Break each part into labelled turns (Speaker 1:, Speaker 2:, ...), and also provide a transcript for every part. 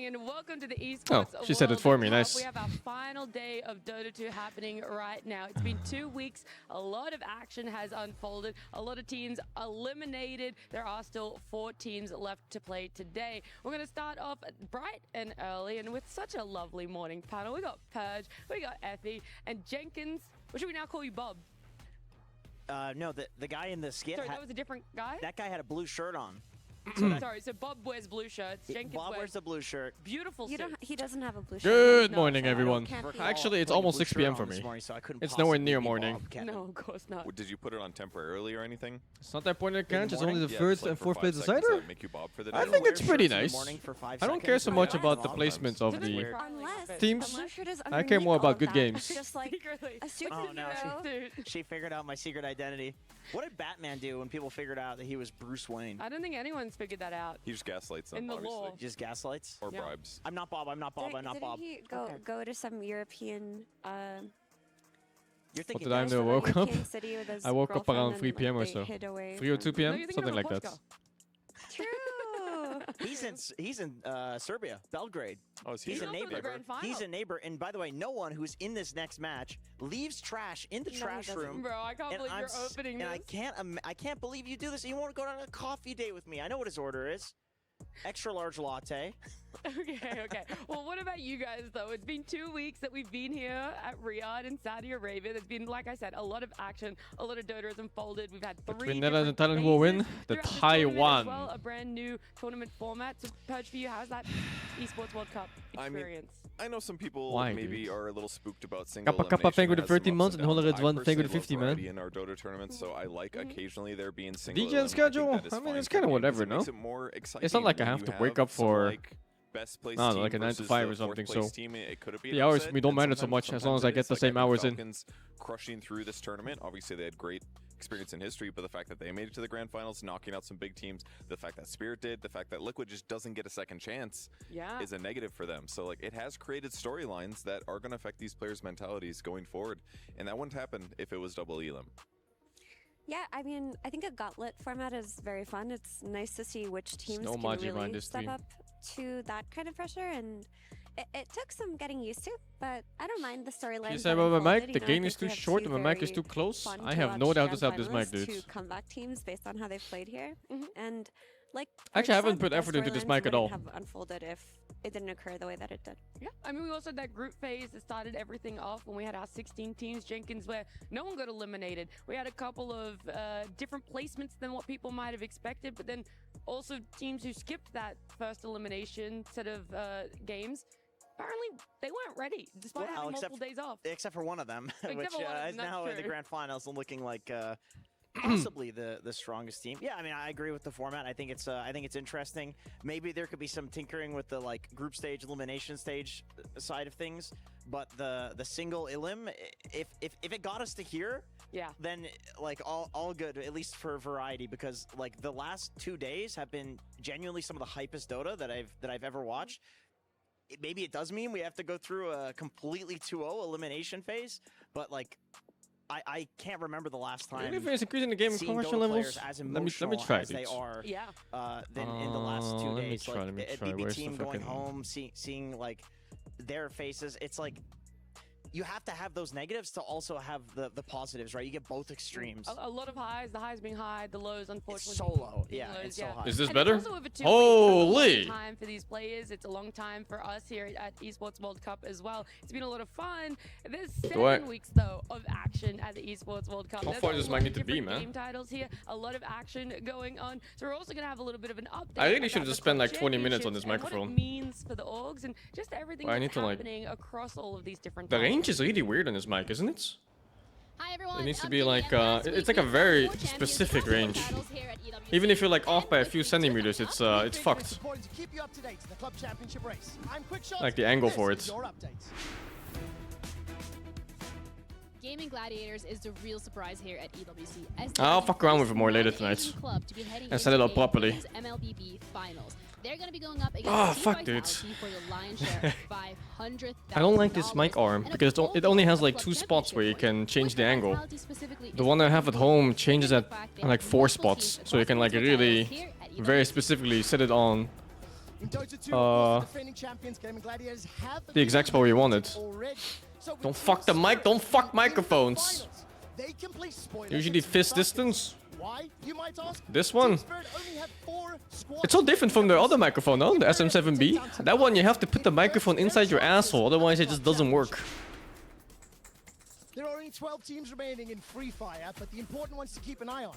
Speaker 1: morning and welcome to the Esports
Speaker 2: Oh, she said it for me.
Speaker 1: Cup.
Speaker 2: Nice.
Speaker 1: We have our final day of Dota 2 happening right now. It's been 2 weeks. A lot of action has unfolded. A lot of teams eliminated. There are still 4 teams left to play today. We're going to start off bright and early and with such a lovely morning panel. We got Purge, we got Effie, and Jenkins. What should we now call you, Bob?
Speaker 3: No, the guy in the skit.
Speaker 1: Sorry, that was a different guy?
Speaker 3: That guy had a blue shirt on.
Speaker 1: Sorry, so Bob wears blue shirts. Jenkins
Speaker 3: Bob wears the blue shirt.
Speaker 1: beautiful
Speaker 4: You
Speaker 1: suit.
Speaker 4: he doesn't have a blue shirt.
Speaker 2: Good
Speaker 4: No,
Speaker 2: morning,
Speaker 4: so I
Speaker 2: everyone.
Speaker 4: can't be-
Speaker 2: Actually, it's
Speaker 3: Putting a
Speaker 2: almost
Speaker 3: blue
Speaker 2: 6
Speaker 3: shirt
Speaker 2: p.m.
Speaker 3: on
Speaker 2: for
Speaker 3: this
Speaker 2: me.
Speaker 3: morning, so I couldn't
Speaker 2: It's nowhere
Speaker 3: possibly
Speaker 2: near
Speaker 3: be
Speaker 2: morning.
Speaker 3: Bob, Kevin.
Speaker 1: No, of course not.
Speaker 5: Did you put it on temporarily or anything?
Speaker 2: It's not that point in the
Speaker 3: In the
Speaker 2: count. It's only the
Speaker 3: morning?
Speaker 5: Yeah,
Speaker 2: third
Speaker 5: just like
Speaker 2: and
Speaker 5: for
Speaker 2: fourth
Speaker 5: 5
Speaker 2: place
Speaker 5: seconds,
Speaker 2: decider.
Speaker 5: I'd make you Bob for the
Speaker 2: I
Speaker 5: day.
Speaker 2: think
Speaker 3: Wear
Speaker 2: it's pretty
Speaker 3: shirts in the
Speaker 2: nice.
Speaker 3: morning for 5
Speaker 2: I don't care so
Speaker 3: seconds.
Speaker 2: much
Speaker 3: That's
Speaker 2: about the
Speaker 3: sometimes.
Speaker 2: placements of
Speaker 1: Doesn't
Speaker 2: the
Speaker 1: it probably
Speaker 4: Unless
Speaker 1: fit?
Speaker 2: Teams?
Speaker 4: the blue shirt is
Speaker 2: I care
Speaker 4: underneath
Speaker 2: more
Speaker 4: all
Speaker 2: about
Speaker 4: of
Speaker 2: good
Speaker 4: that.
Speaker 2: games.
Speaker 4: Just like
Speaker 1: Secretly.
Speaker 4: a
Speaker 3: Oh, no,
Speaker 4: superhero.
Speaker 3: She figured out my secret identity. What did Batman do when people figured out that he was Bruce Wayne?
Speaker 1: I don't think anyone's figured that out.
Speaker 5: He just gaslights them,
Speaker 1: In the
Speaker 5: obviously.
Speaker 1: law.
Speaker 3: Just gaslights?
Speaker 5: Or
Speaker 1: Yeah.
Speaker 5: bribes.
Speaker 3: I'm not Bob, I'm not Bob, I'm not
Speaker 4: Didn't
Speaker 3: Bob.
Speaker 4: he
Speaker 1: Okay.
Speaker 4: go to some European
Speaker 3: You're thinking
Speaker 2: did I
Speaker 3: Gas-
Speaker 2: do? I woke up.
Speaker 4: European city with his
Speaker 2: I woke up
Speaker 4: girlfriend
Speaker 2: around
Speaker 4: and,
Speaker 2: 3 p.m. or
Speaker 4: they
Speaker 2: so.
Speaker 4: hid away
Speaker 2: 3 or 2
Speaker 4: from-
Speaker 1: No,
Speaker 2: p.m.
Speaker 1: you're thinking
Speaker 2: Something
Speaker 1: of
Speaker 2: like
Speaker 1: a
Speaker 2: that.
Speaker 4: True.
Speaker 3: He's in Serbia, Belgrade.
Speaker 5: Oh, is he
Speaker 3: He's
Speaker 5: your
Speaker 3: a
Speaker 1: also in the
Speaker 3: neighbor.
Speaker 1: grand final.
Speaker 3: He's a neighbor, and by the way, no one who's in this next match leaves trash in the
Speaker 4: No, he
Speaker 3: trash
Speaker 4: doesn't.
Speaker 3: room.
Speaker 1: Bro, I can't
Speaker 3: And
Speaker 1: believe
Speaker 3: I'm
Speaker 1: you're
Speaker 3: s-
Speaker 1: opening
Speaker 3: and
Speaker 1: this.
Speaker 3: I can't believe you do this. You want to go on a coffee date with me? I know what his order is. Extra large latte.
Speaker 1: Okay. Well, what about you guys, though? It's been 2 weeks that we've been here at Riyadh in Saudi Arabia. There's been, like I said, a lot of action. A lot of Dota has unfolded. We've had 3
Speaker 2: Between Netherlands and
Speaker 1: different
Speaker 2: Thailand, who will win?
Speaker 1: phases
Speaker 2: The
Speaker 1: throughout this tournament as
Speaker 2: Taiwan.
Speaker 1: well, a brand new tournament format. So, Purge, for you, how's that Esports World Cup
Speaker 5: I mean,
Speaker 1: experience?
Speaker 5: I know some people
Speaker 2: Why,
Speaker 5: maybe
Speaker 2: dude?
Speaker 5: are a little spooked about single
Speaker 2: Kappa Kappa,
Speaker 5: elimination.
Speaker 2: thank you
Speaker 5: It
Speaker 2: to
Speaker 5: has some
Speaker 2: 13
Speaker 5: ups
Speaker 2: months,
Speaker 5: and
Speaker 2: and Holler
Speaker 5: downs.
Speaker 2: at
Speaker 5: I
Speaker 2: 1, thank you to
Speaker 5: personally
Speaker 2: 50,
Speaker 5: love
Speaker 2: man.
Speaker 5: variety in our Dota tournaments, so I like occasionally there being single
Speaker 2: DJ
Speaker 5: elim. I think
Speaker 2: schedule?
Speaker 5: that is
Speaker 2: I mean,
Speaker 5: fine
Speaker 2: it's
Speaker 5: for
Speaker 2: kinda
Speaker 5: the game 'cause
Speaker 2: whatever,
Speaker 5: it makes
Speaker 2: no?
Speaker 5: it more
Speaker 2: It's not like I
Speaker 5: exciting
Speaker 2: have
Speaker 5: when
Speaker 2: to
Speaker 5: you
Speaker 2: wake
Speaker 5: have
Speaker 2: up
Speaker 5: some,
Speaker 2: for,
Speaker 5: like, best place
Speaker 2: I don't know,
Speaker 5: team
Speaker 2: like a 9 to
Speaker 5: versus
Speaker 2: 5
Speaker 5: the
Speaker 2: or something,
Speaker 5: fourth place
Speaker 2: so
Speaker 5: team. It could be
Speaker 2: the
Speaker 5: an
Speaker 2: hours,
Speaker 5: upset,
Speaker 2: we don't
Speaker 5: and
Speaker 2: matter so
Speaker 5: sometimes-
Speaker 2: much as long as I
Speaker 5: sometimes
Speaker 2: get
Speaker 5: it's
Speaker 2: the
Speaker 5: like
Speaker 2: same
Speaker 5: I think
Speaker 2: hours in.
Speaker 5: Falcons crushing through this tournament. Obviously, they had great experience in history, but the fact that they made it to the grand finals, knocking out some big teams, the fact that Spirit did, the fact that Liquid just doesn't get a second chance
Speaker 1: Yeah.
Speaker 5: is a negative for them. So like it has created storylines that are going to affect these players' mentalities going forward, and that wouldn't happen if it was double elim.
Speaker 4: Yeah, I mean, I think a gauntlet format is very fun. It's nice to see which teams
Speaker 2: no
Speaker 4: can
Speaker 2: Maji
Speaker 4: really
Speaker 2: behind this
Speaker 4: step
Speaker 2: team.
Speaker 4: up to that kind of pressure, and it took some getting used to, but I don't mind the storyline.
Speaker 2: You said about my mic, the gain is too short and my mic is too close.
Speaker 4: fun
Speaker 2: I
Speaker 4: to
Speaker 2: have no
Speaker 4: watch
Speaker 2: doubt to
Speaker 4: grand
Speaker 2: stop this mic,
Speaker 4: finalists
Speaker 2: dude.
Speaker 4: To comeback teams based on how they've played here,
Speaker 1: Mhm.
Speaker 4: and like
Speaker 2: Actually, I
Speaker 4: Purge
Speaker 2: haven't
Speaker 4: said,
Speaker 2: put
Speaker 4: the
Speaker 2: effort into this
Speaker 4: storylines
Speaker 2: mic at all.
Speaker 4: wouldn't have unfolded if it didn't occur the way that it did.
Speaker 1: Yeah, I mean, we also had that group phase that started everything off when we had our 16 teams, Jenkins, where no one got eliminated. We had a couple of different placements than what people might have expected, but then also teams who skipped that first elimination set of games, apparently they weren't ready, despite
Speaker 3: Well,
Speaker 1: having
Speaker 3: except-
Speaker 1: multiple days off.
Speaker 3: Except for one of them,
Speaker 1: Except
Speaker 3: which
Speaker 1: for one of them,
Speaker 3: is
Speaker 1: that's
Speaker 3: now in the
Speaker 1: true.
Speaker 3: grand finals and looking like possibly the strongest team. Yeah, I mean, I agree with the format. I think it's interesting. Maybe there could be some tinkering with the like group stage, elimination stage side of things, but the single elim, if it got us to here,
Speaker 1: Yeah.
Speaker 3: then like all good, at least for variety, because like the last 2 days have been genuinely some of the hypest Dota that I've ever watched. Maybe it does mean we have to go through a completely 2-0 elimination phase, but like I can't remember the last time
Speaker 2: Even if it's increasing the gaming
Speaker 3: seeing
Speaker 2: conversion
Speaker 3: Dota
Speaker 2: levels,
Speaker 3: players as
Speaker 2: let me
Speaker 3: emotional
Speaker 2: try
Speaker 3: as
Speaker 2: it.
Speaker 3: they are
Speaker 1: Yeah.
Speaker 3: than in the last 2
Speaker 2: let me
Speaker 3: days.
Speaker 2: try,
Speaker 3: Like
Speaker 2: let me
Speaker 3: the
Speaker 2: try.
Speaker 3: BB
Speaker 2: Where's the
Speaker 3: team going
Speaker 2: fucking-
Speaker 3: home, seeing like their faces, it's like you have to have those negatives to also have the positives, right? You get both extremes.
Speaker 1: A lot of highs, the highs being high, the lows,
Speaker 3: It's
Speaker 1: unfortunately.
Speaker 3: so low.
Speaker 1: being
Speaker 3: Yeah,
Speaker 1: lows,
Speaker 3: it's so
Speaker 1: yeah.
Speaker 3: high.
Speaker 2: Is this
Speaker 1: And
Speaker 2: better?
Speaker 1: It's also over 2 weeks.
Speaker 2: Holy!
Speaker 1: It's a long time for these players. It's a long time for us here at Esports World Cup as well. It's been a lot of fun. There's 7 weeks though of action at the Esports World Cup.
Speaker 2: How
Speaker 1: There's
Speaker 2: far
Speaker 1: a
Speaker 2: does this
Speaker 1: lot
Speaker 2: mic
Speaker 1: of
Speaker 2: need to be,
Speaker 1: different
Speaker 2: man?
Speaker 1: Game titles here. A lot of action going on. So we're also gonna have a little bit of an update.
Speaker 2: I really should
Speaker 1: about
Speaker 2: have just
Speaker 1: the
Speaker 2: spent like
Speaker 1: club
Speaker 2: 20 minutes on this
Speaker 1: championships and
Speaker 2: microphone.
Speaker 1: What it means for the orgs and just everything
Speaker 2: Well, I
Speaker 1: that's
Speaker 2: need to, like-
Speaker 1: happening across all of these different.
Speaker 2: The
Speaker 1: titles.
Speaker 2: range is really weird on this mic, isn't it?
Speaker 6: Hi everyone.
Speaker 2: It needs to
Speaker 6: I'm
Speaker 2: be
Speaker 6: Vivian.
Speaker 2: like,
Speaker 6: Last
Speaker 2: it's
Speaker 6: week
Speaker 2: like a
Speaker 6: we
Speaker 2: very
Speaker 6: won 4
Speaker 2: specific
Speaker 6: champions
Speaker 2: range.
Speaker 6: battles here at EWC.
Speaker 2: Even if you're like off by a
Speaker 6: And
Speaker 2: few
Speaker 6: with the
Speaker 2: centimeters,
Speaker 6: season
Speaker 2: it's
Speaker 6: up,
Speaker 2: fucked.
Speaker 7: Supporting to keep you up to date to the club championship race. I'm Quick Shot.
Speaker 2: Like the angle
Speaker 7: This
Speaker 2: for
Speaker 7: is
Speaker 2: it.
Speaker 7: your update.
Speaker 6: Gaming Gladiators is the real surprise here at EWC. as
Speaker 2: I'll
Speaker 6: the
Speaker 2: fuck around with
Speaker 6: first
Speaker 2: it more later
Speaker 6: non-Asian
Speaker 2: tonight.
Speaker 6: club to be heading
Speaker 2: And set it
Speaker 6: into
Speaker 2: up
Speaker 6: a
Speaker 2: properly.
Speaker 6: women's MLBB finals. They're going to be going up against
Speaker 2: Ah,
Speaker 6: Team
Speaker 2: fuck,
Speaker 6: Vitality
Speaker 2: dude.
Speaker 6: for the lion's share of $500,000.
Speaker 2: I don't like this mic arm
Speaker 6: And
Speaker 2: because
Speaker 6: of
Speaker 2: it only has
Speaker 6: course,
Speaker 2: like
Speaker 6: club
Speaker 2: 2 spots where you
Speaker 6: championship
Speaker 2: can change
Speaker 6: points.
Speaker 2: the
Speaker 6: With
Speaker 2: angle.
Speaker 6: Vitality specifically,
Speaker 2: The
Speaker 6: it's
Speaker 2: one I
Speaker 6: very
Speaker 2: have at
Speaker 6: important
Speaker 2: home changes
Speaker 6: given
Speaker 2: at
Speaker 6: the fact they
Speaker 2: like
Speaker 6: have
Speaker 2: 4
Speaker 6: multiple
Speaker 2: spots,
Speaker 6: teams
Speaker 2: so you can
Speaker 6: across
Speaker 2: like
Speaker 6: multiple
Speaker 2: really
Speaker 6: titles here at
Speaker 2: very
Speaker 6: EWC.
Speaker 2: specifically set it on
Speaker 7: In Dota 2, of course, the defending champions, Gaming Gladiators, have
Speaker 2: The exact spot we wanted.
Speaker 7: already. So with
Speaker 2: Don't fuck the mic, don't fuck microphones.
Speaker 7: finals, they can play spoilers
Speaker 2: Usually
Speaker 7: against
Speaker 2: fist
Speaker 7: Falcons.
Speaker 2: distance.
Speaker 7: Why, you might ask?
Speaker 2: This one.
Speaker 7: Team Spirit only had 4 squads.
Speaker 2: It's so different from the other microphone, no? The SM7B. That one you have to put the microphone inside your asshole, otherwise it just doesn't work.
Speaker 7: There are only 12 teams remaining in Free Fire, but the important ones to keep an eye on.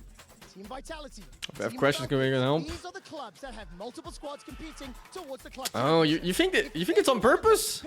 Speaker 7: Team Vitality.
Speaker 2: If I have
Speaker 7: Team
Speaker 2: questions, can we get help?
Speaker 7: These are the clubs that have multiple squads competing towards the club.
Speaker 2: Oh, you think it's on purpose?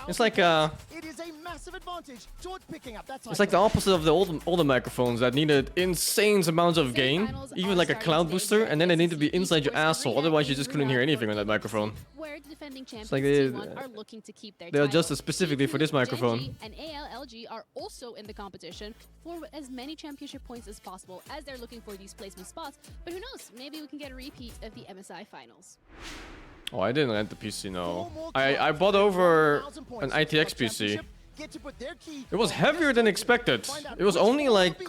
Speaker 2: It's like
Speaker 7: It is a massive advantage towards picking up that
Speaker 2: it's like the opposite of the older microphones that needed insane amounts of gain, even like a cloud booster, and then they need to be inside your asshole, otherwise you just couldn't hear anything on that microphone.
Speaker 6: Where the defending champions
Speaker 2: like
Speaker 6: T1 are looking to keep their
Speaker 2: They adjusted
Speaker 6: title.
Speaker 2: specifically for this
Speaker 6: T2,
Speaker 2: microphone.
Speaker 6: Gen.G and ALLG are also in the competition for as many championship points as possible as they're looking for these placement spots. But who knows? Maybe we can get a repeat of the MSI finals.
Speaker 2: Oh, I didn't rent the PC, no. I bought over an ITX PC. It was heavier than expected. It was only like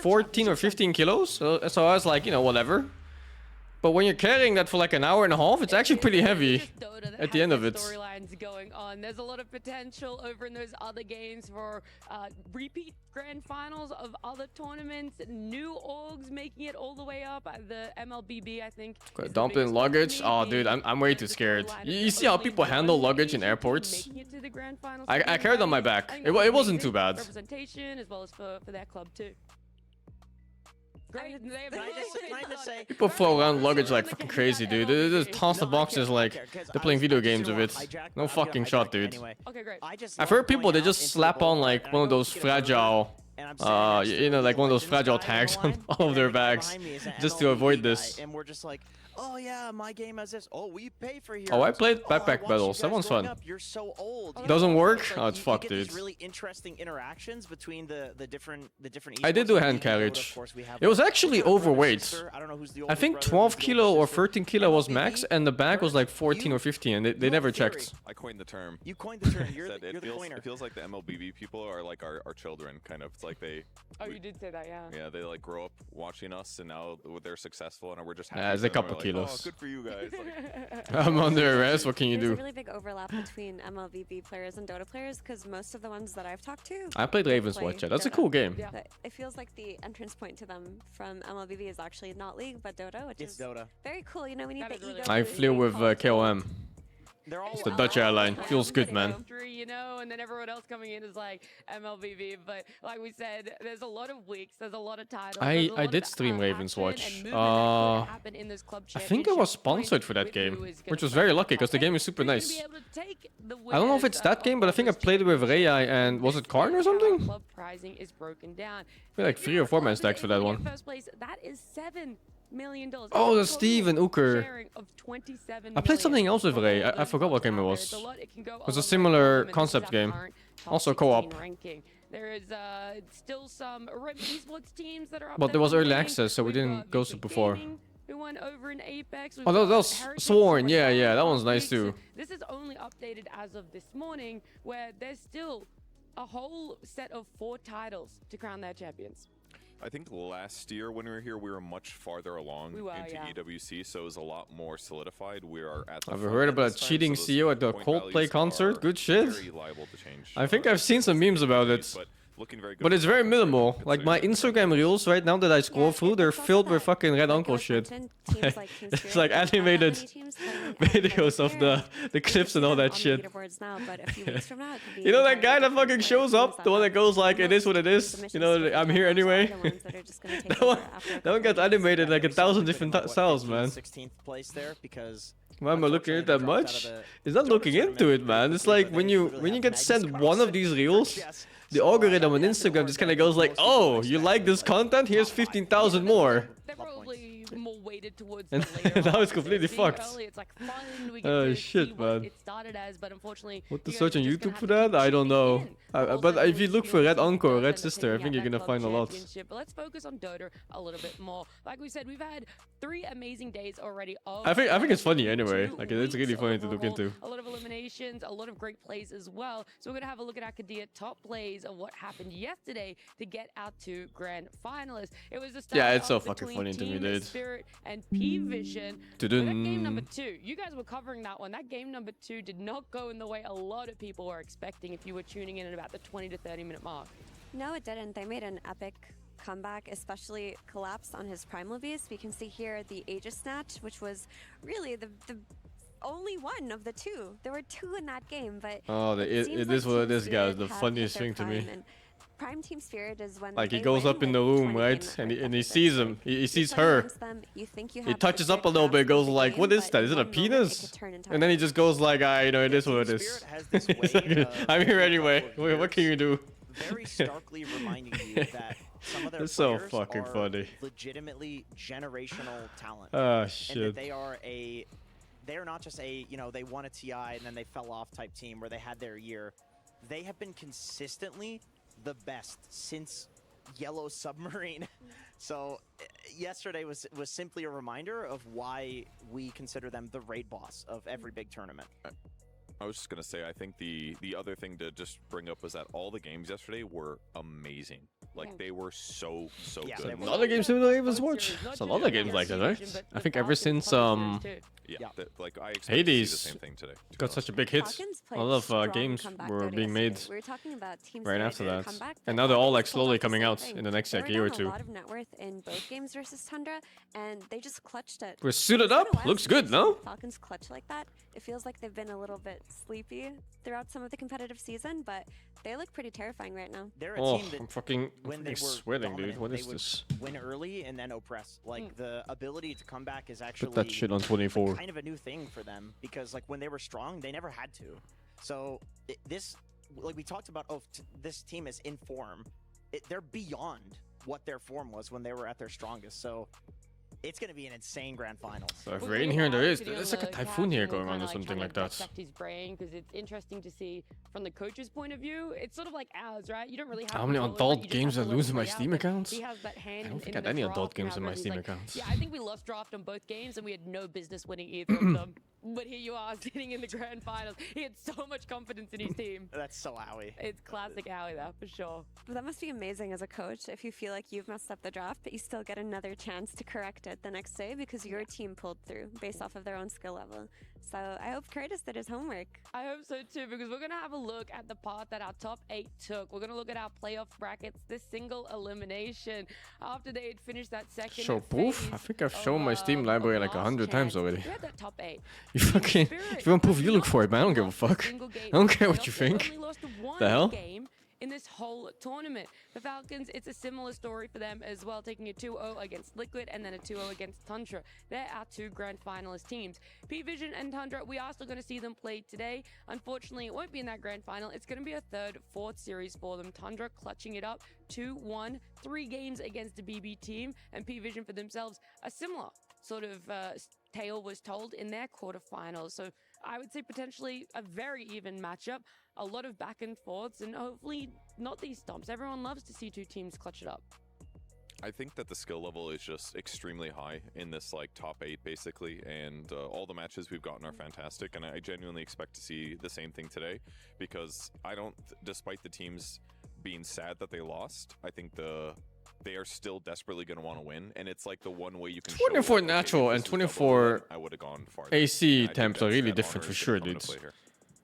Speaker 2: 14 or 15 kilos, so I was like, you know, whatever. But when you're carrying that for like an hour and a half, it's actually pretty heavy at the end of it.
Speaker 1: Storylines going on. There's a lot of potential over in those other games for repeat grand finals of other tournaments. New orgs making it all the way up. The MLBB, I think.
Speaker 2: Dumped in luggage. Oh, dude, I'm way too scared. You see how people handle luggage in airports? I carried on my back. It wasn't too bad.
Speaker 1: Representation as well as for that club too. Great.
Speaker 3: Can I just say,
Speaker 2: People throw around luggage like fucking crazy, dude. They just toss the boxes like they're playing video games with it. No fucking shot, dude.
Speaker 1: Okay, great.
Speaker 2: I've heard people, they just slap on like one of those fragile, you know, like one of those fragile tags on all of their bags just to avoid this.
Speaker 3: And we're just like, oh yeah, my game has this. Oh, we pay for here.
Speaker 2: Oh, I played Backpack Battles. That one's fun.
Speaker 3: You're so old.
Speaker 2: Doesn't work?
Speaker 3: Like,
Speaker 2: Oh, it's fucked,
Speaker 3: you get
Speaker 2: dude.
Speaker 3: these really interesting interactions between the different.
Speaker 2: I did do
Speaker 3: esports.
Speaker 2: hand
Speaker 3: In Dota,
Speaker 2: carriage.
Speaker 3: of course, we have,
Speaker 2: It was
Speaker 3: like,
Speaker 2: actually
Speaker 3: brother,
Speaker 2: overweight.
Speaker 3: sister. I don't know who's the
Speaker 2: I
Speaker 3: older
Speaker 2: think
Speaker 3: brother,
Speaker 2: 12
Speaker 3: who's the
Speaker 2: kilo
Speaker 3: older
Speaker 2: or
Speaker 3: sister.
Speaker 2: 13 kilo was
Speaker 3: MLBB,
Speaker 2: max, and the bag was like 14 or 15, and they never checked.
Speaker 5: I coined the term.
Speaker 3: You coined the term. You're
Speaker 5: Said
Speaker 3: the coiner.
Speaker 5: it feels like the MLBB people are like our children, kind of. It's like they.
Speaker 1: Oh, you did say that, yeah.
Speaker 5: Yeah, they like grow up watching us, and now they're successful, and we're just happy.
Speaker 2: Yeah, it's
Speaker 5: for
Speaker 2: a
Speaker 5: them.
Speaker 2: couple
Speaker 5: We're like,
Speaker 2: kilos.
Speaker 5: Oh, good for you guys. Like,
Speaker 2: I'm under arrest, what can you
Speaker 4: There's
Speaker 2: do?
Speaker 4: a really big overlap between MLBB players and Dota players because most of the ones that I've talked to.
Speaker 2: I played
Speaker 4: they
Speaker 2: Raven's
Speaker 4: play
Speaker 2: Watch. That's a
Speaker 4: Dota.
Speaker 2: cool game.
Speaker 1: Yeah.
Speaker 4: But it feels like the entrance point to them from MLBB is actually not League, but Dota, which
Speaker 3: It's
Speaker 4: is
Speaker 3: Dota.
Speaker 4: very cool. You know, we need
Speaker 1: That
Speaker 4: the
Speaker 1: is really
Speaker 4: ego.
Speaker 1: cool.
Speaker 2: I
Speaker 4: boost
Speaker 2: flew
Speaker 4: and
Speaker 2: with
Speaker 4: quality.
Speaker 2: KOM.
Speaker 3: They're all
Speaker 2: It's the Dutch airline. Feels good, man.
Speaker 1: You know, and then everyone else coming in is like MLBB. But like we said, there's a lot of weeks, there's a lot of titles. there's a
Speaker 2: I
Speaker 1: lot
Speaker 2: did
Speaker 1: of,
Speaker 2: stream Raven's
Speaker 1: action
Speaker 2: Watch.
Speaker 1: and movement that could happen in this club
Speaker 2: I think I was
Speaker 1: championship
Speaker 2: sponsored for that
Speaker 1: with
Speaker 2: game,
Speaker 1: who is gonna
Speaker 2: which was
Speaker 1: play
Speaker 2: very
Speaker 1: the
Speaker 2: lucky because the
Speaker 1: top
Speaker 2: game is super
Speaker 1: eight. Who's
Speaker 2: nice.
Speaker 1: gonna be able to take the
Speaker 2: I don't know if
Speaker 1: winners
Speaker 2: it's that
Speaker 1: of
Speaker 2: game, but I think I
Speaker 1: those
Speaker 2: played it with
Speaker 1: teams.
Speaker 2: Ray and was it Karn or
Speaker 1: How
Speaker 2: something?
Speaker 1: Club pricing is broken down.
Speaker 2: I feel like 3 or 4 man stacks for that one.
Speaker 1: First place, that is $7 million.
Speaker 2: Oh, that's Steve and Uker.
Speaker 1: Sharing of 27
Speaker 2: I played something
Speaker 1: million
Speaker 2: else with
Speaker 1: for
Speaker 2: Ray.
Speaker 1: all
Speaker 2: I
Speaker 1: those
Speaker 2: forgot what
Speaker 1: clubs
Speaker 2: game it
Speaker 1: out there.
Speaker 2: was.
Speaker 1: It's a lot. It can go
Speaker 2: It was a
Speaker 1: lot
Speaker 2: similar
Speaker 1: more. This is
Speaker 2: concept
Speaker 1: our
Speaker 2: game.
Speaker 1: current top
Speaker 2: Also
Speaker 1: 16
Speaker 2: co-op.
Speaker 1: ranking. There is still some esports teams that are up
Speaker 2: But
Speaker 1: there
Speaker 2: there was early
Speaker 1: competing.
Speaker 2: access, so we
Speaker 1: We've
Speaker 2: didn't
Speaker 1: got
Speaker 2: go
Speaker 1: Mythic
Speaker 2: super far.
Speaker 1: Gaming, who won over in Apex. We've
Speaker 2: Oh, that
Speaker 1: got
Speaker 2: was
Speaker 1: Heritage
Speaker 2: Sworn.
Speaker 1: who
Speaker 2: Yeah,
Speaker 1: won
Speaker 2: yeah, that
Speaker 1: last
Speaker 2: one's nice
Speaker 1: week.
Speaker 2: too.
Speaker 1: This is only updated as of this morning, where there's still a whole set of 4 titles to crown their champions.
Speaker 5: I think last year when we were here, we were much farther along
Speaker 1: We were,
Speaker 5: into
Speaker 1: yeah.
Speaker 5: EWC, so it was a lot more solidified. We are at the
Speaker 2: Have you
Speaker 5: front
Speaker 2: heard
Speaker 5: end
Speaker 2: about
Speaker 5: this time,
Speaker 2: cheating
Speaker 5: so those
Speaker 2: CEO at the
Speaker 5: point
Speaker 2: Coldplay
Speaker 5: values
Speaker 2: concert?
Speaker 5: are
Speaker 2: Good shit.
Speaker 5: very liable to change,
Speaker 2: I think I've seen some memes about it.
Speaker 5: But looking very good.
Speaker 2: But it's very minimal. Like my
Speaker 5: considering
Speaker 2: Instagram reels right now that I scroll
Speaker 4: Yeah,
Speaker 2: through,
Speaker 4: and
Speaker 2: they're
Speaker 4: plus
Speaker 2: filled
Speaker 4: that,
Speaker 2: with fucking Red
Speaker 4: like
Speaker 2: Uncle
Speaker 4: I
Speaker 2: shit.
Speaker 4: mentioned, teams like Team
Speaker 2: It's
Speaker 4: Spirit
Speaker 2: like
Speaker 4: don't have that
Speaker 2: animated
Speaker 4: many teams playing at
Speaker 2: videos of
Speaker 4: Spirit.
Speaker 2: the clips and all
Speaker 4: You can
Speaker 2: that
Speaker 4: see them on
Speaker 2: shit.
Speaker 4: the leaderboards now, but a few weeks from now, it could be
Speaker 2: You know that
Speaker 4: entirely
Speaker 2: guy that
Speaker 4: different
Speaker 2: fucking
Speaker 4: for
Speaker 2: shows
Speaker 4: teams
Speaker 2: up? The one that
Speaker 4: have
Speaker 2: goes like, it is what it is?
Speaker 4: submissions
Speaker 2: You know,
Speaker 4: to
Speaker 2: I'm
Speaker 4: the
Speaker 2: here
Speaker 4: finals are
Speaker 2: anyway.
Speaker 4: the ones that are just gonna take
Speaker 2: That
Speaker 4: over
Speaker 2: one,
Speaker 4: after a
Speaker 2: that one
Speaker 4: couple
Speaker 2: got
Speaker 4: weeks.
Speaker 2: animated like
Speaker 3: Yeah,
Speaker 2: 1,000
Speaker 3: we
Speaker 2: different
Speaker 3: saw what,
Speaker 2: styles,
Speaker 3: 15th,
Speaker 2: man.
Speaker 3: 16th place there because
Speaker 2: Why am I looking at it that much? It's not
Speaker 3: Dota
Speaker 2: looking into
Speaker 3: tournament
Speaker 2: it, man. It's
Speaker 3: because
Speaker 2: like
Speaker 3: they
Speaker 2: when you
Speaker 3: literally
Speaker 2: get
Speaker 3: have
Speaker 2: sent
Speaker 3: Magnus
Speaker 2: one of
Speaker 3: Carlsen
Speaker 2: these
Speaker 3: for
Speaker 2: reels,
Speaker 3: chess.
Speaker 2: the
Speaker 3: So,
Speaker 2: algorithm on
Speaker 3: yeah,
Speaker 2: Instagram just kind of
Speaker 3: the
Speaker 2: goes like,
Speaker 3: most people
Speaker 2: oh,
Speaker 3: like
Speaker 2: you
Speaker 3: that,
Speaker 2: like this
Speaker 3: like,
Speaker 2: content? Here's
Speaker 3: top five.
Speaker 2: 15,000 more.
Speaker 1: They're probably more weighted towards
Speaker 2: And
Speaker 1: the later
Speaker 2: now
Speaker 1: on.
Speaker 2: it's completely
Speaker 1: Being
Speaker 2: fucked.
Speaker 1: early, it's like fun. We get
Speaker 2: Oh,
Speaker 1: to
Speaker 2: shit,
Speaker 1: see what
Speaker 2: man.
Speaker 1: it started as, but unfortunately,
Speaker 2: What to
Speaker 1: you guys
Speaker 2: search
Speaker 1: are
Speaker 2: on
Speaker 1: just gonna
Speaker 2: YouTube
Speaker 1: have
Speaker 2: for
Speaker 1: to
Speaker 2: that?
Speaker 1: keep
Speaker 2: I don't
Speaker 1: chipping
Speaker 2: know.
Speaker 1: in. All
Speaker 2: But
Speaker 1: those
Speaker 2: if you look for
Speaker 1: teams
Speaker 2: Red Encore,
Speaker 1: that
Speaker 2: Red
Speaker 1: are
Speaker 2: Sister, I
Speaker 1: picking
Speaker 2: think you're
Speaker 1: up
Speaker 2: gonna
Speaker 1: that
Speaker 2: find a
Speaker 1: club
Speaker 2: lot.
Speaker 1: championship. But let's focus on Dota a little bit more. Like we said, we've had 3 amazing days already.
Speaker 2: I think it's funny anyway.
Speaker 1: 2
Speaker 2: Like it's really
Speaker 1: weeks
Speaker 2: funny to look
Speaker 1: overall,
Speaker 2: into.
Speaker 1: A lot of eliminations. eliminations, a lot of great plays as well. So we're going to have a look at Akadia top plays of what happened yesterday to get out to grand finalists. It was the start
Speaker 2: Yeah, it's so
Speaker 1: off
Speaker 2: fucking
Speaker 1: between
Speaker 2: funny to me,
Speaker 1: Team
Speaker 2: dude.
Speaker 1: Spirit and Pvision. But that game number
Speaker 2: Dun-dun.
Speaker 1: 2, you guys were covering that one. That game number 2 did not go in the way a lot of people were expecting if you were tuning in at about the 20 to 30 minute mark.
Speaker 4: No, it didn't. They made an epic comeback, especially Collapse on his Primal Beast. We can see here the Aegis Snatch, which was really the only one of the 2. There were 2 in that game, but
Speaker 2: Oh,
Speaker 4: seems
Speaker 2: it
Speaker 4: like
Speaker 2: is what
Speaker 4: Team
Speaker 2: it is, guys.
Speaker 4: Spirit
Speaker 2: The
Speaker 4: have hit
Speaker 2: funniest
Speaker 4: their
Speaker 2: thing to me.
Speaker 4: prime, and Prime Team Spirit is when
Speaker 2: Like, he
Speaker 4: they
Speaker 2: goes
Speaker 4: win
Speaker 2: up in
Speaker 4: with
Speaker 2: the room,
Speaker 4: 20
Speaker 2: right?
Speaker 4: game
Speaker 2: And he
Speaker 4: deficit.
Speaker 2: sees him. He
Speaker 4: You
Speaker 2: sees
Speaker 4: play
Speaker 2: her.
Speaker 4: against them, you think you
Speaker 2: He
Speaker 4: have
Speaker 2: touches
Speaker 4: a
Speaker 2: up a
Speaker 4: good
Speaker 2: little bit,
Speaker 4: grasp
Speaker 2: goes
Speaker 4: of the
Speaker 2: like,
Speaker 4: game,
Speaker 2: what is
Speaker 4: but
Speaker 2: that?
Speaker 4: in
Speaker 2: Is it a
Speaker 4: one moment, it
Speaker 2: penis?
Speaker 4: could turn
Speaker 2: And then he
Speaker 4: entirely.
Speaker 2: just goes like, you know, it is what it
Speaker 3: Team
Speaker 2: is.
Speaker 3: Spirit has this
Speaker 2: It's
Speaker 3: way
Speaker 2: like,
Speaker 3: of,
Speaker 2: I'm here
Speaker 3: over a
Speaker 2: anyway.
Speaker 3: couple of
Speaker 2: Wait, what can
Speaker 3: years,
Speaker 2: you do?
Speaker 3: very starkly reminding you that some of their
Speaker 2: It's so
Speaker 3: players
Speaker 2: fucking
Speaker 3: are
Speaker 2: funny.
Speaker 3: legitimately generational talent.
Speaker 2: Ah,
Speaker 3: And that
Speaker 2: shit.
Speaker 3: they are not just a, you know, they won a TI and then they fell off type team where they had their year. They have been consistently the best since Yellow Submarine. So yesterday was simply a reminder of why we consider them the raid boss of every big tournament.
Speaker 5: I was just gonna say, I think the other thing to just bring up was that all the games yesterday were amazing. Like, they were so
Speaker 3: Yeah,
Speaker 5: good.
Speaker 3: they
Speaker 2: A
Speaker 3: were.
Speaker 2: lot of games we don't even
Speaker 1: Both
Speaker 2: watch.
Speaker 1: series, not
Speaker 2: It's a
Speaker 1: just
Speaker 2: lot
Speaker 1: the
Speaker 2: of games like that, right?
Speaker 1: Association, but
Speaker 2: I
Speaker 1: the
Speaker 2: think ever
Speaker 1: Falcons
Speaker 2: since
Speaker 1: Public Series too.
Speaker 5: Yeah, like I expect to see
Speaker 2: Hades
Speaker 5: the same thing today. to be
Speaker 2: got
Speaker 5: honest.
Speaker 2: such a big hit.
Speaker 4: Falcons
Speaker 2: A
Speaker 4: played
Speaker 2: lot of
Speaker 4: strong
Speaker 2: games
Speaker 4: comeback
Speaker 2: were
Speaker 4: though
Speaker 2: being made
Speaker 4: yesterday. We were talking about Team
Speaker 2: right
Speaker 4: Spirit
Speaker 2: after
Speaker 4: and their
Speaker 2: that.
Speaker 4: comeback,
Speaker 2: And
Speaker 4: but
Speaker 2: now they're all
Speaker 4: Falcons
Speaker 2: like
Speaker 4: pulled
Speaker 2: slowly
Speaker 4: off the
Speaker 2: coming
Speaker 4: same
Speaker 2: out
Speaker 4: thing.
Speaker 2: in the next
Speaker 4: They
Speaker 2: like
Speaker 4: were
Speaker 2: year or
Speaker 4: down
Speaker 2: two.
Speaker 4: a lot of net worth in both games versus Tundra, and they just clutched it.
Speaker 2: We're suited
Speaker 4: It's been a
Speaker 2: up.
Speaker 4: while
Speaker 2: Looks
Speaker 4: since
Speaker 2: good,
Speaker 4: we've
Speaker 2: no?
Speaker 4: seen Falcons clutch like that. It feels like they've been a little bit sleepy throughout some of the competitive season, but they look pretty terrifying right now.
Speaker 3: They're a
Speaker 2: Oh,
Speaker 3: team that
Speaker 2: I'm fucking
Speaker 3: when they were
Speaker 2: sweating, dude.
Speaker 3: dominant,
Speaker 2: What
Speaker 3: they
Speaker 2: is
Speaker 3: would
Speaker 2: this?
Speaker 3: win early and then oppress. Like the ability to come back is actually
Speaker 2: Put that shit on 24.
Speaker 3: kind of a new thing for them because like when they were strong, they never had to. So this, like we talked about, this team is in form. They're beyond what their form was when they were at their strongest. So it's going to be an insane grand finals.
Speaker 2: So if
Speaker 1: We're
Speaker 2: rain
Speaker 1: gonna
Speaker 2: here,
Speaker 1: get
Speaker 2: there is.
Speaker 1: Anthony on
Speaker 2: There's like a
Speaker 1: the
Speaker 2: typhoon
Speaker 1: cast,
Speaker 2: here
Speaker 1: and we're
Speaker 2: going on
Speaker 1: kinda,
Speaker 2: or something
Speaker 1: trying
Speaker 2: like
Speaker 1: to
Speaker 2: that.
Speaker 1: dissect his brain because it's interesting to see from the coach's point of view. It's sort of like ours, right? You don't really have
Speaker 2: How many
Speaker 1: control over it,
Speaker 2: adult
Speaker 1: you just
Speaker 2: games
Speaker 1: have
Speaker 2: are
Speaker 1: to let it
Speaker 2: losing my
Speaker 1: play out,
Speaker 2: Steam
Speaker 1: but
Speaker 2: accounts?
Speaker 1: He has that hand
Speaker 2: I don't think
Speaker 1: in
Speaker 2: I had
Speaker 1: the
Speaker 2: any
Speaker 1: draft
Speaker 2: adult
Speaker 1: and
Speaker 2: games on my
Speaker 1: however, he's
Speaker 2: Steam
Speaker 1: like,
Speaker 2: accounts.
Speaker 1: Yeah, I think we lost draft on both games and we had no business winning either of them. But here you are sitting in the grand finals. He had so much confidence in his team.
Speaker 3: That's so owie.
Speaker 1: It's classic Howie, though, for sure.
Speaker 4: But that must be amazing as a coach if you feel like you've messed up the draft, but you still get another chance to correct it the next day because your team pulled through based off of their own skill level. So I hope Curtis did his homework.
Speaker 1: I hope so too, because we're going to have a look at the path that our top 8 took. We're going to look at our playoff brackets, this single elimination, after they had finished that second
Speaker 2: So proof?
Speaker 1: phase
Speaker 2: I think I've
Speaker 1: of,
Speaker 2: shown my Steam library
Speaker 1: of
Speaker 2: like
Speaker 1: last
Speaker 2: 100 times
Speaker 1: chance.
Speaker 2: already.
Speaker 1: We had that top 8.
Speaker 2: You fucking,
Speaker 1: Spirit
Speaker 2: if you want proof,
Speaker 1: have
Speaker 2: you look
Speaker 1: not
Speaker 2: for it, man. I don't give a
Speaker 1: lost
Speaker 2: fuck.
Speaker 1: single game
Speaker 2: I don't
Speaker 1: in
Speaker 2: care what
Speaker 1: playoffs.
Speaker 2: you
Speaker 1: They've
Speaker 2: think.
Speaker 1: only lost one
Speaker 2: The hell?
Speaker 1: game in this whole tournament. The Falcons, it's a similar story for them as well, taking a 2-0 against Liquid and then a 2-0 against Tundra. They're our 2 grand finalist teams. Pvision and Tundra, we are still going to see them play today. Unfortunately, it won't be in that grand final. It's going to be a 3rd, 4th series for them. Tundra clutching it up 2-1, 3 games against a BB team, and Pvision for themselves a similar sort of tale was told in their quarterfinals. So I would say potentially a very even matchup, a lot of back and forths, and hopefully not these stomps. Everyone loves to see 2 teams clutch it up.
Speaker 5: I think that the skill level is just extremely high in this like top 8 basically, and all the matches we've gotten are fantastic, and I genuinely expect to see the same thing today because I don't, despite the teams being sad that they lost, I think they are still desperately going to want to win, and it's like the one way you can
Speaker 2: 24
Speaker 5: show, like, okay,
Speaker 2: natural
Speaker 5: if
Speaker 2: and
Speaker 5: this was double
Speaker 2: 24
Speaker 5: win, I would have gone farther.
Speaker 2: AC
Speaker 5: And I think
Speaker 2: temps are
Speaker 5: that's-
Speaker 2: really
Speaker 5: that
Speaker 2: different
Speaker 5: honor
Speaker 2: for
Speaker 5: is
Speaker 2: sure,
Speaker 5: gonna come into
Speaker 2: dudes.
Speaker 5: play here.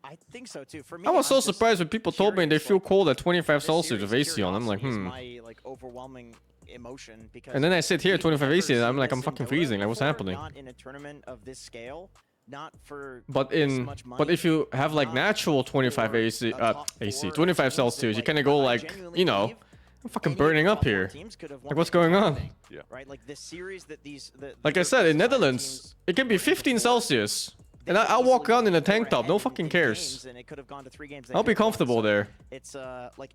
Speaker 3: I think so too. For me,
Speaker 2: I was so
Speaker 3: I'm just
Speaker 2: surprised when people told me they
Speaker 3: curious,
Speaker 2: feel
Speaker 3: like,
Speaker 2: cold at 25
Speaker 3: this
Speaker 2: Celsius with
Speaker 3: series
Speaker 2: AC on. I'm like,
Speaker 3: curiosity is my like overwhelming emotion because.
Speaker 2: And then I sit here,
Speaker 3: we've
Speaker 2: 25
Speaker 3: never
Speaker 2: AC, and I'm
Speaker 3: seen
Speaker 2: like,
Speaker 3: this
Speaker 2: I'm
Speaker 3: in
Speaker 2: fucking
Speaker 3: Dota
Speaker 2: freezing. Like, what's
Speaker 3: before,
Speaker 2: happening?
Speaker 3: Not in a tournament of this scale, not for.
Speaker 2: But
Speaker 3: this
Speaker 2: in,
Speaker 3: much money,
Speaker 2: but if you have like
Speaker 3: not
Speaker 2: natural 25
Speaker 3: for
Speaker 2: AC,
Speaker 3: a top
Speaker 2: AC,
Speaker 3: 4
Speaker 2: 25
Speaker 3: teams that,
Speaker 2: Celsius, you
Speaker 3: like,
Speaker 2: kind of go
Speaker 3: I
Speaker 2: like,
Speaker 3: genuinely
Speaker 2: you know,
Speaker 3: believe
Speaker 2: I'm fucking
Speaker 3: any of the
Speaker 2: burning
Speaker 3: top
Speaker 2: up
Speaker 3: 4
Speaker 2: here.
Speaker 3: teams could have won
Speaker 2: Like, what's
Speaker 3: this
Speaker 2: going
Speaker 3: entire
Speaker 2: on?
Speaker 3: thing,
Speaker 5: Yeah.
Speaker 3: Right, like the series that these.
Speaker 2: Like I said, in Netherlands, it can be 15 Celsius. And I'll walk around in a tank top, no fucking cares.
Speaker 3: And it could have gone to 3 games.
Speaker 2: I'll be comfortable there.
Speaker 3: It's like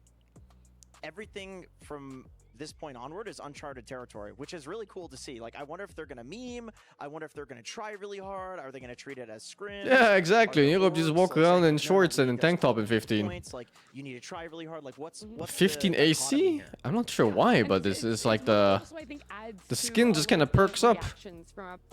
Speaker 3: everything from this point onward is uncharted territory, which is really cool to see. Like, I wonder if they're gonna meme. I wonder if they're gonna try really hard. Are they gonna treat it as scrim?
Speaker 2: Yeah, exactly. In Europe, you just walk around in shorts and in
Speaker 3: in
Speaker 2: tank top in 15.
Speaker 3: Points, like, you need to try really hard. Like, what's
Speaker 2: 15
Speaker 3: the
Speaker 2: AC?
Speaker 3: dichotomy here?
Speaker 2: I'm not sure why, but this is like the skin just kind of perks up.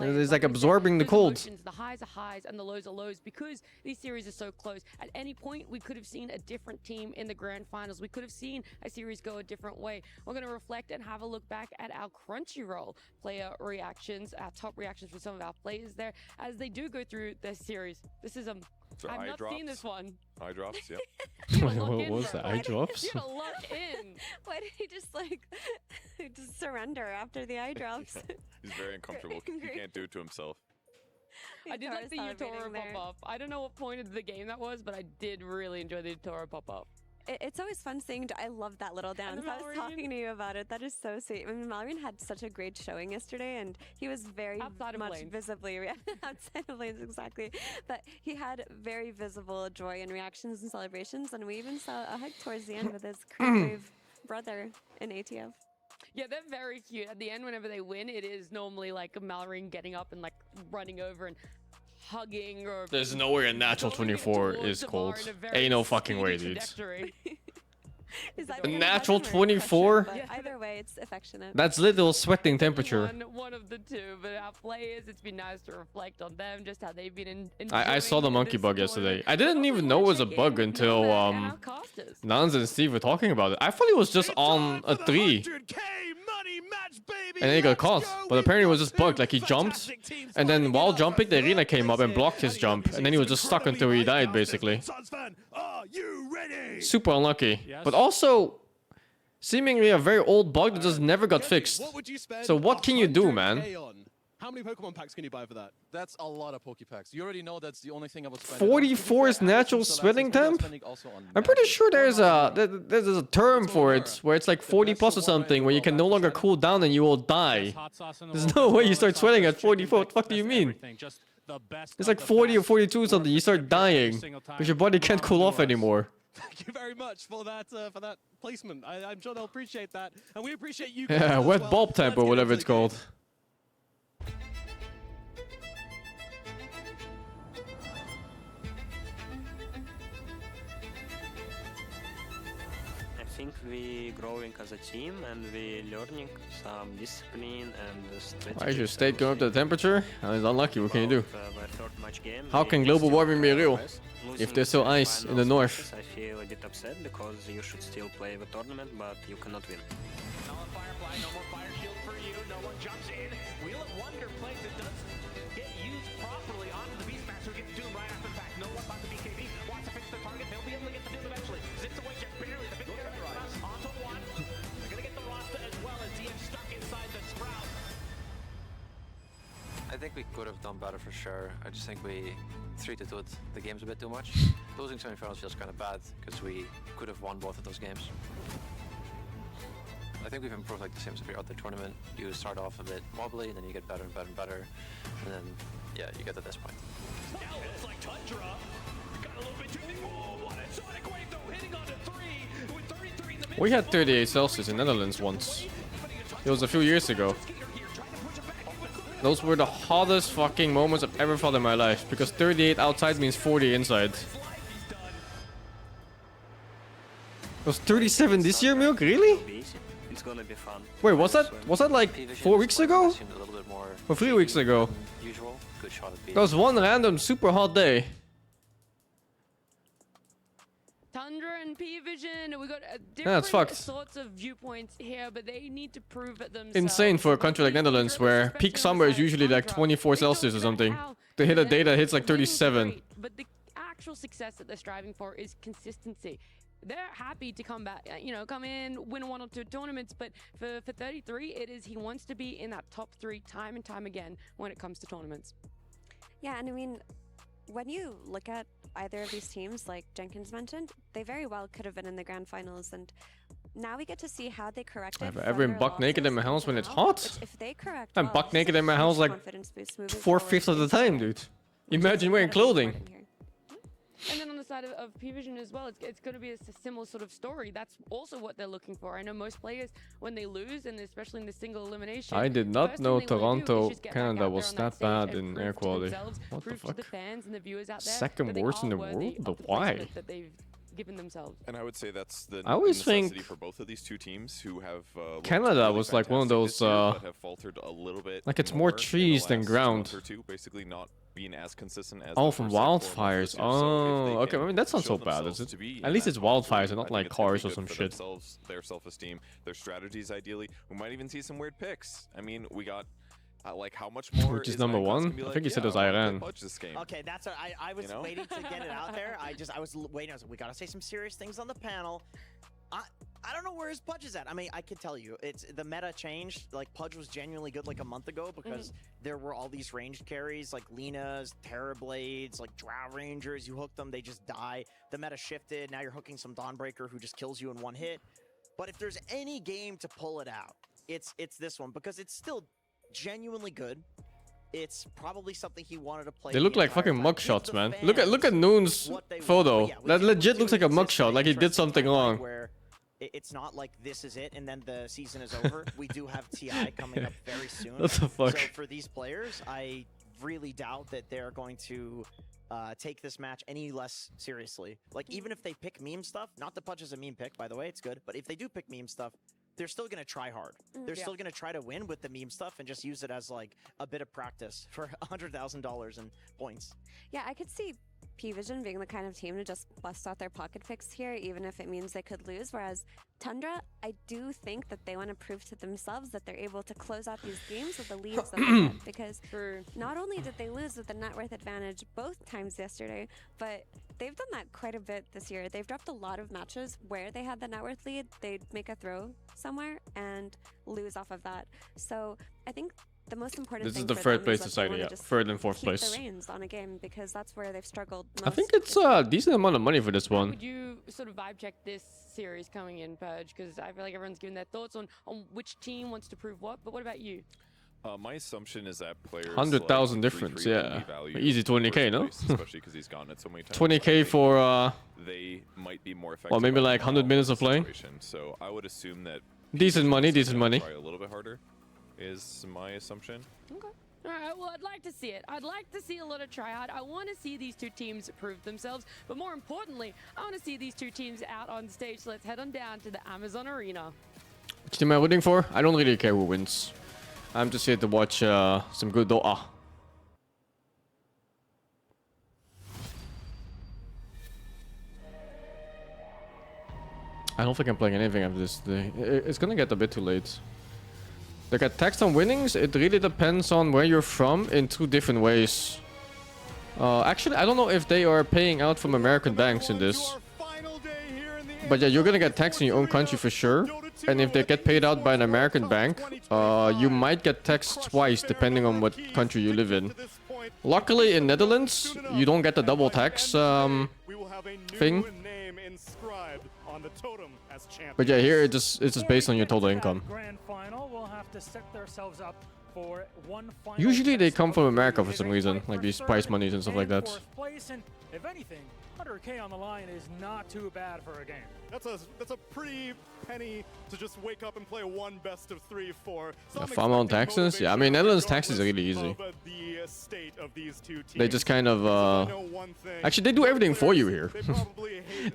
Speaker 2: It's like absorbing the cold.
Speaker 1: The highs are highs and the lows are lows because these series are so close. At any point, we could have seen a different team in the grand finals. We could have seen a series go a different way. We're going to reflect and have a look back at our Crunchyroll player reactions, our top reactions from some of our players there as they do go through this series. This is
Speaker 5: So
Speaker 1: I've
Speaker 5: eye
Speaker 1: not
Speaker 5: drops.
Speaker 1: seen this one.
Speaker 5: Eye drops, yeah.
Speaker 2: What was that? Eye drops?
Speaker 1: You gotta lock in.
Speaker 4: Why did he just like just surrender after the eye drops?
Speaker 5: He's very uncomfortable. He can't do it to himself.
Speaker 1: I did like the Utoro pop-up. I don't know what point of the game that was, but I did really enjoy the Utoro pop-up.
Speaker 4: It's always fun seeing. I love that little dance. I was talking to you about it. That is so sweet. I mean, Mallory had such a great showing yesterday, and he was very much visibly outside of lanes, exactly. But he had very visible joy and reactions and celebrations, and we even saw a hug towards the end with his brave brother in ATF.
Speaker 1: Yeah, they're very cute. At the end, whenever they win, it is normally like Mallory getting up and like running over and hugging or
Speaker 2: There's no way a natural 24 is cold. Ain't no fucking way, dude. A natural 24?
Speaker 4: Either way, it's affectionate.
Speaker 2: That's little sweating temperature.
Speaker 1: One of the two, but our players, it's been nice to reflect on them, just how they've been
Speaker 2: I saw the monkey bug yesterday. I didn't even know it was a bug until Nans and Steve were talking about it. I thought it was just on a tree. And then he got caught. But apparently it was just bugged. Like he jumped, and then while jumping, the arena came up and blocked his jump. And then he was just stuck until he died, basically. Super unlucky. But also, seemingly a very old bug that just never got fixed. So what can you do, man?
Speaker 8: How many Pokemon packs can you buy for that? That's a lot of Pokepacks. You already know that's the only thing I would spend.
Speaker 2: 44 is natural sweating temp? I'm pretty sure there's a term for it, where it's like 40 plus or something, where you can no longer cool down and you will die. There's no way you start sweating at 44. What the fuck do you mean? It's like 40 or 42 or something, you start dying, because your body can't cool off anymore.
Speaker 8: Thank you very much for that placement. I'm sure they'll appreciate that, and we appreciate you.
Speaker 2: Yeah, wet bulb temp or whatever it's called.
Speaker 9: I think we growing as a team and we learning some discipline and strategy.
Speaker 2: Why is your state going up to the temperature? It's unlucky, what can you do? How can global warming be real if there's still ice in the north?
Speaker 9: I feel a bit upset because you should still play the tournament, but you cannot win.
Speaker 10: No Firefly, no more fire shield for you, no one jumps in. Wheel of Wonder plays it does get used properly onto the Beastmaster, gets doomed right after the fact. No one about the BKB, wants to fix the target, they'll be able to get the field eventually. Zips away just barely, the big onto one. They're gonna get the Rasta as well as DF stuck inside the Sprout.
Speaker 11: I think we could have done better for sure. I just think we 3-2 the games a bit too much. Losing semifinals feels kind of bad because we could have won both of those games. I think we've improved like the same throughout the tournament. You start off a bit wobbly, and then you get better and better and better, and then yeah, you get to this point.
Speaker 10: Now it's like Tundra. Got a little bit too deep. Whoa, what a sonic wave though, hitting onto 3 with 33 in the mid.
Speaker 2: We had 38 Celsius in Netherlands once. It was a few years ago. Those were the hottest fucking moments I've ever felt in my life, because 38 outside means 40 inside. It was 37 this year, Milk? Really?
Speaker 9: It's gonna be fun.
Speaker 2: Wait, was that like 4 weeks ago? Or 3 weeks ago? That was one random super hot day.
Speaker 1: Tundra and Pvision, we got
Speaker 2: That's
Speaker 1: different
Speaker 2: fucked.
Speaker 1: sorts of viewpoints here, but they need to prove it themselves.
Speaker 2: Insane for a country like Netherlands, where peak summer is usually like 24 Celsius or something. To hit a day that hits like 37.
Speaker 1: But the actual success that they're striving for is consistency. They're happy to come back, come in, win 1 or 2 tournaments, but for 33, it is he wants to be in that top 3 time and time again when it comes to tournaments.
Speaker 4: Yeah, and I mean, when you look at either of these teams, like Jenkins mentioned, they very well could have been in the grand finals, and now we get to see how they correct it.
Speaker 2: I've ever been buck naked in my house when it's hot?
Speaker 4: If they correct,
Speaker 2: I'm buck naked in my house like 4/5 of the time, dude. Imagine wearing clothing.
Speaker 1: And then on the side side of Pvision as well, it's going to be a similar sort of story. That's also what they're looking for. I know most players, when they lose, and especially in the single elimination,
Speaker 2: I did not
Speaker 1: first
Speaker 2: know
Speaker 1: thing they wanna do is
Speaker 2: Toronto,
Speaker 1: just get back
Speaker 2: Canada
Speaker 1: out
Speaker 2: was
Speaker 1: there on
Speaker 2: that
Speaker 1: stage
Speaker 2: bad
Speaker 1: and
Speaker 2: in
Speaker 1: prove
Speaker 2: air
Speaker 1: to
Speaker 2: quality.
Speaker 1: themselves,
Speaker 2: What the
Speaker 1: prove to
Speaker 2: fuck?
Speaker 1: the fans and the viewers out there
Speaker 2: Second
Speaker 1: that they
Speaker 2: worst in
Speaker 1: are
Speaker 2: the
Speaker 1: worthy
Speaker 2: world?
Speaker 1: of
Speaker 2: The
Speaker 1: the
Speaker 2: why?
Speaker 1: placement that they've given themselves.
Speaker 5: And I would say that's the
Speaker 2: I always
Speaker 5: necessity
Speaker 2: think
Speaker 5: for both of these two teams who have looked
Speaker 2: Canada
Speaker 5: really
Speaker 2: was like one of
Speaker 5: fantastic
Speaker 2: those,
Speaker 5: this year, but have faltered a little bit
Speaker 2: like it's more
Speaker 5: in the
Speaker 2: trees than
Speaker 5: last
Speaker 2: ground.
Speaker 5: month or two, basically not being as consistent as
Speaker 2: Oh,
Speaker 5: the
Speaker 2: from
Speaker 5: first, like, 4 months
Speaker 2: wildfires.
Speaker 5: this year. So if
Speaker 2: Oh,
Speaker 5: they
Speaker 2: okay. I
Speaker 5: can
Speaker 2: mean, that's not
Speaker 5: show
Speaker 2: so bad, is
Speaker 5: themselves
Speaker 2: it?
Speaker 5: to be
Speaker 2: At
Speaker 5: in
Speaker 2: least
Speaker 5: that
Speaker 2: it's
Speaker 5: top
Speaker 2: wildfires
Speaker 5: three,
Speaker 2: and not
Speaker 5: I
Speaker 2: like
Speaker 5: think it's gonna be
Speaker 2: cars or
Speaker 5: good
Speaker 2: some
Speaker 5: for
Speaker 2: shit.
Speaker 5: themselves, their self-esteem, their strategies. Ideally, we might even see some weird picks. I mean, we got. Like, how much more
Speaker 2: Which is number one? I think he said it was Iran.
Speaker 5: This game.
Speaker 3: Okay, that's what I was
Speaker 5: You know?
Speaker 3: waiting to get it out there. I was waiting. I was like, we gotta say some serious things on the panel. I don't know where his Pudge is at. I mean, I could tell you, it's the meta changed. Like, Pudge was genuinely good like a month ago because there were all these ranged carries like Linas, Terrorblades, like Drow Rangers. You hook them, they just die. The meta shifted. Now you're hooking some Dawnbreaker who just kills you in one hit. But if there's any game to pull it out, it's this one because it's still genuinely good. It's probably something he wanted to play.
Speaker 2: They look
Speaker 3: the
Speaker 2: like
Speaker 3: entire
Speaker 2: fucking
Speaker 3: time.
Speaker 2: mugshots,
Speaker 3: Give
Speaker 2: man.
Speaker 3: the
Speaker 2: Look at
Speaker 3: fans
Speaker 2: Noon's
Speaker 3: what they want.
Speaker 2: photo.
Speaker 3: But yeah, we
Speaker 2: That
Speaker 3: can
Speaker 2: legit
Speaker 3: move
Speaker 2: looks
Speaker 3: to
Speaker 2: like a
Speaker 3: this
Speaker 2: mugshot, like he did
Speaker 3: interesting
Speaker 2: something
Speaker 3: timeline
Speaker 2: wrong.
Speaker 3: Where it's not like this is it and then the season is over. We do have TI coming up very soon.
Speaker 2: What the fuck?
Speaker 3: So for these players, I really doubt that they're going to take this match any less seriously. Like, even if they pick meme stuff, not the Pudge is a meme pick, by the way, it's good. But if they do pick meme stuff, they're still going to try hard. They're still going to try to win with the meme stuff and just use it as like a bit of practice for $100,000 in points.
Speaker 4: Yeah, I could see Pvision being the kind of team to just bust out their pocket picks here, even if it means they could lose. Whereas Tundra, I do think that they want to prove to themselves that they're able to close out these games with the leads that they get. Because not only did they lose with the net worth advantage both times yesterday, but they've done that quite a bit this year. They've dropped a lot of matches where they had the net worth lead. They'd make a throw somewhere and lose off of that. So I think the most important
Speaker 2: This
Speaker 4: thing
Speaker 2: is the
Speaker 4: for
Speaker 2: third
Speaker 4: them
Speaker 2: place
Speaker 4: is that they
Speaker 2: society,
Speaker 4: wanna
Speaker 2: yeah.
Speaker 4: just
Speaker 2: Third and fourth
Speaker 4: keep
Speaker 2: place.
Speaker 4: the reins on a game because that's where they've struggled most.
Speaker 2: I think it's a decent amount of money for this
Speaker 1: How
Speaker 2: one.
Speaker 1: would you sort of vibe check this series coming in, Purge? Because I feel like everyone's giving their thoughts on which team wants to prove what. But what about you?
Speaker 5: My assumption is that players
Speaker 2: 100,000
Speaker 5: like
Speaker 2: difference,
Speaker 5: 3-3 will
Speaker 2: yeah.
Speaker 5: be valued
Speaker 2: Easy 20k, no?
Speaker 5: first place, especially because he's gotten it so many times.
Speaker 2: 20k for
Speaker 5: they might be more effective.
Speaker 2: well, maybe
Speaker 5: on
Speaker 2: like 100 minutes of playing.
Speaker 5: situation. So I would assume that
Speaker 2: Decent money,
Speaker 5: Pvision's
Speaker 2: decent
Speaker 5: gonna
Speaker 2: money.
Speaker 5: Try a little bit harder, is my assumption.
Speaker 1: Okay. All right, well, I'd like to see it. I'd like to see a lot of tryhard. I want to see these two teams prove themselves. But more importantly, I want to see these two teams out on stage. So let's head on down to the Amazon Arena.
Speaker 2: Which team am I rooting for? I don't really care who wins. I'm just here to watch some good Doa. I don't think I'm playing anything after this today. It's gonna get a bit too late. They get taxed on winnings. It really depends on where you're from in two different ways. Actually, I don't know if they are paying out from American banks in this. But yeah, you're gonna get taxed in your own country for sure. And if they get paid out by an American bank, you might get taxed twice depending on what country you live in. Luckily, in Netherlands, you don't get the double tax thing. But yeah, here it's just based on your total income. Usually they come from America for some reason, like these prize monies and stuff like that.
Speaker 12: If anything, 100k on the line is not too bad for a game. That's a pretty penny to just wake up and play one best of 3 for. So
Speaker 2: Farm on taxes? Yeah, I mean, Netherlands taxes are really easy. They just kind of, actually, they do everything for you here.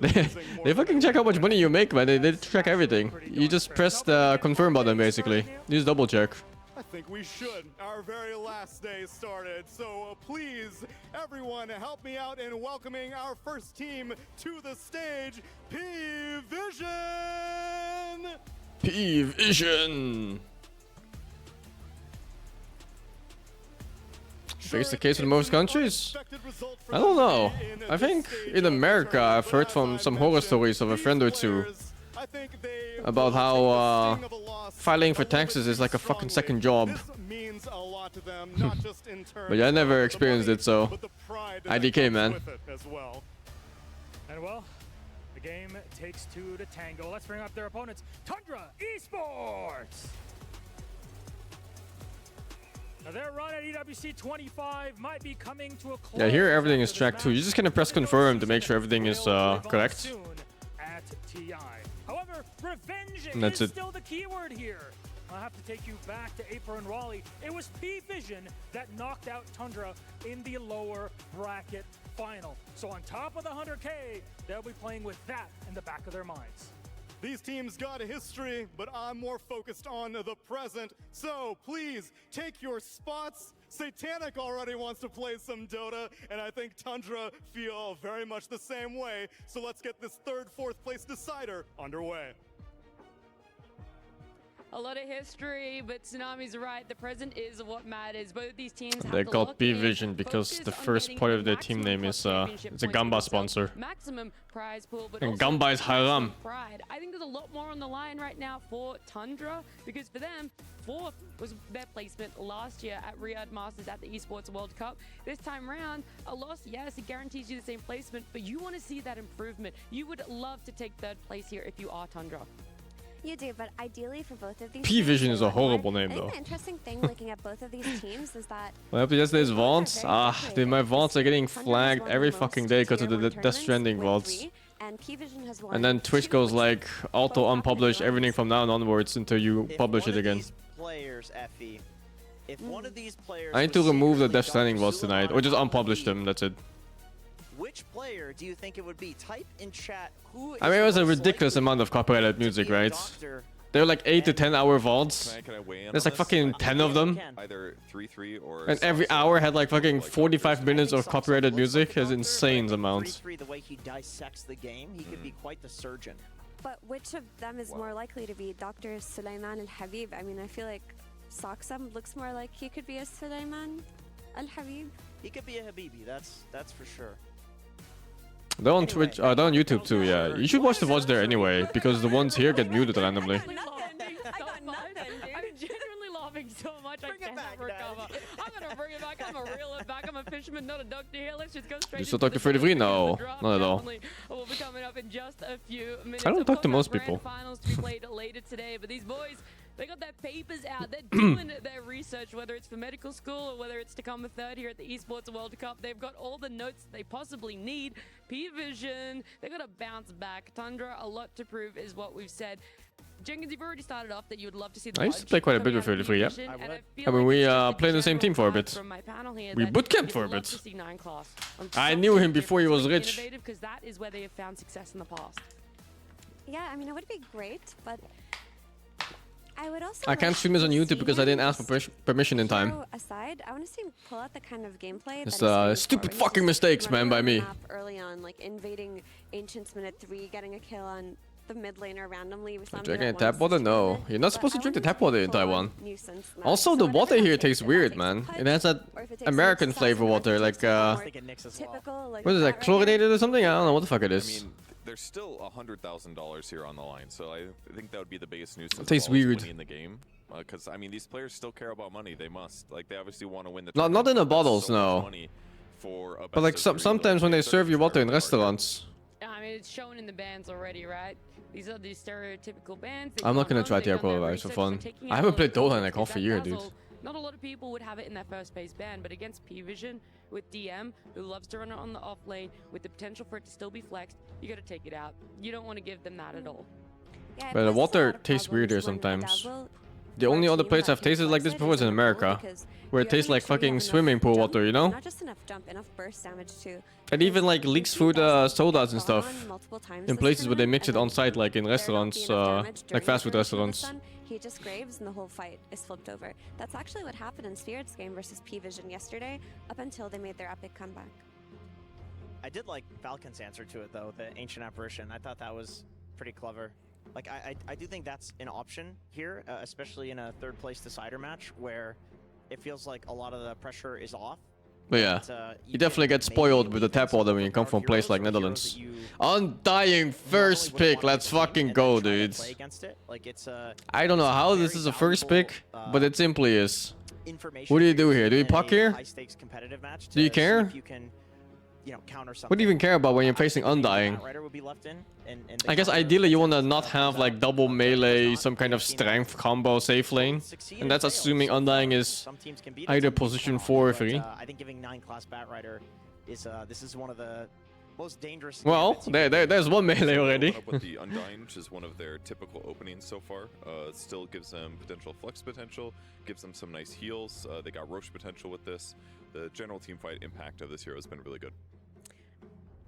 Speaker 2: They fucking check how much money you make, man. They track everything. You just press the confirm button, basically. You just double check.
Speaker 12: I think we should. Our very last day started, so please, everyone, help me out in welcoming our first team to the stage, Pvision!
Speaker 2: Pvision! Face the case in most countries? I don't know. I think in America I've heard from some horror stories of a friend or two about how filing for taxes is like a fucking second job. But yeah, I never experienced it, so IDK, man.
Speaker 12: And well, the game takes two to tango. Let's bring up their opponents, Tundra Esports!
Speaker 13: Their run at EWC 25 might be coming to a close.
Speaker 2: Yeah, here everything is tracked too. You just gonna press confirm to make sure everything is correct.
Speaker 13: At TI. However, revenge
Speaker 2: And that's
Speaker 13: is
Speaker 2: it.
Speaker 13: still the keyword here. I'll have to take you back to April and Raleigh. It was Pvision that knocked out Tundra in the lower bracket final. So on top of the 100K, they'll be playing with that in the back of their minds.
Speaker 12: These teams got a history, but I'm more focused on the present. So please take your spots. Satanic already wants to play some Dota, and I think Tundra feel very much the same way. So let's get this third, fourth place decider underway.
Speaker 1: A lot of history, but Tsunami's right. The present is what matters. Both these teams have
Speaker 2: They're
Speaker 1: to
Speaker 2: called
Speaker 1: lock in,
Speaker 2: Pvision because
Speaker 1: focus
Speaker 2: the
Speaker 1: on
Speaker 2: first
Speaker 1: getting
Speaker 2: part
Speaker 1: the
Speaker 2: of their team
Speaker 1: maximum
Speaker 2: name is
Speaker 1: championship
Speaker 2: it's a
Speaker 1: points for
Speaker 2: Gamba
Speaker 1: themselves.
Speaker 2: sponsor.
Speaker 1: Maximum prize pool, but
Speaker 2: And
Speaker 1: also
Speaker 2: Gamba is haram.
Speaker 1: pride. I think there's a lot more on the line right now for Tundra because for them, fourth was their placement last year at Riyadh Masters at the Esports World Cup. This time round, a loss, yes, it guarantees you the same placement, but you want to see that improvement. You would love to take third place here if you are Tundra.
Speaker 4: You do, but ideally for both of these
Speaker 2: Pvision
Speaker 4: teams,
Speaker 2: is a horrible name
Speaker 4: I think
Speaker 2: though.
Speaker 4: the interesting thing looking at both of these teams is that
Speaker 2: What happened yesterday's vaults? Dude, my vaults are getting flagged every fucking day because of the Death Stranding vaults.
Speaker 4: and Pvision has won
Speaker 2: And then Twitch goes like auto unpublish everything from now onwards until you publish it again.
Speaker 3: Players, Effie, if one of these players
Speaker 2: I need to
Speaker 3: was
Speaker 2: remove the
Speaker 3: seriously
Speaker 2: Death Stranding vaults
Speaker 3: Dr.
Speaker 2: tonight, or just unpublish them. That's it.
Speaker 3: Which player do you think it would be? Type in chat who
Speaker 2: I mean, it was a ridiculous amount of copyrighted music, right? They're like 8 to 10 hour vaults.
Speaker 5: Can I weigh in
Speaker 2: There's
Speaker 5: on
Speaker 2: like
Speaker 5: this?
Speaker 2: fucking 10 of them.
Speaker 5: Either 3-3 or.
Speaker 2: And every hour had like fucking 45 minutes of copyrighted music. It's insane amounts.
Speaker 3: 3-3, the way he dissects the game, he could be quite the surgeon.
Speaker 4: But which of them is more likely to be Dr. Sulaiman Al-Habib? I mean, I feel like Soxum looks more like he could be a Sulaiman Al-Habib.
Speaker 3: He could be a Habibi, that's for sure.
Speaker 2: They're on Twitch, they're on YouTube too, yeah. You should watch the VODs there anyway, because the ones here get muted randomly.
Speaker 1: I'm genuinely laughing so much I cannot recover. I'm gonna bring it back. I'm gonna reel it back. I'm a fisherman, not a doctor here. Let's just go straight.
Speaker 2: You still talk to Freddy Free? No, not at all.
Speaker 1: Will be coming up in just a few minutes.
Speaker 2: I don't
Speaker 1: Of
Speaker 2: talk to
Speaker 1: course,
Speaker 2: most
Speaker 1: our grand
Speaker 2: people.
Speaker 1: Finals to be played later today, but these boys, they got their papers out. They're doing their research, whether it's for medical school or whether it's to come a third here at the Esports World Cup. They've got all the notes they possibly need. Pvision, they got to bounce back. Tundra, a lot to prove is what we've said. Jenkins, you've already started off that you would love to see the
Speaker 2: I used to play quite a bit with Freddy Free, yeah.
Speaker 1: I
Speaker 2: I mean, we played in the same team for a bit.
Speaker 1: from my panel here
Speaker 2: We
Speaker 1: that
Speaker 2: bootcamped
Speaker 1: you'd
Speaker 2: for a
Speaker 1: love
Speaker 2: bit.
Speaker 1: to see 9 class on
Speaker 2: I
Speaker 1: something
Speaker 2: knew him before he was
Speaker 1: different,
Speaker 2: rich.
Speaker 1: innovative, because that is where they have found success in the past.
Speaker 4: Yeah, I mean, it would be great, but I would also
Speaker 2: I can't stream this on YouTube because I didn't ask for permission in time.
Speaker 4: Hero aside, I want to see him pull out the kind of gameplay
Speaker 2: It's
Speaker 4: that he's
Speaker 2: stupid
Speaker 4: famous for,
Speaker 2: fucking
Speaker 4: which is
Speaker 2: mistakes, man,
Speaker 4: running
Speaker 2: by
Speaker 4: around the
Speaker 2: me.
Speaker 4: map early on, like invading Ancients minute 3, getting a kill on the mid laner randomly. We saw him do
Speaker 2: Drinking
Speaker 4: it
Speaker 2: tap
Speaker 4: once
Speaker 2: water?
Speaker 4: this
Speaker 2: No.
Speaker 4: tournament,
Speaker 2: You're not
Speaker 4: but
Speaker 2: supposed to
Speaker 4: I
Speaker 2: drink the
Speaker 4: want him
Speaker 2: tap
Speaker 4: be
Speaker 2: water in
Speaker 4: full-on
Speaker 2: Taiwan.
Speaker 4: nuisance map.
Speaker 2: Also,
Speaker 4: So
Speaker 2: the
Speaker 4: whatever
Speaker 2: water
Speaker 4: that
Speaker 2: here
Speaker 4: takes,
Speaker 2: tastes
Speaker 4: if that
Speaker 2: weird,
Speaker 4: takes
Speaker 2: man.
Speaker 4: a
Speaker 2: It has that
Speaker 4: or if it takes
Speaker 2: American
Speaker 4: like
Speaker 2: flavor
Speaker 4: sauce,
Speaker 2: water,
Speaker 4: or if it
Speaker 2: like
Speaker 4: takes a more typical, like
Speaker 2: what is that,
Speaker 4: right
Speaker 2: chlorinated or something? I don't know what the fuck it
Speaker 5: I
Speaker 2: is.
Speaker 5: mean, there's still $100,000 here on the line, so I think that would be the biggest nuisance.
Speaker 2: It tastes
Speaker 5: of all is
Speaker 2: weird.
Speaker 5: winning the game, because I mean, these players still care about money. They must, like, they obviously want to win the.
Speaker 2: Not in the
Speaker 5: tournament, but
Speaker 2: bottles,
Speaker 5: so much
Speaker 2: no.
Speaker 5: money for a
Speaker 2: But like
Speaker 5: best of 3,
Speaker 2: sometimes when they serve you water in restaurants,
Speaker 1: I mean, it's shown in the bands already, right? These are these stereotypical bands. They
Speaker 2: I'm not
Speaker 1: come
Speaker 2: gonna
Speaker 1: home,
Speaker 2: try
Speaker 1: they've
Speaker 2: to
Speaker 1: done their
Speaker 2: qualify for
Speaker 1: research,
Speaker 2: fun.
Speaker 1: they're taking
Speaker 2: I
Speaker 1: out
Speaker 2: haven't
Speaker 1: all
Speaker 2: played
Speaker 1: the
Speaker 2: Dota in like
Speaker 1: tools,
Speaker 2: half a
Speaker 1: that
Speaker 2: year, dude.
Speaker 1: dazzle. Not a lot of people would have it in their first base band, but against Pvision with DM, who loves to run it on the off lane, with the potential for it to still be flexed, you got to take it out. You don't want to give them that at all.
Speaker 4: Yeah, it
Speaker 2: but the
Speaker 4: poses a
Speaker 2: water
Speaker 4: lot of
Speaker 2: tastes
Speaker 4: problems
Speaker 2: weird here
Speaker 4: when
Speaker 2: sometimes.
Speaker 4: Dazzle
Speaker 2: The only other place I've tasted like this before is in America, where it tastes like fucking swimming pool water, you know?
Speaker 4: Not just enough jump, enough burst damage too.
Speaker 2: And even like leaks food sodas and stuff in places where they mix it on site, like in restaurants, like fast food restaurants.
Speaker 4: He just graves and the whole fight is flipped over. That's actually what happened in Spirit's game versus Pvision yesterday, up until they made their epic comeback.
Speaker 3: I did like Falcon's answer to it though, the Ancient Apparition. I thought that was pretty clever. Like I do think that's an option here, especially in a third place decider match where it feels like a lot of the pressure is off.
Speaker 2: But yeah, you definitely get spoiled with the tap water when you come from a place like Netherlands. Undying first pick, let's fucking go, dudes. I don't know how this is a first pick, but it simply is. What do you do here? Do you puck here? Do you care?
Speaker 3: you know, counter something.
Speaker 2: What do you even care about when you're facing Undying?
Speaker 3: Rider would be left in, and
Speaker 2: I guess ideally you want to not have like double melee, some kind of strength combo safe lane. And that's assuming Undying is either position 4 or 3.
Speaker 3: I think giving 9 class Bat Rider is this is one of the most dangerous.
Speaker 2: Well, there's one melee already.
Speaker 5: With the Undying, which is one of their typical openings so far, still gives them potential flex potential, gives them some nice heals. They got Roche potential with this. The general team fight impact of this hero has been really good.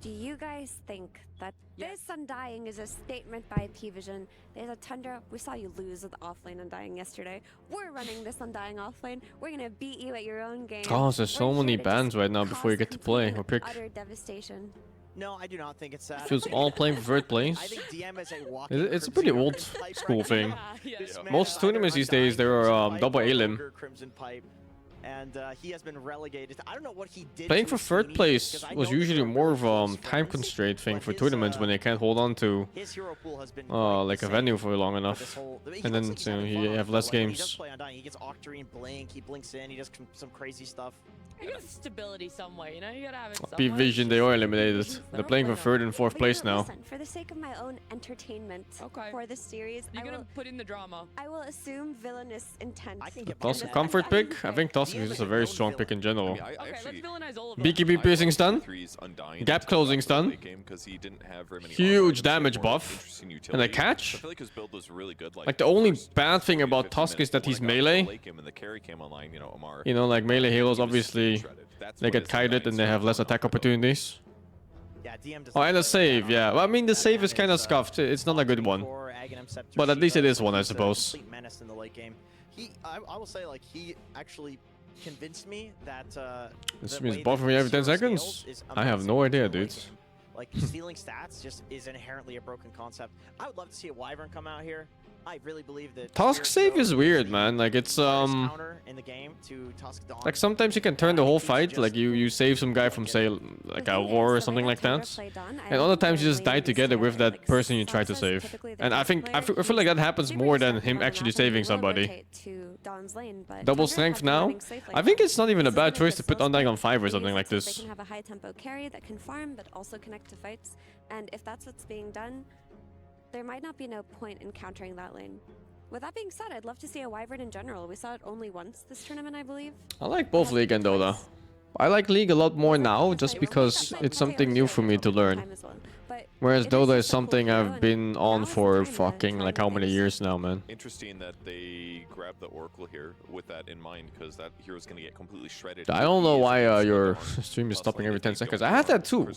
Speaker 4: Do you guys think that this Undying is a statement by Pvision? There's a Tundra. We saw you lose with offlane Undying yesterday. We're running this Undying offlane. We're gonna beat you at your own game.
Speaker 2: Oh, there's so many bans right now before you get to play or pick.
Speaker 4: Utter devastation.
Speaker 3: No, I do not think it's that.
Speaker 2: Feels all playing for third place.
Speaker 3: I think DM is a walking
Speaker 2: It's a pretty old school thing. Most tournaments these days, there are double elim.
Speaker 3: Crimson Pipe, and he has been relegated. I don't know what he did.
Speaker 2: Playing for third place was usually more of a time constraint thing for tournaments when they can't hold on to like a venue for long enough, and then you have less games.
Speaker 3: He does play Undying. He gets Octarine Blink. He blinks in. He does some crazy stuff.
Speaker 1: You got stability somewhere, you know? You gotta have it somewhere.
Speaker 2: Pvision, they are eliminated. They're playing for third and fourth place now.
Speaker 4: Listen, for the sake of my own entertainment for this series,
Speaker 1: You're gonna put in the drama.
Speaker 4: I will assume villainous intent.
Speaker 2: Tusk comfort pick? I think Tusk is just a very strong pick in general.
Speaker 1: Okay, let's villainize all of them.
Speaker 2: BKB piercing stun, gap closing stun, huge damage buff, and a catch? Like the only bad thing about Tusk is that he's melee. You know, like melee heroes obviously they get kited and they have less attack opportunities. Oh, and a save, yeah. Well, I mean, the save is kind of scuffed. It's not a good one. But at least it is one, I suppose.
Speaker 3: I will say, like, he actually convinced me that
Speaker 2: this means buffing me every 10 seconds? I have no idea, dude.
Speaker 3: Like, stealing stats just is inherently a broken concept. I would love to see a Wyvern come out here. I really believe that
Speaker 2: Tusk save is weird, man. Like it's like sometimes you can turn the whole fight. Like you save some guy from say like a war or something like that, and other times you just die together with that person you try to save. And I feel like that happens more than him actually saving somebody. Double strength now. I think it's not even a bad choice to put Undying on 5 or something like this.
Speaker 4: They can have a high tempo carry that can farm but also connect to fights, and if that's what's being done, there might not be no point in countering that lane. With that being said, I'd love to see a Wyvern in general. We saw it only once this tournament, I believe.
Speaker 2: I like both League and Dota. I like League a lot more now just because it's something new for me to learn. Whereas Dota is something I've been on for fucking like how many years now, man.
Speaker 5: Interesting that they grabbed the Oracle here with that in mind, because that hero's going to get completely shredded.
Speaker 2: I don't know why your stream is stopping every 10 seconds. I had that too.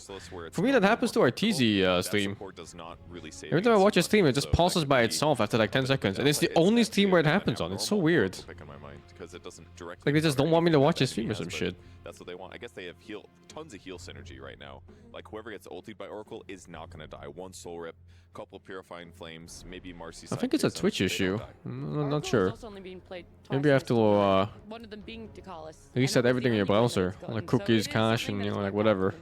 Speaker 2: For me, that happens to our TZ stream. Every time I watch a stream, it just pauses by itself after like 10 seconds. And it's the only stream where it happens on. It's so weird. Like they just don't want me to watch a stream or some shit.
Speaker 5: That's what they want. I guess they have tons of heal synergy right now. Like whoever gets ultied by Oracle is not going to die. One soul rip, couple purifying flames, maybe Marcy.
Speaker 2: I think it's a Twitch issue. I'm not sure. Maybe I have to reset everything in your browser, like cookies, cache, and like whatever.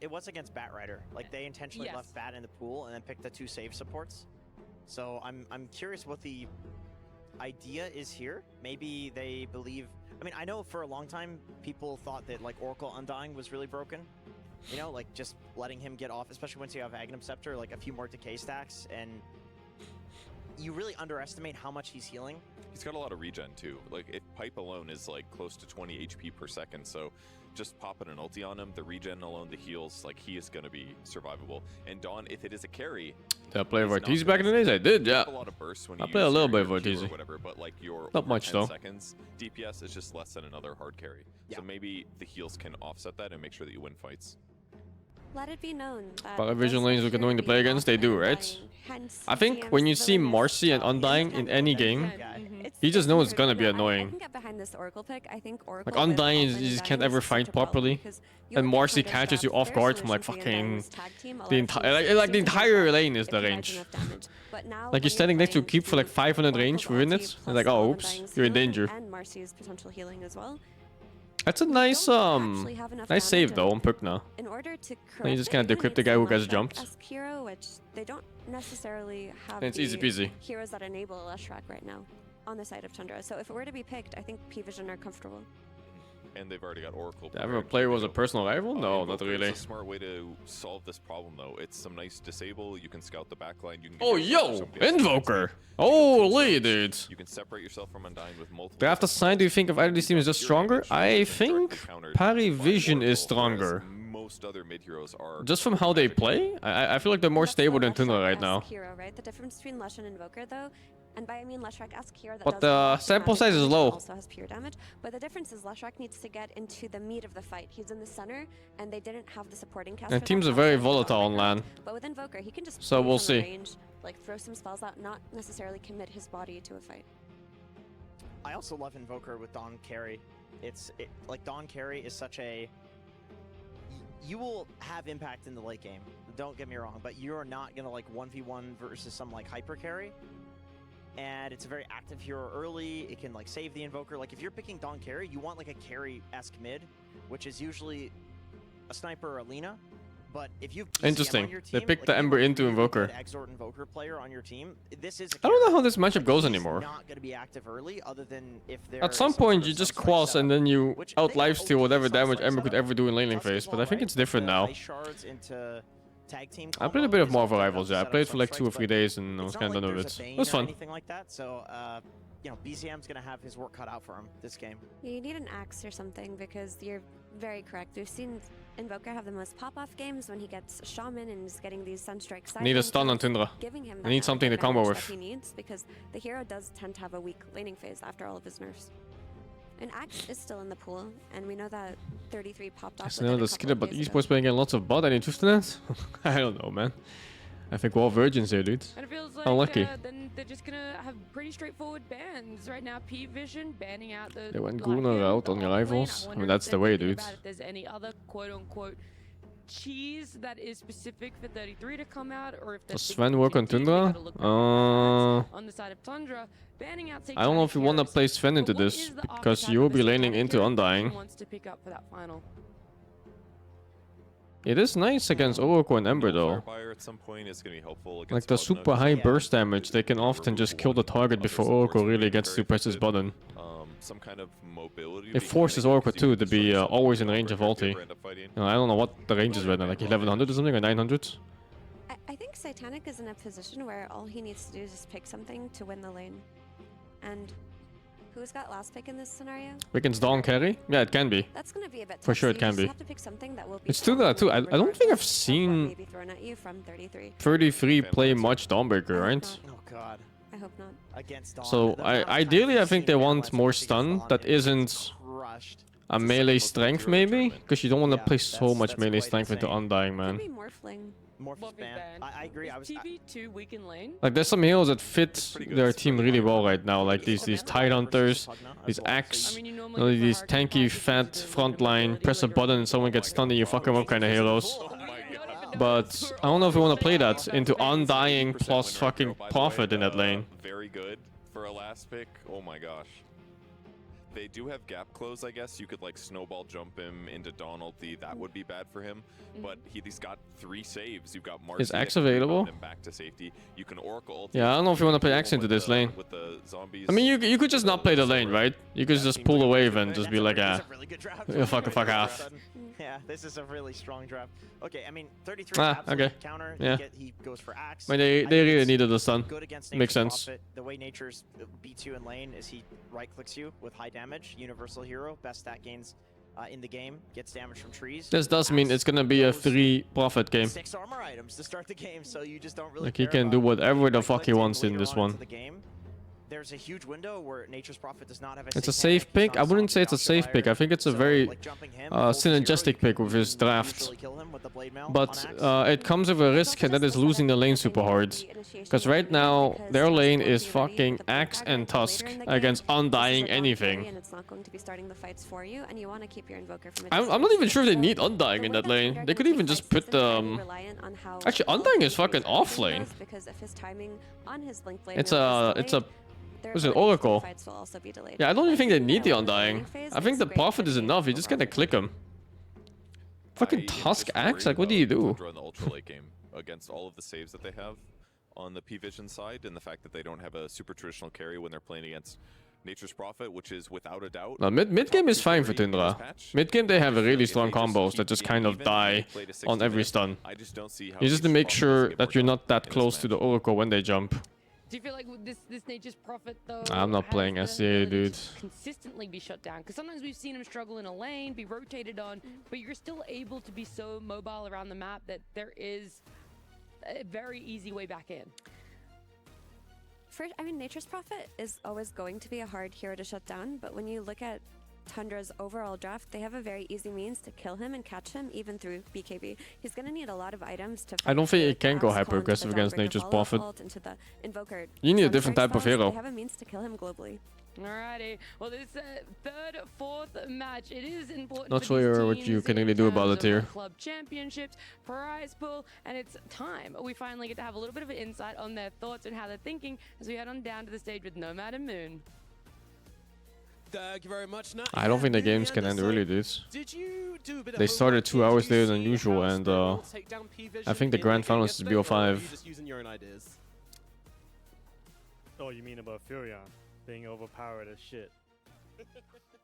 Speaker 3: It was against Bat Rider. Like they intentionally left Bat in the pool and then picked the 2 save supports. So I'm curious what the idea is here. Maybe they believe. I mean, I know for a long time people thought that like Oracle Undying was really broken. You know, like just letting him get off, especially once you have Aghanim Scepter, like a few more decay stacks, and you really underestimate how much he's healing.
Speaker 5: He's got a lot of regen too. Like if Pipe alone is like close to 20 HP per second, so just popping an ulti on him, the regen alone, the heals, like he is going to be survivable. And Dawn, if it is a carry,
Speaker 2: did I play Vortiz back in the days? I did, yeah. I played a little bit of Vortiz.
Speaker 5: But like your
Speaker 2: not much though.
Speaker 5: Seconds, DPS is just less than another hard carry. Yeah. So maybe the heals can offset that and make sure that you win fights.
Speaker 4: Let it be known that
Speaker 2: Pvision lanes look annoying to play against. They do, right? I think when you see Marcy and Undying in any game, you just know it's gonna be annoying.
Speaker 4: I can get behind this Oracle pick. I think Oracle
Speaker 2: like Undying, you just can't ever fight properly, and Marcy catches you off guard from like fucking the entire like the entire lane is the range. Like you're standing next to a keep for like 500 range within it, and like oh oops, you're in danger.
Speaker 4: And Marcy's potential healing as well.
Speaker 2: That's a nice nice save though on Pugna.
Speaker 4: In order to
Speaker 2: you just kind of decrypt the guy who gets jumped.
Speaker 4: Hero, which they don't necessarily have.
Speaker 2: And it's easy peasy.
Speaker 4: Heroes that enable Leshrac right now on the side of Tundra. So if it were to be picked, I think Pvision are comfortable.
Speaker 5: and they've already got Oracle.
Speaker 2: Did ever player was a personal rival? No, not
Speaker 5: Invoker
Speaker 2: really.
Speaker 5: is a smart way to solve this problem, though. It's some nice disable. You can scout the backline. You can
Speaker 2: Oh, yo! Invoker! Holy, dude!
Speaker 5: You can separate yourself from Undying with multiple.
Speaker 2: Draft aside, do you think if either of these teams is just stronger? I think Pvision is stronger.
Speaker 5: Most other mid heroes are
Speaker 2: Just from how they play, I feel like they're more stable than Tundra right now.
Speaker 4: Hero, right? The difference between Lush and Invoker, though, and by I mean Leshrac-esque hero that
Speaker 2: But
Speaker 4: does
Speaker 2: the sample size is low.
Speaker 4: also has pure damage. But the difference is Leshrac needs to get into the meat of the fight. He's in the center, and they didn't have the supporting cast.
Speaker 2: And teams are very volatile on LAN.
Speaker 4: But with Invoker, he can just
Speaker 2: So
Speaker 4: play
Speaker 2: we'll
Speaker 4: from
Speaker 2: see.
Speaker 4: range, like throw some spells out, not necessarily commit his body to a fight.
Speaker 3: I also love Invoker with Dawn Carry. Like Dawn Carry is such a... You will have impact in the late game, don't get me wrong, but you're not gonna like 1v1 versus some like hyper carry. And it's a very active hero early, it can like save the Invoker. Like if you're picking Dawn Carry, you want like a carry-esque mid, which is usually a sniper or a Lina. But if you
Speaker 2: Interesting. They picked the Ember into Invoker.
Speaker 3: Exort Invoker player on your team, this is
Speaker 2: I don't know how this matchup goes anymore.
Speaker 3: not going to be active early, other than if
Speaker 2: At some point, you just quass and then you out lifesteal whatever damage Ember could ever do in laning phase. But I think it's different now. I played a bit of Marvel Rivals, yeah. I played for like 2 or 3 days and I was kind of done with it. It was fun.
Speaker 3: Anything like that, so you know, BCM's gonna have his work cut out for him this game.
Speaker 4: Yeah, you need an axe or something because you're very correct. We've seen Invoker have the most pop-off games when he gets Shaman and is getting these Sunstrike side.
Speaker 2: Need a stun on Tundra.
Speaker 4: Giving him
Speaker 2: I need something to combo with.
Speaker 4: that he needs because the hero does tend to have a weak laning phase after all of his nerfs. And Axe is still in the pool, and we know that 33 popped off.
Speaker 2: Yes, no, the skill about esports playing against lots of bot. Any truth to that? I don't know, man. I think we're all virgins here, dude.
Speaker 1: And it feels like
Speaker 2: Unlucky.
Speaker 1: then they're just gonna have pretty straightforward bans right now. Pvision banning out the.
Speaker 2: They went Gunnar out on your rivals. I mean, that's the way, dude.
Speaker 1: If there's any other quote-unquote cheese that is specific for 33 to come out, or if
Speaker 2: Does Sven work on Tundra?
Speaker 1: On the side of Tundra, banning out.
Speaker 2: I don't know if you want to play Sven into this because you will be laning into Undying.
Speaker 1: Wants to pick up for that final.
Speaker 2: It is nice against Oracle and Ember though.
Speaker 5: At some point is going to be helpful
Speaker 2: Like the super high burst damage, they can often just kill the target before Oracle really gets to press his button.
Speaker 5: Some kind of mobility.
Speaker 2: It forces Oracle too to be always in range of ulti. I don't know what the range is right now, like 1100 or something, or 900?
Speaker 4: I think Satanic is in a position where all he needs to do is just pick something to win the lane. And who's got last pick in this scenario?
Speaker 2: Wickens Dawn carry? Yeah, it can be.
Speaker 4: That's gonna be a bit
Speaker 2: For
Speaker 4: tough,
Speaker 2: sure
Speaker 4: so
Speaker 2: it
Speaker 4: you
Speaker 2: can
Speaker 4: just
Speaker 2: be.
Speaker 4: have to pick something that will be
Speaker 2: It's Tundra too. I don't think I've seen
Speaker 4: maybe thrown at you from 33.
Speaker 2: 33 play much Dawnbreaker, right?
Speaker 3: Oh god.
Speaker 4: I hope not.
Speaker 3: Against Dawn.
Speaker 2: So ideally I think they want more stun that isn't a melee strength maybe? Because you don't want to play so much melee strength into Undying, man.
Speaker 4: Maybe Morphling.
Speaker 3: Morph ban. I agree. I was
Speaker 1: TV2 weak in lane.
Speaker 2: Like there's some heroes that fit their team really well right now, like these Tide Hunters, these Axe, these tanky, fat, frontline, press a button and someone gets stunned and you fuck them up kind of heroes. But I don't know if we want to play that into Undying plus fucking Prophet in that lane.
Speaker 5: Very good for a last pick. Oh my gosh. They do have gap close, I guess. You could like snowball jump him into Dawn ulti. That would be bad for him. But he's got 3 saves. You've got Marcy.
Speaker 2: Is Axe available?
Speaker 5: Back to safety. You can Oracle ulti.
Speaker 2: Yeah, I don't know if you want to play Axe into this lane.
Speaker 5: With the zombies.
Speaker 2: I mean, you could just not play the lane, right? You could just pull a wave and just be like, ah, fuck off.
Speaker 3: Yeah, this is a really strong draft. Okay, I mean, 33
Speaker 2: okay.
Speaker 3: counter.
Speaker 2: Yeah.
Speaker 3: He goes for Axe.
Speaker 2: I mean, they really needed the stun.
Speaker 3: Good against
Speaker 2: Makes
Speaker 3: Nature's
Speaker 2: sense.
Speaker 3: Prophet. The way Nature's B2 in lane is he right-clicks you with high damage. Universal hero, best stat gains in the game. Gets damage from trees.
Speaker 2: This does mean it's gonna be a 3 Prophet game.
Speaker 3: 6 armor items to start the game, so you just don't really
Speaker 2: Like he
Speaker 3: care
Speaker 2: can do
Speaker 3: about
Speaker 2: whatever the fuck he
Speaker 3: right-clicking
Speaker 2: wants in
Speaker 3: later
Speaker 2: this
Speaker 3: on
Speaker 2: one.
Speaker 3: into the game. There's a huge window where Nature's Prophet does not have a
Speaker 2: It's a
Speaker 3: satanic,
Speaker 2: safe pick.
Speaker 3: it's
Speaker 2: I
Speaker 3: not
Speaker 2: wouldn't say
Speaker 3: something
Speaker 2: it's a safe pick. I think it's a very synergistic pick with his draft. But it comes with a risk, and that is losing the lane super hard. Because right now, their lane is fucking Axe and Tusk against Undying anything.
Speaker 4: And it's not going to be starting the fights for you, and you want to keep your Invoker from
Speaker 2: I'm not even sure they need Undying in that lane. They could even just put the... Actually, Undying is fucking off lane.
Speaker 4: Because if his timing on his link blade
Speaker 2: It's a... Was it Oracle? Yeah, I don't even think they need the Undying. I think the Prophet is enough. You just gotta click him. Fucking Tusk Axe? Like, what do you do?
Speaker 5: In the ultra late game against all of the saves that they have on the Pvision side, and the fact that they don't have a super traditional carry when they're playing against Nature's Prophet, which is without a doubt.
Speaker 2: No, mid game is fine for Tundra. Mid game they have really strong combos that just kind of die on every stun.
Speaker 5: I just don't see how
Speaker 2: You just to make sure that you're not that close to the Oracle when they jump.
Speaker 1: Do you feel like with this Nature's Prophet though?
Speaker 2: I'm not playing SCA, dude.
Speaker 1: Consistently be shut down because sometimes we've seen him struggle in a lane, be rotated on, but you're still able to be so mobile around the map that there is a very easy way back in.
Speaker 4: First, I mean, Nature's Prophet is always going to be a hard hero to shut down, but when you look at Tundra's overall draft, they have a very easy means to kill him and catch him, even through BKB. He's going to need a lot of items to...
Speaker 2: I don't think he can go hyper-aggressive against Nature's Prophet. You need a different type of hero.
Speaker 4: They have a means to kill him globally.
Speaker 1: Alrighty, well this third, fourth match, it is important.
Speaker 2: Not sure what you can really do about it here.
Speaker 1: Club championships, prize pool, and it's time we finally get to have a little bit of an insight on their thoughts and how they're thinking as we head on down to the stage with Nomad and Moon.
Speaker 14: Thank you very much, Nat.
Speaker 2: I don't think the games can end early, dudes.
Speaker 14: Did you do a bit of
Speaker 2: They started 2 hours later than
Speaker 14: see
Speaker 2: usual,
Speaker 14: how
Speaker 2: and
Speaker 14: Spirit will take down Pvision
Speaker 2: I think the
Speaker 14: in
Speaker 2: grand
Speaker 14: game
Speaker 2: final is
Speaker 14: yesterday, or are you
Speaker 2: BO5.
Speaker 14: just using your own ideas?
Speaker 15: Oh, you mean about Furion being overpowered as shit?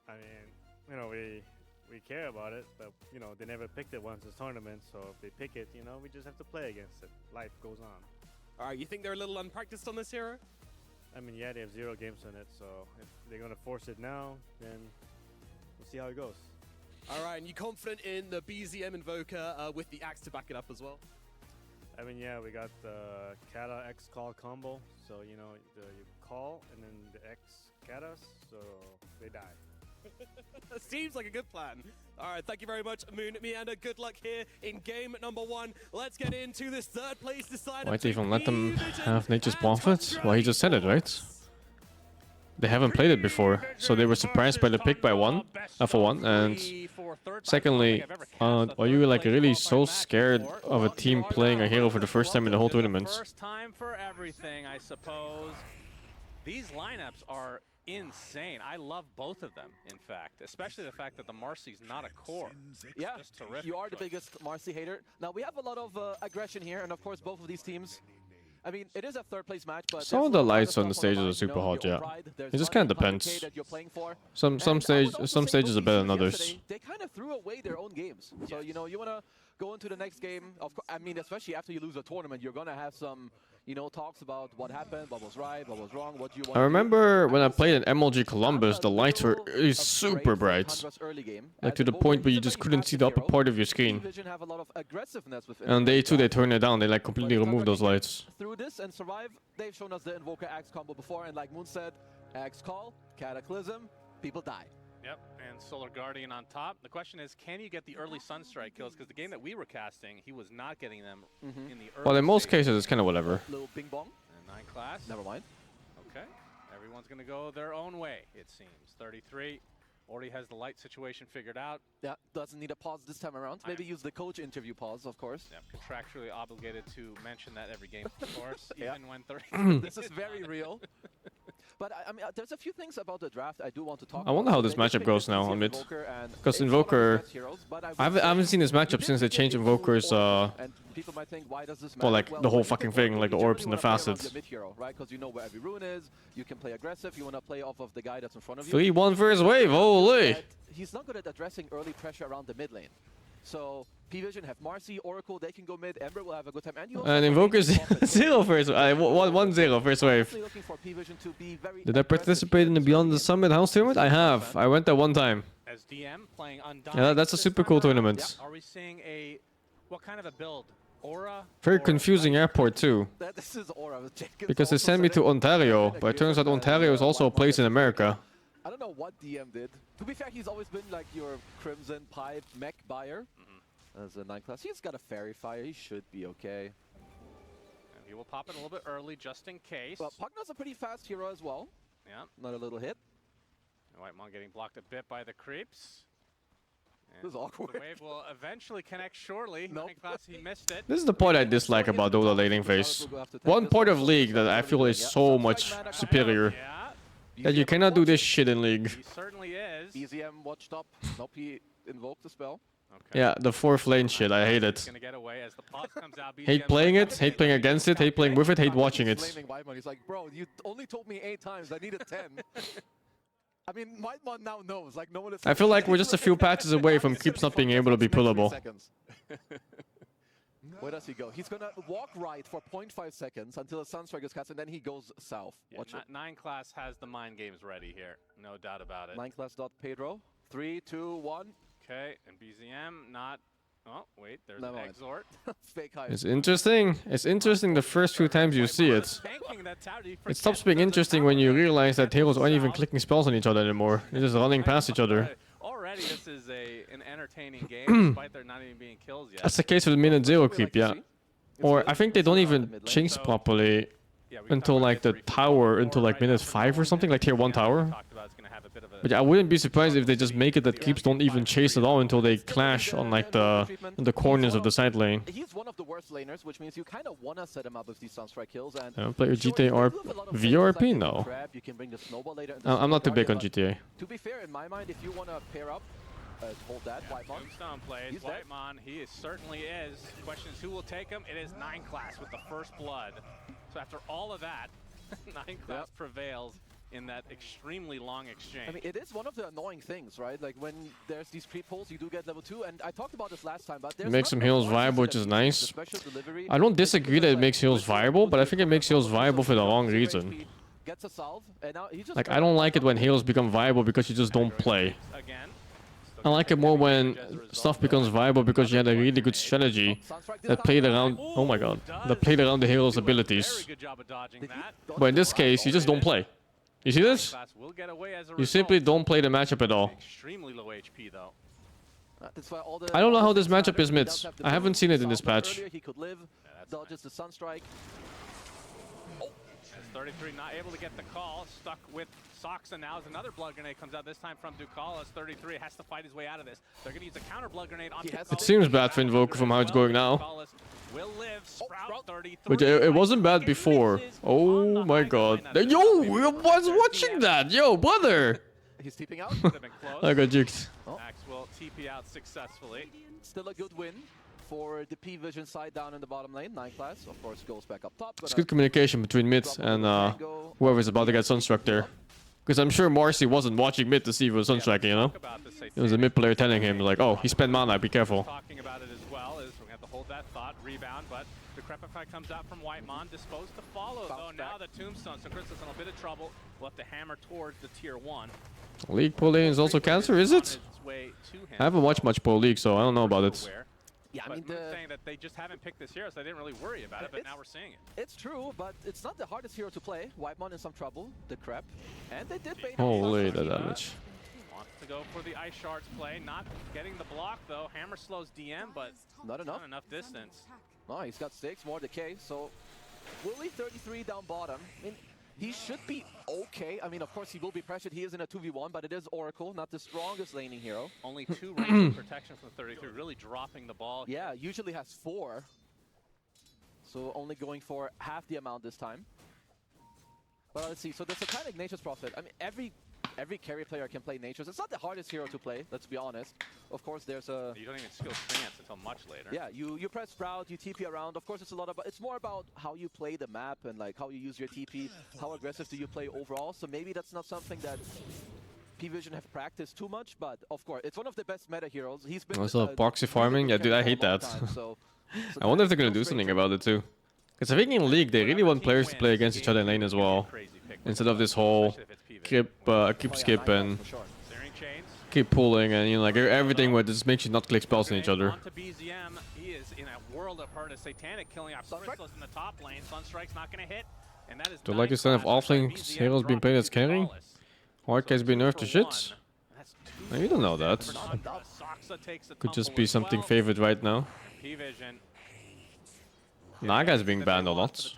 Speaker 15: I mean, you know, we care about it, but you know, they never picked it once this tournament, so if they pick it, you know, we just have to play against it. Life goes on.
Speaker 14: Alright, you think they're a little unpracticed on this hero?
Speaker 15: I mean, yeah, they have 0 games on it, so if they're gonna force it now, then we'll see how it goes.
Speaker 14: Alright, and you confident in the BZM Invoker with the axe to back it up as well?
Speaker 15: I mean, yeah, we got the Kata X call combo, so you know, you call and then the X Katas, so they die.
Speaker 14: Seems like a good plan. All right, thank you very much, Moon Meander. Good luck here in game number 1. Let's get into this third place decider.
Speaker 2: Why'd they even let them have Nature's Prophet? Well, he just said it, right? They haven't played it before, so they were surprised by the pick by for one. And secondly, are you like really so scared of a team playing a hero for the first time in the whole tournament?
Speaker 10: First time for everything, I suppose. These lineups are insane. I love both of them, in fact, especially the fact that the Marcy's not a core.
Speaker 16: Yeah,
Speaker 10: just terrific.
Speaker 16: You are the biggest Marcy hater. Now, we have a lot of aggression here, and of course, both of these teams. I mean, it is a third place match, but
Speaker 2: Some of the lights on the stages are super hot, yeah. It just kind of depends. Some stages are better than others.
Speaker 16: They kind of threw away their own games. So, you know, you want to go into the next game. Of course, I mean, especially after you lose a tournament, you're going to have some, you know, talks about what happened, what was right, what was wrong, what you want.
Speaker 2: I remember when I played in MLG Columbus, the lights were really super bright. Like to the point where you just couldn't see the upper part of your screen. And they too, they turned it down. They like completely removed those lights.
Speaker 16: Through this and survive, they've shown us the Invoker Axe combo before, and like Moon said, Axe Call, Cataclysm, people die.
Speaker 10: Yep, and Solar Guardian on top. The question is, can you get the early Sunstrike kills? Because the game that we were casting, he was not getting them in the early
Speaker 2: Well, in most
Speaker 10: stages.
Speaker 2: cases, it's kind of whatever.
Speaker 16: Little bing bong.
Speaker 10: And 9 class.
Speaker 16: Never mind.
Speaker 10: Okay, everyone's going to go their own way, it seems. 33 already has the light situation figured out.
Speaker 16: Yeah, doesn't need a pause this time around. Maybe use the coach interview pause, of course.
Speaker 10: Yeah, contractually obligated to mention that every game, of course,
Speaker 16: Yeah.
Speaker 10: even when 30.
Speaker 16: This is very real. But I mean, there's a few things about the draft I do want to talk about.
Speaker 2: I wonder how this matchup goes now on mid. Because Invoker, I haven't seen this matchup since they changed Invoker's, well, like the whole fucking thing, like the orbs and the facets.
Speaker 16: Right? Because you know where every rune is, you can play aggressive, you want to play off of the guy that's in front of you.
Speaker 2: 3-1 first wave, holy!
Speaker 16: He's not good at addressing early pressure around the mid lane. So Pvision have Marcy, Oracle, they can go mid, Ember will have a good time. And
Speaker 2: Invoker's 0 first wave, 1-0 first wave. Did I participate in the Beyond the Summit house tournament? I have. I went there one time.
Speaker 10: As DM playing Undying.
Speaker 2: Yeah, that's a super cool tournament.
Speaker 10: Are we seeing a, what kind of a build? Aura?
Speaker 2: Very confusing airport too.
Speaker 16: This is Aura.
Speaker 2: Because they sent me to Ontario, but it turns out Ontario is also a place in America.
Speaker 16: I don't know what DM did. To be fair, he's always been like your Crimson Pipe mech buyer. As a 9 class. He's got a Fairy Fire. He should be okay.
Speaker 10: And he will pop it a little bit early just in case.
Speaker 16: But Pugna's a pretty fast hero as well.
Speaker 10: Yeah.
Speaker 16: Not a little hit.
Speaker 10: And Whitemon getting blocked a bit by the creeps. And
Speaker 16: this is awkward.
Speaker 10: The wave will eventually connect shortly. Nope. 9 class, he missed it.
Speaker 2: This is the point I dislike about Dota laning phase. One part of League that I feel is so much superior. That you cannot do this shit in League.
Speaker 10: He certainly is.
Speaker 16: BZM watched up. Nope, he invoked the spell.
Speaker 10: Okay.
Speaker 2: Yeah, the 4th lane shit, I hate it.
Speaker 10: Gonna get away as the pause comes out.
Speaker 2: Hate playing it, hate playing against it, hate playing with it, hate watching it.
Speaker 16: He's like, bro, you only told me 8 times. I needed 10. I mean, Whitemon now knows. Like, no one is.
Speaker 2: I feel like we're just a few patches away from Creeps not being able to be pullable.
Speaker 16: Where does he go? He's gonna walk right for 0.5 seconds until the Sunstrike is cast, and then he goes south.
Speaker 17: Yeah,
Speaker 16: Watch it.
Speaker 17: 9 class has the mind games ready here. No doubt about it.
Speaker 16: 9 class dot Pedro. 3, 2, 1.
Speaker 17: Okay, and BZM not. Oh, wait, there's
Speaker 16: Never
Speaker 17: an
Speaker 16: mind.
Speaker 17: exhort.
Speaker 16: Fake high.
Speaker 2: It's interesting. It's interesting the first few times you see it. It stops being interesting when you realize that heroes aren't even clicking spells on each other anymore. They're just running past each other.
Speaker 17: Already, this is an entertaining game, despite there not even being kills yet.
Speaker 2: That's the case with the minute 0 creep, yeah. Or I think they don't even chase properly until like the tower, until like minute 5 or something, like tier 1 tower. But yeah, I wouldn't be surprised if they just make it that creeps don't even chase at all until they clash on like the corners of the side lane.
Speaker 16: He's one of the worst laners, which means you kind of want to set him up with these Sunstrike kills. And
Speaker 2: Player GTA or VRP? No.
Speaker 16: You can bring the snowball later and
Speaker 2: I'm not too big on GTA.
Speaker 16: To be fair, in my mind, if you want to pair up, hold that, Whitemon.
Speaker 17: Tombstone plays, Whitemon, he certainly is. Question is who will take him? It is 9 class with the first blood. So after all of that, 9 class prevails in that extremely long exchange.
Speaker 16: I mean, it is one of the annoying things, right? Like when there's these creep pulls, you do get level 2, and I talked about this last time, but there's
Speaker 2: It makes some heals viable, which is nice.
Speaker 16: delivery.
Speaker 2: I don't disagree that it makes heals viable, but I think it makes heals viable for the wrong reason.
Speaker 16: Gets a salve, and now he just
Speaker 2: Like, I don't like it when heals become viable because you just don't play. I like it more when stuff becomes viable because you had a really good strategy that played around, oh my god, that played around the hero's abilities. But in this case, you just don't play. You see this? You simply don't play the matchup at all.
Speaker 17: Extremely low HP though.
Speaker 2: I don't know how this matchup is mid. I haven't seen it in this patch.
Speaker 16: He could live, dodges the Sunstrike.
Speaker 17: 33 not able to get the call, stuck with Soxa now as another blood grenade comes out, this time from Ducalis. 33 has to fight his way out of this. They're going to use a counter blood grenade on
Speaker 2: It seems bad for Invoker from how it's going now.
Speaker 17: Will live, Sprout 33.
Speaker 2: But it wasn't bad before. Oh my god. Yo, I was watching that. Yo, brother.
Speaker 16: He's TPing out.
Speaker 2: I got juked.
Speaker 17: Max will TP out successfully.
Speaker 16: Still a good win for the Pvision side down in the bottom lane. 9 class, of course, goes back up top.
Speaker 2: It's good communication between mid and whoever's about to get Sunstruck there. Because I'm sure Marcy wasn't watching mid to see if it was Sunstrike, you know? It was a mid player telling him, like, oh, he spent mana, be careful.
Speaker 17: Talking about it as well is we have to hold that thought, rebound, but Decrepify comes out from Whitemon, disposed to follow, though now the Tombstone, so Chris is in a bit of trouble. We'll have to hammer towards the tier 1.
Speaker 2: League Pro Lane is also cancer, is it? I haven't watched much Pro League, so I don't know about it.
Speaker 16: Yeah, I mean,
Speaker 17: saying that they just haven't picked this hero, so they didn't really worry about it, but now we're seeing it.
Speaker 16: It's true, but it's not the hardest hero to play. Whitemon in some trouble, the Crep, and they did bait.
Speaker 2: Holy, the damage.
Speaker 17: Wants to go for the Ice Shards play, not getting the block though. Hammer slows DM, but
Speaker 16: not enough
Speaker 17: distance.
Speaker 16: No, he's got stakes, more decay, so Willie 33 down bottom. I mean, he should be okay. I mean, of course, he will be pressured. He is in a 2v1, but it is Oracle, not the strongest laning hero.
Speaker 17: Only 2 range protection from 33, really dropping the ball.
Speaker 16: Yeah, usually has 4. So only going for half the amount this time. But let's see. So there's a kind of Nature's Prophet. I mean, every carry player can play Nature's. It's not the hardest hero to play, let's be honest. Of course, there's a...
Speaker 17: You don't even skill Trance until much later.
Speaker 16: Yeah, you press Sprout, you TP around. Of course, it's more about how you play the map and like how you use your TP, how aggressive do you play overall. So maybe that's not something that Pvision have practiced too much, but of course, it's one of the best meta heroes. He's been...
Speaker 2: Also, proxy farming? Yeah, dude, I hate that. I wonder if they're going to do something about it too. Because I think in League, they really want players to play against each other in lane as well. Instead of this whole keep skip and keep pulling and, you know, like everything where this makes you not click spells on each other.
Speaker 17: BZM, he is in a world of hurt as Satanic killing off Crystallis in the top lane. Sunstrike's not going to hit, and that is...
Speaker 2: Do you like this kind of offlane heroes being played as carry? Hardcake's been nerfed to shit? No, you don't know that. Could just be something favored right now.
Speaker 17: Pvision.
Speaker 2: Naga's being banned a lot.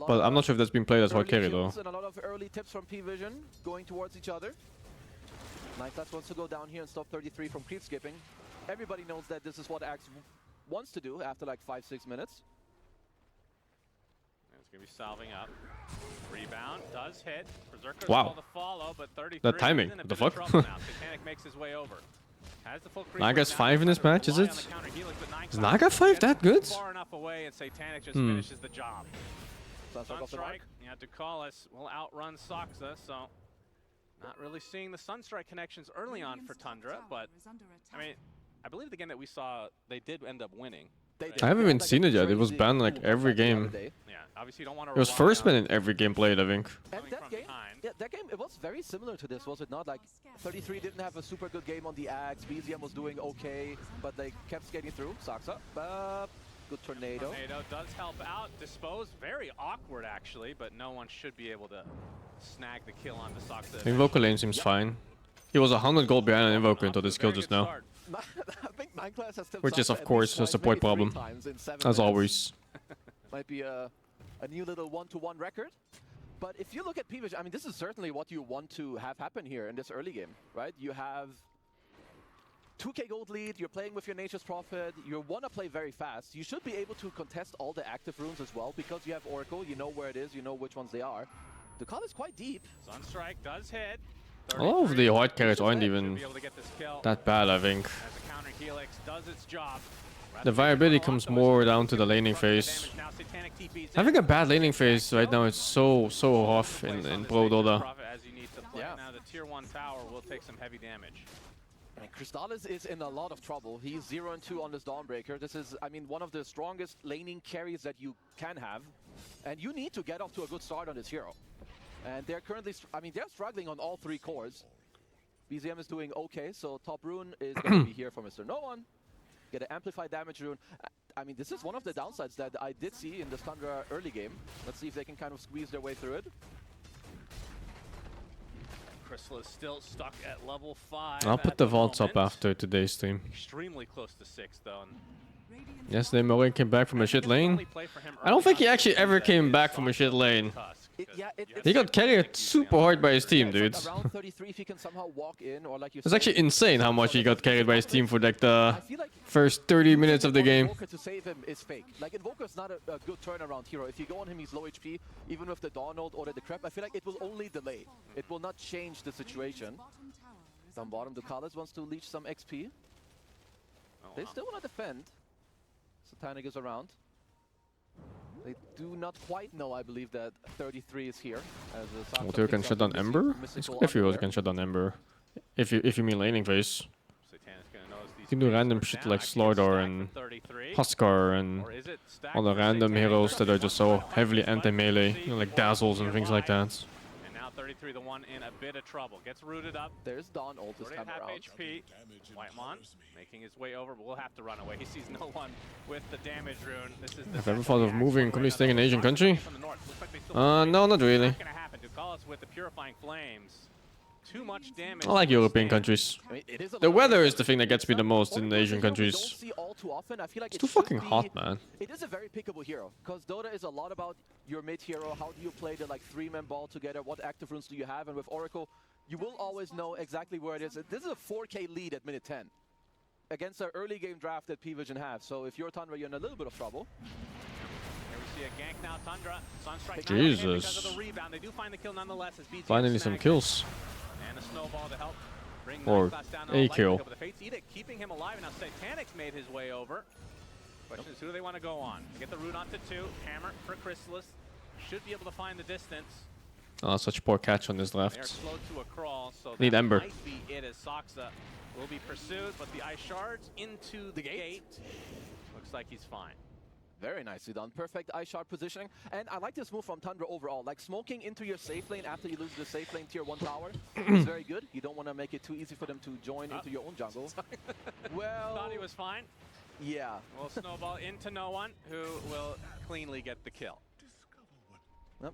Speaker 2: But I'm not sure if that's being played as hard carry though.
Speaker 16: And a lot of early tips from Pvision going towards each other. 9class wants to go down here and stop 33 from creep skipping. Everybody knows that this is what Axe wants to do after like 5-6 minutes.
Speaker 17: It's going to be solving up. Rebound does hit. Berserker's
Speaker 2: wow.
Speaker 17: To follow, but 33
Speaker 2: that timing, what the fuck?
Speaker 17: Satanic makes his way over.
Speaker 2: Naga's 5 in this match, is it? Is Naga 5 that good?
Speaker 17: Far enough away and Satanic just finishes the job. Sunstrike, yeah, Ducalis will outrun Soxa, so Not really seeing the Sunstrike connections early on for Tundra, but I mean, I believe the game that we saw, they did end up winning.
Speaker 2: I haven't even seen it yet. It was banned like every game.
Speaker 17: Yeah, obviously you don't want to.
Speaker 2: It was first banned in every game played, I think.
Speaker 16: And that game, yeah, that game, it was very similar to this, was it not? Like, 33 didn't have a super good game on the Axe, BZM was doing okay, but they kept skating through. Saksa, good tornado.
Speaker 17: Tornado does help out. Dispose, very awkward actually, but no one should be able to snag the kill on the Saksa.
Speaker 2: Invoker lane seems fine. He was 100 gold behind an Invoker until this kill just now.
Speaker 16: I think 9class has still
Speaker 2: Which is, of
Speaker 16: at
Speaker 2: course,
Speaker 16: least
Speaker 2: a support
Speaker 16: maybe 3
Speaker 2: problem.
Speaker 16: times in 7
Speaker 2: As
Speaker 16: minutes.
Speaker 2: always.
Speaker 16: Might be a new little 1-to-1 record. But if you look at Pvision, I mean, this is certainly what you want to have happen here in this early game, right? You have 2k gold lead, you're playing with your Nature's Prophet, you want to play very fast. You should be able to contest all the active runes as well, because you have Oracle, you know where it is, you know which ones they are. The call is quite deep.
Speaker 17: Sunstrike does hit.
Speaker 2: All of the white carries aren't even that bad, I think.
Speaker 17: As the counter Helix does its job.
Speaker 2: The variability comes more down to the laning phase. Having a bad laning phase right now is so rough in Pro Dota.
Speaker 17: As you need to play. Now the tier 1 tower will take some heavy damage.
Speaker 16: And Crystallis is in a lot of trouble. He's 0-2 on this Dawnbreaker. This is, I mean, one of the strongest laning carries that you can have. And you need to get off to a good start on this hero. And they're currently, I mean, they're struggling on all 3 cores. BZM is doing okay, so top rune is going to be here for Mr. No One. Get an amplified damage rune. I mean, this is one of the downsides that I did see in the Tundra early game. Let's see if they can kind of squeeze their way through it.
Speaker 17: Crystal is still stuck at level 5.
Speaker 2: I'll put the vaults up after today's stream.
Speaker 17: Extremely close to 6 though.
Speaker 2: Yesterday Morin came back from a shit lane. I don't think he actually ever came back from a shit lane. He got carried super hard by his team, dude.
Speaker 16: Around 33, if he can somehow walk in, or like you
Speaker 2: It's actually insane how much he got carried by his team for like the first 30 minutes of the game.
Speaker 16: Invoker to save him is fake. Like, Invoker's not a good turnaround hero. If you go on him, he's low HP. Even with the Dawn ult or the Decrep, I feel like it will only delay. It will not change the situation. Down bottom, Ducalis wants to leech some XP. They still want to defend. Satanic is around. They do not quite know, I believe, that 33 is here. As
Speaker 2: Water can shut down Ember? If you can shut down Ember. If you mean laning phase. You can do random shit like Slardar and Huskar and all the random heroes that are just so heavily anti-melee, you know, like Dazzles and things like that.
Speaker 17: And now 33 the one in a bit of trouble. Gets rooted up.
Speaker 16: There's Dawn ult this time around.
Speaker 17: HP. Whitemon making his way over, but we'll have to run away. He sees no one with the damage rune. This is the
Speaker 2: Have you ever thought of moving, completely staying in an Asian country? No, not really.
Speaker 17: Not gonna happen. Ducalis with the purifying flames. Too much damage.
Speaker 2: I like European countries. The weather is the thing that gets me the most in the Asian countries. It's too fucking hot, man.
Speaker 16: It is a very pickable hero, because Dota is a lot about your mid hero. How do you play the like 3-man ball together? What active runes do you have? And with Oracle, you will always know exactly where it is. This is a 4k lead at minute 10 against an early game draft that Pvision have. So if you're Tundra, you're in a little bit of trouble.
Speaker 17: Here we see a gank now, Tundra. Sunstrike
Speaker 2: Jesus.
Speaker 17: because of the rebound. They do find the kill nonetheless as BZM
Speaker 2: Finally some kills.
Speaker 17: and a snowball to help bring
Speaker 2: Or
Speaker 17: 9class down.
Speaker 2: a kill.
Speaker 17: The Fates Edict keeping him alive. Now Satanic's made his way over. Question is, who do they want to go on? Get the root onto 2. Hammer for Crystallis. Should be able to find the distance.
Speaker 2: Oh, such poor catch on this
Speaker 17: They're
Speaker 2: left.
Speaker 17: slow to a crawl, so
Speaker 2: Need
Speaker 17: that
Speaker 2: Ember.
Speaker 17: might be it as Saksa will be pursued, but the ice shards into the gate. Looks like he's fine.
Speaker 16: Very nicely done. Perfect ice shard positioning. And I like this move from Tundra overall. Like smoking into your safe lane after you lose the safe lane tier 1 tower is very good. You don't want to make it too easy for them to join into your own jungle. Well,
Speaker 17: Thought he was fine.
Speaker 16: Yeah.
Speaker 17: We'll snowball into no one, who will cleanly get the kill.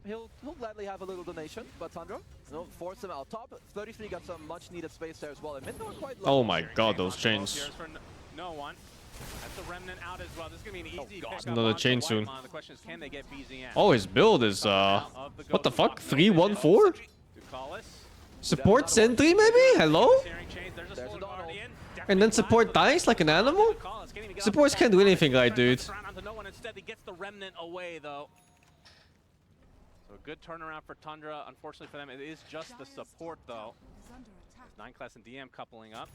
Speaker 16: He'll gladly have a little donation, but Tundra, force him out top. 33 got some much needed space there as well. And mid not quite low.
Speaker 2: Oh my god, those chains.
Speaker 17: Here's for no one. That's the remnant out as well. This is going to be an easy pick.
Speaker 2: Another chain soon.
Speaker 17: The question is, can they get BZM?
Speaker 2: Oh, his build is, what the fuck? 3-1-4? Support sentry, maybe? Hello? And then support dies like an animal? Supports can't do anything right, dude.
Speaker 17: Instead, he gets the remnant away, though. So a good turnaround for Tundra. Unfortunately for them, it is just the support, though. 9class and DM coupling up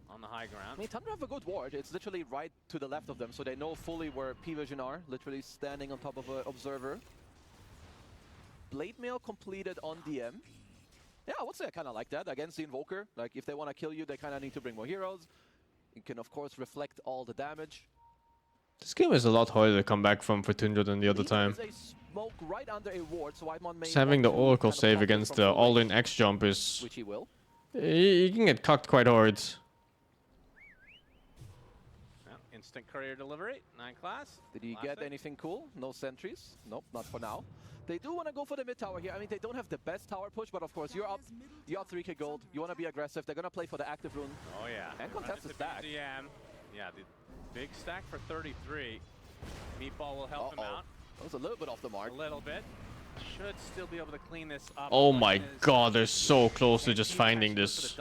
Speaker 17: on the high ground.
Speaker 16: I mean, Tundra have a good ward. It's literally right to the left of them, so they know fully where Pvision are. Literally standing on top of an observer. Blade Mail completed on DM. Yeah, I would say I kind of like that. Against the Invoker, like if they want to kill you, they kind of need to bring more heroes. You can, of course, reflect all the damage.
Speaker 2: This game is a lot harder to come back from for Tundra than the other time.
Speaker 16: Smoke right under a ward, so
Speaker 2: Just having the Oracle save against the all-in X jump is...
Speaker 16: which he will.
Speaker 2: You can get cucked quite hard.
Speaker 17: Well, instant courier delivery, 9 class.
Speaker 16: Did he get anything cool? No sentries? Nope, not for now. They do want to go for the mid tower here. I mean, they don't have the best tower push, but of course, you're up 3k gold. You want to be aggressive. They're going to play for the active rune.
Speaker 17: Oh, yeah.
Speaker 16: And contest the stack.
Speaker 17: Yeah, the big stack for 33. Meatball will help him out.
Speaker 16: That was a little bit off the mark.
Speaker 17: A little bit. Should still be able to clean this up.
Speaker 2: Oh my god, they're so close to just finding this.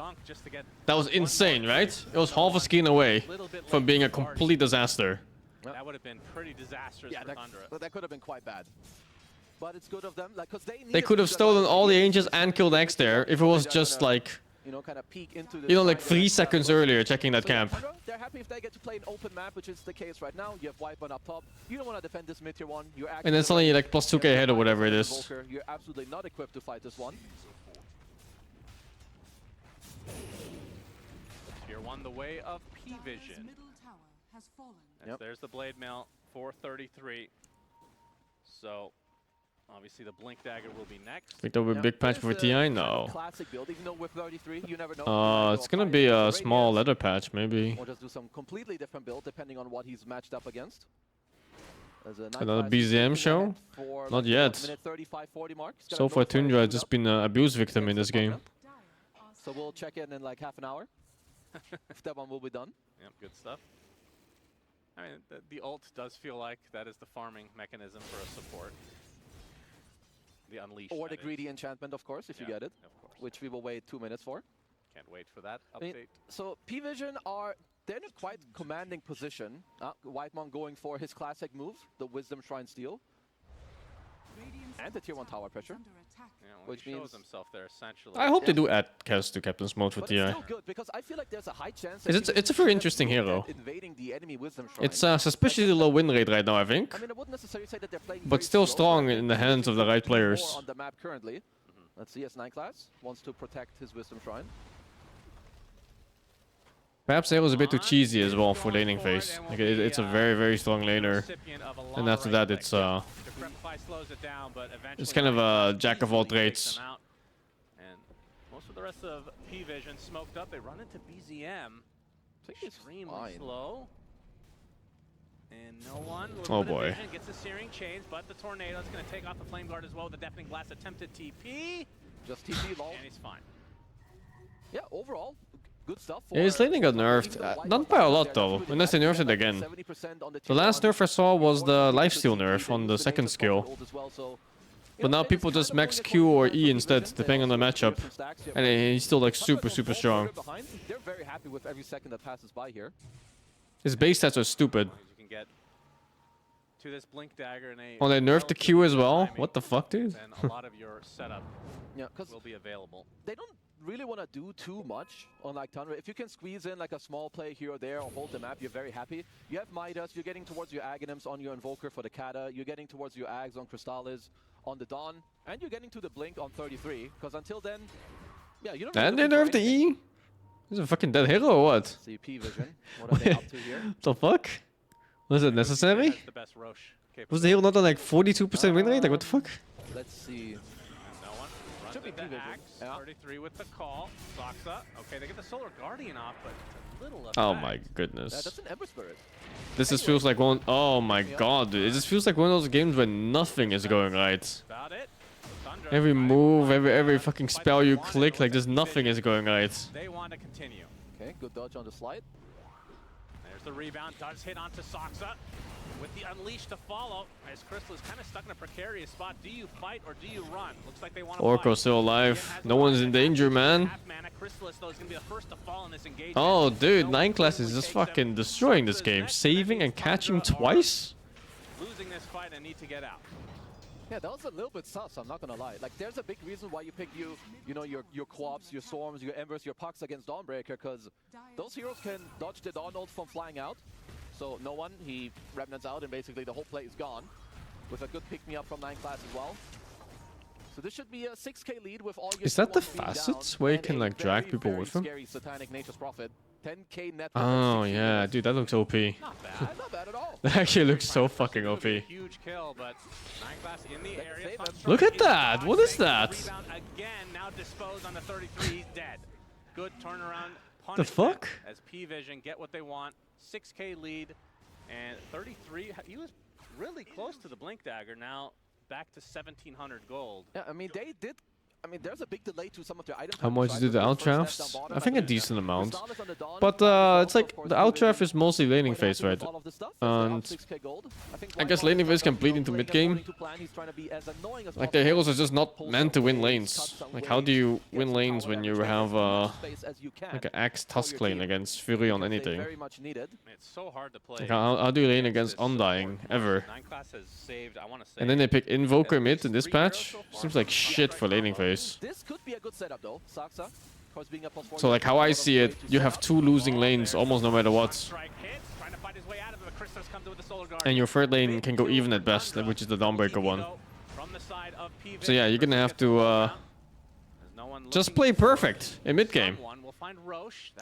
Speaker 2: That was insane, right? It was half a skin away from being a complete disaster.
Speaker 17: That would have been pretty disastrous for Tundra.
Speaker 16: That could have been quite bad. But it's good of them, like, because
Speaker 2: they could have stolen all the Angels and killed X there if it was just like,
Speaker 16: you know, kind of peek into the
Speaker 2: like 3 seconds earlier checking that camp.
Speaker 16: They're happy if they get to play an open map, which is the case right now. You have Wipeman up top. You don't want to defend this mid tier 1. You're
Speaker 2: And then suddenly like plus 2k ahead or whatever it is.
Speaker 16: You're absolutely not equipped to fight this one.
Speaker 17: Tier 1 the way of Pvision. Yep. There's the Blade Mail for 33. So obviously the Blink Dagger will be next.
Speaker 2: Think that would be a big patch for TI? No.
Speaker 16: Classic build, even though with 33, you never know.
Speaker 2: It's gonna be a small leather patch, maybe.
Speaker 16: Or just do some completely different build depending on what he's matched up against.
Speaker 2: Another BZM show? Not yet. So far, Tundra has just been an abuse victim in this game.
Speaker 16: So we'll check in like half an hour. If that one will be done.
Speaker 17: Yep, good stuff. I mean, the ult does feel like that is the farming mechanism for a support. The Unleash.
Speaker 16: Or the greedy enchantment, of course, if you get it.
Speaker 17: Of course.
Speaker 16: Which we will wait 2 minutes for.
Speaker 17: Can't wait for that update.
Speaker 16: I mean, so Pvision they're in a quite commanding position. Whitemon going for his classic move, the Wisdom Shrine Steal. And the tier 1 tower pressure.
Speaker 17: Yeah, well, which he shows himself there essentially.
Speaker 2: I hope they do add Kaz to Captain's Mode for TI.
Speaker 16: It's still good because I feel like there's a high chance
Speaker 2: It's a very interesting hero.
Speaker 16: Invading the enemy Wisdom Shrine.
Speaker 2: It's a suspiciously low win rate right now, I think.
Speaker 16: I mean, I wouldn't necessarily say that they're playing
Speaker 2: but still strong in the hands of the right players.
Speaker 16: On the map currently. Let's see, S9 class wants to protect his Wisdom Shrine.
Speaker 2: Perhaps Aero's a bit too cheesy as well for laning phase. Like it's a very, very strong laner. And after that, it's kind of a jack of all trades.
Speaker 17: And most of the rest of Pvision smoked up. They run into BZM. Extremely slow. And no one.
Speaker 2: Oh boy.
Speaker 17: Gets the Searing Chains, but the Tornado's going to take off the Flame Guard as well with the Deafening Blast. Attempted TP.
Speaker 16: Just TP, lol.
Speaker 17: And he's fine.
Speaker 16: Yeah, overall, good stuff.
Speaker 2: Yeah, his laning got nerfed. Not by a lot though, unless they nerfed it again. The last nerf I saw was the lifesteal nerf on the second skill. But now people just max Q or E instead, depending on the matchup. And he's still like super, super strong.
Speaker 16: They're very happy with every second that passes by here.
Speaker 2: His base stats are stupid.
Speaker 17: You can get to this Blink Dagger and
Speaker 2: Oh, they nerfed the Q as well? What the fuck, dude?
Speaker 17: And a lot of your setup will be available.
Speaker 16: They don't really want to do too much on like Tundra. If you can squeeze in like a small play here or there or hold the map, you're very happy. You have Midas, you're getting towards your Aghanims on your Invoker for the Kata, you're getting towards your Ags on Crystallis, on the Dawn, and you're getting to the Blink on 33, because until then, yeah, you don't
Speaker 2: And they nerfed the E? He's a fucking dead hero or what?
Speaker 16: See Pvision, what are they up to here?
Speaker 2: What the fuck? Was it necessary?
Speaker 17: The best Roche
Speaker 2: Was the hero not on like 42% win rate? Like what the fuck?
Speaker 16: Let's see.
Speaker 17: No one. Should be the Axe. 33 with the call. Soxa. Okay, they get the Solar Guardian off, but it's a little effect.
Speaker 2: Oh my goodness.
Speaker 16: That's an Ember Spirit.
Speaker 2: This just feels like one. Oh my god, dude. It just feels like one of those games where nothing is going right.
Speaker 17: About it.
Speaker 2: Every move, every fucking spell you click, like just nothing is going right.
Speaker 17: They want to continue.
Speaker 16: Okay, good dodge on the slide.
Speaker 17: There's the rebound. Does hit onto Soxa. With the Unleash to follow, as Crystal is kind of stuck in a precarious spot. Do you fight or do you run? Looks like they want to
Speaker 2: Orko's still alive. No one's in danger, man. Oh, dude, 9 class is just fucking destroying this game. Saving and catching twice?
Speaker 17: Losing this fight and need to get out.
Speaker 16: Yeah, that was a little bit sus, I'm not gonna lie. Like, there's a big reason why you pick you know, your Co-ops, your Storms, your Embers, your Pucks against Dawnbreaker, because those heroes can dodge the Dawn ult from flying out. So no one, he remnants out and basically the whole play is gone. With a good pick-me-up from 9 class as well. So this should be a 6k lead with all your
Speaker 2: Is that the
Speaker 16: T1s being down,
Speaker 2: facets where you
Speaker 16: and
Speaker 2: can
Speaker 16: a
Speaker 2: like drag
Speaker 16: very,
Speaker 2: people
Speaker 16: very
Speaker 2: with him?
Speaker 16: scary Satanic Nature's Prophet. 10k net.
Speaker 2: Oh yeah, dude, that looks OP.
Speaker 16: Not bad at all.
Speaker 2: That actually looks so fucking OP.
Speaker 17: Huge kill, but 9class in the area.
Speaker 2: Look at that! What is that?
Speaker 17: Rebound again, now disposed on the 33. He's dead. Good turnaround.
Speaker 2: The fuck?
Speaker 17: As Pvision get what they want. 6k lead and 33. He was really close to the Blink Dagger. Now back to 1700 gold.
Speaker 16: Yeah, I mean they did. I mean, there's a big delay to some of their items.
Speaker 2: How much do the outdrafts? I think a decent amount. But it's like the outdraft is mostly laning phase, right? And I guess laning phase can bleed into mid game. Like the heroes are just not meant to win lanes. Like how do you win lanes when you have like an Axe Tusk lane against Fury on anything?
Speaker 17: It's so hard to play.
Speaker 2: Like how do you lane against Undying ever?
Speaker 17: 9class has saved, I want to say.
Speaker 2: And then they pick Invoker mid in this patch. Seems like shit for laning phase.
Speaker 16: This could be a good setup though, Saksa. Being a +4.
Speaker 2: So like how I see it, you have two losing lanes almost no matter what. And your third lane can go even at best, which is the Dawnbreaker one. So yeah, you're gonna have to just play perfect in mid game.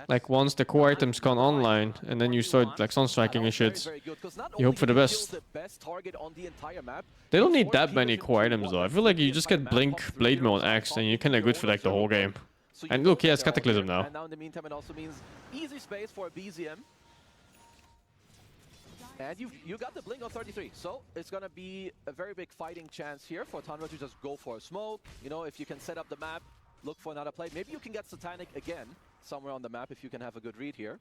Speaker 2: Like once the core items gone online, and then you start like sunstriking and shit. You hope for the best. They don't need that many core items though. I feel like you just get Blink, Blade Mail, and Axe, and you're kinda good for like the whole game. And look, he has Cataclysm now.
Speaker 16: And now in the meantime, it also means easy space for a BZM. And you got the blink on 33, so it's gonna be a very big fighting chance here for Tundra to just go for a smoke. You know, if you can set up the map, look for another play. Maybe you can get Satanic again somewhere on the map if you can have a good read here.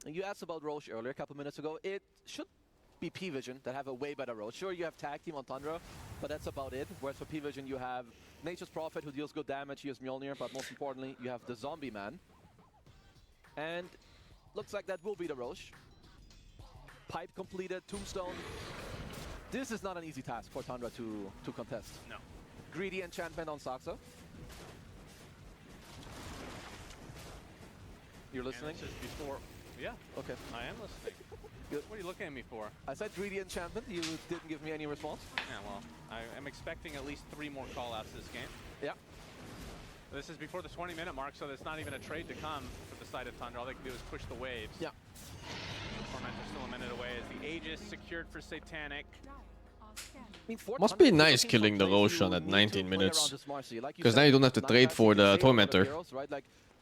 Speaker 16: And you asked about Roche earlier, a couple minutes ago. It should be Pvision that have a way better Roche. Sure, you have Tag Team on Tundra, but that's about it. Whereas for Pvision, you have Nature's Prophet who deals good damage. He has Mjolnir, but most importantly, you have the Zombie Man. And looks like that will be the Roche. Pipe completed, Tombstone. This is not an easy task for Tundra to contest.
Speaker 17: No.
Speaker 16: Greedy enchantment on Saksa. You're listening?
Speaker 17: Before, yeah.
Speaker 16: Okay.
Speaker 17: I am listening. What are you looking at me for?
Speaker 16: I said greedy enchantment. You didn't give me any response.
Speaker 17: Yeah, well, I am expecting at least 3 more callouts this game.
Speaker 16: Yeah.
Speaker 17: This is before the 20-minute mark, so there's not even a trade to come for the side of Tundra. All they can do is push the waves.
Speaker 16: Yeah.
Speaker 17: Tormentor's still a minute away as the Aegis secured for Satanic.
Speaker 2: Must be nice killing the Roshan at 19 minutes. Because now you don't have to trade for the Tormentor.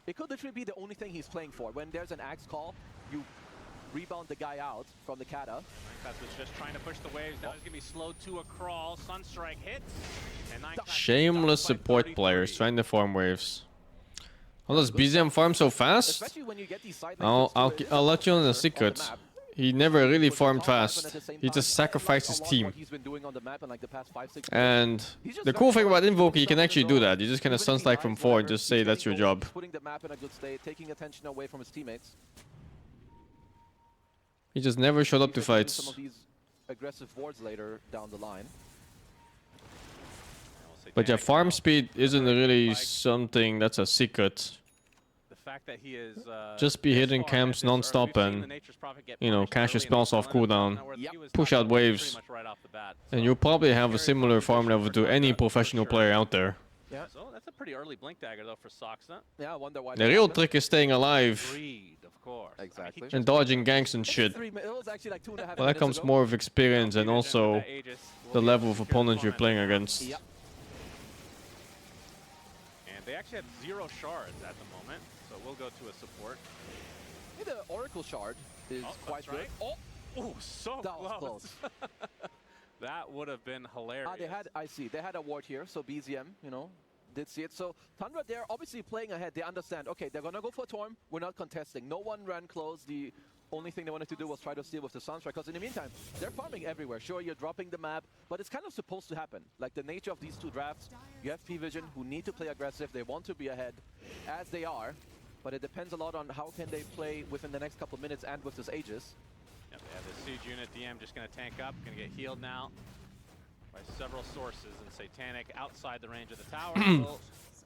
Speaker 16: It could literally be the only thing he's playing for. When there's an Axe call, you rebound the guy out from the Kata.
Speaker 17: 9class was just trying to push the waves. Now he's going to be slowed to a crawl. Sunstrike hits. And 9class
Speaker 2: Shameless support players trying to farm waves. How does BZM farm so fast? I'll let you in a secret. He never really farmed fast. He just sacrificed his team. And the cool thing about Invoker, you can actually do that. You just kind of sunstrike from 4 and just say that's your job.
Speaker 16: Putting the map in a good state, taking attention away from his teammates.
Speaker 2: He just never showed up to
Speaker 16: Some
Speaker 2: fights.
Speaker 16: of these aggressive wards later down the line.
Speaker 2: But yeah, farm speed isn't really something that's a secret.
Speaker 17: The fact that he is
Speaker 2: Just be hitting camps non-stop and, you know, cash your spells off cooldown, push out waves, and you'll probably have a similar farm level to any professional player out there.
Speaker 16: Yeah.
Speaker 17: So that's a pretty early Blink Dagger though for Saksa.
Speaker 16: Yeah, I wonder why.
Speaker 2: The real trick is staying alive
Speaker 17: Of course.
Speaker 16: Exactly.
Speaker 2: and dodging ganks and shit.
Speaker 16: It was actually like 2.5
Speaker 2: Well, that comes
Speaker 16: ago.
Speaker 2: more with experience and also the level of opponent you're playing against.
Speaker 16: Yep.
Speaker 17: And they actually have 0 shards at the moment, so we'll go to a support.
Speaker 16: Hey, the Oracle Shard is quite good.
Speaker 17: Right. Oh, so
Speaker 16: that was close.
Speaker 17: That would have been hilarious.
Speaker 16: I see. They had a ward here, so BZM, you know, did see it. So Tundra, they're obviously playing ahead. They understand, okay, they're going to go for Torm. We're not contesting. No one ran close. The only thing they wanted to do was try to steal with the Sunstrike. Because in the meantime, they're farming everywhere. Sure, you're dropping the map, but it's kind of supposed to happen. Like the nature of these 2 drafts, you have Pvision who need to play aggressive. They want to be ahead, as they are. But it depends a lot on how can they play within the next couple minutes and with this Aegis.
Speaker 17: Yep, they have the siege unit. DM just going to tank up, going to get healed now by several sources. And Satanic outside the range of the tower will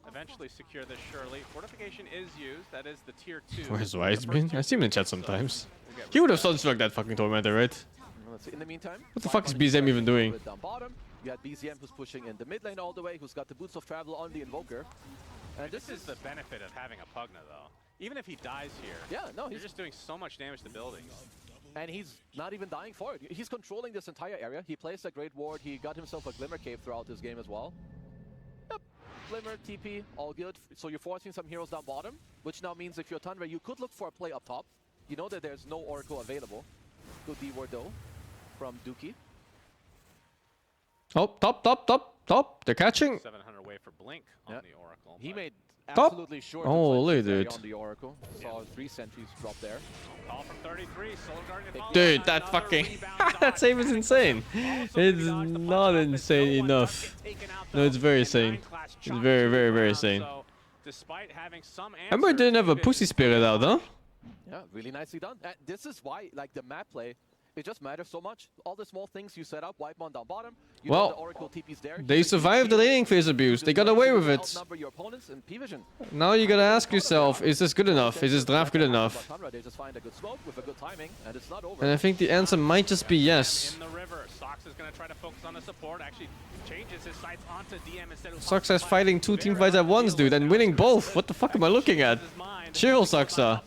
Speaker 17: eventually secure this surely. Fortification is used. That is the tier 2.
Speaker 2: Where's Wise been? I see him in chat sometimes. He would have sunstruck that fucking Tormentor, right?
Speaker 16: Let's see. In the meantime,
Speaker 2: What the fuck is BZM even doing?
Speaker 16: Down bottom, you had BZM who's pushing in the mid lane all the way, who's got the boots of travel on the Invoker. And
Speaker 17: this is the benefit of having a Pugna, though. Even if he dies here, you're just doing so much damage to buildings.
Speaker 16: And he's not even dying for it. He's controlling this entire area. He plays a great ward. He got himself a Glimmer Cave throughout this game as well. Yep, Glimmer, TP, all good. So you're forcing some heroes down bottom, which now means if you're Tundra, you could look for a play up top. You know that there's no Oracle available. Good D-ward though, from Dookie.
Speaker 2: Oh, top. They're catching.
Speaker 17: 700 away for Blink on the Oracle.
Speaker 16: He made
Speaker 2: Top.
Speaker 16: absolutely sure
Speaker 2: Holy
Speaker 16: to
Speaker 2: dude.
Speaker 16: on the Oracle. Saw 3 sentries drop there.
Speaker 17: Call from 33, Solar Guardian follows.
Speaker 2: Dude, that fucking that save is insane. It's not insane enough. No, it's very insane. It's very insane.
Speaker 17: Despite having some
Speaker 2: Ember didn't have a pussy spirit out, huh?
Speaker 16: Yeah, really nicely done. This is why, like, the map play, it just matters so much. All the small things you set up, wipe on down bottom. You know the Oracle TP's there.
Speaker 2: They survived the laning phase abuse. They got away with it.
Speaker 16: Outnumber your opponents in Pvision.
Speaker 2: Now you gotta ask yourself, is this good enough? Is this draft good enough?
Speaker 16: They just find a good smoke with a good timing, and it's not over.
Speaker 2: And I think the answer might just be yes.
Speaker 17: In the river, Sox is going to try to focus on the support. Actually changes his sights onto DM instead of
Speaker 2: Success fighting 2 team fights at once, dude, and winning both. What the fuck am I looking at? Chill, Suxa.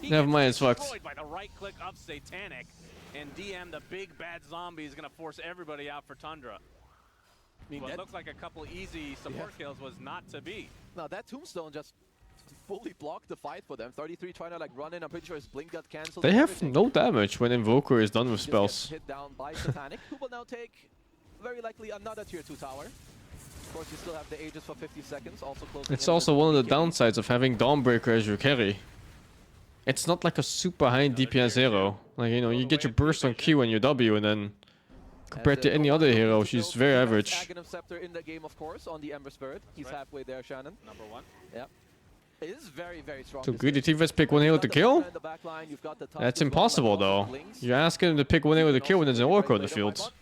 Speaker 2: Never mind, it's fucked.
Speaker 17: By the right click of Satanic, and DM, the big bad zombie, is going to force everybody out for Tundra. What looks like a couple easy support kills was not to be.
Speaker 16: Now that tombstone just fully blocked the fight for them. 33 trying to like run in. I'm pretty sure his blink got cancelled.
Speaker 2: They have no damage when Invoker is done with spells.
Speaker 16: Hit down by Satanic, who will now take very likely another tier 2 tower. Of course, you still have the Aegis for 50 seconds. Also closing.
Speaker 2: It's also one of the downsides of having Dawnbreaker as your carry. It's not like a super high DPS hero. Like, you know, you get your burst on Q and your W, and then compared to any other hero, she's very average.
Speaker 16: Aghanim Scepter in the game, of course, on the Ember Spirit. He's halfway there, Shannon.
Speaker 17: Number 1.
Speaker 16: Yep. It is very strong.
Speaker 2: So greedy teammates pick one hero to kill? That's impossible, though. You're asking him to pick one hero to kill when there's an Oracle in the field.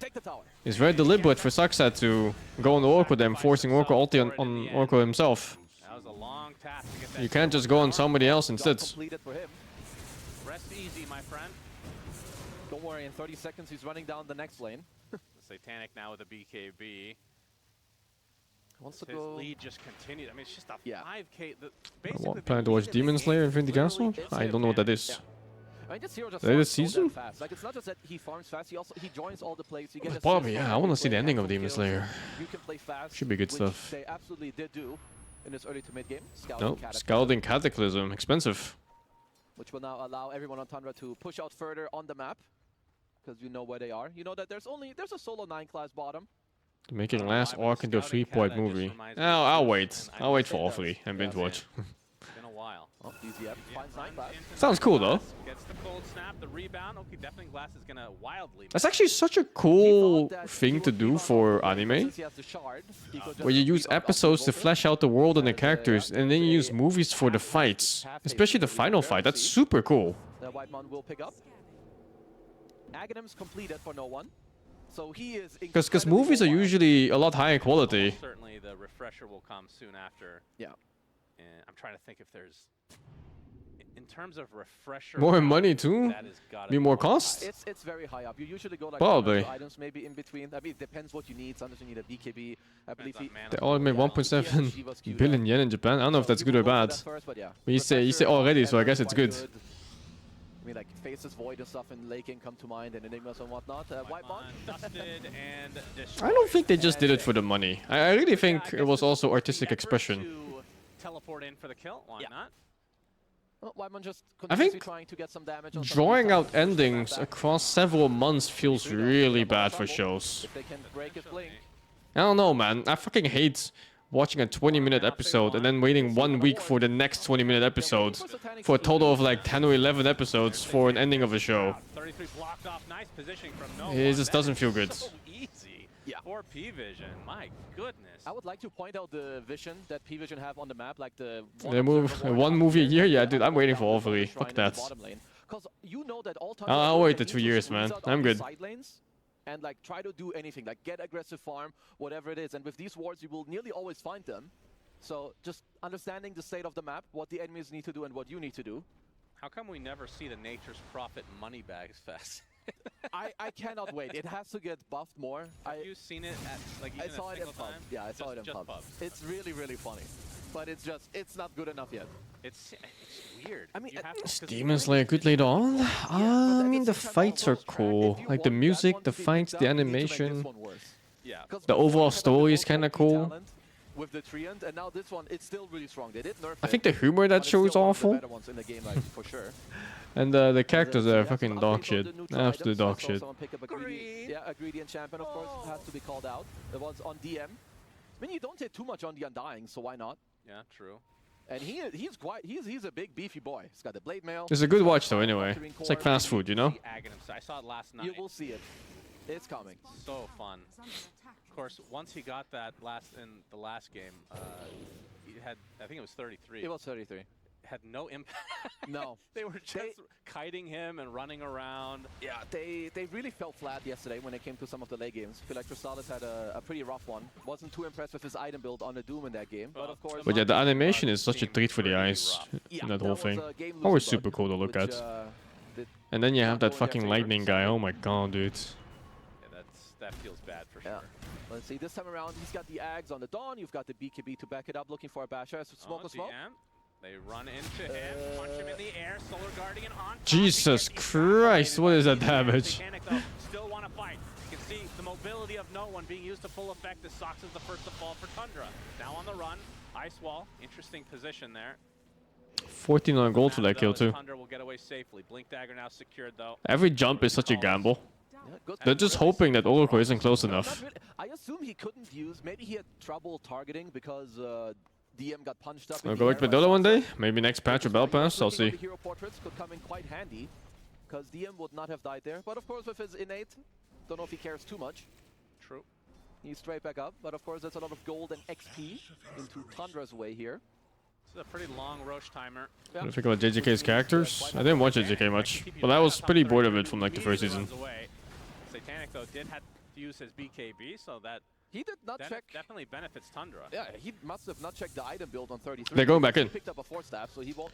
Speaker 2: It's very deliberate for Suxa to go on the Oracle then, forcing Oracle ulti on Oracle himself.
Speaker 17: That was a long task to get that.
Speaker 2: You can't just go on somebody else instead.
Speaker 17: Rest easy, my friend.
Speaker 16: Don't worry, in 30 seconds he's running down the next lane.
Speaker 17: The Satanic now with a BKB.
Speaker 16: Wants to
Speaker 17: His
Speaker 16: go.
Speaker 17: lead just continued. I mean, it's just a 5K.
Speaker 2: What, plan to watch Demon Slayer Infinity Castle? I don't know what that is.
Speaker 16: I mean, this hero just
Speaker 2: Is that a
Speaker 16: farms so
Speaker 2: season?
Speaker 16: damn fast. Like, it's not just that he farms fast, he joins all the plays. You get
Speaker 2: Probably, yeah. I want to see the ending of Demon Slayer.
Speaker 16: You can play fast,
Speaker 2: Should be good
Speaker 16: which
Speaker 2: stuff.
Speaker 16: they absolutely did do in this early to mid game.
Speaker 2: No, Scalding Cataclysm. Expensive.
Speaker 16: Which will now allow everyone on Tundra to push out further on the map. Because you know where they are. You know that there's a solo 9 class bottom.
Speaker 2: Making last arc into a 3-point movie. I'll wait. I'll wait for all 3 and binge watch.
Speaker 17: Been a while.
Speaker 16: Oh, DZF finds 9 class.
Speaker 2: Sounds cool though.
Speaker 17: Gets the cold snap, the rebound. Okay, definitely Glass is gonna wildly.
Speaker 2: That's actually such a cool thing to do for anime. Where you use episodes to flesh out the world and the characters, and then you use movies for the fights. Especially the final fight. That's super cool.
Speaker 16: The Whitemon will pick up. Aghanim's completed for no one. So he is
Speaker 2: Because movies are usually a lot higher quality.
Speaker 17: Certainly, the refresher will come soon after.
Speaker 16: Yeah.
Speaker 17: And I'm trying to think if there's, in terms of refresher.
Speaker 2: More money too?
Speaker 17: That has gotta
Speaker 2: Be more cost?
Speaker 16: It's very high up. You usually go like
Speaker 2: Probably.
Speaker 16: items maybe in between. I mean, it depends what you need. Sometimes you need a BKB. I believe
Speaker 2: They all made 1.7 billion yen in Japan. I don't know if that's good or bad.
Speaker 16: but yeah.
Speaker 2: But you say already, so I guess it's good.
Speaker 16: I mean, like Faces Void and stuff and Laking come to mind, and Enigmas and whatnot. Whitemon.
Speaker 17: Dusted and
Speaker 2: I don't think they just did it for the money. I really think it was also artistic expression.
Speaker 17: Teleport in for the kill. Why not?
Speaker 16: Well, Whitemon just
Speaker 2: I think
Speaker 16: trying to get some damage on
Speaker 2: drawing out endings across several months feels really bad for shows.
Speaker 16: If they can break his blink.
Speaker 2: I don't know, man. I fucking hate watching a 20-minute episode and then waiting 1 week for the next 20-minute episode for a total of like 10 or 11 episodes for an ending of a show.
Speaker 17: 33 blocked off. Nice positioning from no
Speaker 2: It just doesn't feel good.
Speaker 17: So easy for Pvision. My goodness.
Speaker 16: I would like to point out the vision that Pvision have on the map, like the
Speaker 2: They move one movie a year? Yeah, dude, I'm waiting for all 3. Fuck that.
Speaker 16: Because you know that all
Speaker 2: I'll wait the 2 years, man. I'm good.
Speaker 16: And like try to do anything, like get aggressive farm, whatever it is. And with these wards, you will nearly always find them. So just understanding the state of the map, what the enemies need to do and what you need to do.
Speaker 17: How come we never see the Nature's Prophet money bags fest?
Speaker 16: I cannot wait. It has to get buffed more.
Speaker 17: Have you seen it at like even
Speaker 16: I saw
Speaker 17: a
Speaker 16: it in
Speaker 17: single
Speaker 16: pub.
Speaker 17: time?
Speaker 16: Yeah, I saw it in
Speaker 17: just
Speaker 16: pub.
Speaker 17: pubs.
Speaker 16: It's really, really funny. But it's not good enough yet.
Speaker 17: It's weird.
Speaker 16: I mean,
Speaker 2: Demon Slayer good later on? I mean, the fights are cool. Like the music, the fights, the animation.
Speaker 17: Yeah.
Speaker 2: The overall story is kind of cool.
Speaker 16: With the Treant, and now this one, it's still really strong. They did nerf
Speaker 2: I think the humor that show is awful.
Speaker 16: in the game, like, for sure.
Speaker 2: And the characters are fucking dog shit. Absolute dog shit.
Speaker 16: A Greedy champion, of course, has to be called out. It was on DM. I mean, you don't hit too much on the Undying, so why not?
Speaker 17: Yeah, true.
Speaker 16: And he's a big beefy boy. He's got the blade mail.
Speaker 2: It's a good watch though. Anyway, it's like fast food, you know.
Speaker 17: I saw it last night.
Speaker 16: You will see it. It's coming.
Speaker 17: So fun. Of course, once he got that in the last game, he had, I think it was 33.
Speaker 16: It was 33.
Speaker 17: Had no impact.
Speaker 16: No.
Speaker 17: They were just kiting him and running around.
Speaker 16: Yeah, they really fell flat yesterday when it came to some of the late games. I feel like Crystallis had a pretty rough one. Wasn't too impressed with his item build on the Doom in that game, but of course...
Speaker 2: But yeah, the animation is such a treat for the eyes in that whole thing. Always super cool to look at. And then you have that fucking lightning guy. Oh my god, dude.
Speaker 17: Yeah, that feels bad for sure.
Speaker 16: Let's see, this time around, he's got the Ags on the Dawn. You've got the BKB to back it up, looking for a basher. Smoke.
Speaker 17: They run into him, punch him in the air, Solar Guardian on top.
Speaker 2: Jesus Christ, what is that damage?
Speaker 17: Satanic, though, still want to fight. You can see the mobility of no one being used to full effect as Sox is the first to fall for Tundra. Now on the run, Ice Wall, interesting position there.
Speaker 2: 14 on gold for that kill too.
Speaker 17: Tundra will get away safely. Blink Dagger now secured though.
Speaker 2: Every jump is such a gamble. They're just hoping that Oracle isn't close enough.
Speaker 16: I assume he couldn't use, maybe he had trouble targeting because DM got punched up.
Speaker 2: I'll go with Medola one day. Maybe next patch or Battle Pass. I'll see.
Speaker 16: Hero portraits could come in quite handy because DM would not have died there. But of course, with his innate, don't know if he cares too much.
Speaker 17: True.
Speaker 16: He's straight back up. But of course, that's a lot of gold and XP into Tundra's way here.
Speaker 17: This is a pretty long Roche timer.
Speaker 2: What do you think about JJK's characters? I didn't watch JJK much, but I was pretty bored of it from like the first season.
Speaker 17: Satanic though did have to use his BKB, so that
Speaker 16: he did not check.
Speaker 17: Definitely benefits Tundra.
Speaker 16: Yeah, he must have not checked the item build on 33.
Speaker 2: They're going back in.
Speaker 16: He picked up a 4-staff, so he won't.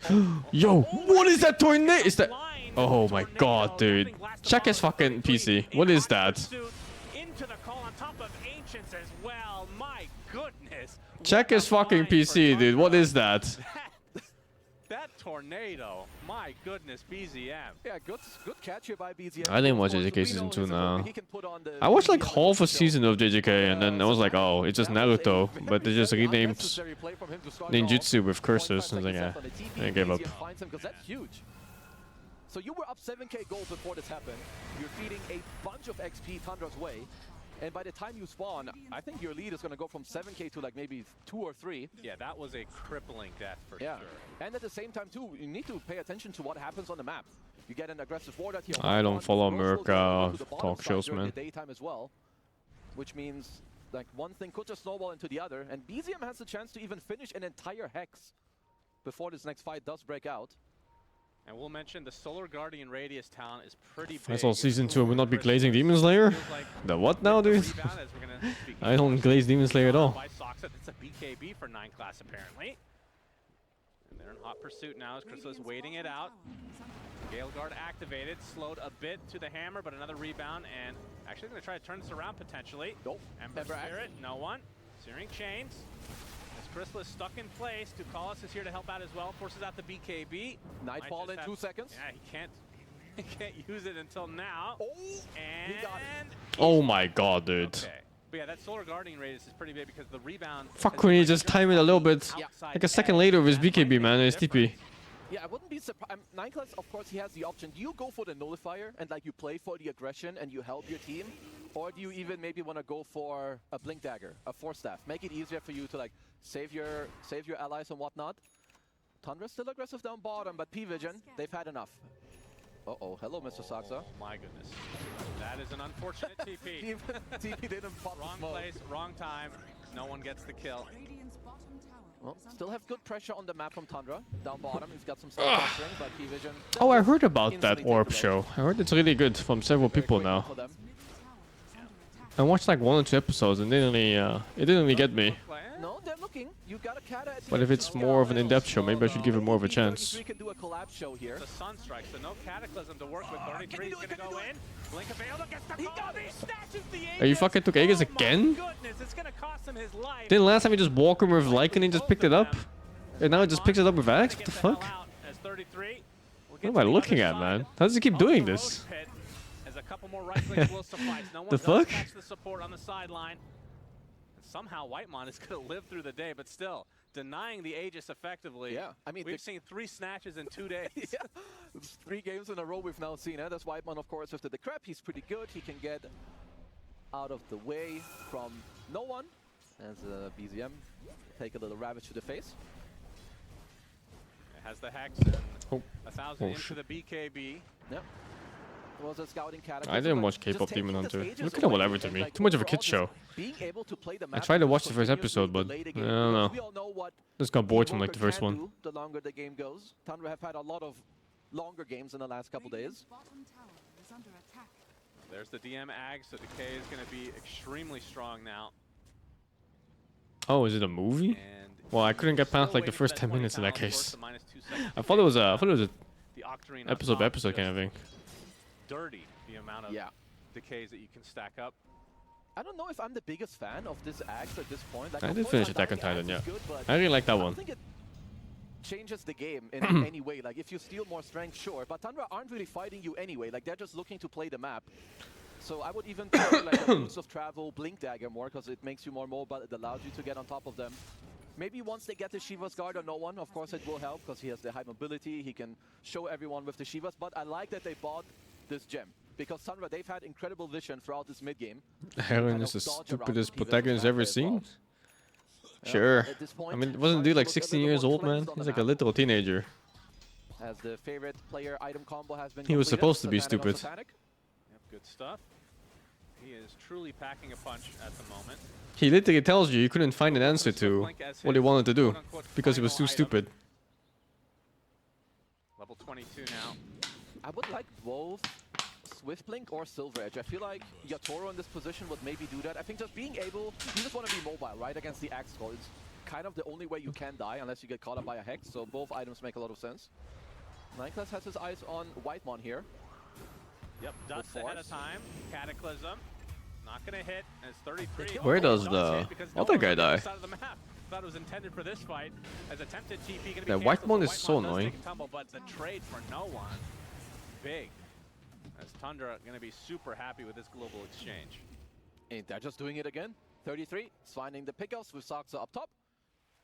Speaker 2: Yo, what is that tornado? Is that? Oh my god, dude! Check his fucking PC. What is that?
Speaker 17: Into the call on top of Ancients as well. My goodness.
Speaker 2: Check his fucking PC, dude. What is that?
Speaker 17: That tornado. My goodness, BZM.
Speaker 16: Yeah, good catch here by BZM.
Speaker 2: I didn't watch JJK season 2 now. I watched like half a season of JJK and then I was like, oh, it's just Naruto, but they just renamed ninjutsu with curses. I was like, yeah, I gave up.
Speaker 16: That's huge. So you were up 7k gold before this happened. You're feeding a bunch of XP Tundra's way. And by the time you spawn, I think your lead is going to go from 7k to like maybe 2 or 3.
Speaker 17: Yeah, that was a crippling death for sure.
Speaker 16: And at the same time too, you need to pay attention to what happens on the map. You get an aggressive ward out here.
Speaker 2: I don't follow Merc talk shows, man.
Speaker 16: Daytime as well, which means like one thing could just snowball into the other. And BZM has the chance to even finish an entire Hex before this next fight does break out.
Speaker 17: And we'll mention the Solar Guardian Radius talent is pretty big.
Speaker 2: I saw season 2 will not be glazing Demon Slayer. The what now, dude? I don't glaze Demon Slayer at all.
Speaker 17: It's a BKB for 9 class apparently. And they're in hot pursuit now as Crystal is waiting it out. Gale Guard activated, slowed a bit to the hammer, but another rebound, and actually going to try to turn this around potentially.
Speaker 16: Nope.
Speaker 17: Ember Spirit, no one. Searing Chains. Crystal is stuck in place. Tukalis is here to help out as well. Forces out the BKB.
Speaker 16: Nightfall in 2 seconds.
Speaker 17: Yeah, he can't use it until now.
Speaker 16: Oh,
Speaker 17: and
Speaker 16: he got it.
Speaker 2: Oh my god, dude.
Speaker 17: Okay. But yeah, that Solar Guardian radius is pretty big because the rebound.
Speaker 2: Fuck, couldn't he just time it a little bit? Like a second later with his BKB, man, his TP.
Speaker 16: Yeah, I wouldn't be surprised. 9-class, of course, he has the option. Do you go for the nullifier and like you play for the aggression and you help your team? Or do you even maybe want to go for a Blink Dagger, a 4-staff? Make it easier for you to like save your allies and whatnot. Tundra's still aggressive down bottom, but Pvision, they've had enough. Uh-oh, hello, Mr. Saxa.
Speaker 17: Oh my goodness. That is an unfortunate TP.
Speaker 16: TP didn't pop
Speaker 17: Wrong place, wrong time. No one gets the kill.
Speaker 16: Well, still have good pressure on the map from Tundra. Down bottom, he's got some self-pressuring, but Pvision...
Speaker 2: Oh, I heard about that orb show. I heard it's really good from several people now. I watched like 1 or 2 episodes and it didn't really get me.
Speaker 16: No, they're looking. You got a Kata at the
Speaker 2: But if it's more of an in-depth show, maybe I should give it more of a chance.
Speaker 16: We can do a collab show here.
Speaker 17: The Sun Strike, so no Cataclysm to work with. 33 is going to go in. Blink of Veil gets the call. He snatches the Aegis.
Speaker 2: Are you fucking took Aegis again?
Speaker 17: Goodness, it's going to cost him his life.
Speaker 2: Didn't last time he just walked him with Lycan and he just picked it up? And now he just picks it up with Axe? What the fuck? What am I looking at, man? How does he keep doing this?
Speaker 17: As a couple more right clicks will suffice. No one
Speaker 2: The
Speaker 17: does
Speaker 2: fuck?
Speaker 17: catch the support on the sideline. And somehow Whitemon is going to live through the day, but still denying the Aegis effectively.
Speaker 16: Yeah, I mean,
Speaker 17: we've seen 3 snatches in 2 days.
Speaker 16: Yeah, it's 3 games in a row we've now seen it. That's Whitemon, of course, after the crap. He's pretty good. He can get out of the way from no one. As BZM take a little ravage to the face.
Speaker 17: It has the Hex and 1,000 into
Speaker 2: shit.
Speaker 17: the BKB.
Speaker 16: Yep. Was a scouting
Speaker 2: I didn't watch K-pop Demon Hunter. Look at whatever to me. Too much of a kid show. I tried to watch the first episode, but I don't know. Just got bored from like the first one.
Speaker 16: The longer the game goes. Tundra have had a lot of longer games in the last couple days.
Speaker 17: There's the DM Ag, so Decay is going to be extremely strong now.
Speaker 2: Oh, is it a movie? Well, I couldn't get past like the first 10 minutes in that case. I thought it was a episode by episode kind of thing.
Speaker 17: Dirty, the amount of decays that you can stack up.
Speaker 16: I don't know if I'm the biggest fan of this axe at this point. Like,
Speaker 2: I did finish Attack on Titan, yeah. I really like that
Speaker 16: I
Speaker 2: one.
Speaker 16: don't think it changes the game in any way. Like, if you steal more strength, sure. But Tundra aren't really fighting you anyway. Like, they're just looking to play the map. So I would even play like a Roots of Travel, Blink Dagger more, because it makes you more mobile. It allows you to get on top of them. Maybe once they get the Shiva's Guard or no one, of course it will help, because he has the high mobility. He can show everyone with the Shivas. But I like that they bought this gem, because Tundra, they've had incredible vision throughout this mid-game.
Speaker 2: Heron is the stupidest protagonist ever seen. Sure.
Speaker 16: Point,
Speaker 2: I mean, wasn't the dude like 16 years old, man? He's like a little teenager.
Speaker 16: As the favorite player item combo has been
Speaker 2: He was
Speaker 16: completed,
Speaker 2: supposed to be
Speaker 16: Satanic on
Speaker 2: stupid.
Speaker 16: Satanic.
Speaker 17: Yep, good stuff. He is truly packing a punch at the moment.
Speaker 2: He literally tells you couldn't find an answer to what he wanted to do because he was too stupid.
Speaker 17: Level 22 now.
Speaker 16: I would like both Swift Blink or Silver Edge. I feel like Yatoro in this position would maybe do that. I think just being able, you just want to be mobile, right, against the Axe Skull. It's kind of the only way you can die unless you get caught up by a Hex, so both items make a lot of sense. Nineclass has his eyes on Whitemon here.
Speaker 17: Yep, Dust ahead of time. Cataclysm. Not going to hit, and it's 33.
Speaker 2: Where does the other guy die?
Speaker 17: Thought it was intended for this fight. As attempted TP going to be
Speaker 2: That
Speaker 17: canceled,
Speaker 2: Whitemon
Speaker 17: so
Speaker 2: is so
Speaker 17: does
Speaker 2: annoying.
Speaker 17: take a tumble, but the trade for no one. Big. As Tundra going to be super happy with this global exchange.
Speaker 16: And they're just doing it again. 33 is finding the pickups with Saksa up top.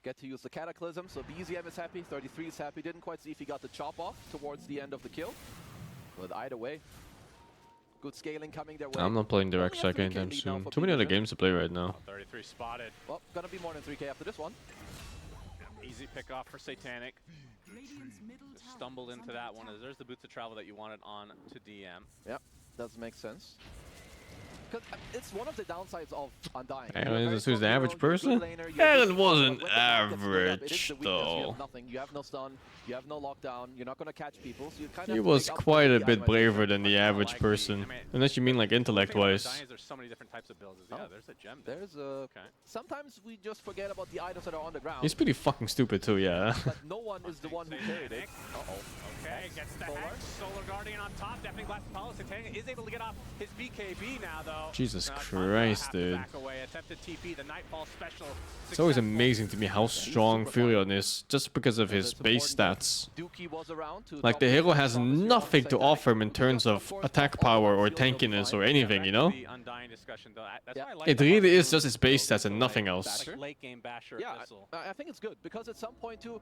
Speaker 16: Get to use the Cataclysm, so BZM is happy, 33 is happy. Didn't quite see if he got the chop off towards the end of the kill. But either way, good scaling coming their way.
Speaker 2: I'm not playing Direct Strike anytime soon. Too many other games to play right now.
Speaker 17: 33 spotted.
Speaker 16: Well, gonna be more than 3K after this one.
Speaker 17: Easy pick off for Satanic. Just stumbled into that one as there's the boots of travel that you wanted on to DM.
Speaker 16: Yep, does make sense. Because it's one of the downsides of Undying.
Speaker 2: Aaron is who's the average person? Aaron wasn't average though.
Speaker 16: You have nothing. You have no stun. You have no lockdown. You're not gonna catch people. So you kind of
Speaker 2: He was quite a bit braver than the average person, unless you mean like intellect-wise.
Speaker 17: There's so many different types of builds. Yeah, there's a gem there.
Speaker 16: There's a. Sometimes we just forget about the items that are on the ground.
Speaker 2: He's pretty fucking stupid too, yeah.
Speaker 16: But no one is the one who carried it.
Speaker 17: Okay, gets the Hex. Solar Guardian on top. Definitely Glass Apollo. Satanic is able to get off his BKB now, though.
Speaker 2: Jesus Christ, dude.
Speaker 17: Back away. Attempted TP. The Nightfall special.
Speaker 2: It's always amazing to me how strong Furion is, just because of his base stats. Like the hero has nothing to offer him in terms of attack power or tankiness or anything, you know? It really is just his base stats and nothing else.
Speaker 17: Late game basher.
Speaker 16: Yeah, I think it's good because at some point too,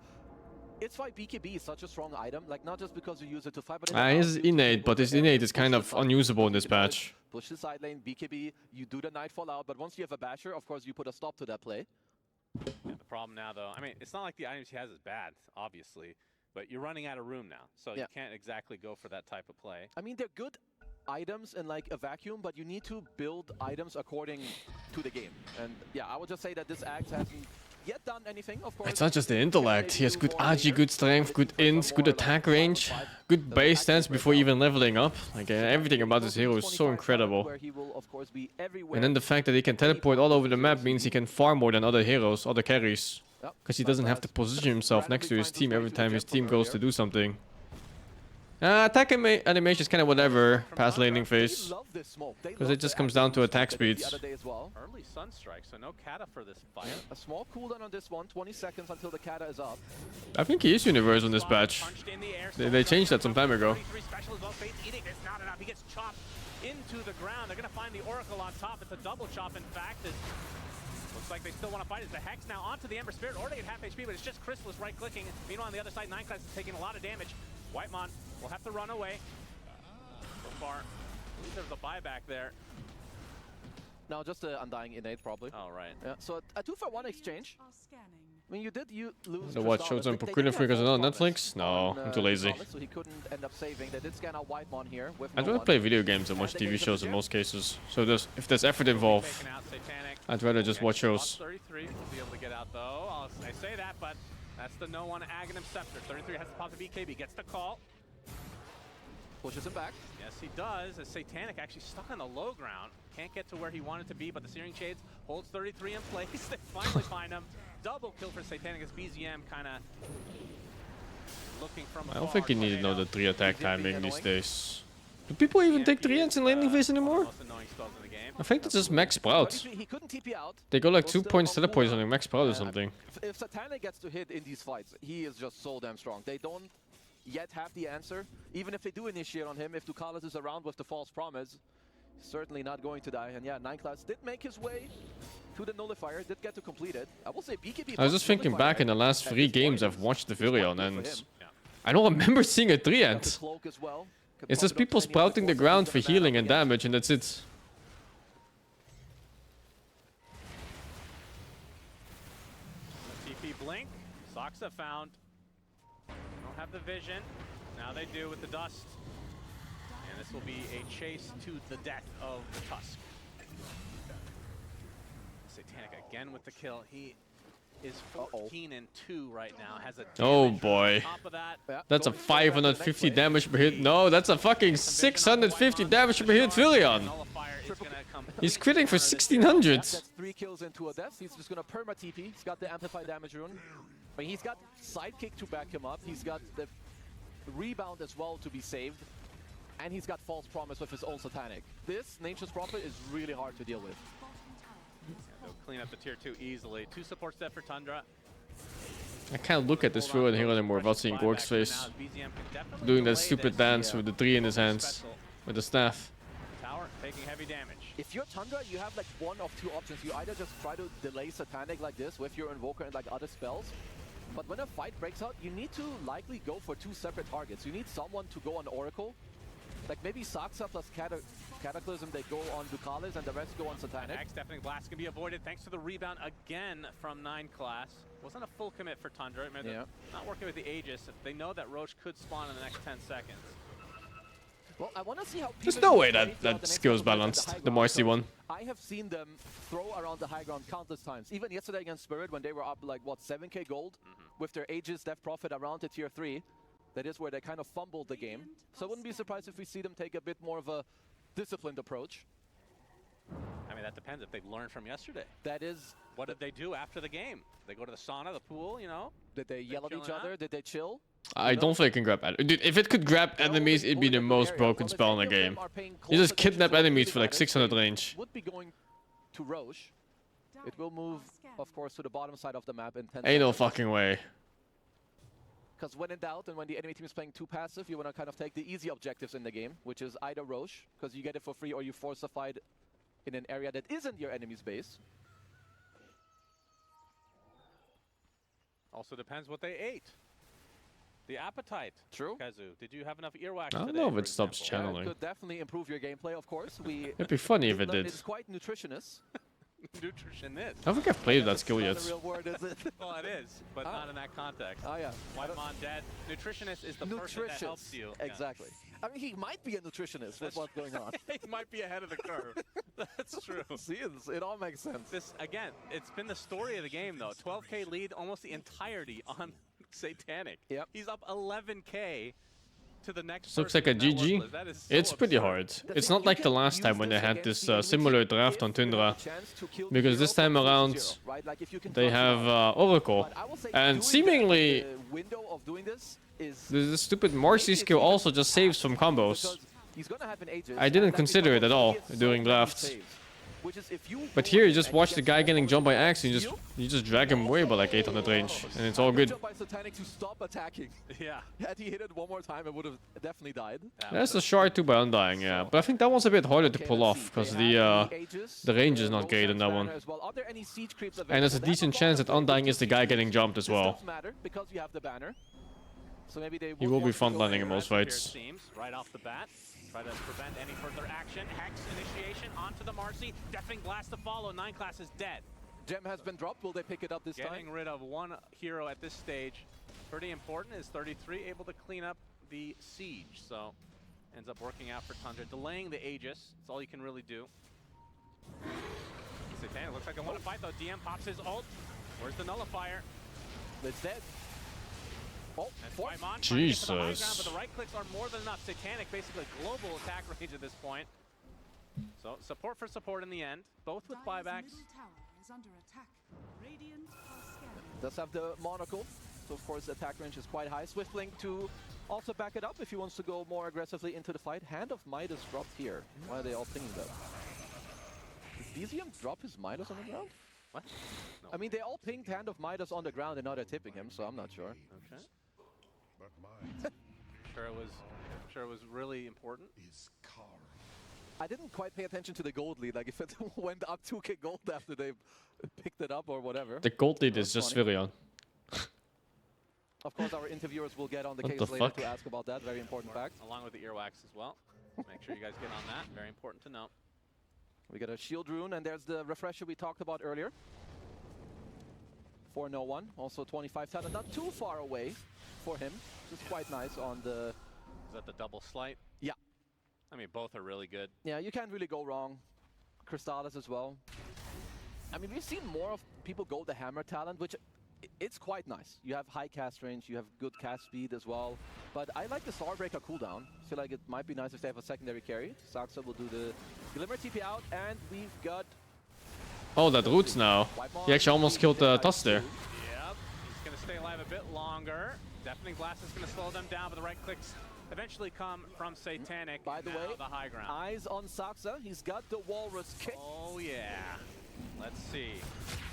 Speaker 16: it's why BKB is such a strong item. Like not just because you use it to fight, but
Speaker 2: His innate, but his innate is kind of unusable in this patch.
Speaker 16: Push the side lane, BKB, you do the Nightfall out, but once you have a basher, of course you put a stop to that play.
Speaker 17: Yeah, the problem now, though, I mean, it's not like the items he has is bad, obviously, but you're running out of room now, so you can't exactly go for that type of play.
Speaker 16: I mean, they're good items in like a vacuum, but you need to build items according to the game. And yeah, I would just say that this Axe hasn't yet done anything, of course.
Speaker 2: It's not just the intellect. He has good RG, good strength, good int, good attack range, good base stance before even leveling up. Like everything about this hero is so incredible. And then the fact that he can teleport all over the map means he can farm more than other heroes, other carries. Because he doesn't have to position himself next to his team every time his team goes to do something. Attack animation is kind of whatever past laning phase. Because it just comes down to attack speeds.
Speaker 17: Early Sunstrike, so no Kata for this fight.
Speaker 16: A small cooldown on this one, 20 seconds until the Kata is up.
Speaker 2: I think he is universal in this patch. They changed that some time ago.
Speaker 17: It's not enough. He gets chopped into the ground. They're going to find the Oracle on top. It's a double chop, in fact. Looks like they still want to fight. It's the Hex now onto the Ember Spirit, already at half HP, but it's just Chrysalis right-clicking. Meanwhile, on the other side, 9class is taking a lot of damage. Whitemon will have to run away. So far, I believe there's a buyback there.
Speaker 16: No, just the Undying Innate, probably.
Speaker 17: Oh, right.
Speaker 16: Yeah, so a 2-for-1 exchange. I mean, you lose.
Speaker 2: The what shows on Procurement Freakers on Netflix? No, I'm too lazy.
Speaker 16: So he couldn't end up saving. They did scan out Whitemon here.
Speaker 2: I'd rather play video games than watch TV shows in most cases. So if there's effort involved, I'd rather just watch shows.
Speaker 17: 33 will be able to get out, though. I say that, but that's the no one Aghanim Scepter. 33 has to pop the BKB, gets the call.
Speaker 16: Pushes him back.
Speaker 17: Yes, he does. As Satanic actually stuck on the low ground. Can't get to where he wanted to be, but the Searing Shades holds 33 in place. They finally find him. Double kill for Satanic as BZM kind of looking from afar.
Speaker 2: I don't think you need to know the 3 attack timing these days. Do people even take 3 ants in laning phase anymore? I think that's just max Sprout. They go like 2 points teleport on max Sprout or something.
Speaker 16: If Satanic gets to hit in these fights, he is just so damn strong. They don't yet have the answer. Even if they do initiate on him, if Ducalis is around with the false promise, certainly not going to die. And yeah, 9class did make his way to the nullifier, did get to complete it. I will say BKB.
Speaker 2: I was just thinking back in the last 3 games I've watched the Pvision, and I don't remember seeing a 3-ant. It's just people sprouting the ground for healing and damage, and that's it.
Speaker 17: TP blink. Soxa found. Don't have the vision. Now they do with the dust. And this will be a chase to the death of the Tusk. Satanic again with the kill. He is 14-2 right now. Has a
Speaker 2: oh boy. That's a 550 damage per hit. No, that's a fucking 650 damage per hit Pvision. He's critting for 1600.
Speaker 16: That's 3 kills into a death. He's just gonna perma TP. He's got the amplify damage rune. But he's got sidekick to back him up. He's got the rebound as well to be saved. And he's got false promise with his own Satanic. This Nature's Prophet is really hard to deal with.
Speaker 17: They'll clean up the tier 2 easily. 2 supports there for Tundra.
Speaker 2: I can't look at this Pvision hero anymore without seeing Gorg's face. Doing that stupid dance with the 3 in his hands. With the staff.
Speaker 17: Tower taking heavy damage.
Speaker 16: If you're Tundra, you have like one of 2 options. You either just try to delay Satanic like this with your Invoker and like other spells. But when a fight breaks out, you need to likely go for 2 separate targets. You need someone to go on Oracle. Like maybe Soxa plus Cataclysm, they go on Ducalis and the rest go on Satanic.
Speaker 17: Deafening Blast can be avoided thanks to the rebound again from 9class. Wasn't a full commit for Tundra. Yeah. Not working with the Aegis. They know that Roche could spawn in the next 10 seconds.
Speaker 16: Well, I want to see how
Speaker 2: there's no way that skill's balanced, the Moisty one.
Speaker 16: I have seen them throw around the high ground countless times. Even yesterday against Spirit when they were up like, what, 7k gold with their Aegis Death Prophet around to tier 3. That is where they kind of fumbled the game. So I wouldn't be surprised if we see them take a bit more of a disciplined approach.
Speaker 17: I mean, that depends if they've learned from yesterday.
Speaker 16: That is...
Speaker 17: What did they do after the game? They go to the sauna, the pool, you know?
Speaker 16: Did they yell at each other? Did they chill?
Speaker 2: I don't think it can grab enemies. Dude, if it could grab enemies, it'd be the most broken spell in the game. You just kidnap enemies for like 600 range.
Speaker 16: Would be going to Roche. It will move, of course, to the bottom side of the map in 10
Speaker 2: Ain't no fucking way.
Speaker 16: Because when in doubt and when the enemy team is playing too passive, you want to kind of take the easy objectives in the game, which is either Roche, because you get it for free, or you force a fight in an area that isn't your enemy's base.
Speaker 17: Also depends what they ate. The appetite.
Speaker 16: True.
Speaker 17: Kazu, did you have enough earwax
Speaker 2: I don't
Speaker 17: today,
Speaker 2: know if it stops channeling.
Speaker 16: It could definitely improve your gameplay, of course.
Speaker 2: It'd be funny if it did.
Speaker 16: It's quite nutritionist.
Speaker 17: Nutritionist.
Speaker 2: I don't think I've played that skill yet.
Speaker 16: That's not the real word, is it?
Speaker 17: Well, it is, but not in that context.
Speaker 16: Oh, yeah.
Speaker 17: Whitemon dead. Nutritionist is the person that helps you.
Speaker 16: Exactly.
Speaker 17: Yeah.
Speaker 16: I mean, he might be a nutritionist with what's going on.
Speaker 17: He might be ahead of the curve. That's true.
Speaker 16: See, it all makes sense.
Speaker 17: This, again, it's been the story of the game, though. 12K lead almost the entirety on Satanic.
Speaker 16: Yep.
Speaker 17: He's up 11K to the next.
Speaker 2: This looks like a GG. It's pretty hard. It's not like the last time when they had this similar draft on Tundra. Because this time around, they have Oracle. And seemingly, the stupid Marcy skill also just saves from combos. I didn't consider it at all during drafts. But here you just watch the guy getting jumped by Axe and you just drag him away by like 800 range and it's all good.
Speaker 16: By Satanic to stop attacking.
Speaker 17: Yeah.
Speaker 16: Had he hit it one more time, it would have definitely died.
Speaker 2: That's the shard too by Undying, yeah. But I think that one's a bit harder to pull off because the range is not great in that one. And there's a decent chance that Undying is the guy getting jumped as well.
Speaker 16: Because you have the banner. So maybe they
Speaker 2: He will be frontlining in most fights.
Speaker 17: Right off the bat. Try to prevent any further action. Hex initiation onto the Marcy. Deafening Blast to follow. 9 class is dead.
Speaker 16: Gem has been dropped. Will they pick it up this time?
Speaker 17: Getting rid of one hero at this stage. Pretty important. Is 33 able to clean up the siege? So ends up working out for Tundra. Delaying the Aegis. That's all you can really do. Satanic looks like they want to fight though. DM pops his ult. Where's the nullifier?
Speaker 16: It's dead.
Speaker 2: Jesus.
Speaker 17: But the right clicks are more than enough. Satanic basically global attack range at this point. So support for support in the end, both with buybacks.
Speaker 16: Does have the monocle, so of course attack range is quite high. Swiftling to also back it up if he wants to go more aggressively into the fight. Hand of Midas dropped here. Why are they all pinging that? Did BZM drop his Midas on the ground?
Speaker 17: What? No.
Speaker 16: I mean, they all pinged Hand of Midas on the ground and now they're tipping him, so I'm not sure.
Speaker 17: Okay. sure it was really important.
Speaker 16: I didn't quite pay attention to the gold lead, like if it went up 2k gold after they picked it up or whatever.
Speaker 2: The gold lead is just Virion.
Speaker 16: Of course, our interviewers will get on the case later to ask about that. Very important fact.
Speaker 17: Along with the earwax as well. Make sure you guys get on that. Very important to know.
Speaker 16: We got a shield rune, and there's the refresher we talked about earlier. For no one. Also 25 talent, not too far away for him. Just quite nice on the...
Speaker 17: Is that the double slight?
Speaker 16: Yeah.
Speaker 17: I mean, both are really good.
Speaker 16: Yeah, you can't really go wrong. Crystallis as well. I mean, we've seen more of people go the hammer talent, which it's quite nice. You have high cast range, you have good cast speed as well. But I like the Starbreaker cooldown. I feel like it might be nice if they have a secondary carry. Saxa will do the Glimmer TP out, and we've got...
Speaker 2: Oh, that roots now. He actually almost killed Tuss there.
Speaker 17: Yep, he's going to stay alive a bit longer. Deafening Blast is going to slow them down, but the right clicks eventually come from Satanic.
Speaker 16: By the way,
Speaker 17: the high ground.
Speaker 16: Eyes on Saxa. He's got the Walrus kick.
Speaker 17: Oh, yeah. Let's see.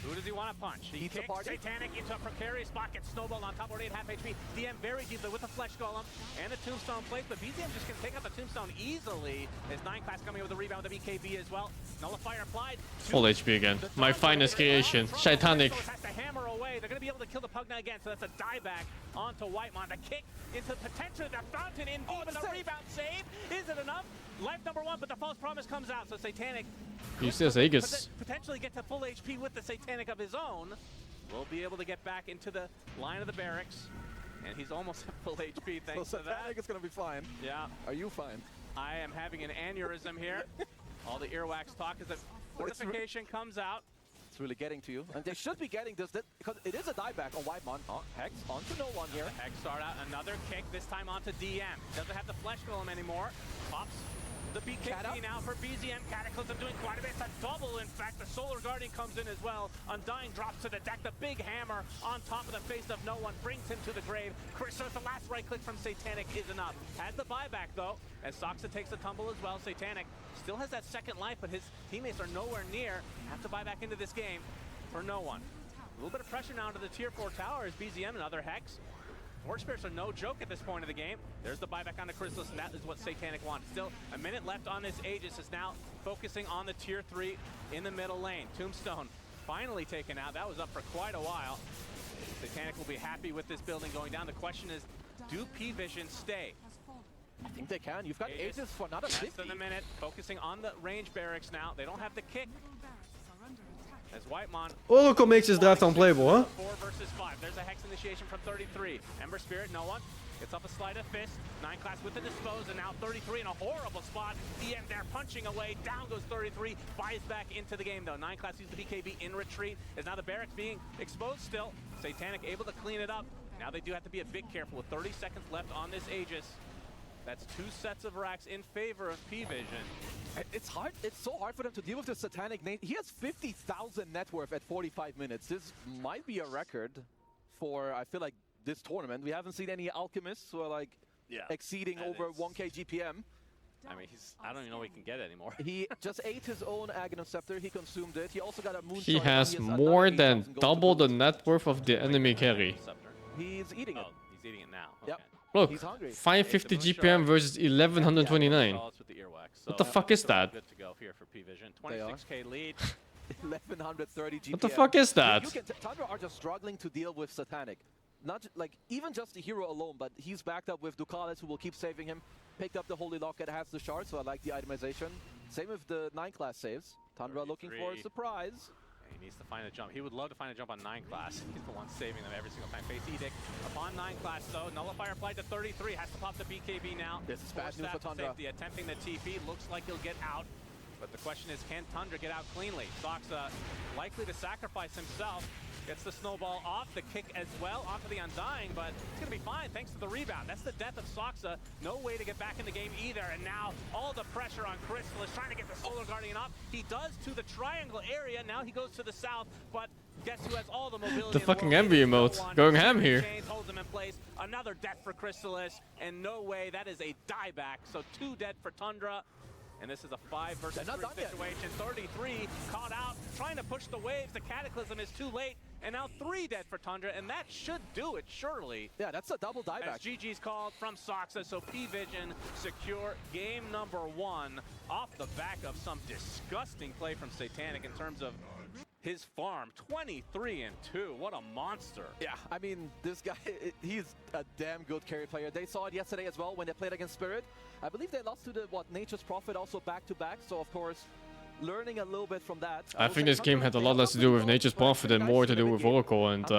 Speaker 17: Who does he want to punch? He kicks Satanic into a precarious spot, gets snowballed on top, already at half HP. DM very deeply with the Flesh Golem and the Tombstone place, but BZM just can take out the Tombstone easily. His 9 class coming with a rebound with the BKB as well. Nullifier applied.
Speaker 2: Full HP again. My finest creation. Satanic.
Speaker 17: Has to hammer away. They're going to be able to kill the Pugna again, so that's a dieback onto Whitemon. The kick into potentially the fountain in deep, and the rebound save. Is it enough? Life number 1, but the false promise comes out, so Satanic
Speaker 2: He says Aegis.
Speaker 17: potentially get to full HP with the Satanic of his own. Will be able to get back into the line of the barracks. And he's almost at full HP thanks to that.
Speaker 16: Satanic is going to be fine.
Speaker 17: Yeah.
Speaker 16: Are you fine?
Speaker 17: I am having an aneurysm here. All the earwax talk is that fortification comes out.
Speaker 16: It's really getting to you. And they should be getting this, because it is a dieback on Whitemon. Hex onto no one here.
Speaker 17: Hex start out another kick, this time onto DM. Doesn't have the Flesh Golem anymore. Pops the BKB now for BZM. Cataclysm doing quite a bit. It's a double, in fact. The Solar Guardian comes in as well. Undying drops to the deck. The big hammer on top of the face of no one brings him to the grave. Chris, the last right click from Satanic is enough. Has the buyback, though, as Saxa takes the tumble as well. Satanic still has that second life, but his teammates are nowhere near. Have to buy back into this game for no one. A little bit of pressure now to the tier 4 tower as BZM, another Hex. Forge Spirits are no joke at this point of the game. There's the buyback on the Chrysalis, and that is what Satanic wants. Still a minute left on this Aegis. Is now focusing on the tier 3 in the middle lane. Tombstone finally taken out. That was up for quite a while. Satanic will be happy with this building going down. The question is, do Pvision stay?
Speaker 16: I think they can. You've got Aegis for another 50.
Speaker 17: Less than a minute. Focusing on the range barracks now. They don't have the kick. As Whitemon
Speaker 2: Oracle makes his draft unplayable, huh?
Speaker 17: 4 versus 5. There's a Hex initiation from 33. Ember Spirit, no one. It's up a sleight of fist. 9 class with the dispose, and now 33 in a horrible spot. EM there punching away. Down goes 33. Buys back into the game though. 9 class used the BKB in retreat. Is now the barracks being exposed still. Satanic able to clean it up. Now they do have to be a bit careful with 30 seconds left on this Aegis. That's 2 sets of racks in favor of Pvision.
Speaker 16: It's hard. It's so hard for them to deal with the Satanic Nate. He has 50,000 net worth at 45 minutes. This might be a record for, I feel like, this tournament. We haven't seen any alchemists who are like exceeding over 1k GPM.
Speaker 17: I mean, I don't even know he can get it anymore.
Speaker 16: He just ate his own Aghanim Scepter. He consumed it. He also got a Moonshot.
Speaker 2: He has more than double the net worth of the enemy carry.
Speaker 16: He's eating it.
Speaker 17: Oh, he's eating it now. Okay.
Speaker 16: Yep.
Speaker 2: Look,
Speaker 16: he's hungry.
Speaker 2: 550 GPM versus 1129. What the fuck is that?
Speaker 17: Good to go here for Pvision. 26k lead.
Speaker 16: 1130 GPM.
Speaker 2: What the fuck is that?
Speaker 16: Tundra are just struggling to deal with Satanic. Not like even just the hero alone, but he's backed up with Ducalis, who will keep saving him. Picked up the Holy Locket, has the shard, so I like the itemization. Same with the 9 class saves. Tundra looking for a surprise.
Speaker 17: He needs to find a jump. He would love to find a jump on 9 class. He's the one saving them every single time. Face Edict upon 9 class though. Nullifier applied to 33. Has to pop the BKB now.
Speaker 16: This is bad news for Tundra.
Speaker 17: Safety, attempting the TP. Looks like he'll get out. But the question is, can Tundra get out cleanly? Soxa likely to sacrifice himself. Gets the snowball off, the kick as well, onto the Undying, but it's going to be fine thanks to the rebound. That's the death of Soxa. No way to get back in the game either, and now all the pressure on Crystal is trying to get the Solar Guardian up. He does to the triangle area, now he goes to the south, but guess who has all the mobility?
Speaker 2: The fucking envy emote, going ham here.
Speaker 17: Holds him in place. Another death for Crystallis, and no way, that is a dieback. So 2 dead for Tundra. And this is a 5 versus 3 situation. 33 caught out, trying to push the waves. The Cataclysm is too late. And now 3 dead for Tundra, and that should do it, surely.
Speaker 16: Yeah, that's a double dieback.
Speaker 17: As GG's called from Soxa, so Pvision secure game number 1 off the back of some disgusting play from Satanic in terms of his farm. 23-2, what a monster.
Speaker 16: Yeah, I mean, this guy, he's a damn good carry player. They saw it yesterday as well when they played against Spirit. I believe they lost to the, Nature's Prophet also back-to-back, so of course, learning a little bit from that.
Speaker 2: I think this game had a lot less to do with Nature's Prophet and more to do with Oracle and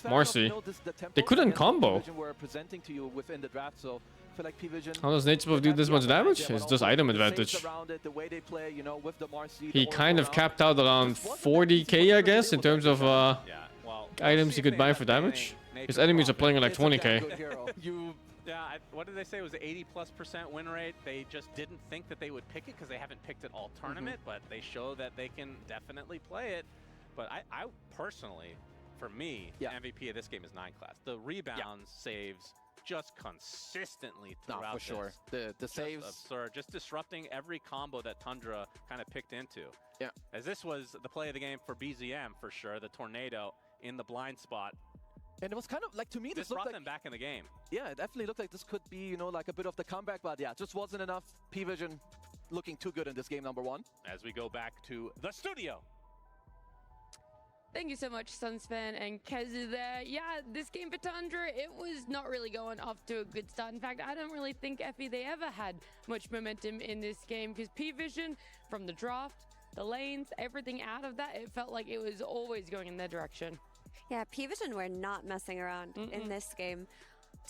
Speaker 2: Marcy. They couldn't combo.
Speaker 16: We're presenting to you within the draft, so I feel like Pvision,
Speaker 2: how does Nature's Prophet do this much damage? It's just item advantage. He kind of capped out around 40k, I guess, in terms of items you could buy for damage. His enemies are playing at like 20k.
Speaker 17: Yeah, what did they say? It was 80+% win rate. They just didn't think that they would pick it because they haven't picked it all tournament, but they show that they can definitely play it. But I personally, for me, the MVP of this game is 9 class. The rebounds, saves, just consistently throughout.
Speaker 16: For sure. The saves,
Speaker 17: absurd. Just disrupting every combo that Tundra kind of picked into.
Speaker 16: Yeah.
Speaker 17: As this was the play of the game for BZM for sure. The tornado in the blind spot.
Speaker 16: And it was kind of like, to me,
Speaker 17: this brought them back in the game.
Speaker 16: Yeah, it definitely looked like this could be, you know, like a bit of the comeback, but yeah, just wasn't enough. Pvision looking too good in this game number 1.
Speaker 17: As we go back to the studio.
Speaker 1: Thank you so much, Sunspan and Kezu there. Yeah, this game for Tundra, it was not really going off to a good start. In fact, I don't really think Effie, they ever had much momentum in this game because Pvision, from the draft, the lanes, everything out of that, it felt like it was always going in their direction.
Speaker 4: Yeah, Pvision were not messing around in this game.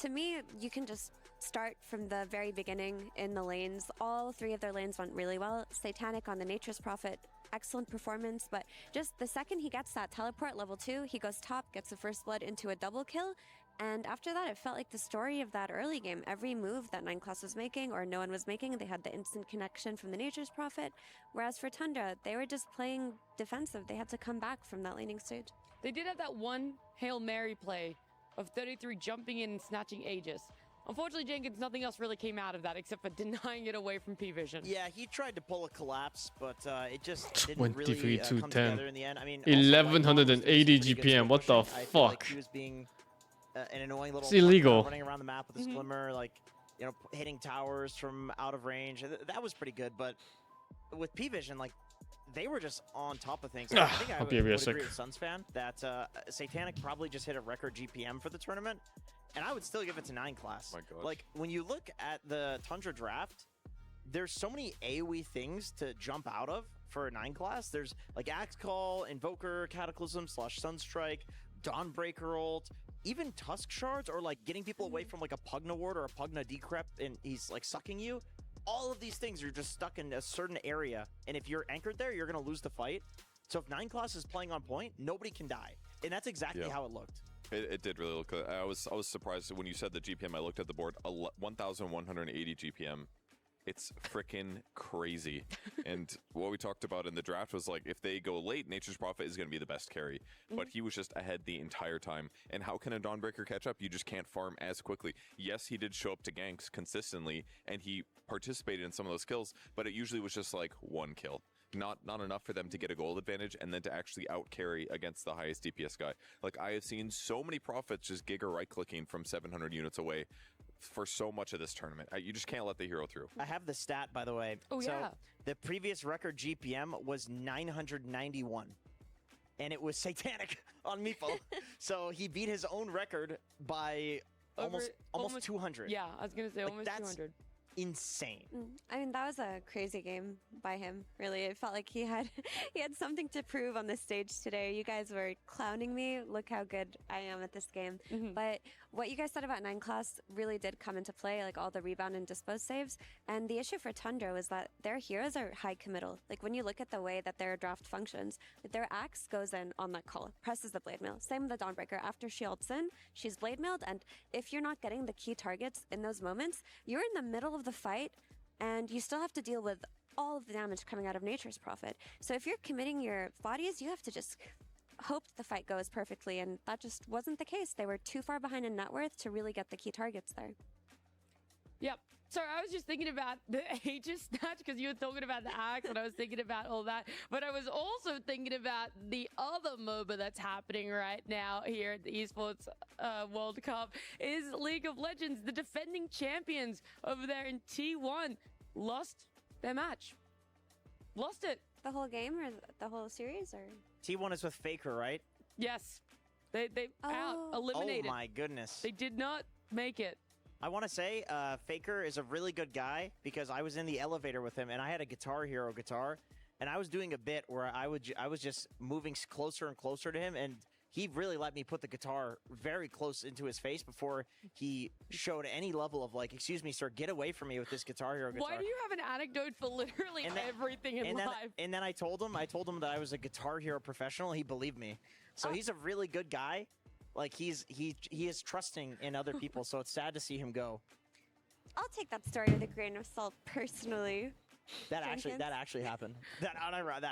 Speaker 4: To me, you can just start from the very beginning in the lanes. All 3 of their lanes went really well. Satanic on the Nature's Prophet, excellent performance, but just the second he gets that teleport level 2, he goes top, gets the first blood into a double kill. And after that, it felt like the story of that early game. Every move that 9 class was making or no one was making, they had the instant connection from the Nature's Prophet. Whereas for Tundra, they were just playing defensive. They had to come back from that laning stage.
Speaker 1: They did have that one Hail Mary play of 33 jumping in and snatching Aegis. Unfortunately, Jenkins, nothing else really came out of that except for denying it away from Pvision.
Speaker 3: Yeah, he tried to pull a collapse, but it just didn't really come
Speaker 2: 23-10.
Speaker 3: together in the end. I mean,
Speaker 2: 1180 GPM, what the fuck?
Speaker 3: Like he was being an annoying little
Speaker 2: it's illegal.
Speaker 3: Running around the map with his glimmer, like, you know, hitting towers from out of range. That was pretty good, but with Pvision, like, they were just on top of things. I think I would agree with Sunspan that Satanic probably just hit a record GPM for the tournament, and I would still give it to 9 class.
Speaker 5: My God.
Speaker 3: Like, when you look at the Tundra draft, there's so many AoE things to jump out of for a 9 class. There's like Axe Call, Invoker, Cataclysm / Sunstrike, Dawnbreaker ult, even Tusk Shards or like getting people away from like a Pugna ward or a Pugna decrypt and he's like sucking you, all of these things are just stuck in a certain area, and if you're anchored there, you're gonna lose the fight. So if 9class is playing on point, nobody can die, and that's exactly how it looked.
Speaker 5: It did really look good. I was surprised when you said the GPM. I looked at the board, 1,180 GPM. It's freaking crazy. And what we talked about in the draft was like, if they go late, Nature's Prophet is going to be the best carry. But he was just ahead the entire time. And how can a Dawnbreaker catch up? You just can't farm as quickly. Yes, he did show up to ganks consistently, and he participated in some of those kills, but it usually was just like one kill. Not enough for them to get a gold advantage and then to actually out carry against the highest DPS guy. Like, I have seen so many Prophets just Giga right-clicking from 700 units away for so much of this tournament. You just can't let the hero through.
Speaker 3: I have the stat, by the way.
Speaker 1: Oh,
Speaker 3: so
Speaker 1: yeah.
Speaker 3: The previous record GPM was 991. And it was Satanic on Meeple. So he beat his own record by almost 200.
Speaker 1: Yeah, I was going to say
Speaker 3: Like,
Speaker 1: almost
Speaker 3: that's
Speaker 1: 200.
Speaker 3: Insane.
Speaker 4: I mean, that was a crazy game by him, really. It felt like he had something to prove on this stage today. You guys were clowning me. Look how good I am at this game. But what you guys said about 9class really did come into play, like all the rebound and dispose saves. And the issue for Tundra was that their heroes are high committal. Like when you look at the way that their draft functions, their axe goes in on that call, presses the blade mail. Same with the Dawnbreaker. After she ults in, she's blade mailed. And if you're not getting the key targets in those moments, you're in the middle of the fight and you still have to deal with all of the damage coming out of Nature's Prophet. So if you're committing your bodies, you have to just hope the fight goes perfectly, and that just wasn't the case. They were too far behind in net worth to really get the key targets there.
Speaker 1: Yep. Sorry, I was just thinking about the Aegis snatch because you were talking about the axe and I was thinking about all that. But I was also thinking about the other MOBA that's happening right now here at the Esports World Cup is League of Legends. The defending champions over there in T1 lost their match. Lost it.
Speaker 4: The whole game or the whole series? Or
Speaker 3: T1 is with Faker, right?
Speaker 1: Yes. They out, eliminated.
Speaker 3: Oh my goodness.
Speaker 1: They did not make it.
Speaker 3: I want to say Faker is a really good guy because I was in the elevator with him and I had a Guitar Hero guitar and I was doing a bit where I was just moving closer and closer to him, and he really let me put the guitar very close into his face before he showed any level of like, excuse me, sir, get away from me with this Guitar Hero guitar.
Speaker 1: Why do you have an anecdote for literally everything in life?
Speaker 3: And then I told him that I was a Guitar Hero professional. He believed me. So he's a really good guy. Like he is trusting in other people, so it's sad to see him go.
Speaker 4: I'll take that story with a grain of salt personally.
Speaker 3: That actually happened. That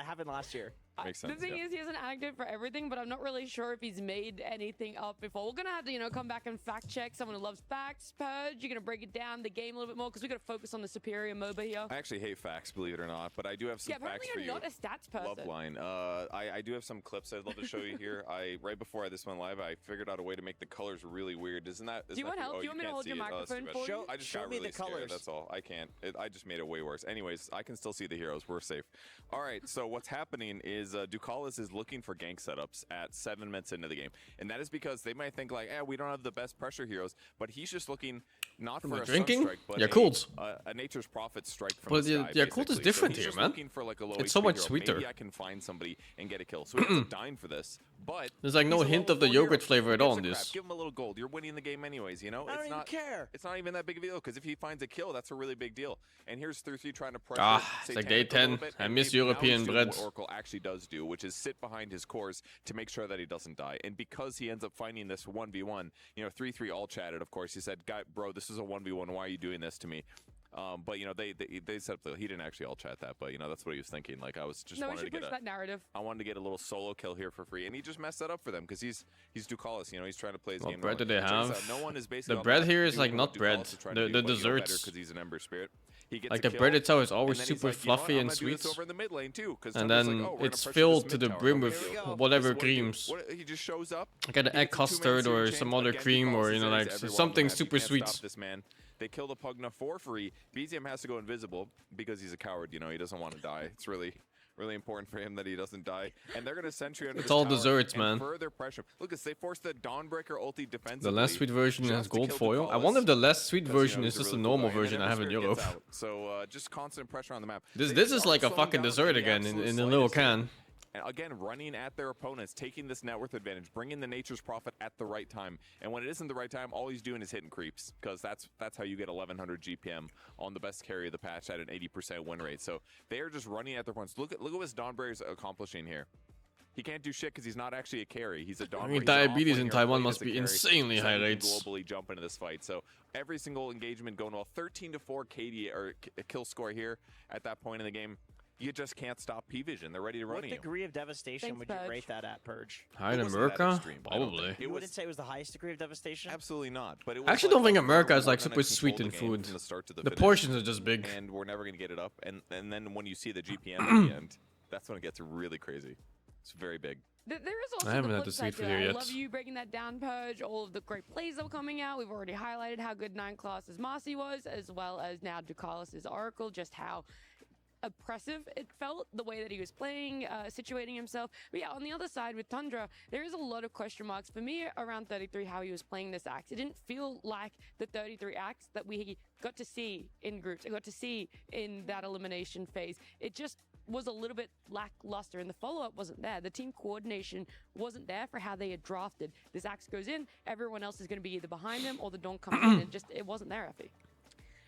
Speaker 3: happened last year.
Speaker 5: Makes sense.
Speaker 1: The thing is, he has an anecdote for everything, but I'm not really sure if he's made anything up before. We're gonna have to, come back and fact check. Someone who loves facts, Purge. You're gonna break it down the game a little bit more because we gotta focus on the superior MOBA here.
Speaker 5: I actually hate facts, believe it or not, but I do have some facts for you.
Speaker 1: You're not a stats person.
Speaker 5: Loveline. I do have some clips I'd love to show you here. Right before this went live, I figured out a way to make the colors really weird. Isn't that?
Speaker 1: Do you want help? Do you want me to hold your microphone for you?
Speaker 5: I just got really scared. That's all. I can't. I just made it way worse. Anyways, I can still see the heroes. We're safe. All right. So what's happening is Ducalis is looking for gank setups at 7 minutes into the game, and that is because they might think like, we don't have the best pressure heroes, but he's just looking not for a
Speaker 2: drinking?
Speaker 5: Sunstrike, but
Speaker 2: Yakult.
Speaker 5: a Nature's Prophet strike from
Speaker 2: But
Speaker 5: the sky.
Speaker 2: Yakult is different
Speaker 5: so
Speaker 2: here,
Speaker 5: just
Speaker 2: man.
Speaker 5: Looking for like a low
Speaker 2: It's
Speaker 5: HP
Speaker 2: so much
Speaker 5: hero.
Speaker 2: sweeter.
Speaker 5: Maybe I can find somebody and get a kill. So he's dying for this, but
Speaker 2: There's like no
Speaker 5: he's a
Speaker 2: hint
Speaker 5: level
Speaker 2: of the
Speaker 5: 4
Speaker 2: yogurt
Speaker 5: hero.
Speaker 2: flavor at
Speaker 5: Who
Speaker 2: all
Speaker 5: gives
Speaker 2: in
Speaker 5: a crap?
Speaker 2: this.
Speaker 5: Give him a little gold. You're winning the game anyways.
Speaker 3: I don't even care.
Speaker 5: It's not even that big of a deal because if he finds a kill, that's a really big deal. And here's 3-3 trying to pressure.
Speaker 2: It's like
Speaker 5: Satanic
Speaker 2: day
Speaker 5: a little
Speaker 2: 10.
Speaker 5: bit,
Speaker 2: I
Speaker 5: and
Speaker 2: miss
Speaker 5: now he's
Speaker 2: European
Speaker 5: doing
Speaker 2: bread.
Speaker 5: what Oracle actually does do, which is sit behind his cores to make sure that he doesn't die. And because he ends up finding this 1v1, 3-3 all chatted, of course. He said, bro, this is a 1v1. Why are you doing this to me? But they set up he didn't actually all chat that, but that's what he was thinking. Like I was just
Speaker 1: No, we
Speaker 5: wanted
Speaker 1: should
Speaker 5: to
Speaker 1: push
Speaker 5: get
Speaker 1: that narrative.
Speaker 5: I wanted to get a little solo kill here for free, and he just messed that up for them because he's Ducalis. He's trying to play his
Speaker 2: What
Speaker 5: game.
Speaker 2: bread do they
Speaker 5: Turns
Speaker 2: have?
Speaker 5: out no one is basically
Speaker 2: The
Speaker 5: on
Speaker 2: bread
Speaker 5: that.
Speaker 2: here is
Speaker 5: Doing
Speaker 2: like
Speaker 5: what
Speaker 2: not bread.
Speaker 5: Ducalis is trying to
Speaker 2: The
Speaker 5: do, but
Speaker 2: desserts.
Speaker 5: because he's an Ember Spirit. He gets
Speaker 2: Like
Speaker 5: a
Speaker 2: the
Speaker 5: kill,
Speaker 2: bread itself is
Speaker 5: and
Speaker 2: always
Speaker 5: then he's
Speaker 2: super
Speaker 5: like, you know what,
Speaker 2: fluffy
Speaker 5: I'm
Speaker 2: and
Speaker 5: gonna do this
Speaker 2: sweet.
Speaker 5: over in the mid lane too, 'cause
Speaker 2: And
Speaker 5: Tundra's
Speaker 2: then
Speaker 5: like, oh, we're gonna
Speaker 2: it's
Speaker 5: pressure
Speaker 2: filled
Speaker 5: this
Speaker 2: to
Speaker 5: mid
Speaker 2: the
Speaker 5: tower.
Speaker 2: brim
Speaker 5: Okay,
Speaker 2: with
Speaker 5: here we go.
Speaker 2: whatever
Speaker 5: This is what he do.
Speaker 2: creams.
Speaker 5: He just shows up.
Speaker 2: Like an
Speaker 5: he
Speaker 2: egg
Speaker 5: gets a 2-man
Speaker 2: custard or
Speaker 5: series
Speaker 2: some
Speaker 5: chain,
Speaker 2: other
Speaker 5: again,
Speaker 2: cream, or
Speaker 5: Ducalis
Speaker 2: like
Speaker 5: says everyone
Speaker 2: something
Speaker 5: mad. You
Speaker 2: super
Speaker 5: can't
Speaker 2: sweet.
Speaker 5: stop this man. They kill the Pugna for free. Pvision has to go invisible because he's a coward. He doesn't want to die. It's really important for him that he doesn't die. And they're going to sentry under
Speaker 2: It's
Speaker 5: this
Speaker 2: all
Speaker 5: tower
Speaker 2: desserts,
Speaker 5: and
Speaker 2: man.
Speaker 5: further pressure. Look, they forced the Dawnbreaker ulti defensively.
Speaker 2: The less sweet version has
Speaker 5: just to
Speaker 2: gold
Speaker 5: kill
Speaker 2: foil. I
Speaker 5: Ducalis,
Speaker 2: wonder if the less sweet
Speaker 5: because,
Speaker 2: version
Speaker 5: he's
Speaker 2: is
Speaker 5: a
Speaker 2: just a
Speaker 5: really cool
Speaker 2: normal
Speaker 5: guy. And
Speaker 2: version
Speaker 5: then
Speaker 2: I have in
Speaker 5: Ember Spirit
Speaker 2: Europe.
Speaker 5: gets out. So just constant pressure on the map.
Speaker 2: This
Speaker 5: They
Speaker 2: is like a
Speaker 5: aren't
Speaker 2: fucking
Speaker 5: slowing down
Speaker 2: dessert
Speaker 5: the
Speaker 2: again in
Speaker 5: absolute
Speaker 2: a little
Speaker 5: slightest.
Speaker 2: can.
Speaker 5: And again, running at their opponents, taking this net worth advantage, bringing the Nature's Prophet at the right time. And when it isn't the right time, all he's doing is hitting creeps, because that's how you get 1100 GPM on the best carry of the patch at an 80% win rate. So they are just running at their opponents. Look at what Dawnbreaker's accomplishing here. He can't do shit because he's not actually a carry. He's a Dawnbreaker.
Speaker 2: I mean, diabetes in Taiwan must be insanely high rates.
Speaker 5: Globally jump into this fight. So every single engagement going well. 13-4 KD or kill score here at that point in the game. You just can't stop Pvision. They're ready to run you.
Speaker 3: What degree of devastation would you rate that at, Purge?
Speaker 2: Higher than America? Probably.
Speaker 3: You wouldn't say it was the highest degree of devastation?
Speaker 5: Absolutely not. But it was
Speaker 2: I actually don't think America is like super sweet in food. The portions are just big.
Speaker 5: And we're never going to get it up. And then when you see the GPM at the end, that's when it gets really crazy. It's very big.
Speaker 1: There is also
Speaker 2: I haven't
Speaker 1: the
Speaker 2: had
Speaker 1: flip
Speaker 2: the
Speaker 1: side
Speaker 2: sweet
Speaker 1: to
Speaker 2: food
Speaker 1: that.
Speaker 2: here
Speaker 1: I
Speaker 2: yet.
Speaker 1: love you breaking that down, Purge. All of the great plays that were coming out. We've already highlighted how good 9 classes Marcy was, as well as now Ducalis' Oracle, just how oppressive it felt, the way that he was playing, situating himself. But yeah, on the other side with Tundra, there is a lot of question marks for me around 33, how he was playing this axe. It didn't feel like the 33 axe that we got to see in groups. I got to see in that elimination phase. It just was a little bit lackluster, and the follow-up wasn't there. The team coordination wasn't there for how they had drafted. This axe goes in, everyone else is going to be either behind him or the Dawn comes in. It wasn't there, Effie.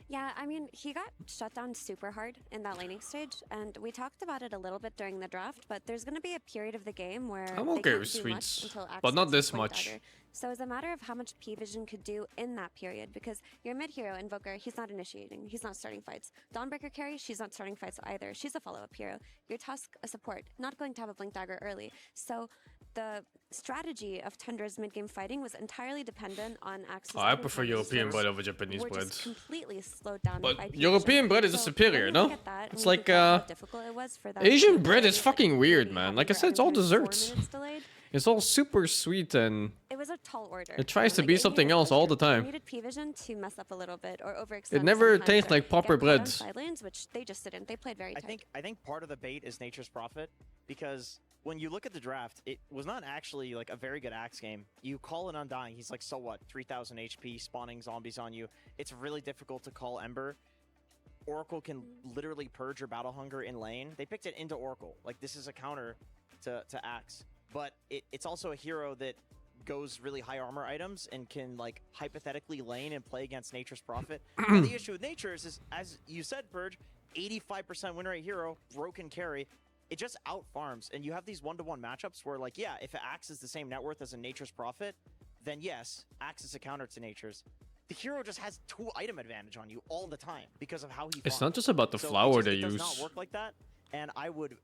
Speaker 4: Yeah, I mean, he got shut down super hard in that laning stage, and we talked about it a little bit during the draft, but there's going to be a period of the game where
Speaker 2: I'm
Speaker 4: they
Speaker 2: okay
Speaker 4: can't
Speaker 2: with
Speaker 4: do much
Speaker 2: sweets,
Speaker 4: until Axe
Speaker 2: but not
Speaker 4: gets
Speaker 2: this
Speaker 4: Blink
Speaker 2: much.
Speaker 4: Dagger. So it's a matter of how much Pvision could do in that period, because your mid-hero, Invoker, he's not initiating, he's not starting fights. Dawnbreaker carry, she's not starting fights either. She's a follow-up hero. Your Tusk, a support, not going to have a Blink Dagger early. So the strategy of Tundra's mid-game fighting was entirely dependent on Axe's
Speaker 2: I prefer European bread over Japanese
Speaker 4: were
Speaker 2: bread.
Speaker 4: just completely slowed down
Speaker 2: But
Speaker 4: by Pvision.
Speaker 2: European bread is just
Speaker 4: So
Speaker 2: superior,
Speaker 4: when we
Speaker 2: no?
Speaker 4: look at that and
Speaker 2: It's
Speaker 4: we
Speaker 2: like,
Speaker 4: think about how difficult it was for that
Speaker 2: Asian
Speaker 4: team,
Speaker 2: bread
Speaker 4: it
Speaker 2: is
Speaker 4: was
Speaker 2: fucking weird,
Speaker 4: really
Speaker 2: man.
Speaker 4: having
Speaker 2: Like I
Speaker 4: their
Speaker 2: said, it's all
Speaker 4: 4
Speaker 2: desserts.
Speaker 4: minutes delayed.
Speaker 2: It's all super sweet and
Speaker 4: It was a tall order.
Speaker 2: it tries to
Speaker 4: Like,
Speaker 2: be
Speaker 4: it
Speaker 2: something
Speaker 4: needed
Speaker 2: else all the
Speaker 4: pressure.
Speaker 2: time.
Speaker 4: It needed Pvision to mess up a little bit or overextend.
Speaker 2: It never
Speaker 4: sometimes
Speaker 2: tastes
Speaker 4: or
Speaker 2: like proper
Speaker 4: get caught on
Speaker 2: bread.
Speaker 4: side lanes, which they just didn't. They played very tight.
Speaker 3: I think part of the bait is Nature's Prophet, because when you look at the draft, it was not actually like a very good axe game. You call an Undying, he's like, so what, 3,000 HP, spawning zombies on you. It's really difficult to call Ember. Oracle can literally purge your battle hunger in lane. They picked it into Oracle. Like, this is a counter to axe. But it's also a hero that goes really high armor items and can, like, hypothetically lane and play against Nature's Prophet. And the issue with Nature is, as you said, Purge, 85% win rate hero, broken carry. It just out farms, and you have these one-to-one matchups where, like, yeah, if Axe is the same net worth as a Nature's Prophet, then yes, Axe is a counter to Nature's. The hero just has 2 item advantage on you all the time because of how he farms.
Speaker 2: It's not just about the
Speaker 3: So
Speaker 2: flower they
Speaker 3: it does
Speaker 2: use.
Speaker 3: not work like that, and I would.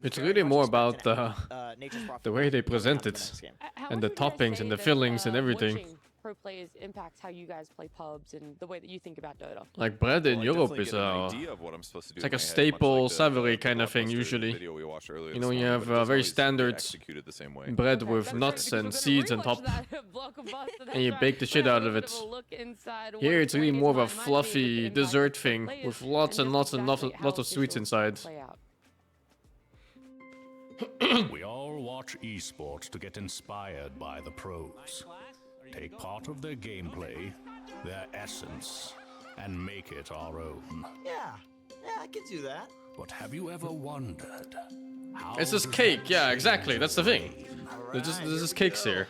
Speaker 2: It's
Speaker 3: very
Speaker 2: really
Speaker 3: much
Speaker 2: more
Speaker 3: expect
Speaker 2: about
Speaker 3: Nature's Prophet
Speaker 2: the way they
Speaker 3: coming out
Speaker 2: present
Speaker 3: of the
Speaker 2: it,
Speaker 3: next game.
Speaker 2: and the toppings and the fillings and everything.
Speaker 1: Watching pro players impacts how you guys play pubs and the way that you think about Dota.
Speaker 2: Like bread in
Speaker 5: Well, I
Speaker 2: Europe
Speaker 5: definitely
Speaker 2: is
Speaker 5: get an idea of what I'm supposed to do
Speaker 2: it's like
Speaker 5: in
Speaker 2: a
Speaker 5: my head, much
Speaker 2: staple
Speaker 5: like the
Speaker 2: savory kind of thing
Speaker 5: blockbuster
Speaker 2: usually.
Speaker 5: video we watched earlier
Speaker 2: You
Speaker 5: this
Speaker 2: know, you
Speaker 5: morning,
Speaker 2: have
Speaker 5: but it doesn't
Speaker 2: very
Speaker 5: always get
Speaker 2: standard
Speaker 5: executed the same way.
Speaker 2: bread with nuts and seeds on top, and you bake the shit out of it. Here it's really more of a fluffy dessert thing with lots and lots and lots of sweets inside.
Speaker 18: We all watch esports to get inspired by the pros. Take part of their gameplay, their essence, and make it our own.
Speaker 19: Yeah, I can do that.
Speaker 18: But have you ever wondered how
Speaker 2: It's just
Speaker 18: does
Speaker 2: cake,
Speaker 18: that
Speaker 2: yeah,
Speaker 18: change
Speaker 2: exactly, that's the
Speaker 18: the
Speaker 2: thing.
Speaker 18: game?
Speaker 2: There's just cakes here.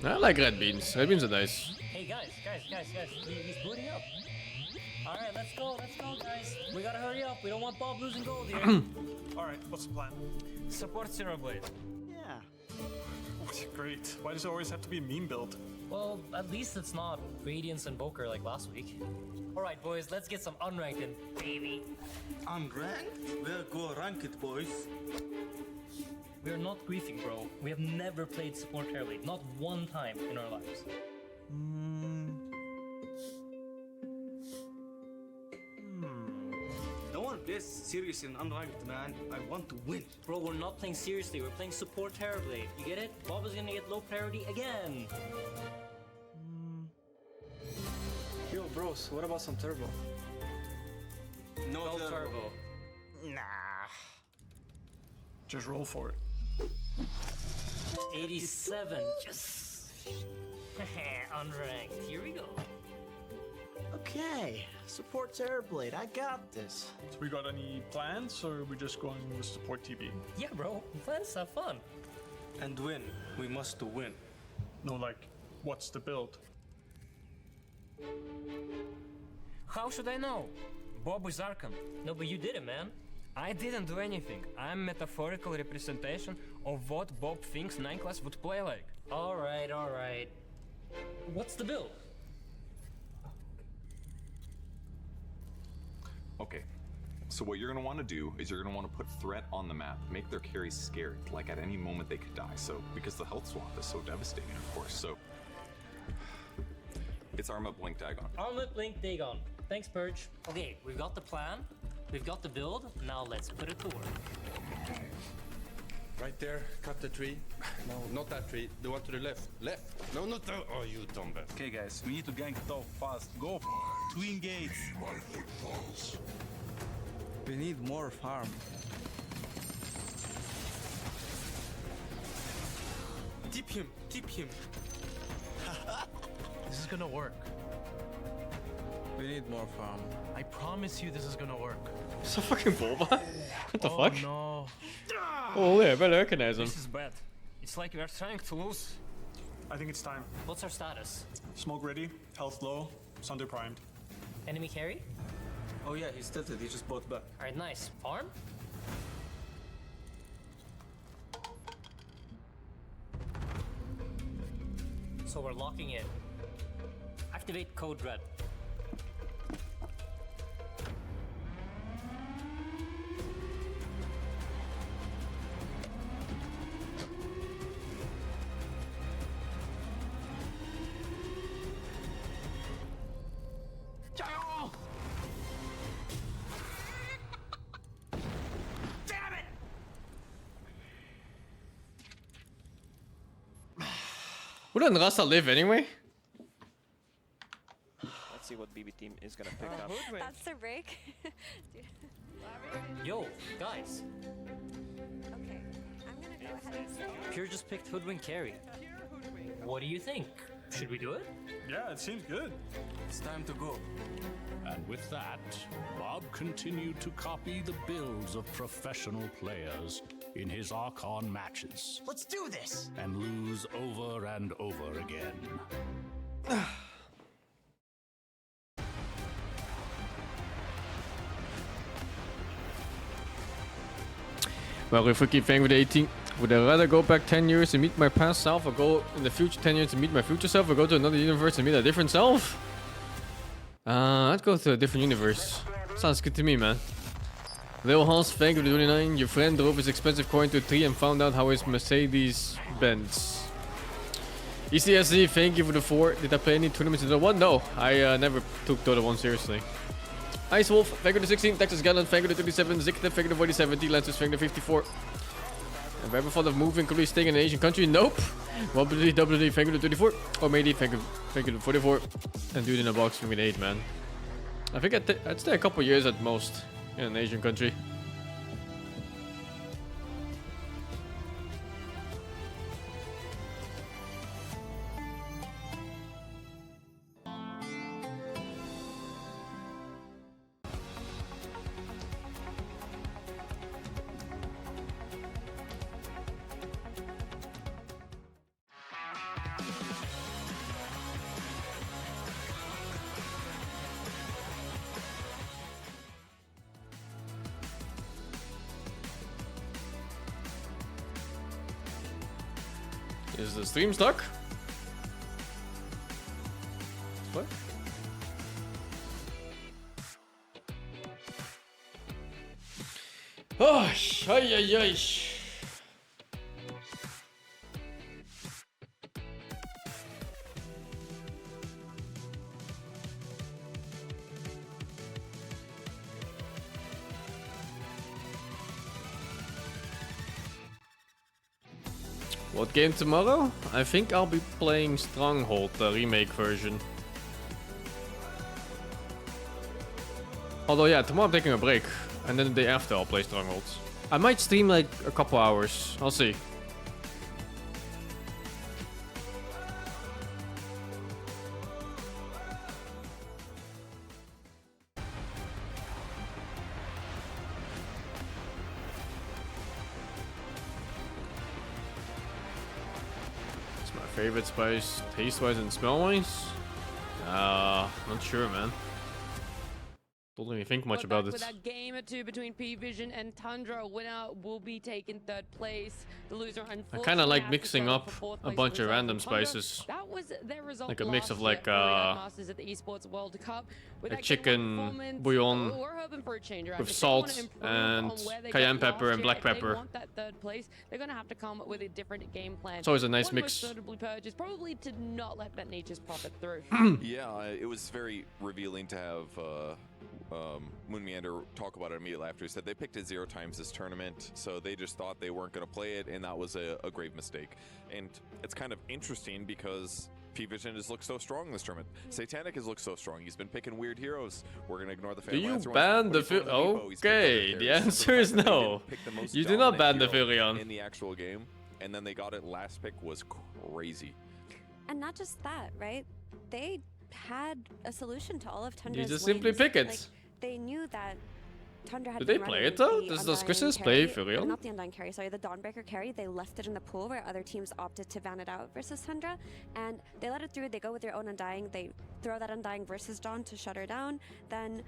Speaker 2: I like red beans. Red beans are nice.
Speaker 20: Hey guys, he's booting up. Alright, let's go, guys. We gotta hurry up. We don't want Bob losing gold here.
Speaker 21: Alright, what's the plan?
Speaker 20: Support Zero Blade.
Speaker 3: Yeah.
Speaker 21: Great. Why does it always have to be a meme build?
Speaker 20: Well, at least it's not Radiance and Boker like last week. Alright, boys, let's get some unranked in, baby.
Speaker 19: Unranked? We'll go ranked, boys.
Speaker 20: We're not griefing, bro. We have never played support terribly. Not one time in our lives.
Speaker 19: Don't want to play serious in unranked, man. I want to win.
Speaker 20: Bro, we're not playing seriously. We're playing support terribly. You get it? Bob is gonna get low priority again.
Speaker 21: Yo, bros, what about some turbo?
Speaker 19: No
Speaker 20: turbo.
Speaker 3: Nah.
Speaker 21: Just roll for it.
Speaker 20: 87. Yes. Unranked. Here we go.
Speaker 7: Okay, support Terrorblade, I got this.
Speaker 21: So we got any plans, or are we just going with support TB?
Speaker 20: Yeah, bro. Let's have fun.
Speaker 19: And win. We must win.
Speaker 21: No, like, what's the build?
Speaker 20: How should I know? Bob is Arkham. No, but you did it, man. I didn't do anything. I'm metaphorical representation of what Bob thinks 9 class would play like. Alright, alright. What's the build?
Speaker 5: Okay, so what you're going to want to do is you're going to want to put threat on the map, make their carries scared, like at any moment they could die. So, because the health swap is so devastating, of course. So, it's Arma Blink Dagon.
Speaker 20: Arma Blink Dagon. Thanks, Purge. Okay, we've got the plan, we've got the build, now let's put it to work.
Speaker 22: Right there, cut the tree. No, not that tree, the one to the left. Left! No, not that. Oh, you dumb bastard.
Speaker 23: Okay, guys, we need to gank top fast. Go! Twin gates!
Speaker 24: We need more farm.
Speaker 23: Tip him! Tip him!
Speaker 25: This is gonna work.
Speaker 24: We need more farm.
Speaker 25: I promise you this is gonna work.
Speaker 2: Så fucking boba. What the
Speaker 20: Oh,
Speaker 2: fuck?
Speaker 20: no.
Speaker 2: Oh, yeah, better recognize him.
Speaker 20: This is bad. It's like we're trying to lose.
Speaker 21: I think it's time.
Speaker 20: What's our status?
Speaker 21: Smoke ready, health low, Sunder primed.
Speaker 20: Enemy carry?
Speaker 19: Oh yeah, he's tilted. He just bought back.
Speaker 20: Alright, nice. Farm? So we're locking in. Activate code red.
Speaker 2: Wouldn't Rasta live anyway?
Speaker 3: Let's see what BB team is gonna pick up.
Speaker 4: That's the break.
Speaker 20: Yo, guys.
Speaker 4: Okay, I'm gonna go ahead and say.
Speaker 20: Pure just picked Hoodwink carry. What do you think? Should we do it?
Speaker 21: Yeah, it seems good.
Speaker 19: It's time to go.
Speaker 18: And with that, Bob continued to copy the builds of professional players in his Archon matches.
Speaker 7: Let's do this!
Speaker 18: And lose over and over again.
Speaker 2: Well, if we keep playing with the 18, would I rather go back 10 years and meet my past self, or go in the future 10 years and meet my future self, or go to another universe and meet a different self? I'd go to a different universe. Sounds good to me, man. Lil Hans, thank you for the 29. Your friend drove his expensive coin to a tree and found out how his Mercedes bends. ECSZ, thank you for the 4. Did I play any tournaments in Dota 1? No, I never took Dota 1 seriously. Ice Wolf, thank you for the 16. Texas Gallant, thank you for the 37. Zikte, thank you for the 47. D-Lancers, thank you for the 54. Have I ever thought of moving, completely staying in an Asian country? Nope. WD, thank you for the 34. Or maybe thank you for the 44. And dude in a box, with 8, man. I think I'd stay a couple years at most in an Asian country. Is the stream stuck? What? Oh, ay, ay, ay. What game tomorrow? I think I'll be playing Stronghold, the remake version. Although yeah, tomorrow I'm taking a break, and then the day after I'll play Strongholds. I might stream like a couple hours, I'll see. Favorite spice, taste-wise and smell-wise? Not sure, man. Don't really think much about it.
Speaker 1: With that game or two between Pvision and Tundra, winner will be taking third place. The loser, unfortunately,
Speaker 2: I kind of like mixing up a bunch of random
Speaker 1: Tundra.
Speaker 2: spices.
Speaker 1: That was their result,
Speaker 2: like a mix of
Speaker 1: last
Speaker 2: like
Speaker 1: year for Masters at the Esports World Cup. With
Speaker 2: like
Speaker 1: that game one
Speaker 2: chicken bouillon
Speaker 1: we're hoping for a change around.
Speaker 2: with
Speaker 1: If they wanna
Speaker 2: salt
Speaker 1: improve
Speaker 2: and
Speaker 1: on where they
Speaker 2: cayenne
Speaker 1: got last
Speaker 2: pepper and
Speaker 1: year,
Speaker 2: black
Speaker 1: if they
Speaker 2: pepper.
Speaker 1: want that third place, they're gonna have to come up with a different game plan.
Speaker 2: It's always a nice
Speaker 1: One
Speaker 2: mix.
Speaker 1: most notably purchase, probably to not let that Nature's Prophet through.
Speaker 5: Yeah, it was very revealing to have Moon Meander talk about it immediately after. He said they picked it 0 times this tournament, so they just thought they weren't going to play it, and that was a grave mistake. And it's kind of interesting because Pvision has looked so strong this tournament. Satanic has looked so strong. He's been picking weird heroes. We're going to ignore the
Speaker 2: Do you
Speaker 5: answer
Speaker 2: ban the Okay, the answer is no. You do not ban the Pvision.
Speaker 5: In the actual game, and then they got it. Last pick was crazy.
Speaker 4: And not just that, right? They had a solution to all of Tundra's
Speaker 2: You just
Speaker 4: lanes.
Speaker 2: simply pick it.
Speaker 4: Like, they knew that Tundra had
Speaker 2: Did they
Speaker 4: been
Speaker 2: play
Speaker 4: running
Speaker 2: it though?
Speaker 4: the
Speaker 2: Does
Speaker 4: Undying
Speaker 2: Chris's
Speaker 4: carry-
Speaker 2: play Furion?
Speaker 4: Not the Undying carry, sorry, the Dawnbreaker carry. They left it in the pool where other teams opted to ban it out versus Tundra. And they let it through, they go with their own Undying, they throw that Undying versus Dawn to shut her down. Then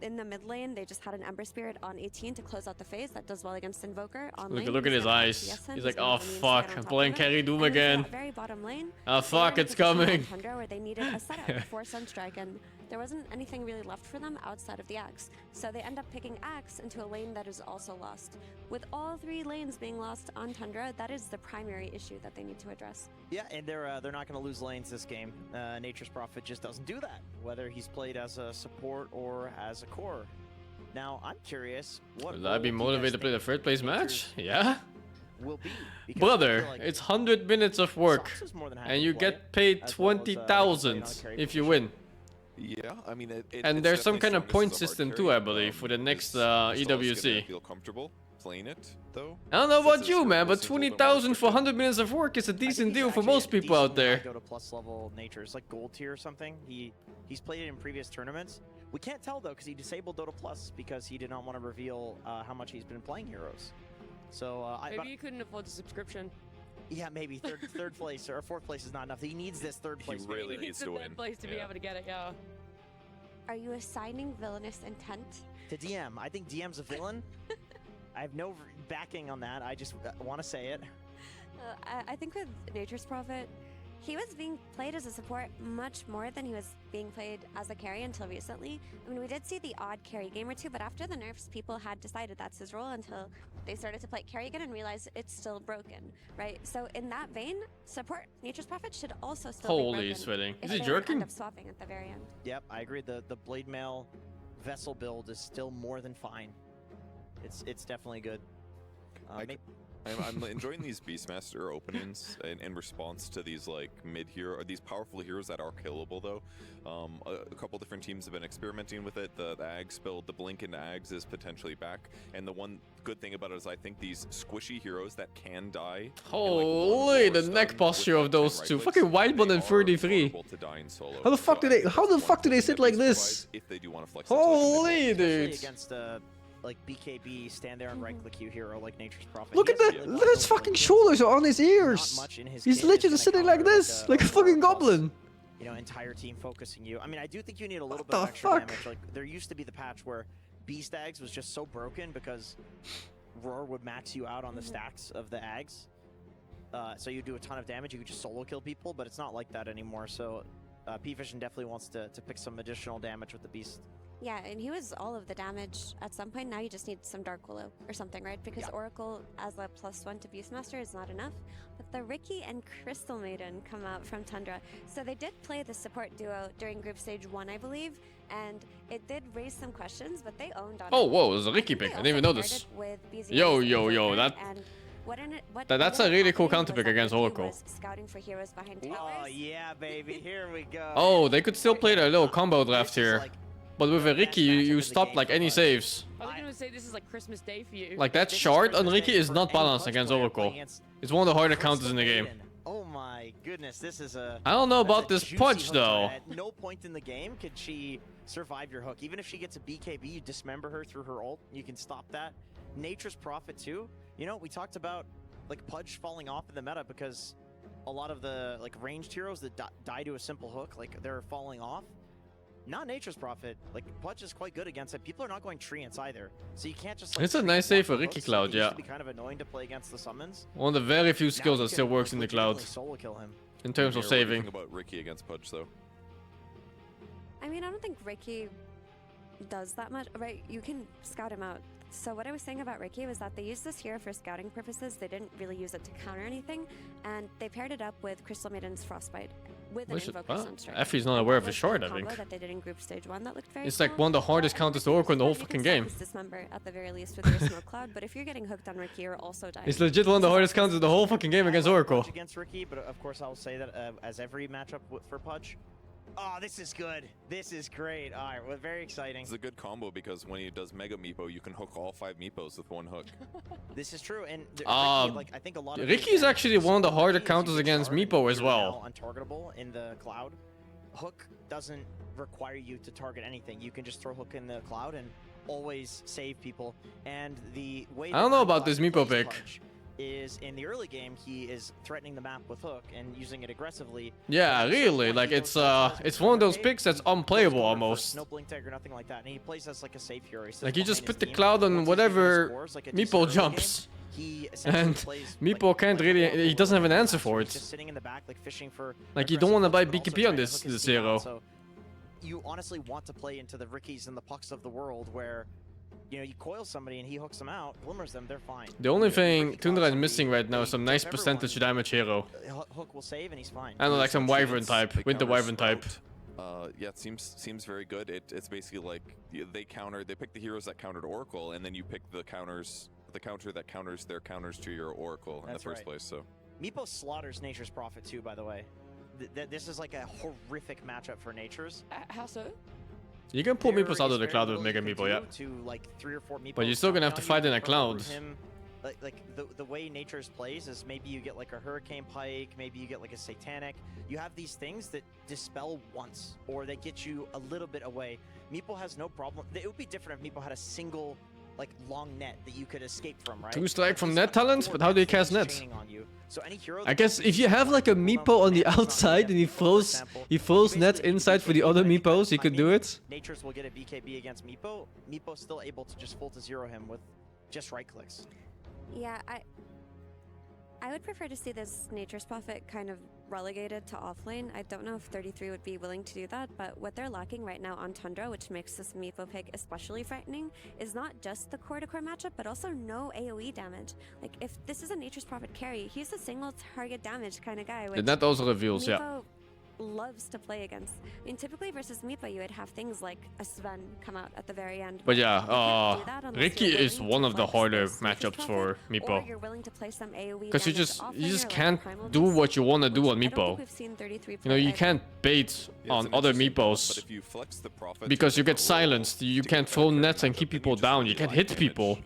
Speaker 4: in the mid lane, they just had an Ember Spirit on 18 to close out the phase. That does well against Invoker. On lane,
Speaker 2: Look at
Speaker 4: he's
Speaker 2: his
Speaker 4: gonna
Speaker 2: eyes.
Speaker 4: FPS him,
Speaker 2: He's like,
Speaker 4: gonna
Speaker 2: oh
Speaker 4: have minions
Speaker 2: fuck,
Speaker 4: get on
Speaker 2: I'm
Speaker 4: top
Speaker 2: playing
Speaker 4: of him.
Speaker 2: Carry Doom
Speaker 4: And then
Speaker 2: again.
Speaker 4: that very bottom lane,
Speaker 2: Oh
Speaker 4: they
Speaker 2: fuck,
Speaker 4: were in a
Speaker 2: it's
Speaker 4: position on
Speaker 2: coming.
Speaker 4: Tundra where they needed a setup for Sunstrike, and there wasn't anything really left for them outside of the Axe. So they end up picking Axe into a lane that is also lost. With all 3 lanes being lost on Tundra, that is the primary issue that they need to address.
Speaker 3: Yeah, and they're not going to lose lanes this game. Nature's Prophet just doesn't do that, whether he's played as a support or as a core. Now, I'm curious, what
Speaker 2: Will I be
Speaker 3: role do you guys
Speaker 2: motivated to play the
Speaker 3: think
Speaker 2: third place match? Yeah.
Speaker 3: will be? Because I
Speaker 2: Brother,
Speaker 3: feel like
Speaker 2: it's 100 minutes of work,
Speaker 3: Sox is more than happy
Speaker 2: and
Speaker 3: to
Speaker 2: you
Speaker 3: play,
Speaker 2: get paid
Speaker 3: as well as,
Speaker 2: 20,000
Speaker 3: playing on a carry
Speaker 2: if you
Speaker 3: position.
Speaker 2: win.
Speaker 5: Yeah, I mean,
Speaker 2: And
Speaker 5: it's
Speaker 2: there's some
Speaker 5: definitely
Speaker 2: kind of
Speaker 5: strongest
Speaker 2: point
Speaker 5: as a hard
Speaker 2: system
Speaker 5: carry.
Speaker 2: too, I believe, for the next
Speaker 5: Is Crystal's gonna
Speaker 2: EWC.
Speaker 5: feel comfortable playing it though?
Speaker 2: I don't know
Speaker 5: Since
Speaker 2: about
Speaker 5: his
Speaker 2: you,
Speaker 5: hero
Speaker 2: man, but
Speaker 5: seems a little bit more
Speaker 2: 20,000 for
Speaker 5: restricted.
Speaker 2: 100 minutes of work is a
Speaker 3: I think
Speaker 2: decent
Speaker 3: he's
Speaker 2: deal for
Speaker 3: actually
Speaker 2: most
Speaker 3: a
Speaker 2: people out
Speaker 3: decent
Speaker 2: there.
Speaker 3: Go to plus level Nature. It's like gold tier or something. He's played it in previous tournaments. We can't tell though because he disabled Dota Plus because he did not want to reveal how much he's been playing heroes. So
Speaker 1: Maybe you couldn't afford the subscription.
Speaker 3: yeah, maybe third place or 4th place is not enough. He needs this 3rd place.
Speaker 5: He really
Speaker 3: victory.
Speaker 5: needs
Speaker 1: the
Speaker 5: to
Speaker 1: third
Speaker 5: win.
Speaker 1: place to be able to get it, yeah.
Speaker 4: Are you assigning villainous intent?
Speaker 3: To DM. I think DM's a villain. I have no backing on that. I just want to say it.
Speaker 4: I think with Nature's Prophet, he was being played as a support much more than he was being played as a carry until recently. I mean, we did see the odd carry game or two, but after the nerfs, people had decided that's his role until they started to play carry again and realized it's still broken, right? So in that vein, support Nature's Prophet should also still
Speaker 2: Holy
Speaker 4: be broken.
Speaker 2: sweating.
Speaker 4: if
Speaker 2: Is he
Speaker 4: they don't
Speaker 2: jerking?
Speaker 4: End up swapping at the very end.
Speaker 3: Yep, I agree. The Blade Mail Vessel build is still more than fine. It's definitely good.
Speaker 5: I'm enjoying these Beastmaster openings in response to these like mid-hero, or these powerful heroes that are killable though. A couple different teams have been experimenting with it. The Ags build, the Blink into Ags is potentially back. And the one good thing about it is I think these squishy heroes that can die.
Speaker 2: Holy, the neck posture of those two. Fucking Wildbone and 33. How the fuck do they sit like this?
Speaker 5: If they do want to flex
Speaker 2: Holy,
Speaker 3: Especially
Speaker 2: dude.
Speaker 3: against like BKB, stand there and right-click you hero like Nature's Prophet.
Speaker 2: Look
Speaker 3: He
Speaker 2: at
Speaker 3: has
Speaker 2: that.
Speaker 3: a
Speaker 2: Look
Speaker 3: lot
Speaker 2: at
Speaker 3: of
Speaker 2: his
Speaker 3: those
Speaker 2: fucking
Speaker 3: kits.
Speaker 2: shoulders are on his ears.
Speaker 3: Not much in his
Speaker 2: He's
Speaker 3: kit
Speaker 2: literally
Speaker 3: is
Speaker 2: just
Speaker 3: gonna
Speaker 2: sitting like
Speaker 3: counter,
Speaker 2: this, like a fucking
Speaker 3: plus,
Speaker 2: goblin.
Speaker 3: You know, entire team focusing you. I mean, I do think you need a little
Speaker 2: What
Speaker 3: bit of
Speaker 2: the
Speaker 3: extra
Speaker 2: fuck?
Speaker 3: damage. Like, there used to be the patch where Beast Ags was just so broken because Roar would max you out on the stacks of the Ags. So you do a ton of damage, you could just solo kill people, but it's not like that anymore. So Pvision definitely wants to pick some additional damage with the Beast.
Speaker 4: Yeah, and he was all of the damage at some point. Now you just need some Dark Willow or something, right? Because Oracle as a +1 to Beastmaster is not enough. But the Ricky and Crystal Maiden come out from Tundra. So they did play the support duo during Group Stage 1, I believe. And it did raise some questions, but they owned on
Speaker 2: Oh,
Speaker 4: it.
Speaker 2: whoa, there's a Ricky
Speaker 4: I think
Speaker 2: pick.
Speaker 4: they
Speaker 2: I didn't even
Speaker 4: also
Speaker 2: know this.
Speaker 4: paired it with BZ's
Speaker 2: Yo,
Speaker 4: Invoker,
Speaker 2: that...
Speaker 4: and what
Speaker 2: That's a
Speaker 4: ended up
Speaker 2: really cool
Speaker 4: happening
Speaker 2: counter
Speaker 4: was
Speaker 2: pick
Speaker 4: that
Speaker 2: against
Speaker 4: Ricky
Speaker 2: Oracle.
Speaker 4: was scouting for heroes behind towers.
Speaker 3: Oh, yeah, baby. Here we go.
Speaker 2: Oh, they could still play their little combo draft here. But with a Ricky, you stop like any saves.
Speaker 1: I was going to say this is like Christmas Day for you.
Speaker 2: Like that shard on Ricky is not balanced against Oracle. It's one of the harder counters in the game.
Speaker 3: Oh my goodness, this is a...
Speaker 2: I don't know
Speaker 3: that's a
Speaker 2: about this
Speaker 3: juicy
Speaker 2: punch
Speaker 3: hook
Speaker 2: though.
Speaker 3: right? At no point in the game could she survive your hook. Even if she gets a BKB, you dismember her through her ult. You can stop that. Nature's Prophet too. You know, we talked about like Pudge falling off in the meta because a lot of the like ranged heroes that die to a simple hook, like they're falling off. Not Nature's Prophet, like Pudge is quite good against it. People are not going treants either, so you can't just. Like,
Speaker 2: it's a nice save for Ricky Cloud, yeah.
Speaker 3: It used to be kind of annoying to play against the summons.
Speaker 2: One of the very few skills that still works in the Cloud.
Speaker 3: Solo kill him.
Speaker 2: In terms of saving.
Speaker 5: What do you think about Ricky against Pudge, though?
Speaker 4: I mean, I don't think Ricky does that much, right? You can scout him out. So what I was saying about Ricky was that they used this hero for scouting purposes. They didn't really use it to counter anything, and they paired it up with Crystal Maiden's Frostbite with an Invoker Sunstrike.
Speaker 2: Effie's not aware of the short, I think.
Speaker 4: That they did in Group Stage 1 that looked very
Speaker 2: It's like one of the hardest counters to Oracle in the whole fucking game.
Speaker 4: Dismember at the very least with your Smoke Cloud, but if you're getting hooked on Ricky, you're also dying.
Speaker 2: It's legit one of the hardest counters in the whole fucking game against Oracle.
Speaker 3: Against Ricky, but of course I'll say that as every matchup for Pudge. Oh, this is good. This is great. All right, well, very exciting.
Speaker 5: It's a good combo because when he does Mega Meepo, you can hook all 5 Meepos with one hook.
Speaker 3: This is true, and Ricky, like, I think a lot of
Speaker 2: Ricky is actually one of the harder counters against Meepo as well.
Speaker 3: Untargetable in the Cloud. Hook doesn't require you to target anything. You can just throw Hook in the Cloud and always save people. And the way
Speaker 2: I don't know about this Meepo pick.
Speaker 3: Is in the early game he is threatening the map with Hook and using it aggressively.
Speaker 2: Yeah, really, like it's one of those picks that's unplayable almost.
Speaker 3: No blink tag or nothing like that, and he plays as like a safe hero.
Speaker 2: Like you just put the Cloud on whatever Meepo jumps, and Meepo can't really, he doesn't have an answer for it.
Speaker 3: Just sitting in the back, like fishing for.
Speaker 2: Like you don't want to buy BKB on this hero.
Speaker 3: So you honestly want to play into the Rickies and the Pucks of the world where. You know, you coil somebody and he hooks them out, glimmers them, they're fine.
Speaker 2: The only thing Tundra is missing right now is some nice percentage damage hero.
Speaker 3: Hook will save and he's fine.
Speaker 2: I don't know, like some Wyvern type, Winter Wyvern type.
Speaker 5: Yeah, it seems very good. It's basically like they pick the heroes that countered Oracle, and then you pick the counter that counters their counters to your Oracle in the first place. So
Speaker 3: Meepo slaughters Nature's Prophet too, by the way. This is like a horrific matchup for Nature's.
Speaker 1: How so?
Speaker 2: You can pull Meepos out of the Cloud with Mega Meepo, yeah.
Speaker 3: Like 3 or 4 Meepos,
Speaker 2: but you're still gonna have to fight in a Cloud.
Speaker 3: Like the way Nature's plays is maybe you get like a Hurricane Pike, maybe you get like a Satanic. You have these things that dispel once, or they get you a little bit away. Meepo has no problem. It would be different if Meepo had a single like long net that you could escape from, right?
Speaker 2: 2 strike from net talent, but how do you cast net?
Speaker 3: So any hero
Speaker 2: I guess if you have like a Meepo on the outside and he throws net inside for the other Meepos, he could do it.
Speaker 3: Nature's will get a BKB against Meepo. Meepo's still able to just full to zero him with just right clicks.
Speaker 4: Yeah, I would prefer to see this Nature's Prophet kind of relegated to offlane. I don't know if 33 would be willing to do that, but what they're lacking right now on Tundra, which makes this Meepo pick especially frightening, is not just the core-to-core matchup, but also no AoE damage. Like, if this is a Nature's Prophet carry, he's a single target damage kind of guy.
Speaker 2: The net also reveals,
Speaker 4: Meepo
Speaker 2: yeah.
Speaker 4: loves to play against. I mean, typically versus Meepo, you would have things like a Sven come out at the very end.
Speaker 2: But yeah, Ricky is one of the harder matchups for Meepo. Because you just can't do what you want to do on Meepo. You know, you can't bait on other Meepos because you get silenced. You can't throw nets and keep people down. You can't hit people.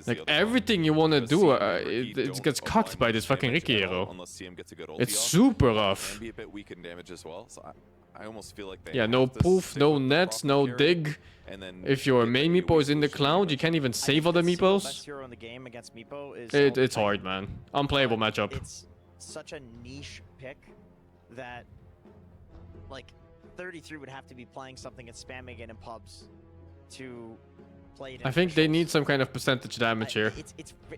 Speaker 2: Like everything you want to do, it gets cocked by this fucking Ricky hero. It's super rough.
Speaker 5: As well, so I almost feel like
Speaker 2: yeah, no poof, no nets, no dig. And then if your main Meepo is in the Cloud, you can't even save other Meepos.
Speaker 3: Best hero in the game against Meepo is
Speaker 2: it's hard, man. Unplayable matchup.
Speaker 3: It's such a niche pick that like 33 would have to be playing something and spamming it in pubs to play it.
Speaker 2: I think they need some kind of percentage damage here.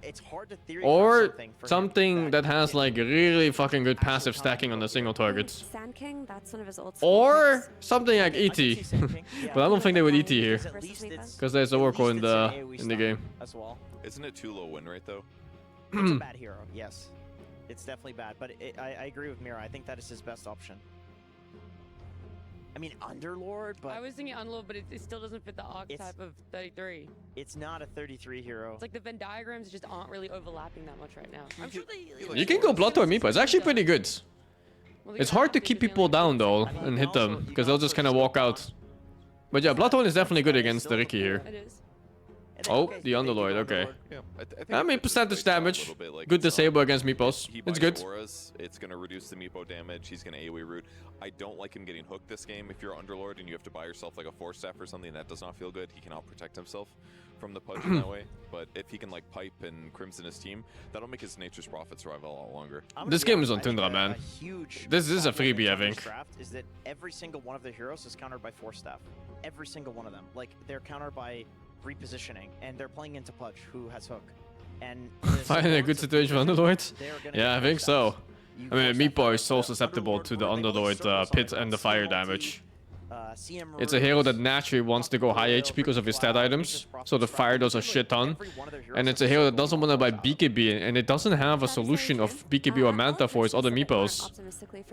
Speaker 3: It's hard to theory
Speaker 2: or something that has like really fucking good passive stacking on the single targets.
Speaker 4: Sand King, that's one of his old
Speaker 2: or something like ET. But I don't think they would ET here. Because there's Oracle in the game.
Speaker 3: As well.
Speaker 5: Isn't it too low win rate though?
Speaker 3: It's a bad hero, yes. It's definitely bad, but I agree with Mira. I think that is his best option. I mean, Underlord, but...
Speaker 1: I was thinking Underlord, but it still doesn't fit the archetype of 33.
Speaker 3: It's not a 33 hero.
Speaker 1: It's like the Venn diagrams just aren't really overlapping that much right now. I'm sure they...
Speaker 2: You can go Bloodthorn Meepo. It's actually pretty good. Well, it's hard to keep people down, though, and hit them, because they'll just kind of walk out. But yeah, Bloodthorn is definitely good against the Ricky here.
Speaker 1: It is.
Speaker 2: Oh, the Underlord, okay.
Speaker 5: Yeah, I think
Speaker 2: I mean,
Speaker 5: it puts his
Speaker 2: percentage
Speaker 5: place down a
Speaker 2: damage.
Speaker 5: little bit, like,
Speaker 2: Good
Speaker 5: it's,
Speaker 2: disable against Meepos.
Speaker 5: he
Speaker 2: It's
Speaker 5: buys
Speaker 2: good.
Speaker 5: Auras, it's going to reduce the Meepo damage. He's going to AoE root. I don't like him getting hooked this game. If you're Underlord and you have to buy yourself like a 4-staff or something, that does not feel good. He cannot protect himself from the Pudge in that way. But if he can like pipe and Crimson his team, that'll make his Nature's Prophet survive a lot longer.
Speaker 2: This game is on Tundra, man. This is a freebie, I think.
Speaker 3: Draft is that every single one of the heroes is countered by 4-staff. Every single one of them. Like, they're countered by repositioning, and they're playing into Pudge, who has hook. And
Speaker 2: Finding a good situation for Underlord? Yeah, I think so. I mean, Meepo is so susceptible to the Underlord pit and the fire damage. It's a hero that naturally wants to go high HP because of his stat items, so the fire does a shit ton. And it's a hero that doesn't want to buy BKB, and it doesn't have a solution of BKB or Manta for its other Meepos.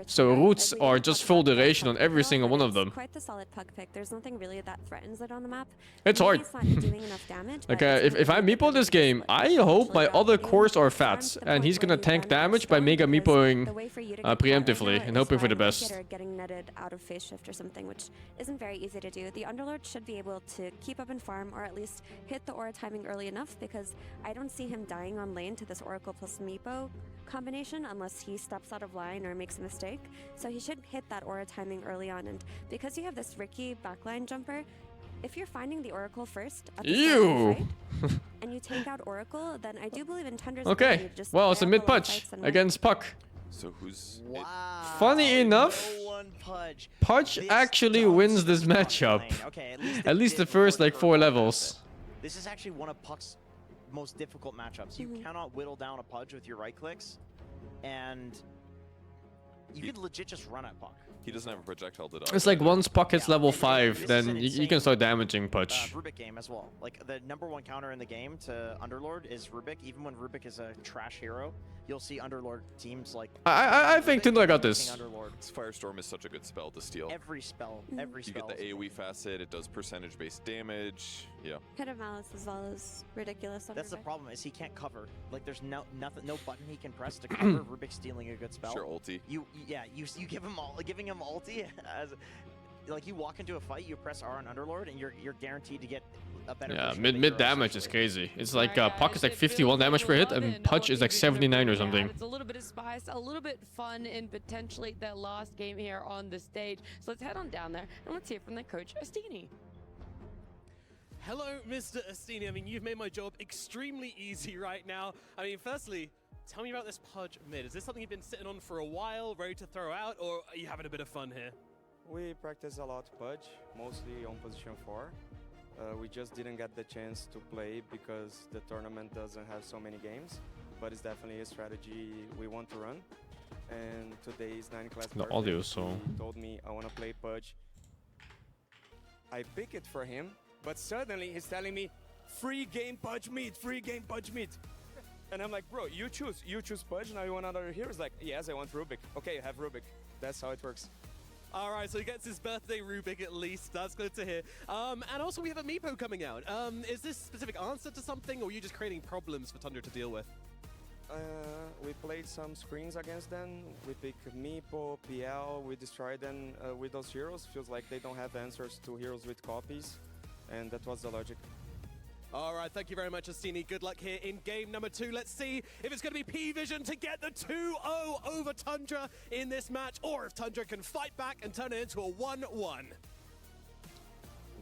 Speaker 2: So roots are just full duration on every single one of them.
Speaker 4: Quite the solid puck pick. There's nothing really that threatens it on the map.
Speaker 2: It's hard. Like, if I Meepo this game, I hope my other cores are fat, and he's gonna tank damage by Mega Meepoing preemptively and hoping for the best.
Speaker 4: Getting netted out of phase shift or something, which isn't very easy to do. The Underlord should be able to keep up and farm, or at least hit the aura timing early enough, because I don't see him dying on lane to this Oracle plus Meepo combination unless he steps out of line or makes a mistake. So he should hit that aura timing early on, and because you have this Ricky backline jumper, if you're finding the Oracle first at the start of the fight, and you take out Oracle, then I do believe in Tundra's ability to just
Speaker 2: well, it's a
Speaker 4: play up
Speaker 2: mid
Speaker 4: lot of
Speaker 2: Pudge
Speaker 4: fights and win.
Speaker 2: against Puck.
Speaker 5: So who's...
Speaker 2: Funny enough, Pudge actually wins this matchup. At least the first like 4 levels.
Speaker 3: This is actually one of Puck's most difficult matchups. You cannot whittle down a Pudge with your right clicks, and you could legit just run at Puck.
Speaker 5: He doesn't have a projectile to dodge.
Speaker 2: It's like once Puck hits level 5, then you can start damaging Pudge.
Speaker 3: Rubik game as well. Like, the #1 counter in the game to Underlord is Rubik. Even when Rubik is a trash hero, you'll see Underlord teams like...
Speaker 2: I think Tundra got this.
Speaker 5: Firestorm is such a good spell to steal.
Speaker 3: Every spell, every
Speaker 5: You
Speaker 3: spell.
Speaker 5: get the AoE facet, it does percentage-based damage. Yeah.
Speaker 4: Pit of Malice as well as ridiculous.
Speaker 3: That's the problem, is he can't cover. Like, there's no button he can press to cover Rubik stealing a good spell.
Speaker 5: Sure, ulti.
Speaker 3: You give him giving him ulti as like, you walk into a fight, you press R on Underlord, and you're guaranteed to get a better.
Speaker 2: Yeah, mid damage is crazy. It's like Puck is like 51 damage per hit, and Pudge is like 79 or something.
Speaker 1: It's a little bit of spice, a little bit fun in potentially their last game here on the stage. So let's head on down there and let's hear from their coach, Astini.
Speaker 14: Hello, Mr. Astini. I mean, you've made my job extremely easy right now. I mean, firstly, tell me about this Pudge mid. Is this something you've been sitting on for a while, ready to throw out, or are you having a bit of fun here?
Speaker 6: We practice a lot Pudge, mostly on position 4. We just didn't get the chance to play because the tournament doesn't have so many games, but it's definitely a strategy we want to run. And today's 9 class
Speaker 2: The audio, so
Speaker 6: he told me I want to play Pudge. I pick it for him, but suddenly he's telling me, free game Pudge meat, free game Pudge meat. And I'm like, bro, you choose Pudge, now you want another hero? He's like, yes, I want Rubik. Okay, have Rubik. That's how it works.
Speaker 14: All right, so he gets his birthday Rubik at least. That's good to hear. And also we have a Meepo coming out. Is this a specific answer to something, or are you just creating problems for Tundra to deal with?
Speaker 6: We played some screens against them. We picked Meepo, PL, we destroyed them with those heroes. Feels like they don't have answers to heroes with copies, and that was the logic.
Speaker 14: All right, thank you very much, Astini. Good luck here in game number 2. Let's see if it's going to be Pvision to get the 2-0 over Tundra in this match, or if Tundra can fight back and turn it into a 1-1.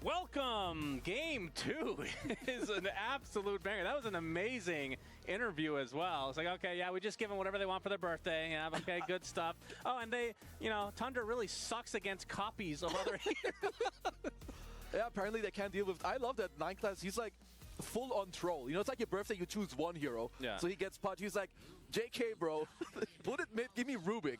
Speaker 17: Welcome! Game 2 is an absolute banger. That was an amazing interview as well. It's like, okay, yeah, we just give them whatever they want for their birthday. Yeah, okay, good stuff. Oh, and they, Tundra really sucks against copies of other heroes.
Speaker 16: Yeah, apparently they can't deal with... I love that 9 class, he's like full on troll. It's like your birthday, you choose one hero.
Speaker 17: Yeah.
Speaker 16: So he gets Pudge. He's like, JK, bro, put it mid, give me Rubik.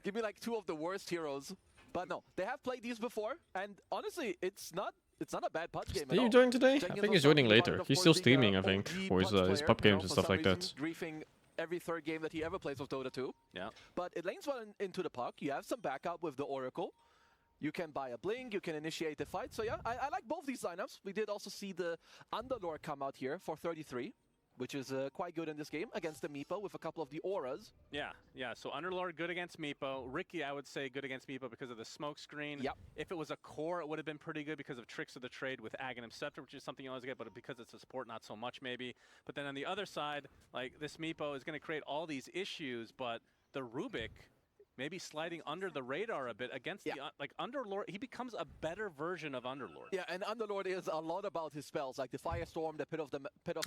Speaker 16: Give me like 2 of the worst heroes. But no, they have played these before, and honestly, it's not a bad Pudge game at all.
Speaker 2: Are you joining today? I think he's joining later. He's still streaming, I think, for his pub games and stuff like that.
Speaker 16: Griefing every 3rd game that he ever plays with Dota 2.
Speaker 17: Yeah.
Speaker 16: But it lanes well into the puck. You have some backup with the Oracle. You can buy a blink, you can initiate the fight. So yeah, I like both these lineups. We did also see the Underlord come out here for 33. which is quite good in this game against the Meepo with a couple of the auras.
Speaker 17: Yeah, yeah. So Underlord good against Meepo. Ricky, I would say good against Meepo because of the smoke screen.
Speaker 16: Yep.
Speaker 17: If it was a core, it would have been pretty good because of Tricks of the Trade with Aghanim Scepter, which is something you always get, but because it's a support, not so much maybe. But then on the other side, like this Meepo is going to create all these issues, but the Rubik maybe sliding under the radar a bit against the like Underlord. He becomes a better version of Underlord.
Speaker 16: Yeah, and Underlord is a lot about his spells, like the Firestorm, the Pit of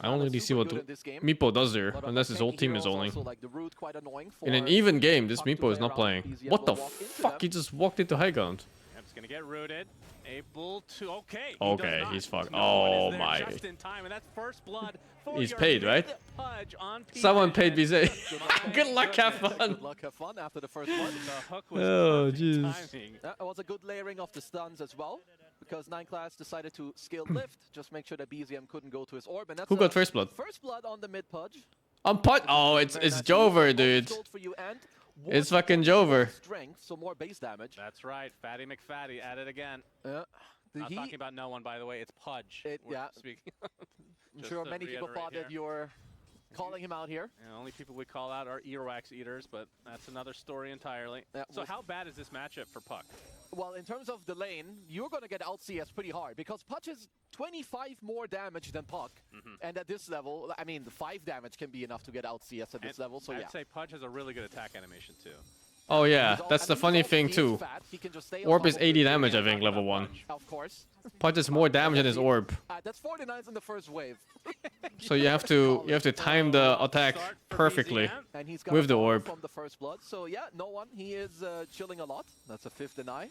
Speaker 2: I don't really see what Meepo does there, unless his whole team is owning.
Speaker 16: Like the root, quite annoying
Speaker 2: In an even game, this Meepo is not playing. What the fuck? He just walked into high ground.
Speaker 17: It's going to get rooted. Able to... Okay.
Speaker 2: Okay, he's fucked. Oh my.
Speaker 17: Just in time, and that's first blood.
Speaker 2: He's paid, right? Someone paid Bizet. Good luck, have fun.
Speaker 16: Good luck, have fun after the first one.
Speaker 17: The hook was
Speaker 2: oh, jeez.
Speaker 16: It was a good layering of the stuns as well, because 9 class decided to scale lift, just make sure that BZM couldn't go to his orb. And that's
Speaker 2: who got first blood?
Speaker 16: First blood on the mid Pudge.
Speaker 2: On Pudge? Oh, it's Jover, dude. It's fucking Jover.
Speaker 16: Strength, so more base damage.
Speaker 17: That's right. Fatty McFatty at it again. Not talking about no one, by the way. It's Pudge. Speaking.
Speaker 16: I'm sure many people thought that you were calling him out here.
Speaker 17: Yeah, only people we call out are earwax eaters, but that's another story entirely. So how bad is this matchup for Puck?
Speaker 16: Well, in terms of the lane, you're going to get out CS pretty hard because Puck is 25 more damage than Puck. And at this level, I mean, the 5 damage can be enough to get out CS at this level. So
Speaker 17: I'd say Pudge has a really good attack animation too.
Speaker 2: Oh yeah, that's the funny thing too. Orb is 80 damage, I think, level 1.
Speaker 16: Of course.
Speaker 2: Pudge is more damage than his orb.
Speaker 16: That's 49s in the first wave.
Speaker 2: So you have to time the attack perfectly with the orb.
Speaker 16: From the first blood. So yeah, no one. He is chilling a lot. That's a 5th deny.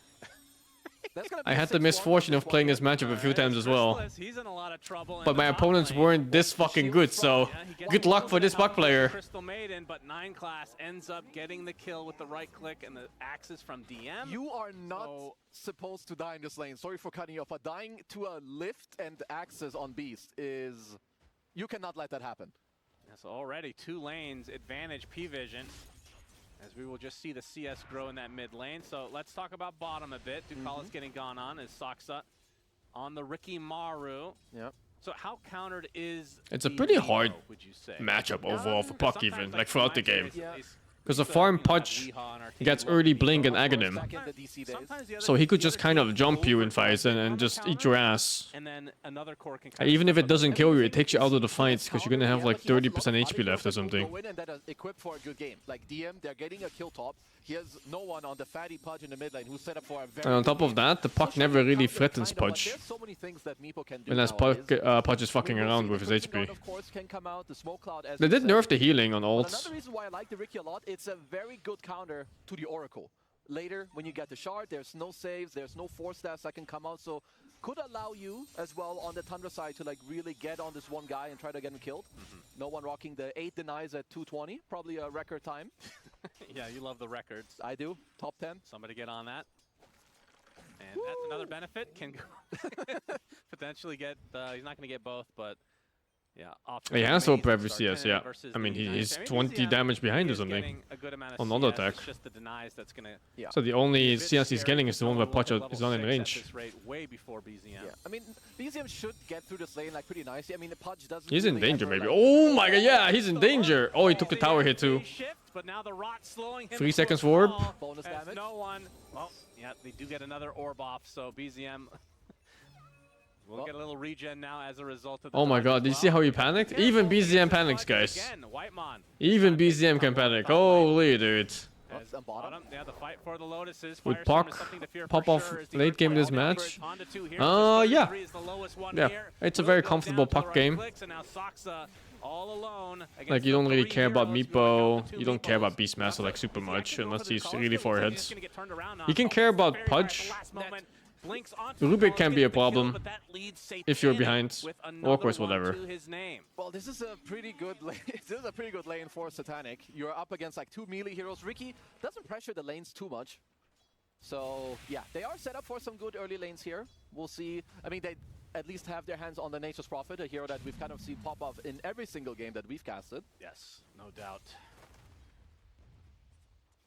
Speaker 2: I had the misfortune of playing this matchup a few times as well.
Speaker 17: He's in a lot of trouble.
Speaker 2: But my opponents weren't this fucking good, so good luck for this Puck player.
Speaker 17: Crystal Maiden, but 9 class ends up getting the kill with the right click and the axes from DM.
Speaker 16: You are not supposed to die in this lane. Sorry for cutting you off, but dying to a lift and axes on Beast is... You cannot let that happen.
Speaker 17: That's already 2 lanes, advantage Pvision. As we will just see the CS grow in that mid lane. So let's talk about bottom a bit. Ducala's getting gone on as Saksa on the Ricky Maru.
Speaker 16: Yep.
Speaker 17: So how countered is
Speaker 2: It's a pretty hard
Speaker 17: would you say?
Speaker 2: matchup overall for Puck even, like throughout the game.
Speaker 17: Yeah.
Speaker 2: Because the farm Pudge gets early Blink and Aghanim. So he could just kind of jump you in fights and just eat your ass.
Speaker 17: And then another core can
Speaker 2: Even if it doesn't kill you, it takes you out of the fights because you're going to have like 30% HP left or something.
Speaker 16: Equipped for a good game. Like DM, they're getting a kill top. He has no one on the fatty Pudge in the mid lane who's set up for a very
Speaker 2: And on top of that, the Puck never really threatens Pudge. Unless Pudge is fucking around with his HP. They did nerf the healing on ults.
Speaker 16: Another reason why I like the Ricky a lot, it's a very good counter to the Oracle. Later, when you get the shard, there's no saves, there's no force stats that can come out, so could allow you as well on the Tundra side to like really get on this one guy and try to get him killed. No one rocking the 8 denies at 220, probably a record time.
Speaker 17: Yeah, you love the records.
Speaker 16: I do. Top 10.
Speaker 17: Somebody get on that. And that's another benefit. Can potentially get, he's not going to get both, but yeah.
Speaker 2: He has so every CS, yeah. I mean, he's 20 damage behind or something on auto attack. So the only CS he's getting is the one where Pudge is not in range.
Speaker 16: Yeah, I mean, BZM should get through this lane like pretty nicely. I mean, the Pudge doesn't.
Speaker 2: He's in danger, maybe. Oh my god, yeah, he's in danger. Oh, he took the tower hit too. 3 seconds for orb.
Speaker 16: Bonus damage.
Speaker 17: No one. Well, yeah, they do get another orb off, so BZM. We'll get a little regen now as a result of the
Speaker 2: Oh my god, did you see how he panicked? Even BZM panics, guys. Even BZM can panic. Holy dude.
Speaker 17: Yeah, the fight for the Lotuses.
Speaker 2: Would Puck pop off late game this match? Yeah. Yeah, it's a very comfortable Puck game. Like, you don't really care about Meepo, you don't care about Beastmaster like super much, unless he's really foreheads. You can care about Pudge. Rubik can be a problem if you're behind, or of course whatever.
Speaker 16: Well, this is a pretty good lane. This is a pretty good lane for Satanic. You're up against like 2 melee heroes. Ricky doesn't pressure the lanes too much. So yeah, they are set up for some good early lanes here. We'll see. I mean, they at least have their hands on the Nature's Prophet, a hero that we've kind of seen pop off in every single game that we've casted.
Speaker 17: Yes, no doubt.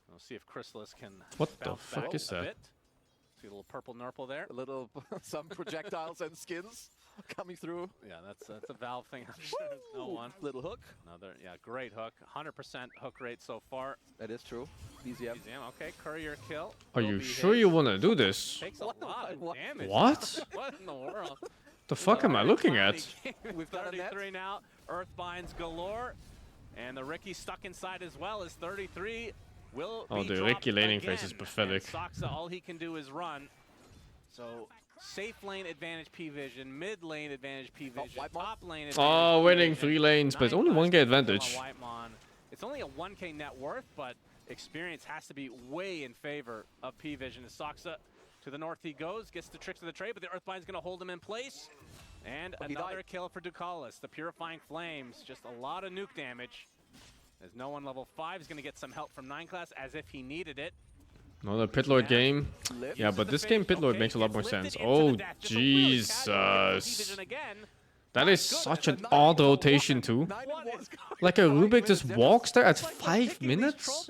Speaker 17: We'll see if Chrysalis can.
Speaker 2: What the fuck is that?
Speaker 17: See a little purple nurple there.
Speaker 16: A little, some projectiles and skins coming through.
Speaker 17: Yeah, that's a Valve thing. I'm sure there's no one.
Speaker 16: Little hook.
Speaker 17: Another, yeah, great hook. 100% hook rate so far.
Speaker 16: That is true. BZM.
Speaker 17: Okay, courier kill.
Speaker 2: Are you sure you want to do this?
Speaker 17: Takes a lot of damage.
Speaker 2: What?
Speaker 17: What in the world?
Speaker 2: The fuck am I looking at?
Speaker 17: We've got 33 now. Earthbinds galore. And the Ricky stuck inside as well as 33 will
Speaker 2: Oh,
Speaker 17: be
Speaker 2: the
Speaker 17: dropped
Speaker 2: Ricky laning
Speaker 17: again.
Speaker 2: phase is pathetic.
Speaker 17: And Soxa, all he can do is run. So safe lane advantage Pvision, mid lane advantage Pvision, top lane advantage
Speaker 2: Oh, winning
Speaker 17: Pvision.
Speaker 2: 3 lanes, but it's only 1k advantage.
Speaker 17: It's only a 1k net worth, but experience has to be way in favor of Pvision. As Soxa to the north he goes, gets the tricks of the trade, but the Earthbind's going to hold him in place. And another kill for Ducalis. The Purifying Flames, just a lot of nuke damage. As no one level 5 is going to get some help from 9 class as if he needed it.
Speaker 2: Another Pit Lord game. Yeah, but this game Pit Lord makes a lot more sense. Oh, Jesus. That is such an odd rotation too. Like a Rubik just walks there at 5 minutes?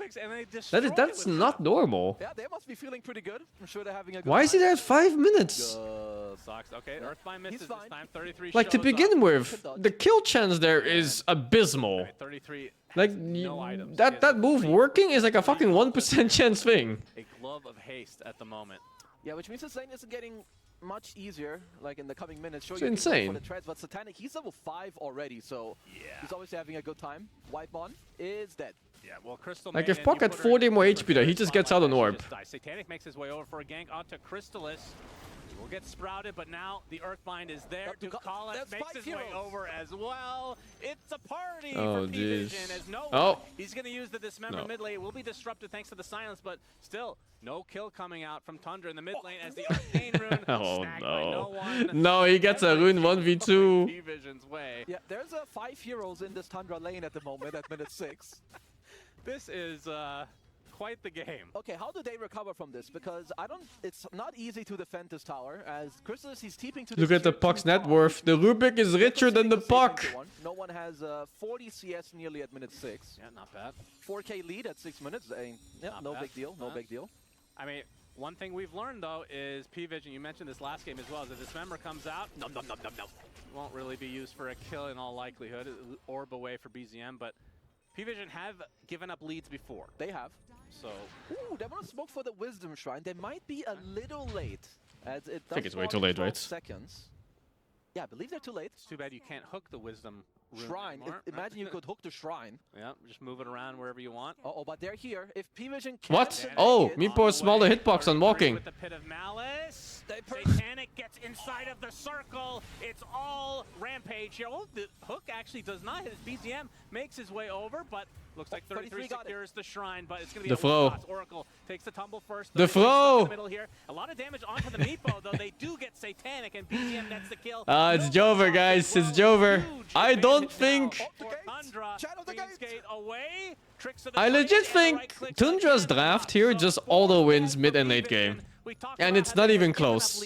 Speaker 2: That's not normal.
Speaker 16: Yeah, they must be feeling pretty good. I'm sure they're having a good
Speaker 2: Why is he there at 5 minutes?
Speaker 17: Okay, Earthbind misses this time. 33
Speaker 2: Like to
Speaker 17: shows
Speaker 2: begin
Speaker 17: up.
Speaker 2: with, the kill chance there is abysmal.
Speaker 17: 33
Speaker 2: Like that move working is like a fucking 1% chance thing.
Speaker 17: A glove of haste at the moment.
Speaker 16: Yeah, which means this lane isn't getting much easier, like in the coming minutes.
Speaker 2: It's insane.
Speaker 16: For the treads, but Satanic, he's level 5 already, so he's obviously having a good time. Wipemon is dead.
Speaker 17: Yeah, well, Crystal
Speaker 2: Like
Speaker 17: Maiden,
Speaker 2: if Puck
Speaker 17: you
Speaker 2: had
Speaker 17: put her
Speaker 2: 40
Speaker 17: in
Speaker 2: more
Speaker 17: the
Speaker 2: HP there, he just gets out on orb.
Speaker 17: Satanic makes his way over for a gank onto Crystalis. He will get sprouted, but now the Earthbind is there. Ducalis makes his way over as well. It's a party
Speaker 2: Oh,
Speaker 17: for
Speaker 2: jeez.
Speaker 17: Pvision as no
Speaker 2: Oh.
Speaker 17: one. He's going to use the Dismember mid lane. It will be disrupted thanks to the silence, but still, no kill coming out from Tundra in the mid lane as the Arcane Rune
Speaker 2: Oh
Speaker 17: snagged by no
Speaker 2: no.
Speaker 17: one.
Speaker 2: No, he gets a rune 1v2.
Speaker 17: Pvision's way.
Speaker 16: Yeah, there's 5 heroes in this Tundra lane at the moment at minute 6.
Speaker 17: This is quite the game.
Speaker 16: Okay, how do they recover from this? Because it's not easy to defend this tower, as Crystalis, he's TPing to
Speaker 2: Look at the Puck's net worth. The Rubik is richer than the Puck.
Speaker 16: No one has 40 CS nearly at minute 6.
Speaker 17: Yeah, not bad.
Speaker 16: 4k lead at 6 minutes. No big deal, no big deal.
Speaker 17: I mean, one thing we've learned, though, is Pvision, you mentioned this last game as well, as the Dismember comes out, won't really be used for a kill in all likelihood. Orb away for BZM, but Pvision have given up leads before.
Speaker 16: They have.
Speaker 17: So,
Speaker 16: ooh, they want to smoke for the Wisdom Shrine. They might be a little late, as it does
Speaker 2: I think it's way
Speaker 16: spawn
Speaker 2: too
Speaker 16: in
Speaker 2: late,
Speaker 16: 12
Speaker 2: right?
Speaker 16: seconds. Yeah, I believe they're too late.
Speaker 17: It's too bad you can't hook the Wisdom Rune
Speaker 16: Shrine.
Speaker 17: anymore.
Speaker 16: Imagine you could hook the Shrine.
Speaker 17: Yeah, just move it around wherever you want.
Speaker 16: Oh, but they're here. If Pvision can't
Speaker 2: What? Oh, Meepo has smaller hitbox on walking.
Speaker 17: With the Pit of Malice, Satanic gets inside of the circle. It's all Rampage here. Oh, the hook actually does not hit his BZM. Makes his way over, but looks like 33 secures the Shrine, but it's going to be
Speaker 2: The flow.
Speaker 17: Oracle takes the tumble first.
Speaker 2: The flow.
Speaker 17: In the middle here. A lot of damage onto the Meepo, though. They do get Satanic, and BZM gets the kill.
Speaker 2: It's Jover, guys. It's Jover. I don't think... I legit think Tundra's draft here just auto wins mid and late game. And it's not even close.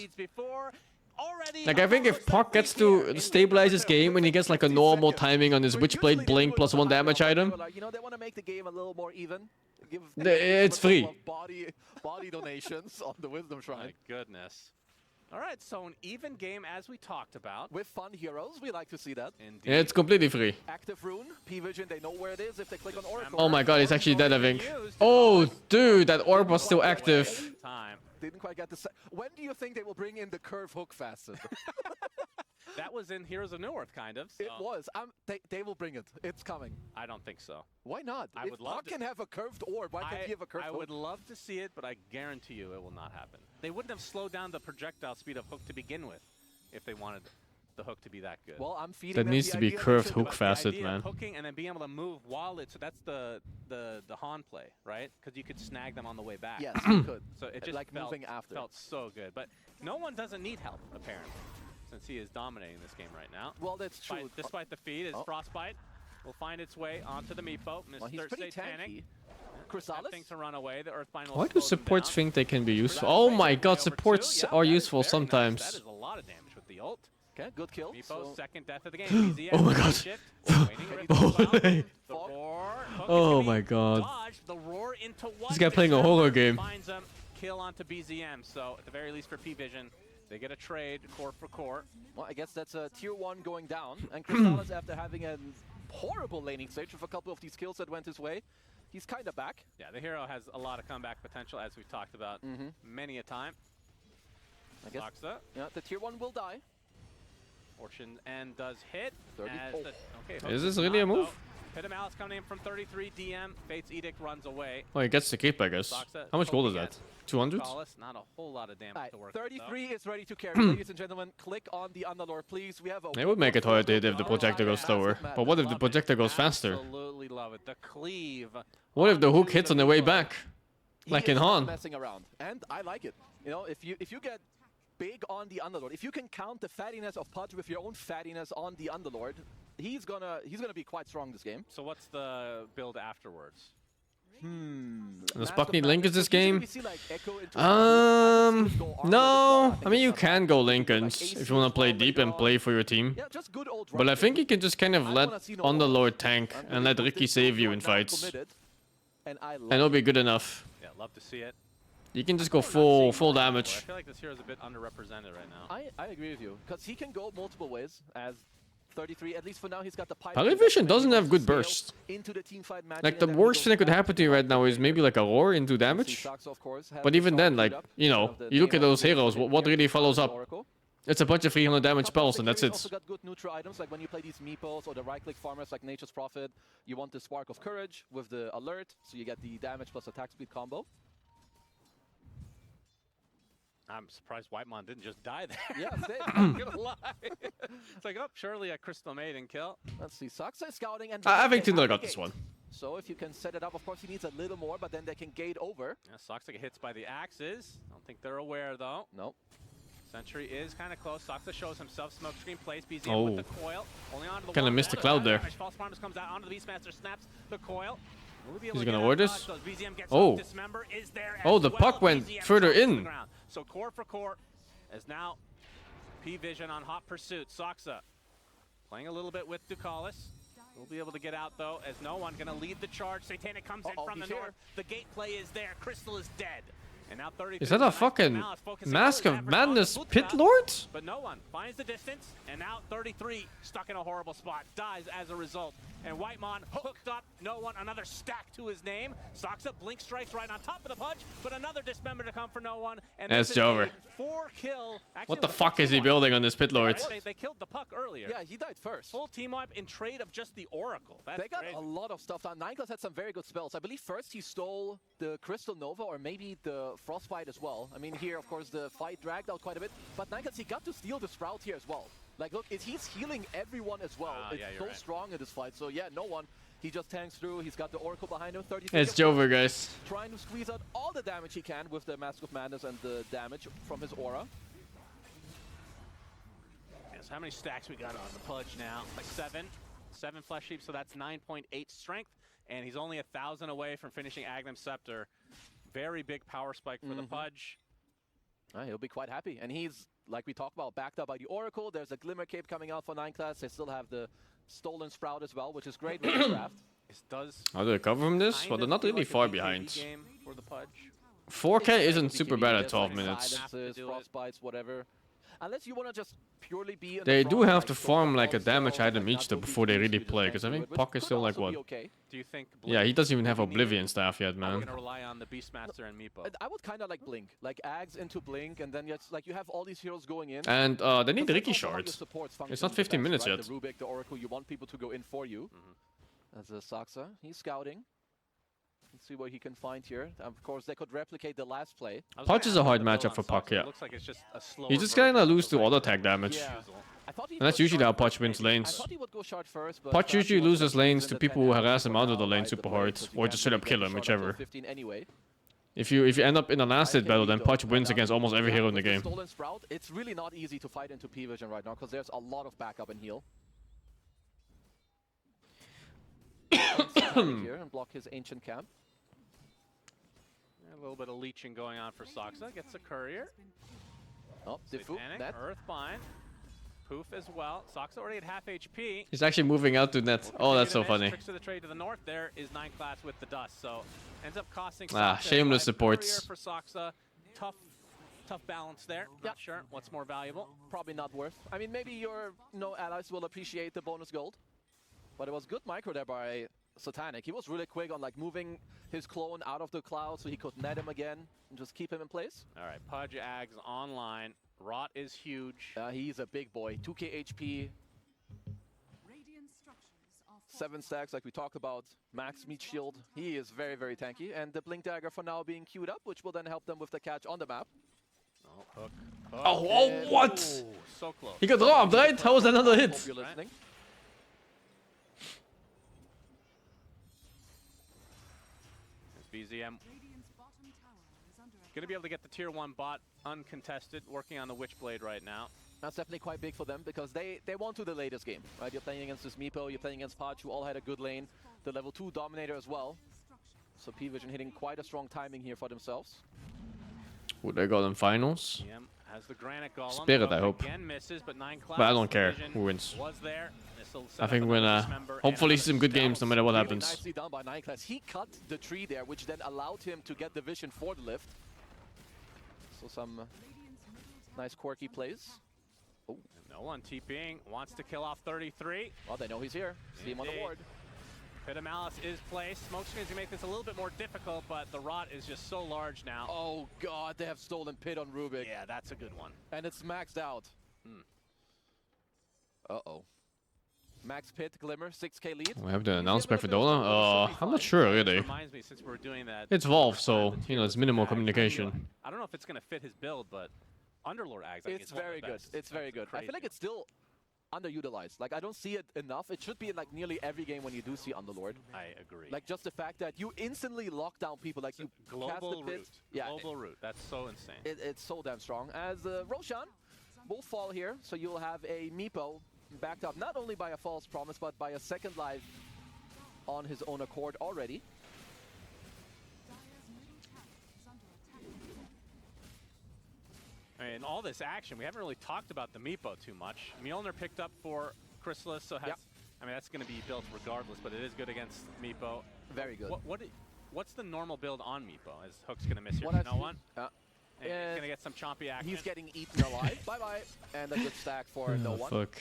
Speaker 2: Like, I think if Puck gets to stabilize his game when he gets like a normal timing on his Witchblade Blink plus 1 damage item,
Speaker 16: You know, they want to make the game a little more even. Give
Speaker 2: it's free.
Speaker 16: Body donations on the Wisdom Shrine.
Speaker 17: My goodness. All right, so an even game as we talked about.
Speaker 16: With fun heroes, we like to see that.
Speaker 17: Indeed.
Speaker 2: Yeah, it's completely free.
Speaker 16: Active Rune, Pvision, they know where it is if they click on Oracle.
Speaker 2: Oh my god, he's actually dead, I think. Oh, dude, that orb was still active.
Speaker 16: Didn't quite get the... When do you think they will bring in the curve hook facet?
Speaker 17: That was in Heroes of Newerth, kind of. So.
Speaker 16: It was. They will bring it. It's coming.
Speaker 17: I don't think so.
Speaker 16: Why not?
Speaker 17: I would love
Speaker 16: Puck can have a curved orb, why can't he have a curved hook?
Speaker 17: I would love to see it, but I guarantee you it will not happen. They wouldn't have slowed down the projectile speed of Hook to begin with if they wanted the Hook to be that good.
Speaker 16: Well, I'm feeding
Speaker 2: That needs to be curved hook facet, man.
Speaker 17: Hooking and then being able to move while it's... So that's the Han play, right? Because you could snag them on the way back.
Speaker 16: Yes, you could.
Speaker 17: So it just
Speaker 16: like moving after.
Speaker 17: felt so good. But no one doesn't need help, apparently, since he is dominating this game right now.
Speaker 16: Well, that's true.
Speaker 17: Despite the feed, his Frostbite will find its way onto the Meepo.
Speaker 16: Well, he's pretty
Speaker 17: Satanic.
Speaker 16: tanky. Chrysalis?
Speaker 17: Thing to run away. The Earthbind will
Speaker 2: Why do supports think they can be useful? Oh my god, supports are useful
Speaker 17: That
Speaker 2: sometimes.
Speaker 17: is a lot of damage with the ult.
Speaker 16: Okay, good kill.
Speaker 17: Meepo's second death of the game.
Speaker 2: Oh my god. Oh my god. This guy playing a horror game.
Speaker 17: kill onto BZM, so at the very least for Pvision, they get a trade, core for core.
Speaker 16: Well, I guess that's a tier 1 going down. And Crystallis, after having a horrible laning stage with a couple of these kills that went his way, he's kind of back.
Speaker 17: Yeah, the hero has a lot of comeback potential, as we've talked about many a time.
Speaker 16: I guess,
Speaker 17: Soxa.
Speaker 16: yeah, the tier 1 will die.
Speaker 17: Fortune and does hit.
Speaker 16: 30.
Speaker 17: Okay,
Speaker 2: Is this really a move?
Speaker 17: Pit of Malice coming in from 33, DM. Fate's Edict runs away.
Speaker 2: Well, he gets the cape, I guess. How much gold is that? 200?
Speaker 17: Not a whole lot of damage to work
Speaker 16: 33 is ready to carry. Ladies and gentlemen, click on the Underlord, please. We have a
Speaker 2: It would make it hard if the projector goes slower. But what if the projector goes faster?
Speaker 17: Absolutely love it. The cleave.
Speaker 2: What if the hook hits on the way back? Like in Han.
Speaker 16: Messing around, and I like it. You know, if you get big on the Underlord, if you can count the fattiness of Pudge with your own fattiness on the Underlord, he's gonna be quite strong this game.
Speaker 17: So what's the build afterwards?
Speaker 2: Does Puck need Lincolns this game? No. I mean, you can go Lincolns if you want to play deep and play for your team. But I think you can just kind of let Underlord tank and let Ricky save you in fights. And it'll be good enough.
Speaker 17: Yeah, love to see it.
Speaker 2: You can just go full damage.
Speaker 17: I feel like this hero is a bit underrepresented right now.
Speaker 16: I agree with you, because he can go multiple ways as 33. At least for now, he's got the pipe.
Speaker 2: Pvision doesn't have good burst.
Speaker 16: Into the team fight
Speaker 2: Like, the worst thing that could happen to you right now is maybe like a roar into damage. But even then, like, you know, you look at those heroes, what really follows up? It's a bunch of 300 damage spells and that's it.
Speaker 16: Also got good neutral items, like when you play these meeples or the right-click farmers like Nature's Prophet, you want the Spark of Courage with the alert, so you get the damage plus attack speed combo.
Speaker 17: I'm surprised Whitemon didn't just die there.
Speaker 16: Yeah,
Speaker 17: I'm gonna lie. It's like, oh, surely a Crystal Maiden kill.
Speaker 16: Let's see, Soxa is scouting and
Speaker 2: I think Tundra got this one.
Speaker 16: So if you can set it up, of course he needs a little more, but then they can gate over.
Speaker 17: Yeah, Soxa get hits by the axes. Don't think they're aware though.
Speaker 16: Nope.
Speaker 17: Sentry is kind of close. Soxa shows himself. Smoke screen plays. BZM with the coil. Only onto the
Speaker 2: kind of missed the cloud there.
Speaker 17: False Promise comes out onto the Beastmaster, snaps the coil.
Speaker 2: He's gonna ward this. Oh. Oh, the puck went further in.
Speaker 17: So core for core is now Pvision on hot pursuit. Soxa playing a little bit with Ducalis. We'll be able to get out though, as no one gonna lead the charge. Satanic comes in from the north. The gate play is there. Crystal is dead. And now 30.
Speaker 2: Is that a fucking Mask of Madness Pit Lord?
Speaker 17: But no one finds the distance, and now 33 stuck in a horrible spot, dies as a result. And Whitemon hooked up, no one, another stack to his name. Soxa blink strikes right on top of the Pudge, but another dismember to come for no one. And
Speaker 2: that's over.
Speaker 17: 4-kill.
Speaker 2: What the fuck is he building on this Pit Lord?
Speaker 17: They killed the Puck earlier.
Speaker 16: Yeah, he died first.
Speaker 17: Full team wipe in trade of just the Oracle. That's
Speaker 16: they got
Speaker 17: crazy.
Speaker 16: a lot of stuff done. Nineclass had some very good spells. I believe first he stole the Crystal Nova or maybe the Frostbite as well. I mean, here, of course, the fight dragged out quite a bit. But Nineclass, he got to steal the Sprout here as well. Like, look, he's healing everyone as well. It's
Speaker 17: yeah,
Speaker 16: so strong in this fight. So, yeah, no one. He just tanks through. He's got the Oracle behind him. 33.
Speaker 2: It's Jover, guys.
Speaker 16: Trying to squeeze out all the damage he can with the Mask of Madness and the damage from his aura.
Speaker 17: Yes, how many stacks we got on the Pudge now? Like 7. 7 Flesh Heap, so that's 9.8 strength. And he's only 1,000 away from finishing Aghanim Scepter. Very big power spike for the Pudge.
Speaker 16: He'll be quite happy. And he's, like we talked about, backed up by the Oracle. There's a Glimmer Cape coming out for Nineclass. They still have the Stolen Sprout as well, which is great with the draft.
Speaker 2: How do they cover from this? Well, they're not really far behind. 4K isn't super bad at 12 minutes.
Speaker 16: Silences, frostbites, whatever. Unless you want to just purely be...
Speaker 2: They do have to farm like a damage item each though before they really play, because I think Puck is still like what?
Speaker 17: Do you think
Speaker 2: Yeah, he doesn't even have Oblivion Staff yet, man.
Speaker 17: We're gonna rely on the Beastmaster and Meepo.
Speaker 16: I would kind of like Blink, like Ags into Blink, and then just like you have all these heroes going in.
Speaker 2: And they need Ricky Shard. It's not 15 minutes yet.
Speaker 16: The Rubik, the Oracle, you want people to go in for you. As a Soxa, he's scouting. Let's see what he can find here. Of course, they could replicate the last play.
Speaker 2: Pudge is a hard matchup for Puck, yeah.
Speaker 17: Looks like it's just a slower
Speaker 2: He's just gonna lose to auto attack damage.
Speaker 16: Yeah.
Speaker 2: And that's usually how Pudge wins lanes.
Speaker 16: I thought he would go Shard first, but
Speaker 2: Pudge usually loses lanes to people who harass him out of the lane super hard, or just straight up kill him, whichever.
Speaker 16: 15 anyway.
Speaker 2: If you end up in a last hit battle, then Pudge wins against almost every hero in the game.
Speaker 16: Stolen Sprout, it's really not easy to fight into Pvision right now, because there's a lot of backup and heal. Here and block his ancient camp.
Speaker 17: A little bit of leeching going on for Soxa. Gets a courier.
Speaker 16: Oh, Diffu, net.
Speaker 17: Earthbind. Poof as well. Soxa already at half HP.
Speaker 2: He's actually moving out to net. Oh, that's so funny.
Speaker 17: Tricks to the trade to the north. There is Nineclass with the dust. So ends up costing
Speaker 2: Shameless supports.
Speaker 17: For Soxa. tough balance there. Not sure what's more valuable.
Speaker 16: Probably not worth. I mean, maybe your allies will appreciate the bonus gold. But it was good micro there by Satanic. He was really quick on like moving his clone out of the cloud so he could net him again and just keep him in place.
Speaker 17: All right, Pudge Ags online. Rot is huge.
Speaker 16: He's a big boy. 2k HP. 7 stacks like we talked about. Max meat shield. He is very, very tanky. And the Blink Dagger for now being queued up, which will then help them with the catch on the map.
Speaker 17: Oh, hook.
Speaker 2: Oh, what?
Speaker 17: So close.
Speaker 2: He got robbed, right? How was another hit?
Speaker 16: Hope you're listening.
Speaker 17: BZM going to be able to get the tier 1 bot uncontested, working on the Witchblade right now.
Speaker 16: That's definitely quite big for them because they want to delay this game, right? You're playing against this Meepo, you're playing against Podge, who all had a good lane. The level 2 Dominator as well. So Pvision hitting quite a strong timing here for themselves.
Speaker 2: Would they go in finals?
Speaker 17: Has the Granite Golem.
Speaker 2: Spirit, I hope.
Speaker 17: Again misses, but 9 class.
Speaker 2: But I don't care who wins.
Speaker 17: Was there.
Speaker 2: I think we're gonna hopefully some good games no matter what happens.
Speaker 16: Nicely done by 9 class. He cut the tree there, which then allowed him to get the vision for the lift. So some nice quirky plays.
Speaker 17: Oh. No one TPing. Wants to kill off 33.
Speaker 16: Well, they know he's here. See him on the ward.
Speaker 17: Pit of Malice is placed. Smoke screens to make this a little bit more difficult, but the rot is just so large now.
Speaker 16: Oh god, they have stolen Pit on Rubik.
Speaker 17: Yeah, that's a good one.
Speaker 16: And it's maxed out. Uh-oh. Max Pit, Glimmer, 6k lead.
Speaker 2: We have the announcement for Dona. I'm not sure really.
Speaker 17: Reminds me, since we're doing that,
Speaker 2: it's Valve, so you know it's minimal communication.
Speaker 17: I don't know if it's gonna fit his build, but Underlord Ags.
Speaker 16: It's very good. It's very good. I feel like it's still underutilized. Like I don't see it enough. It should be in like nearly every game when you do see Underlord.
Speaker 17: I agree.
Speaker 16: Like just the fact that you instantly lock down people. Like you cast the pit.
Speaker 17: Root. Yeah, global root. That's so insane.
Speaker 16: It's so damn strong. As Roshan will fall here, so you'll have a Meepo backed up not only by a false promise, but by a second life on his own accord already.
Speaker 17: In all this action, we haven't really talked about the Meepo too much. Mjolnir picked up for Chrysalis, so has, I mean, that's going to be built regardless, but it is good against Meepo.
Speaker 16: Very good.
Speaker 17: What's the normal build on Meepo? Is Hook's going to miss here? No one? And he's going to get some choppy action.
Speaker 16: He's getting eaten alive. Bye-bye. And a good stack for no one.
Speaker 2: Fuck.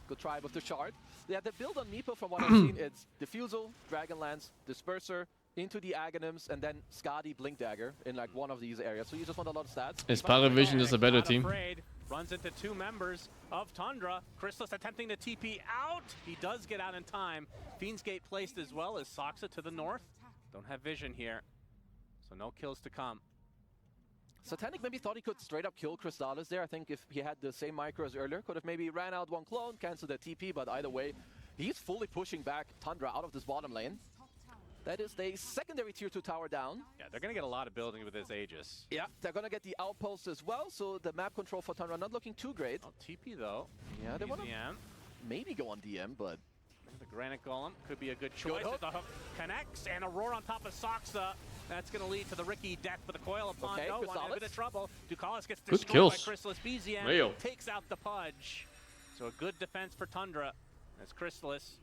Speaker 16: Good try with the shard. Yeah, the build on Meepo, from what I've seen, it's Diffusal, Dragonlance, Disperser, into the Aghanims, and then Skadi, Blink Dagger in like one of these areas. So you just want a lot of stats.
Speaker 2: Is Pvision just a better team?
Speaker 17: Runs into 2 members of Tundra. Chrysalis attempting to TP out. He does get out in time. Fiend's Gate placed as well as Soxa to the north. Don't have vision here, so no kills to come.
Speaker 16: Satanic maybe thought he could straight up kill Crystallis there. I think if he had the same micro as earlier, could have maybe ran out 1 clone, canceled the TP, but either way, he's fully pushing back Tundra out of this bottom lane. That is the secondary tier 2 tower down.
Speaker 17: Yeah, they're going to get a lot of building with this Aegis.
Speaker 16: Yeah, they're going to get the outpost as well, so the map control for Tundra not looking too great.
Speaker 17: Oh, TP though.
Speaker 16: Yeah, they want to maybe go on DM, but...
Speaker 17: The Granite Golem could be a good choice. The hook connects, and a roar on top of Soxa. That's going to lead to the Ricky death for the coil upon no one. In a bit of trouble. Ducalis gets destroyed by Chrysalis. Bzian takes out the Pudge. So a good defense for Tundra. That's Chrysalis.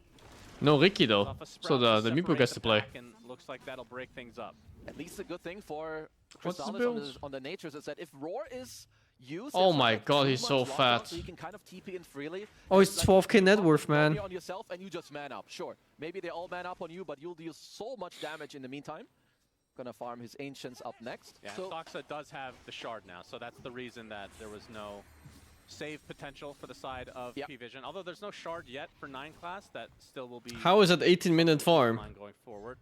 Speaker 2: No Ricky though, so the Meepo gets to play.
Speaker 17: And looks like that'll break things up.
Speaker 16: At least a good thing for Chrysalis on the Natures is that if Roar is used...
Speaker 2: Oh my god, he's so fat.
Speaker 16: So you can kind of TP in freely.
Speaker 2: Oh, he's 12k net worth, man.
Speaker 16: On yourself and you just man up. Sure, maybe they all man up on you, but you'll deal so much damage in the meantime. Gonna farm his Ancients up next.
Speaker 17: Yeah, so Soxa does have the shard now, so that's the reason that there was no save potential for the side of Pvision. Although there's no shard yet for 9 class, that still will be...
Speaker 2: How is it 18-minute farm?
Speaker 17: Going forward.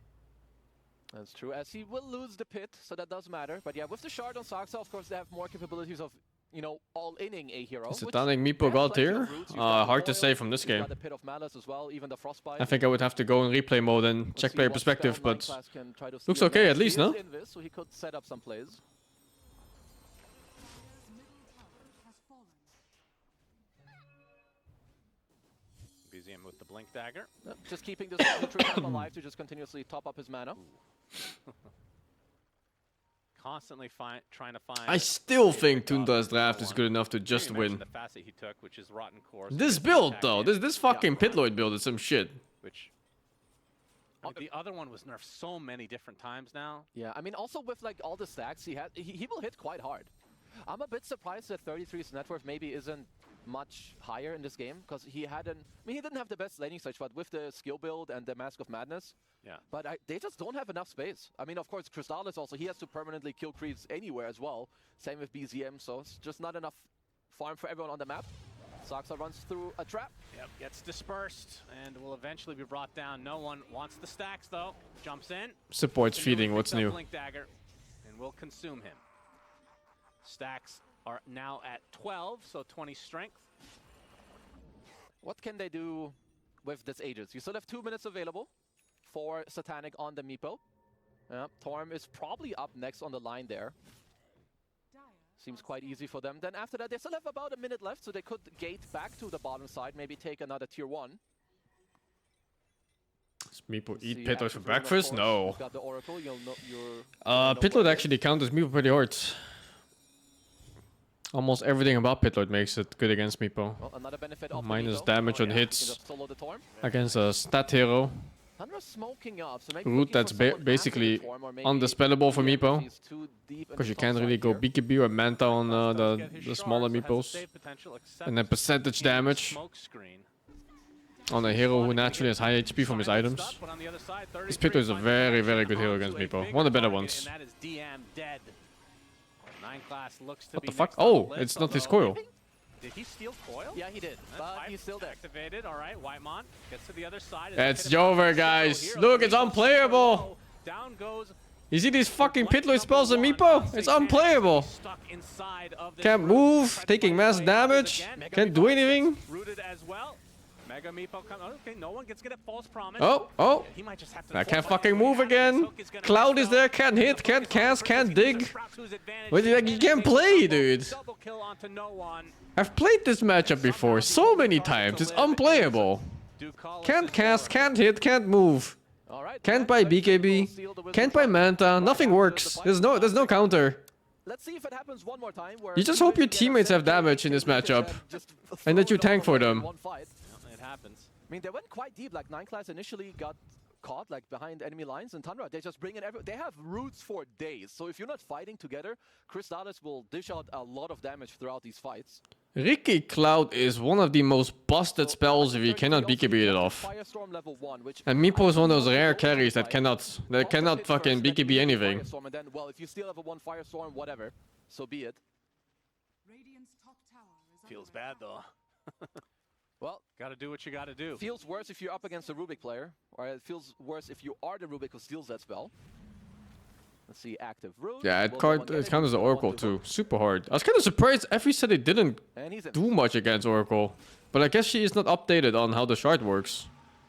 Speaker 16: That's true, as he will lose the pit, so that does matter. But yeah, with the shard on Soxa, of course, they have more capabilities of, you know, all-inning a hero.
Speaker 2: Is Satanic Meepo got here? Hard to say from this game.
Speaker 16: The Pit of Malice as well, even the Frostbite.
Speaker 2: I think I would have to go in replay mode and check player perspective, but looks okay at least, no?
Speaker 16: So he could set up some plays.
Speaker 17: Museum with the Blink Dagger.
Speaker 16: Just keeping this neutral alive to just continuously top up his mana.
Speaker 17: Constantly trying to find...
Speaker 2: I still think Tundra's draft is good enough to just win.
Speaker 17: The facet he took, which is Rotten Core.
Speaker 2: This build though, this fucking Pitloid build is some shit.
Speaker 17: Which The other one was nerfed so many different times now.
Speaker 16: Yeah, I mean, also with like all the stacks he had, he will hit quite hard. I'm a bit surprised that 33's net worth maybe isn't much higher in this game, because he hadn't. I mean, he didn't have the best laning stage, but with the skill build and the Mask of Madness.
Speaker 17: Yeah.
Speaker 16: But they just don't have enough space. I mean, of course, Crystallis also, he has to permanently kill creeps anywhere as well. Same with BZM, so it's just not enough farm for everyone on the map. Saxa runs through a trap.
Speaker 17: Yep, gets dispersed and will eventually be brought down. No one wants the stacks though. Jumps in.
Speaker 2: Support's feeding, what's new?
Speaker 17: Blink dagger and will consume him. Stacks are now at 12, so 20 strength.
Speaker 16: What can they do with this Aegis? You still have 2 minutes available for Satanic on the Meepo. Torm is probably up next on the line there. Seems quite easy for them. Then after that, they still have about a minute left, so they could gate back to the bottom side, maybe take another tier 1.
Speaker 2: Does Meepo eat Pitlord for breakfast? No.
Speaker 16: Got the Oracle, you'll
Speaker 2: Pitlord actually counters Meepo pretty hard. Almost everything about Pitlord makes it good against Meepo.
Speaker 16: Well, another benefit of
Speaker 2: Minus
Speaker 16: Meepo.
Speaker 2: damage on hits against a stat hero.
Speaker 16: Tundra smoking up, so maybe
Speaker 2: Root that's basically undispellable for Meepo. Because you can't really go BKB or Manta on the smaller Meepos. And then percentage damage on a hero who naturally has high HP from his items. This Pitlord is a very, very good hero against Meepo. One of the better ones. What the fuck? Oh, it's not his coil.
Speaker 17: Did he steal coil?
Speaker 16: Yeah, he did, but he's still there.
Speaker 17: Activated. All right, Whitemon gets to the other side.
Speaker 2: It's over, guys. Look, it's unplayable.
Speaker 17: Down goes.
Speaker 2: You see these fucking Pitlord spells on Meepo? It's unplayable. Can't move, taking mass damage, can't do anything.
Speaker 17: Rooted as well. Mega Meepo comes. Okay, no one gets good at false promise.
Speaker 2: Oh.
Speaker 17: He might just have to.
Speaker 2: I can't fucking move again. Cloud is there, can't hit, can't cast, can't dig. Wait, you can't play, dude.
Speaker 17: Double kill onto no one.
Speaker 2: I've played this matchup before so many times. It's unplayable. Can't cast, can't hit, can't move. Can't buy BKB. Can't buy Manta. Nothing works. There's no counter.
Speaker 16: Let's see if it happens one more time. Where
Speaker 2: You just hope your teammates have damage in this matchup, and that you tank for them.
Speaker 17: It happens.
Speaker 16: I mean, they went quite deep. Like 9 class initially got caught like behind enemy lines, and Tundra, they just bring in they have roots for days. So if you're not fighting together, Crystallis will dish out a lot of damage throughout these fights.
Speaker 2: Ricky Cloud is one of the most busted spells if you cannot BKB it off. And Meepo is one of those rare carries that cannot fucking BKB anything.
Speaker 16: And then, well, if you still have a 1 Firestorm, whatever, so be it.
Speaker 17: Feels bad though.
Speaker 16: Well,
Speaker 17: gotta do what you gotta do.
Speaker 16: Feels worse if you're up against a Rubik player, or it feels worse if you are the Rubik who steals that spell. Let's see, active root.
Speaker 2: Yeah, it counters the Oracle too. Super hard. I was kind of surprised Effie said it didn't do much against Oracle. But I guess she is not updated on how the shard works.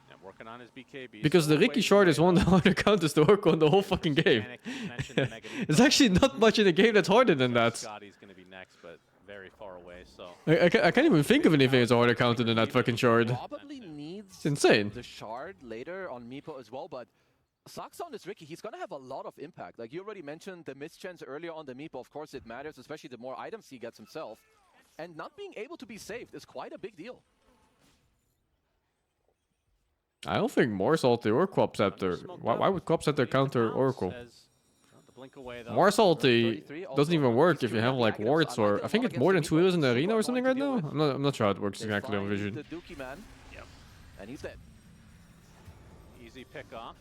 Speaker 17: Yeah, working on his BKB.
Speaker 2: Because the Ricky shard is one of the harder counters to Oracle in the whole fucking game. It's actually not much in the game that's harder than that.
Speaker 17: Scotty's gonna be next, but very far away, so...
Speaker 2: I can't even think of anything that's a harder counter than that fucking shard.
Speaker 16: Probably needs
Speaker 2: it's insane.
Speaker 16: The shard later on Meepo as well, but Saxa on this Ricky, he's gonna have a lot of impact. Like you already mentioned the mischance earlier on the Meepo, of course it matters, especially the more items he gets himself. And not being able to be saved is quite a big deal.
Speaker 2: I don't think Mars ulti or Quap Scepter. Why would Quap Scepter counter Oracle? Mars ulti doesn't even work if you have like wards or I think it's more than 2 heroes in the arena or something right now. I'm not sure how it works exactly on Vision.
Speaker 17: Yep.
Speaker 16: And he's dead.
Speaker 17: Easy pick off.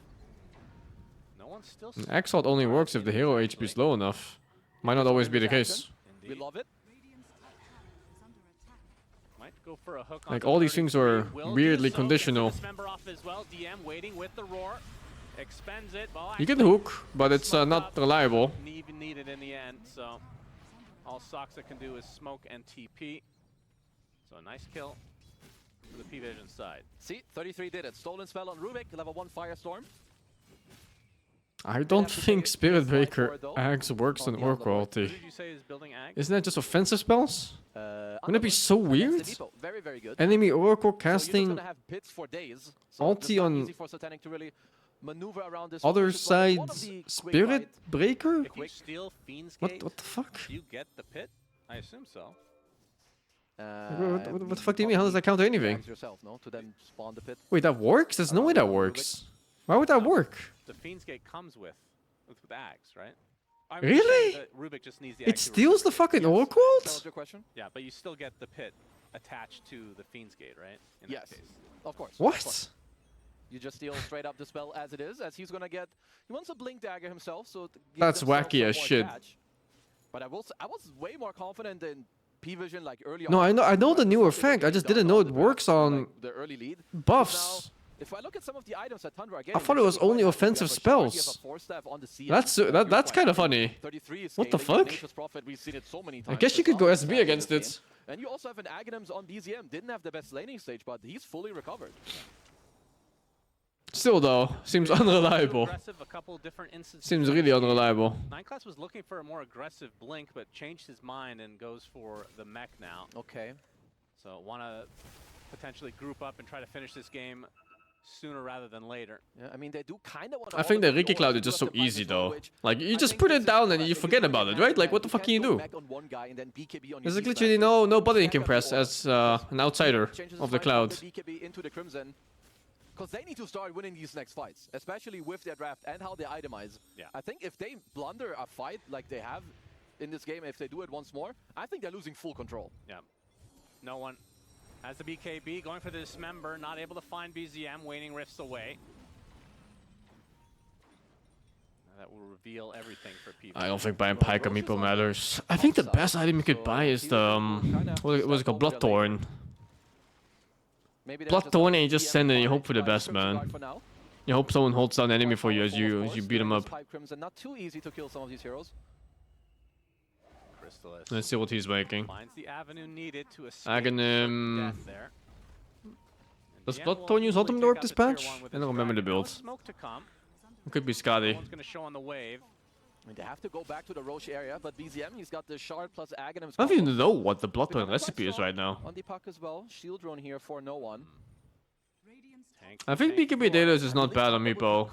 Speaker 17: No one's still.
Speaker 2: Exalt only works if the hero HP is low enough. Might not always be the case.
Speaker 16: We love it.
Speaker 17: Might go for a hook
Speaker 2: like all these things are weirdly conditional.
Speaker 17: DM waiting with the roar. Expends it. Well,
Speaker 2: you can hook, but it's not reliable.
Speaker 17: Even needed in the end, so all Saxa can do is smoke and TP. So a nice kill for the Pvision side.
Speaker 16: See, 33 did it. Stolen spell on Rubik, level 1 Firestorm.
Speaker 2: I don't think Spirit Breaker Ags works on Oracle ulti.
Speaker 17: Did you say is building Ags?
Speaker 2: Isn't that just offensive spells? Wouldn't it be so weird?
Speaker 16: Very, very good.
Speaker 2: Enemy Oracle casting
Speaker 16: ulti
Speaker 2: on
Speaker 16: easy for Satanic to really maneuver around this
Speaker 2: other side's Spirit Breaker?
Speaker 17: If you steal Fiend's
Speaker 2: What
Speaker 17: Gate,
Speaker 2: the fuck?
Speaker 17: do you get the pit? I assume so.
Speaker 2: What the fuck do you mean? How does that counter anything?
Speaker 16: Yourself, no? To then spawn the pit.
Speaker 2: Wait, that works? There's no way that works. Why would that work?
Speaker 17: The Fiend's Gate comes with Axe, right?
Speaker 2: Really?
Speaker 17: Rubik just needs the
Speaker 2: It steals the fucking Orc
Speaker 16: That
Speaker 2: World?
Speaker 16: was your question?
Speaker 17: Yeah, but you still get the pit attached to the Fiend's Gate, right? In
Speaker 16: Yes,
Speaker 17: that case.
Speaker 16: of course.
Speaker 2: What?
Speaker 16: Of course. You just steal straight up the spell as it is, as he's gonna get. He wants a Blink Dagger himself, so
Speaker 2: That's wacky as shit.
Speaker 16: But I was way more confident in Pvision like early
Speaker 2: No,
Speaker 16: on.
Speaker 2: I know the new effect. I just didn't know it works on
Speaker 16: the early lead.
Speaker 2: buffs.
Speaker 16: If I look at some of the items that Tundra are
Speaker 2: I
Speaker 16: getting,
Speaker 2: thought it was only offensive spells. That's kind of funny. What the fuck?
Speaker 16: We've seen it so many
Speaker 2: I
Speaker 16: times.
Speaker 2: guess you could go SB against it.
Speaker 16: And you also have an Aghanims on BZM. Didn't have the best laning stage, but he's fully recovered.
Speaker 2: Still though, seems unreliable.
Speaker 17: Aggressive, a couple different instances.
Speaker 2: Seems really unreliable.
Speaker 17: 9class was looking for a more aggressive Blink, but changed his mind and goes for the mech now.
Speaker 16: Okay.
Speaker 17: So want to potentially group up and try to finish this game sooner rather than later.
Speaker 16: Yeah, I mean, they do kind of want to.
Speaker 2: I think the Ricky Cloud is just so easy though. Like, you just put it down and you forget about it, right? Like, what the fuck can you do? There's like literally no button you can press as an outsider of the Cloud.
Speaker 16: Because they need to start winning these next fights, especially with their draft and how they itemize.
Speaker 17: Yeah.
Speaker 16: I think if they blunder a fight like they have in this game, if they do it once more, I think they're losing full control.
Speaker 17: Yeah. No one has the BKB, going for the Dismember, not able to find BZM, waning rifts away. That will reveal everything for people.
Speaker 2: I don't think buying Pike or Meepo matters. I think the best item you could buy is the, what's it called, Bloodthorn. Bloodthorn and you just send it and you hope for the best, man. You hope someone holds down the enemy for you as you beat them up.
Speaker 16: Not too easy to kill some of these heroes.
Speaker 17: Crystallis.
Speaker 2: Let's see what he's making.
Speaker 17: Finds the avenue needed to escape
Speaker 2: Aghanim.
Speaker 17: death there.
Speaker 2: Does Bloodthorn use Ultimate Orc Dispatch? I don't remember the build.
Speaker 17: Smoke to come.
Speaker 2: It could be Scotty.
Speaker 17: One's going to show on the wave.
Speaker 16: I mean, they have to go back to the Roche area, but BZM, he's got the Shard plus Aghanims.
Speaker 2: I don't even know what the Bloodthorn recipe is right now.
Speaker 16: On the puck as well. Shield drone here for no one.
Speaker 2: I think BKB Daedalus is not bad on Meepo.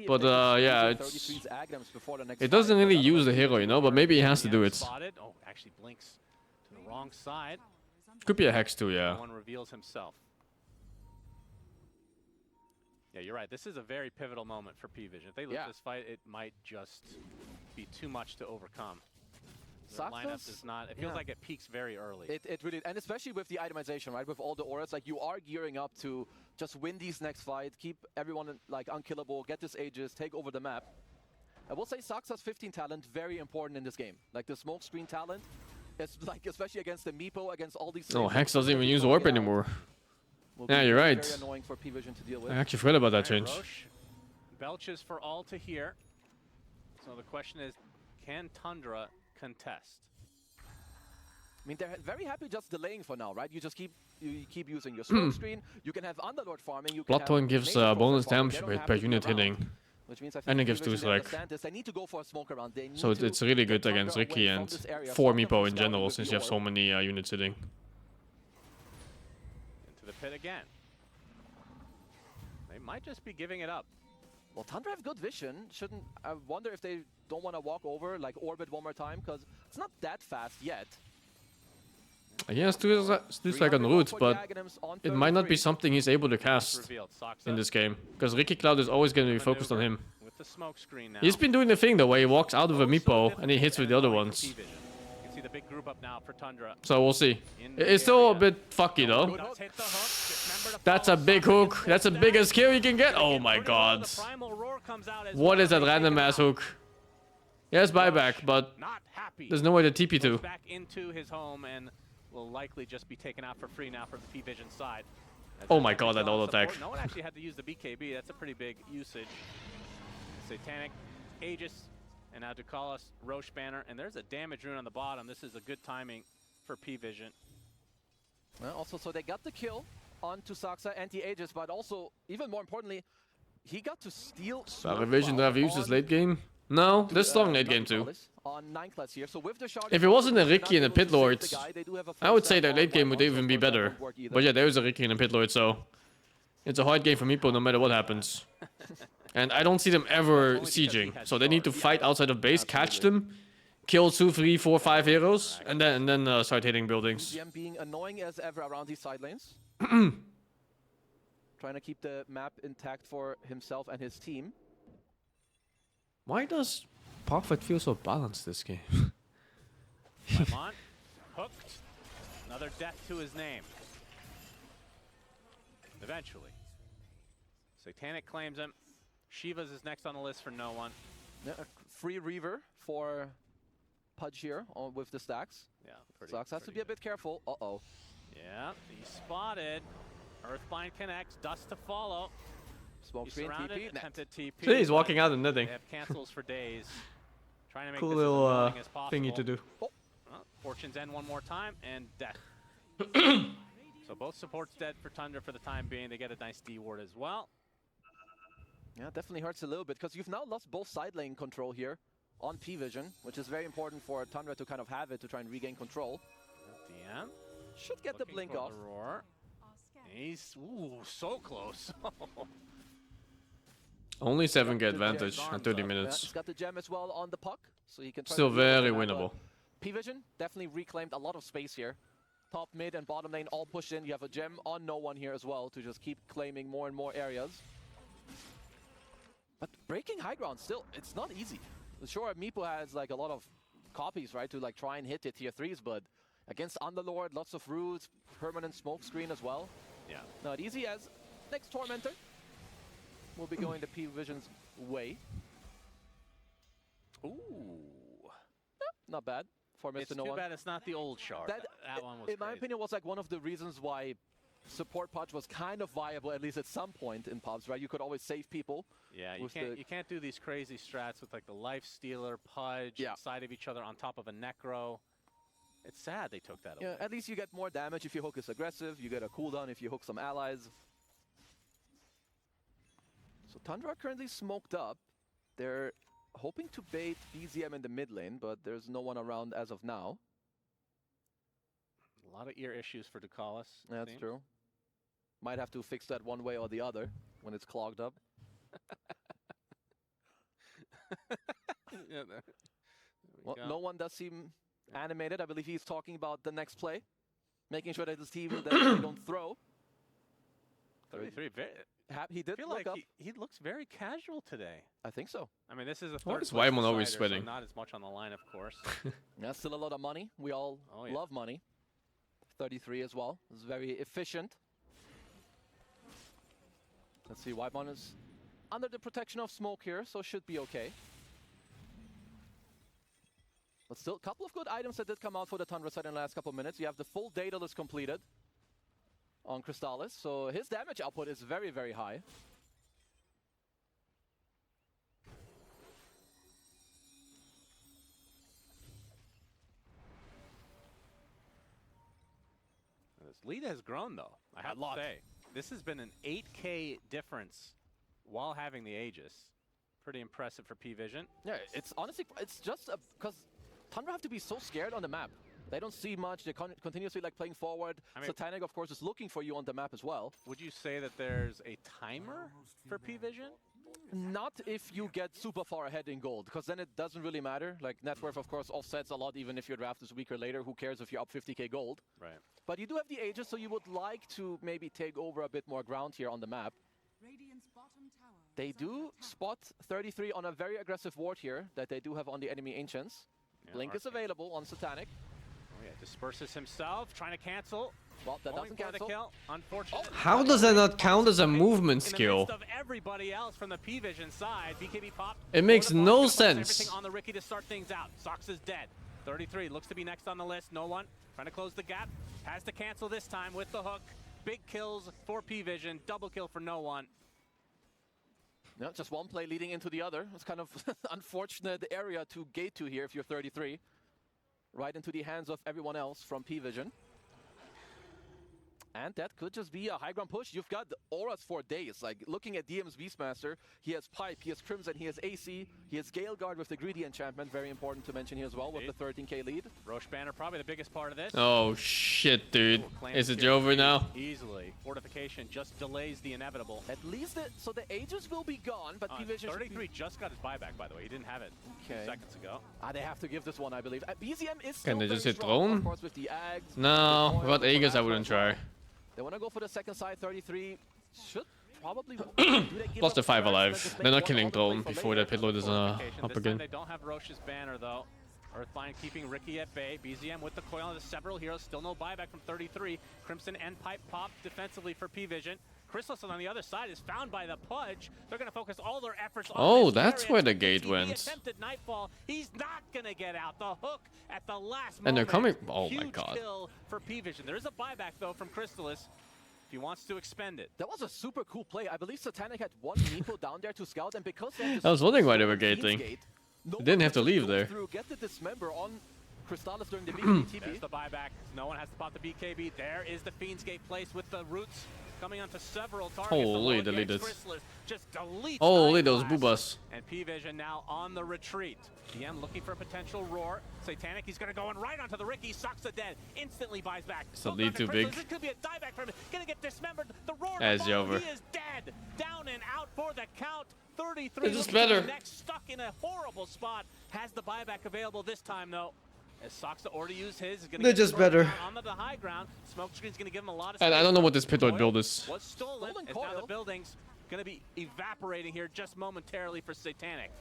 Speaker 2: But yeah, it doesn't really use the hero, you know, but maybe he has to do it.
Speaker 17: Oh, actually blinks to the wrong side.
Speaker 2: Could be a Hex too, yeah.
Speaker 17: One reveals himself. Yeah, you're right. This is a very pivotal moment for Pvision. If they lose this fight, it might just be too much to overcome. The lineup does not. It feels like it peaks very early.
Speaker 16: It really, and especially with the itemization, right? With all the auras, like you are gearing up to just win these next fights, keep everyone like unkillable, get this Aegis, take over the map. I will say Saxa's 15 talent very important in this game. Like the smoke screen talent, it's like especially against the Meepo, against all these.
Speaker 2: Oh, Hex doesn't even use Orb anymore. Yeah, you're right.
Speaker 16: Very annoying for Pvision to deal with.
Speaker 2: I actually forgot about that change.
Speaker 17: Roche belches for all to hear. So the question is, can Tundra contest?
Speaker 16: I mean, they're very happy just delaying for now, right? You just keep using your smoke screen. You can have Underlord farming. You can
Speaker 2: Bloodthorn gives bonus damage per unit hitting.
Speaker 16: Which means
Speaker 2: And it gives 2 select.
Speaker 16: They need to go for a smoke around. They need
Speaker 2: So it's really good against Ricky and for Meepo in general, since you have so many units hitting.
Speaker 17: Into the pit again. They might just be giving it up.
Speaker 16: Well, Tundra have good vision. Shouldn't I wonder if they don't want to walk over, like orbit one more time, because it's not that fast yet.
Speaker 2: Yeah, Stu's like on route, but it might not be something he's able to cast in this game. Because Ricky Cloud is always going to be focused on him.
Speaker 17: With the smoke screen now.
Speaker 2: He's been doing the thing though, where he walks out of a Meepo and he hits with the other ones.
Speaker 17: You can see the big group up now for Tundra.
Speaker 2: So we'll see. It's still a bit fucky though. That's a big hook. That's the biggest kill you can get. Oh my god. What is that random ass hook? Yes, buyback, but there's no way to TP to.
Speaker 17: Back into his home and will likely just be taken out for free now from the Pvision side.
Speaker 2: Oh my god, that auto attack.
Speaker 17: No one actually had to use the BKB. That's a pretty big usage. Satanic, Aegis, and now Dukalos, Roche banner, and there's a damage rune on the bottom. This is a good timing for Pvision.
Speaker 16: Well, also, so they got the kill onto Saxa and the Aegis, but also, even more importantly, he got to steal.
Speaker 2: Pvision have used this late game? No, this strong late game too.
Speaker 16: On 9class here. So with the shard,
Speaker 2: if it wasn't a Ricky and a Pit Lord, I would say their late game would even be better. But yeah, there is a Ricky and a Pit Lord, so it's a hard game for Meepo no matter what happens. And I don't see them ever sieging, so they need to fight outside of base, catch them, kill 2, 3, 4, 5 heroes, and then start hitting buildings.
Speaker 16: GM being annoying as ever around these side lanes. trying to keep the map intact for himself and his team.
Speaker 2: Why does Parfait feel so balanced this game?
Speaker 17: Lemon, hooked. Another death to his name. Eventually. Satanic claims him. Shiva's is next on the list for no one.
Speaker 16: Yeah, a free Reaver for Pudge here with the stacks.
Speaker 17: Yeah,
Speaker 16: Sox has to be a bit careful. Uh-oh.
Speaker 17: Yeah, he's spotted. Earthbind connects, dust to follow.
Speaker 16: Smoke screen, TP.
Speaker 17: Attempted TP.
Speaker 2: See, he's walking out of netting.
Speaker 17: They have cancels for days. Trying to make
Speaker 2: Cool
Speaker 17: this
Speaker 2: little
Speaker 17: as annoying as possible.
Speaker 2: thingy to do.
Speaker 17: Well, Fortune's End one more time, and death. So both supports dead for Tundra for the time being. They get a nice D ward as well.
Speaker 16: Yeah, definitely hurts a little bit because you've now lost both side lane control here on Pvision, which is very important for Tundra to kind of have it to try and regain control.
Speaker 17: DM
Speaker 16: should get the blink off.
Speaker 17: The roar. He's so close.
Speaker 2: Only 7k advantage at 30 minutes.
Speaker 16: He's got the gem as well on the puck, so he can try
Speaker 2: Still
Speaker 16: to
Speaker 2: very winnable.
Speaker 16: Pvision definitely reclaimed a lot of space here. Top, mid, and bottom lane all pushed in. You have a gem on no one here as well to just keep claiming more and more areas. But breaking high ground still, it's not easy. Sure, Meepo has like a lot of copies, right, to like try and hit the tier 3s, but against Underlord, lots of roots, permanent smoke screen as well.
Speaker 17: Yeah.
Speaker 16: Not easy as next Tormentor will be going to Pvision's way.
Speaker 17: Ooh.
Speaker 16: Not bad for Mr.
Speaker 17: It's
Speaker 16: No
Speaker 17: too
Speaker 16: One.
Speaker 17: bad it's not the old shard. That one was
Speaker 16: in my opinion, was like one of the reasons why support Pudge was kind of viable, at least at some point in pubs, right? You could always save people.
Speaker 17: Yeah, you can't do these crazy strats with like the Life Stealer, Pudge, side of each other on top of a Necro. It's sad they took that away.
Speaker 16: Yeah, at least you get more damage if your hook is aggressive. You get a cooldown if you hook some allies. So Tundra currently smoked up. They're hoping to bait BZM in the mid lane, but there's no one around as of now.
Speaker 17: A lot of ear issues for Ducalis.
Speaker 16: That's true. Might have to fix that one way or the other when it's clogged up. Well, no one does seem animated. I believe he's talking about the next play, making sure that his team that they don't throw.
Speaker 17: 33,
Speaker 16: he did
Speaker 17: feel
Speaker 16: look
Speaker 17: like
Speaker 16: up.
Speaker 17: he looks very casual today.
Speaker 16: I think so.
Speaker 17: I mean, this is a
Speaker 2: Why
Speaker 17: third
Speaker 2: is
Speaker 17: place
Speaker 2: Wyman always
Speaker 17: decider, so
Speaker 2: sweating?
Speaker 17: not as much on the line, of course.
Speaker 16: That's still a lot of money. We all love money. 33 as well. It's very efficient. Let's see, Wyman is under the protection of smoke here, so should be okay. But still, a couple of good items that did come out for the Tundra side in the last couple of minutes. You have the full data list completed on Crystallis, so his damage output is very, very high.
Speaker 17: This lead has grown, though. I have to say, this has been an 8K difference while having the Aegis. Pretty impressive for Pvision.
Speaker 16: Yeah, it's honestly, it's just because Tundra have to be so scared on the map. They don't see much. They continuously like playing forward. I mean, Satanic, of course, is looking for you on the map as well.
Speaker 17: Would you say that there's a timer for Pvision?
Speaker 16: Not if you get super far ahead in gold, because then it doesn't really matter. Like, net worth, of course, offsets a lot, even if your draft is weaker later. Who cares if you're up 50k gold?
Speaker 17: Right.
Speaker 16: But you do have the Aegis, so you would like to maybe take over a bit more ground here on the map. They do spot 33 on a very aggressive ward here that they do have on the enemy Ancients.
Speaker 17: Yeah,
Speaker 16: Blink is available on Satanic.
Speaker 17: Oh yeah, disperses himself, trying to cancel.
Speaker 16: Well, that doesn't cancel.
Speaker 17: The kill. Unfortunately.
Speaker 2: How does that not count as a movement
Speaker 17: In the
Speaker 2: skill?
Speaker 17: midst of everybody else from the Pvision side, BKB pop.
Speaker 2: It makes no sense.
Speaker 17: Everything on the Ricky to start things out. Sox is dead. 33 looks to be next on the list. No one trying to close the gap. Has to cancel this time with the hook. Big kills for Pvision. Double kill for no one.
Speaker 16: No, just one play leading into the other. It's kind of unfortunate area to gate to here if you're 33. Right into the hands of everyone else from Pvision. And that could just be a high ground push. You've got auras for days. Like, looking at DM's Beastmaster, he has Pipe, he has Crimson, he has AC, he has Gale Guard with the Greedy Enchantment. Very important to mention here as well with the 13k lead.
Speaker 17: Roche Banner probably the biggest part of this.
Speaker 2: Oh shit, dude.
Speaker 17: Ooh,
Speaker 2: Is it over now?
Speaker 17: Easily. Fortification just delays the inevitable.
Speaker 16: At least so the Aegis will be gone, but Pvision
Speaker 17: 33 just got his buyback, by the way. He didn't have it 2 seconds ago.
Speaker 16: They have to give this one, I believe. BZM is
Speaker 2: Can
Speaker 16: still
Speaker 2: they just
Speaker 16: very
Speaker 2: hit
Speaker 16: strong,
Speaker 2: drone?
Speaker 16: of course, with the Ags.
Speaker 2: No, without Aegis I wouldn't try.
Speaker 16: They want to go for the second side, 33. Should probably...
Speaker 2: Plus the 5 alive. They're not killing Drone before that pit load is up
Speaker 17: This
Speaker 2: again.
Speaker 17: time they don't have Roche's banner though. Earthline keeping Ricky at bay. BZM with the coil on the several heroes. Still no buyback from 33. Crimson and Pipe pop defensively for Pvision. Chrysalis on the other side is found by the Pudge. They're going to focus all their efforts on
Speaker 2: Oh,
Speaker 17: this
Speaker 2: that's
Speaker 17: variant.
Speaker 2: where the gate
Speaker 17: He
Speaker 2: went.
Speaker 17: attempted Nightfall. He's not going to get out. The hook at the last
Speaker 2: And they're
Speaker 17: moment.
Speaker 2: coming. Oh my
Speaker 17: Huge
Speaker 2: god.
Speaker 17: kill for Pvision. There is a buyback though from Chrysalis if he wants to expend it.
Speaker 16: That was a super cool play. I believe Satanic had one Nepo down there to scout, and because they had
Speaker 2: I was wondering why they were
Speaker 16: Fiend's
Speaker 2: gating.
Speaker 16: Gate,
Speaker 2: They didn't have to leave
Speaker 16: go
Speaker 2: there.
Speaker 16: through, get the Dismember on Crystallis during the BKB
Speaker 17: There's the buyback. No one has to pop the BKB. There is the Fiend's Gate place with the roots coming onto several targets.
Speaker 2: Holy,
Speaker 17: The
Speaker 2: deleted.
Speaker 17: Chrysalis just deletes
Speaker 2: Holy, those
Speaker 17: Eyeglass.
Speaker 2: boobas.
Speaker 17: And Pvision now on the retreat. DM looking for a potential roar. Satanic, he's going to go in right onto the Ricky. Sucks the dead. Instantly buys back.
Speaker 2: Is the
Speaker 17: Goes
Speaker 2: lead
Speaker 17: onto
Speaker 2: too
Speaker 17: Chrysalis.
Speaker 2: big?
Speaker 17: This could be a dieback for him. Going to get dismembered. The roar.
Speaker 2: As
Speaker 17: the
Speaker 2: over.
Speaker 17: He is dead. Down and out for the count. 33.
Speaker 2: This is
Speaker 17: looking for the
Speaker 2: better.
Speaker 17: next, stuck in a horrible spot. Has the buyback available this time though. As Soxa already used his, is going to
Speaker 2: They're
Speaker 17: get
Speaker 2: just
Speaker 17: the
Speaker 2: better.
Speaker 17: down onto the high ground. Smoke screen's going to give him a lot of
Speaker 2: And I
Speaker 17: space.
Speaker 2: don't know what this pit load
Speaker 17: Coil
Speaker 2: build is.
Speaker 17: was stolen. As now the building's going to be evaporating here just momentarily for Satanic.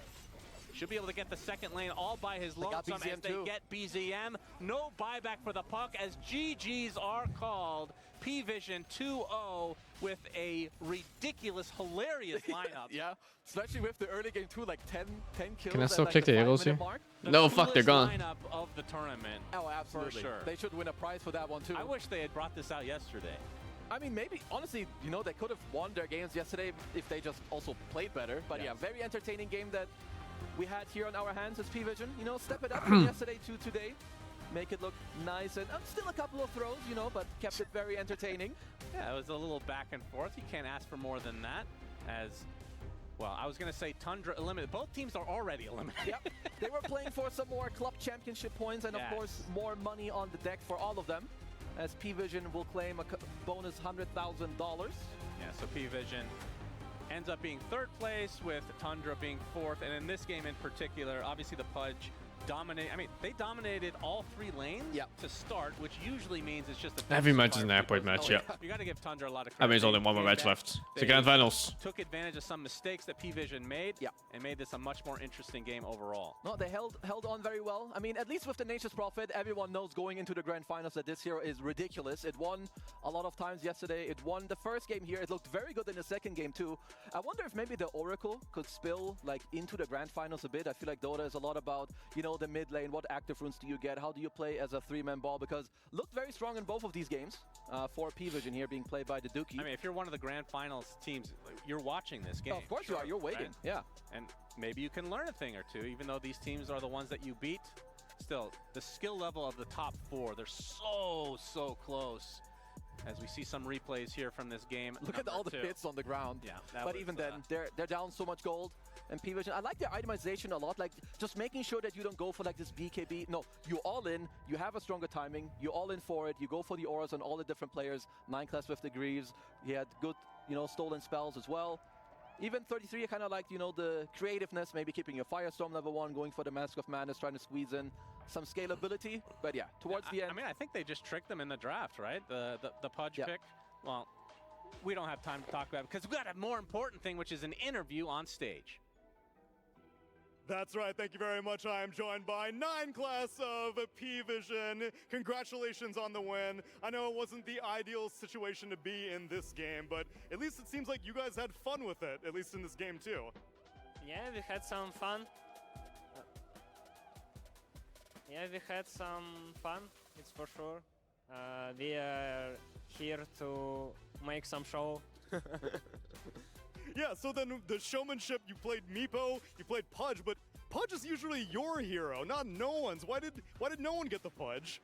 Speaker 17: Should be able to get the second lane all by his lonesome as
Speaker 16: BZM
Speaker 17: they
Speaker 16: too.
Speaker 17: get BZM. No buyback for the puck as GGs are called. Pvision 2-0 with a ridiculous, hilarious lineup.
Speaker 16: Yeah, especially with the early game too, like 10 kills.
Speaker 2: Can I still
Speaker 16: at, like,
Speaker 2: click the heroes
Speaker 16: 5-minute
Speaker 2: here?
Speaker 16: mark.
Speaker 2: No, fuck, they're
Speaker 17: Coolest
Speaker 2: gone.
Speaker 17: lineup of the tournament.
Speaker 16: Oh, absolutely.
Speaker 17: For sure.
Speaker 16: They should win a prize for that one too.
Speaker 17: I wish they had brought this out yesterday.
Speaker 16: I mean, maybe, honestly, you know, they could have won their games yesterday if they just also played better. But yeah, very entertaining game that we had here on our hands as Pvision. You know, step it up from yesterday to today. Make it look nice and still a couple of throws, you know, but kept it very entertaining.
Speaker 17: Yeah, it was a little back and forth. You can't ask for more than that. As, well, I was going to say Tundra eliminated. Both teams are already eliminated.
Speaker 16: Yep. They were playing for some more club championship points and, of course, more money on the deck for all of them. As Pvision will claim a bonus $100,000.
Speaker 17: Yeah, so Pvision ends up being third place with Tundra being fourth. And in this game in particular, obviously the Pudge they dominated all 3 lanes to start, which usually means it's just a
Speaker 2: Every match is an airport match, yeah.
Speaker 17: You got to give Tundra a lot of credit.
Speaker 2: I mean, there's only one more match left. It's the Grand Finals.
Speaker 17: Took advantage of some mistakes that Pvision made and made this a much more interesting game overall.
Speaker 16: No, they held on very well. I mean, at least with the Nature's Prophet, everyone knows going into the Grand Finals that this hero is ridiculous. It won a lot of times yesterday. It won the first game here. It looked very good in the second game too. I wonder if maybe the Oracle could spill like into the Grand Finals a bit. I feel like Dota is a lot about, you know, the mid lane. What active runes do you get? How do you play as a 3-man ball? Because looked very strong in both of these games for Pvision here being played by the Dookie.
Speaker 17: I mean, if you're one of the Grand Finals teams, you're watching this game.
Speaker 16: Oh, of course you are. You're waiting.
Speaker 17: Right?
Speaker 16: Yeah.
Speaker 17: And maybe you can learn a thing or two, even though these teams are the ones that you beat. Still, the skill level of the top 4, they're so close. As we see some replays here from this game.
Speaker 16: Look at all the hits on the ground.
Speaker 17: Yeah,
Speaker 16: but even then, they're down so much gold. And Pvision, I like their itemization a lot. Like just making sure that you don't go for like this BKB. No, you all in. You have a stronger timing. You all in for it. You go for the auras on all the different players. 9 class with the Greaves. He had good, you know, stolen spells as well. Even 33, I kind of liked, you know, the creativeness, maybe keeping your Firestorm level 1, going for the Mask of Madness, trying to squeeze in some scalability. But yeah, towards the end.
Speaker 17: I mean, I think they just tricked them in the draft, right? The Pudge pick. Well, we don't have time to talk about it because we've got a more important thing, which is an interview on stage.
Speaker 8: That's right. Thank you very much. I am joined by 9 class of Pvision. Congratulations on the win. I know it wasn't the ideal situation to be in this game, but at least it seems like you guys had fun with it, at least in this game too.
Speaker 20: Yeah, we had some fun. It's for sure. We are here to make some show.
Speaker 8: Yeah, so then the showmanship, you played Meepo, you played Pudge, but Pudge is usually your hero, not no one's. Why did no one get the Pudge?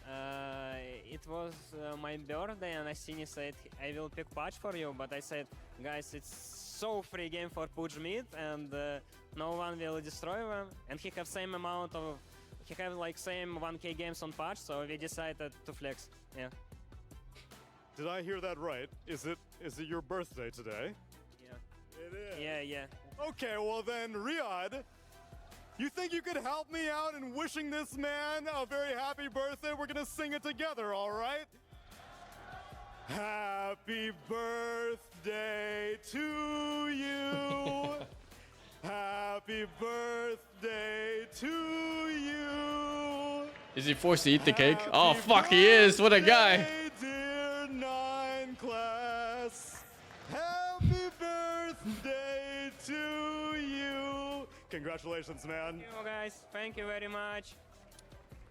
Speaker 20: It was my birthday and Asini said I will pick Pudge for you, but I said, guys, it's so free game for Pudge mid and no one will destroy them. And he have same amount of, he have like same 1k games on Pudge, so we decided to flex. Yeah.
Speaker 8: Did I hear that right? Is it your birthday today?
Speaker 20: Yeah.
Speaker 8: It is.
Speaker 20: Yeah.
Speaker 8: Okay, well then, Riyadh, you think you could help me out in wishing this man a very happy birthday? We're gonna sing it together, all right? Happy birthday to you. Happy birthday to you.
Speaker 2: Is he forced to eat the cake? Oh, fuck, he is. What a guy.
Speaker 8: Dear 9 class. Happy birthday to you. Congratulations, man.
Speaker 9: Thank you, guys. Thank you very much.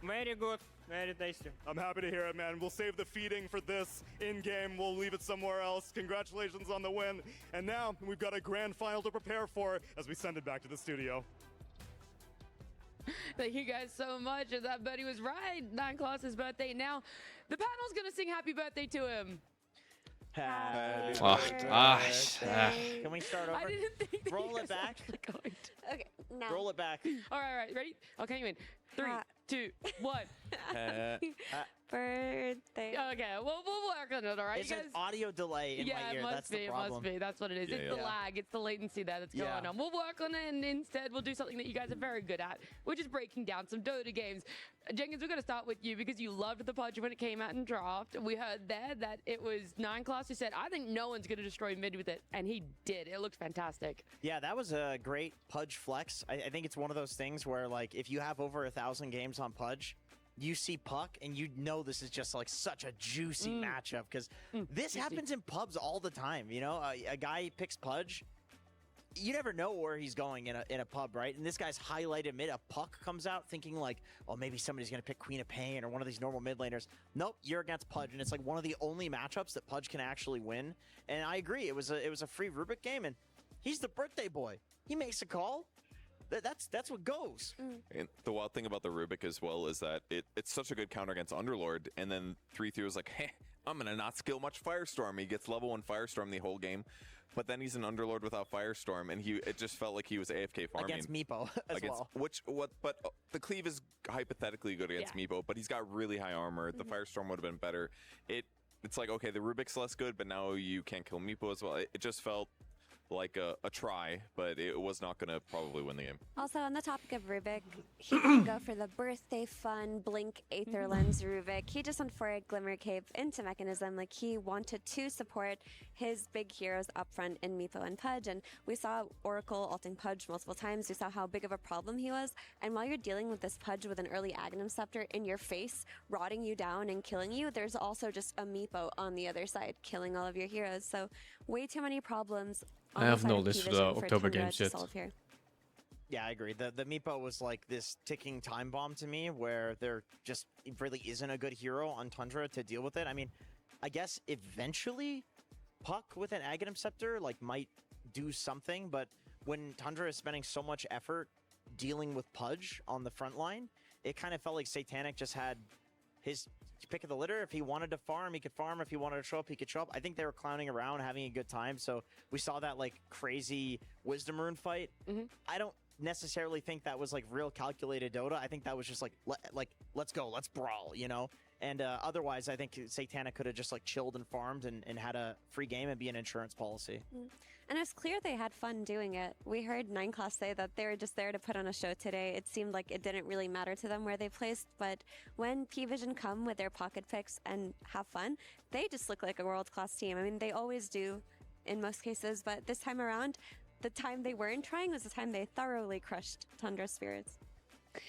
Speaker 9: Very good. Very tasty.
Speaker 8: I'm happy to hear it, man. We'll save the feeding for this in-game. We'll leave it somewhere else. Congratulations on the win. And now we've got a grand final to prepare for as we send it back to the studio.
Speaker 1: Thank you guys so much. That buddy was right. 9 Class's birthday. Now, the panel's going to sing happy birthday to him.
Speaker 3: Happy
Speaker 2: birthday.
Speaker 3: Can we start over?
Speaker 1: I didn't think that
Speaker 3: Roll it back.
Speaker 4: Okay, now.
Speaker 3: Roll it back.
Speaker 1: All right, ready? Okay, you in. 3, 2, 1.
Speaker 4: Birthday.
Speaker 1: Okay, well, we'll work on it, all right?
Speaker 3: It's
Speaker 1: You
Speaker 3: an
Speaker 1: guys...
Speaker 3: audio delay in
Speaker 1: yeah,
Speaker 3: my ear.
Speaker 1: it must
Speaker 3: That's
Speaker 1: be,
Speaker 3: the
Speaker 1: it
Speaker 3: problem.
Speaker 1: must be. That's what it is. It's the lag. It's the latency there that's going on. We'll work on it, and instead we'll do something that you guys are very good at, which is breaking down some Dota games. Jenkins, we're going to start with you because you loved the Pudge when it came out in draft. We heard there that it was 9 Class who said, I think no one's going to destroy mid with it, and he did. It looked fantastic.
Speaker 3: Yeah, that was a great Pudge flex. I think it's one of those things where, like, if you have over 1,000 games on Pudge, you see Puck and you know this is just like such a juicy matchup because this happens in pubs all the time. You know, a guy picks Pudge, you never know where he's going in a pub, right? And this guy's highlighted mid. A Puck comes out thinking like, oh, maybe somebody's gonna pick Queen of Pain or one of these normal mid laners. Nope, you're against Pudge, and it's like one of the only matchups that Pudge can actually win. And I agree, it was a free Rubik game, and he's the birthday boy. He makes a call. That's what goes.
Speaker 5: And the wild thing about the Rubik as well is that it's such a good counter against Underlord, and then 3-3 was like, hey, I'm gonna not skill much Firestorm. He gets level 1 Firestorm the whole game, but then he's an Underlord without Firestorm, and it just felt like he was AFK farming.
Speaker 3: Against Meepo as well.
Speaker 5: But the cleave is hypothetically good against Meepo, but he's got really high armor. The Firestorm would have been better. It's like, okay, the Rubik's less good, but now you can't kill Meepo as well. It just felt like a try, but it was not going to probably win the game.
Speaker 4: Also, on the topic of Rubik, he didn't go for the birthday fun blink Aether Lens Rubik. He just went for a Glimmer Cape into Mechanism. Like, he wanted to support his big heroes up front in Meepo and Pudge, and we saw Oracle ulting Pudge multiple times. We saw how big of a problem he was, and while you're dealing with this Pudge with an early Aghanim Scepter in your face, rotting you down and killing you, there's also just a Meepo on the other side, killing all of your heroes. So, way too many problems.
Speaker 2: I have no list for the October games yet.
Speaker 3: Yeah, I agree. The Meepo was like this ticking time bomb to me where there just really isn't a good hero on Tundra to deal with it. I mean, I guess eventually Puck with an Aghanim Scepter like might do something, but when Tundra is spending so much effort dealing with Pudge on the front line, it kind of felt like Satanic just had his pick of the litter. If he wanted to farm, he could farm. If he wanted to show up, he could show up. I think they were clowning around, having a good time. So we saw that like crazy Wisdom Rune fight. I don't necessarily think that was like real calculated Dota. I think that was just like let's go, let's brawl, you know. And otherwise, I think Satanic could have just like chilled and farmed and had a free game and be an insurance policy.
Speaker 4: And it's clear they had fun doing it. We heard 9 Class say that they were just there to put on a show today. It seemed like it didn't really matter to them where they placed, but when Pvision come with their pocket picks and have fun, they just look like a world-class team. I mean, they always do in most cases, but this time around, the time they weren't trying was the time they thoroughly crushed Tundra Spirits.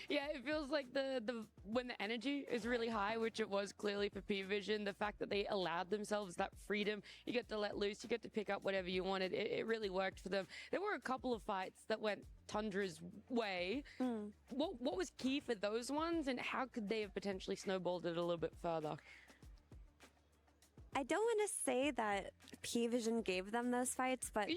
Speaker 1: Yeah, it feels like the when the energy is really high, which it was clearly for Pvision, the fact that they allowed themselves that freedom, you get to let loose, you get to pick up whatever you wanted, it really worked for them. There were a couple of fights that went Tundra's way. What was key for those ones, and how could they have potentially snowballed it a little bit further?
Speaker 4: I don't want to say that Pvision gave them those fights, but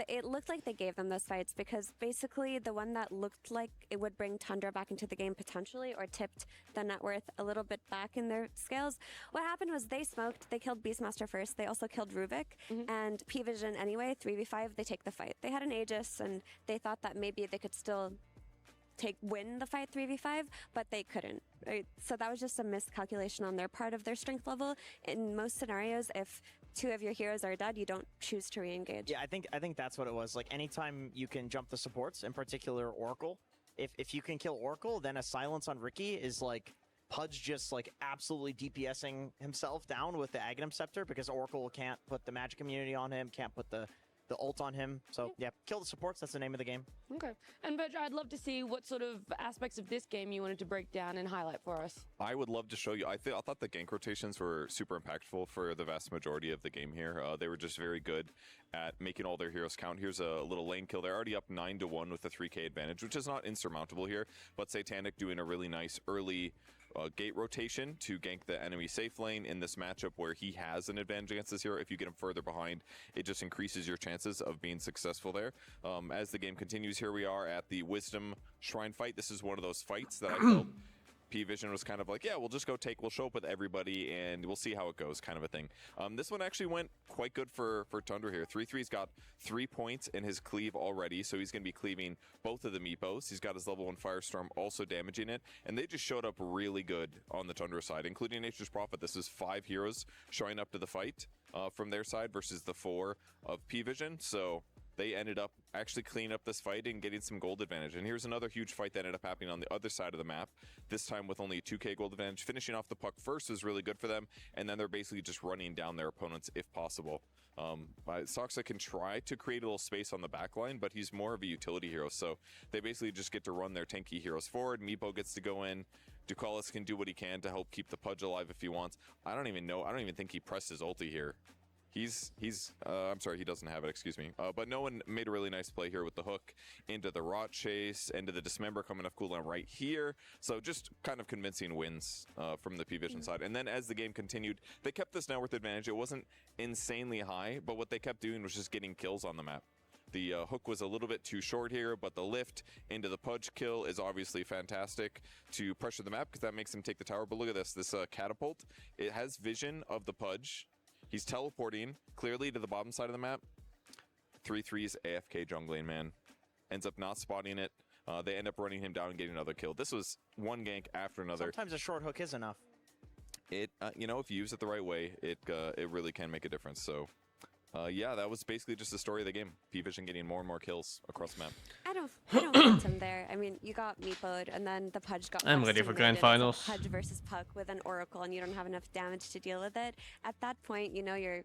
Speaker 4: it looked like they gave them those fights because basically the one that looked like it would bring Tundra back into the game potentially or tipped the net worth a little bit back in their scales. What happened was they smoked, they killed Beastmaster first, they also killed Rubik, and Pvision anyway, 3v5, they take the fight. They had an Aegis and they thought that maybe they could still win the fight 3v5, but they couldn't. Right? So that was just a miscalculation on their part of their strength level. In most scenarios, if 2 of your heroes are dead, you don't choose to re-engage.
Speaker 3: Yeah, I think that's what it was. Like anytime you can jump the supports, in particular Oracle, if you can kill Oracle, then a silence on Riki is like Pudge just like absolutely DPSing himself down with the Aghanim Scepter because Oracle can't put the magic immunity on him, can't put the ult on him. So yeah, kill the supports, that's the name of the game.
Speaker 1: Okay. And Pudge, I'd love to see what sort of aspects of this game you wanted to break down and highlight for us.
Speaker 5: I would love to show you. I thought the gank rotations were super impactful for the vast majority of the game here. They were just very good at making all their heroes count. Here's a little lane kill. They're already up 9-1 with a 3k advantage, which is not insurmountable here, but Satanic doing a really nice early gate rotation to gank the enemy safe lane in this matchup where he has an advantage against this hero. If you get him further behind, it just increases your chances of being successful there. As the game continues, here we are at the Wisdom Shrine fight. This is one of those fights that I felt Pvision was kind of like, yeah, we'll just go take, we'll show up with everybody and we'll see how it goes, kind of a thing. This one actually went quite good for Tundra here. 3-3's got 3 points in his cleave already, so he's going to be cleaving both of the meepos. He's got his level 1 Firestorm also damaging it, and they just showed up really good on the Tundra side, including Nature's Prophet. This is 5 heroes showing up to the fight from their side versus the 4 of Pvision, so they ended up actually cleaning up this fight and getting some gold advantage. And here's another huge fight that ended up happening on the other side of the map, this time with only a 2k gold advantage. Finishing off the puck first is really good for them, and then they're basically just running down their opponents if possible. Soxa can try to create a little space on the back line, but he's more of a utility hero, so they basically just get to run their tanky heroes forward. Meepo gets to go in. Ducalis can do what he can to help keep the Pudge alive if he wants. I don't even think he pressed his ulti here. I'm sorry, he doesn't have it, excuse me. But no one made a really nice play here with the hook into the Rot Chase, into the Dismember coming off cooldown right here. So just kind of convincing wins from the Pvision side. And then as the game continued, they kept this net worth advantage. It wasn't insanely high, but what they kept doing was just getting kills on the map. The hook was a little bit too short here, but the lift into the Pudge kill is obviously fantastic to pressure the map because that makes him take the tower. But look at this catapult. It has vision of the Pudge. He's teleporting clearly to the bottom side of the map. 3-3's AFK jungling, man. Ends up not spotting it. They end up running him down and getting another kill. This was one gank after another.
Speaker 3: Sometimes a short hook is enough.
Speaker 5: It, if you use it the right way, it really can make a difference. So, yeah, that was basically just the story of the game. Pvision getting more and more kills across the map.
Speaker 4: I don't want him there. I mean, you got Meepoed, and then the Pudge got
Speaker 2: I'm ready for grand finals.
Speaker 4: Pudge versus Puck with an Oracle, and you don't have enough damage to deal with it. At that point, you're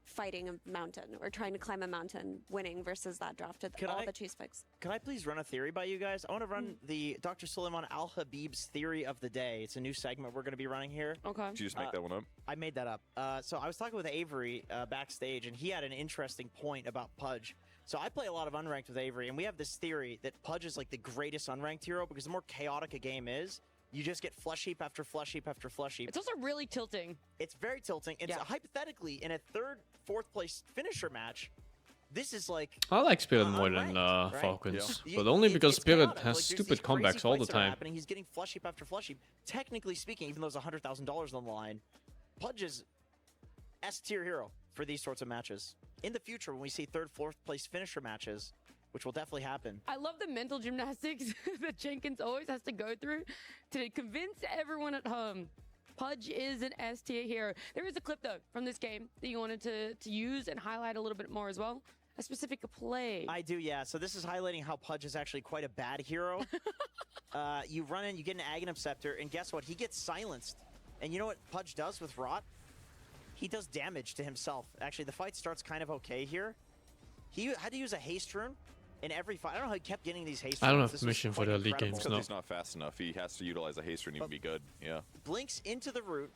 Speaker 4: fighting a mountain or trying to climb a mountain, winning versus that draft with all the cheese picks.
Speaker 3: Can I please run a theory by you guys? I want to run the Dr. Suleiman Al-Habib's theory of the day. It's a new segment we're going to be running here.
Speaker 1: Okay.
Speaker 5: Did you just make that one up?
Speaker 3: I made that up. So I was talking with Avery backstage, and he had an interesting point about Pudge. So I play a lot of unranked with Avery, and we have this theory that Pudge is like the greatest unranked hero because the more chaotic a game is, you just get flush heap after flush heap after flush heap.
Speaker 1: It's also really tilting.
Speaker 3: It's very tilting. It's hypothetically in a 3rd, 4th place finisher match. This is like
Speaker 2: I like Spirit more than Falcons, but only because Spirit has
Speaker 3: like,
Speaker 2: stupid comebacks all the time.
Speaker 3: He's getting flush heap after flush heap. Technically speaking, even though there's $100,000 on the line, Pudge is S-tier hero for these sorts of matches. In the future, when we see 3rd, 4th place finisher matches, which will definitely happen.
Speaker 1: I love the mental gymnastics that Jenkins always has to go through to convince everyone at home Pudge is an S-tier hero. There is a clip, though, from this game that you wanted to use and highlight a little bit more as well. A specific play.
Speaker 3: I do, yeah. So this is highlighting how Pudge is actually quite a bad hero. You run in, you get an Aghanim Scepter, and guess what? He gets silenced. And you know what Pudge does with Rot? He does damage to himself. Actually, the fight starts kind of okay here. He had to use a haste rune in every fight. I don't know how he kept getting these haste runes.
Speaker 2: I don't have permission for the league games,
Speaker 5: Because he's not fast enough. He has to utilize a haste rune to even be good. Yeah.
Speaker 3: Blinks into the root,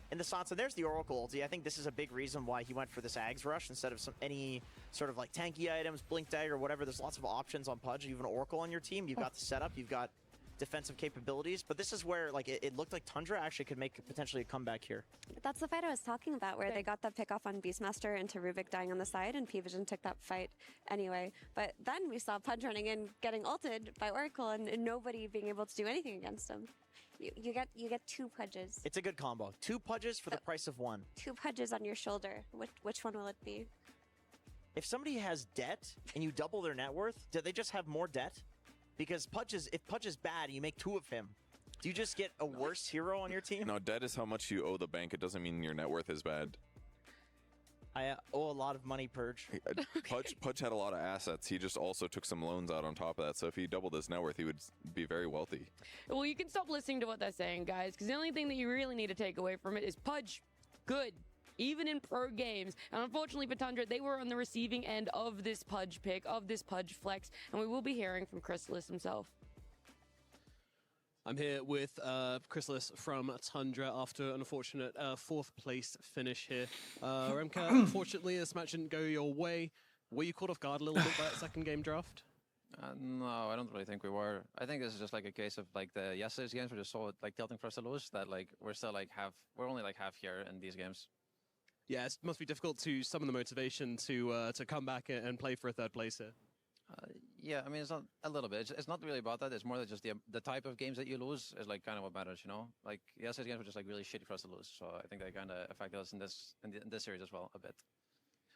Speaker 3: and the Sansa, there's the Oracle ulti. I think this is a big reason why he went for this Ags Rush instead of any sort of like tanky items, Blink Dagger, whatever. There's lots of options on Pudge. You have an Oracle on your team. You've got the setup. You've got defensive capabilities, but this is where like it looked like Tundra actually could make potentially a comeback here.
Speaker 4: That's the fight I was talking about, where they got that pick off on Beastmaster into Rubik dying on the side, and Pvision took that fight anyway. But then we saw Pudge running in, getting ulted by Oracle, and nobody being able to do anything against him. You get 2 Pudges.
Speaker 3: It's a good combo. 2 Pudges for the price of 1.
Speaker 4: 2 Pudges on your shoulder. Which one will it be?
Speaker 3: If somebody has debt and you double their net worth, do they just have more debt? Because if Pudge is bad, you make 2 of him. Do you just get a worse hero on your team?
Speaker 5: No, debt is how much you owe the bank. It doesn't mean your net worth is bad.
Speaker 3: I owe a lot of money, Purge.
Speaker 5: Pudge had a lot of assets. He just also took some loans out on top of that. So if he doubled his net worth, he would be very wealthy.
Speaker 1: Well, you can stop listening to what they're saying, guys, because the only thing that you really need to take away from it is Pudge, good, even in pro games. And unfortunately for Tundra, they were on the receiving end of this Pudge pick, of this Pudge flex, and we will be hearing from Chrysalis himself.
Speaker 14: I'm here with Chrysalis from Tundra after an unfortunate 4th place finish here. Remka, unfortunately, this match didn't go your way. Were you caught off guard a little bit by that second game draft?
Speaker 10: No, I don't really think we were. I think this is just like a case of like the yesterday's games were just so like tilting for us to lose that like we're still like we're only like half here in these games.
Speaker 14: Yeah, it must be difficult to summon the motivation to come back and play for a 3rd place here.
Speaker 10: Yeah, I mean, it's not a little bit. It's not really about that. It's more that just the type of games that you lose is like kind of what matters, you know? Like, yesterday's games were just like really shitty for us to lose. So I think they kind of affected us in this series as well a bit.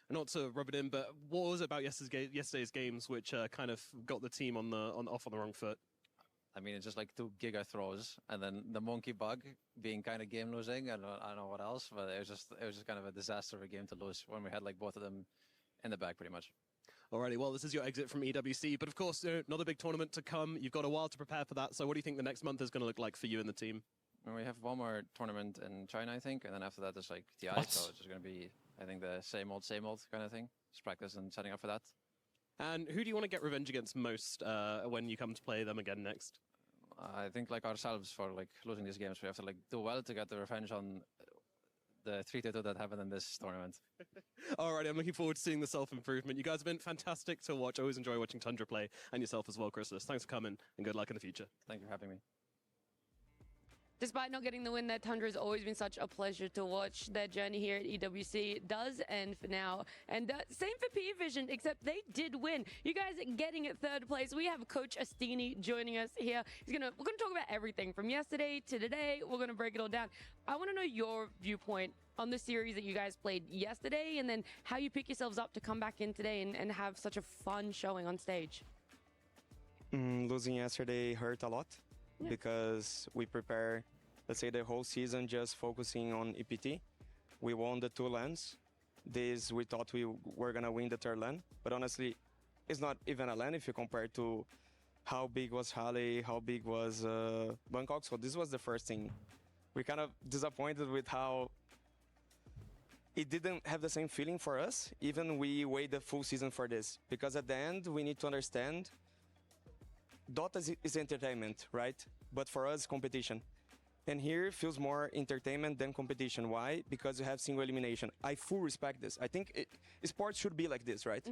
Speaker 14: Not to rub it in, but what was it about yesterday's games which kind of got the team off on the wrong foot?
Speaker 10: I mean, it's just like 2 giga throws, and then the monkey bug being kind of game losing. I don't know what else, but it was just kind of a disaster of a game to lose when we had like both of them in the bag pretty much.
Speaker 14: Alrighty, well, this is your exit from EWC, but of course, another big tournament to come. You've got a while to prepare for that. So what do you think the next month is going to look like for you and the team?
Speaker 10: And we have one more tournament in China, I think, and then after that, there's like TI. So it's just going to be, I think, the same old kind of thing. Just practice and setting up for that.
Speaker 14: And who do you want to get revenge against most when you come to play them again next?
Speaker 10: I think like ourselves for like losing these games, we have to like do well to get the revenge on the 3-2 that happened in this tournament.
Speaker 14: Alrighty, I'm looking forward to seeing the self-improvement. You guys have been fantastic to watch. I always enjoy watching Tundra play, and yourself as well, Chrysalis. Thanks for coming, and good luck in the future.
Speaker 10: Thank you for having me.
Speaker 1: Despite not getting the win there, Tundra has always been such a pleasure to watch. Their journey here at EWC does end for now. And same for Pvision, except they did win. You guys are getting at 3rd place. We have Coach Astini joining us here. We're gonna talk about everything from yesterday to today. We're gonna break it all down. I want to know your viewpoint on the series that you guys played yesterday, and then how you pick yourselves up to come back in today and have such a fun showing on stage.
Speaker 11: Losing yesterday hurt a lot. Because we prepare, let's say, the whole season just focusing on EPT. We won the 2 LANs. This, we thought we were going to win the 3rd LAN, but honestly, it's not even a LAN if you compare to how big was Halle, how big was Bangkok. So this was the first thing. We're kind of disappointed with how it didn't have the same feeling for us, even we wait the full season for this. Because at the end, we need to understand Dota is entertainment, right? But for us, competition. And here it feels more entertainment than competition. Why? Because you have single elimination. I full respect this. I think sports should be like this, right?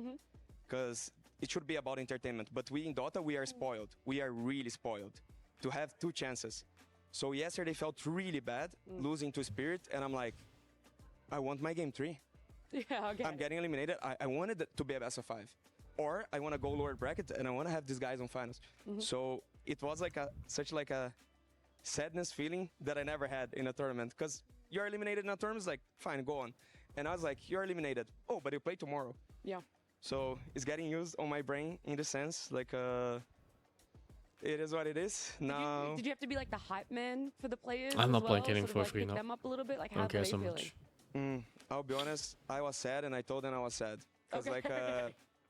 Speaker 11: Because it should be about entertainment. But we in Dota, we are spoiled. We are really spoiled to have 2 chances. So yesterday felt really bad, losing to Spirit, and I'm like, I want my game 3.
Speaker 1: Yeah, okay.
Speaker 11: I'm getting eliminated. I wanted it to be a best of 5. Or I want to go lower bracket and I want to have these guys on finals. So it was like such a sadness feeling that I never had in a tournament. Because you're eliminated in a tournament, it's like, fine, go on. And I was like, you're eliminated. Oh, but you play tomorrow.
Speaker 1: Yeah.
Speaker 11: So it's getting used on my brain in the sense, like, it is what it is. Now.
Speaker 1: Did you have to be like the hype man for the players?
Speaker 2: I'm not
Speaker 1: as
Speaker 2: playing
Speaker 1: well?
Speaker 2: kidding
Speaker 1: Sort of,
Speaker 2: for
Speaker 1: like,
Speaker 2: free
Speaker 1: pick
Speaker 2: now.
Speaker 1: them up a little bit? Like,
Speaker 2: I
Speaker 1: how
Speaker 2: don't care
Speaker 1: they
Speaker 2: so
Speaker 1: feeling?
Speaker 2: much.
Speaker 11: I'll be honest, I was sad and I told them I was sad. Because like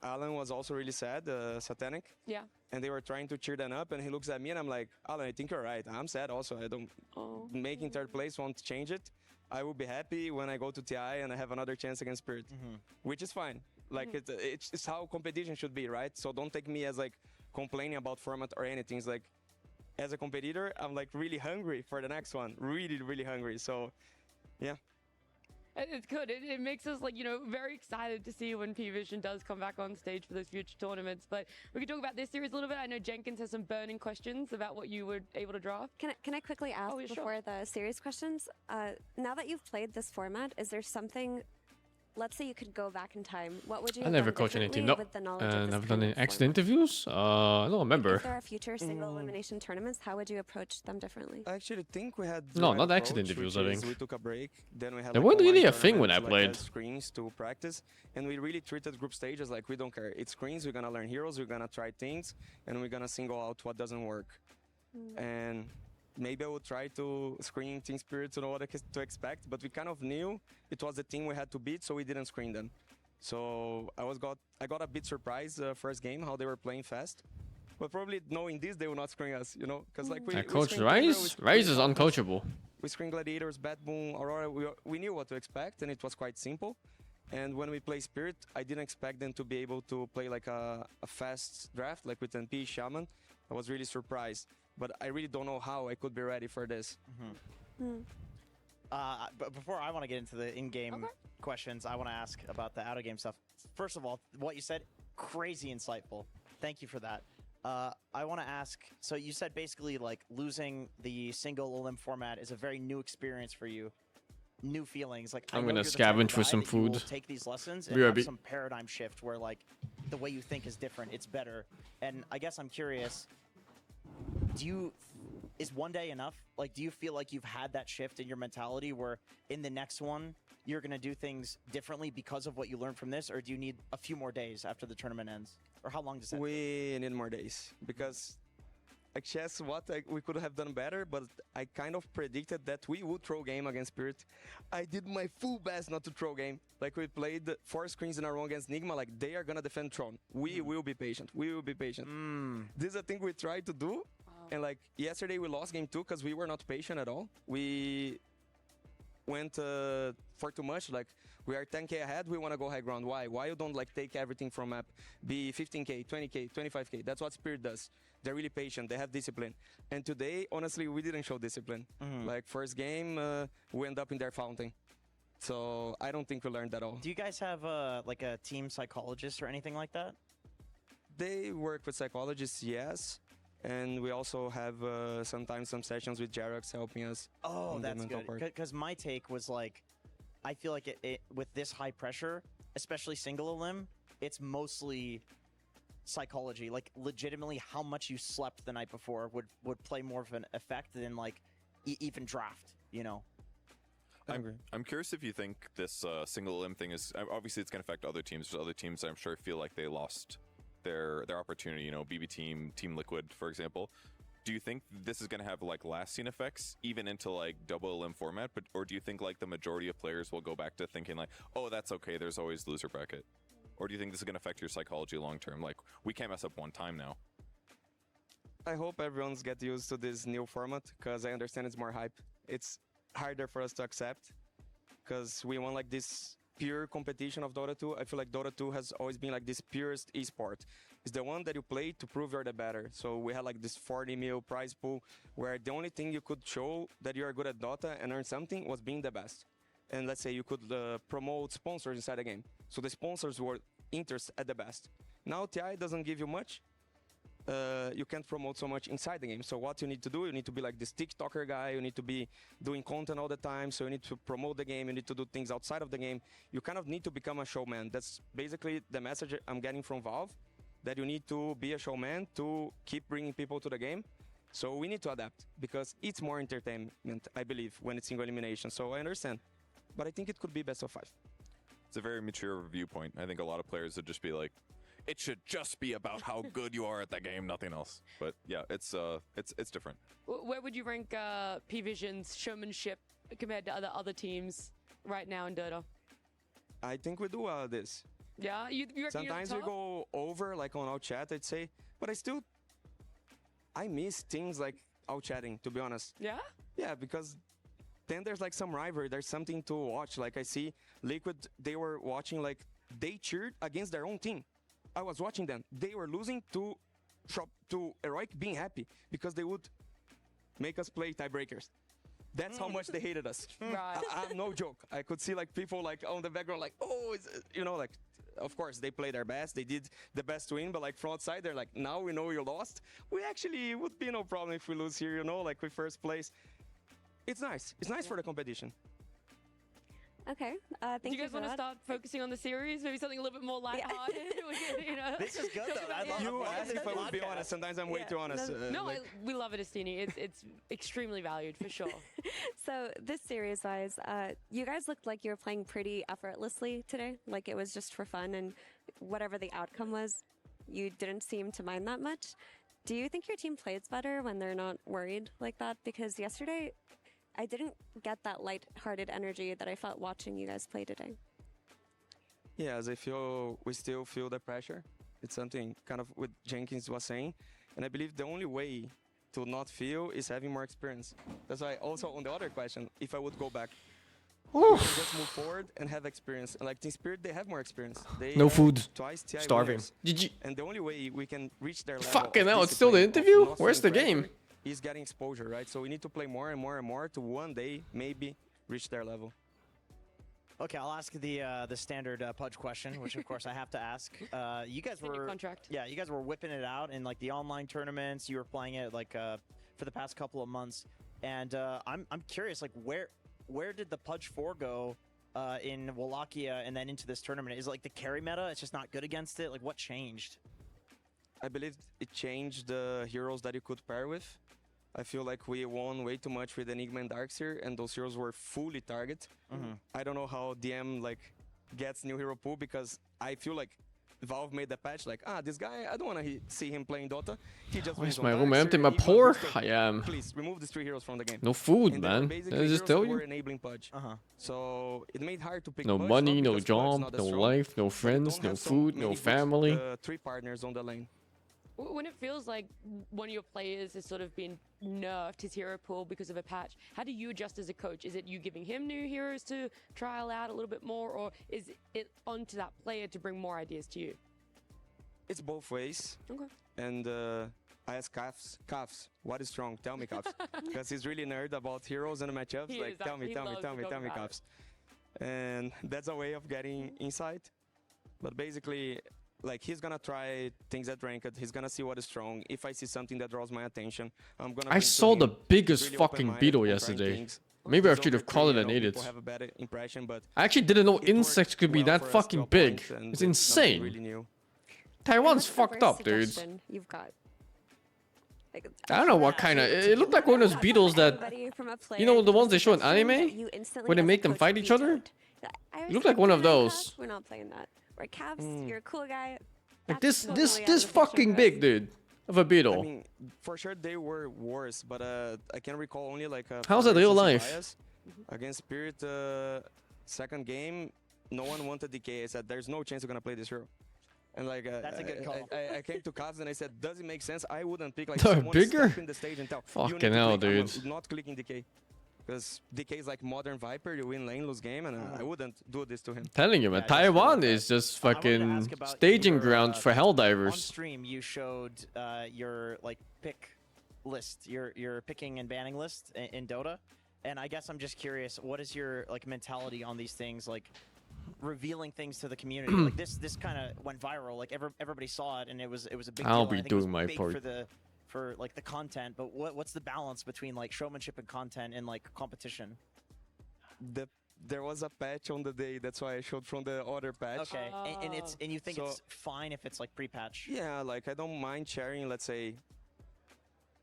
Speaker 11: Alan was also really sad, Satanic.
Speaker 1: Yeah.
Speaker 11: And they were trying to cheer them up and he looks at me and I'm like, Alan, I think you're right. I'm sad also. I don't making 3rd place won't change it. I will be happy when I go to TI and I have another chance against Spirit. Which is fine. Like it's how competition should be, right? So don't take me as like complaining about format or anything. It's like as a competitor, I'm like really hungry for the next one. Really, really hungry. So yeah.
Speaker 1: It's good. It makes us, like, you know, very excited to see when Pvision does come back on stage for those future tournaments. But we can talk about this series a little bit. I know Jenkins has some burning questions about what you were able to draft.
Speaker 4: Can I quickly ask before the series questions? Now that you've played this format, is there something? Let's say you could go back in time. What would you?
Speaker 2: I never coached any team. No. And I've done exit interviews. I don't remember.
Speaker 4: If there are future single elimination tournaments, how would you approach them differently?
Speaker 11: I actually think we had
Speaker 2: no, not exit interviews. I think
Speaker 11: we took a break. Then we had.
Speaker 2: They
Speaker 11: like
Speaker 2: weren't really a thing when I played.
Speaker 11: Screens to practice, and we really treated group stages like we don't care. It's screens. We're gonna learn heroes. We're gonna try things, and we're gonna single out what doesn't work. And maybe I would try to screen Team Spirit to know what to expect, but we kind of knew it was the team we had to beat, so we didn't screen them. So I got a bit surprised first game how they were playing fast, but probably knowing this they will not screen us, you know, because like we
Speaker 2: Coach
Speaker 11: screen
Speaker 2: Rise?
Speaker 11: Tundra,
Speaker 2: Rise is uncoachable.
Speaker 11: we screen Gladiators, Bad Boom, Aurora. We knew what to expect, and it was quite simple. And when we play Spirit, I didn't expect them to be able to play like a fast draft, like with NP, Shaman. I was really surprised, but I really don't know how I could be ready for this.
Speaker 3: But before I want to get into the in-game questions, I want to ask about the out-of-game stuff. First of all, what you said, crazy insightful. Thank you for that. I want to ask, so you said basically like losing the single Elim format is a very new experience for you. New feelings. Like
Speaker 2: I'm
Speaker 3: I know
Speaker 2: gonna
Speaker 3: you're the type of
Speaker 2: scavenge for
Speaker 3: guy
Speaker 2: some
Speaker 3: that you will
Speaker 2: food.
Speaker 3: take these lessons and
Speaker 2: BRB.
Speaker 3: have some paradigm shift where like the way you think is different. It's better. And I guess I'm curious, is one day enough? Like, do you feel like you've had that shift in your mentality where in the next one you're going to do things differently because of what you learned from this, or do you need a few more days after the tournament ends? Or how long does that take?
Speaker 11: We need more days because I guess we could have done better, but I kind of predicted that we would throw game against Spirit. I did my full best not to throw game. Like we played 4 screens in a row against Nigma, like they are gonna defend Tron. We will be patient. We will be patient. This is a thing we tried to do. And like yesterday we lost game 2 because we were not patient at all. We went for too much. Like we are 10k ahead, we want to go high ground. Why you don't like take everything from map, be 15k, 20k, 25k? That's what Spirit does. They're really patient, they have discipline. And today honestly we didn't show discipline. Like first game we end up in their fountain, so I don't think we learned at all.
Speaker 3: Do you guys have like a team psychologist or anything like that?
Speaker 11: They work with psychologists, yes. And we also have sometimes some sessions with Jarox helping us.
Speaker 3: Oh,
Speaker 11: on the
Speaker 3: that's
Speaker 11: mental
Speaker 3: good.
Speaker 11: part.
Speaker 3: Because my take was like, I feel like it with this high pressure, especially single elim, it's mostly psychology. Like legitimately, how much you slept the night before would play more of an effect than like even draft. You know.
Speaker 5: I'm curious if you think this single elim thing is obviously it's going to affect other teams. There's other teams I'm sure feel like they lost their opportunity, you know, BB Team, Team Liquid, for example. Do you think this is going to have like lasting effects even into like double elim format, or do you think like the majority of players will go back to thinking like, oh, that's okay, there's always loser bracket? Or do you think this is going to affect your psychology long term? Like, we can't mess up one time now.
Speaker 11: I hope everyone's get used to this new format because I understand it's more hype. It's harder for us to accept because we want like this pure competition of Dota 2. I feel like Dota 2 has always been like this purest esport. It's the one that you play to prove you're the better. So we had like this 40 mil prize pool where the only thing you could show that you're good at Dota and earn something was being the best. And let's say you could promote sponsors inside the game. So the sponsors were interested at the best. Now TI doesn't give you much. You can't promote so much inside the game. So what you need to do, you need to be like this TikToker guy, you need to be doing content all the time, so you need to promote the game, you need to do things outside of the game. You kind of need to become a showman. That's basically the message I'm getting from Valve, that you need to be a showman to keep bringing people to the game. So we need to adapt, because it's more entertainment, I believe, when it's single elimination. So I understand, but I think it could be best of 5.
Speaker 5: It's a very mature viewpoint. I think a lot of players would just be like, it should just be about how good you are at the game, nothing else. But yeah, it's different.
Speaker 1: Where would you rank Pvision's showmanship compared to other teams right now in Dota?
Speaker 11: I think we do this.
Speaker 1: Yeah, you reckon
Speaker 11: sometimes we go over, like on our chat, I'd say, but I miss things like out chatting, to be honest.
Speaker 1: Yeah?
Speaker 11: Yeah, because then there's like some rivalry, there's something to watch. Like I see Liquid, they were watching, like they cheered against their own team. I was watching them. They were losing to Heroic being happy because they would make us play tiebreakers. That's how much they hated us.
Speaker 1: Right.
Speaker 11: I'm no joke. I could see like people like on the background like, oh, you know, like, of course they played their best. They did the best to win, but like from outside they're like, now we know you lost. We actually would be no problem if we lose here, you know, like we first place. It's nice. It's nice for the competition.
Speaker 4: Okay.
Speaker 1: Do you guys want to start focusing on the series? Maybe something a little bit more lighthearted? You know?
Speaker 3: This is good though. I love
Speaker 11: you asked if I would be honest. Sometimes I'm way too honest.
Speaker 1: We love it, Astini. It's extremely valued for sure.
Speaker 4: So this series-wise, you guys looked like you were playing pretty effortlessly today. Like it was just for fun, and whatever the outcome was, you didn't seem to mind that much. Do you think your team plays better when they're not worried like that? Because yesterday, I didn't get that light-hearted energy that I felt watching you guys play today.
Speaker 11: Yeah, as I feel, we still feel the pressure. It's something kind of what Jenkins was saying. And I believe the only way to not feel is having more experience. That's why also on the other question, if I would go back, just move forward and have experience. And like Team Spirit, they have more experience. They
Speaker 2: No food.
Speaker 11: Twice TI
Speaker 2: Starving.
Speaker 11: winners.
Speaker 2: GG.
Speaker 11: And the only way we can reach their level
Speaker 2: Fucking
Speaker 11: of
Speaker 2: hell, it's still the
Speaker 11: discipline,
Speaker 2: interview?
Speaker 11: of not
Speaker 2: Where's the
Speaker 11: feeling
Speaker 2: game?
Speaker 11: pressure, is getting exposure, right? So we need to play more and more and more to one day maybe reach their level.
Speaker 3: Okay, I'll ask the standard Pudge question, which of course I have to ask. You guys were
Speaker 1: contract.
Speaker 3: Yeah, you guys were whipping it out in like the online tournaments. You were playing it like for the past couple of months, and I'm curious, like where did the Pudge 4 go in Wallachia and then into this tournament? Is it like the carry meta? It's just not good against it. Like what changed?
Speaker 11: I believe it changed the heroes that you could pair with. I feel like we won way too much with Enigma and Darkseer, and those heroes were fully target. I don't know how DM like gets new hero pool, because I feel like Valve made the patch like, this guy, I don't want to see him playing Dota. He just
Speaker 2: Where's
Speaker 11: wins on
Speaker 2: my room
Speaker 11: Darkseer,
Speaker 2: empty? My
Speaker 11: Enigma,
Speaker 2: poor?
Speaker 11: Booster.
Speaker 2: I am.
Speaker 11: Please remove these 3 heroes from the game.
Speaker 2: No food,
Speaker 11: And they were
Speaker 2: man.
Speaker 11: basically
Speaker 2: Did I just
Speaker 11: heroes
Speaker 2: tell
Speaker 11: that were
Speaker 2: you?
Speaker 11: enabling Pudge. So it made hard to pick
Speaker 2: No
Speaker 11: Pudge,
Speaker 2: money,
Speaker 11: not
Speaker 2: no
Speaker 11: because Pudge is
Speaker 2: job,
Speaker 11: not that
Speaker 2: no
Speaker 11: strong,
Speaker 2: life, no
Speaker 11: but
Speaker 2: friends,
Speaker 11: don't
Speaker 2: no
Speaker 11: have so
Speaker 2: food,
Speaker 11: many
Speaker 2: no
Speaker 11: good,
Speaker 2: family.
Speaker 11: 3 partners on the lane.
Speaker 1: When it feels like one of your players has sort of been nerfed, his hero pool, because of a patch, how do you adjust as a coach? Is it you giving him new heroes to trial out a little bit more, or is it onto that player to bring more ideas to you?
Speaker 11: It's both ways.
Speaker 1: Okay.
Speaker 11: And I asked Kafs, what is strong? Tell me, Kafs. Because he's really nerd about heroes and matchups.
Speaker 1: He
Speaker 11: like,
Speaker 1: is,
Speaker 11: tell me,
Speaker 1: he
Speaker 11: tell me,
Speaker 1: loves
Speaker 11: tell
Speaker 1: to
Speaker 11: me,
Speaker 1: talk
Speaker 11: tell me,
Speaker 1: about
Speaker 11: Kafs. And that's a way of getting insight. But basically, like, he's gonna try things at ranked. He's gonna see what is strong. If I see something that draws my attention, I'm gonna.
Speaker 2: I saw the biggest fucking beetle yesterday. Maybe I should have called it an idiot.
Speaker 11: Have a better impression, but
Speaker 2: I actually didn't know insects could be that fucking big. It's insane. Taiwan's fucked up, dudes.
Speaker 4: You've got. Like,
Speaker 2: I don't know what kind of. It looked like one of those beetles that. You know the ones they show in anime? Where they make them fight each other? It looked like one of those.
Speaker 4: We're not playing that. We're Cavs. You're a cool guy.
Speaker 2: Like this fucking big, dude. Of a beetle.
Speaker 11: I mean, for sure they were worse, but I can recall only like.
Speaker 2: How's that real life?
Speaker 11: Against Spirit, second game, no one wanted DK. I said, "There's no chance you're gonna play this hero." And like,
Speaker 3: That's a good call.
Speaker 11: I came to Kavs and I said, "Does it make sense?" I wouldn't pick like
Speaker 2: They're
Speaker 11: someone
Speaker 2: bigger?
Speaker 11: step in the stage and tell.
Speaker 2: Fucking hell,
Speaker 11: dude.
Speaker 2: dude.
Speaker 11: Not clicking DK. Because DK is like modern Viper, you win lane, lose game, and I wouldn't do this to him.
Speaker 2: Telling you, man, Taiwan is just fucking staging grounds for
Speaker 3: on
Speaker 2: helldivers.
Speaker 3: stream, you showed your like pick list, your picking and banning list in Dota, and I guess I'm just curious, what is your like mentality on these things, like revealing things to the community? Like this kind of went viral, like everybody saw it, and it was a big deal.
Speaker 2: I'll
Speaker 3: and
Speaker 2: be
Speaker 3: I think it was
Speaker 2: doing my
Speaker 3: big
Speaker 2: part.
Speaker 3: for like the content, but what's the balance between like showmanship and content and like competition?
Speaker 11: There was a patch on the day, that's why I showed from the other patch.
Speaker 3: Okay, and you think it's fine if it's like pre-patch?
Speaker 11: Yeah, like I don't mind sharing. Let's say,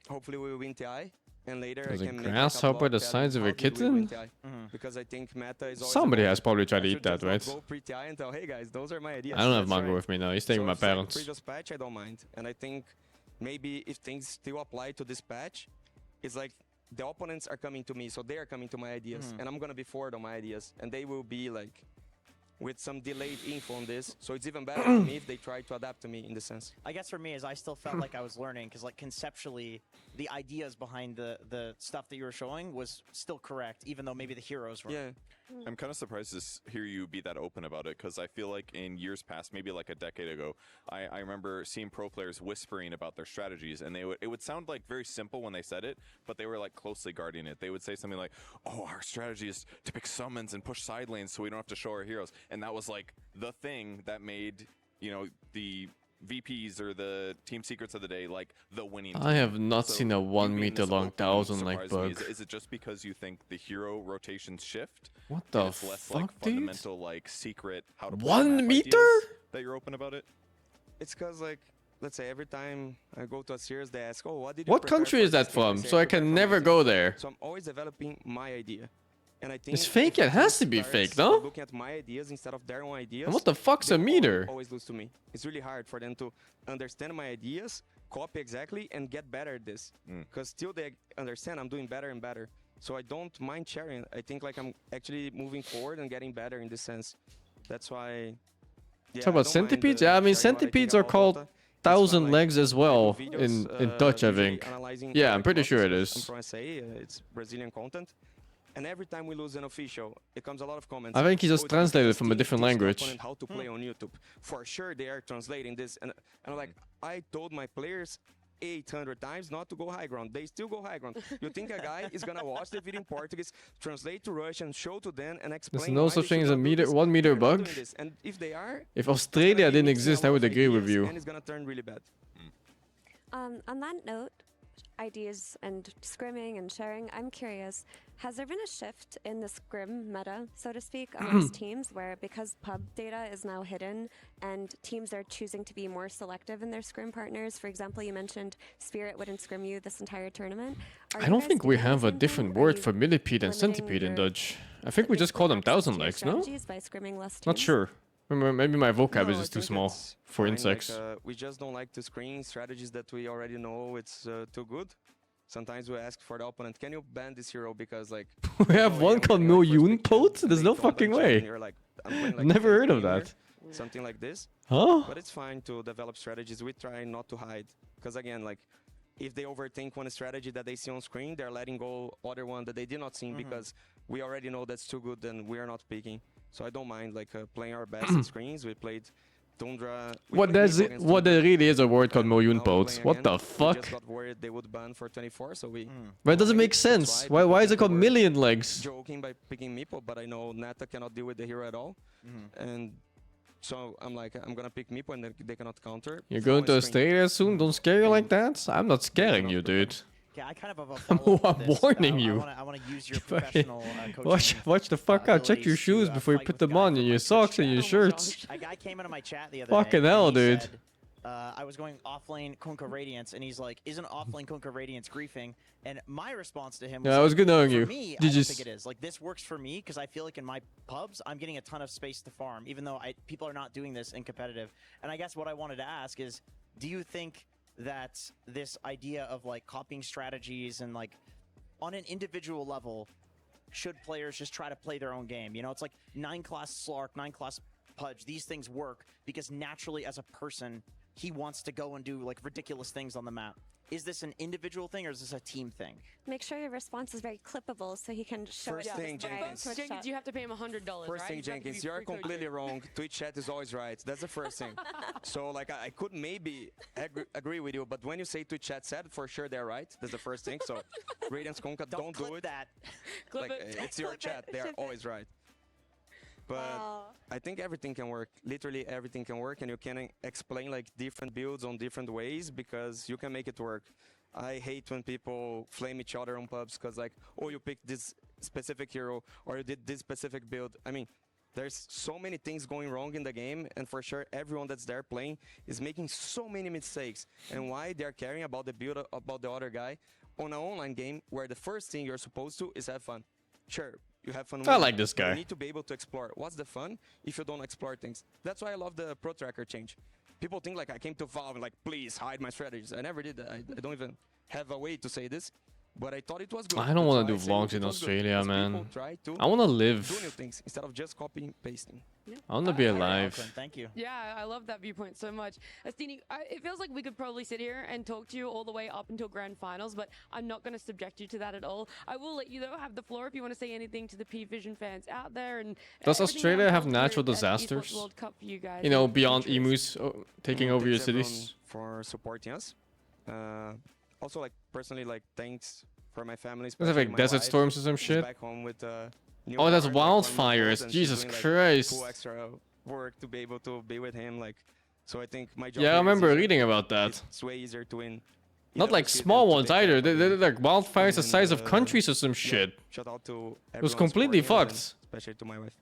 Speaker 11: hopefully we win TI, and later
Speaker 2: There's
Speaker 11: I
Speaker 2: a
Speaker 11: can
Speaker 2: grasshopper the size of a kitten?
Speaker 11: Because I think meta is always
Speaker 2: Somebody
Speaker 11: about
Speaker 2: has probably tried to
Speaker 11: I
Speaker 2: eat
Speaker 11: should
Speaker 2: that,
Speaker 11: just not
Speaker 2: right?
Speaker 11: Go pre-TI and tell, hey guys, those are my ideas.
Speaker 2: I don't have
Speaker 11: That's
Speaker 2: Mango
Speaker 11: right.
Speaker 2: with me now. He's staying with my
Speaker 11: if it's like
Speaker 2: parents.
Speaker 11: previous patch, I don't mind, and I think maybe if things still apply to this patch, it's like the opponents are coming to me, so they are coming to my ideas, and I'm gonna be forward on my ideas, and they will be like with some delayed info on this, so it's even better for me if they try to adapt to me in the sense.
Speaker 3: I guess for me is I still felt like I was learning, because like conceptually the ideas behind the stuff that you were showing was still correct, even though maybe the heroes were.
Speaker 11: Yeah.
Speaker 5: I'm kind of surprised to hear you be that open about it, because I feel like in years past, maybe like a decade ago, I remember seeing pro players whispering about their strategies, and it would sound like very simple when they said it, but they were like closely guarding it. They would say something like, "Oh, our strategy is to pick summons and push side lanes so we don't have to show our heroes," and that was like the thing that made, you know, the VPs or the team secrets of the day like the winning
Speaker 2: I
Speaker 5: team.
Speaker 2: have not
Speaker 5: So
Speaker 2: seen a
Speaker 5: you
Speaker 2: 1
Speaker 5: being
Speaker 2: meter
Speaker 5: this
Speaker 2: long
Speaker 5: open
Speaker 2: 1000 like
Speaker 5: surprised me.
Speaker 2: bug.
Speaker 5: Is it just because you think the hero rotations shift?
Speaker 2: What
Speaker 5: and
Speaker 2: the
Speaker 5: it's less
Speaker 2: fuck,
Speaker 5: like
Speaker 2: dude?
Speaker 5: fundamental like secret how to play
Speaker 2: 1
Speaker 5: map
Speaker 2: meter?
Speaker 5: ideas that you're open about it?
Speaker 11: It's because like, let's say every time I go to a series, they ask, "Oh, what did you
Speaker 2: What
Speaker 11: prepare
Speaker 2: country
Speaker 11: for
Speaker 2: is that
Speaker 11: this game?"
Speaker 2: from?
Speaker 11: say,
Speaker 2: So I
Speaker 11: prepare
Speaker 2: can
Speaker 11: for
Speaker 2: never
Speaker 11: my
Speaker 2: go
Speaker 11: team.
Speaker 2: there.
Speaker 11: So I'm always developing my idea. And I think
Speaker 2: It's fake?
Speaker 11: if
Speaker 2: It has to be
Speaker 11: players
Speaker 2: fake,
Speaker 11: start
Speaker 2: no?
Speaker 11: looking at my ideas instead of their own ideas.
Speaker 2: And what the fuck's
Speaker 11: they
Speaker 2: a meter?
Speaker 11: Always lose to me. It's really hard for them to understand my ideas, copy exactly and get better at this. Because still they understand I'm doing better and better. So I don't mind sharing. I think like I'm actually moving forward and getting better in this sense. That's why. Yeah,
Speaker 2: Talk about centipedes? Yeah, I mean centipedes are called thousand legs as well in Dutch, I think. Yeah, I'm pretty sure it
Speaker 11: I'm
Speaker 2: is.
Speaker 11: from SA, it's Brazilian content. And every time we lose an official, it comes a lot of comments.
Speaker 2: I think he just
Speaker 11: "Oh,
Speaker 2: translated
Speaker 11: this
Speaker 2: from a
Speaker 11: team
Speaker 2: different
Speaker 11: teaches the
Speaker 2: language.
Speaker 11: opponent how to play on YouTube. For sure, they are translating this. And I'm like, I told my players 800 times not to go high ground. They still go high ground. You think a guy is gonna watch the video in Portuguese, translate to Russian, show to them, and explain
Speaker 2: There's no
Speaker 11: why
Speaker 2: such
Speaker 11: they
Speaker 2: thing
Speaker 11: should
Speaker 2: as a
Speaker 11: not do
Speaker 2: meter,
Speaker 11: this?
Speaker 2: 1 meter
Speaker 11: They're not
Speaker 2: bug.
Speaker 11: doing this. And if they are,
Speaker 2: If Australia didn't exist, I would agree with you.
Speaker 11: and it's gonna turn really bad.
Speaker 4: On that note, ideas and scrimming and sharing, I'm curious, has there been a shift in the scrim meta, so to speak, amongst teams where because pub data is now hidden and teams are choosing to be more selective in their scrim partners? For example, you mentioned Spirit wouldn't scrim you this entire tournament.
Speaker 2: I don't think we have a different word for millipede and centipede in Dutch. I think we just call them thousand legs, no?
Speaker 4: By scrimming less
Speaker 2: Not
Speaker 4: teams?
Speaker 2: sure. Maybe my vocab
Speaker 11: No,
Speaker 2: is
Speaker 11: I
Speaker 2: just too
Speaker 11: think
Speaker 2: small
Speaker 11: it's
Speaker 2: for
Speaker 11: fine,
Speaker 2: insects.
Speaker 11: Like, we just don't like to screen strategies that we already know it's too good. Sometimes we ask for the opponent, can you ban this hero because like...
Speaker 2: We have one called Million Pot? There's no fucking way.
Speaker 11: You're like, I'm playing, like,
Speaker 2: Never heard of
Speaker 11: 10
Speaker 2: that.
Speaker 11: here, something like this.
Speaker 2: Huh?
Speaker 11: But it's fine to develop strategies. We try not to hide. Because again, like, if they overthink one strategy that they see on screen, they're letting go other one that they did not see because we already know that's too good and we are not picking. So I don't mind like playing our best in screens. We played Tundra.
Speaker 2: What there really is a word called Million Pot? What the
Speaker 11: We
Speaker 2: fuck?
Speaker 11: just got worried they would ban for 24, so we...
Speaker 2: But it doesn't make sense. Why is it called million legs?
Speaker 11: Joking by picking Meepo, but I know Nata cannot deal with the hero at all. And so I'm like, I'm gonna pick Meepo and they cannot counter.
Speaker 2: You're going to Australia soon? Don't scare you like that? I'm not scaring you, dude.
Speaker 3: Yeah, I kind of have a
Speaker 2: I'm warning you.
Speaker 3: I want to use your professional coaching.
Speaker 2: Watch the fuck out. Check your shoes before you put them on, and your socks and your shirts.
Speaker 3: A guy came into my chat the other
Speaker 2: Fucking
Speaker 3: day.
Speaker 2: hell,
Speaker 3: and he
Speaker 2: dude.
Speaker 3: said, I was going offlane Kunkka Radiance, and he's like, isn't offlane Kunkka Radiance griefing? And my response to him was,
Speaker 2: Yeah, it was good knowing
Speaker 3: for
Speaker 2: you.
Speaker 3: me, I don't
Speaker 2: GG's.
Speaker 3: think it is. Like, this works for me, because I feel like in my pubs, I'm getting a ton of space to farm, even though people are not doing this in competitive. And I guess what I wanted to ask is, do you think that this idea of like copying strategies and like on an individual level, should players just try to play their own game? You know, it's like 9-class Slark, 9-class Pudge, these things work because naturally as a person, he wants to go and do like ridiculous things on the map. Is this an individual thing or is this a team thing?
Speaker 4: Make sure your response is very clippable so he can show
Speaker 11: First
Speaker 4: it.
Speaker 11: thing, Jenkins.
Speaker 1: Jenkins, you have to pay him $100,
Speaker 11: First
Speaker 1: right?
Speaker 11: thing,
Speaker 1: You have to
Speaker 11: Jenkins,
Speaker 1: be
Speaker 11: you're
Speaker 1: free coaching.
Speaker 11: completely wrong. Twitch chat is always right. That's the first thing. So, like, I could maybe agree with you, but when you say Twitch chat said, for sure they're right. That's the first thing. So, Radiance Conca, don't do it.
Speaker 3: That.
Speaker 11: Like, it's your chat. They're always right. But I think everything can work. Literally everything can work, and you can explain like different builds on different ways because you can make it work. I hate when people flame each other on pubs because like, oh, you picked this specific hero or you did this specific build. I mean, there's so many things going wrong in the game, and for sure everyone that's there playing is making so many mistakes. And why they're caring about the build about the other guy on an online game where the first thing you're supposed to is have fun. Sure, you have fun.
Speaker 2: I like this guy.
Speaker 11: You need to be able to explore. What's the fun if you don't explore things? That's why I love the Pro Tracker change. People think like I came to Valve and like, please hide my strategies. I never did that. I don't even have a way to say this, but I thought it was good.
Speaker 2: I don't want to do
Speaker 11: That's why I
Speaker 2: vlogs
Speaker 11: say
Speaker 2: in
Speaker 11: it was good,
Speaker 2: Australia,
Speaker 11: because
Speaker 2: man.
Speaker 11: people try to
Speaker 2: I want to
Speaker 11: do
Speaker 2: live.
Speaker 11: new things instead of just copying pasting.
Speaker 2: I want to be alive.
Speaker 3: Thank you.
Speaker 1: Yeah, I love that viewpoint so much. Astini, it feels like we could probably sit here and talk to you all the way up until grand finals, but I'm not going to subject you to that at all. I will let you, though, have the floor if you want to say anything to the Pvision fans out there. And
Speaker 2: Does
Speaker 1: everything
Speaker 2: Australia
Speaker 1: that
Speaker 2: have
Speaker 1: unfolds
Speaker 2: natural
Speaker 1: here at Esports
Speaker 2: disasters?
Speaker 1: World Cup for you guys.
Speaker 2: You know, beyond emus taking over your
Speaker 11: Thanks everyone
Speaker 2: cities.
Speaker 11: for supporting us. Also, like personally, like thanks for my family.
Speaker 2: There's
Speaker 11: especially
Speaker 2: like
Speaker 11: my
Speaker 2: desert
Speaker 11: wife,
Speaker 2: storms or some
Speaker 11: who's
Speaker 2: shit.
Speaker 11: Back home with, new
Speaker 2: Oh, that's
Speaker 11: car, like, 1 month
Speaker 2: wildfires.
Speaker 11: old, and she's
Speaker 2: Jesus
Speaker 11: doing, like,
Speaker 2: Christ.
Speaker 11: full extra work to be able to be with him. Like, so I think my job.
Speaker 2: Yeah, I
Speaker 11: here is
Speaker 2: remember
Speaker 11: easier.
Speaker 2: reading about that.
Speaker 11: It's way easier to win.
Speaker 2: Not like small ones either. They're like wildfires the size of countries or some shit.
Speaker 11: Shout out to
Speaker 2: It was
Speaker 11: everyone
Speaker 2: completely
Speaker 11: supporting us,
Speaker 2: fucked.
Speaker 11: and especially to my wife.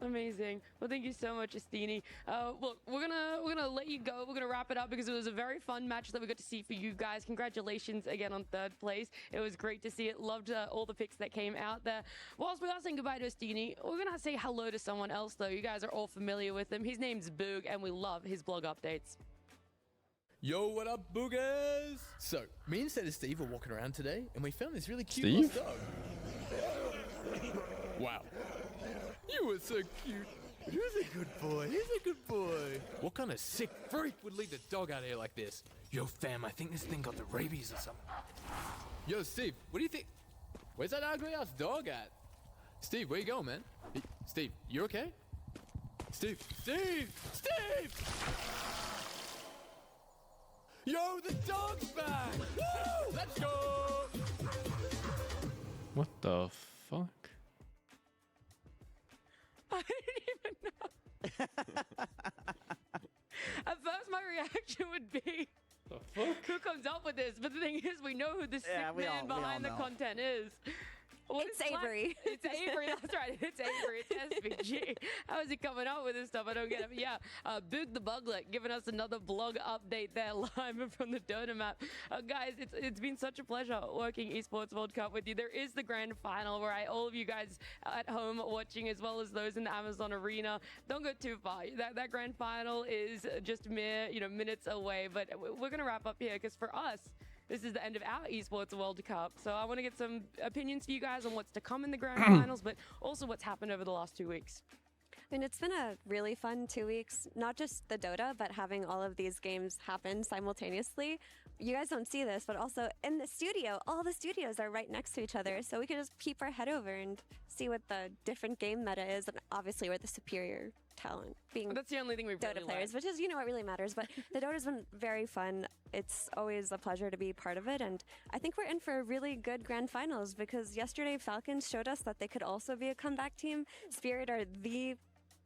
Speaker 1: Amazing. Well, thank you so much, Astini. Look, we're gonna let you go. We're gonna wrap it up because it was a very fun match that we got to see for you guys. Congratulations again on 3rd place. It was great to see it. Loved all the picks that came out there. Whilst we are saying goodbye to Astini, we're gonna say hello to someone else though. You guys are all familiar with him. His name's Boog, and we love his blog updates.
Speaker 12: Yo, what up, boogers? So, me and Steve were walking around today, and we found this really cute lost dog. Wow. You were so cute. He's a good boy. He's a good boy. What kind of sick freak would leave the dog out here like this? Yo, fam, I think this thing got the rabies or something. Yo, Steve, what do you think? Where's that ugly-ass dog at? Steve, where you going, man? Steve, you okay? Steve! Yo, the dog's back! Woo! Let's go!
Speaker 2: What the fuck?
Speaker 1: I didn't even know. At first, my reaction would be, who comes up with this? But the thing is, we know who the sick man behind the content is.
Speaker 4: It's Avery.
Speaker 1: It's Avery, that's right. It's Avery. It's SVG. How is he coming up with this stuff? I don't get it. But yeah, Boog the Buglet giving us another blog update there live from the Dota map. Guys, it's been such a pleasure working Esports World Cup with you. There is the grand final where all of you guys at home watching, as well as those in the Amazon Arena, don't go too far. That grand final is just mere minutes away. But we're going to wrap up here because for us, this is the end of our Esports World Cup. So I want to get some opinions for you guys on what's to come in the grand finals, but also what's happened over the last 2 weeks.
Speaker 4: I mean, it's been a really fun 2 weeks, not just the Dota, but having all of these games happen simultaneously. You guys don't see this, but also in the studio, all the studios are right next to each other. So we can just peep our head over and see what the different game meta is. And obviously, we're the superior talent, being
Speaker 1: that's the only thing we've
Speaker 4: Dota
Speaker 1: really
Speaker 4: players,
Speaker 1: learned.
Speaker 4: which is, what really matters. But the Dota's been very fun. It's always a pleasure to be part of it. And I think we're in for a really good grand finals because yesterday Falcons showed us that they could also be a comeback team. Spirit are the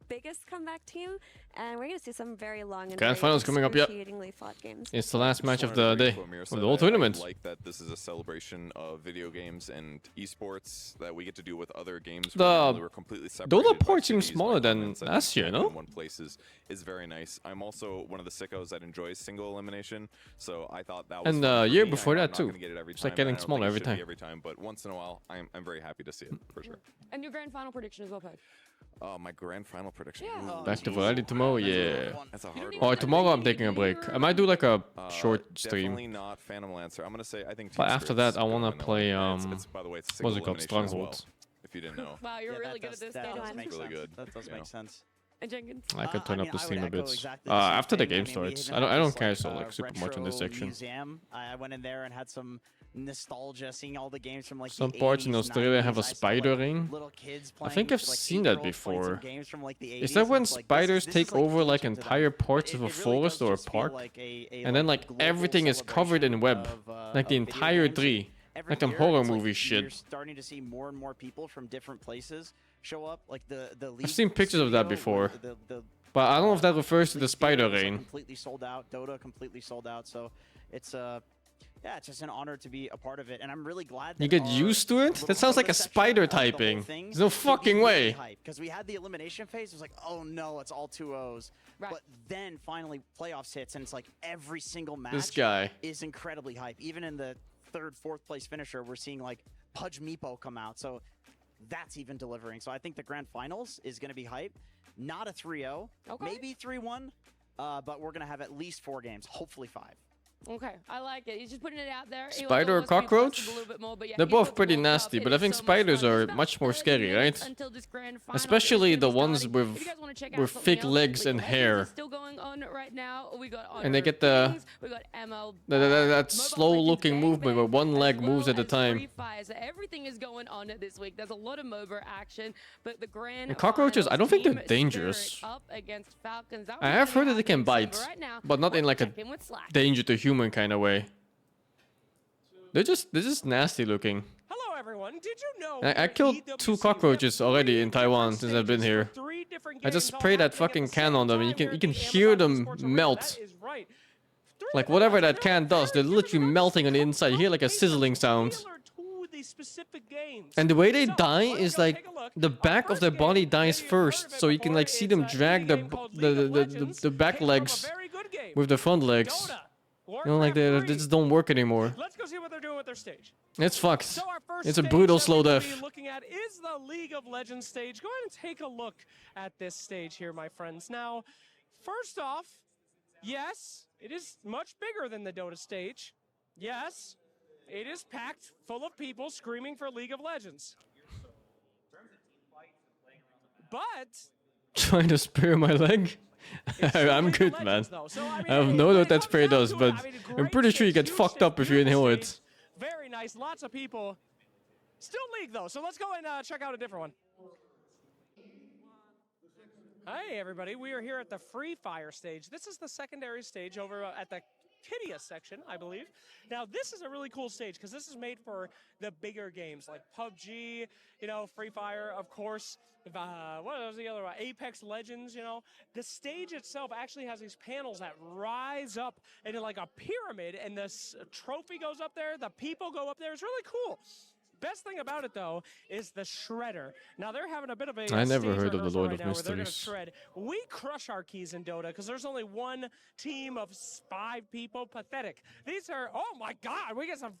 Speaker 4: biggest comeback team, and we're going to see some very long and
Speaker 2: Grand finals coming up, yep.
Speaker 4: excruciatingly fought games.
Speaker 2: It's the last match of the day, of the whole tournament.
Speaker 5: I like that this is a celebration of video games and esports that we get to do with other games. We're completely separated.
Speaker 2: Dota port seems smaller than last year, no?
Speaker 5: In one place is very nice. I'm also one of the sickos that enjoys single elimination, so I thought that was
Speaker 2: and
Speaker 5: fun for
Speaker 2: year
Speaker 5: me.
Speaker 2: before
Speaker 5: I'm
Speaker 2: that
Speaker 5: not
Speaker 2: too.
Speaker 5: gonna get it every
Speaker 2: It's
Speaker 5: time,
Speaker 2: like getting
Speaker 5: and I don't
Speaker 2: smaller
Speaker 5: think it
Speaker 2: every
Speaker 5: should be
Speaker 2: time.
Speaker 5: but once in a while, I'm very happy to see it for sure.
Speaker 1: And your grand final prediction as well, Pug.
Speaker 5: My grand final prediction.
Speaker 1: Yeah.
Speaker 5: Ooh,
Speaker 2: Back to
Speaker 5: geez.
Speaker 2: variety tomorrow, yeah.
Speaker 5: That's a hard
Speaker 2: Oh,
Speaker 5: one.
Speaker 2: tomorrow I'm taking a break. I might do like a short stream.
Speaker 5: Definitely not Phantom Lancer. I'm gonna say I think.
Speaker 2: But after that, I wanna
Speaker 5: Spirits
Speaker 2: play
Speaker 5: it's, by the way, it's
Speaker 2: what's it called?
Speaker 5: elimination as
Speaker 2: Stronghold.
Speaker 5: well, if you didn't know.
Speaker 1: Wow, you're really good at this.
Speaker 3: That
Speaker 1: Data
Speaker 3: does
Speaker 1: one.
Speaker 3: make
Speaker 5: Really
Speaker 3: sense.
Speaker 5: good.
Speaker 3: That does
Speaker 5: you
Speaker 3: make
Speaker 5: know.
Speaker 3: sense.
Speaker 1: And Jenkins?
Speaker 2: I could turn up the
Speaker 3: I
Speaker 2: stream
Speaker 3: would
Speaker 2: a bit.
Speaker 3: echo exactly the same
Speaker 2: After the
Speaker 3: thing.
Speaker 2: game
Speaker 3: I mean, we
Speaker 2: starts.
Speaker 3: even
Speaker 2: I don't
Speaker 3: had this,
Speaker 2: care so like super much on this
Speaker 3: retro
Speaker 2: section.
Speaker 3: Museum. I went in there and had some nostalgia, seeing all the games from like
Speaker 2: Some
Speaker 3: the
Speaker 2: parts in
Speaker 3: 80s,
Speaker 2: Australia have
Speaker 3: 90s.
Speaker 2: a
Speaker 3: I saw,
Speaker 2: spider
Speaker 3: like,
Speaker 2: ring.
Speaker 3: little kids
Speaker 2: I
Speaker 3: playing,
Speaker 2: think I've
Speaker 3: like,
Speaker 2: seen that
Speaker 3: 8-year-olds playing some
Speaker 2: before.
Speaker 3: games from, like, the
Speaker 2: Is
Speaker 3: 80s,
Speaker 2: that
Speaker 3: and
Speaker 2: when
Speaker 3: it's like,
Speaker 2: spiders
Speaker 3: this
Speaker 2: take
Speaker 3: is, like,
Speaker 2: over like
Speaker 3: ancient to them.
Speaker 2: entire parts
Speaker 3: It
Speaker 2: of a
Speaker 3: really does
Speaker 2: forest or a
Speaker 3: just feel
Speaker 2: park?
Speaker 3: like a
Speaker 2: And then like
Speaker 3: global
Speaker 2: everything is covered in web. Like the
Speaker 3: of video
Speaker 2: entire
Speaker 3: games.
Speaker 2: tree.
Speaker 3: Every
Speaker 2: Like them
Speaker 3: year,
Speaker 2: horror
Speaker 3: it's like
Speaker 2: movie
Speaker 3: You're
Speaker 2: shit.
Speaker 3: starting to see more and more people from different places show up. Like the
Speaker 2: I've seen pictures of that
Speaker 3: studio
Speaker 2: before.
Speaker 3: where the
Speaker 2: But I don't know if that refers to the
Speaker 3: League
Speaker 2: spider
Speaker 3: theaters are
Speaker 2: rain.
Speaker 3: completely sold out. Dota completely sold out. So it's yeah, it's just an honor to be a part of it, and I'm really glad that
Speaker 2: You get
Speaker 3: our
Speaker 2: used to it?
Speaker 3: little
Speaker 2: That sounds like
Speaker 3: Dota
Speaker 2: a
Speaker 3: section
Speaker 2: spider
Speaker 3: of the whole
Speaker 2: typing.
Speaker 3: thing
Speaker 2: There's no
Speaker 3: can be
Speaker 2: fucking
Speaker 3: really
Speaker 2: way.
Speaker 3: hype, because we had the elimination phase. It was like, oh no, it's all 2-0s.
Speaker 1: Right.
Speaker 3: But then finally playoffs hits, and it's like every single match
Speaker 2: This guy.
Speaker 3: is incredibly hype. Even in the third, fourth place finisher, we're seeing like Pudge Meepo come out. So that's even delivering. So I think the grand finals is going to be hype. Not a 3-0, maybe 3-1, but we're going to have at least 4 games, hopefully 5.
Speaker 1: Okay, I like it. He's just putting it out there. He
Speaker 2: Spider or
Speaker 1: wants us to be
Speaker 2: cockroach?
Speaker 1: busted a little bit more, but yeah,
Speaker 2: They're both
Speaker 1: Esports
Speaker 2: pretty
Speaker 1: World Cup,
Speaker 2: nasty,
Speaker 1: it
Speaker 2: but I
Speaker 1: is
Speaker 2: think
Speaker 1: so much
Speaker 2: spiders
Speaker 1: fun.
Speaker 2: are
Speaker 1: It's about
Speaker 2: much more
Speaker 1: 30
Speaker 2: scary,
Speaker 1: minutes
Speaker 2: right?
Speaker 1: until this grand final.
Speaker 2: Especially
Speaker 1: It's
Speaker 2: the
Speaker 1: gonna be
Speaker 2: ones
Speaker 1: starting. If
Speaker 2: with
Speaker 1: you guys wanna check out something
Speaker 2: thick
Speaker 1: else,
Speaker 2: legs and
Speaker 1: Legends
Speaker 2: hair.
Speaker 1: is still going on right now. We got
Speaker 2: And they get the
Speaker 1: Kings, we got ML,
Speaker 2: that slow-looking movement where one leg moves at a time.
Speaker 1: Free Fire. So everything is going on this week. There's a lot of MOBA action, but the grand
Speaker 2: And cockroaches, I don't think they're
Speaker 1: finals,
Speaker 2: dangerous.
Speaker 1: Spirit up against Falcons. That
Speaker 2: I
Speaker 1: was
Speaker 2: have
Speaker 1: gonna
Speaker 2: heard that they can
Speaker 1: happen.
Speaker 2: bite,
Speaker 1: So right now,
Speaker 2: but not in like a
Speaker 1: check in with Slack.
Speaker 2: danger to human kind of way. They're just nasty looking.
Speaker 14: Hello, everyone. Did you know
Speaker 2: I killed 2 cockroaches already in Taiwan since I've been here. I just sprayed that fucking can on them, and you can hear them melt. Like whatever that can does, they're literally melting on the inside. You hear like a sizzling sound. And the way they die is like the back of their body dies first, so you can like see them drag the back legs with the front legs. You know, like they just don't work anymore.
Speaker 14: Let's go see what they're doing with their stage.
Speaker 2: It's fucked.
Speaker 14: So our first
Speaker 2: It's a
Speaker 14: stage
Speaker 2: brutal
Speaker 14: that
Speaker 2: slow
Speaker 14: we're gonna
Speaker 2: death.
Speaker 14: be looking at is the League of Legends stage. Go ahead and take a look at this stage here, my friends. Now, first off,
Speaker 13: Yes, it is much bigger than the Dota stage. Yes, it is packed full of people screaming for League of Legends. But
Speaker 2: Trying to spare my leg? I'm good, man. I have no idea what that spray does, but I'm pretty sure you get fucked up if you inhale it.
Speaker 13: very nice, lots of people. Still League though, so let's go and check out a different one. Hi everybody, we are here at the Free Fire stage. This is the secondary stage over at the Kidia section, I believe. Now this is a really cool stage because this is made for the bigger games like PUBG, you know, Free Fire, of course. What was the other one? Apex Legends, you know. The stage itself actually has these panels that rise up into like a pyramid, and this trophy goes up there, the people go up there. It's really cool. Best thing about it though is the shredder. Now they're having a bit of a
Speaker 2: I never heard of the
Speaker 13: rehearsal
Speaker 2: Lord
Speaker 13: right
Speaker 2: of
Speaker 13: now where they're gonna
Speaker 2: Mysteries.
Speaker 13: shred. We crush our keys in Dota because there's only one team of 5 people. Pathetic. These are, oh my god, we got some,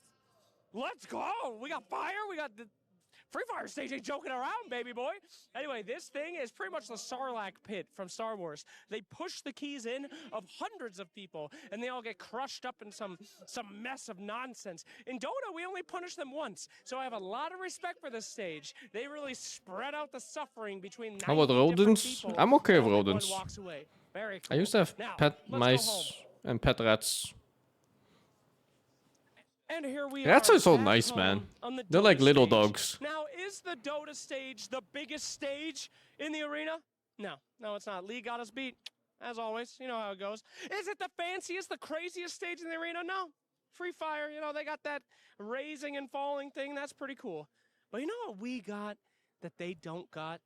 Speaker 13: let's go. We got fire, we got the Free Fire stage ain't joking around, baby boy. Anyway, this thing is pretty much the Sarlacc pit from Star Wars. They push the keys in of hundreds of people, and they all get crushed up in some mess of nonsense. In Dota, we only punish them once, so I have a lot of respect for this stage. They really spread out the suffering between 90
Speaker 2: How about rodents?
Speaker 13: people,
Speaker 2: I'm okay with
Speaker 13: and only one
Speaker 2: rodents.
Speaker 13: walks away. Very
Speaker 2: I used to have
Speaker 13: Now,
Speaker 2: pet
Speaker 13: let's go
Speaker 2: mice
Speaker 13: home.
Speaker 2: and pet rats.
Speaker 13: And here we
Speaker 2: Rats
Speaker 13: are
Speaker 2: are so
Speaker 13: back
Speaker 2: nice,
Speaker 13: home
Speaker 2: man.
Speaker 13: on the
Speaker 2: They're
Speaker 13: Dota
Speaker 2: like little
Speaker 13: stage.
Speaker 2: dogs.
Speaker 13: Now, is the Dota stage the biggest stage in the arena? No, it's not. League got us beat, as always. You know how it goes. Is it the fanciest, the craziest stage in the arena? No. Free Fire, you know, they got that raising and falling thing. That's pretty cool. But you know what we got that they don't got?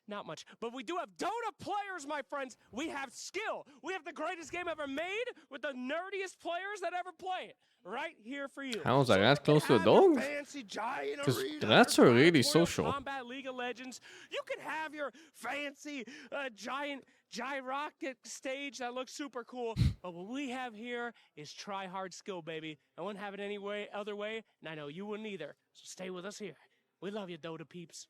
Speaker 13: Not much. But we do have Dota players, my friends. We have skill. We have the greatest game ever made with the nerdiest players that ever play it. Right here for you.
Speaker 2: How is that rat close to a
Speaker 13: Have your
Speaker 2: dog?
Speaker 13: fancy giant
Speaker 2: Because
Speaker 13: arena,
Speaker 2: rats are really
Speaker 13: World
Speaker 2: social.
Speaker 13: Combat League of Legends. You can have your fancy giant rocket stage that looks super cool. But what we have here is try hard skill, baby. I wouldn't have it any other way, and I know you wouldn't either. So stay with us here. We love you, Dota peeps.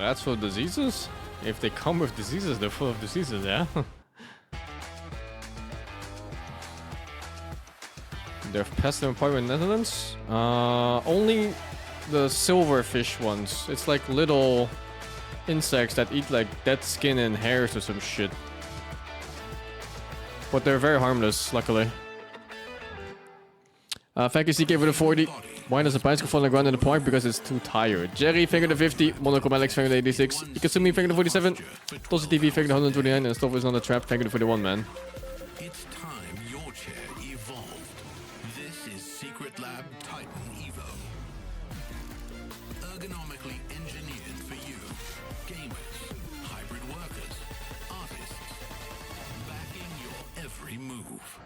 Speaker 2: Rats full of diseases? If they come with diseases, they're full of diseases, yeah? They're pest and employment in the Netherlands? Only the silverfish ones. It's like little insects that eat like dead skin and hairs or some shit. But they're very harmless, luckily. Thank you, CK, for the 40. Why does the bicycle fall on the ground in the park? Because it's too tired. Jerry, thank you the 50. Monocle Alex, thank you the 86. Ikasumi, thank you the 47. Tosi TV, thank you the 129. And Stoff is on the trap, thank you the 41, man.
Speaker 18: It's time your chair evolved. This is Secret Lab Titan Evo. Ergonomically engineered for you. Gamers, hybrid workers, artists. Backing your every move.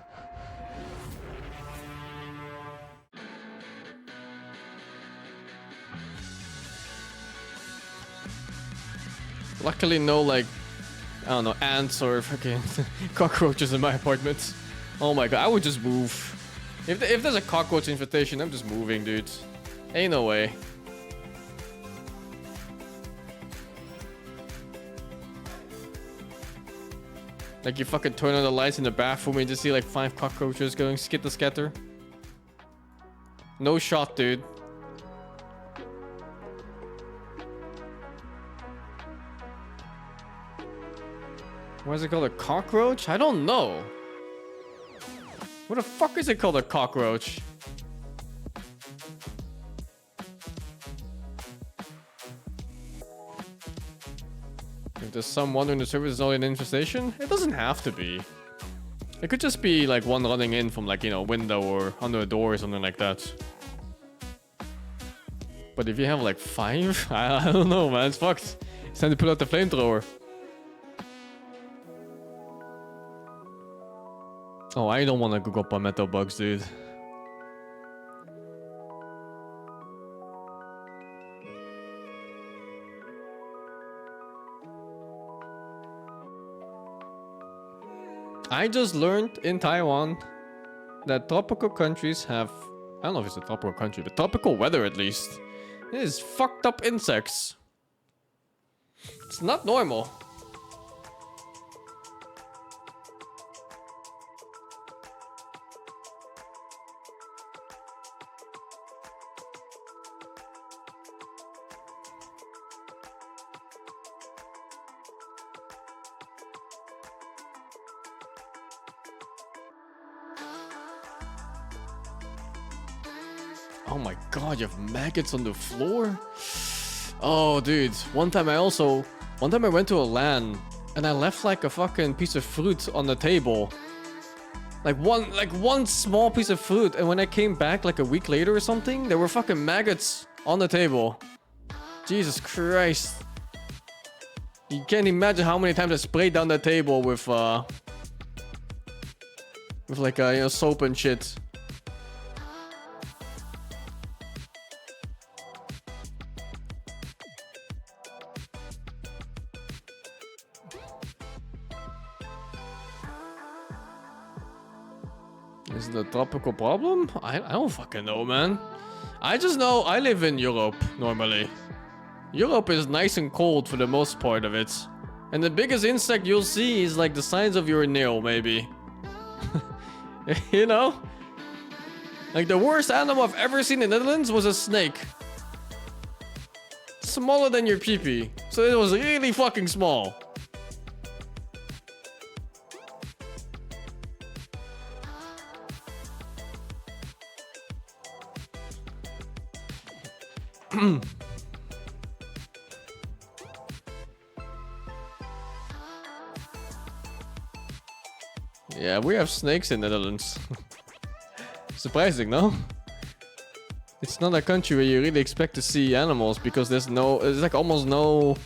Speaker 2: Luckily, no, like, I don't know, ants or fucking cockroaches in my apartment. Oh my god, I would just move. If there's a cockroach infestation, I'm just moving, dude. Ain't no way. Like, you fucking turn on the lights in the bathroom and you just see like 5 cockroaches going skitter-scatter. No shot, dude. Why is it called a cockroach? I don't know. What the fuck is it called a cockroach? If there's some wondering the service is only an infestation, it doesn't have to be. It could just be like one running in from like, you know, a window or under a door or something like that. But if you have like 5, I don't know, man, it's fucked. It's time to pull out the flamethrower. Oh, I don't want to cook up on metal bugs, dude. I just learned in Taiwan that tropical countries have... I don't know if it's a tropical country, but tropical weather at least. It is fucked up insects. It's not normal. Oh my god, you have maggots on the floor? Oh, dude. One time I went to a LAN and I left like a fucking piece of fruit on the table. Like one small piece of fruit, and when I came back like a week later or something, there were fucking maggots on the table. Jesus Christ. You can't imagine how many times I sprayed down the table with like soap and shit. Is it a tropical problem? I don't fucking know, man. I just know I live in Europe, normally. Europe is nice and cold for the most part of it. And the biggest insect you'll see is like the size of your nail, maybe. You know? Like the worst animal I've ever seen in the Netherlands was a snake. Smaller than your pee-pee. So it was really fucking small. Yeah, we have snakes in the Netherlands. Surprising, no? It's not a country where you really expect to see animals because there's like almost no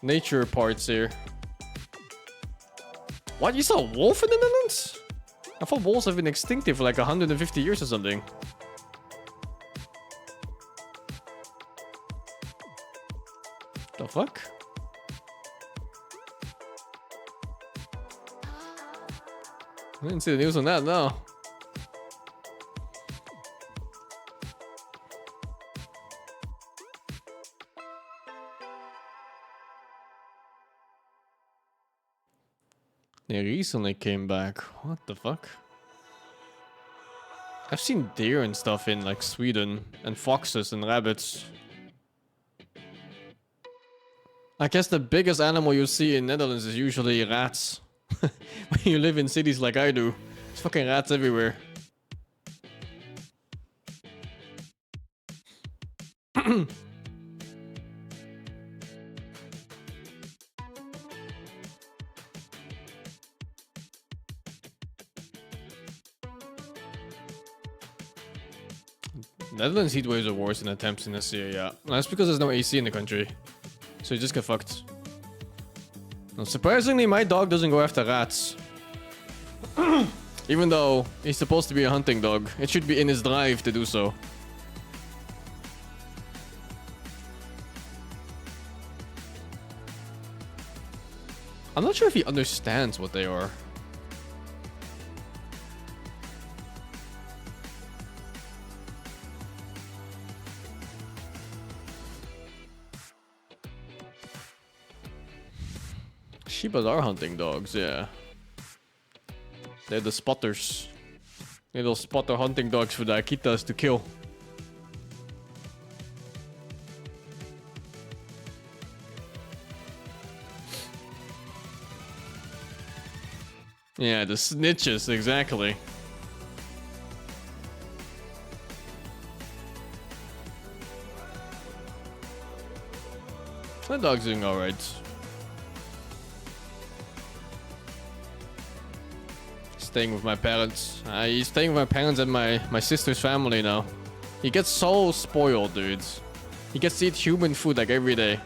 Speaker 2: nature parts here. What? You saw a wolf in the Netherlands? I thought wolves have been extinctive for like 150 years or something. The fuck? I didn't see the news on that, no. They recently came back. What the fuck? I've seen deer and stuff in like Sweden, and foxes and rabbits. I guess the biggest animal you see in Netherlands is usually rats. When you live in cities like I do, there's fucking rats everywhere. Netherlands heat waves are worse than attempts in this year, yeah. That's because there's no AC in the country. So you just get fucked. Now, surprisingly, my dog doesn't go after rats. Even though he's supposed to be a hunting dog. It should be in his drive to do so. I'm not sure if he understands what they are. Shibas are hunting dogs, yeah. They're the spotters. Little spotter hunting dogs for the Akitas to kill. Yeah, the snitches, exactly. That dog's doing alright. Staying with my parents. He's staying with my parents and my sister's family now. He gets so spoiled, dudes. He gets to eat human food like every day.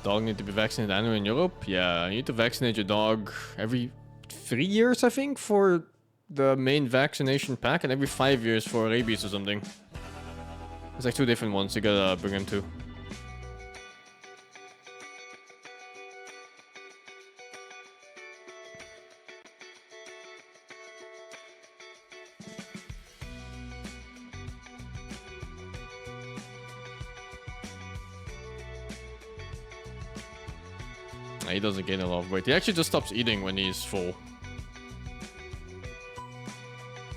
Speaker 2: Dog need to be vaccinated anywhere in Europe? Yeah, you need to vaccinate your dog every 3 years, I think, for the main vaccination pack, and every 5 years for rabies or something. It's like 2 different ones you gotta bring him to. He doesn't gain a lot of weight. He actually just stops eating when he's full.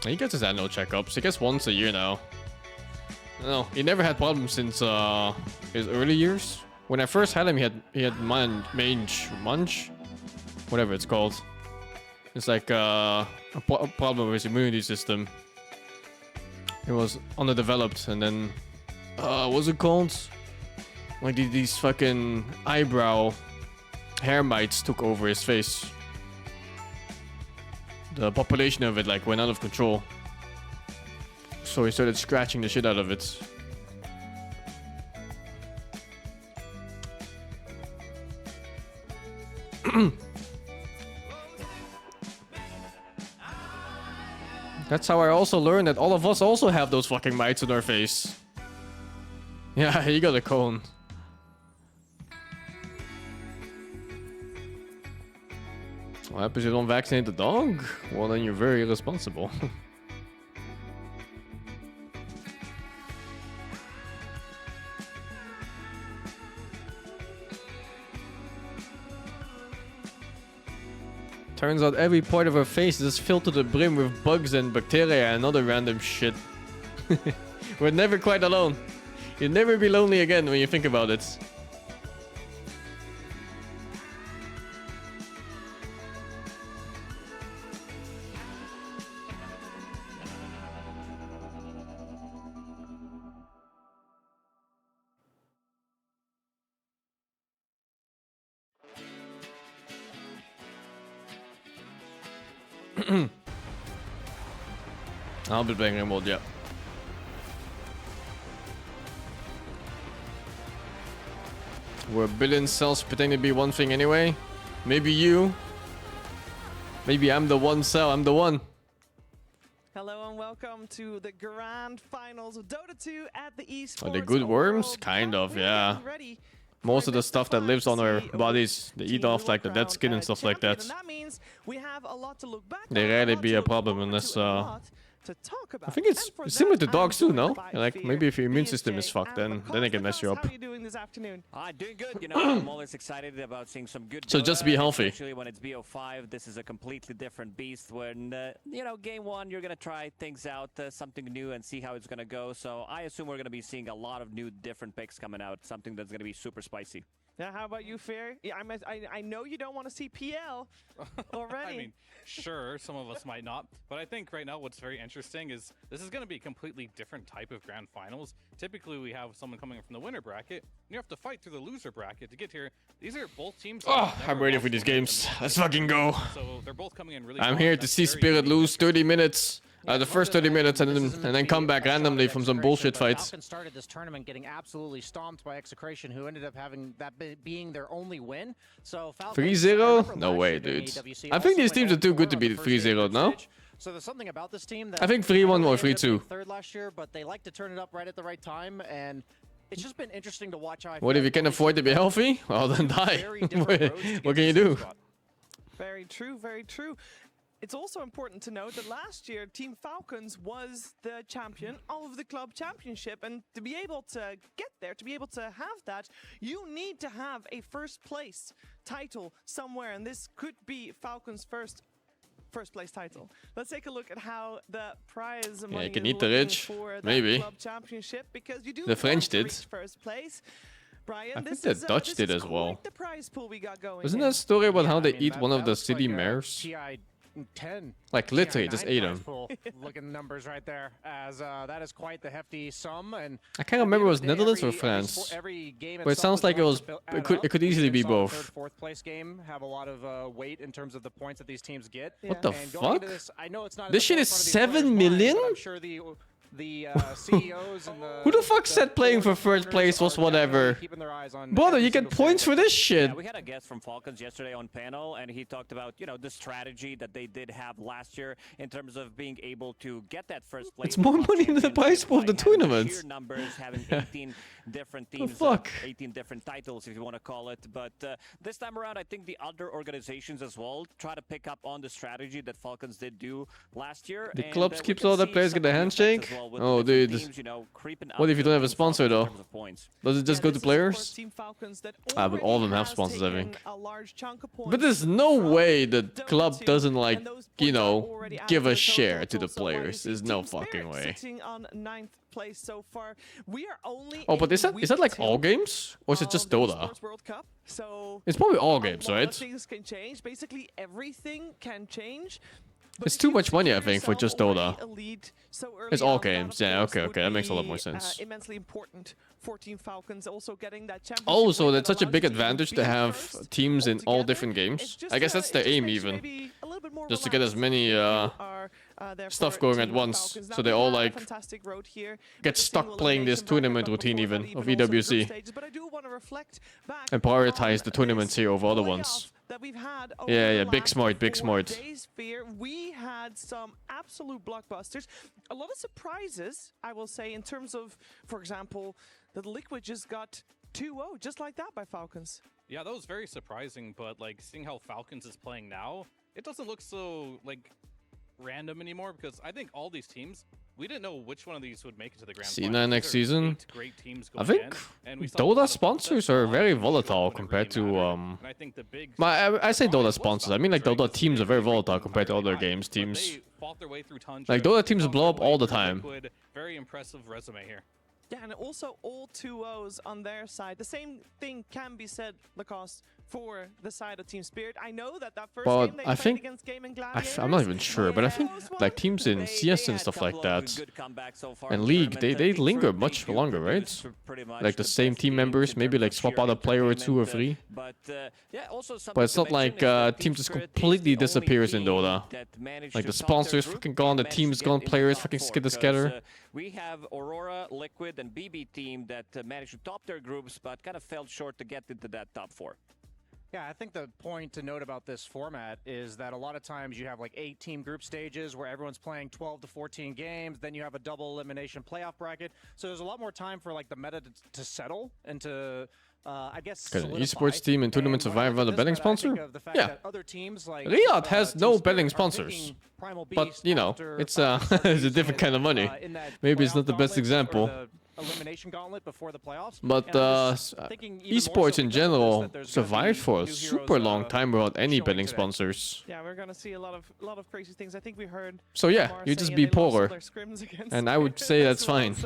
Speaker 2: He gets his annual checkups. He gets once a year now. No, he never had problems since his early years. When I first had him, he had mange, whatever it's called. It's like a problem with his immunity system. It was underdeveloped, and then what's it called? Like these fucking eyebrow hair mites took over his face. The population of it like went out of control. So he started scratching the shit out of it. That's how I also learned that all of us also have those fucking mites on our face. Yeah, you got a cone. What happens if you don't vaccinate the dog? Well, then you're very irresponsible. Turns out every part of her face is filled to the brim with bugs and bacteria and other random shit. We're never quite alone. You'll never be lonely again when you think about it. I'll be playing remote, yeah. Were billion cells pretending to be one thing anyway? Maybe you. Maybe I'm the one cell, I'm the one.
Speaker 15: Hello and welcome to the grand finals of Dota 2 at the Esports
Speaker 2: Are they good worms?
Speaker 15: World
Speaker 2: Kind
Speaker 15: Cup.
Speaker 2: of, yeah. Most of the stuff that lives on our bodies, they eat off like the dead skin and stuff like that.
Speaker 15: And that means we have a lot to look back
Speaker 2: They
Speaker 15: on,
Speaker 2: rarely
Speaker 15: a lot
Speaker 2: be
Speaker 15: to
Speaker 2: a
Speaker 15: look
Speaker 2: problem
Speaker 15: forward
Speaker 2: unless
Speaker 15: to, and a lot to talk about.
Speaker 2: I think it's similar to dogs too, no? Like maybe if your immune system is fucked, then they can mess you up.
Speaker 15: How are you doing this afternoon?
Speaker 22: Doing good. You know, I'm always excited about seeing some good.
Speaker 2: So just be healthy.
Speaker 22: Especially when it's BO5, this is a completely different beast. When you know, game one, you're gonna try things out, something new, and see how it's gonna go. So I assume we're gonna be seeing a lot of new, different picks coming out. Something that's gonna be super spicy.
Speaker 15: Yeah, how about you, Fear? Yeah, I know you don't want to see PL already.
Speaker 21: I mean, sure, some of us might not, but I think right now what's very interesting is this is going to be a completely different type of grand finals. Typically, we have someone coming from the winner bracket, and you have to fight through the loser bracket to get here. These are both teams.
Speaker 2: Oh, I'm ready for these games. Let's fucking go.
Speaker 21: So they're both coming in really.
Speaker 2: I'm here to see Spirit lose 30 minutes. The first 30 minutes and then come back randomly from some bullshit fights.
Speaker 23: Falcons started this tournament getting absolutely stomped by Execration, who ended up having that being their only win. So
Speaker 2: 3-0? No way, dude. I think these teams are too good to be 3-0 now.
Speaker 23: So there's something about this team that
Speaker 2: I think 3-1 or 3-2.
Speaker 23: Third last year, but they like to turn it up right at the right time, and it's just been interesting to watch how.
Speaker 2: What if you can afford to be healthy? Well, then die. What can you do?
Speaker 15: Very true, very true. It's also important to note that last year, Team Falcons was the champion of the club championship. And to be able to get there, to be able to have that, you need to have a first place title somewhere. And this could be Falcons' first place title. Let's take a look at how the prize money
Speaker 2: you can
Speaker 15: is
Speaker 2: eat the
Speaker 15: looking
Speaker 2: rich.
Speaker 15: for that
Speaker 2: Maybe.
Speaker 15: club championship, because you do
Speaker 2: The French
Speaker 15: want to
Speaker 2: did.
Speaker 15: reach first place. Brian,
Speaker 2: I think the Dutch did as well.
Speaker 15: the prize pool we got going.
Speaker 2: Wasn't that a story about how they eat one of the city mayors?
Speaker 23: TI-10.
Speaker 2: Like literally, just ate him.
Speaker 23: Look at the numbers right there, as that is quite the hefty sum. And
Speaker 2: I can't remember if it was Netherlands or France. But it sounds like it was. It could easily be both.
Speaker 23: Third, fourth place game have a lot of weight in terms of the points that these teams get.
Speaker 2: What the
Speaker 23: And going
Speaker 2: fuck?
Speaker 23: into this, I know it's not
Speaker 2: This shit is 7 million?
Speaker 23: I'm sure the the CEOs and the...
Speaker 2: Who the fuck said playing for first place was whatever? Brother, you get points for this shit.
Speaker 22: Yeah, we had a guest from Falcons yesterday on panel, and he talked about, you know, the strategy that they did have last year in terms of being able to get that first place.
Speaker 2: It's more money than the prize pool of the tournament.
Speaker 22: Sheer numbers, having 18 different teams,
Speaker 2: fuck?
Speaker 22: 18 different titles, if you want to call it. But this time around, I think the other organizations as well try to pick up on the strategy that Falcons did do last year.
Speaker 2: The clubs keeps all the players get a handshake? Oh, dude. What if you don't have a sponsor, though? Does it just go to players? But all of them have sponsors, I think. But there's no way that club doesn't, like, you know, give a share to the players. There's no fucking way.
Speaker 15: Place so far. We are only
Speaker 2: Oh, but is that like all games? Or is it just Dota?
Speaker 15: Esports World Cup. So
Speaker 2: it's probably all games, right?
Speaker 15: Things can change. Basically everything can change.
Speaker 2: It's too much money, I think, for just Dota.
Speaker 15: So
Speaker 2: It's all games. Yeah, okay, that makes a lot more sense.
Speaker 15: Immensely important for Team Falcons also getting that championship.
Speaker 2: Oh, so that's such a big advantage to have teams in all different games. I guess that's the aim, even. Just to get as many stuff going at once, so they all like get stuck playing this tournament routine even of EWC and prioritize the tournaments here over other ones. Yeah, big smart, big smart.
Speaker 15: We had some absolute blockbusters, a lot of surprises, I will say, in terms of, for example, that Liquid just got 2-0 just like that by Falcons.
Speaker 21: Yeah, that was very surprising, but like seeing how Falcons is playing now, it doesn't look so like random anymore, because I think all these teams, we didn't know which one of these would make it to the grand
Speaker 2: See
Speaker 21: final.
Speaker 2: next season.
Speaker 21: Great teams
Speaker 2: I think Dota sponsors are very volatile compared to I say Dota sponsors. I mean like Dota teams are very volatile compared to other games teams. Like Dota teams blow up all the time.
Speaker 21: Very impressive resume here.
Speaker 15: Yeah, and also all 2-0s on their side. The same thing can be said, Lacoste, for the side of Team Spirit. I know that first game they played against Game and Gladiators.
Speaker 2: I'm not even sure, but I think like teams in CS and stuff like that and League, they linger much longer, right? Like the same team members, maybe like swap out a player or 2 or 3. But it's not like team just completely disappears in Dota. Like the sponsors fucking gone, the team's gone, players fucking scatter.
Speaker 22: We have Aurora, Liquid, and BB team that managed to top their groups, but kind of fell short to get into that top 4.
Speaker 23: Yeah, I think the point to note about this format is that a lot of times you have like 8-team group stages where everyone's playing 12 to 14 games. Then you have a double elimination playoff bracket. So there's a lot more time for like the meta to settle and to, I guess,
Speaker 2: an esports team in tournament survive without a betting sponsor? Yeah.
Speaker 23: Other teams like
Speaker 2: Riyadh has no betting sponsors. But, you know, it's it's a different kind of money. Maybe it's not the best example.
Speaker 23: Elimination gauntlet before the playoffs.
Speaker 2: But esports in general survived for a super long time without any betting sponsors.
Speaker 15: Yeah, we're gonna see a lot of crazy things. I think we heard.
Speaker 2: So yeah, you just be poor, and I would say that's fine.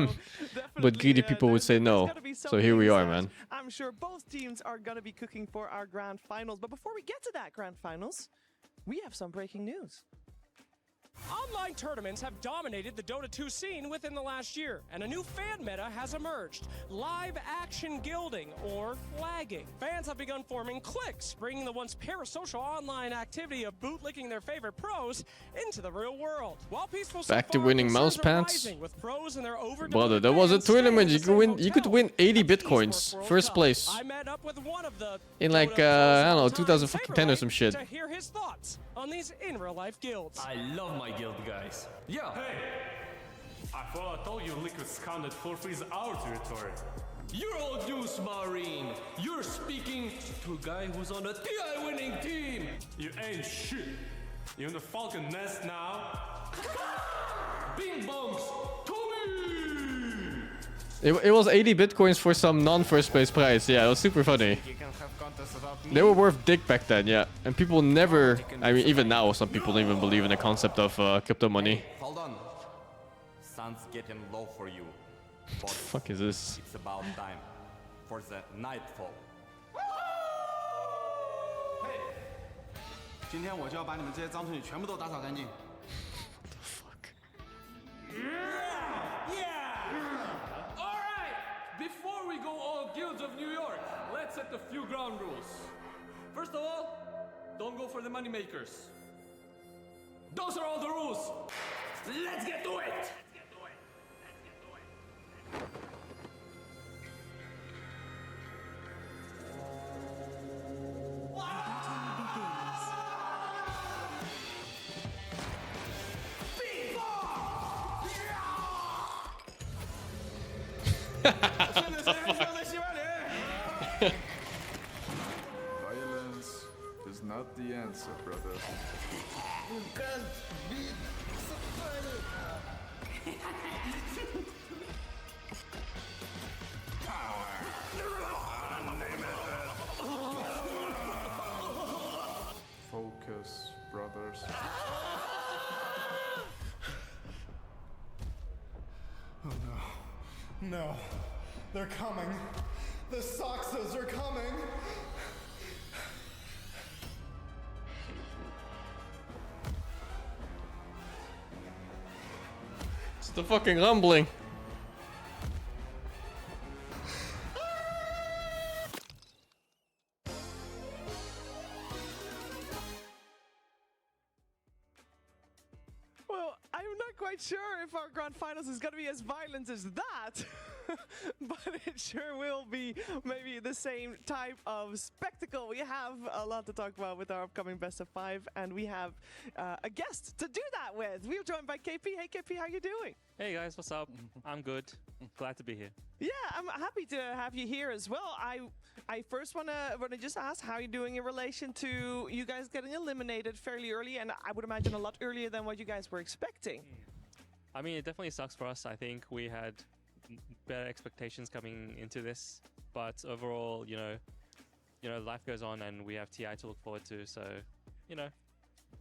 Speaker 2: But greedy people would say no. So here we are, man.
Speaker 15: I'm sure both teams are gonna be cooking for our grand finals. But before we get to that grand finals, we have some breaking news.
Speaker 13: Online tournaments have dominated the Dota 2 scene within the last year, and a new fan meta has emerged: live action guilding, or lagging. Fans have begun forming cliques, bringing the once parasocial online activity of bootlicking their favorite pros into the real world. While peaceful
Speaker 2: back to winning mouse pads.
Speaker 13: With pros and their
Speaker 2: Brother, there was a tournament you could win 80 bitcoins, first place.
Speaker 13: I met up with one of the
Speaker 2: in like I don't know, 2010 or some shit.
Speaker 13: To hear his thoughts on these in real life guilds.
Speaker 6: I love my guild, guys. Yeah. Hey, I thought I told you Liquid Scounded for free is our territory. You're all juice, Marine. You're speaking to a guy who's on the TI winning team. You ain't shit. You're in the Falcon nest now. Bing bongs to me.
Speaker 2: It was 80 bitcoins for some non-first place prize. Yeah, it was super funny. They were worth dick back then, yeah. And people never, I mean, even now, some people don't even believe in the concept of crypto money.
Speaker 7: Hey, hold on. Sun's getting low for you.
Speaker 2: What the fuck is this?
Speaker 7: It's about time for the nightfall.
Speaker 19: Hey, 今天我就要把你们这些脏东西全部都打扫干净。
Speaker 2: What the fuck?
Speaker 6: Yeah! Alright! Before we go all guilds of New York, let's set a few ground rules. First of all, don't go for the money makers. Those are all the rules. Let's get to it!
Speaker 16: Violence is not the answer, brother. You can't beat somebody. Power. Focus, brothers.
Speaker 8: Oh no. No. They're coming. The Soxas are coming.
Speaker 2: It's the fucking rumbling.
Speaker 15: Well, I'm not quite sure if our grand finals is going to be as violent as that, but it sure will be maybe the same type of spectacle. We have a lot to talk about with our upcoming best of 5, and we have a guest to do that with. We're joined by KP. Hey KP, how you doing?
Speaker 17: Hey guys, what's up? I'm good. Glad to be here.
Speaker 15: Yeah, I'm happy to have you here as well. I first wanna just ask how you're doing in relation to you guys getting eliminated fairly early, and I would imagine a lot earlier than what you guys were expecting.
Speaker 17: I mean, it definitely sucks for us. I think we had better expectations coming into this, but overall, you know, life goes on, and we have TI to look forward to. So, you know,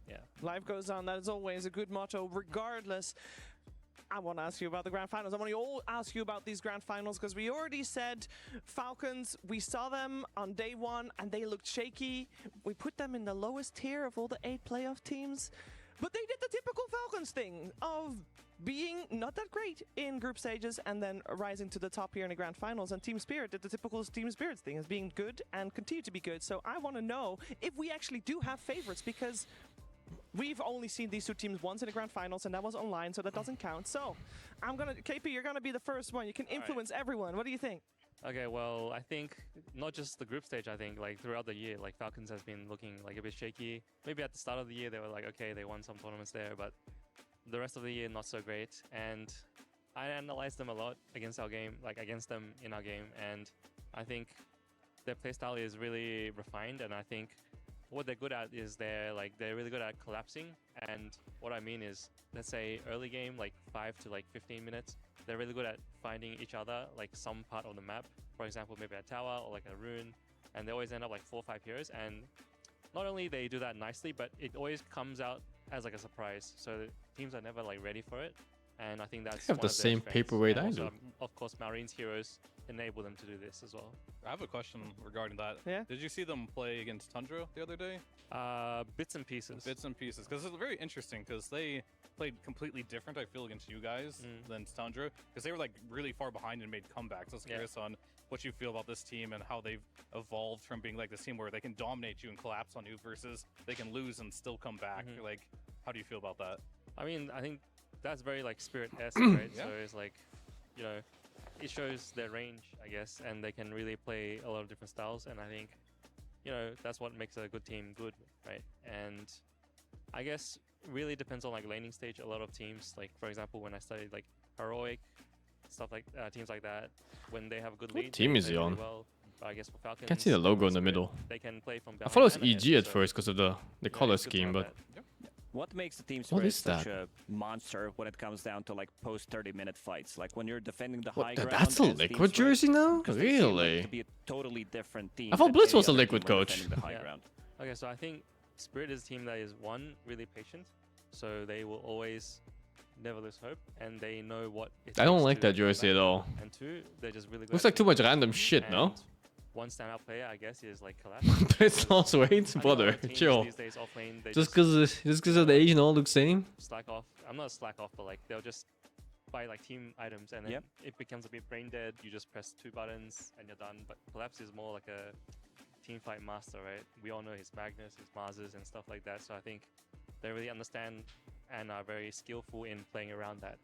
Speaker 17: yeah.
Speaker 15: Life goes on. That is always a good motto, regardless. I want to ask you about the grand finals. I want to ask you about these grand finals because we already said Falcons, we saw them on day 1 and they looked shaky. We put them in the lowest tier of all the 8 playoff teams, but they did the typical Falcons thing of being not that great in group stages and then rising to the top here in the grand finals. And Team Spirit did the typical Team Spirit thing as being good and continue to be good. So I want to know if we actually do have favorites, because we've only seen these 2 teams once in the grand finals, and that was online, so that doesn't count. So, KP, you're gonna be the first one. You can influence everyone. What do you think?
Speaker 17: Okay, well, I think not just the group stage. I think like throughout the year, like Falcons has been looking like a bit shaky. Maybe at the start of the year they were like, okay, they won some tournaments there, but the rest of the year not so great. And I analyzed them a lot against our game, like against them in our game, and I think their playstyle is really refined, and I think what they're good at is they're really good at collapsing. And what I mean is, let's say early game, like 5 to like 15 minutes, they're really good at finding each other, like some part of the map. For example, maybe a tower or like a rune, and they always end up like 4 or 5 heroes. And not only they do that nicely, but it always comes out as like a surprise. So the teams are never like ready for it. And I think that's
Speaker 2: have the same paperweight I do.
Speaker 17: Of course, Marine's heroes enable them to do this as well.
Speaker 21: I have a question regarding that.
Speaker 15: Yeah?
Speaker 21: Did you see them play against Tundra the other day?
Speaker 17: Bits and pieces.
Speaker 21: Bits and pieces, because it's very interesting, because they played completely different, I feel, against you guys than Tundra, because they were like really far behind and made comebacks. I was curious on what you feel about this team and how they've evolved from being like this team where they can dominate you and collapse on you versus they can lose and still come back. Like, how do you feel about that?
Speaker 17: I mean, I think that's very like Spirit-esque, right?
Speaker 21: Yeah.
Speaker 17: So it's like, you know, it shows their range, I guess, and they can really play a lot of different styles. And I think, you know, that's what makes a good team good, right? And I guess really depends on like laning stage. A lot of teams, like for example, when I studied like Heroic, stuff like teams like that, when they have a good lead,
Speaker 2: What team
Speaker 17: they
Speaker 2: is he
Speaker 17: play
Speaker 2: on?
Speaker 17: really well. But I guess for Falcons,
Speaker 2: Can't see the logo in the middle.
Speaker 17: They can play from
Speaker 2: I
Speaker 17: behind
Speaker 2: thought it was
Speaker 17: and ahead,
Speaker 2: EG at
Speaker 17: so
Speaker 2: first because of the color
Speaker 17: it's good to
Speaker 2: scheme,
Speaker 17: have
Speaker 2: but
Speaker 17: that.
Speaker 22: What makes the Team
Speaker 2: What
Speaker 22: Spirit
Speaker 2: is
Speaker 22: such
Speaker 2: that?
Speaker 22: a monster when it comes down to like post 30-minute fights? Like when you're defending the
Speaker 2: What,
Speaker 22: high
Speaker 2: th-
Speaker 22: ground.
Speaker 2: that's a
Speaker 22: as Team
Speaker 2: Liquid
Speaker 22: Spirit,
Speaker 2: jersey now?
Speaker 22: 'cause they seem like
Speaker 2: Really?
Speaker 22: to be a totally different team.
Speaker 2: I thought
Speaker 22: than
Speaker 2: Blitz
Speaker 22: any
Speaker 2: was a
Speaker 22: other
Speaker 2: Liquid
Speaker 22: team when
Speaker 2: coach.
Speaker 22: defending the high
Speaker 17: Yeah.
Speaker 22: ground.
Speaker 17: Okay, so I think Spirit is a team that is one, really patient, so they will always never lose hope, and they know what it
Speaker 2: I don't
Speaker 17: takes
Speaker 2: like
Speaker 17: to
Speaker 2: that jersey
Speaker 17: come
Speaker 2: at
Speaker 17: back.
Speaker 2: all.
Speaker 17: And 2, they're just really good.
Speaker 2: Looks
Speaker 17: at
Speaker 2: like too much random shit, no?
Speaker 17: And one standout player, I guess, is like Collapse.
Speaker 2: Blitz also hates,
Speaker 17: I know
Speaker 2: brother.
Speaker 17: other teams
Speaker 2: Chill.
Speaker 17: these days off lane, they
Speaker 2: Just because of the Asian all look same.
Speaker 17: slack off. I'm not slack off, but like they'll just buy like team items, and then it becomes a bit brain dead. You just press 2 buttons and you're done. But Collapse is more like a team fight master, right? We all know his Magnus, his Marses, and stuff like that. So I think they really understand and are very skillful in playing around that.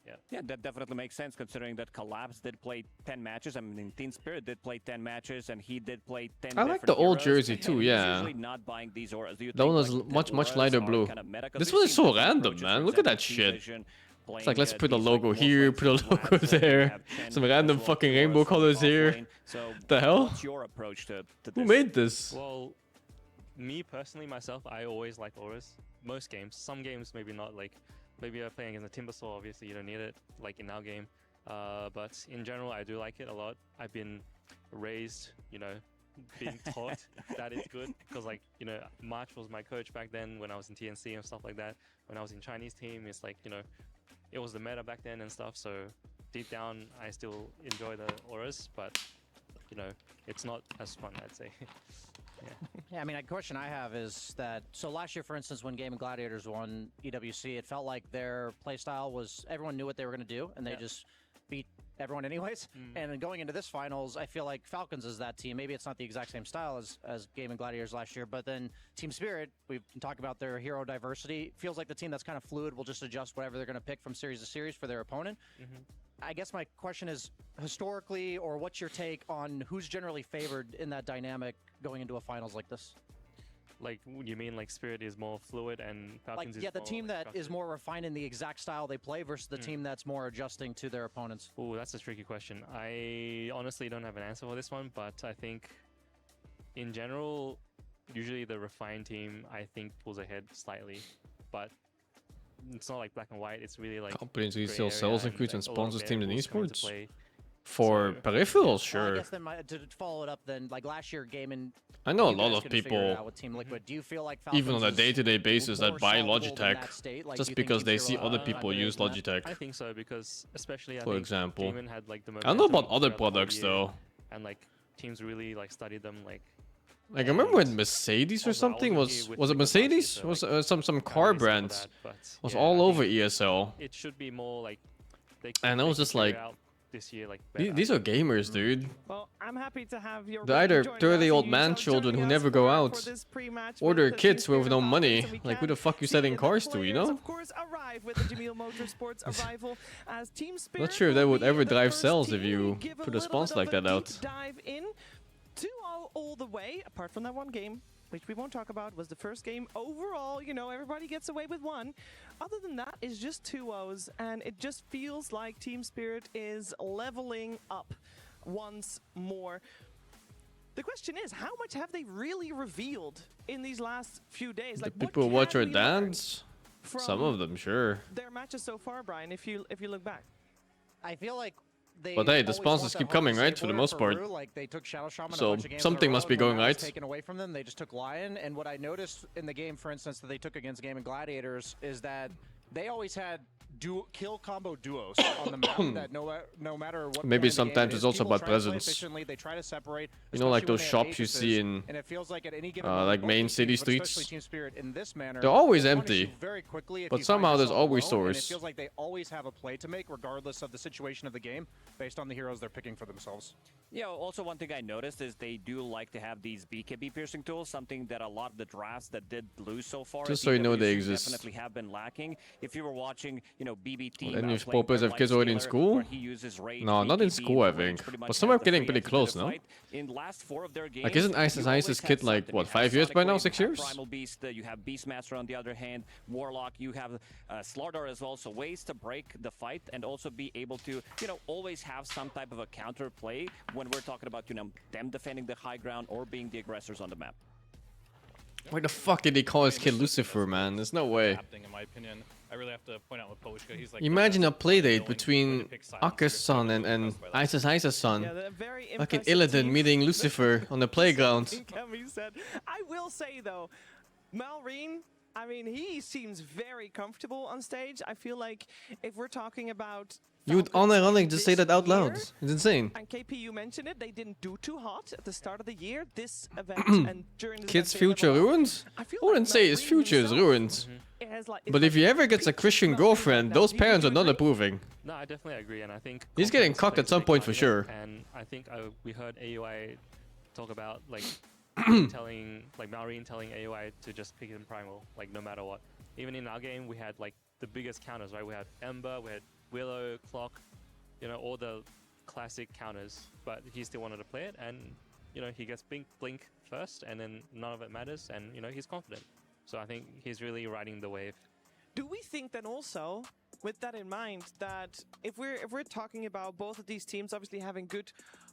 Speaker 17: Yeah.
Speaker 22: Yeah, that definitely makes sense considering that Collapse did play 10 matches. I mean, Team Spirit did play 10 matches and he did play 10
Speaker 2: I like
Speaker 22: different
Speaker 2: the old
Speaker 22: heroes,
Speaker 2: jersey
Speaker 22: and
Speaker 2: too,
Speaker 22: he's
Speaker 2: yeah.
Speaker 22: usually not buying these auras. Do you
Speaker 2: That one
Speaker 22: think,
Speaker 2: was
Speaker 22: like, the
Speaker 2: much
Speaker 22: auras
Speaker 2: lighter
Speaker 22: are
Speaker 2: blue.
Speaker 22: kind of meta? 'Cause
Speaker 2: This
Speaker 22: we've
Speaker 2: one is
Speaker 22: seen
Speaker 2: so
Speaker 22: different
Speaker 2: random,
Speaker 22: approaches,
Speaker 2: man.
Speaker 22: for
Speaker 2: Look at
Speaker 22: example,
Speaker 2: that shit.
Speaker 22: Pvision,
Speaker 2: It's like, let's put a logo here, put a logo there, some random fucking rainbow colors here. The hell?
Speaker 22: What's your approach to this?
Speaker 2: Who made this?
Speaker 17: Well, me personally, myself, I always like auras. Most games. Some games maybe not. Like maybe you're playing against a Timbersaw, obviously you don't need it, like in our game. But in general, I do like it a lot. I've been raised, you know, being taught that it's good because, like, you know, March was my coach back then when I was in TNC and stuff like that. When I was in Chinese team, it's like, you know, it was the meta back then and stuff. So deep down, I still enjoy the auras, but you know, it's not as fun, I'd say.
Speaker 23: Yeah, I mean, a question I have is that, so last year, for instance, when Game and Gladiators won EWC, it felt like their playstyle was, everyone knew what they were going to do, and they just beat everyone anyways. And then going into this finals, I feel like Falcons is that team. Maybe it's not the exact same style as Game and Gladiators last year, but then Team Spirit, we've been talking about their hero diversity. Feels like the team that's kind of fluid will just adjust whatever they're going to pick from series to series for their opponent. I guess my question is, historically, or what's your take on who's generally favored in that dynamic going into a finals like this?
Speaker 17: Like, you mean like Spirit is more fluid and Falcons is
Speaker 23: the
Speaker 17: more
Speaker 23: team that
Speaker 17: structured?
Speaker 23: is more refined in the exact style they play versus the team that's more adjusting to their opponents?
Speaker 17: Oh, that's a tricky question. I honestly don't have an answer for this one, but I think in general, usually the refined team, I think, pulls ahead slightly, but it's not like black and white. It's really like
Speaker 2: Companies who
Speaker 17: gray
Speaker 2: sell
Speaker 17: area
Speaker 2: sales increase and
Speaker 17: like, a lot of
Speaker 2: sponsors teams in
Speaker 17: variables come into
Speaker 2: esports.
Speaker 17: play.
Speaker 2: For peripherals,
Speaker 23: Well,
Speaker 2: sure.
Speaker 23: I guess then to follow it up, then like last year, Game and
Speaker 2: I know a
Speaker 23: you
Speaker 2: lot
Speaker 23: guys
Speaker 2: of
Speaker 23: couldn't figure it
Speaker 2: people,
Speaker 23: out with Team Liquid. Do you feel like
Speaker 2: even on a
Speaker 23: Falcons is
Speaker 2: day-to-day basis, that
Speaker 23: more
Speaker 2: buy
Speaker 23: solvable in
Speaker 2: Logitech
Speaker 23: that state? Like, do
Speaker 2: just
Speaker 23: you think
Speaker 2: because
Speaker 23: Team
Speaker 2: they
Speaker 23: Zero
Speaker 2: see
Speaker 23: are
Speaker 2: other
Speaker 23: better
Speaker 2: people
Speaker 23: than
Speaker 2: use
Speaker 23: that?
Speaker 2: Logitech.
Speaker 17: I think so, because especially I
Speaker 2: For
Speaker 17: think
Speaker 2: example.
Speaker 17: Demon had like the
Speaker 2: I don't know about
Speaker 17: momentum
Speaker 2: other
Speaker 17: throughout the whole
Speaker 2: products
Speaker 17: year,
Speaker 2: though.
Speaker 17: and like teams really like studied them like.
Speaker 2: Like I remember when Mercedes or
Speaker 17: Also, I
Speaker 2: something
Speaker 17: wasn't here
Speaker 2: was
Speaker 17: with
Speaker 2: it
Speaker 17: Liquid last year,
Speaker 2: Mercedes?
Speaker 17: so,
Speaker 2: Was
Speaker 17: like,
Speaker 2: some
Speaker 17: I
Speaker 2: car
Speaker 17: really suffer
Speaker 2: brand
Speaker 17: that, but
Speaker 2: was
Speaker 17: yeah,
Speaker 2: all
Speaker 17: I
Speaker 2: over
Speaker 17: think
Speaker 2: ESL.
Speaker 17: It should be more like they.
Speaker 2: And I was just like,
Speaker 17: this year, like
Speaker 2: these are gamers, dude.
Speaker 15: Well, I'm happy to have your
Speaker 2: They're either dirty old man children who never go out, or they're kids with no money. Like, who the fuck you selling cars to, you know?
Speaker 15: Of course, arrive with the Jamil Motorsports arrival as Team Spirit.
Speaker 2: Not sure if that would ever drive sales if you put a sponsor like that out.
Speaker 15: Dive in to all the way. Apart from that one game, which we won't talk about, was the first game overall. You know, everybody gets away with one. Other than that, it's just 2-0s, and it just feels like Team Spirit is leveling up once more. The question is, how much have they really revealed in these last few days?
Speaker 2: The
Speaker 15: Like,
Speaker 2: people who
Speaker 15: what
Speaker 2: watch
Speaker 15: can
Speaker 2: our
Speaker 15: we learn
Speaker 2: dance?
Speaker 15: from
Speaker 2: Some of them, sure.
Speaker 15: their matches so far, Brian, if you look back?
Speaker 23: I feel like they
Speaker 2: But hey, the
Speaker 23: always
Speaker 2: sponsors
Speaker 23: want that
Speaker 2: keep
Speaker 23: hard
Speaker 2: coming, right, for
Speaker 23: disabler
Speaker 2: the most part.
Speaker 23: Peru, like they took Shadow Shaman
Speaker 2: So
Speaker 23: a bunch of games
Speaker 2: something
Speaker 23: in a
Speaker 2: must
Speaker 23: row,
Speaker 2: be
Speaker 23: and when
Speaker 2: going
Speaker 23: that was
Speaker 2: right.
Speaker 23: taken away from them, they just took Lion. And what I noticed in the game, for instance, that they took against Game and Gladiators is that they always had kill combo duos on the map that no matter what.
Speaker 2: Maybe
Speaker 23: point in the game
Speaker 2: sometimes
Speaker 23: it
Speaker 2: it's
Speaker 23: is,
Speaker 2: also
Speaker 23: people
Speaker 2: about
Speaker 23: try to play
Speaker 2: presence.
Speaker 23: efficiently, they try to separate.
Speaker 2: You know, like
Speaker 23: especially when
Speaker 2: those
Speaker 23: they have
Speaker 2: shops you
Speaker 23: agencies,
Speaker 2: see in,
Speaker 23: and it feels like at any given moment,
Speaker 2: like
Speaker 23: both
Speaker 2: main
Speaker 23: these
Speaker 2: city
Speaker 23: teams, but especially
Speaker 2: streets.
Speaker 23: Team Spirit in this manner,
Speaker 2: They're always
Speaker 23: will punish
Speaker 2: empty.
Speaker 23: you very quickly if
Speaker 2: But
Speaker 23: you find
Speaker 2: somehow there's
Speaker 23: yourself
Speaker 2: always
Speaker 23: alone, and it
Speaker 2: source.
Speaker 23: feels like they always have a play to make, regardless of the situation of the game, based on the heroes they're picking for themselves.
Speaker 22: Yeah, also one thing I noticed is they do like to have these BKB piercing tools, something that a lot of the drafts that did lose so far
Speaker 2: Just
Speaker 22: at
Speaker 2: so you know
Speaker 22: EWC
Speaker 2: they exist.
Speaker 22: definitely have been lacking. If you were watching, you know, BBT,
Speaker 2: Well, any
Speaker 22: playing
Speaker 2: sport players
Speaker 22: Red
Speaker 2: have kids
Speaker 22: Light
Speaker 2: already in
Speaker 22: Scaler,
Speaker 2: school?
Speaker 22: where he uses rage,
Speaker 2: No, not in
Speaker 22: BKB,
Speaker 2: school, I
Speaker 22: range
Speaker 2: think.
Speaker 22: pretty much
Speaker 2: But some
Speaker 22: has
Speaker 2: are
Speaker 22: the
Speaker 2: getting
Speaker 22: free
Speaker 2: pretty
Speaker 22: entry to
Speaker 2: close,
Speaker 22: the
Speaker 2: no?
Speaker 22: fight. In the last 4 of their games,
Speaker 2: Like, isn't
Speaker 22: you
Speaker 2: Ice's
Speaker 22: always
Speaker 2: kid
Speaker 22: have
Speaker 2: like,
Speaker 22: something.
Speaker 2: what,
Speaker 22: You have
Speaker 2: 5 years
Speaker 22: Sonic
Speaker 2: by now?
Speaker 22: Wave,
Speaker 2: 6
Speaker 22: you have
Speaker 2: years?
Speaker 22: Primal Beast, you have Beastmaster on the other hand, Warlock, you have Slardar as well. So ways to break the fight and also be able to, you know, always have some type of a counter play when we're talking about, you know, them defending the high ground or being the aggressors on the map.
Speaker 2: Why the fuck did he call his kid Lucifer, man? There's no way.
Speaker 21: In my opinion, I really have to point out with Polishka, he's like
Speaker 2: Imagine a playdate between Aka's son and Ice's son.
Speaker 15: Yeah, they're very
Speaker 2: Fucking
Speaker 15: impressive
Speaker 2: Illidan
Speaker 15: teams.
Speaker 2: meeting Lucifer on the playground.
Speaker 15: Can be said. I will say though, Malrine, I mean, he seems very comfortable on stage. I feel like if we're talking about
Speaker 2: You would unironically just say that out loud. It's insane.
Speaker 15: and KP, you mentioned it, they didn't do too hot at the start of the year. This event and during this
Speaker 2: Kid's
Speaker 15: event, they
Speaker 2: future
Speaker 15: leveled up.
Speaker 2: ruined?
Speaker 15: I feel
Speaker 2: I wouldn't say his
Speaker 15: Malrine
Speaker 2: future is
Speaker 15: himself,
Speaker 2: ruined.
Speaker 15: it has like,
Speaker 2: But if he ever gets a Christian girlfriend, those parents are not approving.
Speaker 17: No, I definitely agree, and I think
Speaker 2: He's getting
Speaker 17: confidence
Speaker 2: cocked
Speaker 17: plays
Speaker 2: at
Speaker 17: a
Speaker 2: some
Speaker 17: big
Speaker 2: point
Speaker 17: part
Speaker 2: for
Speaker 17: in it,
Speaker 2: sure.
Speaker 17: And I think we heard AUI talk about like Malrine telling AUI to just pick him primal, like no matter what. Even in our game, we had like the biggest counters, right? We had Ember, we had Willow, Clock, you know, all the classic counters, but he still wanted to play it, and you know, he gets Blink first, and then none of it matters, and you know, he's confident. So I think he's really riding the wave.
Speaker 15: do we think then also with that in mind, that if we're talking about both of these teams obviously having good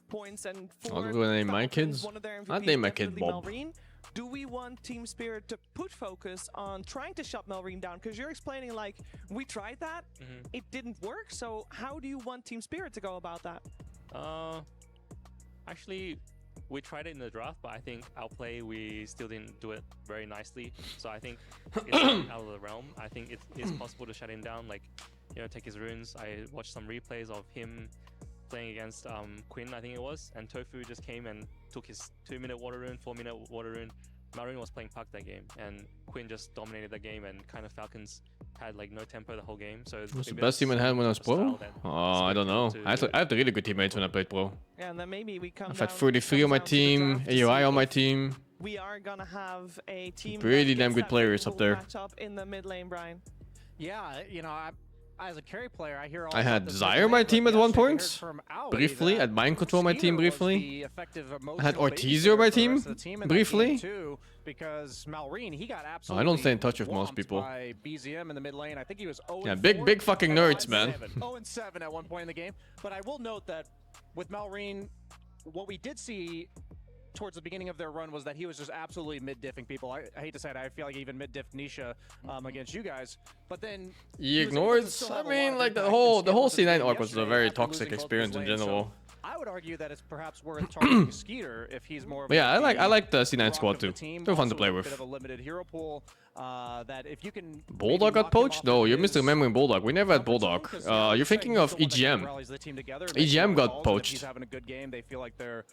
Speaker 15: points and
Speaker 2: I'll go name my kids.
Speaker 15: one of their
Speaker 2: I'd
Speaker 15: MVPs
Speaker 2: name my kid
Speaker 15: definitely
Speaker 2: Bob.
Speaker 15: Malrine, do we want Team Spirit to put focus on trying to shut Malrine down? Because you're explaining like, we tried that, it didn't work, so how do you want Team Spirit to go about that?
Speaker 17: Actually, we tried it in the draft, but I think our play, we still didn't do it very nicely. So I think it's out of the realm. I think it's possible to shut him down, like, you know, take his runes. I watched some replays of him playing against Quinn, I think it was, and Tofu just came and took his 2-minute water rune, 4-minute water rune. Malrine was playing Puck that game, and Quinn just dominated the game, and kind of Falcons had like no tempo the whole game. So
Speaker 2: What's the best team I had when I was pro? Oh, I don't know. I had the really good teammates when I played pro.
Speaker 15: Yeah, and then maybe we come
Speaker 2: I've had 33 on my team, AOI on my team.
Speaker 15: We are gonna have a team
Speaker 2: Pretty damn good players up there.
Speaker 15: matchup in the mid lane, Brian.
Speaker 23: Yeah, you know, as a carry player, I hear all
Speaker 2: I had
Speaker 23: about the
Speaker 2: Zyre on my team at one point.
Speaker 23: from Aoi
Speaker 2: Briefly. I had Mind Control on my team briefly.
Speaker 23: the effective
Speaker 2: I had
Speaker 23: emotional
Speaker 2: Ortiz on my
Speaker 23: babysitter for the
Speaker 2: team
Speaker 23: rest of the team in that game
Speaker 2: briefly.
Speaker 23: too, because Malrine, he got
Speaker 2: Oh,
Speaker 23: absolutely
Speaker 2: I don't stay in touch with most
Speaker 23: whomped
Speaker 2: people.
Speaker 23: by BZM in the mid lane. I think he was 0
Speaker 2: Yeah, big fucking nerds, man.
Speaker 23: 0-7 at one point in the game. But I will note that with Malrine, what we did see towards the beginning of their run was that he was just absolutely mid-diffing people. I hate to say it, I feel like even mid-diffed Nisha against you guys. But then
Speaker 2: He ignored. I mean, like the whole C9 arc was a very toxic experience in general.
Speaker 23: I would argue that it's perhaps worth targeting Skeeter if he's more.
Speaker 2: But yeah, I like the C9 squad too. They're fun to play with.
Speaker 23: Bit of a limited hero pool. That if you can.
Speaker 2: Bulldog got poached? No, you're misremembering Bulldog. We never had Bulldog. You're thinking of EGM. EGM got poached.
Speaker 23: He's having a good game. They feel like they're.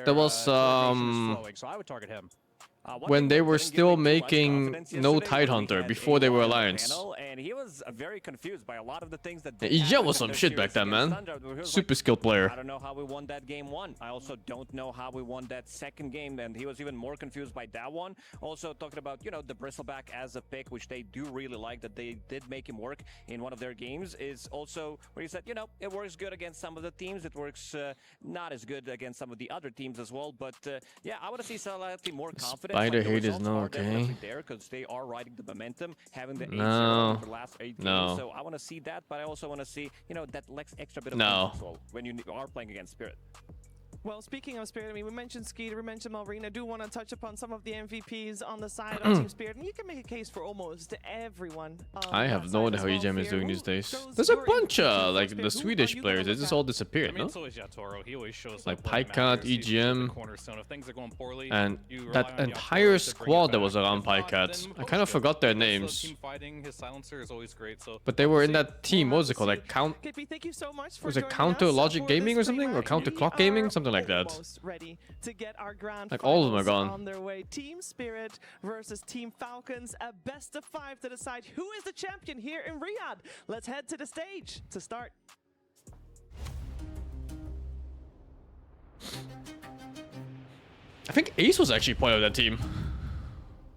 Speaker 2: That was
Speaker 23: so I would target him.
Speaker 2: when they were still making no Tidehunter before they were Alliance.
Speaker 22: And he was very confused by a lot of the things that
Speaker 2: EGM was some shit back then, man. Super skilled player.
Speaker 22: I don't know how we won that game one. I also don't know how we won that second game, and he was even more confused by that one. Also talking about, you know, the Bristleback as a pick, which they do really like, that they did make him work in one of their games, is also where he said, you know, it works good against some of the teams, it works not as good against some of the other teams as well, but yeah, I want to see slightly more confidence.
Speaker 2: Spider hate is no okay.
Speaker 22: There, because they are riding the momentum, having the 8-0
Speaker 2: No.
Speaker 22: for the last 8 games,
Speaker 2: No.
Speaker 22: so I want to see that, but I also want to see, you know, that extra bit of
Speaker 2: No.
Speaker 22: control when you are playing against Spirit.
Speaker 15: Well, speaking of Spirit, I mean, we mentioned Skeeter, we mentioned Malrine. I do want to touch upon some of the MVPs on the side of Team Spirit, and you can make a case for almost everyone.
Speaker 2: I have no idea how EGM is doing these days. There's a bunch of, like, the Swedish players, they just all disappeared,
Speaker 21: I mean,
Speaker 2: no?
Speaker 21: it's always Yatoro. He always shows
Speaker 2: Like
Speaker 21: up when it
Speaker 2: Pycat,
Speaker 21: matters. He's usually the
Speaker 2: EGM,
Speaker 21: cornerstone. If things are going poorly,
Speaker 2: and
Speaker 21: you rely
Speaker 2: that
Speaker 21: on
Speaker 2: entire
Speaker 21: Yatoro to bring
Speaker 2: squad
Speaker 21: it
Speaker 2: that
Speaker 21: back.
Speaker 2: was around
Speaker 21: If not,
Speaker 2: Pycat.
Speaker 21: then
Speaker 2: I kind of
Speaker 21: Host
Speaker 2: forgot their
Speaker 21: goes. Also,
Speaker 2: names.
Speaker 21: team fighting, his silencer is always great. So
Speaker 2: But they were in that team, what was it called? Like
Speaker 15: KP, thank you so much for
Speaker 2: was it
Speaker 15: joining
Speaker 2: Counter
Speaker 15: us
Speaker 2: Logic
Speaker 15: for
Speaker 2: Gaming or
Speaker 15: this
Speaker 2: something? Or
Speaker 15: pre-match.
Speaker 2: Counter
Speaker 15: We
Speaker 2: Clock
Speaker 15: are
Speaker 2: Gaming? Something like that.
Speaker 15: almost ready to get our grand
Speaker 2: Like, all of them are
Speaker 15: finals
Speaker 2: gone.
Speaker 15: on their way. Team Spirit versus Team Falcons, a best of 5 to decide who is the champion here in Riyadh. Let's head to the stage to start.
Speaker 2: I think Ace was actually part of that team.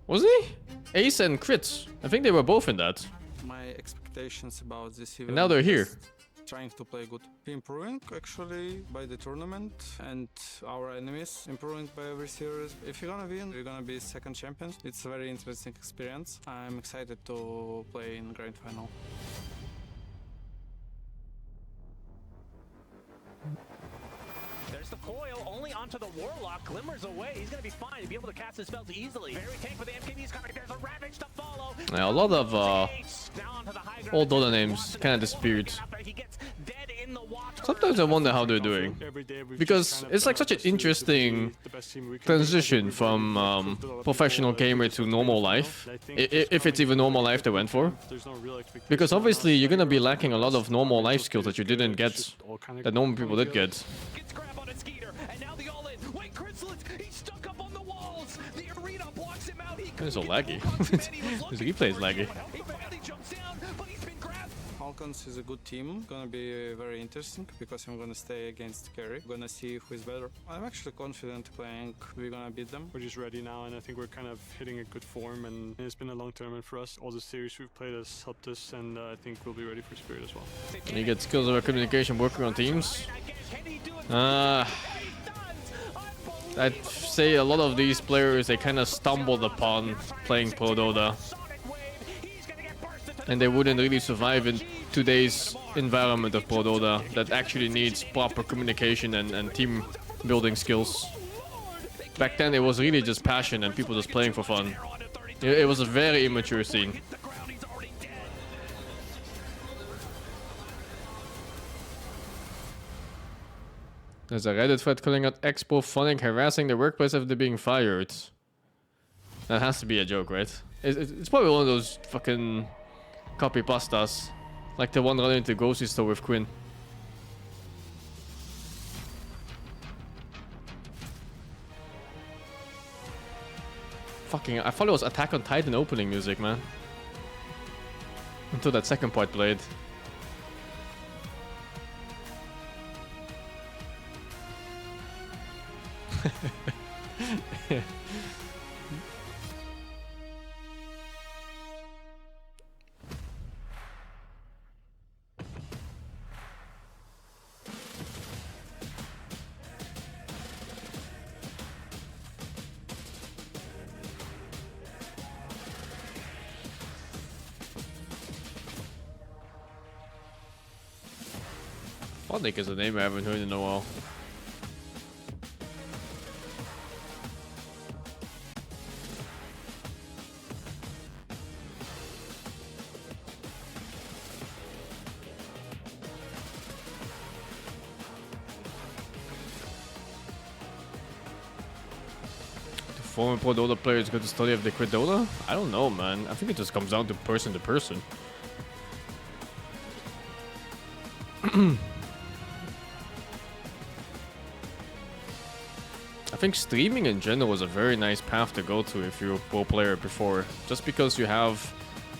Speaker 2: Wasn't he? Ace and Crits. I think they were both in that.
Speaker 9: My expectations about this event.
Speaker 2: And now they're here.
Speaker 9: is trying to play good. Improving actually by the tournament, and our enemies improving by every series. If you're gonna win, you're gonna be second champions. It's a very interesting experience. I'm excited to play in grand final.
Speaker 10: There's the coil, only onto the Warlock. Glimmers away. He's going to be fine. He'll be able to cast his spells easily. Very tank for the MKB's coming. There's a Ravage to follow.
Speaker 2: Yeah, a lot of old Dota names kind of disappeared. Sometimes I wonder how they're doing, because it's like such an interesting transition from professional gamer to normal life, if it's even normal life they went for. Because obviously you're gonna be lacking a lot of normal life skills that you didn't get, that normal people did get. It's so laggy. This replay is laggy.
Speaker 9: Falcons is a good team. Gonna be very interesting because I'm gonna stay against carry. Gonna see who is better. I'm actually confident playing. We're gonna beat them.
Speaker 20: We're just ready now, and I think we're kind of hitting a good form, and it's been a long tournament for us. All the series we've played has helped us, and I think we'll be ready for Spirit as well.
Speaker 2: Can you get skills of communication working on teams? I'd say a lot of these players, they kind of stumbled upon playing Pro Dota. and they wouldn't really survive in today's environment of Pro Dota that actually needs proper communication and team building skills. Back then it was really just passion and people just playing for fun. It was a very immature scene. There's a Reddit thread calling out Expo Phonic harassing the workplace after being fired. That has to be a joke, right? It's probably one of those fucking copy pastas. Like the one running into Ghosty store with Quinn. Fucking, I thought it was Attack on Titan opening music, man. Until that second part played. Phonic is a name I haven't heard in a while. Former Pro Dota players go to study if they quit Dota? I don't know, man. I think it just comes down to person to person. I think streaming in general is a very nice path to go to if you're a pro player before. Just because you have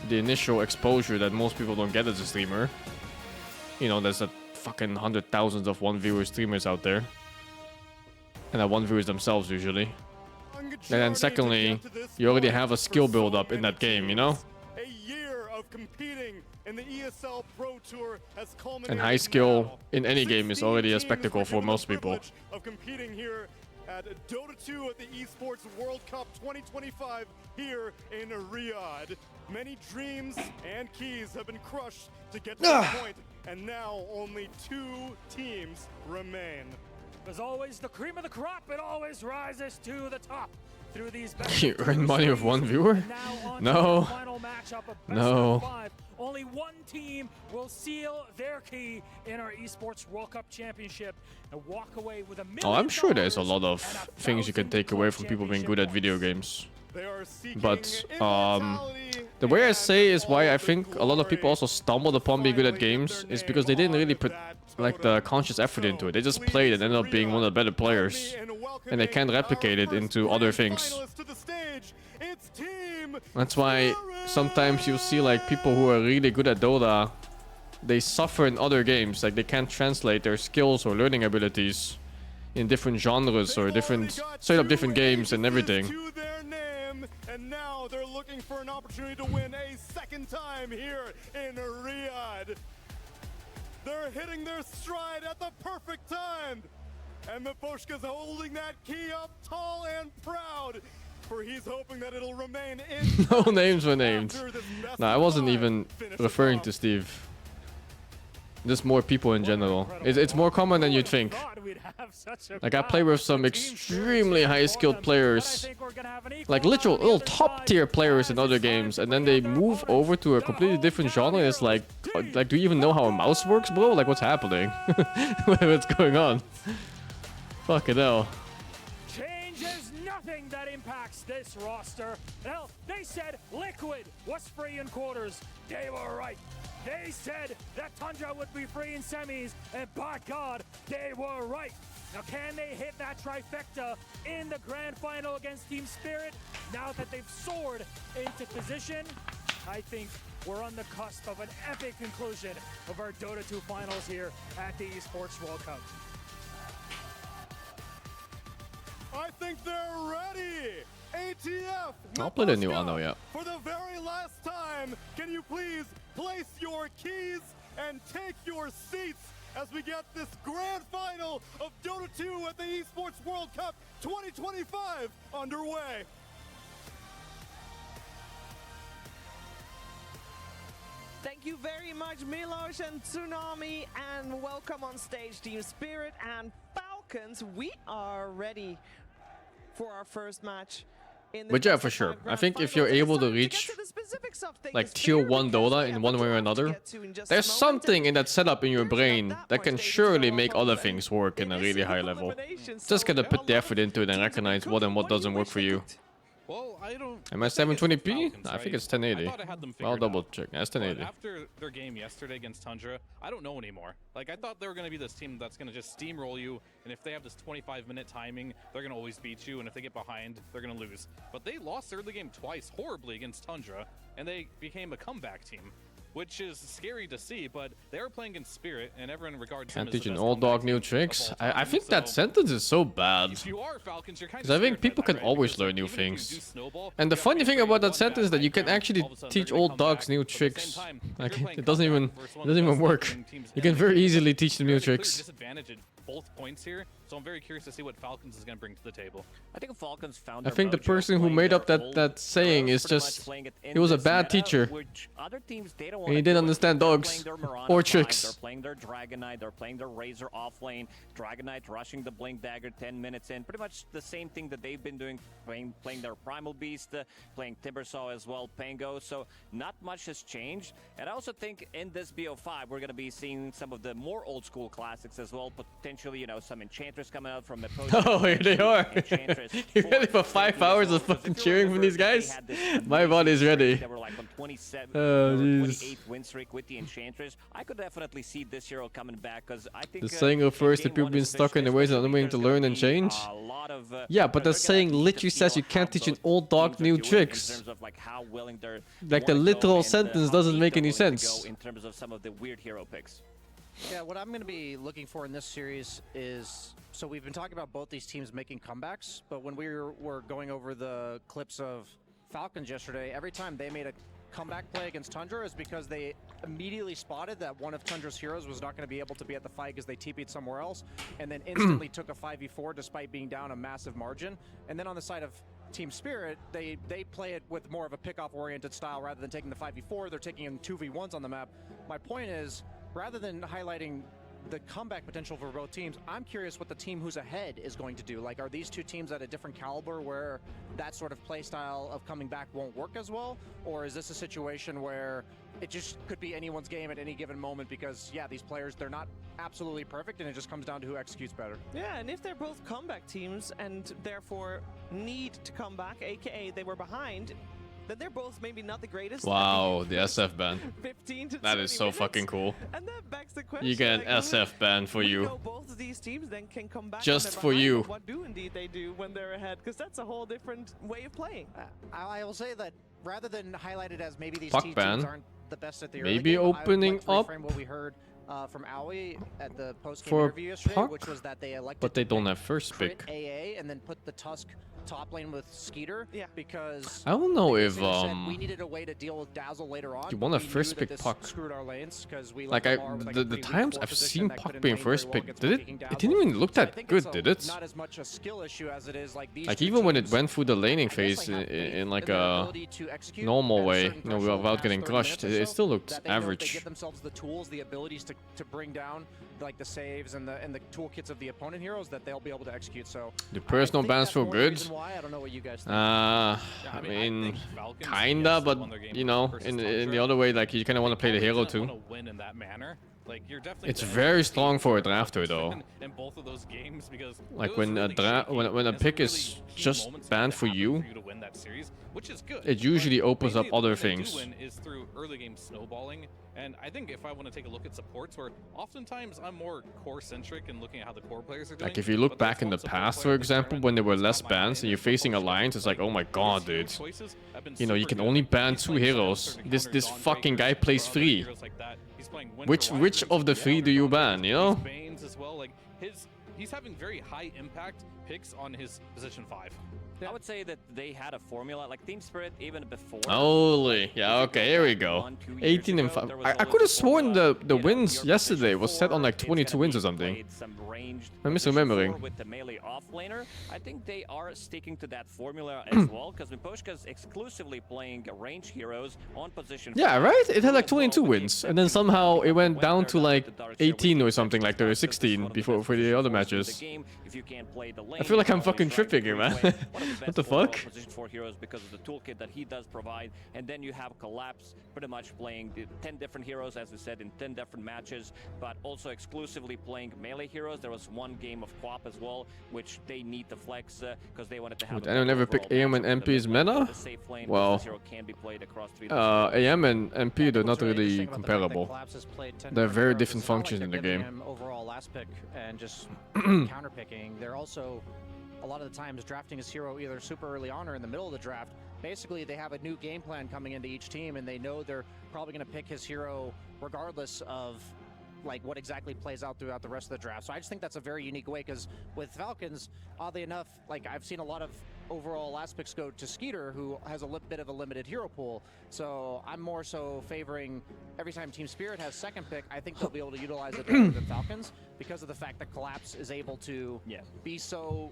Speaker 2: the initial exposure that most people don't get as a streamer. You know, there's a fucking 100,000s of one viewer streamers out there. And that one viewers themselves usually. And then secondly, you already have a skill build up in that game, you know?
Speaker 8: A year of competing in the ESL Pro Tour has culminated.
Speaker 2: And high skill in any game is already a spectacle for most people.
Speaker 8: Of competing here at Dota 2 at the Esports World Cup 2025 here in Riyadh. Many dreams and keys have been crushed to get to this point, and now only 2 teams remain.
Speaker 4: As always, the cream of the crop, it always rises to the top. Through these
Speaker 2: You earn money with one viewer? No. No.
Speaker 4: Only one team will seal their key in our Esports World Cup Championship and walk away with $1 million.
Speaker 2: Oh, I'm sure there's a lot of things you can take away from people being good at video games. But the way I say is why I think a lot of people also stumbled upon being good at games is because they didn't really put like the conscious effort into it. They just played and ended up being one of the better players. And they can't replicate it into other things. That's why sometimes you'll see like people who are really good at Dota, they suffer in other games. Like they can't translate their skills or learning abilities in different genres or different, straight up different games and everything.
Speaker 8: And now they're looking for an opportunity to win a second time here in Riyadh. They're hitting their stride at the perfect time. And Miposhka's holding that key up tall and proud, for he's hoping that it'll remain in.
Speaker 2: No names were named. No, I wasn't even referring to Steve. Just more people in general. It's more common than you'd think. Like I play with some extremely high skilled players, like literal little top tier players in other games, and then they move over to a completely different genre. It's like do you even know how a mouse works, bro? Like what's happening? What's going on? Fucking hell.
Speaker 4: Change is nothing that impacts this roster. Hell, they said Liquid was free in quarters. They were right. They said that Tundra would be free in semis, and by God, they were right. Now, can they hit that trifecta in the grand final against Team Spirit now that they've soared into position? I think we're on the cusp of an epic conclusion of our Dota 2 finals here at the Esports World Cup.
Speaker 8: I think they're ready. ATF.
Speaker 2: I'll play the new Anno, yeah.
Speaker 8: For the very last time, can you please place your keys and take your seats as we get this grand final of Dota 2 at the Esports World Cup 2025 underway.
Speaker 15: Thank you very much, Milos and Tsunami, and welcome on stage, Team Spirit and Falcons. We are ready for our first match.
Speaker 2: But yeah, for sure. I think if you're able to reach like tier 1 Dota in one way or another, there's something in that setup in your brain that can surely make other things work in a really high level. Just gotta put the effort into it and recognize what and what doesn't work for you.
Speaker 21: Well, I don't.
Speaker 2: Am I 720p?
Speaker 21: Falcons,
Speaker 2: I think
Speaker 21: right?
Speaker 2: it's 1080.
Speaker 21: I thought I had them
Speaker 2: I'll
Speaker 21: figured
Speaker 2: double
Speaker 21: out.
Speaker 2: check. It's
Speaker 21: But
Speaker 2: 1080.
Speaker 21: after their game yesterday against Tundra, I don't know anymore. Like, I thought they were going to be this team that's going to just steamroll you, and if they have this 25-minute timing, they're going to always beat you, and if they get behind, they're going to lose. But they lost their early game twice horribly against Tundra, and they became a comeback team, which is scary to see, but they are playing in Spirit, and everyone regards them
Speaker 2: Can't
Speaker 21: as the
Speaker 2: teach an
Speaker 21: best
Speaker 2: old
Speaker 21: comeback
Speaker 2: dog new
Speaker 21: team
Speaker 2: tricks.
Speaker 21: of all
Speaker 2: I
Speaker 21: time.
Speaker 2: think that sentence is so bad.
Speaker 21: If you are Falcons, you're kind
Speaker 2: Because
Speaker 21: of
Speaker 2: I think
Speaker 21: scared by
Speaker 2: people
Speaker 21: that,
Speaker 2: can
Speaker 21: right?
Speaker 2: always
Speaker 21: Because,
Speaker 2: learn new
Speaker 21: even if you do
Speaker 2: things.
Speaker 21: snowball,
Speaker 2: And the
Speaker 21: you have
Speaker 2: funny
Speaker 21: to
Speaker 2: thing
Speaker 21: play
Speaker 2: about that
Speaker 21: one
Speaker 2: sentence is
Speaker 21: bad
Speaker 2: that you can
Speaker 21: round,
Speaker 2: actually
Speaker 21: all of a sudden
Speaker 2: teach
Speaker 21: they're gonna
Speaker 2: old
Speaker 21: come
Speaker 2: dogs
Speaker 21: back,
Speaker 2: new
Speaker 21: but at the same
Speaker 2: tricks.
Speaker 21: time, if
Speaker 2: Like
Speaker 21: you're playing
Speaker 2: it doesn't
Speaker 21: comeback
Speaker 2: even
Speaker 21: versus
Speaker 2: it
Speaker 21: one of
Speaker 2: doesn't
Speaker 21: the
Speaker 2: even
Speaker 21: best
Speaker 2: work.
Speaker 21: ranking teams
Speaker 2: You
Speaker 21: in
Speaker 2: can
Speaker 21: the
Speaker 2: very
Speaker 21: league,
Speaker 2: easily teach them new
Speaker 21: you're at a clear
Speaker 2: tricks.
Speaker 21: disadvantage at both points here, so I'm very curious to see what Falcons is going to bring to the table.
Speaker 22: I think Falcons found
Speaker 2: I
Speaker 22: their
Speaker 2: think the
Speaker 22: mojo
Speaker 2: person who
Speaker 22: playing
Speaker 2: made up
Speaker 22: their
Speaker 2: that
Speaker 22: old
Speaker 2: saying
Speaker 22: heroes,
Speaker 2: is
Speaker 22: pretty much
Speaker 2: just
Speaker 22: playing it in
Speaker 2: he was a
Speaker 22: this
Speaker 2: bad
Speaker 22: meta,
Speaker 2: teacher.
Speaker 22: which other teams, they don't
Speaker 2: And
Speaker 22: wanna
Speaker 2: he
Speaker 22: do
Speaker 2: didn't
Speaker 22: it.
Speaker 2: understand
Speaker 22: They're
Speaker 2: dogs
Speaker 22: playing their Mirana
Speaker 2: or
Speaker 22: five,
Speaker 2: tricks.
Speaker 22: They're playing their Dragon Knight, they're playing their Razor off lane, Dragon Knight rushing the Blink Dagger 10 minutes in. Pretty much the same thing that they've been doing, playing their Primal Beast, playing Timbersaw as well, Pango. So not much has changed. And I also think in this BO5, we're going to be seeing some of the more old school classics as well. Potentially, you know, some Enchantress coming out from the post.
Speaker 2: Oh, here they are.
Speaker 22: Enchantress,
Speaker 2: You ready for 5 hours of fucking cheering from these guys? My body's ready.
Speaker 22: They were like on 27
Speaker 2: Oh,
Speaker 22: or
Speaker 2: jeez.
Speaker 22: 28 win streak with the Enchantress. I could definitely see this hero coming back because I think
Speaker 2: The saying refers to people being stuck in the ways and unwilling to learn and change. Yeah, but the saying literally says you can't teach an old dog new tricks. Like the literal sentence doesn't make any sense.
Speaker 22: In terms of some of the weird hero picks.
Speaker 23: Yeah, what I'm going to be looking for in this series is, so we've been talking about both these teams making comebacks, but when we were going over the clips of Falcons yesterday, every time they made a comeback play against Tundra is because they immediately spotted that one of Tundra's heroes was not going to be able to be at the fight because they TP'd somewhere else, and then instantly took a 5v4 despite being down a massive margin. And then on the side of Team Spirit, they play it with more of a pick-off oriented style rather than taking the 5v4, they're taking in 2v1s on the map. My point is, rather than highlighting the comeback potential for both teams, I'm curious what the team who's ahead is going to do. Like, are these two teams at a different caliber where that sort of play style of coming back won't work as well? Or is this a situation where it just could be anyone's game at any given moment because, yeah, these players, they're not absolutely perfect and it just comes down to who executes better?
Speaker 15: Yeah, and if they're both comeback teams and therefore need to come back, aka they were behind, then they're both maybe not the greatest.
Speaker 2: Wow, the SF ban.
Speaker 15: 15 to
Speaker 2: That is
Speaker 15: 20
Speaker 2: so
Speaker 15: minutes.
Speaker 2: fucking cool.
Speaker 15: And that begs the question.
Speaker 2: You get an
Speaker 15: like,
Speaker 2: SF ban for you.
Speaker 15: know both of these teams then can come back
Speaker 2: Just
Speaker 15: when they're
Speaker 2: for
Speaker 15: behind,
Speaker 2: you.
Speaker 15: but what do indeed they do when they're ahead? Because that's a whole different way of playing.
Speaker 23: I will say that rather than highlight it as maybe these
Speaker 2: Fuck
Speaker 23: teams
Speaker 2: ban.
Speaker 23: aren't the best at the early
Speaker 2: Maybe
Speaker 23: game,
Speaker 2: opening
Speaker 23: I would
Speaker 2: up
Speaker 23: like to reframe what we heard from Aoi at the post-game
Speaker 2: for
Speaker 23: interview yesterday,
Speaker 2: Puck,
Speaker 23: which was that they elected
Speaker 2: but they
Speaker 23: to
Speaker 2: don't have first
Speaker 23: crit
Speaker 2: pick.
Speaker 23: AA and then put the Tusk top lane with Skeeter.
Speaker 15: Yeah.
Speaker 23: Because
Speaker 2: I don't know
Speaker 23: they
Speaker 2: if
Speaker 23: basically said we needed a way to deal with Dazzle later on.
Speaker 2: you want a
Speaker 23: We knew
Speaker 2: first
Speaker 23: that
Speaker 2: pick
Speaker 23: this
Speaker 2: Puck.
Speaker 23: screwed our lanes because we
Speaker 2: Like
Speaker 23: left Lamar with, like, a
Speaker 2: the
Speaker 23: pretty weak
Speaker 2: times
Speaker 23: core
Speaker 2: I've
Speaker 23: position
Speaker 2: seen
Speaker 23: that
Speaker 2: Puck
Speaker 23: couldn't
Speaker 2: being
Speaker 23: lane very
Speaker 2: first
Speaker 23: well
Speaker 2: pick,
Speaker 23: against
Speaker 2: it
Speaker 23: kicking
Speaker 2: didn't
Speaker 23: Dazzle.
Speaker 2: even look
Speaker 23: So I
Speaker 2: that
Speaker 23: think
Speaker 2: good,
Speaker 23: it's
Speaker 2: did it?
Speaker 23: not as much a skill issue as it is like these
Speaker 2: Like
Speaker 23: two
Speaker 2: even when it
Speaker 23: teams,
Speaker 2: went through the laning
Speaker 23: I guess,
Speaker 2: phase
Speaker 23: like, have faith
Speaker 2: in like
Speaker 23: their
Speaker 2: a
Speaker 23: ability to execute
Speaker 2: normal
Speaker 23: at a
Speaker 2: way,
Speaker 23: certain
Speaker 2: you know,
Speaker 23: threshold
Speaker 2: without
Speaker 23: past
Speaker 2: getting
Speaker 23: 30
Speaker 2: crushed,
Speaker 23: minutes or
Speaker 2: it
Speaker 23: so,
Speaker 2: still looked
Speaker 23: that they know if they
Speaker 2: average.
Speaker 23: get themselves the tools, the abilities to bring down like the saves and the toolkits of the opponent heroes, that they'll be able to execute. So
Speaker 2: The personal
Speaker 23: think
Speaker 2: bans
Speaker 23: that's
Speaker 2: feel
Speaker 23: more the
Speaker 2: good.
Speaker 23: reason why. I don't know what you guys think.
Speaker 2: I mean, kinda, but you know, in the other way, like you kind of want to play the hero too.
Speaker 21: Win in that manner. Like, you're definitely
Speaker 2: It's very strong for a drafter though.
Speaker 21: in both of those games because
Speaker 2: Like
Speaker 21: it was
Speaker 2: when a
Speaker 21: really shaky,
Speaker 2: when a
Speaker 21: and
Speaker 2: pick
Speaker 21: some
Speaker 2: is
Speaker 21: really key
Speaker 2: just
Speaker 21: moments
Speaker 2: banned
Speaker 21: had
Speaker 2: for
Speaker 21: to
Speaker 2: you,
Speaker 21: happen to win that series, which is good.
Speaker 2: it usually opens up
Speaker 21: Mainly
Speaker 2: other
Speaker 21: the way they do
Speaker 2: things.
Speaker 21: win is through early game snowballing, and I think if I want to take a look at supports, where oftentimes I'm more core centric and looking at how the core players are doing.
Speaker 2: Like if you look
Speaker 21: but there's
Speaker 2: back in the
Speaker 21: one support
Speaker 2: past,
Speaker 21: player
Speaker 2: for
Speaker 21: in this
Speaker 2: example,
Speaker 21: tournament
Speaker 2: when there were
Speaker 21: who's
Speaker 2: less
Speaker 21: caught my eye
Speaker 2: bans and
Speaker 21: and
Speaker 2: you're
Speaker 21: is
Speaker 2: facing
Speaker 21: focused on
Speaker 2: Alliance, it's like, oh my god,
Speaker 21: his hero
Speaker 2: dude.
Speaker 21: choices have been
Speaker 2: You know, you
Speaker 21: super
Speaker 2: can
Speaker 21: good.
Speaker 2: only ban
Speaker 21: He's
Speaker 2: 2
Speaker 21: playing
Speaker 2: heroes.
Speaker 21: Silencer to
Speaker 2: This
Speaker 21: counter
Speaker 2: this
Speaker 21: Dawn
Speaker 2: fucking
Speaker 21: Breakers
Speaker 2: guy plays
Speaker 21: or other
Speaker 2: 3.
Speaker 21: heroes like that. He's playing Winter
Speaker 2: Which
Speaker 21: Wyverns
Speaker 2: of the
Speaker 21: to
Speaker 2: 3 do
Speaker 21: counter
Speaker 2: you
Speaker 21: Dawn
Speaker 2: ban,
Speaker 21: Breakers.
Speaker 2: you know?
Speaker 21: He's Banes as well. Like he's having very high impact picks on his position 5.
Speaker 22: I would say that they had a formula like Team Spirit even before.
Speaker 2: Holy, yeah, okay, here we go. 18 and 5. I could have sworn the wins yesterday was set on like 22 wins or something. I'm misremembering.
Speaker 22: With the melee offlaner, I think they are sticking to that formula as well, because Miposhka's exclusively playing range heroes on position.
Speaker 2: Yeah, right? It had like 22 wins, and then somehow it went down to like 18 or something, like there were 16 before for the other matches. I feel like I'm fucking tripping here, man. What the fuck?
Speaker 22: Position 4 heroes because of the toolkit that he does provide, and then you have Collapse pretty much playing the 10 different heroes, as we said, in 10 different matches, but also exclusively playing melee heroes. There was one game of Quap as well, which they need to flex because they wanted to have.
Speaker 2: Would anyone ever pick AM and MP's meta? Well, AM and MP, they're not really comparable. They're very different functions in the game.
Speaker 23: Overall last pick and just counter picking. They're also a lot of the times drafting his hero either super early on or in the middle of the draft. Basically, they have a new game plan coming into each team, and they know they're probably going to pick his hero regardless of like what exactly plays out throughout the rest of the draft. So I just think that's a very unique way, because with Falcons, oddly enough, like I've seen a lot of overall last picks go to Skeeter, who has a bit of a limited hero pool. So I'm more so favoring every time Team Spirit has second pick, I think they'll be able to utilize it better than Falcons because of the fact that Collapse is able to be so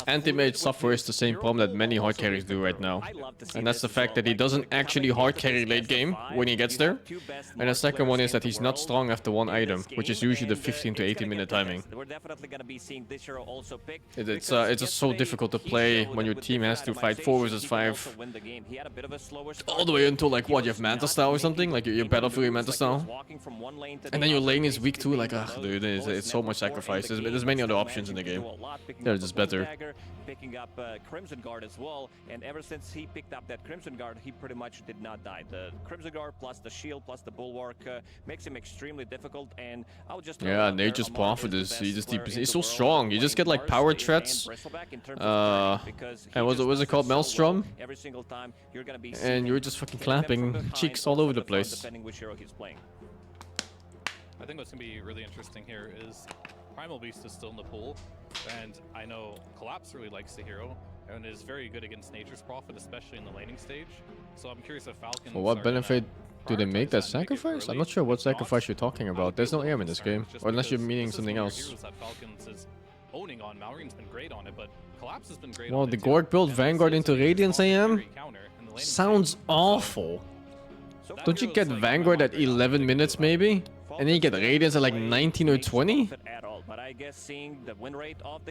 Speaker 2: Anti-mage suffers the same problem that many hard carries do right now. And that's the fact that he doesn't actually hard carry late game when he gets there. And the second one is that he's not strong after one item, which is usually the 15 to 18 minute timing. It's just so difficult to play when your team has to fight 4 versus 5. All the way until like what, you have Manta Style or something? Like your Battlefield Manta Style? And then your lane is weak too, like dude, it's so much sacrifice. There's many other options in the game. They're just better.
Speaker 22: Picking up Crimson Guard as well, and ever since he picked up that Crimson Guard, he pretty much did not die. The Crimson Guard plus the shield plus the Bulwark makes him extremely difficult, and I would just
Speaker 2: Nature's Prophet is he's so strong. You just get like power threats, and what's it called, Maelstrom, and you're just fucking clapping cheeks all over the place.
Speaker 22: Depending which hero he's playing.
Speaker 21: I think what's gonna be really interesting here is Primal Beast is still in the pool, and I know Collapse really likes the hero and is very good against Nature's Prophet, especially in the laning stage. So I'm curious if Falcons.
Speaker 2: For what benefit do they make that sacrifice? I'm not sure what sacrifice you're talking about. There's no aim in this game, or unless you're meaning something else.
Speaker 21: Owning on Malreen's been great on it, but Collapse has been great.
Speaker 2: Well, the Gorg build Vanguard into Radiance AM sounds awful. Don't you get Vanguard at 11 minutes maybe? And then you get Radiance at like 19 or 20?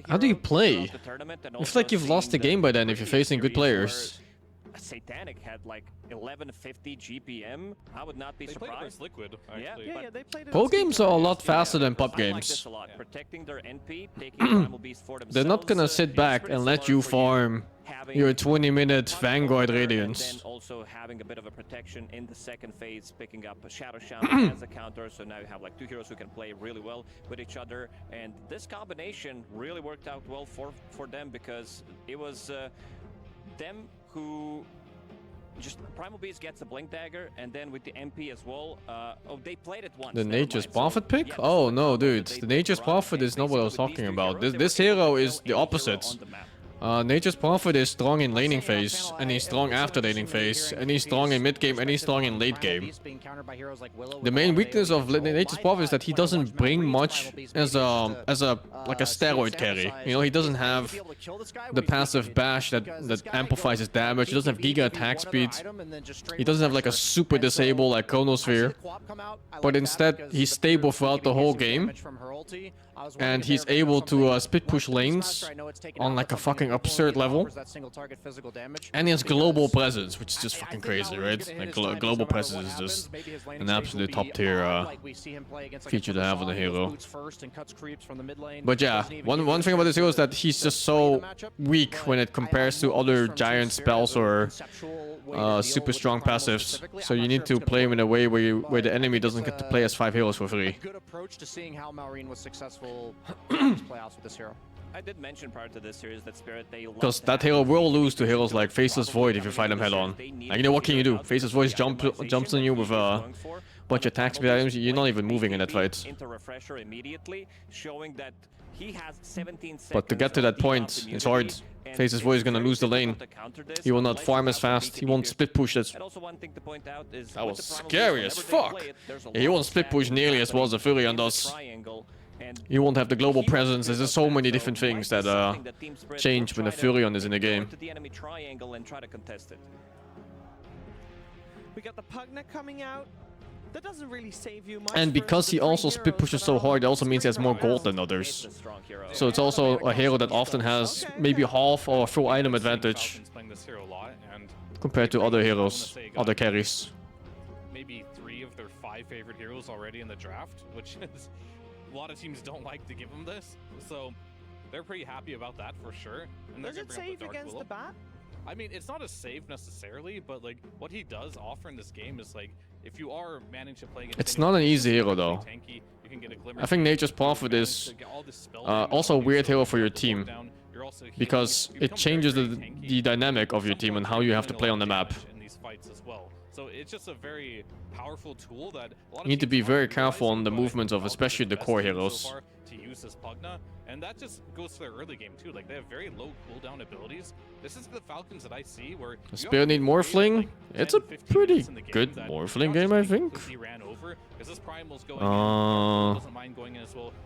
Speaker 2: How do you play? It's like you've lost the game by then if you're facing good players.
Speaker 22: Satanic had like 1150 GPM. I would not be surprised.
Speaker 21: Liquid,
Speaker 22: actually. Yeah, they played it.
Speaker 2: Pro games are a lot faster than pop games.
Speaker 22: Protecting their NP, taking Primal Beast for themselves.
Speaker 2: They're not gonna sit back and let you farm your 20-minute Vanguard Radiance.
Speaker 22: And then also having a bit of a protection in the second phase, picking up a Shadow Shaman as a counter. So now you have like 2 heroes who can play really well with each other. And this combination really worked out well for them, because it was them who just Primal Beast gets a Blink Dagger, and then with the MP as well. Oh, they played it once.
Speaker 2: The Nature's Prophet pick? Oh no, dude. The Nature's Prophet is not what I was talking about. This hero is the opposite. Nature's Prophet is strong in laning phase, and he's strong after laning phase, and he's strong in mid game, and he's strong in late game. The main weakness of Nature's Prophet is that he doesn't bring much as a like a steroid carry. You know, he doesn't have the passive bash that amplifies his damage. He doesn't have giga attack speed. He doesn't have like a super disable like Chronosphere. But instead, he's stable throughout the whole game. And he's able to split push lanes on like a fucking absurd level. And he has global presence, which is just fucking crazy, right? Like global presence is just an absolute top tier feature to have on the hero. But yeah, one thing about this hero is that he's just so weak when it compares to other giant spells or super strong passives. So you need to play him in a way where the enemy doesn't get to play as 5 heroes for free.
Speaker 23: Good approach to seeing how Malreen was successful playoffs with this hero.
Speaker 22: I did mention prior to this series that Spirit, they
Speaker 2: Because that hero will lose to heroes like Faceless Void if you fight them head on. Like, you know, what can you do? Faceless Void jumps on you with a bunch of attack speed items. You're not even moving in that fight.
Speaker 22: Into refresher immediately, showing that he has 17 seconds.
Speaker 2: But to get to that point, it's hard. Faceless Void is gonna lose the lane. He will not farm as fast. He won't split push. That was scary as fuck. Yeah, he won't split push nearly as well as a Furion does. You won't have the global presence. There's just so many different things that change when the Furion is in the game.
Speaker 15: We got the Pugna coming out. That doesn't really save you much.
Speaker 2: And because he also split pushes so hard, it also means he has more gold than others. So it's also a hero that often has maybe half or full item advantage compared to other heroes, other carries.
Speaker 21: Maybe 3 of their 5 favorite heroes already in the draft, which is a lot of teams don't like to give them this. So they're pretty happy about that for sure. And
Speaker 15: does it save against the bat?
Speaker 21: I mean, it's not a save necessarily, but like what he does offer in this game is like if you are managing to play against
Speaker 2: it's not an easy hero though.
Speaker 21: Tanky, you can get a Glimmer.
Speaker 2: I think Nature's Prophet is also a weird hero for your team because it changes the dynamic of your team and how you have to play on the map.
Speaker 21: In these fights as well. So it's just a very powerful tool that a lot of
Speaker 2: You need to be very careful on the movements of especially the core heroes.
Speaker 21: So to use this Pugna, and that just goes to their early game too. Like they have very low cooldown abilities. This is the Falcons that I see where
Speaker 2: The Spirit need Morphling. It's a pretty good Morphling game, I think.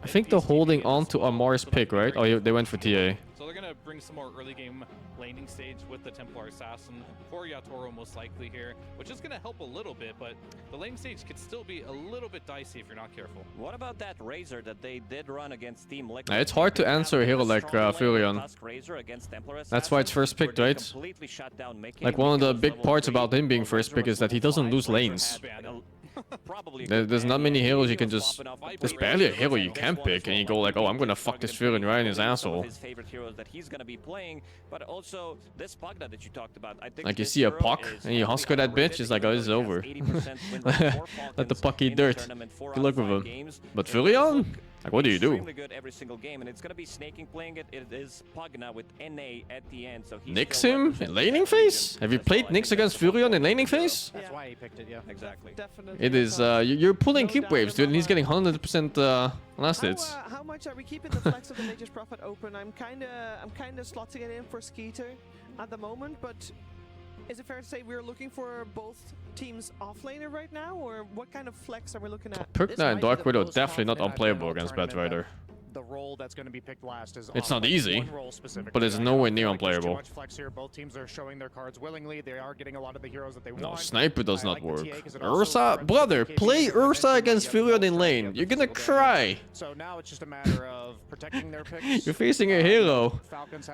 Speaker 2: I think they're holding on to Amar's pick, right? Oh, yeah, they went for TA.
Speaker 21: So they're gonna bring some more early game laning stage with the Templar Assassin for Yatoro most likely here, which is gonna help a little bit, but the lane stage could still be a little bit dicey if you're not careful.
Speaker 22: What about that Razor that they did run against Team Liquid?
Speaker 2: It's hard to answer a hero like Furion. That's why it's first picked, right? Like one of the big parts about him being first pick is that he doesn't lose lanes. There's not many heroes you can just... There's barely a hero you can pick and you go like, oh, I'm gonna fuck this Furion right in his asshole.
Speaker 22: His favorite heroes that he's gonna be playing, but also this Pugna that you talked about. I think
Speaker 2: like you see a puck and you husker that bitch, it's like, oh, this is over. Let the puck eat dirt. Good luck with him. But Furion? Like, what do you do?
Speaker 22: Extremely good every single game, and it's gonna be Snaking playing it. It is Pugna with NA at the end, so he's
Speaker 2: Nix him in laning phase? Have you played Nix against Furion in laning phase?
Speaker 23: That's why he picked it, yeah.
Speaker 22: Exactly.
Speaker 15: Definitely.
Speaker 2: It is, you're pulling keep waves, dude, and he's getting 100% last hits.
Speaker 15: How much are we keeping the flex of the Nature's Prophet open? I'm kinda slotting it in for Skeeter at the moment, but is it fair to say we're looking for both teams offlaner right now, or what kind of flex are we looking at?
Speaker 2: Pugna and Dark Widow definitely not unplayable against Bad Rider.
Speaker 23: The role that's going to be picked last is
Speaker 2: it's not easy, but it's nowhere near unplayable.
Speaker 23: Much flex here. Both teams are showing their cards willingly. They are getting a lot of the heroes that they want.
Speaker 2: No, Sniper does not work. Ursa? Brother, play Ursa against Furion in lane. You're gonna cry.
Speaker 23: So now it's just a matter of protecting their picks.
Speaker 2: You're facing a hero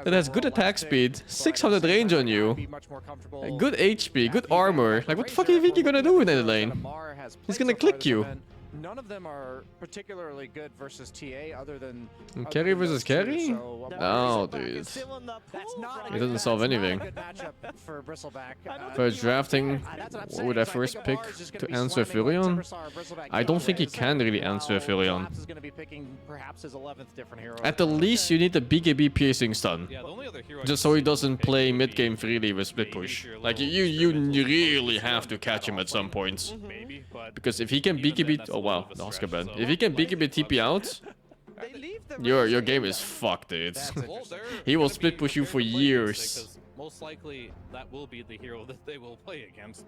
Speaker 2: that has good attack speed, 600 range on you, good HP, good armor. Like, what the fuck do you think you're gonna do in the lane? He's gonna click you.
Speaker 23: None of them are particularly good versus TA other than...
Speaker 2: Carry versus carry? No, dude. It doesn't solve anything. For drafting, what would I first pick to answer Furion? I don't think he can really answer Furion. At the least, you need the BKB piercing stun. Just so he doesn't play mid-game freely with split push. Like, you really have to catch him at some points. Because if he can BKB... Oh wow, the Oscar ban. If he can BKB TP out, your game is fucked, dude. He will split push you for years.
Speaker 21: Most likely, that will be the hero that they will play against.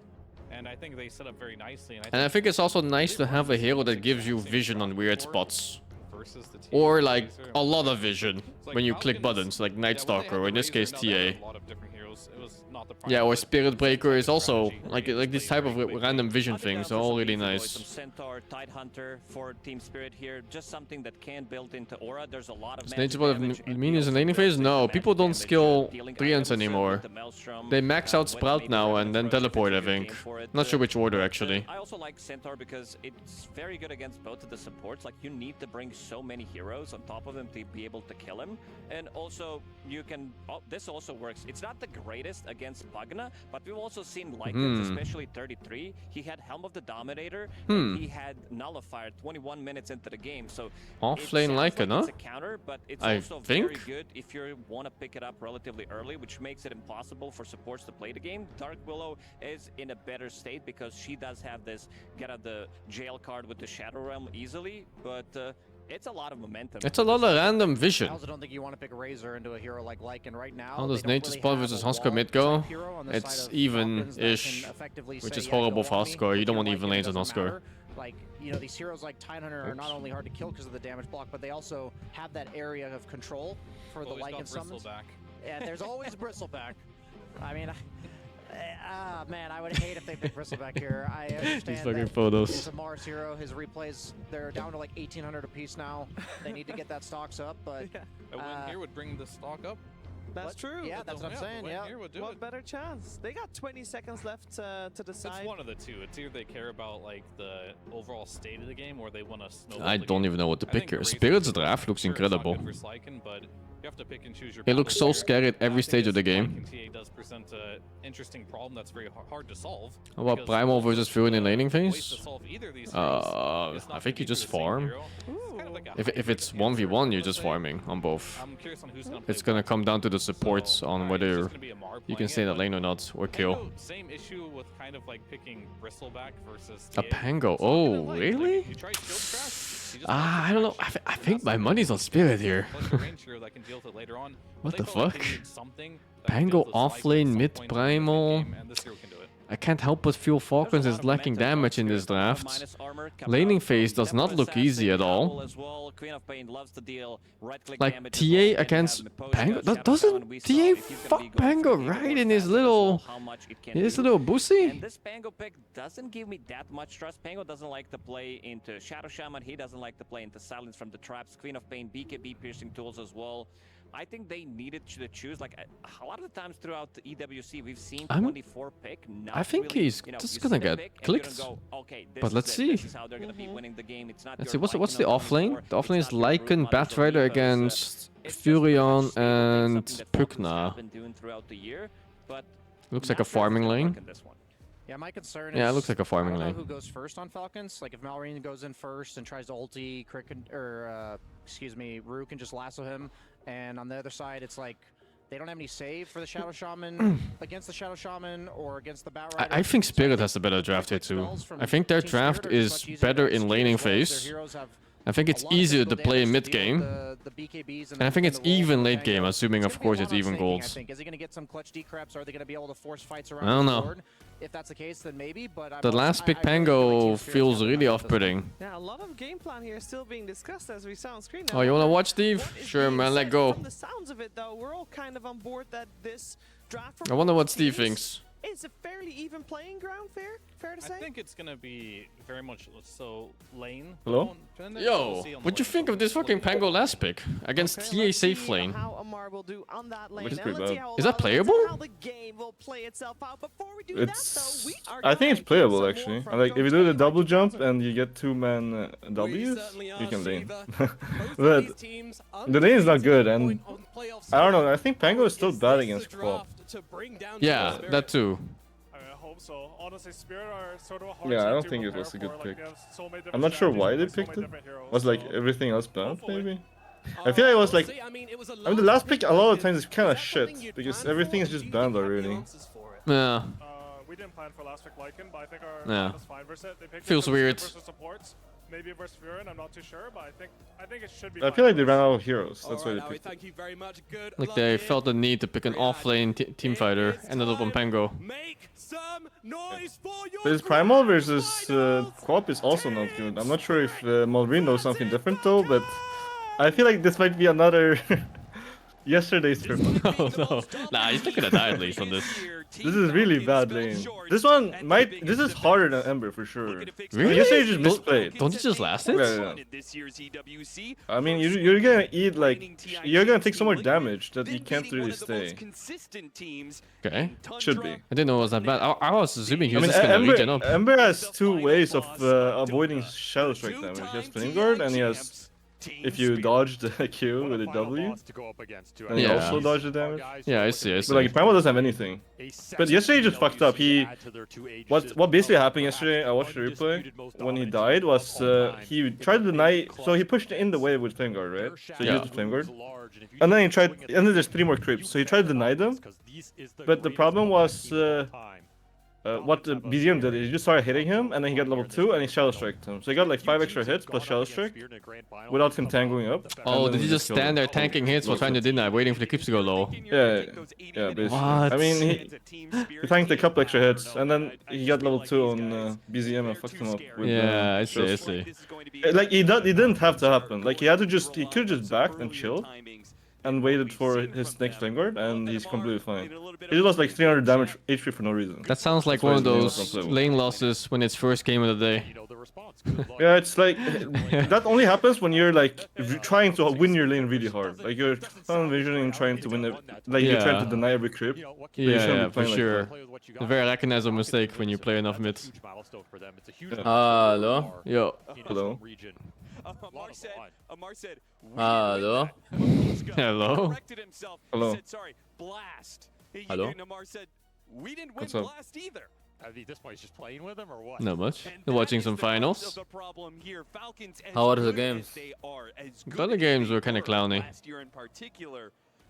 Speaker 21: And I think they set up very nicely.
Speaker 2: And I think it's also nice to have a hero that gives you vision on weird spots. Or like a lot of vision when you click buttons, like Night Stalker, or in this case TA. Yeah, or Spirit Breaker is also like this type of random vision things are all really nice.
Speaker 22: Centaur, Tidehunter for Team Spirit here, just something that can build into aura. There's a lot of
Speaker 2: minions in laning phase? No, people don't skill Treants anymore. They max out Sprout now and then teleport, I think. Not sure which order actually.
Speaker 22: I also like Centaur because it's very good against both of the supports. Like, you need to bring so many heroes on top of him to be able to kill him. And also, you can... Oh, this also works. It's not the greatest against Pugna, but we've also seen Lycans, especially 33. He had Helm of the Dominator, and he had Nullifier 21 minutes into the game. So
Speaker 2: Offlane Lycan, huh?
Speaker 22: it's a counter, but it's
Speaker 2: I
Speaker 22: also
Speaker 2: think.
Speaker 22: very good if you want to pick it up relatively early, which makes it impossible for supports to play the game. Dark Willow is in a better state because she does have this get out the jail card with the Shadow Realm easily, but it's a lot of momentum.
Speaker 2: It's a lot of random vision.
Speaker 23: I also don't think you want to pick a Razor into a hero like Lycan right now.
Speaker 2: How does Nature's Spot versus Huskar mid go? It's even-ish, which is horrible for Huskar. You don't want even lanes on Huskar.
Speaker 23: Like, you know, these heroes like Tidehunter are not only hard to kill because of the damage block, but they also have that area of control for the Lycan summons. Yeah, there's always Bristleback. I mean, man, I would hate if they picked Bristleback here. I understand
Speaker 2: These fucking
Speaker 23: that
Speaker 2: photos.
Speaker 23: he's a Mars hero. His replays, they're down to like 1,800 apiece now. They need to get that stocks up, but...
Speaker 21: A win here would bring the stock up.
Speaker 15: That's true.
Speaker 23: Yeah, that's what I'm saying, yeah.
Speaker 15: What better chance? They got 20 seconds left to decide.
Speaker 21: It's one of the two. It's either they care about like the overall state of the game or they want to snowball
Speaker 2: I don't even know what to pick here. Spirit's draft looks incredible.
Speaker 21: You have to pick and choose your
Speaker 2: It looks so scary at every stage of the game.
Speaker 21: TA does present an interesting problem that's very hard to solve.
Speaker 2: How about Primal versus Fury in laning phase? I think you just farm. If it's 1v1, you're just farming on both. It's gonna come down to the supports on whether you can stay in that lane or not, or kill.
Speaker 21: Same issue with kind of like picking Bristleback versus
Speaker 2: A Pango. Oh, really? I don't know. I think my money's on Spirit here. What the fuck? Pango offlane mid Primal. I can't help but feel Falcons is lacking damage in this draft. Laning phase does not look easy at all. Like TA against Pango, doesn't TA fuck Pango right in his little bussy?
Speaker 22: And this Pango pick doesn't give me that much trust. Pango doesn't like to play into Shadow Shaman. He doesn't like to play into Silence from the Traps, Queen of Pain, BKB piercing tools as well. I think they needed to choose, like, a lot of the times throughout the EWC, we've seen 24 pick.
Speaker 2: I think he's just gonna get clicked. But let's see. Let's see, what's the offlane? The offlane is Lycan, Batrider against Furion and Pugna. Looks like a farming lane.
Speaker 23: Yeah, my concern
Speaker 2: Yeah,
Speaker 23: is
Speaker 2: it looks like a farming
Speaker 23: I don't
Speaker 2: lane.
Speaker 23: know who goes first on Falcons. Like if Malrine goes in first and tries to ulti, excuse me, Rue can just lasso him. And on the other side, it's like they don't have any save for the Shadow Shaman against the Shadow Shaman or against the Batrider.
Speaker 2: I think Spirit has the better draft here too. I think their draft is better in laning phase. I think it's easier to play in mid game. And I think it's even late game, assuming of course it's even gold.
Speaker 23: Is he going to get some clutch decreps? Are they going to be able to force fights around
Speaker 2: I don't
Speaker 23: the
Speaker 2: know.
Speaker 23: board? If that's the case, then maybe. But
Speaker 2: The last pick Pango feels really off-putting.
Speaker 15: Yeah, a lot of game plan here still being discussed as we saw on screen.
Speaker 2: Oh, you wanna watch, Steve? Sure, man, let go.
Speaker 15: From the sounds of it, though, we're all kind of on board that this draft.
Speaker 2: I wonder what Steve thinks.
Speaker 15: It's a fairly even playing ground, fair to say?
Speaker 21: I think it's gonna be very much so lane.
Speaker 2: Hello? Yo, what'd you think of this fucking Pango last pick against TA safe lane?
Speaker 15: How Amar will do on that lane.
Speaker 2: Which is
Speaker 15: And
Speaker 2: pretty
Speaker 15: let's see
Speaker 2: bad.
Speaker 15: how
Speaker 2: Is that playable?
Speaker 15: how the game will play itself out. Before we do
Speaker 5: It's. I think it's playable actually. And like if you do the double jump and you get 2-man W's, you can lane. But the lane is not good, and I don't know. I think Pango is still bad against Quap.
Speaker 2: Yeah, that too.
Speaker 8: I hope so. Honestly, Spirit are sort of a hard
Speaker 5: Yeah, I
Speaker 8: team
Speaker 5: don't
Speaker 8: to
Speaker 5: think it
Speaker 8: prepare
Speaker 5: was a good
Speaker 8: for,
Speaker 5: pick.
Speaker 8: Like, they have so many different
Speaker 5: I'm not sure why they
Speaker 8: strategies, so
Speaker 5: picked
Speaker 8: many
Speaker 5: it.
Speaker 8: different heroes,
Speaker 5: Was like
Speaker 8: so
Speaker 5: everything else bad, maybe? I feel like it was like. I mean, the last pick a lot of times is kind of shit because everything is just banned already.
Speaker 2: Yeah.
Speaker 8: We didn't plan for last pick Lycan, but I think our
Speaker 2: Yeah.
Speaker 8: plan is fine versus it. They picked
Speaker 2: Feels
Speaker 8: it
Speaker 2: weird.
Speaker 8: versus supports, maybe versus Furin, I'm not too sure, but I think it should be
Speaker 5: I
Speaker 8: fine.
Speaker 5: feel like they ran out of heroes. That's why they picked it.
Speaker 14: Thank you very much. Good
Speaker 2: Like
Speaker 14: luck
Speaker 2: they
Speaker 14: here.
Speaker 2: felt the need to pick an off-lane team fighter, ended up on Pango.
Speaker 14: Make some noise for your
Speaker 5: But his Primal versus Quap is also not good. I'm not sure if Malrine knows something different though, but I feel like this might be another yesterday's turn.
Speaker 2: Oh no. Nah, he's not gonna die at least on this.
Speaker 5: This is really bad lane. This one might. This is harder than Ember for sure.
Speaker 2: Really?
Speaker 5: Yesterday you just misplayed.
Speaker 2: Don't you just last it?
Speaker 5: Yeah, yeah. I mean, you're gonna eat like you're gonna take so much damage that you can't really stay.
Speaker 2: Okay.
Speaker 5: Should be.
Speaker 2: I didn't know it was that bad. I was assuming he
Speaker 5: I
Speaker 2: was
Speaker 5: mean,
Speaker 2: just gonna regen up.
Speaker 5: Ember has two ways of avoiding shadow strike damage. He has Flame Guard and he has if you dodge the Q with a W, and you also dodge the damage.
Speaker 2: Yeah, I see.
Speaker 5: But like Primal doesn't have anything. But yesterday he just fucked up. What basically happened yesterday? I watched the replay. When he died was he tried to deny. So he pushed in the wave with Flame Guard, right? So he used the Flame Guard, and then he tried. And then there's 3 more creeps. So he tried to deny them. But the problem was. What the BZM did is he just started hitting him, and then he got level 2, and he Shadow Striked him. So he got like 5 extra hits plus Shadow Strike without him tangling up.
Speaker 2: Oh, did he just stand there tanking hits while trying to deny, waiting for the creeps to go low?
Speaker 5: Yeah, basically.
Speaker 2: What?
Speaker 5: I mean, he tanked a couple extra hits, and then he got level 2 on BZM and fucked him up. With,
Speaker 2: yeah, I see.
Speaker 5: Like, it didn't have to happen. Like, he could have just backed and chilled. And waited for his next Flame Guard, and he's completely fine. He lost like 300 damage HP for no reason.
Speaker 2: That sounds like one of those lane losses when it's first game of the day.
Speaker 5: Yeah, it's like that only happens when you're like trying to win your lane really hard. Like you're envisioning and trying to win it, like you're trying to deny every creep.
Speaker 2: Yeah, for sure. A very recognizable mistake when you play enough mids.
Speaker 3: Hello.
Speaker 2: Yo.
Speaker 5: Hello.
Speaker 3: Amar said,
Speaker 2: hello. Hello.
Speaker 5: Hello.
Speaker 3: sorry, blast.
Speaker 2: Hello.
Speaker 3: Amar said, we didn't win
Speaker 5: What's up?
Speaker 3: blast either.
Speaker 14: I mean, this boy's just playing with him or what?
Speaker 2: Not much. They're watching some finals.
Speaker 3: How are the games?
Speaker 2: The other games were kind of clowny.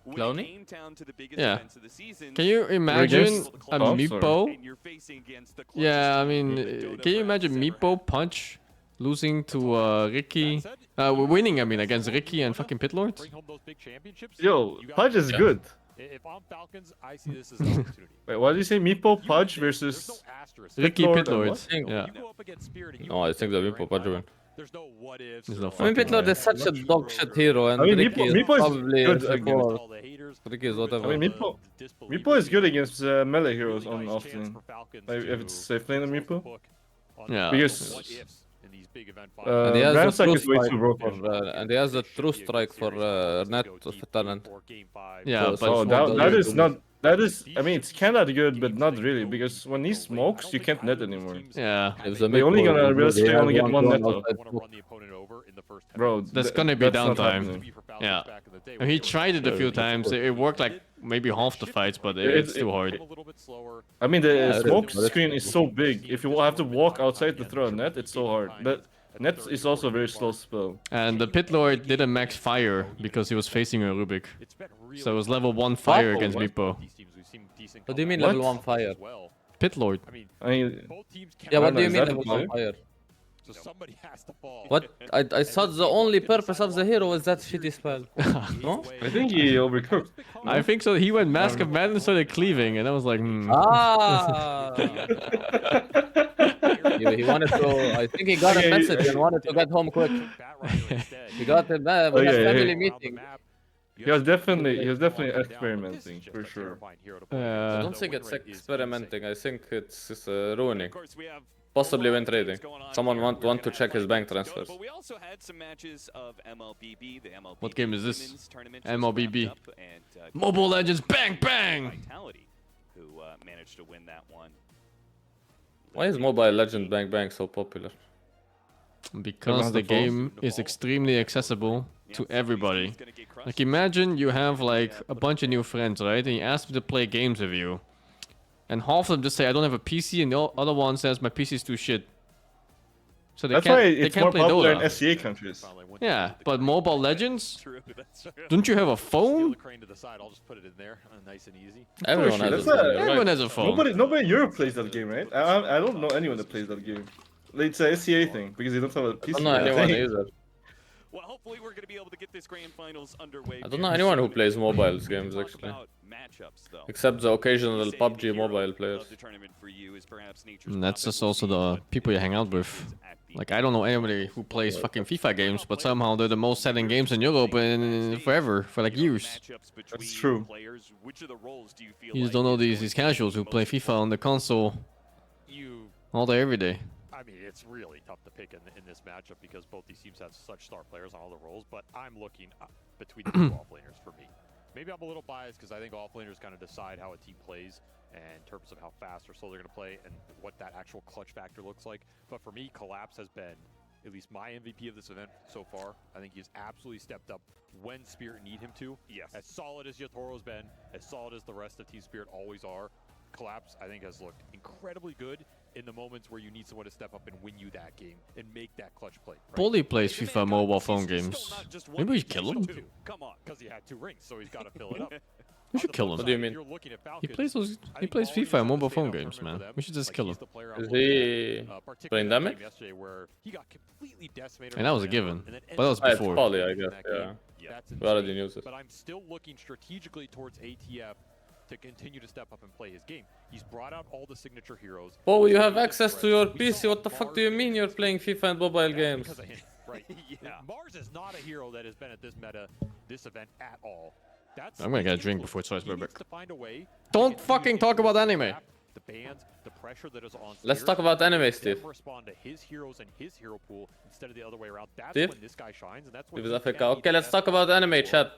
Speaker 3: Clowny?
Speaker 2: Yeah. Can you imagine a Meepo? Yeah, I mean, can you imagine Meepo punch losing to Ricky? Winning, I mean, against Ricky and fucking Pitlord?
Speaker 5: Yo, Pudge is good.
Speaker 14: If I'm Falcons, I see this as an opportunity.
Speaker 5: Wait, what did you say? Meepo, Pudge versus
Speaker 2: Ricky Pitlord.
Speaker 3: Yeah.
Speaker 14: No,
Speaker 3: I think the Meepo Pudge win.
Speaker 14: There's no what ifs.
Speaker 2: There's no
Speaker 3: I mean,
Speaker 2: fucking
Speaker 3: Pitlord is such a dog shit hero, and
Speaker 5: I mean,
Speaker 3: Ricky is
Speaker 5: Meepo is
Speaker 3: probably
Speaker 5: good
Speaker 3: a
Speaker 5: against.
Speaker 3: Ricky is whatever.
Speaker 5: I mean, Meepo is good against melee heroes on often. Like, if it's safe lane on Meepo.
Speaker 2: Yeah.
Speaker 5: Because
Speaker 3: And he has
Speaker 5: Ramsack
Speaker 3: the
Speaker 5: is way too
Speaker 3: true
Speaker 5: broken.
Speaker 3: strike for, and he has the true strike for net talent.
Speaker 2: Yeah,
Speaker 5: So that is not. That is, I mean, it's kinda good, but not really, because when he smokes, you can't net anymore.
Speaker 2: Yeah.
Speaker 5: They're only gonna realistically only get one net though. Bro,
Speaker 2: That's gonna be
Speaker 5: that's not
Speaker 2: downtime.
Speaker 5: happening.
Speaker 2: Yeah. And he tried it a few times. It worked like maybe half the fights, but it's too hard.
Speaker 5: I mean, the smoke screen is so big. If you have to walk outside to throw a net, it's so hard. But net is also a very slow spell.
Speaker 2: And the Pitlord didn't max fire because he was facing a Rubik. So it was level 1 fire against Meepo.
Speaker 3: What do you mean
Speaker 5: What?
Speaker 3: level 1 fire?
Speaker 2: Pitlord.
Speaker 5: I mean,
Speaker 3: Yeah, what do you
Speaker 5: is
Speaker 3: mean
Speaker 5: that
Speaker 3: level
Speaker 5: fire?
Speaker 3: 1 fire?
Speaker 14: So somebody has to fall.
Speaker 3: What? I thought the only purpose of the hero is that shitty spell. No?
Speaker 5: I think he overcooked.
Speaker 2: I think so. He went Mask of Madness, started cleaving, and I was like,
Speaker 3: Ah! he wanted to. I think he got a message and wanted to get home quick. He got a family meeting.
Speaker 5: He was definitely experimenting for sure.
Speaker 3: I don't think it's experimenting. I think it's ruining. Possibly when trading. Someone want to check his bank transfers.
Speaker 2: what game is this? MLBB. Mobile Legends, bang, bang!
Speaker 3: Why is Mobile Legends Bang Bang so popular?
Speaker 2: Because the game is extremely accessible to everybody. Like imagine you have like a bunch of new friends, right? And you ask them to play games with you. And half of them just say, I don't have a PC, and the other one says, my PC is too shit. So
Speaker 5: That's why it's more
Speaker 2: play
Speaker 5: popular
Speaker 2: Dota.
Speaker 5: in SCA countries.
Speaker 2: Yeah, but Mobile Legends? Don't you have a phone?
Speaker 3: Everyone has a phone.
Speaker 2: Everyone has a phone.
Speaker 5: Nobody in Europe plays that game, right? I don't know anyone that plays that game. It's a SCA thing because they don't have a PC.
Speaker 3: I don't know anyone either.
Speaker 11: Well, hopefully we're going to be able to get this grand finals underway.
Speaker 3: I don't know anyone who plays mobile games actually. Except the occasional PUBG mobile players.
Speaker 2: And that's just also the people you hang out with. Like, I don't know anybody who plays fucking FIFA games, but somehow they're the most selling games in Europe and forever, for like years.
Speaker 5: That's true.
Speaker 2: You just don't know these casuals who play FIFA on the console all day, every day.
Speaker 14: I mean, it's really tough to pick in this matchup because both these teams have such star players on all the roles, but I'm looking between the two offlaners for me. Maybe I'm a little biased because I think offlaners kind of decide how a team plays in terms of how fast or slow they're going to play and what that actual clutch factor looks like. But for me, Collapse has been
Speaker 1: at least my MVP of this event so far. I think he's absolutely stepped up when Spirit need him to.
Speaker 11: Yes.
Speaker 1: As solid as Yatoro's been, as solid as the rest of Team Spirit always are, Collapse, I think, has looked incredibly good in the moments where you need someone to step up and win you that game and make that clutch play. Right?
Speaker 2: Bully plays FIFA mobile phone games. Maybe we kill him?
Speaker 1: Come on, because he had 2 rings, so he's got to fill it up.
Speaker 2: We should kill him.
Speaker 3: What do you mean?
Speaker 2: He plays FIFA and mobile phone games, man. We should just kill him.
Speaker 3: Is he playing damage?
Speaker 2: And that was a given. But that was before.
Speaker 3: Poly, I guess, yeah. We already knew this.
Speaker 1: But I'm still looking strategically towards ATF to continue to step up and play his game. He's brought out all the signature heroes.
Speaker 3: Oh, you have access to your PC. What the fuck do you mean you're playing FIFA and mobile games?
Speaker 1: Right. Mars is not a hero that has been at this meta, this event at all.
Speaker 2: I'm gonna get a drink before it starts, Burbic. Don't fucking talk about anime.
Speaker 1: The bands, the pressure that is on.
Speaker 3: Let's talk about anime, Steve.
Speaker 1: Respond to his heroes and his hero pool instead of the other way around. That's
Speaker 3: Steve?
Speaker 1: when this guy shines, and that's when
Speaker 3: Okay, let's talk about anime, chat.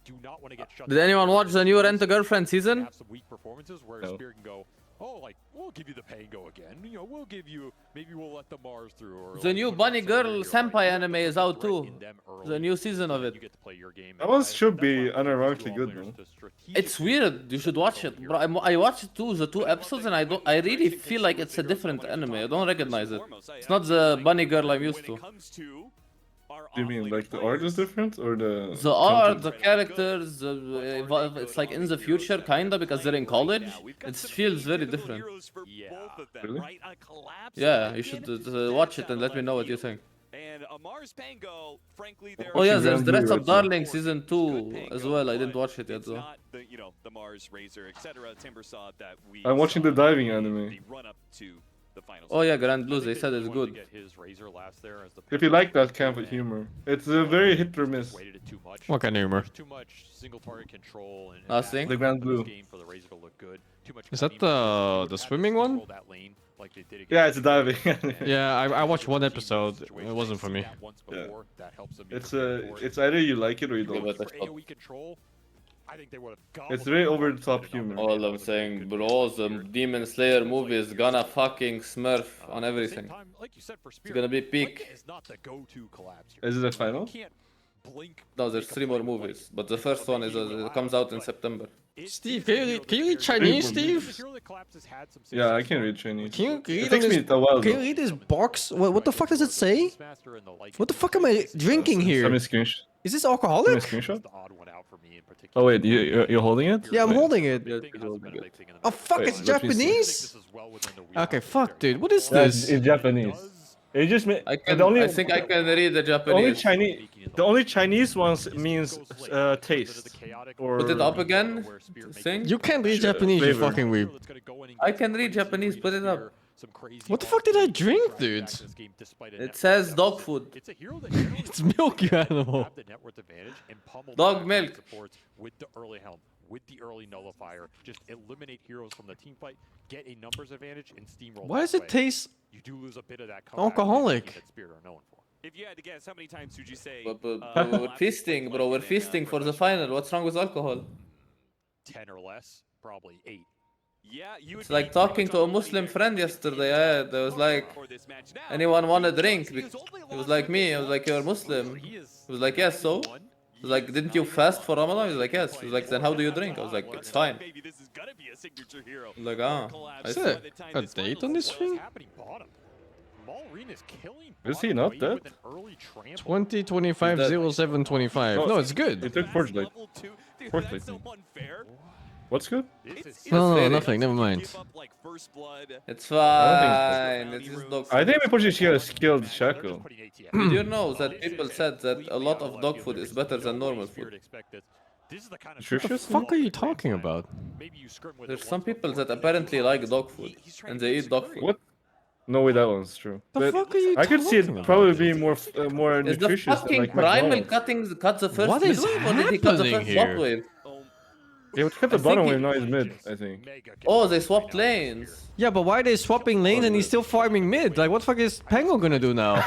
Speaker 1: do not want to get shut
Speaker 3: Did anyone watch the new Rent a Girlfriend season?
Speaker 1: Have some weak performances where Spirit can go, oh, like, we'll give you the Pango again. You know, we'll give you, maybe we'll let the Mars through. Or
Speaker 3: The new Bunny Girl Senpai anime is out too. The new season of it.
Speaker 5: That one should be unironically good, though.
Speaker 3: It's weird. You should watch it, bro. I watched it too, the 2 episodes, and I really feel like it's a different anime. I don't recognize it. It's not the Bunny Girl I'm used to.
Speaker 5: Do you mean like the art is different or the
Speaker 3: art, the characters, it's like in the future kinda because they're in college. It feels very different.
Speaker 5: Really?
Speaker 3: Yeah, you should watch it and let me know what you think.
Speaker 11: And a Mars Pango, frankly,
Speaker 3: Oh yeah, there's Dress Up Darling season 2 as well. I didn't watch it yet though.
Speaker 11: The, you know, the Mars Razor, etc. Timbersaw that we
Speaker 5: I'm watching the diving anime.
Speaker 11: the run up to the finals.
Speaker 3: Oh yeah, Grand Blue, they said it's good.
Speaker 5: If you like that kind of humor, it's a very hit or miss.
Speaker 2: What kind of humor?
Speaker 1: Too much single target control and
Speaker 3: Nothing.
Speaker 5: The Grand Blue.
Speaker 2: Is that the swimming one?
Speaker 5: Yeah, it's a diving.
Speaker 2: Yeah, I watched 1 episode. It wasn't for me.
Speaker 5: Yeah. It's either you like it or you don't. It's very over the top humor.
Speaker 3: All I'm saying, bro, the Demon Slayer movie is gonna fucking smurf on everything. It's gonna be peak.
Speaker 5: Is it the final?
Speaker 3: No, there's 3 more movies, but the first one is it comes out in September.
Speaker 2: Steve, can you read Chinese, Steve?
Speaker 5: Yeah, I can read Chinese.
Speaker 2: Can you read
Speaker 5: It takes me a while.
Speaker 2: Can you read this box? What the fuck does it say? What the fuck am I drinking here?
Speaker 5: Send me a screenshot.
Speaker 2: Is this
Speaker 5: Send me a
Speaker 2: alcoholic?
Speaker 5: screenshot. Oh wait, you're holding it?
Speaker 2: Yeah, I'm holding it. Oh fuck,
Speaker 5: Wait,
Speaker 2: it's
Speaker 5: let me see.
Speaker 2: Japanese? Okay, fuck, dude. What is
Speaker 5: Yeah,
Speaker 2: this?
Speaker 5: it's Japanese. It just
Speaker 3: I think I can read the Japanese.
Speaker 5: The only Chinese ones means taste. Or
Speaker 3: Put it up again. Sing.
Speaker 2: You can't read Japanese, you
Speaker 5: Flavor.
Speaker 2: fucking weeb.
Speaker 3: I can read Japanese. Put it up.
Speaker 2: What the fuck did I drink, dude?
Speaker 3: It says dog food.
Speaker 2: It's milk, you animal.
Speaker 3: Dog milk.
Speaker 1: With the early helm, with the early nullifier, just eliminate heroes from the team fight, get a numbers advantage, and steamroll.
Speaker 2: Why does it taste
Speaker 1: You do lose a bit of that
Speaker 2: alcoholic?
Speaker 1: that Spirit are known for.
Speaker 11: If you had to guess, how many times would you say?
Speaker 3: But we're feasting, bro. We're feasting for the final. What's wrong with alcohol?
Speaker 1: 10 or less, probably 8.
Speaker 11: Yeah, you
Speaker 3: It's like talking to a Muslim friend yesterday. There was like, anyone want a drink? He was like, me. I was like, you're Muslim. He was like, yes, so? He was like, didn't you fast for Ramadan? He was like, yes. He was like, then how do you drink? I was like, it's fine.
Speaker 11: Maybe this is gonna be a signature hero.
Speaker 3: I was like, ah. I
Speaker 2: Is
Speaker 3: see.
Speaker 2: there a date on this thing?
Speaker 5: Is he not dead?
Speaker 2: 2025 0725. No, it's good.
Speaker 5: It took fourth place. Fourth place. What's good?
Speaker 2: No, nothing. Never mind.
Speaker 3: It's fine. It's just dog
Speaker 5: I think we probably should get a skilled Shackle.
Speaker 3: Did you know that people said that a lot of dog food is better than normal food?
Speaker 2: What the fuck are you talking about?
Speaker 3: There's some people that apparently like dog food, and they eat dog food.
Speaker 5: What? No way, that one's true.
Speaker 2: The
Speaker 5: But
Speaker 2: fuck are you
Speaker 5: I could see
Speaker 2: talking
Speaker 5: it
Speaker 2: about,
Speaker 5: probably
Speaker 2: dude?
Speaker 5: being more
Speaker 3: Is the
Speaker 5: nutritious than
Speaker 3: fucking
Speaker 5: like
Speaker 3: primal
Speaker 5: McDonald's.
Speaker 3: cut the first
Speaker 2: What
Speaker 3: mid
Speaker 2: is
Speaker 3: wave, or did he cut the
Speaker 2: happening
Speaker 3: first top
Speaker 2: here?
Speaker 3: wave?
Speaker 5: Yeah, but cut the
Speaker 3: I
Speaker 5: bottom
Speaker 3: think
Speaker 5: wave,
Speaker 3: he-
Speaker 5: now he's mid, I think.
Speaker 3: Oh, they swapped lanes.
Speaker 2: Yeah, but why are they swapping lanes and he's still farming mid? Like, what the fuck is Pango gonna do now?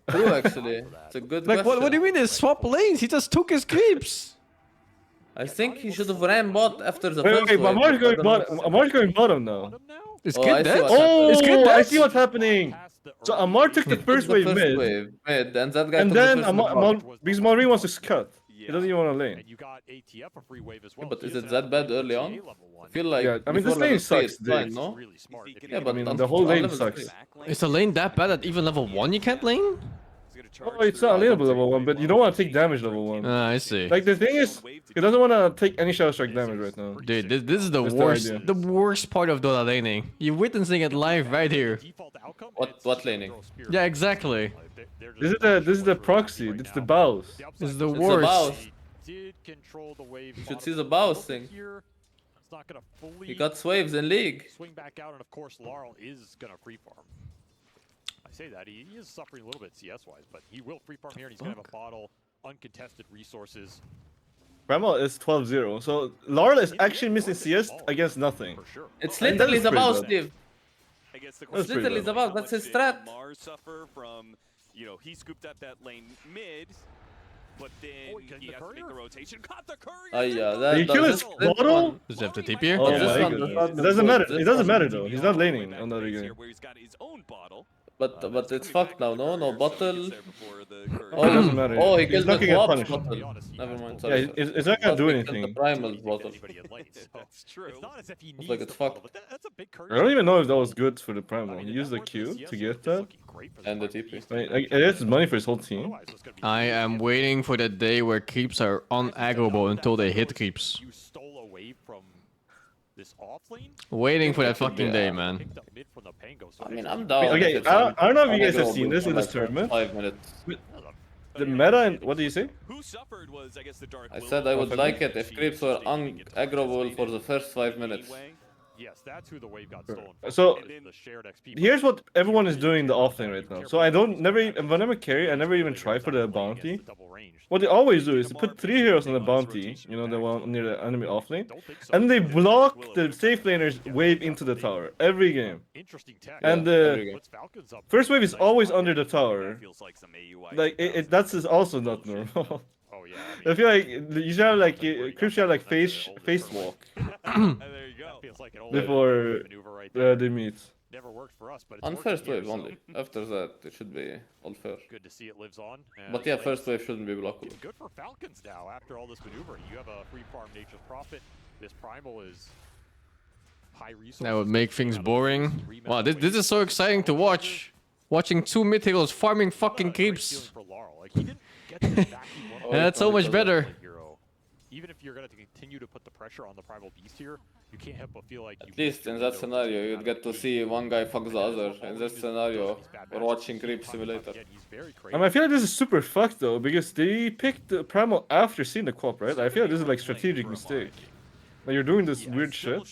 Speaker 3: True, actually. It's a good
Speaker 2: Like,
Speaker 3: question.
Speaker 2: what do you mean they swap lanes? He just took his creeps.
Speaker 3: I think he should have ran bot after the
Speaker 5: Wait,
Speaker 3: first
Speaker 5: wait,
Speaker 3: wave.
Speaker 5: Amar's going bottom. Amar's going bottom now.
Speaker 2: Is
Speaker 3: Oh,
Speaker 2: Kid
Speaker 3: I see
Speaker 2: dead?
Speaker 3: what's happening.
Speaker 2: Is Kid
Speaker 5: Oh, I
Speaker 2: dead?
Speaker 5: see what's happening. So Amar took the first wave mid,
Speaker 3: and that guy
Speaker 5: and
Speaker 3: took
Speaker 5: then
Speaker 3: the first
Speaker 5: because Maureen wants to scut. He doesn't even want to lane.
Speaker 1: And you got ATF a free wave as well.
Speaker 3: But is it that bad early on? I feel like
Speaker 5: Yeah, I mean, this
Speaker 3: before
Speaker 5: lane
Speaker 3: level 3
Speaker 5: sucks,
Speaker 3: it's fine,
Speaker 5: dude.
Speaker 3: no?
Speaker 5: Yeah,
Speaker 3: but
Speaker 5: I mean,
Speaker 3: on-
Speaker 5: the whole
Speaker 3: on
Speaker 5: lane
Speaker 3: level
Speaker 5: sucks.
Speaker 3: 3.
Speaker 2: Is the lane that bad at even level 1 you can't lane?
Speaker 5: Oh, it's not laneable level 1, but you don't want to take damage level 1.
Speaker 2: I see.
Speaker 5: Like, the thing is, he doesn't want to take any Shadow Strike damage right now.
Speaker 2: Dude, this is the
Speaker 5: That's
Speaker 2: worst,
Speaker 5: idea.
Speaker 2: the worst part of Dota laning. You're witnessing it live right here.
Speaker 3: What laning?
Speaker 2: Yeah, exactly.
Speaker 5: This is the proxy. It's the bows.
Speaker 2: This is the
Speaker 3: It's
Speaker 2: worst.
Speaker 3: the bows.
Speaker 1: Did control the wave.
Speaker 3: You should see the bows thing.
Speaker 1: It's not gonna fully
Speaker 3: He got swaves in league.
Speaker 1: swing back out, and of course Laurel is gonna free farm. I say that he is suffering a little bit CS wise, but he will free farm here, and he's gonna have a bottle, uncontested resources.
Speaker 5: Primal is 12-0, so Laurel is actually missing CS against nothing.
Speaker 3: It's
Speaker 5: And that
Speaker 3: literally
Speaker 5: is
Speaker 3: the
Speaker 5: pretty
Speaker 3: bows,
Speaker 5: bad.
Speaker 3: Steve.
Speaker 11: I guess the
Speaker 5: That's
Speaker 3: It's literally
Speaker 5: pretty
Speaker 3: the bows. That's his strat.
Speaker 11: Mars suffer from, you know, he scooped up that lane mid, but then he has to make the rotation. Caught the courier.
Speaker 3: Oh yeah,
Speaker 5: Did
Speaker 3: that
Speaker 5: he kill his
Speaker 3: this
Speaker 5: bottle?
Speaker 3: one.
Speaker 2: Does he have to TP here?
Speaker 5: Oh
Speaker 3: This
Speaker 5: my
Speaker 3: one,
Speaker 5: god.
Speaker 3: this one,
Speaker 5: It doesn't matter.
Speaker 3: this
Speaker 5: It doesn't
Speaker 3: one.
Speaker 5: matter though. He's not laning on the other game.
Speaker 11: Where he's got his own bottle.
Speaker 3: But it's fucked now. No bottle.
Speaker 5: Oh, it doesn't matter.
Speaker 3: Oh, he
Speaker 5: He's
Speaker 3: killed
Speaker 5: not
Speaker 3: the
Speaker 5: gonna get
Speaker 3: co-op's
Speaker 5: punished.
Speaker 3: bottle. Never mind.
Speaker 5: Yeah,
Speaker 3: Sorry.
Speaker 5: it's not gonna do
Speaker 3: He killed
Speaker 5: anything.
Speaker 3: The primal bottle.
Speaker 1: That's true. It's not as if he
Speaker 3: It's
Speaker 1: needs
Speaker 3: like it's
Speaker 1: the bottle,
Speaker 3: fucked.
Speaker 1: but that's a big
Speaker 5: I don't even know if that was good for the Primal. He used the Q to get that.
Speaker 3: And the TP.
Speaker 5: Like, it is money for his whole team.
Speaker 2: I am waiting for the day where creeps are unaggroable until they hit creeps.
Speaker 1: You stole away from this off lane.
Speaker 2: Waiting for that fucking day, man.
Speaker 1: Picked up mid from the Pango, so
Speaker 3: I mean, I'm down.
Speaker 5: Okay,
Speaker 3: if it's
Speaker 5: I don't know if you guys have
Speaker 3: unaggroable
Speaker 5: seen this in
Speaker 3: for
Speaker 5: this
Speaker 3: like
Speaker 5: tournament.
Speaker 3: 5 minutes.
Speaker 5: The meta, and what do you say?
Speaker 11: Who suffered was, I guess, the Dark
Speaker 3: I
Speaker 11: Will
Speaker 3: said I would
Speaker 11: of
Speaker 3: like it if
Speaker 11: She
Speaker 3: creeps were
Speaker 11: actually
Speaker 3: unaggroable for the first 5 minutes.
Speaker 1: Yes, that's who the wave got stolen from.
Speaker 5: So
Speaker 1: And then the shared XP.
Speaker 5: here's what everyone is doing in the offlane right now. So I don't whenever carry, I never even try for the bounty. What they always do is they put 3 heroes on the bounty, you know, the one near the enemy offlane, and they block the safe laner's wave into the tower every game.
Speaker 1: Interesting tech.
Speaker 5: And the first wave is always under the tower. Like that's just also not normal.
Speaker 1: Oh yeah.
Speaker 5: I feel like you should have like Crips should have like face walk
Speaker 1: There you go. Feels like an old
Speaker 5: before
Speaker 1: maneuver right there.
Speaker 5: they meet.
Speaker 1: Never worked for us, but it's
Speaker 3: On
Speaker 1: working
Speaker 3: first
Speaker 1: here,
Speaker 3: wave
Speaker 1: so
Speaker 3: only. After that, it should be all fair.
Speaker 1: Good to see it lives on.
Speaker 3: But yeah, first wave shouldn't be blockable.
Speaker 1: Good for Falcons now after all this maneuvering. You have a free farm Nature's Prophet. This Primal is high resource.
Speaker 2: That would make things boring. Wow, this is so exciting to watch. Watching 2 mid heroes farming fucking creeps. That's so much better.
Speaker 1: Even if you're going to continue to put the pressure on the Primal Beast here, you can't help but feel like
Speaker 3: At least in that scenario, you'd get to see one guy fuck the other. In this scenario, we're watching Creep Simulator.
Speaker 5: I feel like this is super fucked though, because they picked the Primal after seeing the co-op, right? I feel like this is like strategic mistake. Like you're doing this weird shit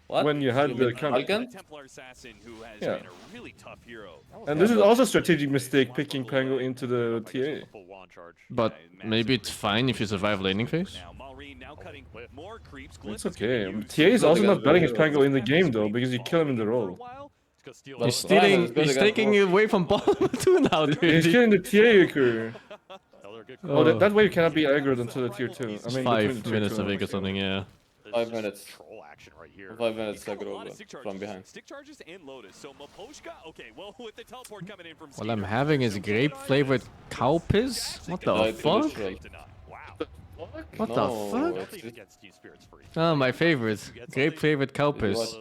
Speaker 5: when you had the
Speaker 3: Falcon?
Speaker 11: Templar assassin who has
Speaker 5: Yeah.
Speaker 11: been a really tough hero.
Speaker 5: And this is also a strategic mistake picking Pango into the TA.
Speaker 2: But maybe it's fine if you survive laning phase.
Speaker 5: It's okay. TA is also not betting his Pango in the game though, because you kill him in the role.
Speaker 2: He's stealing, he's taking it away from bottom 2 now, dude.
Speaker 5: He's killing the TA occur. Oh, that wave cannot be aggroed until the tier 2. I
Speaker 2: It's
Speaker 5: mean,
Speaker 2: 5 minutes, I think, or something, yeah.
Speaker 3: 5 minutes.
Speaker 1: Right here.
Speaker 3: 5 minutes aggro from behind.
Speaker 11: Stick charges and Lotus. So Maposhka, okay, well with the teleport coming in from
Speaker 2: What I'm having is grape flavored cow piss? What the fuck? What the fuck? Oh, my favorite. Grape flavored cow piss.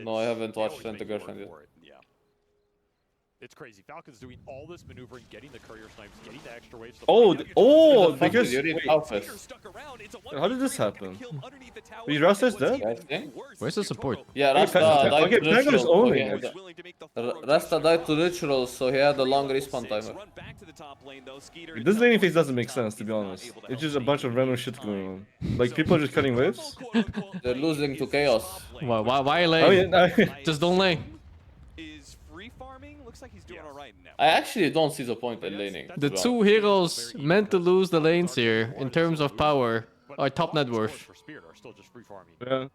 Speaker 3: No, I haven't watched Integration yet.
Speaker 1: It's crazy. Falcons doing all this maneuvering, getting the courier snipes, getting the extra waves.
Speaker 5: Because
Speaker 3: Wait,
Speaker 5: how did this happen? Wait, Rasta's dead?
Speaker 2: Where's the support?
Speaker 3: Yeah, Rasta died
Speaker 5: okay,
Speaker 3: to
Speaker 5: Pango is
Speaker 3: ritual, so
Speaker 5: owning
Speaker 3: he
Speaker 5: it.
Speaker 3: had Rasta died to rituals, so he had a long respawn timer.
Speaker 5: This laning phase doesn't make sense, to be honest. It's just a bunch of random shit going on. Like, people are just cutting waves.
Speaker 3: They're losing to chaos.
Speaker 2: Why lane? Just don't lane.
Speaker 11: Looks like he's doing all right now.
Speaker 3: I actually don't see the point in laning.
Speaker 2: The 2 heroes meant to lose the lanes here, in terms of power, are top net worth.
Speaker 5: Yeah.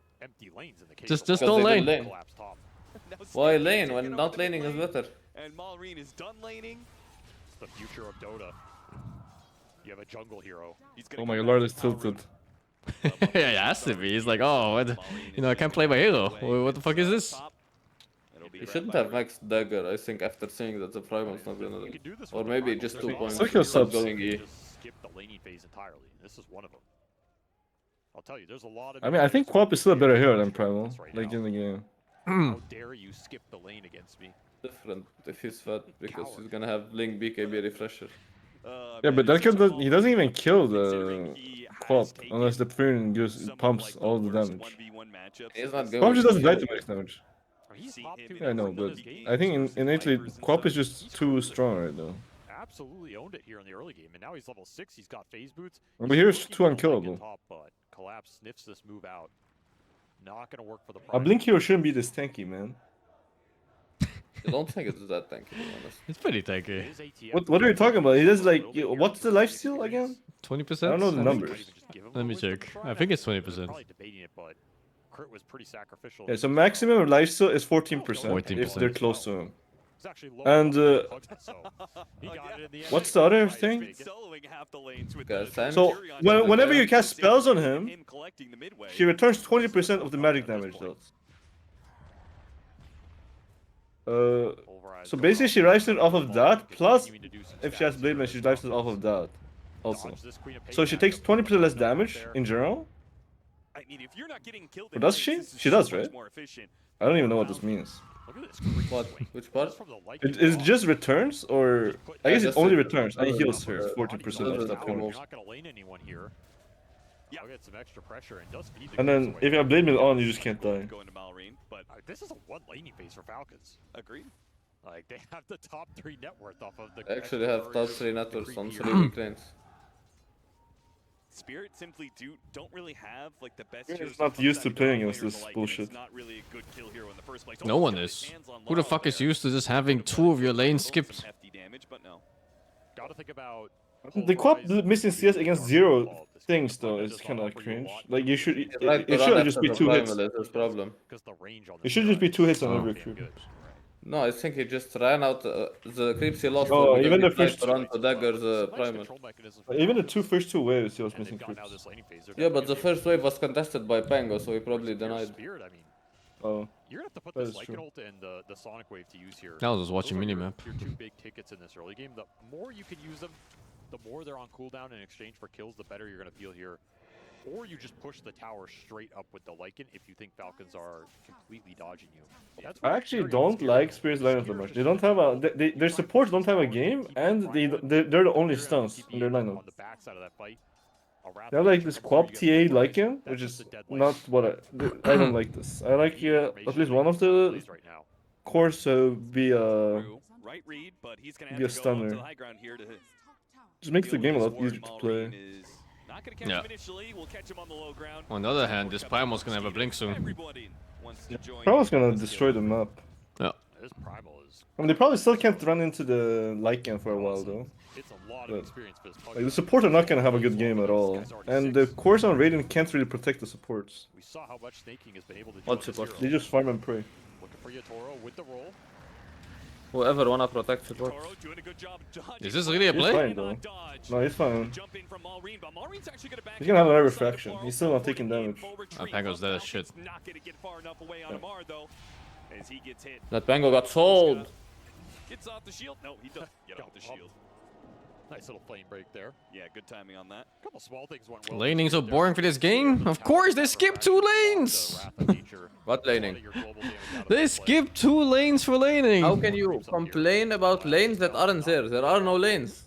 Speaker 2: Just don't lane.
Speaker 3: Why lane when not laning is better?
Speaker 11: And Malrine is done laning.
Speaker 1: It's the future of Dota. You have a jungle hero.
Speaker 5: Oh my lord, it's tilted.
Speaker 2: Yeah, it has to be. He's like, oh, what? You know, I can't play my hero. What the fuck is this?
Speaker 3: You shouldn't have maxed dagger, I think, after seeing that the primal's not gonna... Or maybe just 2 points.
Speaker 5: Still kill subs.
Speaker 3: Going E.
Speaker 1: Skip the laning phase entirely. This is one of them. I'll tell you, there's a lot of.
Speaker 5: I mean, I think Quap is still a better hero than Primal, like in the game.
Speaker 1: How dare you skip the lane against me?
Speaker 3: Different if he's fat, because he's gonna have Link BKB refresher.
Speaker 5: Yeah, but that kid, he doesn't even kill the Quap unless the Pvision just pumps all the damage.
Speaker 3: He's not going
Speaker 5: Quap just doesn't
Speaker 3: to
Speaker 5: die to max damage. Yeah, I know, but I think innately Quap is just too strong right now.
Speaker 1: Absolutely owned it here in the early game, and now he's level 6. He's got phase boots.
Speaker 5: But here's too unkillable.
Speaker 1: Top, but Collapse sniffs this move out. Not gonna work for the.
Speaker 5: A Blink hero shouldn't be this tanky, man.
Speaker 3: I don't think it's that tanky, to be honest.
Speaker 2: It's pretty tanky.
Speaker 5: What are you talking about? He does like, what's the lifesteal again?
Speaker 2: 20%?
Speaker 5: I don't know the numbers.
Speaker 2: Let me check. I think it's 20%.
Speaker 1: Probably debating it, but Kurt was pretty sacrificial.
Speaker 5: Yeah, so maximum lifesteal is 14% if they're close to him. And what's the other thing? So whenever you cast spells on him, he returns 20% of the magic damage dealt. So basically she lives it off of that, plus if she has Blade Man, she lives it off of that also. So she takes 20% less damage in general. Or does she? She does, right? I don't even know what this means.
Speaker 3: What? Which part?
Speaker 5: Is it just returns, or I guess it only returns and heals her 40% of that
Speaker 1: Not gonna lane anyone here. I'll get some extra pressure and does feed the.
Speaker 5: And then if you have Blade Mail on, you just can't die.
Speaker 11: Going to Malrine, but
Speaker 1: this is a one laning phase for Falcons.
Speaker 11: Agreed.
Speaker 1: Like they have the top 3 net worth off of the.
Speaker 3: They actually have top 3 net worth on 3 weak lanes.
Speaker 11: Spirit simply don't really have like the best.
Speaker 5: He's not used to playing against this bullshit.
Speaker 2: No one is. Who the fuck is used to just having 2 of your lanes skipped?
Speaker 1: Gotta think about.
Speaker 5: The Quap missing CS against 0 things though is kind of cringe. Like you should, it should just be 2 hits.
Speaker 3: Problem.
Speaker 5: It should just be 2 hits on every creep.
Speaker 3: No, I think he just ran out the creeps he lost.
Speaker 5: Oh, even the first
Speaker 3: run to dagger the primal.
Speaker 5: Even the first two waves he was missing creeps.
Speaker 3: Yeah, but the first wave was contested by Pango, so he probably denied.
Speaker 5: Oh.
Speaker 1: You're gonna have to put this Lycan ult and the Sonic Wave to use here.
Speaker 2: I was just watching minimap.
Speaker 1: Your 2 big tickets in this early game. The more you can use them, the more they're on cooldown in exchange for kills, the better you're gonna feel here. Or you just push the tower straight up with the Lycan if you think Falcons are completely dodging you.
Speaker 5: I actually don't like Spirit's lineup that much. They don't have a their supports don't have a game, and they're the only stuns in their lineup. They have like this Quap TA Lycan, which is not what I don't like this. I like at least one of the cores be a stunner. Just makes the game a lot easier to play.
Speaker 2: Yeah. On the other hand, this Primal's gonna have a blink soon.
Speaker 5: Primal's gonna destroy the map.
Speaker 2: Yeah.
Speaker 5: I mean, they probably still can't run into the Lycan for a while though. But, like, the supports are not gonna have a good game at all, and the cores on Radiant can't really protect the supports.
Speaker 1: We saw how much snaking has been able to do.
Speaker 3: What support?
Speaker 5: They just farm and pray.
Speaker 1: Looking for Yatoro with the roll.
Speaker 3: Whoever wanna protect support.
Speaker 2: Is this really a play?
Speaker 5: He's fine though. No, he's fine. He's gonna have another refraction. He's still not taking damage.
Speaker 2: Pango's dead as shit.
Speaker 3: That Pango got sold.
Speaker 11: Gets off the shield. No, he doesn't get off the shield.
Speaker 1: Nice little flame break there.
Speaker 11: Yeah, good timing on that.
Speaker 1: Couple small things went well.
Speaker 2: Laning so boring for this game? Of course, they skipped 2 lanes!
Speaker 3: What laning?
Speaker 2: They skipped 2 lanes for laning!
Speaker 3: How can you complain about lanes that aren't there? There are no lanes.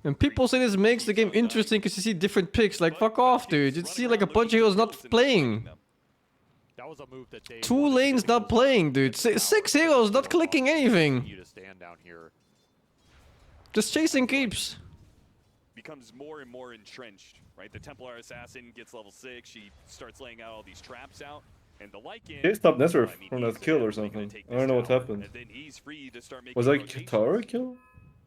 Speaker 2: And people say this makes the game interesting because you see different picks. Like, fuck off, dude. You see like a bunch of heroes not playing. 2 lanes not playing, dude. 6 heroes not clicking anything. Just chasing creeps.
Speaker 11: Becomes more and more entrenched, right? The Templar Assassin gets level 6. She starts laying out all these traps out. And the Lycan...
Speaker 5: He stopped Nestor from that kill or something. I don't know what happened. Was that Katara kill?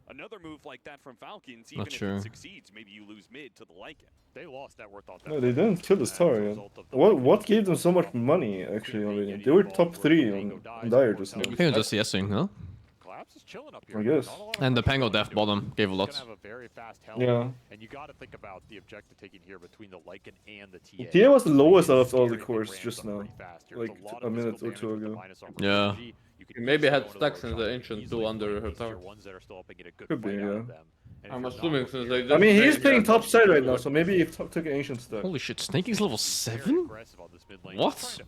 Speaker 11: Another move like that from Falcons, even
Speaker 2: Not
Speaker 11: if
Speaker 2: sure.
Speaker 11: it succeeds, maybe you lose mid to the Lycan.
Speaker 1: They lost that worth on that.
Speaker 5: No, they didn't kill this tower yet. What gave them so much money actually on Radiant? They were top 3 on Dire just now.
Speaker 2: I think it was just CSing, no?
Speaker 1: Collapse is chilling up
Speaker 5: I
Speaker 1: here.
Speaker 5: guess.
Speaker 2: And the Pango Death bottom gave a lot.
Speaker 1: Have a very fast
Speaker 5: Yeah.
Speaker 1: And you got to think about the objective taking here between the Lycan and the TA.
Speaker 5: TA was the lowest out of all the cores just now, like a minute or two ago.
Speaker 2: Yeah.
Speaker 3: Maybe had stacks in the Ancient 2 under her tower.
Speaker 5: Could be, yeah.
Speaker 3: I'm assuming since they just
Speaker 5: I mean, he's
Speaker 3: changed
Speaker 5: playing
Speaker 3: that.
Speaker 5: top side right now, so maybe he took an Ancient stack.
Speaker 2: Holy shit, Snakey's level 7? What?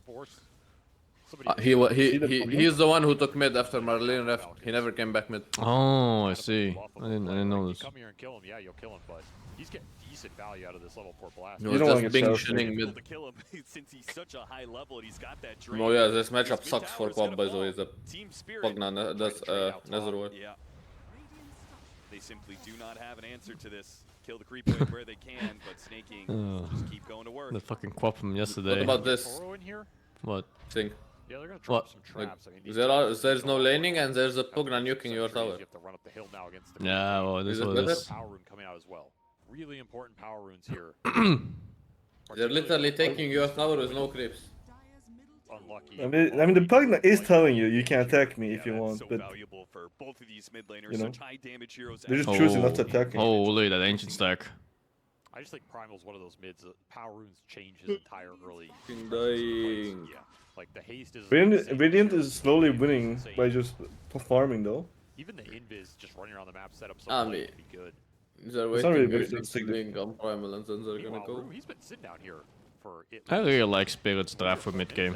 Speaker 3: He's the one who took mid after Marlene left. He never came back mid.
Speaker 2: Oh, I see. I didn't know this.
Speaker 1: Come here and kill him. Yeah, you'll kill him, but he's getting decent value out of this level 4 blast.
Speaker 3: He was just bing-shitting mid.
Speaker 11: To kill him since he's such a high level and he's got that drain.
Speaker 3: Oh yeah, this matchup sucks for Quad by the way. The Pogna, that's Netherwood.
Speaker 11: Yeah. They simply do not have an answer to this. Kill the creep wave where they can, but snaking just keep going to work.
Speaker 2: The fucking Quap from yesterday.
Speaker 3: What about this?
Speaker 2: What?
Speaker 3: Thing.
Speaker 1: Yeah, they're gonna drop some traps.
Speaker 3: Like, there's no laning and there's a Pogna nuking your tower.
Speaker 1: You have to run up the hill now against the
Speaker 2: Yeah, well, this is what it is.
Speaker 1: power rune coming out as well. Really important power runes here.
Speaker 3: They're literally taking your tower with no creeps.
Speaker 1: Unlucky.
Speaker 5: I mean, the Pugna is telling you can attack me if you want, but
Speaker 11: valuable for both of these mid laners,
Speaker 5: you know,
Speaker 11: such high damage heroes.
Speaker 5: they're just choosing not to attack me.
Speaker 2: Holy, that Ancient stack.
Speaker 1: I just think Primal's one of those mids. Power runes change his entire early.
Speaker 3: Dying.
Speaker 1: Yeah, like the haste is.
Speaker 5: Radiant is slowly winning by just farming though.
Speaker 1: Even the invis just running around the map set up so
Speaker 3: I
Speaker 1: late
Speaker 3: mean,
Speaker 1: would be good.
Speaker 3: They're
Speaker 5: It's not really
Speaker 3: waiting
Speaker 5: very significant.
Speaker 3: on Primal and then they're gonna
Speaker 1: Meanwhile,
Speaker 3: go.
Speaker 1: Rue, he's been sitting down here for it.
Speaker 2: I really like Spirit's draft for mid game.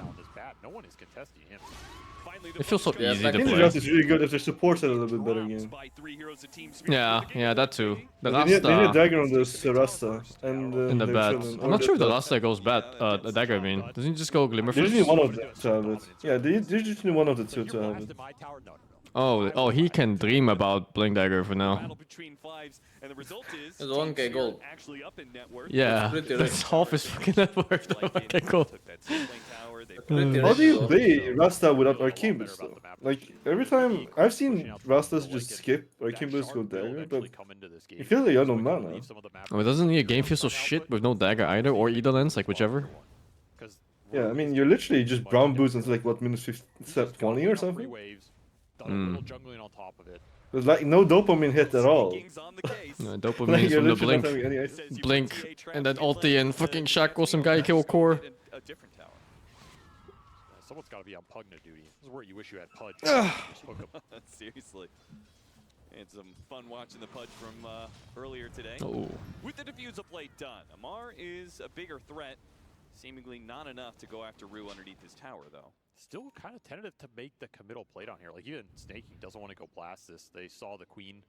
Speaker 1: No one is contesting him.
Speaker 2: It feels so easy
Speaker 5: I
Speaker 2: to
Speaker 5: think the
Speaker 2: play.
Speaker 5: draft is really good if their supports are a little bit better game.
Speaker 2: Yeah, that too. The
Speaker 5: They need a
Speaker 2: Rasta
Speaker 5: dagger on this Rasta and
Speaker 2: in the
Speaker 5: they
Speaker 2: bad.
Speaker 5: shouldn't.
Speaker 2: I'm not sure if the Rasta goes bad. The dagger, I mean. Doesn't he just go Glimmer
Speaker 5: They just
Speaker 2: first?
Speaker 5: need one of them to have it. Yeah, they just need one of the two to have it.
Speaker 2: Oh, he can dream about Blink Dagger for now.
Speaker 11: It's
Speaker 3: 1k gold.
Speaker 2: Yeah, that's half his fucking net worth. Okay, cool.
Speaker 5: How do you play Rasta without Arcane Boost though? Like, every time I've seen Rastas just skip Arcane Boost go dagger, but you feel like you have no mana.
Speaker 2: Oh, doesn't he game feel so shit with no dagger either, or either lens, like whichever?
Speaker 5: Yeah, I mean, you're literally just brown boost until like, what, minute 20 or something? There's like no dopamine hit at all.
Speaker 2: No, dopamine is from the blink. Blink, and then ulti and fucking shackle some guy, kill core.
Speaker 1: Someone's got to be on Pugna duty. This is where you wish you had Pudge.
Speaker 11: Seriously. And some fun watching the Pudge from earlier today.
Speaker 2: Oh.
Speaker 11: With the defusal plate done, Amar is a bigger threat. Seemingly not enough to go after Rue underneath his tower, though.
Speaker 1: Still kind of tentative to make the committal play down here. Like, even Snaking doesn't want to go blast this. They saw the Queen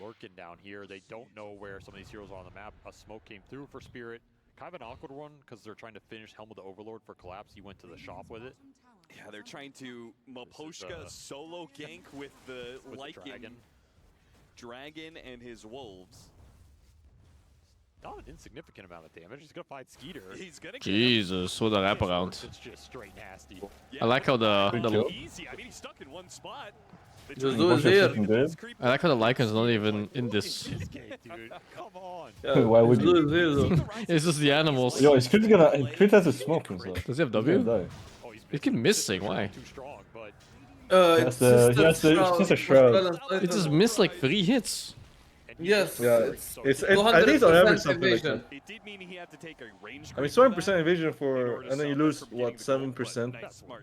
Speaker 1: lurking down here. They don't know where some of these heroes are on the map. A smoke came through for Spirit. Kind of an awkward one because they're trying to finish Helm of the Overlord for Collapse. He went to the shop with it.
Speaker 11: Yeah, they're trying to Maposhka solo gank with the Lycan Dragon and his wolves.
Speaker 1: Not an insignificant amount of damage. He's gonna find Skeeter. He's gonna
Speaker 2: Jesus, what a wraparound.
Speaker 1: It's just straight nasty.
Speaker 2: I like how the
Speaker 11: easy. I mean, he's stuck in one spot.
Speaker 3: Just do it here.
Speaker 2: I like how the Lycan's not even in this.
Speaker 1: Dude, come on.
Speaker 5: Yeah, why would you?
Speaker 2: It's just the animals.
Speaker 5: Yo, is Crit gonna? Crit has a smoke himself.
Speaker 2: Does he have W? He keep missing. Why?
Speaker 3: It's just
Speaker 5: a shroud.
Speaker 2: It just missed like 3 hits.
Speaker 3: Yes.
Speaker 5: Yeah, it's I think it's on average something like that.
Speaker 11: It did mean he had to take a range.
Speaker 5: I mean, 7% evasion for, and then you lose what 7% or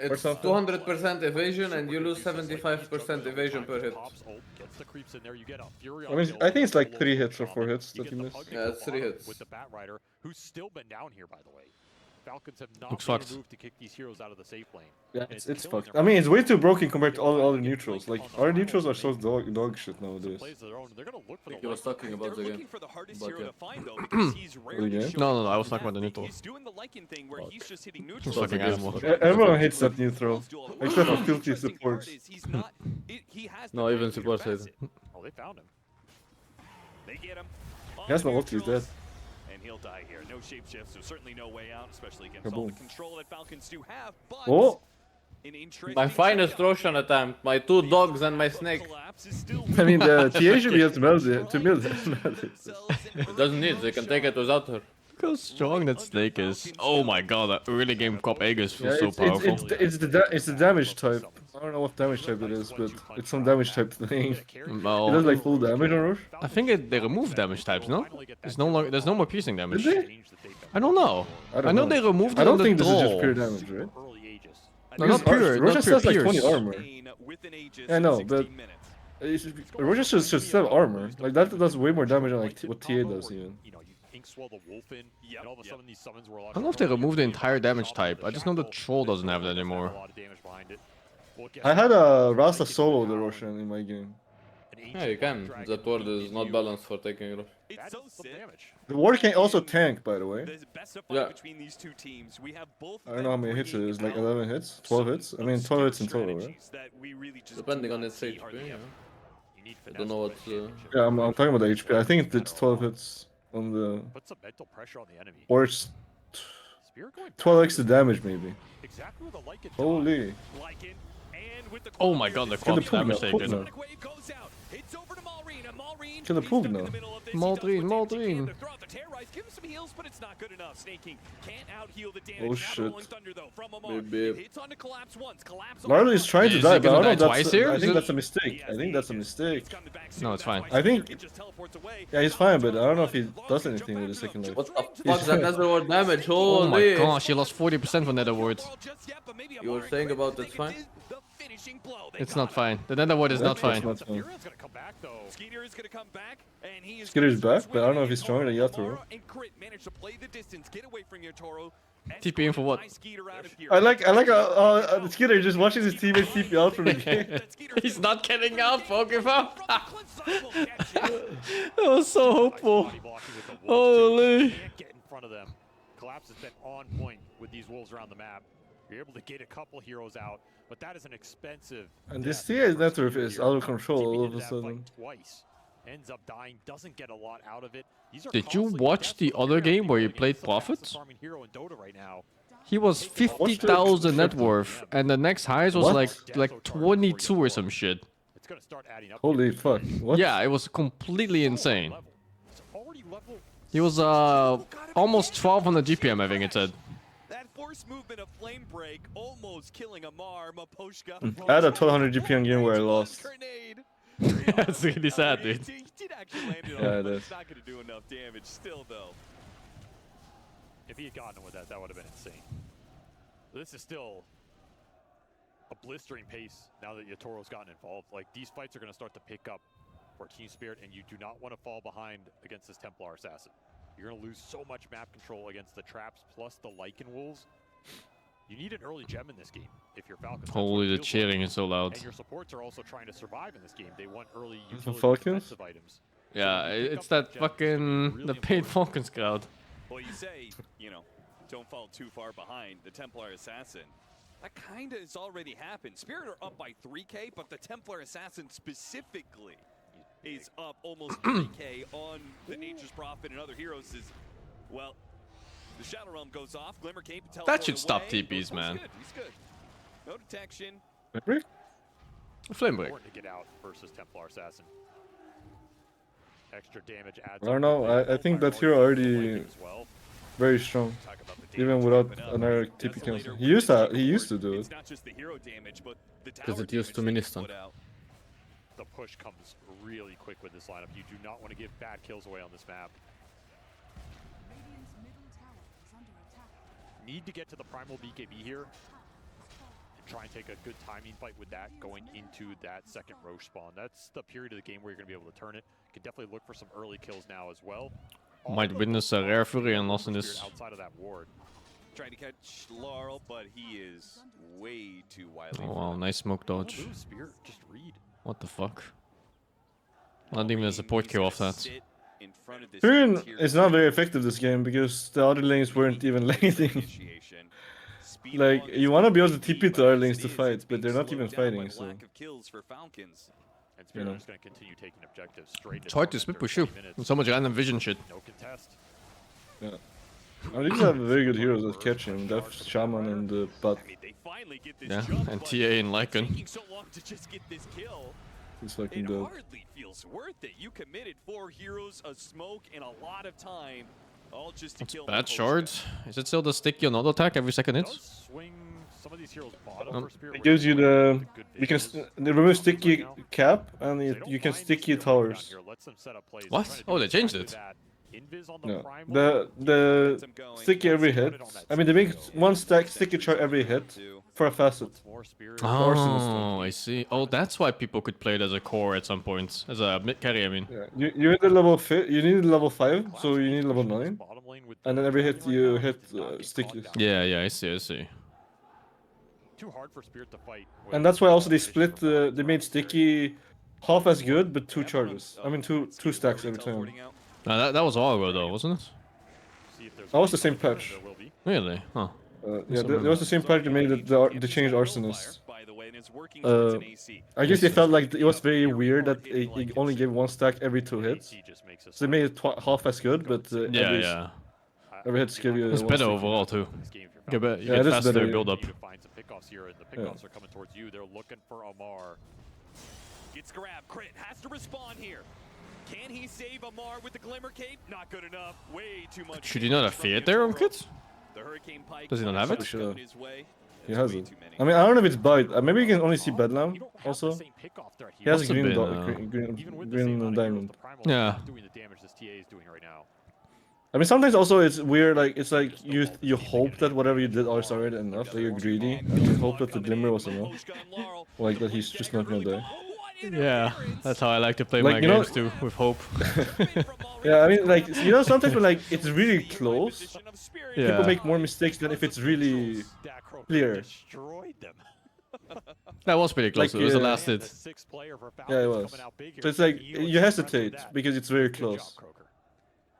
Speaker 3: It's
Speaker 5: something.
Speaker 3: 200% evasion and you lose 75% evasion per hit.
Speaker 5: I mean, I think it's like 3 hits or 4 hits that you miss.
Speaker 3: Yeah, it's 3 hits.
Speaker 1: With the Bat Rider, who's still been down here, by the way. Falcons have not
Speaker 2: Looks
Speaker 1: made
Speaker 2: fucked.
Speaker 1: a move to kick these heroes out of the safe lane.
Speaker 5: Yeah, it's fucked. I mean, it's way too broken compared to all the other neutrals. Like, our neutrals are so dog shit nowadays.
Speaker 3: He was talking about the game.
Speaker 2: No, I was talking about the neutral.
Speaker 11: He's doing the Lycan thing where he's just hitting
Speaker 2: It's
Speaker 11: neutral.
Speaker 2: fucking animal.
Speaker 5: Everyone hates that neutral, except for filthy supports.
Speaker 3: No, even support side.
Speaker 1: Oh, they found him.
Speaker 11: They get him.
Speaker 5: He has no ulti, he's dead.
Speaker 11: And he'll die here. No shapeshift, so certainly no way out, especially against
Speaker 5: Kaboom.
Speaker 11: all the control that Falcons do have. But
Speaker 5: Oh!
Speaker 11: an interesting
Speaker 3: My finest Roshan attempt, my 2 dogs and my snake.
Speaker 5: I mean, the TA should be able to meld it.
Speaker 3: It doesn't need, they can take it without her.
Speaker 2: Look how strong that snake is. Oh my god, that early game Cop Aegis feels so
Speaker 5: it's,
Speaker 2: powerful.
Speaker 5: it's the damage type. I don't know what damage type it is, but it's some damage type thing.
Speaker 2: Well,
Speaker 5: It does like full damage on Roche.
Speaker 2: I think they removed damage types, no? There's no more piercing damage.
Speaker 5: Did they?
Speaker 2: I don't know.
Speaker 5: I
Speaker 2: know they removed it
Speaker 5: I don't
Speaker 2: on the
Speaker 5: think this is just
Speaker 2: troll.
Speaker 5: pure damage, right?
Speaker 2: No, not pure.
Speaker 5: Roche
Speaker 2: Not pure
Speaker 5: has like 20
Speaker 2: pierce.
Speaker 5: armor. Yeah, I know, but Roche should have armor. Like that does way more damage than like what TA does even.
Speaker 2: I don't know if they removed the entire damage type. I just know the troll doesn't have that anymore.
Speaker 5: I had a Rasa solo the Roshan in my game.
Speaker 3: Yeah, you can. That ward is not balanced for taking Roche.
Speaker 11: It's so sick.
Speaker 5: The ward can also tank, by the way.
Speaker 11: The best of
Speaker 3: Yeah.
Speaker 11: between these two teams. We have both
Speaker 5: I don't know how many hits it is, like 11 hits? 12 hits? I mean 12 hits in total, right?
Speaker 3: Depending on its HP, yeah. I don't know what...
Speaker 5: Yeah, I'm talking about the HP. I think it's 12 hits on the...
Speaker 1: Put some mental pressure on the enemy.
Speaker 5: Or it's 12x the damage, maybe.
Speaker 1: Exactly with a Lycan.
Speaker 5: Holy.
Speaker 2: Oh my god, the Cop's damage taken.
Speaker 5: Kill the Pug now.
Speaker 2: Maldreen.
Speaker 5: Oh shit.
Speaker 3: Maybe.
Speaker 5: Marley is trying to
Speaker 2: Is
Speaker 5: die,
Speaker 2: he
Speaker 5: but I
Speaker 2: gonna
Speaker 5: don't know
Speaker 2: die
Speaker 5: if
Speaker 2: twice here?
Speaker 5: I
Speaker 2: Is
Speaker 5: think
Speaker 2: it-
Speaker 5: that's a mistake. I think that's a mistake.
Speaker 2: No, it's fine.
Speaker 5: I think... Yeah, he's fine, but I don't know if he does anything with the second life.
Speaker 3: What the fuck? That nether ward damage,
Speaker 2: Oh my
Speaker 3: holy!
Speaker 2: gosh, he lost 40% from nether wards.
Speaker 3: You were saying about it's fine?
Speaker 2: It's not fine. The nether ward is not fine.
Speaker 5: Not fine.
Speaker 11: Skeeter is gonna come back, and he is
Speaker 5: Skitter's back, but I don't know if he's stronger than Yatoro.
Speaker 11: and Crit managed to play the distance, get away from your Toro.
Speaker 2: TP in for what?
Speaker 5: I like Skitter just watching his teammates TP out from the game.
Speaker 2: He's not getting up, oh, give up. That was so hopeful. Holy.
Speaker 1: Can't get in front of them. Collapse has been on point with these wolves around the map. You're able to get a couple heroes out, but that is an expensive.
Speaker 5: And this TA network is out of control all of a sudden.
Speaker 1: Twice. Ends up dying, doesn't get a lot out of it. These are
Speaker 2: Did you
Speaker 1: costly
Speaker 2: watch the other game where he played Prophets?
Speaker 1: farming hero in Dota right now.
Speaker 2: He was 50,000 net worth, and the next highest was
Speaker 5: What?
Speaker 2: like 22 or some shit.
Speaker 1: It's gonna start adding up.
Speaker 5: Holy fuck. What?
Speaker 2: Yeah, it was completely insane. He was almost 1200 GPM, I think it said.
Speaker 11: That force movement of Flame Break almost killing Amar, Maposhka.
Speaker 5: I had a 1200 GPM game where I lost.
Speaker 2: That's really sad, dude.
Speaker 11: He did actually land it
Speaker 5: Yeah,
Speaker 11: on,
Speaker 5: it
Speaker 11: but
Speaker 5: is.
Speaker 11: it's not going to do enough damage still, though.
Speaker 1: If he had gotten with that, that would have been insane. This is still a blistering pace now that Yatoro's gotten involved. Like, these fights are going to start to pick up for Team Spirit, and you do not want to fall behind against this Templar Assassin. You're going to lose so much map control against the traps plus the Lycan Wolves. You need an early gem in this game if you're Falcons. That's what
Speaker 2: Holy,
Speaker 1: it
Speaker 2: the
Speaker 1: feels
Speaker 2: cheering
Speaker 1: like.
Speaker 2: is so loud.
Speaker 1: And your supports are also trying to survive in this game. They want early
Speaker 5: The
Speaker 1: utility
Speaker 5: Falcons?
Speaker 1: defensive items.
Speaker 2: Yeah, it's that fucking the paid Falcons crowd.
Speaker 11: Well, you say, you know, don't fall too far behind the Templar Assassin. That kind of has already happened. Spirit are up by 3K, but the Templar Assassin specifically is up almost 3K on the Nature's Prophet and other heroes. Is, well, the Shadow Realm goes off. Glimmer Cape
Speaker 2: That should stop TPs, man.
Speaker 11: He's good. No detection.
Speaker 2: Flame break.
Speaker 1: Important to get out versus Templar Assassin. Extra damage adds
Speaker 5: I don't know, I think that hero already very strong. Even without another TP cancel. He used to do it.
Speaker 11: It's not just the hero damage, but the
Speaker 3: Because
Speaker 11: tower
Speaker 3: it used to
Speaker 11: damage
Speaker 3: mini
Speaker 11: they
Speaker 3: stun.
Speaker 11: put out.
Speaker 1: The push comes really quick with this lineup. You do not want to give bad kills away on this map. Need to get to the primal BKB here. And try and take a good timing fight with that going into that second Roche spawn. That's the period of the game where you're going to be able to turn it. You can definitely look for some early kills now as well.
Speaker 2: Might witness a rare Fury and loss in this.
Speaker 1: Outside of that ward.
Speaker 11: Trying to catch Laurel, but he is way too wily.
Speaker 2: Oh wow, nice smoke dodge.
Speaker 1: Move, Spear. Just read.
Speaker 2: What the fuck? Not even a support kill off that.
Speaker 5: Furin is not very effective this game because the other lanes weren't even laning. Like, you want to be able to TP to other lanes to fight, but they're not even fighting, so...
Speaker 11: Lack of kills for Falcons.
Speaker 1: And Spirit is going to continue taking objectives straight.
Speaker 2: It's hard to split push you. So much random vision shit.
Speaker 1: No contest.
Speaker 5: Yeah. I mean, these have very good heroes that catch him. Def, Shaman, and the Butt.
Speaker 2: Yeah, and TA and Lycan.
Speaker 11: Taking so long to just get this kill.
Speaker 5: He's fucking
Speaker 11: It
Speaker 5: dope.
Speaker 11: hardly feels worth it. You committed 4 heroes, a smoke, and a lot of time All just to kill
Speaker 2: Bad shards. Is it still the sticky on auto attack every second hit?
Speaker 1: Swing some of these heroes bottom for Spirit.
Speaker 5: It gives you the they remove sticky cap and you can sticky towers.
Speaker 2: What? Oh, they changed it.
Speaker 5: No, the sticky every hit. I mean, they make one stack sticky char every hit for a facet.
Speaker 2: Oh, I see. Oh, that's why people could play it as a core at some point, as a mid carry. I mean.
Speaker 5: Yeah, you hit the level you need level 5, so you need level 9, and then every hit you hit stickies.
Speaker 2: Yeah, I see.
Speaker 1: Too hard for Spirit to fight.
Speaker 5: And that's why also they split. They made sticky half as good, but 2 charges. I mean, two stacks every time.
Speaker 2: That was a while ago though, wasn't it?
Speaker 5: That was the same patch.
Speaker 2: Really? Huh.
Speaker 5: Yeah, there was the same patch that made it they changed Arsonist. I guess they felt like it was very weird that it only gave 1 stack every 2 hits. So they made it half as good, but every hit give you.
Speaker 2: It's better overall too. You get
Speaker 5: it is
Speaker 2: faster
Speaker 5: better,
Speaker 2: build up.
Speaker 1: Find some pickoffs here, and the pickoffs are coming towards you. They're looking for Amar.
Speaker 11: Gets grabbed. Crit has to respond here. Can he save Amar with the Glimmer Cape? Not good enough. Way too much.
Speaker 2: Should he not have feared there on kids?
Speaker 11: The Hurricane Pike
Speaker 2: Does he not have it?
Speaker 5: He has it. I mean, I don't know if it's bite. Maybe you can only see Bedlam also. He has a green diamond.
Speaker 2: Yeah.
Speaker 5: I mean, sometimes also it's weird. Like it's like you hope that whatever you did is already enough. That you're greedy. And you hope that the glimmer was enough. Like that he's just not gonna die.
Speaker 2: Yeah, that's how I like to play my games too, with hope.
Speaker 5: Yeah, I mean, like, sometimes when, like, it's really close, people make more mistakes than if it's really clear.
Speaker 2: That was pretty close,
Speaker 5: like,
Speaker 2: it was the last hit.
Speaker 5: Yeah, it was. So it's like, you hesitate, because it's very close.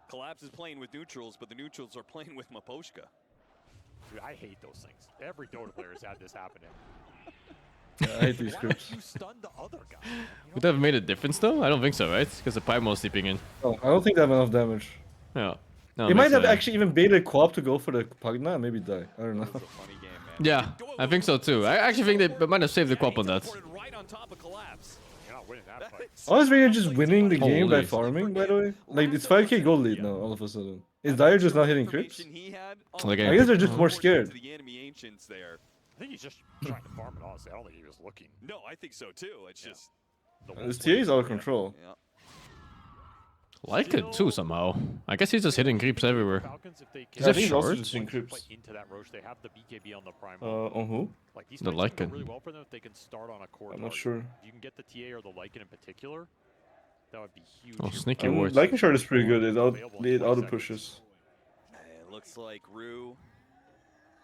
Speaker 11: Collapse is playing with neutrals, but the neutrals are playing with Maposhka.
Speaker 1: Dude, I hate those things. Every Dota player has had this happening.
Speaker 5: Yeah, I hate these scripts.
Speaker 2: Would that have made a difference though? I don't think so, right? Because the Primal is sleeping in.
Speaker 5: Oh, I don't think they have enough damage.
Speaker 2: Yeah. No,
Speaker 5: He might have actually even baited co-op to go for the Pagna and maybe die. I don't know.
Speaker 2: Yeah, I think so too. I actually think they might have saved the co-op on that.
Speaker 5: I was really just winning the game by farming, by the way. Like, it's 5k gold lead now, all of a sudden. Is Dire just not hitting creeps? I guess they're just more scared.
Speaker 1: I think he's just trying to farm it, honestly. I don't think he was looking.
Speaker 11: No, I think so too. It's just...
Speaker 5: This TA is out of control.
Speaker 11: Yeah.
Speaker 2: Like it too somehow. I guess he's just hitting creeps everywhere. Is that short?
Speaker 5: Into
Speaker 1: that Roche, they have the BKB on the prime.
Speaker 5: On who?
Speaker 1: Like, these
Speaker 2: The Lycan.
Speaker 1: really well for them if they can start on a core
Speaker 5: I'm not
Speaker 1: target.
Speaker 5: sure.
Speaker 1: If you can get the TA or the Lycan in particular, that would be huge.
Speaker 2: Oh, sneaky words.
Speaker 5: Lycan shard is pretty good. It auto pushes.
Speaker 11: It looks like Rue.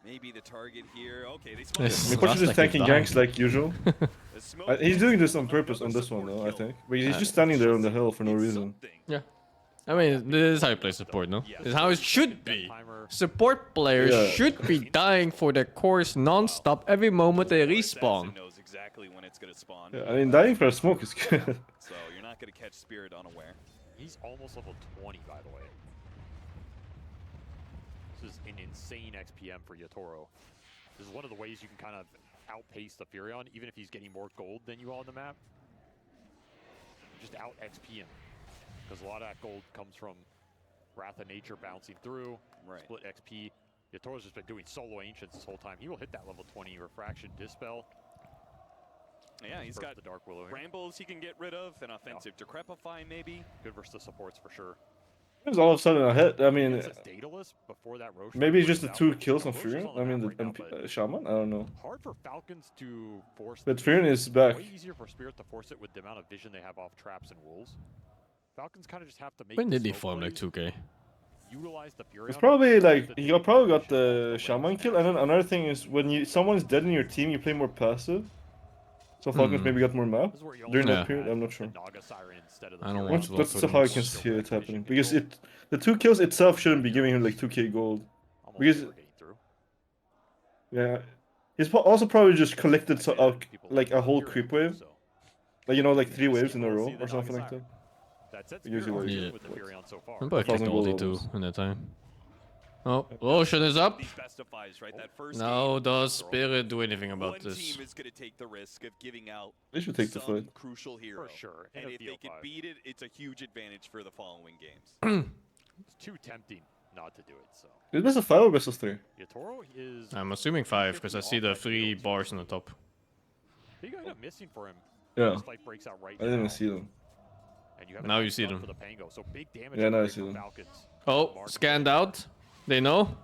Speaker 11: Maybe the target here. Okay, they
Speaker 2: Yes.
Speaker 5: Maposh is just tanking ganks like usual.
Speaker 11: The smoke
Speaker 5: He's doing this on purpose on this one though, I think. But he's just standing there on the hill for no reason.
Speaker 2: Yeah. I mean, this is how you play support, no? This is how it should be. Support players should be dying for their cores non-stop every moment they respawn.
Speaker 11: knows exactly when it's gonna spawn.
Speaker 5: Yeah, I mean, dying for a smoke is good.
Speaker 11: So you're not gonna catch Spirit unaware.
Speaker 1: He's almost level 20, by the way. This is an insane XPM for Yatoro. This is one of the ways you can kind of outpace the Furion, even if he's getting more gold than you all on the map. Just out XP him. Because a lot of that gold comes from Wrath of Nature bouncing through, split XP. Yatoro's just been doing solo Ancients this whole time. He will hit that level 20 Refraction Dispel.
Speaker 11: Yeah, he's got
Speaker 1: the Dark Willow here.
Speaker 11: Rambles he can get rid of, an offensive Decrepify maybe.
Speaker 1: Good versus the supports for sure.
Speaker 5: It was all of a sudden a hit. I mean,
Speaker 1: before that Roche
Speaker 5: maybe it's just the 2 kills on Furion. I mean, the Shaman? I don't know.
Speaker 1: Hard for Falcons to force.
Speaker 5: But Furion is back.
Speaker 1: Way easier for Spirit to force it with the amount of vision they have off traps and wolves. Falcons kind of just have to make.
Speaker 2: When did he farm like 2k?
Speaker 1: Utilize the Furion.
Speaker 5: It's probably like he probably got the Shaman kill, and then another thing is when someone's dead in your team, you play more passive. So Falcons maybe got more map during that period. I'm not sure.
Speaker 2: I don't want to.
Speaker 5: That's how I can see it happening because the 2 kills itself shouldn't be giving him like 2k gold because he's also probably just collected like a whole creep wave, like like 3 waves in a row or something like that. Usually
Speaker 2: I'm about to collect all D2 in that time. Oh, Ocean is up. Now does Spirit do anything about this?
Speaker 11: Team is going to take the risk of giving out
Speaker 5: they should take the fight.
Speaker 11: Crucial hero.
Speaker 1: For sure.
Speaker 11: And if they can beat it, it's a huge advantage for the following games.
Speaker 1: It's too tempting not to do it. So
Speaker 5: Is this a 5 or best of 3?
Speaker 1: yeah, Toro is.
Speaker 2: I'm assuming 5 because I see the 3 bars on the top.
Speaker 1: Big item missing for him.
Speaker 5: Yeah.
Speaker 1: This fight breaks out right
Speaker 5: I didn't
Speaker 1: now.
Speaker 5: even see them.
Speaker 1: And you have a
Speaker 2: Now you
Speaker 1: nice
Speaker 2: see
Speaker 1: stun
Speaker 2: them.
Speaker 1: for the Pango, so big damage
Speaker 5: Yeah, now I
Speaker 1: upgrade
Speaker 5: see
Speaker 1: for
Speaker 5: them.
Speaker 1: Falcons.
Speaker 2: Oh, scanned out. They know.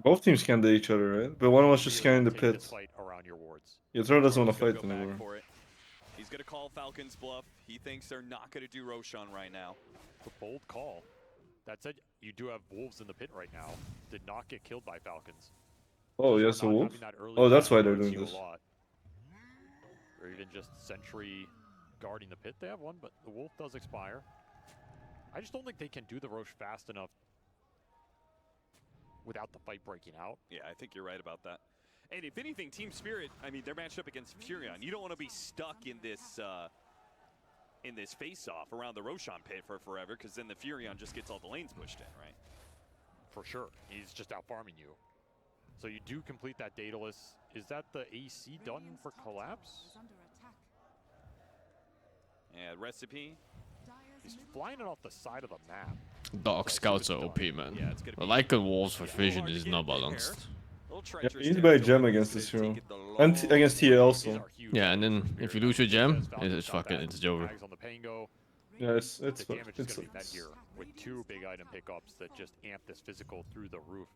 Speaker 5: Both teams scanned each other, right? But one was just scanning the
Speaker 1: Take
Speaker 5: pit.
Speaker 1: this fight around your wards.
Speaker 5: Yeah, Toro doesn't want to
Speaker 11: Toro's
Speaker 5: fight
Speaker 11: gonna go back
Speaker 5: anymore.
Speaker 11: for it. He's gonna call Falcon's bluff. He thinks they're not gonna do Roshan right now.
Speaker 1: It's a bold call. That said, you do have wolves in the pit right now. Did not get killed by Falcons.
Speaker 5: Oh, yes, a wolf? Oh, that's why they're doing this.
Speaker 1: Or even just sentry guarding the pit. They have one, but the wolf does expire. I just don't think they can do the Roche fast enough without the fight breaking out.
Speaker 11: Yeah, I think you're right about that. And if anything, Team Spirit, I mean, they're matched up against Furion. You don't want to be stuck in this face-off around the Roshan pit for forever, because then the Furion just gets all the lanes pushed in, right?
Speaker 1: For sure. He's just out farming you. So you do complete that Daedalus. Is that the AC done for collapse?
Speaker 11: Yeah, recipe.
Speaker 1: He's flying it off the side of the map.
Speaker 2: Dog scouts are OP, man. The Lycan wolves with vision is not balanced.
Speaker 5: Yeah, you need to buy a gem against this hero. And against TA also.
Speaker 2: Yeah, and then if you lose your gem, it's fucking, it's over.
Speaker 5: Yeah, it's
Speaker 1: The damage is going to be met here with 2 big item pickups that just amp this physical through the roof.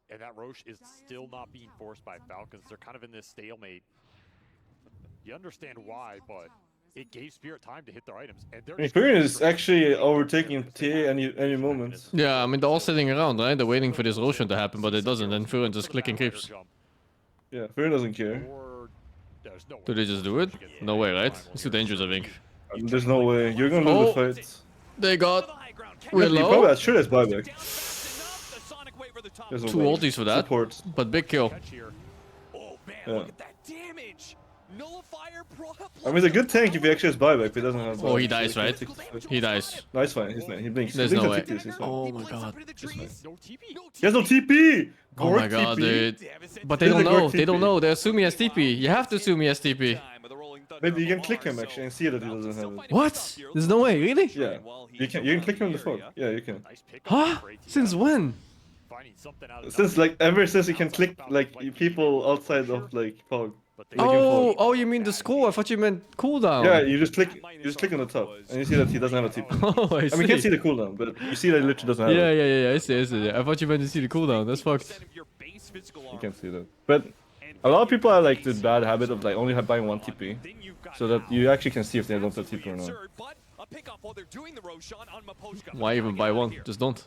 Speaker 1: And that Roche is still not being forced by Falcons. They're kind of in this stalemate. You understand why, but it gave Spirit time to hit their items. And they're
Speaker 5: Furion is actually overtaking TA any moment.
Speaker 2: Yeah, I mean, they're all sitting around, right? They're waiting for this Roshan to happen, but it doesn't, and Furion just clicking creeps.
Speaker 5: Yeah, Furion doesn't care.
Speaker 2: Do they just do it? No way, right? It's too dangerous, I think.
Speaker 5: There's no way. You're gonna lose the fight.
Speaker 2: They got
Speaker 5: You
Speaker 2: Willow.
Speaker 5: probably should have buyback.
Speaker 2: 2 ultis for that, but big kill.
Speaker 5: Yeah. I mean, it's a good tank if he actually has buyback, but he doesn't have.
Speaker 2: Oh, he dies, right? He dies.
Speaker 5: No, he's fine. He's fine. He blinks.
Speaker 2: There's
Speaker 5: He
Speaker 2: no
Speaker 5: blinks
Speaker 2: way.
Speaker 5: at TPs, he's fine.
Speaker 2: Oh my god.
Speaker 5: He has no TP!
Speaker 2: Oh my god, dude. But they don't know. They don't know. They assume he has TP. You have to assume he has TP.
Speaker 5: Maybe you can click him actually and see that he doesn't have it.
Speaker 2: What? There's no way, really?
Speaker 5: Yeah. You can click him in the fog. Yeah, you can.
Speaker 2: Huh? Since when?
Speaker 5: Since like ever since you can click like people outside of like fog.
Speaker 2: Oh, oh, you mean the score? I thought you meant cooldown.
Speaker 5: Yeah, you just click on the top and you see that he doesn't have a TP.
Speaker 2: Oh, I see.
Speaker 5: I mean, you can't see the cooldown, but you see that he literally doesn't have
Speaker 2: Yeah,
Speaker 5: it.
Speaker 2: yeah, I see. Yeah. I thought you meant to see the cooldown. That's fucked.
Speaker 5: You can't see that. But a lot of people are like the bad habit of like only buying 1 TP, so that you actually can see if they don't have TP or not.
Speaker 2: Why even buy 1? Just don't.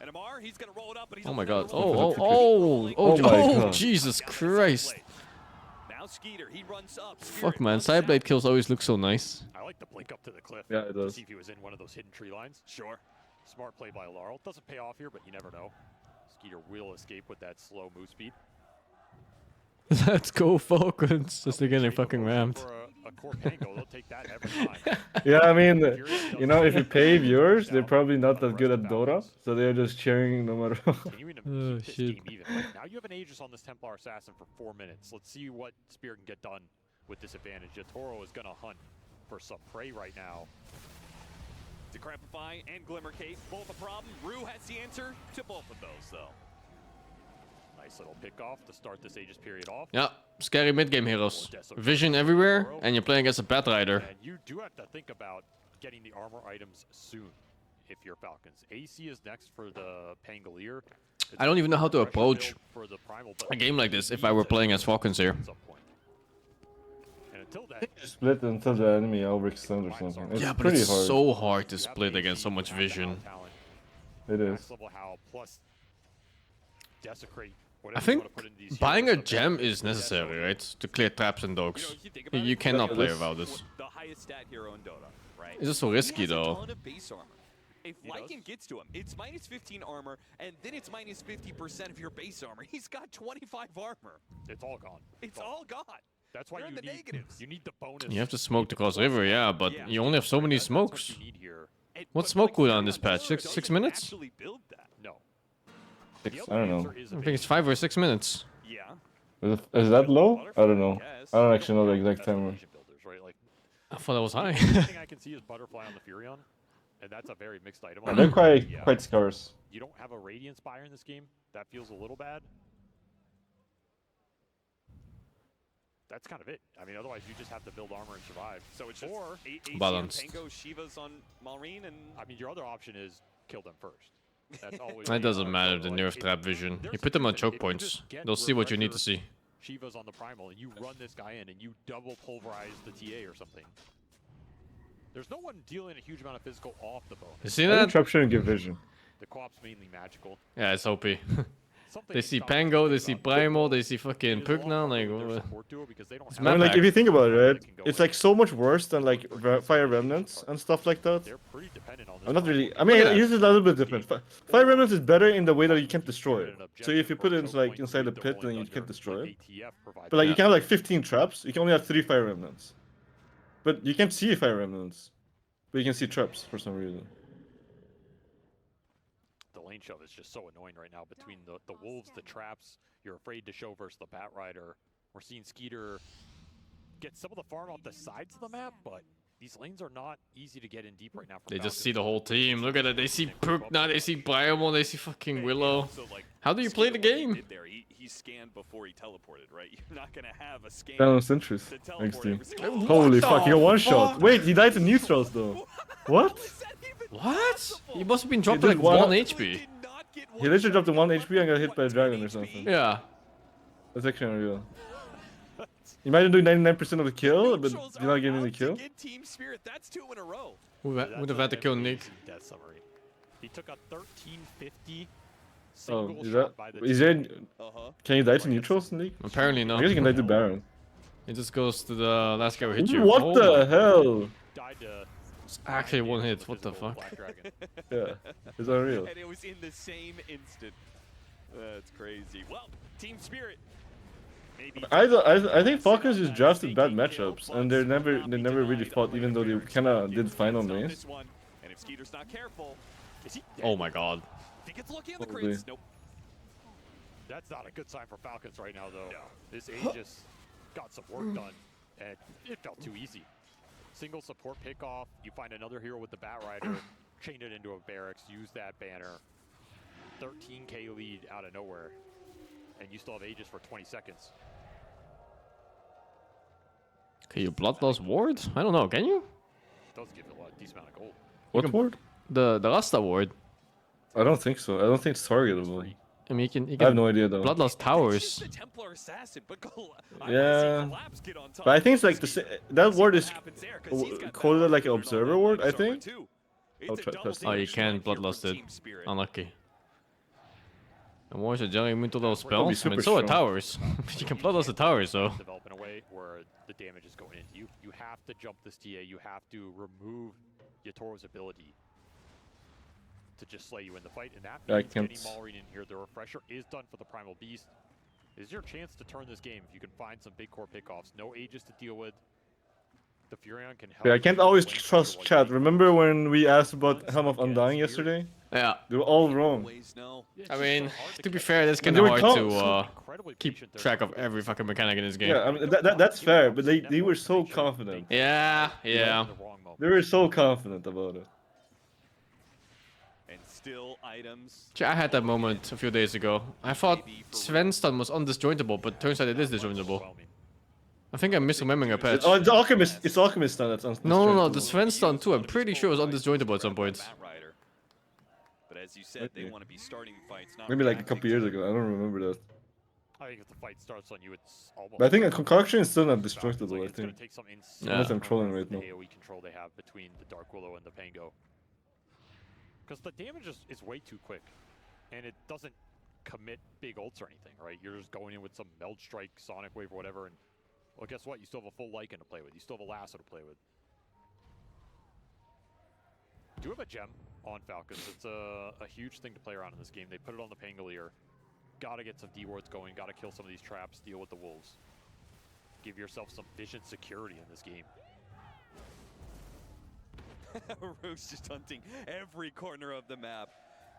Speaker 2: Oh my god. Oh,
Speaker 5: Oh my God.
Speaker 2: Jesus Christ. Fuck, man. Sideblade kills always look so nice.
Speaker 1: I like the blink up to the cliff.
Speaker 5: Yeah, it does.
Speaker 1: See if he was in one of those hidden tree lines. Sure. Smart play by Laurel. Doesn't pay off here, but you never know. Skeeter will escape with that slow move speed.
Speaker 2: Let's go, Falcons. Just they're getting fucking rammed.
Speaker 1: A core Pango, they'll take that every time.
Speaker 5: Yeah, I mean, you know, if you pay viewers, they're probably not that good at Dota, so they're just cheering no matter what.
Speaker 2: Oh, shit.
Speaker 1: Now you have an Aegis on this Templar Assassin for 4 minutes. Let's see what Spirit can get done with this advantage. Toro is going to hunt for some prey right now.
Speaker 11: Decrepify and Glimmer Cape, both a problem. Rue has the answer to both of those, though.
Speaker 1: Nice little pick off to start this Aegis period off.
Speaker 2: Yeah, scary mid-game heroes. Vision everywhere, and you're playing against a Batrider.
Speaker 1: And you do have to think about getting the armor items soon if you're Falcons. AC is next for the Pangolier.
Speaker 2: I don't even know how to approach a game like this if I were playing as Falcons here.
Speaker 5: Just split until the enemy overextend or something. It's
Speaker 2: Yeah, but
Speaker 5: pretty
Speaker 2: it's
Speaker 5: hard.
Speaker 2: so hard to split against so much vision.
Speaker 5: It is.
Speaker 2: I think buying a gem is necessary, right? To clear traps and dogs. You cannot play without this.
Speaker 11: The highest stat hero in Dota, right?
Speaker 2: It's just so risky,
Speaker 11: He has a
Speaker 2: though.
Speaker 11: ton of base armor. If Lycan gets to him, it's minus 15 armor, and then it's minus 50% of your base armor. He's got 25 armor.
Speaker 1: It's all gone.
Speaker 11: It's all gone.
Speaker 1: That's why you need the bonus.
Speaker 2: You have to smoke the Cross River, yeah, but you only have so many smokes. What's smoke cooldown on this patch? 6 minutes?
Speaker 1: No.
Speaker 5: I don't know.
Speaker 2: I think it's 5 or 6 minutes.
Speaker 11: Yeah.
Speaker 5: Is that low? I don't know. I don't actually know the exact timer.
Speaker 2: I thought that was high.
Speaker 1: The thing I can see is Butterfly on the Furion. And that's a very mixed item.
Speaker 5: And they're quite scarce.
Speaker 1: You don't have a Radiant Spire in this game. That feels a little bad. That's kind of it. I mean, otherwise you just have to build armor and survive.
Speaker 11: So it's just
Speaker 2: Balanced.
Speaker 11: Pango, Shiva's on Malrine, and
Speaker 1: I mean, your other option is kill them first. That's always.
Speaker 2: It doesn't matter, the nerf trap vision. You put them on choke points. They'll see what you need to see.
Speaker 1: Shiva's on the primal, and you run this guy in, and you double pulverize the TA or something. There's no one dealing a huge amount of physical off the bonus.
Speaker 2: You see that?
Speaker 5: Trap shouldn't give vision.
Speaker 1: The co-op's mainly magical.
Speaker 2: Yeah, it's OP. They see Pango, they see Primal, they see fucking Pugna, like... It's
Speaker 5: I mean, like,
Speaker 2: mad
Speaker 5: if you think about it, right? It's like so much worse than like Fire Remnants and stuff like that. I'm not really... I mean, it is a little bit different. Fire Remnants is better in the way that you can't destroy it. So if you put it like inside the pit, then you can't destroy it. But like, you can have like 15 traps, you can only have 3 Fire Remnants. But you can't see Fire Remnants. But you can see traps for some reason.
Speaker 1: Lane shove is just so annoying right now between the wolves, the traps. You're afraid to show versus the Bat Rider. We're seeing Skeeter get some of the farm off the sides of the map, but these lanes are not easy to get in deep right now.
Speaker 2: They just see the whole team. Look at it. They see Pugna, they see Primal, they see fucking Willow. How do you play the game?
Speaker 11: He scanned before he teleported, right? You're not gonna have a scan.
Speaker 5: Balance interest. Holy fuck, he got one shot. Wait, he died to neutrals though. What?
Speaker 2: What? He must have been dropped like 1 HP.
Speaker 5: He literally dropped to 1 HP and got hit by a dragon or something.
Speaker 2: Yeah.
Speaker 5: That's actually unreal. You might do 99% of the kill, but you're not getting the kill.
Speaker 11: Team Spirit, that's 2 in a row.
Speaker 2: Would have had to kill Nick.
Speaker 1: Death summary. He took a 1350
Speaker 5: Oh,
Speaker 1: single
Speaker 5: is
Speaker 1: shot
Speaker 5: that?
Speaker 1: by the
Speaker 5: Is there? Can you die to neutrals, Nick?
Speaker 2: Apparently not.
Speaker 5: I guess you can die to Baron.
Speaker 2: It just goes to the last guy who hit you.
Speaker 5: What
Speaker 2: Oh
Speaker 5: the
Speaker 2: my-
Speaker 5: hell?
Speaker 1: Died to
Speaker 2: It's actually 1 hit. What the fuck?
Speaker 5: Yeah, it's unreal.
Speaker 11: And it was in the same instant. That's crazy. Well, Team Spirit.
Speaker 5: I think Falcons just drafted bad matchups, and they never really fought, even though they kinda did fine on lanes.
Speaker 11: And if Skeeter's not careful, is he?
Speaker 2: Oh my god.
Speaker 11: He gets lucky on the
Speaker 5: Probably.
Speaker 11: crits. Nope.
Speaker 1: That's not a good sign for Falcons right now, though. This Aegis got some work done, and it felt too easy. Single support pick off, you find another hero with the Bat Rider, chain it into a barracks, use that banner. 13k lead out of nowhere, and you still have Aegis for 20 seconds.
Speaker 2: Can you Bloodlust ward? I don't know, can you?
Speaker 1: Does give a decent amount of gold.
Speaker 5: What ward?
Speaker 2: The Rasta ward.
Speaker 5: I don't think so. I don't think it's targetable.
Speaker 2: I mean, you can
Speaker 5: I have no idea though.
Speaker 2: Bloodlust towers.
Speaker 5: Yeah, but I think it's like that ward is coded like an observer ward. I think. I'll test
Speaker 2: Oh, you can Bloodlust it. Unlucky. And wars are generally immune to those spells. I mean, so are towers. You can Bloodlust the towers, so.
Speaker 1: Develop in a way where the damage is going into you. You have to jump this TA. You have to remove Yatoro's ability to just slay you in the fight, and that means getting Malrine in here. The refresher is done for the Primal Beast. This is your chance to turn this game if you can find some big core pickoffs. No Aegis to deal with. The Furion can help.
Speaker 5: Yeah, I can't always trust chat. Remember when we asked about Helm of Undying yesterday?
Speaker 2: Yeah.
Speaker 5: They were all wrong.
Speaker 2: I mean, to be fair, that's kind of hard to keep track of every fucking mechanic in this game.
Speaker 5: Yeah, I mean, that's fair, but they were so confident.
Speaker 2: Yeah, yeah.
Speaker 5: They were so confident about it.
Speaker 11: And still items.
Speaker 2: I had that moment a few days ago. I thought Svenstun was undisjointable, but turns out it is disjointable. I think I'm misremembering a patch.
Speaker 5: Oh, it's Alchemist. It's Alchemist stun that's undisjointable.
Speaker 2: No, the Svenstun too. I'm pretty sure it was undisjointable at some point.
Speaker 11: But as you said, they want to be starting fights. Not
Speaker 5: Maybe like a couple years ago. I don't remember that.
Speaker 1: I think if the fight starts on you, it's almost.
Speaker 5: But I think a concoction is still not destructible. I think.
Speaker 1: Yeah.
Speaker 5: Unless I'm trolling right now.
Speaker 1: AoE control they have between the Dark Willow and the Pango. Because the damage is way too quick, and it doesn't commit big ults or anything, right? You're just going in with some Meld Strike, Sonic Wave, or whatever, and well, guess what? You still have a full Lycan to play with. You still have a Lasso to play with. Do have a gem on Falcons. It's a huge thing to play around in this game. They put it on the Pangolier. Gotta get some D-wards going. Gotta kill some of these traps. Deal with the wolves. Give yourself some vision security in this game.
Speaker 11: Rogue's just hunting every corner of the map,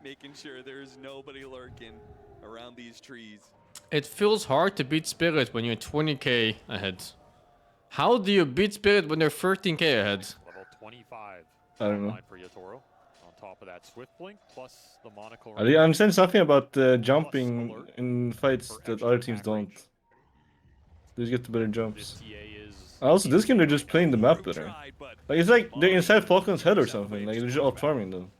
Speaker 11: making sure there's nobody lurking around these trees.
Speaker 2: It feels hard to beat Spirit when you're 20k ahead. How do you beat Spirit when they're 13k ahead?
Speaker 1: Level 25.
Speaker 5: I don't know.
Speaker 1: For Yatoro. top of that Swift Blink plus the monocle.
Speaker 5: I'm saying something about jumping in fights that other teams don't. They get the better jumps. Also, this game they're just playing the map better. Like it's like they're inside Falcon's head or something. Like they're just out farming them.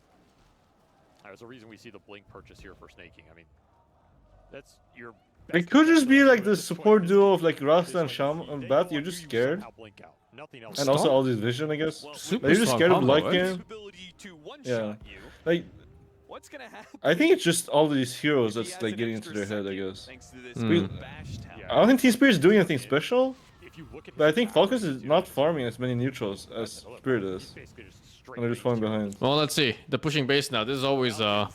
Speaker 1: There's a reason we see the Blink purchase here for snaking. I mean, that's your.
Speaker 5: It could just be like the support duo of like Rasta and Sham and Bat. You're just scared. And also all this vision, I guess. Like, you're just scared of Lycan. Yeah. Like, I think it's just all these heroes that's like getting into their head, I guess. I don't think Team Spirit's doing anything special. But I think Falcons is not farming as many neutrals as Spirit is. And they're just falling behind.
Speaker 2: Well, let's see. They're pushing base now. This is always a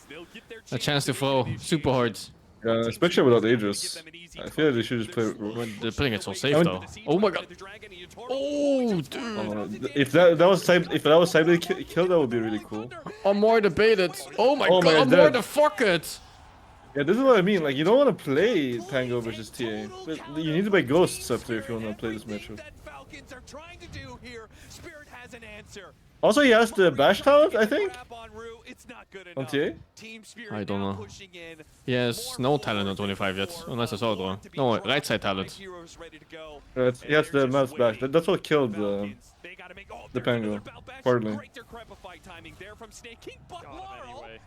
Speaker 2: chance to throw super hard.
Speaker 5: Yeah, especially without Aegis. I feel like they should just play.
Speaker 2: They're playing it so safe though. Oh my god. Oh, dude.
Speaker 5: If that was side kill, that would be really cool.
Speaker 2: I'm more debated. Oh my god. I'm more the fuck it.
Speaker 5: Yeah, this is what I mean. Like, you don't want to play Pango versus TA. But you need to play Ghosts up there if you want to play this matchup. Also, he has the bash talent, I think. On TA?
Speaker 2: I don't know. He has no talent on 25 yet, unless I saw it wrong. No, right side talent.
Speaker 5: He has the mouse bash. That's what killed the Pango, partly.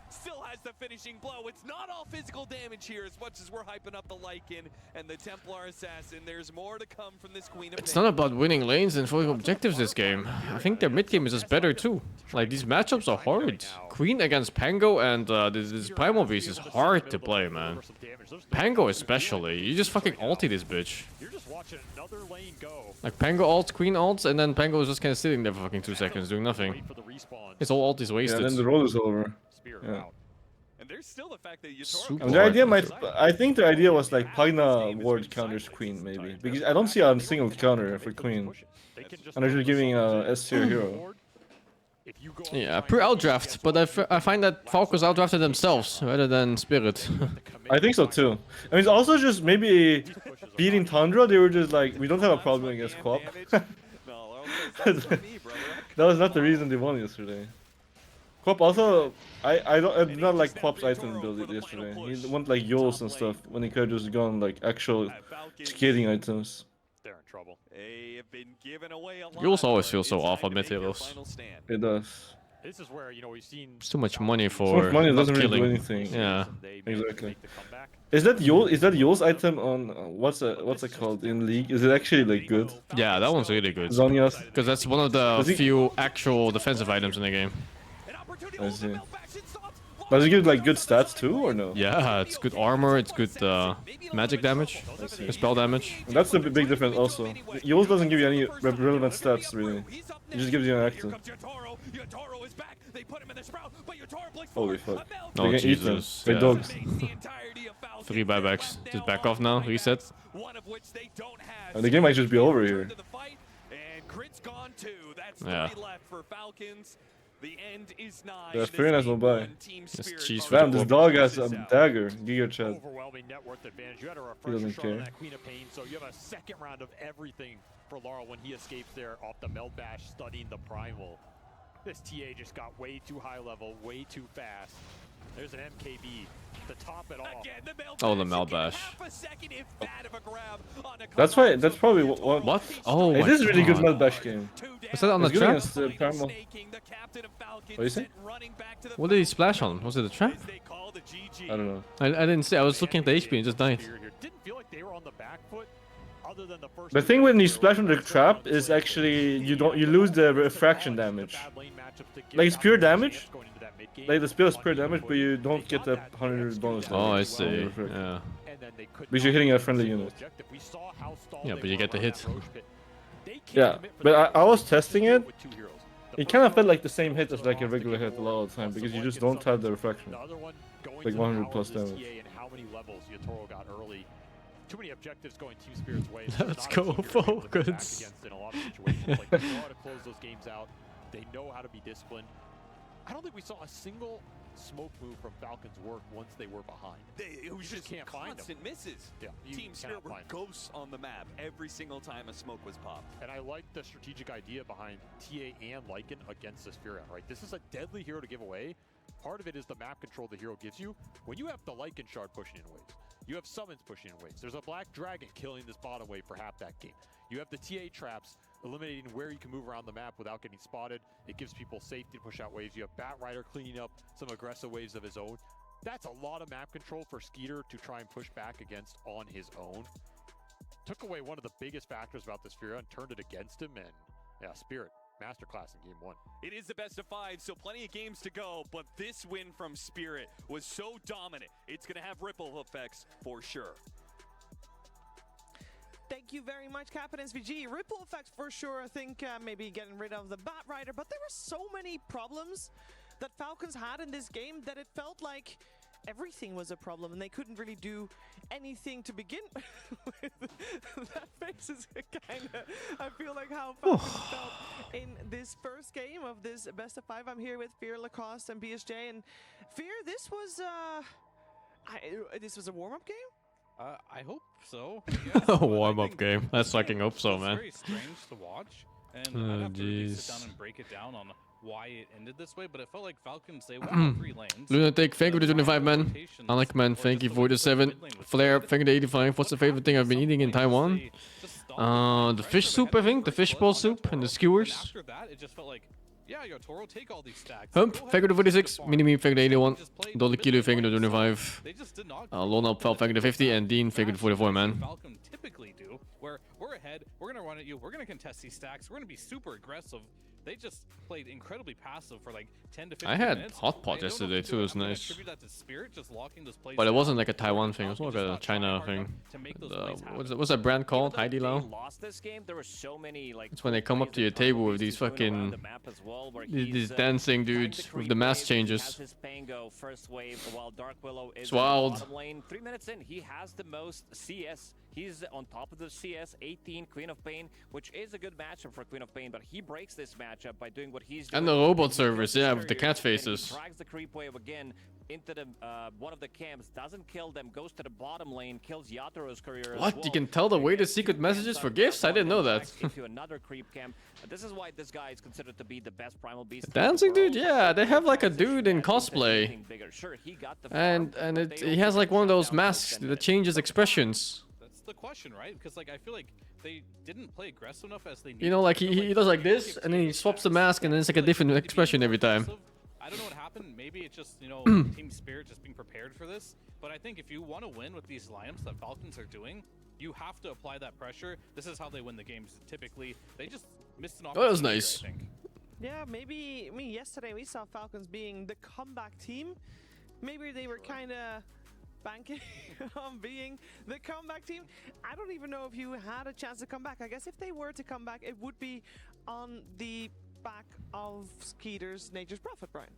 Speaker 11: Still has the finishing blow. It's not all physical damage here as much as we're hyping up the Lycan and the Templar Assassin. There's more to come from this Queen of
Speaker 2: It's not about winning lanes and throwing objectives this game. I think their mid game is just better too. Like, these matchups are hard. Queen against Pango and this Primal Beast is hard to play, man. Pango especially. You just fucking ulti this bitch. Like, Pango ults, Queen ults, and then Pango is just kind of sitting there for fucking 2 seconds doing nothing. His whole ult is wasted.
Speaker 5: Yeah, then the roll is over. Yeah.
Speaker 11: And there's still the fact that
Speaker 5: the idea I think the idea was like Pagna ward counters Queen maybe, because I don't see a single counter for Queen, and they're just giving a S tier hero.
Speaker 2: Yeah, pure outdraft, but I find that Falcons outdrafted themselves rather than Spirit.
Speaker 5: I think so too. I mean, it's also just maybe beating Tundra. They were just like, we don't have a problem against Quap. That was not the reason they won yesterday. Quap also, I did not like Quap's item build yesterday. He went like Yols and stuff when he could have just gone like actual skating items.
Speaker 1: They're in trouble.
Speaker 2: Yols always feel so off on Meteoros.
Speaker 5: It does.
Speaker 1: This is where, you know, we've seen
Speaker 2: it's too much money for
Speaker 5: so much money doesn't really
Speaker 2: killing.
Speaker 5: do anything.
Speaker 2: Yeah.
Speaker 5: Exactly. Is that Yol's item on what's it called in League? Is it actually like good?
Speaker 2: Yeah, that one's really good.
Speaker 5: Zonia's?
Speaker 2: Because that's one of the few actual defensive items in the game.
Speaker 5: I see. Does it give like good stats too, or no?
Speaker 2: Yeah, it's good armor, it's good magic damage, spell damage.
Speaker 5: And that's the big difference also. Yols doesn't give you any relevant stats really. It just gives you an active. Holy fuck.
Speaker 2: Oh Jesus.
Speaker 5: They're dogs.
Speaker 2: 3 buybacks. Just back off now, reset.
Speaker 5: And the game might just be over here.
Speaker 2: Yeah.
Speaker 5: Yeah, very nice one by.
Speaker 2: Just cheese for
Speaker 5: Damn,
Speaker 2: the
Speaker 5: this
Speaker 2: club.
Speaker 5: dog has a dagger. Giga Chad.
Speaker 1: Overwhelming net worth advantage. You had a
Speaker 5: He doesn't
Speaker 1: refresher shot on
Speaker 5: care.
Speaker 1: that Queen of Pain, so you have a second round of everything for Laurel when he escapes there off the meld bash, studying the primal. This TA just got way too high level, way too fast. There's an MKB to top it off.
Speaker 2: Oh, the meld bash.
Speaker 5: That's why. That's probably what.
Speaker 2: What? Oh,
Speaker 5: it
Speaker 2: my
Speaker 5: is a really good
Speaker 2: God.
Speaker 5: meld bash game.
Speaker 2: Was that on the
Speaker 5: It's good
Speaker 2: trap?
Speaker 5: against, Primal. What do you say?
Speaker 2: What did he splash on? Was it a trap?
Speaker 5: I don't know.
Speaker 2: I didn't see. I was looking at the HP and just died.
Speaker 1: Didn't feel like they were on the back foot. Other than the first
Speaker 5: The thing when you splash on the trap is actually you lose the refraction damage. Like it's pure damage. Like the spell is pure damage, but you don't get the 100 bonus damage.
Speaker 2: Oh, I see. Yeah.
Speaker 5: Because you're hitting a friendly unit.
Speaker 2: Yeah, but you get the hit.
Speaker 5: Yeah, but I was testing it. It kind of felt like the same hit as like a regular hit a lot of the time because you just don't have the refraction. Like 100 plus damage.
Speaker 1: Too many objectives going Team Spirit's way.
Speaker 2: Let's go, Falcons.
Speaker 1: In a lot of situations, like they know how to close those games out. They know how to be disciplined. I don't think we saw a single smoke move from Falcons work once they were behind.
Speaker 11: It was just
Speaker 1: can't find them.
Speaker 11: constant misses.
Speaker 1: Yeah, you
Speaker 11: Team Spirit
Speaker 1: cannot
Speaker 11: were
Speaker 1: find them.
Speaker 11: ghosts on the map every single time a smoke was popped.
Speaker 1: And I like the strategic idea behind TA and Lycan against this Furion, right? This is a deadly hero to give away. Part of it is the map control the hero gives you. When you have the Lycan shard pushing in waves, you have summons pushing in waves. There's a Black Dragon killing this bottom wave for half that game. You have the TA traps eliminating where you can move around the map without getting spotted. It gives people safety to push out waves. You have Bat Rider cleaning up some aggressive waves of his own. That's a lot of map control for Skeeter to try and push back against on his own. Took away one of the biggest factors about this Furion, turned it against him, and yeah, Spirit, masterclass in game 1.
Speaker 11: It is the best of 5, so plenty of games to go, but this win from Spirit was so dominant, it's going to have ripple effects for sure.
Speaker 15: Thank you very much, Captain SVG. Ripple effects for sure. I think maybe getting rid of the Bat Rider, but there were so many problems that Falcons had in this game that it felt like everything was a problem and they couldn't really do anything to begin with. That face is kind of, I feel like how Falcons felt in this first game of this best of 5. I'm here with Fear, Lacoste, and BSJ. And Fear, this was a warm-up game?
Speaker 21: I hope so.
Speaker 2: Warm-up game. Let's fucking hope so, man.
Speaker 21: It's very strange to watch, and I'd have to really sit down and break it down on why it ended this way, but it felt like Falcons, they won all 3 lanes.
Speaker 2: Lunatic, thank you for the 25, man. Alec, man, thank you for the 7. Flare, thank you for the 85. What's the favorite thing I've been eating in Taiwan? The fish soup, I think. The fish ball soup and the skewers.
Speaker 21: After that, it just felt like, yeah, yo, Toro, take all these stacks.
Speaker 2: Hump, thank you for the 46. Minimi, thank you for the 81. Dolly Kilo, thank you for the 25. Lone Up, thank you for the 50. And Dean, thank you for the 44, man.
Speaker 21: Falcon typically do, where we're ahead, we're going to run at you, we're going to contest these stacks, we're going to be super aggressive. They just played incredibly passive for like 10 to 15
Speaker 2: I had
Speaker 21: minutes.
Speaker 2: Hot Pot yesterday too, it was nice.
Speaker 21: That to Spirit, just locking this place
Speaker 2: But it
Speaker 21: down.
Speaker 2: wasn't like a Taiwan thing, it was more like a China thing. What's that brand called? Heidi Lao?
Speaker 22: Lost this game. There were so many like.
Speaker 2: It's when they come up to your table with these fucking these dancing dudes with the mask changes.
Speaker 22: First wave, while Dark Willow is
Speaker 2: It's wild.
Speaker 22: bottom lane. 3 minutes in, he has the most CS. He's on top of the CS, 18, Queen of Pain, which is a good matchup for Queen of Pain, but he breaks this matchup by doing what he's doing.
Speaker 2: And the robot servers, yeah, with the cat faces.
Speaker 22: He drags the creep wave again into the one of the camps, doesn't kill them, goes to the bottom lane, kills Yataro's career.
Speaker 2: What? You can tell the way the secret messages for gifts? I didn't know that.
Speaker 22: Into another creep camp. This is why this guy is considered to be the best primal beast.
Speaker 2: Dancing dude? Yeah, they have like a dude in cosplay.
Speaker 22: Sure, he got the
Speaker 2: And he has like one of those masks that changes expressions.
Speaker 21: That's the question, right? Because like I feel like they didn't play aggressive enough as they needed.
Speaker 2: You know, like he does like this, and then he swaps the mask, and then it's like a different expression every time.
Speaker 21: I don't know what happened. Maybe it's just, you know, Team Spirit just being prepared for this. But I think if you want to win with these lineups that Falcons are doing, you have to apply that pressure. This is how they win the games. Typically, they just missed an opportunity.
Speaker 2: That was nice.
Speaker 21: Here, I think.
Speaker 15: Yeah, maybe. I mean, yesterday we saw Falcons being the comeback team. Maybe they were kind of banking on being the comeback team. I don't even know if you had a chance to come back. I guess if they were to come back, it would be on the back of Skeeter's Nature's Prophet, Brian.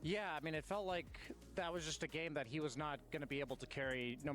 Speaker 23: Yeah, I mean, it felt like that was just a game that he was not going to be able to carry. No,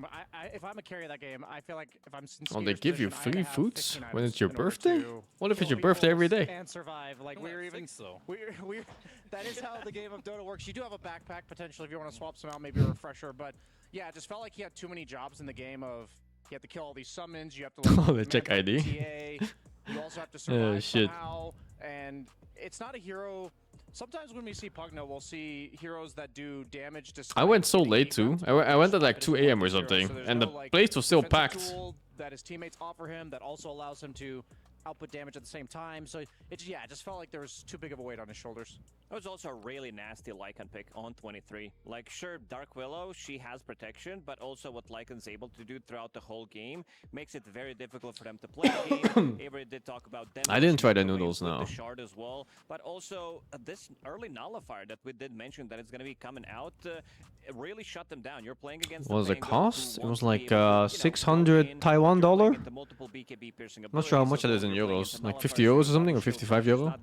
Speaker 23: if I'm a carry that game, I feel like if I'm in
Speaker 2: Oh, they
Speaker 23: Skeeter's
Speaker 2: give you
Speaker 23: position, I
Speaker 2: free
Speaker 23: have
Speaker 2: foods
Speaker 23: 15
Speaker 2: when
Speaker 23: items
Speaker 2: it's your
Speaker 23: in order
Speaker 2: birthday?
Speaker 23: to
Speaker 2: What if it's
Speaker 23: kill
Speaker 2: your birthday every
Speaker 23: evils
Speaker 2: day?
Speaker 23: and survive? Like we're even
Speaker 21: so.
Speaker 23: We're that is how the game of Dota works. You do have a backpack potentially if you want to swap some out, maybe a refresher. But yeah, it just felt like he had too many jobs in the game. Of you have to kill all these summons. You have to like,
Speaker 2: Oh, the check
Speaker 23: manage
Speaker 2: ID.
Speaker 23: TA, you also have to survive
Speaker 2: shit.
Speaker 23: somehow, and it's not a hero. Sometimes when we see Pugna, we'll see heroes that do damage to.
Speaker 2: I went so late too. I went at like 2 AM or something, and the place was still packed.
Speaker 23: Tool that his teammates offer him that also allows him to output damage at the same time. So it just felt like there was too big of a weight on his shoulders.
Speaker 22: It was also a really nasty Lycan pick on 23. Like, sure, Dark Willow, she has protection, but also what Lycan's able to do throughout the whole game makes it very difficult for them to play the game. Avery did talk about them.
Speaker 2: I didn't try the noodles now.
Speaker 22: The shard as well, but also this early nullifier that we did mention that it's going to be coming out, it really shut them down. You're playing against
Speaker 2: What was
Speaker 22: the
Speaker 2: the
Speaker 22: Pango
Speaker 2: cost?
Speaker 22: who
Speaker 2: It was
Speaker 22: want to be
Speaker 2: like
Speaker 22: able to,
Speaker 2: 600 Taiwan dollar?
Speaker 22: get the multiple BKB piercing
Speaker 2: Not sure how much that is in euros. Like 50 euros or something, or 55 euro?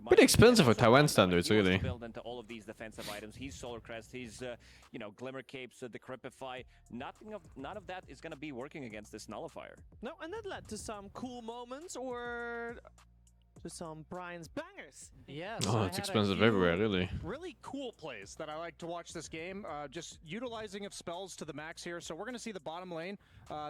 Speaker 2: Pretty expensive for Taiwan standards, really.
Speaker 22: All of these defensive items. He's Solar Crest. He's you know, Glimmer Capes, Decrypify. None of that is going to be working against this nullifier.
Speaker 15: No, and that led to some cool moments, or with some Brian's bangers.
Speaker 23: Yes.
Speaker 2: Oh, it's expensive everywhere, really.
Speaker 23: Really cool plays that I like to watch this game. Just utilizing of spells to the max here. So we're going to see the bottom lane.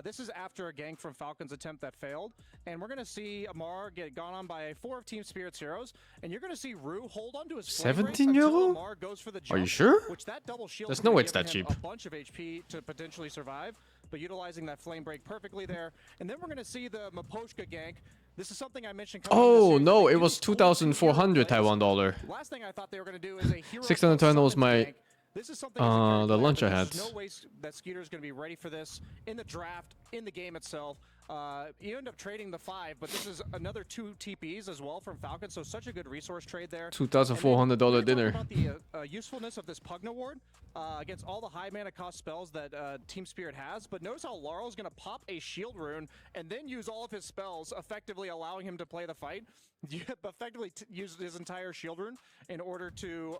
Speaker 23: This is after a gank from Falcon's attempt that failed. And we're going to see Amar get gone on by 4 of Team Spirit's heroes. And you're going to see Rue hold on to his flame break
Speaker 2: 17
Speaker 23: until
Speaker 2: euro?
Speaker 23: Amar goes for the jump,
Speaker 2: Are you sure?
Speaker 23: Which that double shield
Speaker 2: There's
Speaker 23: is
Speaker 2: no
Speaker 23: gonna
Speaker 2: way it's
Speaker 23: give
Speaker 2: that
Speaker 23: him
Speaker 2: cheap.
Speaker 23: a bunch of HP to potentially survive, but utilizing that flame break perfectly there. And then we're going to see the Maposhka gank. This is something I mentioned.
Speaker 2: Oh no, it was 2,400 Taiwan dollar.
Speaker 23: Last thing I thought they were going to do is a hero
Speaker 2: 610 was my
Speaker 23: This is something that's
Speaker 2: the lunch I had.
Speaker 23: There's no way that Skeeter is going to be ready for this in the draft, in the game itself. You end up trading the 5, but this is another 2 TPs as well from Falcon, so such a good resource trade there.
Speaker 2: $2,400 dinner.
Speaker 23: About the usefulness of this Pugna Ward against all the high mana cost spells that Team Spirit has, but notice how Laurel's going to pop a shield rune and then use all of his spells, effectively allowing him to play the fight. You effectively use his entire shield rune in order to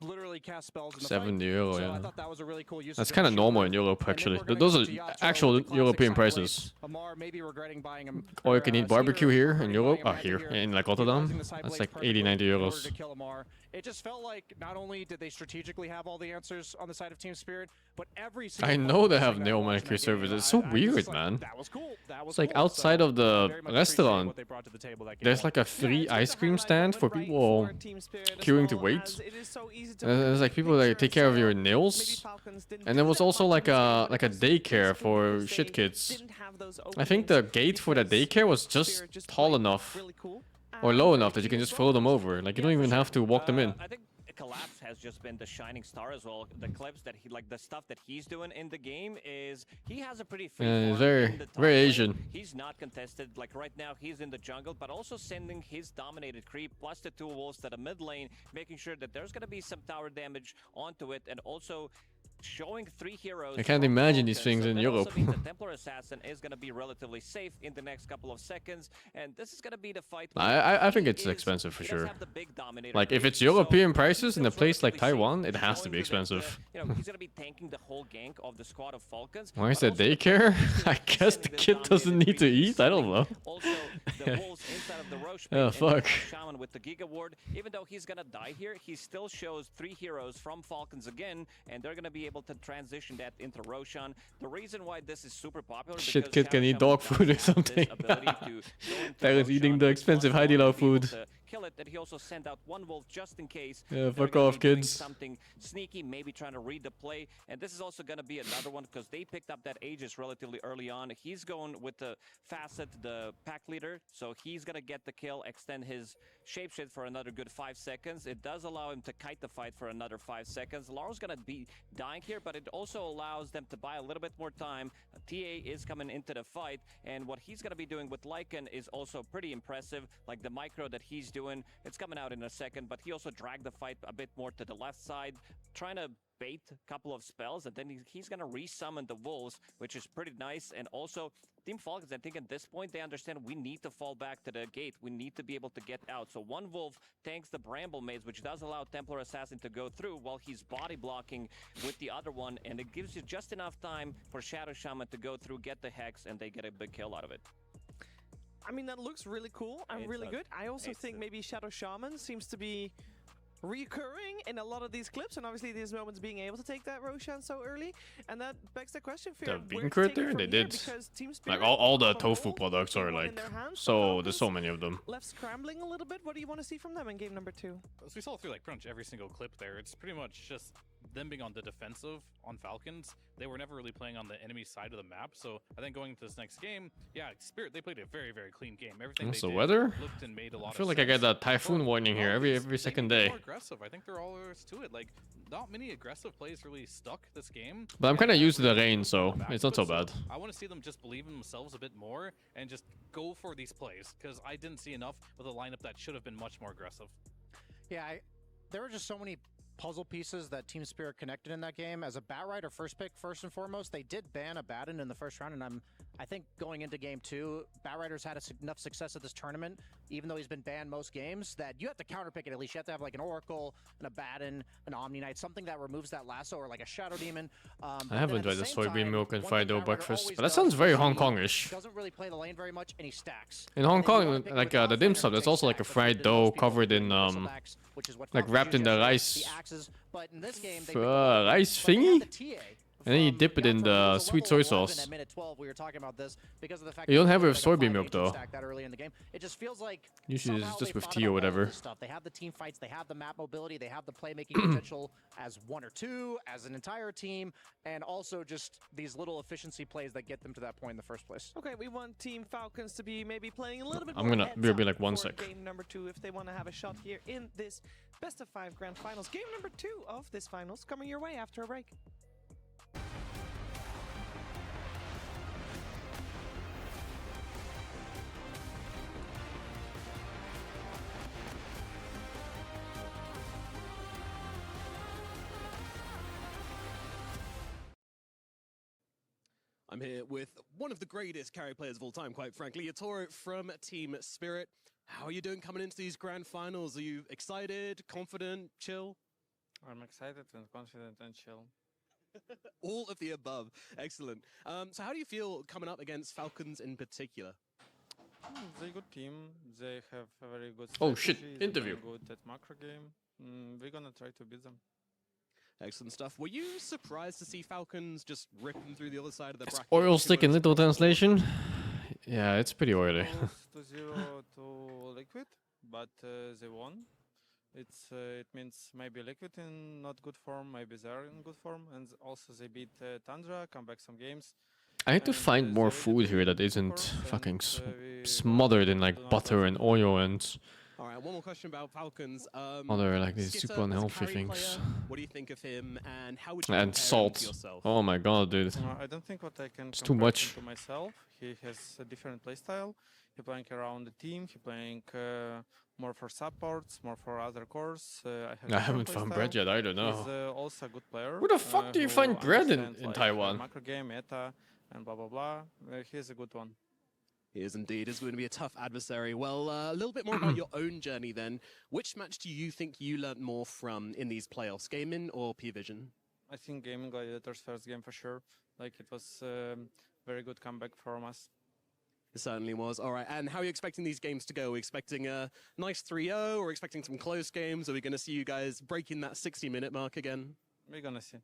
Speaker 23: literally cast spells in the
Speaker 2: 70 euro,
Speaker 23: fight. So
Speaker 2: yeah.
Speaker 23: I thought that was a really cool use.
Speaker 2: That's kind of normal in Europe, actually. Those are actual European prices.
Speaker 23: Amar maybe regretting buying him.
Speaker 2: Or you can eat barbecue here in Europe. Oh, here in like Rotterdam. That's like 80, 90 euros.
Speaker 23: To kill Amar. It just felt like not only did they strategically have all the answers on the side of Team Spirit, but every single
Speaker 2: I know they have Neomancer servers. It's so weird, man. It's like outside of the restaurant, there's like a free ice cream stand for people queuing to wait. There's like people that take care of your nails, and there was also like a daycare for shit kids. I think the gate for that daycare was just tall enough or low enough that you can just throw them over. Like you don't even have to walk them in.
Speaker 22: I think Collapse has just been the shining star as well. The clips that he, like the stuff that he's doing in the game is he has a pretty free form
Speaker 2: very
Speaker 22: in the top
Speaker 2: very
Speaker 22: lane.
Speaker 2: Asian.
Speaker 22: He's not contested. Like right now, he's in the jungle, but also sending his dominated creep plus the 2 wolves to the mid lane, making sure that there's gonna be some tower damage onto it, and also showing 3 heroes.
Speaker 2: I can't imagine these things in Europe.
Speaker 22: The Templar Assassin is going to be relatively safe in the next couple of seconds, and this is going to be the fight.
Speaker 2: I think it's expensive for sure. Like if it's European prices in a place like Taiwan, it has to be expensive.
Speaker 22: You know, he's going to be tanking the whole gank of the squad of Falcons.
Speaker 2: Why is that daycare? I guess the kid doesn't need to eat. I don't know.
Speaker 22: Also, the wolves inside of the Roche
Speaker 2: Oh fuck.
Speaker 22: Shaman with the Giga Ward. Even though he's going to die here, he still shows 3 heroes from Falcons again, and they're going to be able to transition that into Roshan. The reason why this is super popular
Speaker 2: Shit kid can eat dog food or something. Parents eating the expensive Haidilao food.
Speaker 22: Kill it, that he also sent out 1 wolf just in case.
Speaker 2: Yeah, fuck off, kids.
Speaker 22: Something sneaky, maybe trying to read the play. And this is also going to be another one because they picked up that Aegis relatively early on. He's going with the Facet, the pack leader, so he's going to get the kill, extend his shapeshift for another good 5 seconds. It does allow him to kite the fight for another 5 seconds. Laurel's going to be dying here, but it also allows them to buy a little bit more time. TA is coming into the fight, and what he's going to be doing with Lycan is also pretty impressive. Like the micro that he's doing, it's coming out in a second, but he also dragged the fight a bit more to the left side, trying to bait a couple of spells, and then he's going to resummon the wolves, which is pretty nice. And also Team Falcons, I think at this point they understand we need to fall back to the gate. We need to be able to get out. So 1 wolf tanks the Bramble Maze, which does allow Templar Assassin to go through while he's body blocking with the other one, and it gives you just enough time for Shadow Shaman to go through, get the Hex, and they get a big kill out of it.
Speaker 15: I mean, that looks really cool and really good. I also think maybe Shadow Shaman seems to be recurring in a lot of these clips, and obviously these moments being able to take that Roshan so early, and that begs the question for
Speaker 2: The bean curd there, they did. Like all the tofu products are like so. There's so many of them.
Speaker 15: Left scrambling a little bit. What do you want to see from them in game number 2?
Speaker 21: As we saw through like pretty much every single clip there, it's pretty much just them being on the defensive on Falcons. They were never really playing on the enemy side of the map, so I think going into this next game, yeah, Spirit, they played a very, very clean game. Everything
Speaker 2: What's
Speaker 21: they
Speaker 2: the
Speaker 22: did
Speaker 2: weather?
Speaker 21: looked and made a lot
Speaker 2: I feel
Speaker 21: of
Speaker 2: like I get
Speaker 21: sense.
Speaker 2: that typhoon warning here every second day.
Speaker 21: More aggressive. I think they're all there is to it. Like, not many aggressive plays really stuck this game.
Speaker 2: But I'm kind of used to the rain, so it's not so bad.
Speaker 21: I want to see them just believe in themselves a bit more and just go for these plays, because I didn't see enough with a lineup that should have been much more aggressive.
Speaker 23: Yeah, there were just so many puzzle pieces that Team Spirit connected in that game. As a Batrider first pick, first and foremost, they did ban a Batten in the first round, and I think going into game 2, Batrider's had enough success at this tournament, even though he's been banned most games, that you have to counterpick it at least. You have to have like an Oracle, and a Batten, an Omni Knight, something that removes that lasso, or like a Shadow Demon.
Speaker 2: I haven't tried the soybean milk and fried dough breakfast, but that sounds very Hong Kongish.
Speaker 23: Doesn't really play the lane very much, and he stacks.
Speaker 2: In Hong Kong, like the dim sum, there's also like a fried dough covered in like wrapped in the rice rice thingy, and then you dip it in the sweet soy sauce. You don't have it with soybean milk though.
Speaker 23: It just feels like
Speaker 2: usually it's just with tea or whatever.
Speaker 23: They have the team fights, they have the map mobility, they have the playmaking potential as one or two, as an entire team, and also just these little efficiency plays that get them to that point in the first place.
Speaker 15: Okay, we want Team Falcons to be maybe playing a little bit
Speaker 2: I'm
Speaker 15: more
Speaker 2: gonna be like 1 sec.
Speaker 15: Game number 2 if they want to have a shot here in this best of 5 grand finals. Game number 2 of this finals coming your way after a break.
Speaker 14: I'm here with one of the greatest carry players of all time, quite frankly, eToro from Team Spirit. How are you doing coming into these grand finals? Are you excited, confident, chill?
Speaker 9: I'm excited and confident and chill.
Speaker 14: All of the above. Excellent. So how do you feel coming up against Falcons in particular?
Speaker 9: They're a good team. They have a very good strategy.
Speaker 2: Oh shit, interview.
Speaker 9: They're good at macro game. We're gonna try to beat them.
Speaker 14: Excellent stuff. Were you surprised to see Falcons just ripping through the other side of the bracket?
Speaker 2: Oil stick in little translation. Yeah, it's pretty oily.
Speaker 9: 2-0 to Liquid, but they won. It means maybe Liquid in not good form, maybe they're in good form, and also they beat Tundra, come back some games.
Speaker 2: I need to find more food here that isn't fucking smothered in like butter and oil and
Speaker 14: all right, one more question about Falcons.
Speaker 2: other like these super unhealthy things.
Speaker 14: What do you think of him, and how would you
Speaker 2: And
Speaker 14: compare him to
Speaker 2: salt.
Speaker 14: yourself?
Speaker 2: Oh my god, dude.
Speaker 9: I don't think what I can
Speaker 2: It's too
Speaker 9: compare
Speaker 2: much.
Speaker 9: him to myself. He has a different playstyle. He playing around the team. He playing more for supports, more for other cores.
Speaker 2: I haven't found bread yet. I don't know.
Speaker 9: He's also a good player.
Speaker 2: Where the fuck do you
Speaker 9: who
Speaker 2: find bread in
Speaker 9: understands, like,
Speaker 2: Taiwan?
Speaker 9: Macro game, meta, and blah blah blah. He's a good one.
Speaker 14: He is indeed. It's going to be a tough adversary. Well, a little bit more about your own journey then. Which match do you think you learned more from in these playoffs, Gaming or Pvision?
Speaker 9: I think Gaming Gladiators first game for sure. Like it was very good comeback from us.
Speaker 14: It certainly was. All right, and how are you expecting these games to go? Are we expecting a nice 3-0, or expecting some close games? Are we going to see you guys breaking that 60-minute mark again?
Speaker 9: We're going to see.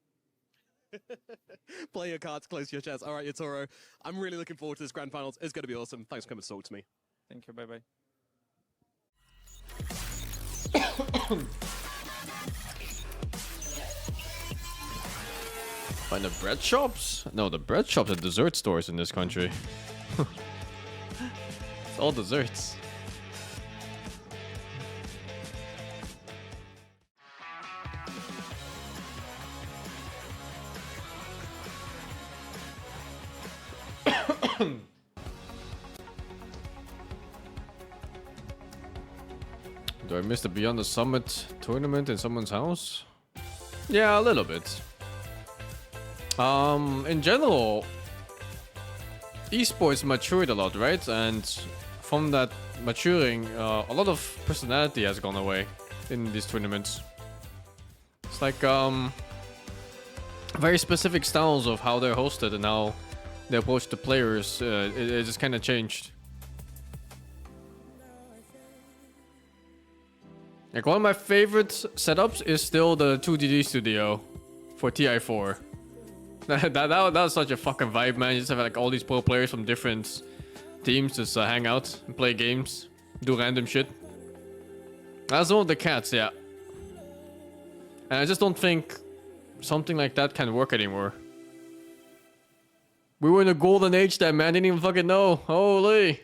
Speaker 14: Play your cards close to your chest. All right, Toro. I'm really looking forward to this grand finals. It's going to be awesome. Thanks for coming to talk to me.
Speaker 9: Thank you. Bye-bye.
Speaker 2: Find the bread shops? No, the bread shops are dessert stores in this country. It's all desserts. Do I miss the Beyond the Summit tournament in someone's house? Yeah, a little bit. In general, esports matured a lot, right? And from that maturing, a lot of personality has gone away in these tournaments. It's like very specific styles of how they're hosted and how they approach the players. It just kind of changed. Like one of my favorite setups is still the 2DD studio for TI4. that was such a fucking vibe, man. You just have like all these pro players from different teams just hang out and play games, do random shit. That's one of the cats, yeah. And I just don't think something like that can work anymore. We were in a golden age then, man. Didn't even fucking know. Holy.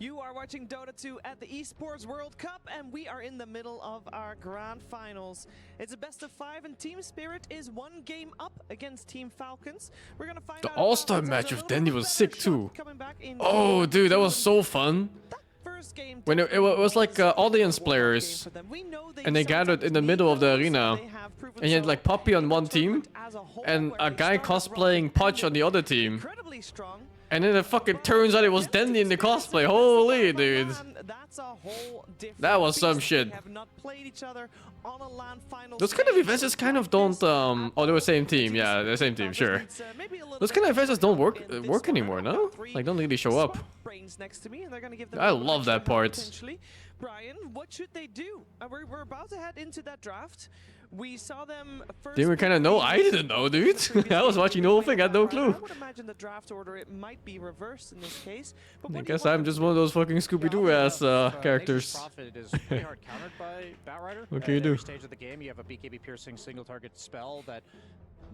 Speaker 15: You are watching Dota 2 at the Esports World Cup, and we are in the middle of our grand finals. It's a best of 5, and Team Spirit is 1 game up against Team Falcons. We're gonna find
Speaker 2: The
Speaker 15: out.
Speaker 2: All-Star match with Dandy was sick too. Oh, dude, that was so fun. When it was like audience players, and they gathered in the middle of the arena, and you had like Poppy on one team, and a guy cosplaying Punch on the other team. And then it fucking turns out it was Dandy in the cosplay. Holy dude. That was some shit. Those kind of events just kind of don't oh, they were same team, yeah, the same team, sure. Those kind of events just don't work anymore, no? Like don't really show up. I love that part.
Speaker 15: Brian, what should they do? We're about to head into that draft. We saw them first.
Speaker 2: Didn't we kind of know? I didn't know, dude. I was watching the whole thing, I had no clue.
Speaker 15: I would imagine the draft order, it might be reversed in this case. But
Speaker 2: I guess I'm just one of those fucking Scooby-Doo ass characters.
Speaker 23: Prophet is pretty hard countered by Batrider.
Speaker 2: What can you do?
Speaker 23: Every stage of the game, you have a BKB piercing single target spell that.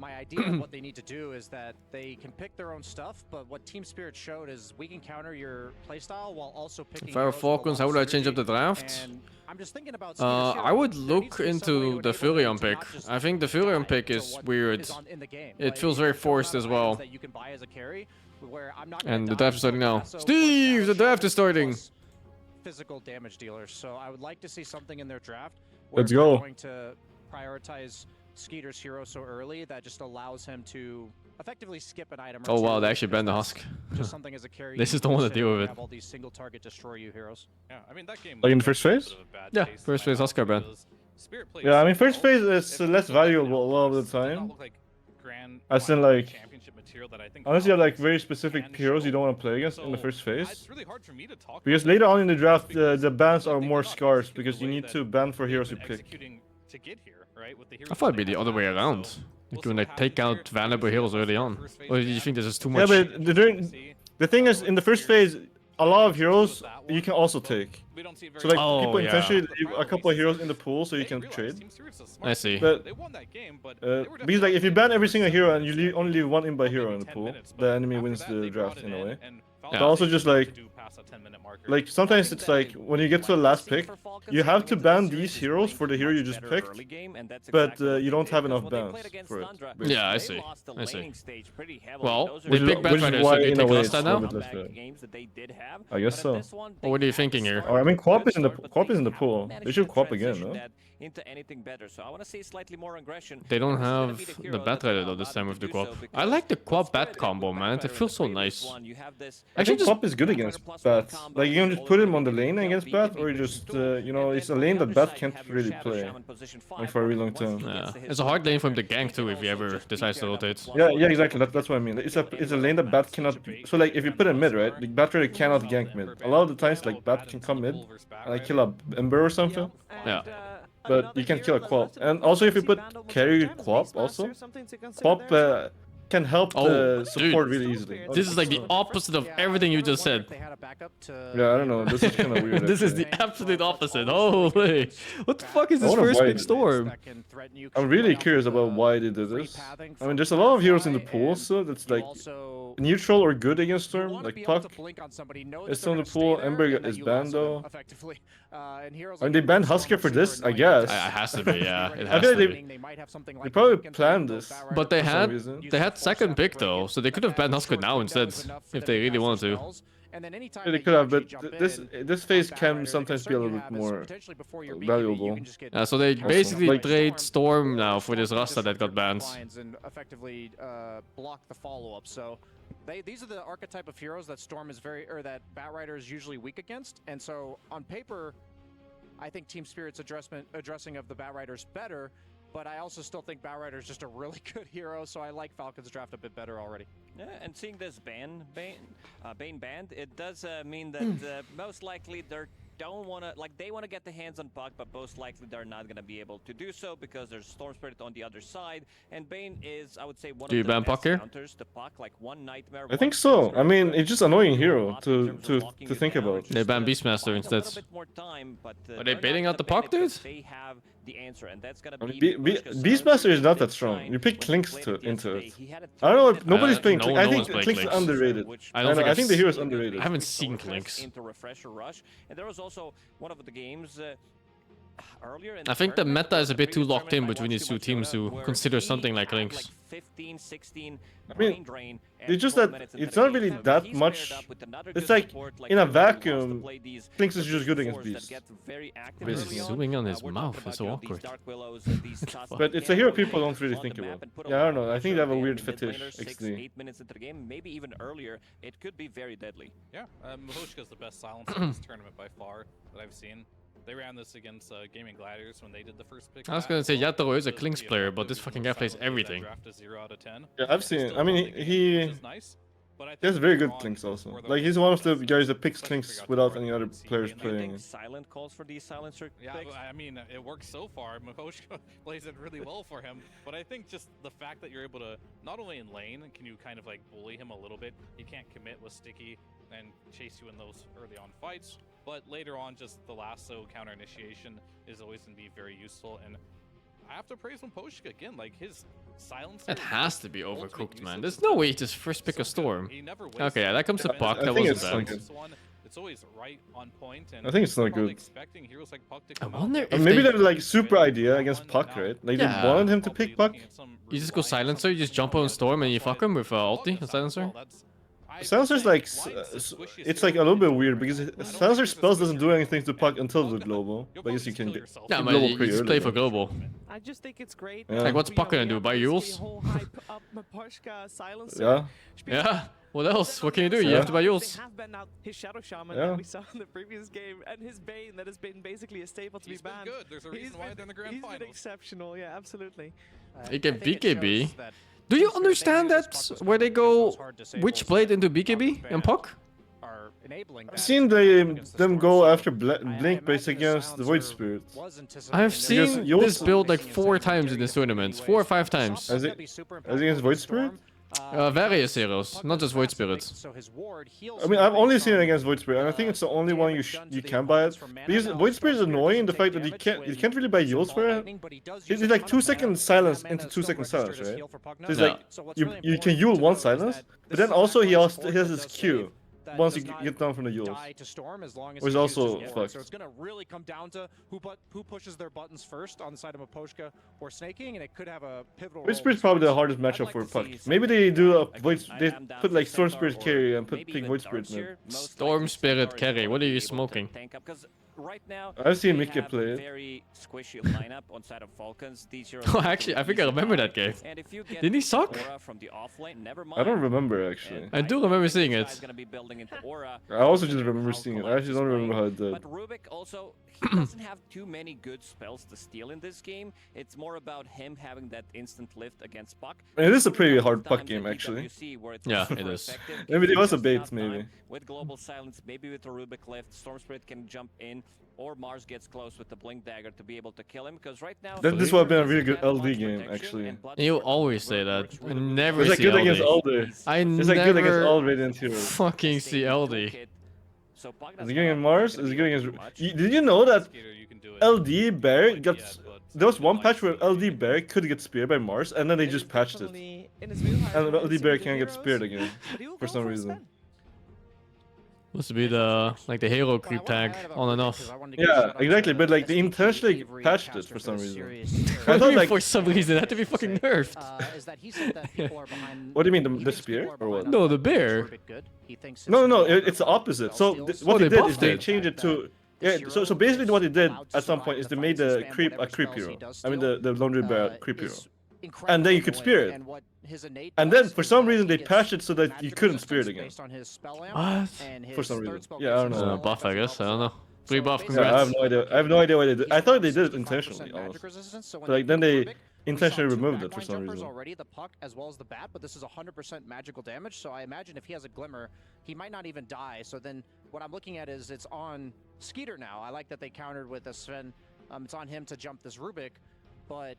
Speaker 23: My idea of what they need to do is that they can pick their own stuff, but what Team Spirit showed is we can counter your playstyle while also picking.
Speaker 2: If I were Falcons, how would I change up the draft?
Speaker 23: I'm just thinking about
Speaker 2: I would look into the Furion pick. I think the Furion pick is weird. It feels very forced as well. And the draft is starting now. Steve, the draft is starting.
Speaker 23: Physical damage dealers, so I would like to see something in their draft.
Speaker 5: Let's go.
Speaker 23: Going to prioritize Skeeter's hero so early that just allows him to effectively skip an item.
Speaker 2: Oh wow, they actually banned the Husk.
Speaker 23: Just something as a carry.
Speaker 2: This is the one to deal with it.
Speaker 23: Have all these single target destroy you heroes.
Speaker 21: Yeah, I mean that game.
Speaker 5: Like in the first phase?
Speaker 2: Yeah, first phase Husker ban.
Speaker 5: Yeah, I mean first phase is less valuable a lot of the time. As in like, unless you have like very specific heroes you don't want to play against in the first phase. Because later on in the draft, the bans are more scarce because you need to ban for heroes you pick.
Speaker 2: I thought it'd be the other way around. You can like take out valuable heroes early on. Or do you think this is too much?
Speaker 5: Yeah, but the thing is, in the first phase, a lot of heroes you can also take. So like people intentionally leave a couple of heroes in the pool so you can trade.
Speaker 2: I see.
Speaker 5: But because like if you ban every single hero and you only leave one in-buy hero in the pool, the enemy wins the draft in a way. But also just like sometimes it's like when you get to the last pick, you have to ban these heroes for the hero you just picked, but you don't have enough bans for it. Basically.
Speaker 2: Yeah, I see. I see. Well, we pick Batrider, so they take last time now?
Speaker 5: I guess so.
Speaker 2: Well, what are you thinking here?
Speaker 5: Oh, I mean, Quap is in the pool. They should Quap again, no?
Speaker 22: Into anything better, so I want to see slightly more aggression.
Speaker 2: They don't have the Batrider though this time with the Quap. I like the Quap Bat combo, man. It feels so nice.
Speaker 5: I think Quap is good against Bat. Like you can just put him on the lane against Bat, or you just you know, it's a lane that Bat can't really play like for a really long time.
Speaker 2: Yeah, it's a hard lane for him to gank too if he ever decides to rotate.
Speaker 5: Yeah, exactly. That's what I mean. It's a lane that Bat cannot. So like if you put in mid, right, the Batrider cannot gank mid. A lot of the times, like Bat can come mid and like kill a Ember or something.
Speaker 2: Yeah.
Speaker 5: But you can kill a Quap. And also if you put carry Quap also, Quap can help the support really easily.
Speaker 2: This is like the opposite of everything you just said.
Speaker 5: Yeah, I don't know. This is kind of weird.
Speaker 2: This is the absolute opposite. Holy. What the fuck is this first big storm?
Speaker 5: I'm really curious about why they did this. I mean, there's a lot of heroes in the pool, so that's like neutral or good against Storm. Like Puck is still in the pool. Ember is banned though. I mean, they banned Husker for this, I guess.
Speaker 2: It has to be, yeah. It
Speaker 5: I
Speaker 2: has
Speaker 5: feel
Speaker 2: to
Speaker 5: like
Speaker 2: be.
Speaker 5: they probably planned this.
Speaker 2: But they had second pick though, so they could have banned Husker now instead if they really wanted to.
Speaker 5: Yeah, they could have, but this phase can sometimes be a little bit more valuable.
Speaker 2: Yeah, so they basically trade Storm now for this Rasta that got banned.
Speaker 23: And effectively block the follow-up. So these are the archetype of heroes that Storm is that Batrider is usually weak against. And so on paper, I think Team Spirit's addressing of the Batrider is better. But I also still think Batrider is just a really good hero, so I like Falcon's draft a bit better already.
Speaker 22: Yeah, and seeing this Bane banned, it does mean that most likely they're don't want to, like, they want to get the hands on puck, but most likely they're not going to be able to do so because there's Storm Spirit on the other side, and Bane is, I would say, one
Speaker 2: Do you
Speaker 22: of the
Speaker 2: ban
Speaker 22: best
Speaker 2: puck here?
Speaker 22: counters to puck, like one nightmare.
Speaker 5: I think so. I mean, it's just annoying hero to think about.
Speaker 2: They ban Beastmaster instead. Are they baiting out the puck, dude?
Speaker 22: They have the answer, and that's going
Speaker 5: I
Speaker 22: to
Speaker 5: mean,
Speaker 22: be
Speaker 5: Beastmaster is not that strong. You pick Clinks into it. I don't know if nobody's playing Clinks. I think Clinks is underrated. I think the hero is underrated.
Speaker 2: I haven't seen Clinks.
Speaker 22: Into Refresher Rush, and there was also one of the games earlier.
Speaker 2: I think the meta is a bit too locked in between these two teams to consider something like Lynx.
Speaker 22: 15, 16
Speaker 5: I mean, it's just that it's not really that much. It's like in a vacuum, Clinks is just good against Beast.
Speaker 2: He's zooming on his mouth. It's so awkward.
Speaker 5: But it's a hero people don't really think about. Yeah, I don't know. I think they have a weird fetish.
Speaker 22: 8 minutes into the game, maybe even earlier. It could be very deadly.
Speaker 21: Yeah, Mahoshka's the best silencer in this tournament by far that I've seen. They ran this against Gaming Gladiators when they did the first pick.
Speaker 2: I was gonna say Yatoro is a Clinks player, but this fucking guy plays everything.
Speaker 5: Yeah, I've seen. I mean, he has very good Clinks also. Like he's one of the guys that picks Clinks without any other players playing it.
Speaker 22: Silent calls for these silencer
Speaker 21: Yeah,
Speaker 22: picks?
Speaker 21: I mean, it works so far. Mahoshka plays it really well for him, but I think just the fact that you're able to, not only in lane, can you kind of like bully him a little bit, he can't commit with Sticky and chase you in those early on fights, but later on, just the lasso counter initiation is always going to be very useful, and I have to praise Mahoshka again, like his silence.
Speaker 2: That has to be overcooked, man. There's no way he just first pick a Storm. Okay, yeah, that comes to Puck. That wasn't bad.
Speaker 21: It's always right on point, and
Speaker 5: I think it's not good.
Speaker 21: expecting heroes like Puck to
Speaker 2: I
Speaker 21: come
Speaker 2: wonder
Speaker 5: Or
Speaker 2: if
Speaker 5: maybe
Speaker 2: they...
Speaker 5: they're like super idea against Puck, right? Like they wanted him to pick Puck.
Speaker 2: You just go Silencer, you just jump on Storm and you fuck him with ulti, Silencer?
Speaker 5: Silencer's like, it's like a little bit weird because Silencer spells doesn't do anything to Puck until the global. But I guess you can get
Speaker 2: Yeah, but
Speaker 5: global
Speaker 2: you
Speaker 5: pretty
Speaker 2: just
Speaker 5: early,
Speaker 2: play for
Speaker 5: though.
Speaker 2: global.
Speaker 15: I just think it's great.
Speaker 5: Yeah.
Speaker 2: Like, what's Puck gonna do? Buy Yules?
Speaker 5: Yeah.
Speaker 2: Yeah. What else? What can you do? You have to buy Yules.
Speaker 15: They have banned out his Shadow Shaman
Speaker 2: Yeah.
Speaker 15: that we saw in the previous game, and his Bane that has been basically a staple to
Speaker 21: He's
Speaker 15: be
Speaker 21: been
Speaker 15: banned.
Speaker 21: good. There's a reason why they're in the grand
Speaker 15: He's
Speaker 21: finals.
Speaker 15: been exceptional, yeah, absolutely.
Speaker 2: They get BKB. Do you understand that? Where they go Witchblade into BKB and Puck?
Speaker 5: I've seen them go after Blink base against the Void Spirit.
Speaker 2: I've seen this build like 4 times in this tournament. 4 or 5 times.
Speaker 5: As against Void Spirit?
Speaker 2: Various heroes, not just Void Spirits.
Speaker 5: I mean, I've only seen it against Void Spirit, and I think it's the only one you can buy it. Because Void Spirit is annoying, the fact that you can't really buy Yules for it. It's like 2 seconds silence into 2 seconds silence, right? So it's like, you can Yule 1 silence, but then also he has his Q. Once you get down from the Yules. Which is also fucked.
Speaker 23: So it's going to really come down to who pushes their buttons first on the side of Maposhka or Snaking, and it could have a pivotal
Speaker 5: Void Spirit's probably the hardest matchup for Puck. Maybe they do a they put like Storm Spirit carry and pick Void Spirit mid.
Speaker 2: Storm Spirit carry, what are you smoking?
Speaker 22: Right now,
Speaker 5: I've seen
Speaker 22: they
Speaker 5: Mikke
Speaker 22: have
Speaker 5: play
Speaker 22: a
Speaker 5: it.
Speaker 22: very squishy lineup on side of Falcons. These heroes
Speaker 2: Oh, actually, I think I remember that game.
Speaker 22: And if you get
Speaker 2: Didn't he suck?
Speaker 22: Aura from the offlane, never
Speaker 5: I don't
Speaker 22: mind.
Speaker 5: remember actually.
Speaker 2: I do remember seeing it.
Speaker 22: Gonna be building into Aura.
Speaker 5: I also just remember seeing it. I actually don't remember how it did.
Speaker 22: But Rubik also, he doesn't have too many good spells to steal in this game. It's more about him having that instant lift against Puck.
Speaker 5: And it is a pretty hard Puck game actually.
Speaker 2: Yeah, it is.
Speaker 5: Maybe it was a bait, maybe.
Speaker 22: With Global Silence, maybe with the Rubik lift, Storm Spirit can jump in, or Mars gets close with the Blink Dagger to be able to kill him, because right now...
Speaker 5: This would have been a really good LD game, actually.
Speaker 2: You always say that. I never
Speaker 5: It's like
Speaker 2: see
Speaker 5: good
Speaker 2: LD.
Speaker 5: against Alder.
Speaker 2: I
Speaker 5: It's like good against
Speaker 2: never
Speaker 5: all Radiant heroes.
Speaker 2: fucking see LD.
Speaker 5: Is he good against Mars? Is he good against... Did you know that LD Bear got... There was one patch where LD Bear could get speared by Mars, and then they just patched it. And LD Bear can't get speared again, for some reason.
Speaker 2: Must be the the hero creep tag on and off.
Speaker 5: Yeah, exactly, but like they intentionally patched it for some reason.
Speaker 2: I
Speaker 5: I thought like...
Speaker 2: for some reason it had to be fucking nerfed.
Speaker 5: What do you mean, the spear? Or what?
Speaker 2: No, the bear.
Speaker 5: No, it's the opposite. So what
Speaker 2: they
Speaker 5: they did is
Speaker 2: buffed
Speaker 5: they
Speaker 2: it.
Speaker 5: changed it to... Yeah, so basically what they did at some point is they made the creep a creep hero. I mean the Laundry Bear creep hero. And then you could spear it. And then for some reason they patched it so that you couldn't spear it again.
Speaker 2: What?
Speaker 5: For some reason. Yeah, I don't know.
Speaker 2: Buff, I guess. I don't know. Free buff,
Speaker 5: Yeah,
Speaker 2: congrats.
Speaker 5: I have no idea. I have no idea why they did. I thought they did it intentionally, honestly. But like then they intentionally removed it for some reason.
Speaker 23: Already the Puck as well as the Bat, but this is 100% magical damage. So I imagine if he has a Glimmer, he might not even die. So then what I'm looking at is it's on Skeeter now. I like that they countered with a Sven. It's on him to jump this Rubik, but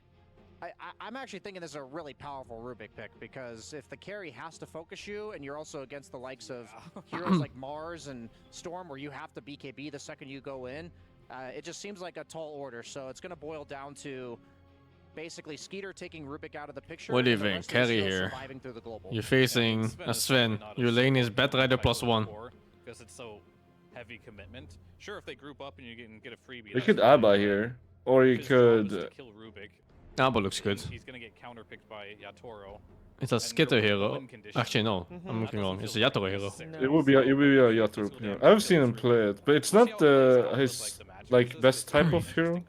Speaker 23: I'm actually thinking this is a really powerful Rubik pick, because if the carry has to focus you and you're also against the likes of heroes like Mars and Storm where you have to BKB the second you go in, it just seems like a tall order. So it's going to boil down to basically Skeeter taking Rubik out of the picture.
Speaker 2: What do you
Speaker 23: and the
Speaker 2: think?
Speaker 23: rest of us
Speaker 2: Carry
Speaker 23: still
Speaker 2: here.
Speaker 23: surviving through the global.
Speaker 2: You're facing a Sven. Your lane is Batrider +1.
Speaker 21: Because it's so heavy commitment. Sure, if they group up and you can get a freebie.
Speaker 5: You could Abba here, or you could.
Speaker 21: Kill Rubik.
Speaker 2: Abba looks good.
Speaker 21: He's gonna get counterpicked by Yatoro.
Speaker 2: It's a Skitter hero. Actually, no. I'm looking wrong. It's a Yatoro hero.
Speaker 5: It would be a Yatoro hero. I've seen him play it, but it's not his like best type of hero.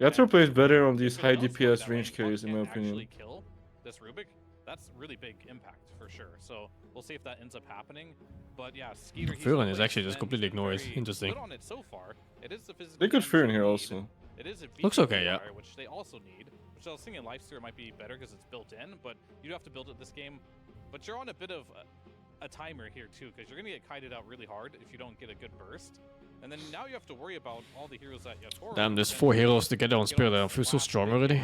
Speaker 5: Yatoro plays better on these high DPS range carries, in my opinion.
Speaker 21: Kill this Rubik. That's really big impact for sure. So we'll see if that ends up happening. But yeah, Skeeter.
Speaker 2: Furin is actually just completely ignored. Interesting.
Speaker 21: On it so far. It is the physical.
Speaker 5: They could Furin here also.
Speaker 21: It is a
Speaker 2: looks okay, yeah.
Speaker 21: Which they also need. Which I was thinking Lifesteer might be better because it's built in, but you do have to build it this game. But you're on a bit of a timer here too, because you're gonna get kited out really hard if you don't get a good burst. And then now you have to worry about all the heroes that Yatoro.
Speaker 2: Damn, there's 4 heroes together on Spirit. I feel so strong already.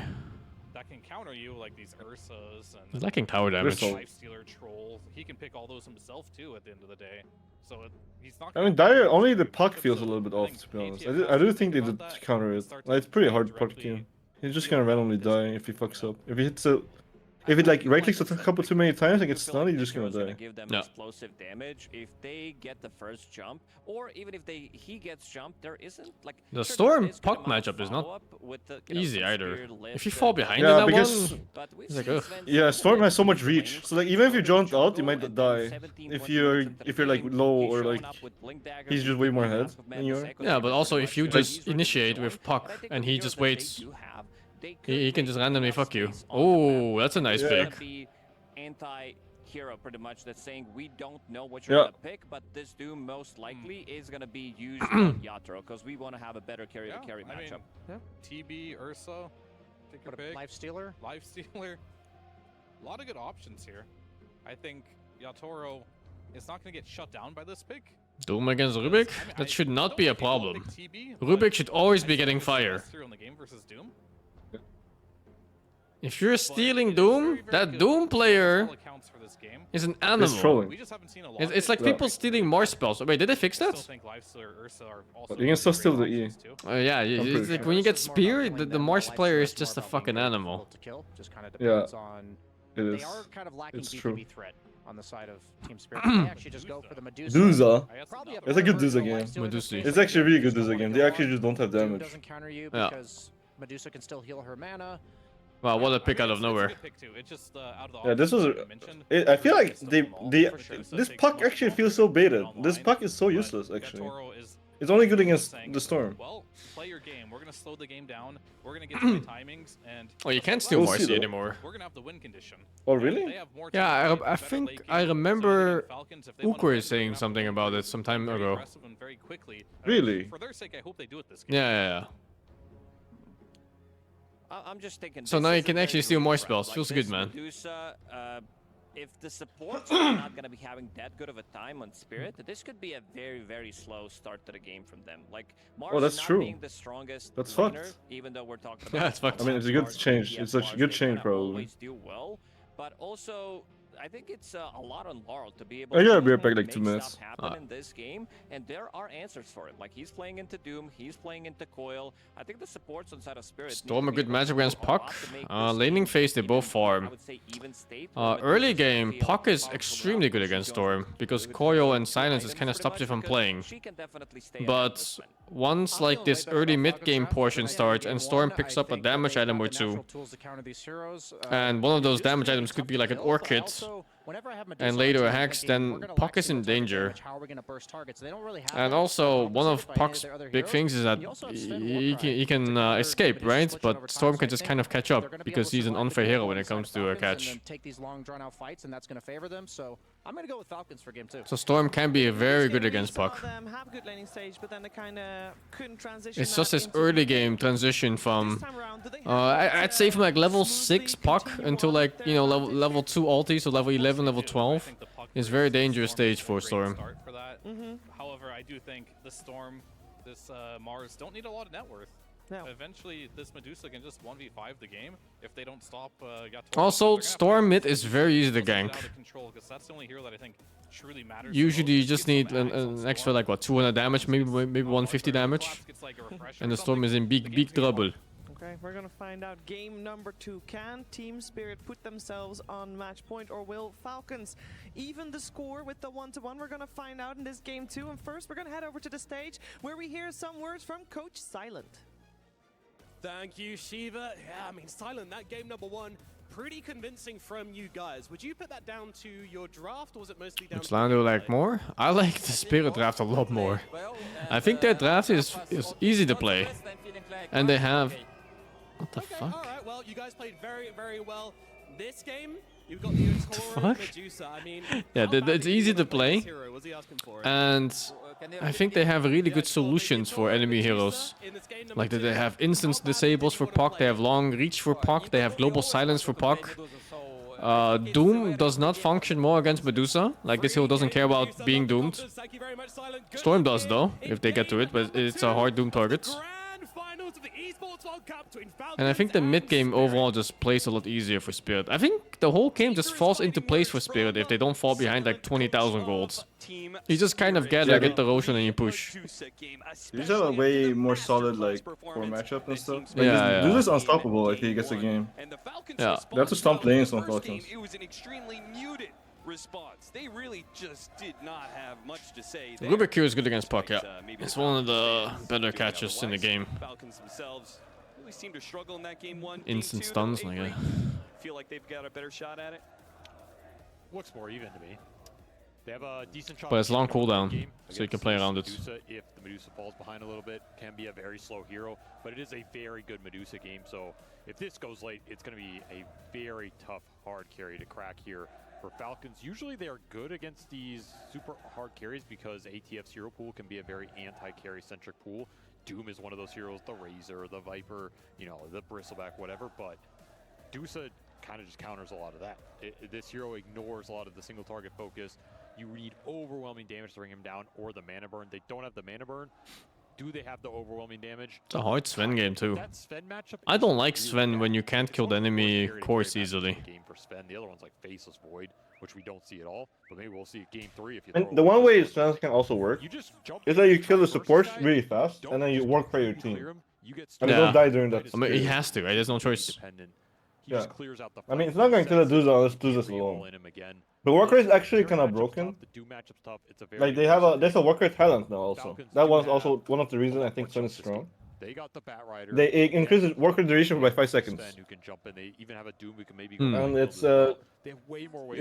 Speaker 21: That can counter you, like these Ursas and
Speaker 2: He's lacking tower damage.
Speaker 21: Lifestealer Troll. He can pick all those himself too at the end of the day. So he's not.
Speaker 5: I mean, Dire, only the puck feels a little bit off, to be honest. I do think they did counter it. Like, it's pretty hard puck game. He's just gonna randomly die if he fucks up. If he hits a... If it like right clicks a couple too many times and gets stunned, you're just gonna die.
Speaker 22: Give them explosive damage if they get the first jump, or even if he gets jumped, there isn't like
Speaker 2: the Storm puck matchup is not easy either. If you fall behind in that
Speaker 5: because
Speaker 2: one, it's like ugh.
Speaker 5: Yeah, Storm has so much reach. So like even if you jump out, you might die. If you're like low or like he's just way more ahead than you are.
Speaker 2: Yeah, but also if you just initiate with puck and he just waits. He can just randomly fuck you. Oh, that's a nice pick.
Speaker 22: Anti-hero, pretty much, that's saying we don't know what you're gonna pick, but this Doom most likely is gonna be used on Yatoro because we want to have a better carry-to-carry matchup.
Speaker 21: TB, Ursa, take your pick.
Speaker 23: Lifestealer.
Speaker 21: Lifestealer. A lot of good options here. I think Yatoro is not gonna get shut down by this pick.
Speaker 2: Doom against Rubik? That should not be a problem. Rubik should always be getting fire. If you're stealing Doom, that Doom player is an animal.
Speaker 5: It's trolling.
Speaker 2: It's like people stealing Mars spells. Wait, did they fix that?
Speaker 5: But you can still steal the E.
Speaker 2: Yeah, it's like when you get speared, the Mars player is just a fucking animal.
Speaker 5: Yeah, it is.
Speaker 23: They are kind of lacking
Speaker 5: It's true.
Speaker 23: BKB threat on the side of Team Spirit. They actually just go for the Medusa.
Speaker 5: Duza.
Speaker 23: Probably
Speaker 5: It's a good Duza game.
Speaker 2: Medusa.
Speaker 5: It's actually a really good Duza game. They actually just don't have damage.
Speaker 23: Doesn't counter you because Medusa can still heal her mana.
Speaker 2: Wow, what a pick out of nowhere.
Speaker 5: Yeah, this was. I feel like this puck actually feels so baited. This puck is so useless actually. It's only good against the Storm.
Speaker 21: Well, play your game. We're gonna slow the game down. We're gonna get to the timings and.
Speaker 2: Oh, you can't steal Marcy anymore.
Speaker 21: We're gonna have the win condition.
Speaker 5: Oh really?
Speaker 2: Yeah, I think I remember Ukur saying something about it some time ago.
Speaker 5: Really?
Speaker 21: For their sake, I hope they do it this game.
Speaker 2: Yeah.
Speaker 22: I'm just thinking.
Speaker 2: So now you can actually steal more spells. Feels good, man.
Speaker 22: Medusa, if the supports are not going to be having that good of a time on Spirit, this could be a very, very slow start to the game from them. Like Mars
Speaker 5: that's
Speaker 22: not
Speaker 5: true.
Speaker 22: being the strongest
Speaker 5: That's
Speaker 22: laner,
Speaker 5: fucked.
Speaker 22: even though we're talking about
Speaker 2: Yeah, it's fucked.
Speaker 5: I mean, it's a good change. It's such a good change, probably.
Speaker 22: always do well, but also I think it's a lot on Laurel to be able
Speaker 5: I gotta
Speaker 22: to
Speaker 5: be right back, like,
Speaker 22: make
Speaker 5: 2 minutes.
Speaker 22: stuff happen in this game, and there are answers for it. Like he's playing into Doom, he's playing into Coil. I think the supports on side of Spirit.
Speaker 2: Storm a good matchup against Puck. Laning phase, they both farm. Early game, Puck is extremely good against Storm because Coil and Silence is kind of stops you from playing. But once like this early mid game portion starts and Storm picks up a damage item or two, and one of those damage items could be like an Orchid, and later a Hex, then Puck is in danger. And also, one of Puck's big things is that he can escape, right? But Storm can just kind of catch up because he's an unfair hero when it comes to a catch.
Speaker 23: Take these long drawn-out fights, and that's going to favor them. So I'm going to go with Falcons for game 2.
Speaker 2: So Storm can be very good against Puck. It's just this early game transition from, I'd say from like level 6 Puck until like, you know, level 2 ulti, so level 11, level 12 is very dangerous stage for Storm.
Speaker 21: However, I do think the Storm this Mars don't need a lot of net worth.
Speaker 15: No.
Speaker 21: Eventually, this Medusa can just 1v5 the game if they don't stop.
Speaker 2: Also, Storm mid is very easy to gank.
Speaker 21: That's the only hero that I think truly matters.
Speaker 2: Usually, you just need an extra like what 200 damage, maybe 150 damage, and the Storm is in big trouble.
Speaker 15: Okay, we're gonna find out game number 2. Can Team Spirit put themselves on match point, or will Falcons even the score with the 1-1? We're gonna find out in this game 2. And first, we're gonna head over to the stage where we hear some words from Coach Silent.
Speaker 14: Thank you, Shiva. Yeah, I mean, Silent, that game number 1, pretty convincing from you guys. Would you put that down to your draft, or was it mostly down
Speaker 2: Which line do you like more? I like the Spirit draft a lot more. I think their draft is easy to play. And they have... What the fuck?
Speaker 14: Alright, well, you guys played very, very well. This game, you've got the Tundra Medusa. I mean,
Speaker 2: yeah, it's easy to play. And I think they have really good solutions for enemy heroes. Like that they have instance disables for Puck, they have long reach for Puck, they have global silence for Puck. Doom does not function more against Medusa. Like this hero doesn't care about being doomed. Storm does though, if they get to it, but it's a hard Doom target. And I think the mid game overall just plays a lot easier for Spirit. I think the whole game just falls into place for Spirit if they don't fall behind like 20,000 golds. You just kind of get the Roshan and you push.
Speaker 5: You just have a way more solid like core matchup and stuff. Like,
Speaker 2: yeah,
Speaker 5: this is unstoppable if he gets a game.
Speaker 2: Yeah.
Speaker 5: They have to stop playing some Falcons.
Speaker 11: It was an extremely muted response. They really just did not have much to say there.
Speaker 2: Rubik Q is good against Puck, yeah. It's one of the better catches in the game.
Speaker 11: Falcons themselves really seem to struggle in that game 1.
Speaker 2: Instant stuns, like yeah.
Speaker 11: Feel like they've got a better shot at it.
Speaker 1: Looks more even to me. They have a decent shot.
Speaker 2: But it's long cooldown, so you can play around it.
Speaker 1: Medusa, if the Medusa falls behind a little bit, can be a very slow hero, but it is a very good Medusa game. So if this goes late, it's going to be a very tough hard carry to crack here for Falcons. Usually they are good against these super hard carries because ATF's hero pool can be a very anti-carry centric pool. Doom is one of those heroes, the Razor, the Viper, you know, the Bristleback, whatever, but Dusa kind of just counters a lot of that. This hero ignores a lot of the single target focus. You need overwhelming damage to bring him down, or the mana burn. They don't have the mana burn. Do they have the overwhelming damage?
Speaker 2: It's a hard Sven game too.
Speaker 1: That Sven matchup
Speaker 2: I don't like Sven when you can't kill the enemy course easily.
Speaker 1: Game for Sven. The other one's like Faceless Void, which we don't see at all. But maybe we'll see it game 3 if you.
Speaker 5: And the one way Sven can also work is that you kill the supports really fast, and then you work for your team. And they don't die during that.
Speaker 2: I mean, he has to, right? There's no choice.
Speaker 5: Yeah. I mean, it's not going to kill a Dusa unless Dusa's alone. The worker is actually kind of broken. Like they have there's a worker talent now also. That was also one of the reasons I think Sven is strong.
Speaker 1: They got the Bat Rider.
Speaker 5: They increase the worker duration by 5 seconds.
Speaker 1: Who can jump in. They even have a Doom who can maybe
Speaker 5: And it's you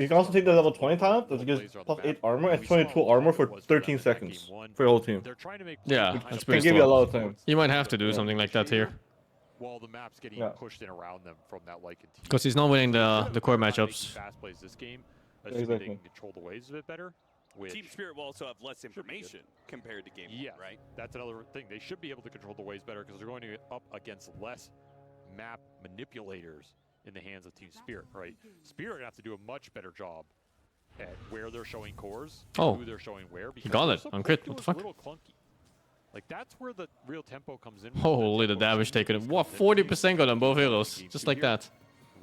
Speaker 5: can also take the level 20 talent that gives plus 8 armor and 22 armor for 13 seconds for your whole team.
Speaker 2: Yeah, that's
Speaker 5: can
Speaker 2: pretty
Speaker 5: give you a lot of time.
Speaker 2: You might have to do something like that here.
Speaker 1: While the map's getting pushed in around them from that Lycan team.
Speaker 2: Because he's not winning the core matchups.
Speaker 1: Fast plays this game.
Speaker 5: Exactly.
Speaker 1: They can control the waves a bit better.
Speaker 11: Team Spirit will also have less information compared to game 1, right?
Speaker 1: That's another thing. They should be able to control the waves better because they're going to get up against less map manipulators in the hands of Team Spirit, right? Spirit have to do a much better job at where they're showing cores, who they're showing where.
Speaker 2: He got it on crit. What the fuck?
Speaker 1: A little clunky. Like that's where the real tempo comes in.
Speaker 2: Holy, the damage taken. What, 40% got on both heroes, just like that.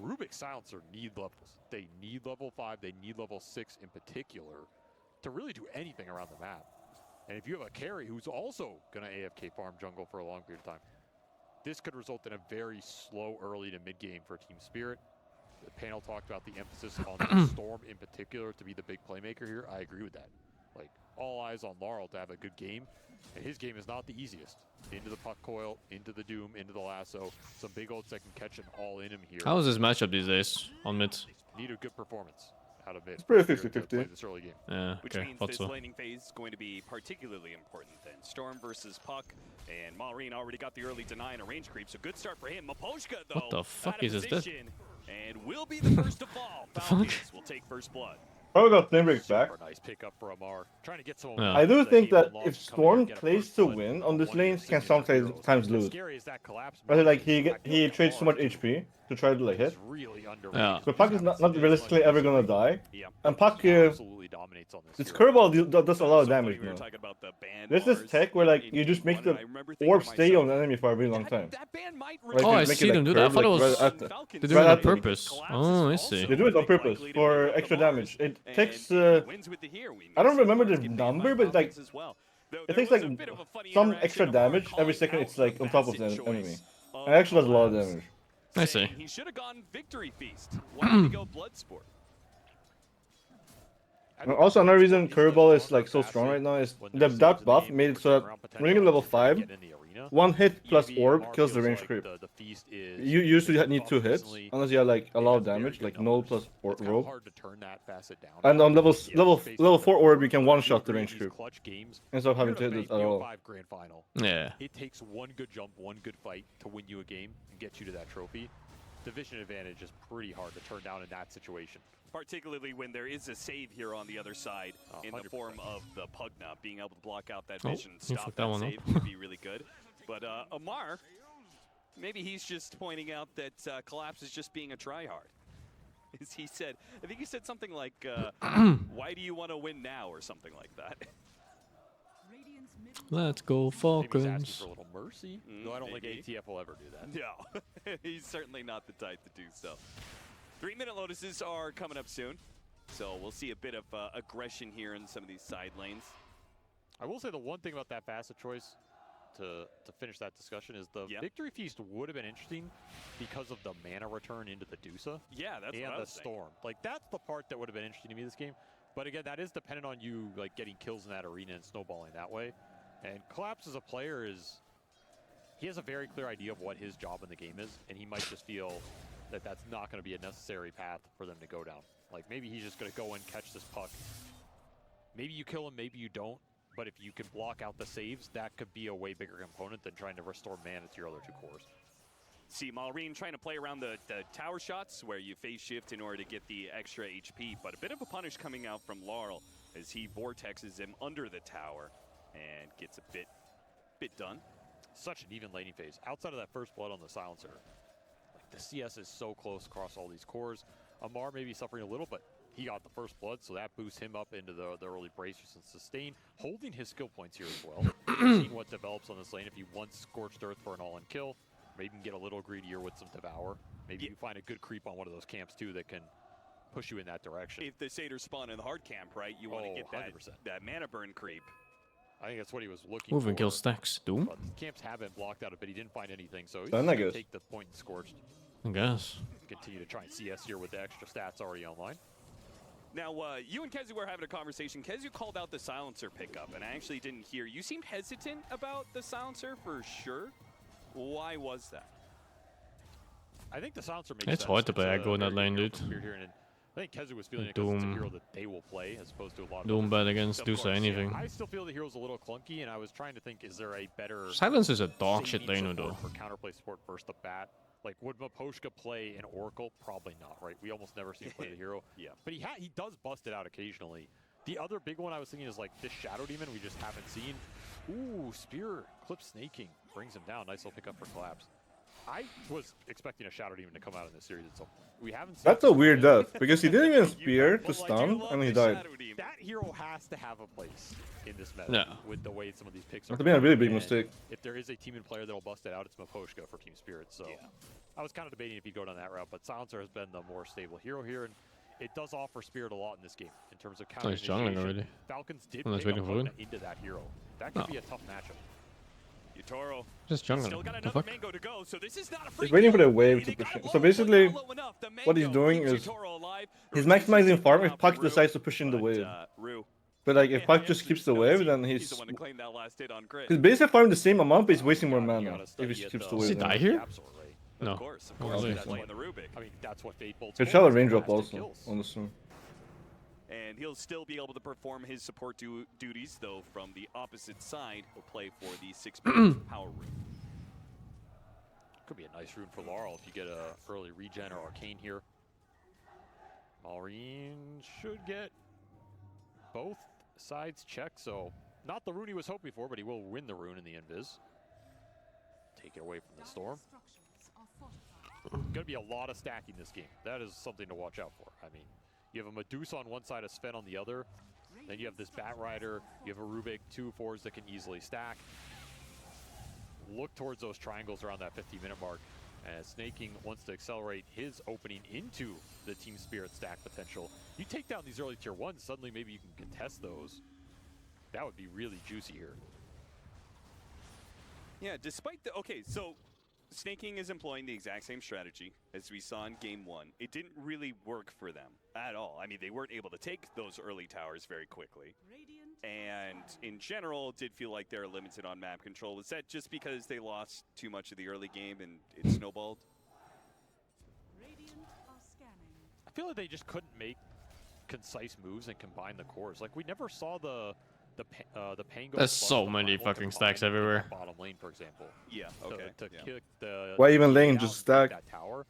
Speaker 1: Rubik Silencer need levels. They need level 5. They need level 6 in particular to really do anything around the map. And if you have a carry who's also going to AFK farm jungle for a long period of time, this could result in a very slow early to mid game for Team Spirit. The panel talked about the emphasis on the Storm in particular to be the big playmaker here. I agree with that. Like, all eyes on Laurel to have a good game. And his game is not the easiest. Into the puck coil, into the Doom, into the lasso. Some big ults that can catch an all in him here.
Speaker 2: How is his matchup these days on mid?
Speaker 1: Need a good performance out of mid.
Speaker 5: It's pretty 50-50.
Speaker 1: This early game.
Speaker 2: Yeah,
Speaker 11: Which
Speaker 2: okay,
Speaker 11: means
Speaker 2: thought
Speaker 11: this
Speaker 2: so.
Speaker 11: laning phase is going to be particularly important then. Storm versus Puck, and Maureen already got the early deny and a range creep, so good start for him. Maposhka, though,
Speaker 2: What the fuck is this?
Speaker 11: and will be the first to fall. Falcons will take first blood.
Speaker 5: Probably got Thimbrick back.
Speaker 1: Nice pickup for Amar. Trying to get some.
Speaker 5: I do think that if Storm plays to win on this lane, he can sometimes lose. But like he trades too much HP, to try to like hit.
Speaker 1: Really
Speaker 2: Yeah.
Speaker 5: So Puck is not realistically ever gonna die.
Speaker 1: Yeah.
Speaker 5: And Puck,
Speaker 1: absolutely dominates on this.
Speaker 5: its curveball does a lot of damage now. There's this tech where like you just make the orb stay on the enemy for a really long time. Like,
Speaker 2: Oh,
Speaker 5: you
Speaker 2: I
Speaker 5: make
Speaker 2: see
Speaker 5: it,
Speaker 2: them
Speaker 5: like,
Speaker 2: do that. I
Speaker 5: curve,
Speaker 2: thought it
Speaker 5: like,
Speaker 2: was
Speaker 5: right
Speaker 2: they do it on purpose. Oh, I see.
Speaker 5: They do it on purpose for extra damage. It takes I don't remember the number, but like it takes like some extra damage every second it's like on top of the enemy. And it actually does a lot of damage.
Speaker 2: I see.
Speaker 11: He should have gone Victory Feast. Why did he go Bloodsport?
Speaker 5: And also another reason curveball is like so strong right now is the that buff made it so that when you get level 5, one hit plus orb kills the range creep. You usually need 2 hits unless you have like a lot of damage, like null plus robe. And on level 4 orb you can one shot the range creep instead of having to hit it at all.
Speaker 2: Yeah.
Speaker 1: It takes one good jump, one good fight to win you a game and get you to that trophy. Division advantage is pretty hard to turn down in that situation.
Speaker 11: Particularly when there is a save here on the other side in the form of the Pugna. Being able to block out that vision, stop that save would be really good. But Amar, maybe he's just pointing out that Collapse is just being a tryhard. As he said, I think he said something like, why do you want to win now, or something like that.
Speaker 2: Let's go Falcons.
Speaker 1: For a little mercy. No, I don't think ATF will ever do that.
Speaker 11: No, he's certainly not the type to do so. 3-minute lotuses are coming up soon, so we'll see a bit of aggression here in some of these side lanes.
Speaker 1: I will say the one thing about that Facet choice to finish that discussion is the Victory Feast would have been interesting because of the mana return into the Dusa.
Speaker 11: Yeah, that's what I was
Speaker 1: the Storm. Like that's the part that would have been interesting to me this game. But again, that is dependent on you like getting kills in that arena and snowballing that way. And Collapse as a player he has a very clear idea of what his job in the game is, and he might just feel that that's not going to be a necessary path for them to go down. Like maybe he's just going to go and catch this puck. Maybe you kill him, maybe you don't. But if you can block out the saves, that could be a way bigger component than trying to restore mana to your other 2 cores.
Speaker 11: See Malrine trying to play around the tower shots where you phase shift in order to get the extra HP, but a bit of a punish coming out from Laurel as he vortexes him under the tower and gets a bit done.
Speaker 1: Such an even laning phase. Outside of that first blood on the silencer, like the CS is so close across all these cores. Amar may be suffering a little, but he got the first blood, so that boosts him up into the early braces and sustain, holding his skill points here as well. Seeing what develops on this lane. If he wants Scorched Earth for an all-in kill, maybe you can get a little greedier with some Devour. Maybe you find a good creep on one of those camps too that can push you in that direction.
Speaker 11: If the Satyrs spawn in the hard camp, right, you want to get that mana burn creep.
Speaker 1: I think that's what he was looking
Speaker 2: Move
Speaker 1: for.
Speaker 2: and kill stacks. Doom.
Speaker 1: But the camps have been blocked out a bit. He didn't find anything, so he's
Speaker 5: Fine,
Speaker 1: going to take the point in Scorched.
Speaker 2: I guess.
Speaker 1: Continue to try and CS here with the extra stats already online.
Speaker 11: Now, you and Kezu were having a conversation. Kezu called out the silencer pickup, and I actually didn't hear. You seemed hesitant about the silencer for sure. Why was that?
Speaker 1: I think the silencer makes
Speaker 2: It's
Speaker 1: sense.
Speaker 2: hard to play aggro in that lane, dude.
Speaker 1: I think Kezu was feeling it because it's a hero that they will play as opposed to a lot of
Speaker 2: Doom
Speaker 1: others.
Speaker 2: bad against Dusa anything.
Speaker 1: I still feel the hero's a little clunky, and I was trying to think, is there a better...
Speaker 2: Silence is a dog shit
Speaker 1: saving
Speaker 2: laner,
Speaker 1: support
Speaker 2: though.
Speaker 1: for counterplay support first to bat. Like, would Maposhka play an Oracle? Probably not, right? We almost never see him play the hero.
Speaker 11: Yeah.
Speaker 1: But he does bust it out occasionally. The other big one I was thinking is like this Shadow Demon we just haven't seen. Ooh, Spear, Clip Snaking, brings him down. Nice little pickup for Collapse. I was expecting a Shadow Demon to come out in this series at some point. We haven't seen
Speaker 5: That's a weird death, because he didn't even spear to stun, and he died.
Speaker 1: That hero has to have a place in this meta
Speaker 2: Yeah.
Speaker 1: with the way some of these picks are.
Speaker 5: That's been a really big
Speaker 1: and
Speaker 5: mistake.
Speaker 1: If there is a team and player that'll bust it out, it's Maposhka for Team Spirit. So I was kind of debating if he'd go down that route, but Silencer has been the more stable hero here, and it does offer Spirit a lot in this game in terms of counter
Speaker 2: he's jungling already.
Speaker 1: Falcons did
Speaker 2: I was
Speaker 1: pick up
Speaker 2: waiting for
Speaker 1: Pugna into that hero. That could be a tough matchup.
Speaker 11: Yutoro
Speaker 2: Just jungling.
Speaker 11: still got
Speaker 2: The
Speaker 11: another
Speaker 2: fuck?
Speaker 11: mango to go, so this is not a free
Speaker 5: He's waiting for
Speaker 11: kill.
Speaker 5: the wave to push in. So basically, what he's doing is he's maximizing farm if Puck decides to push in the wave. But like if Puck just keeps the wave, then he's basically farming the same amount, but he's wasting more mana if he keeps the wave.
Speaker 2: Does he die here? No.
Speaker 11: Of course,
Speaker 2: Oh,
Speaker 11: he's
Speaker 2: nice.
Speaker 11: playing the Rubik.
Speaker 1: I mean, that's what Fate bolts.
Speaker 5: Could try to raindrop also on the swing.
Speaker 11: And he'll still be able to perform his support duties, though from the opposite side, he'll play for the 6-minute power rune.
Speaker 1: Could be a nice rune for Laurel if you get a early regen or arcane here. Malrine should get both sides checked, so not the rune he was hoping for, but he will win the rune in the invis. Take it away from the storm. going to be a lot of stacking this game. That is something to watch out for. I mean, you have a Medusa on one side, a Sven on the other. Then you have this Bat Rider. You have a Rubik, 2 4s that can easily stack. Look towards those triangles around that 50-minute mark. As SingSing wants to accelerate his opening into the Team Spirit stack potential. You take down these early tier 1s, suddenly maybe you can contest those. That would be really juicy here.
Speaker 11: Yeah, despite the... Okay, so SingSing is employing the exact same strategy as we saw in Game 1. It didn't really work for them at all. I mean, they weren't able to take those early towers very quickly. And in general, did feel like they're limited on map control. Was that just because they lost too much of the early game and it snowballed?
Speaker 1: I feel like they just couldn't make concise moves and combine the cores. Like, we never saw the Pango.
Speaker 2: There's so many fucking stacks everywhere.
Speaker 1: Bottom lane, for example.
Speaker 11: Yeah, okay.
Speaker 1: To kick the...
Speaker 5: Why even lane just stack?
Speaker 1: That tower.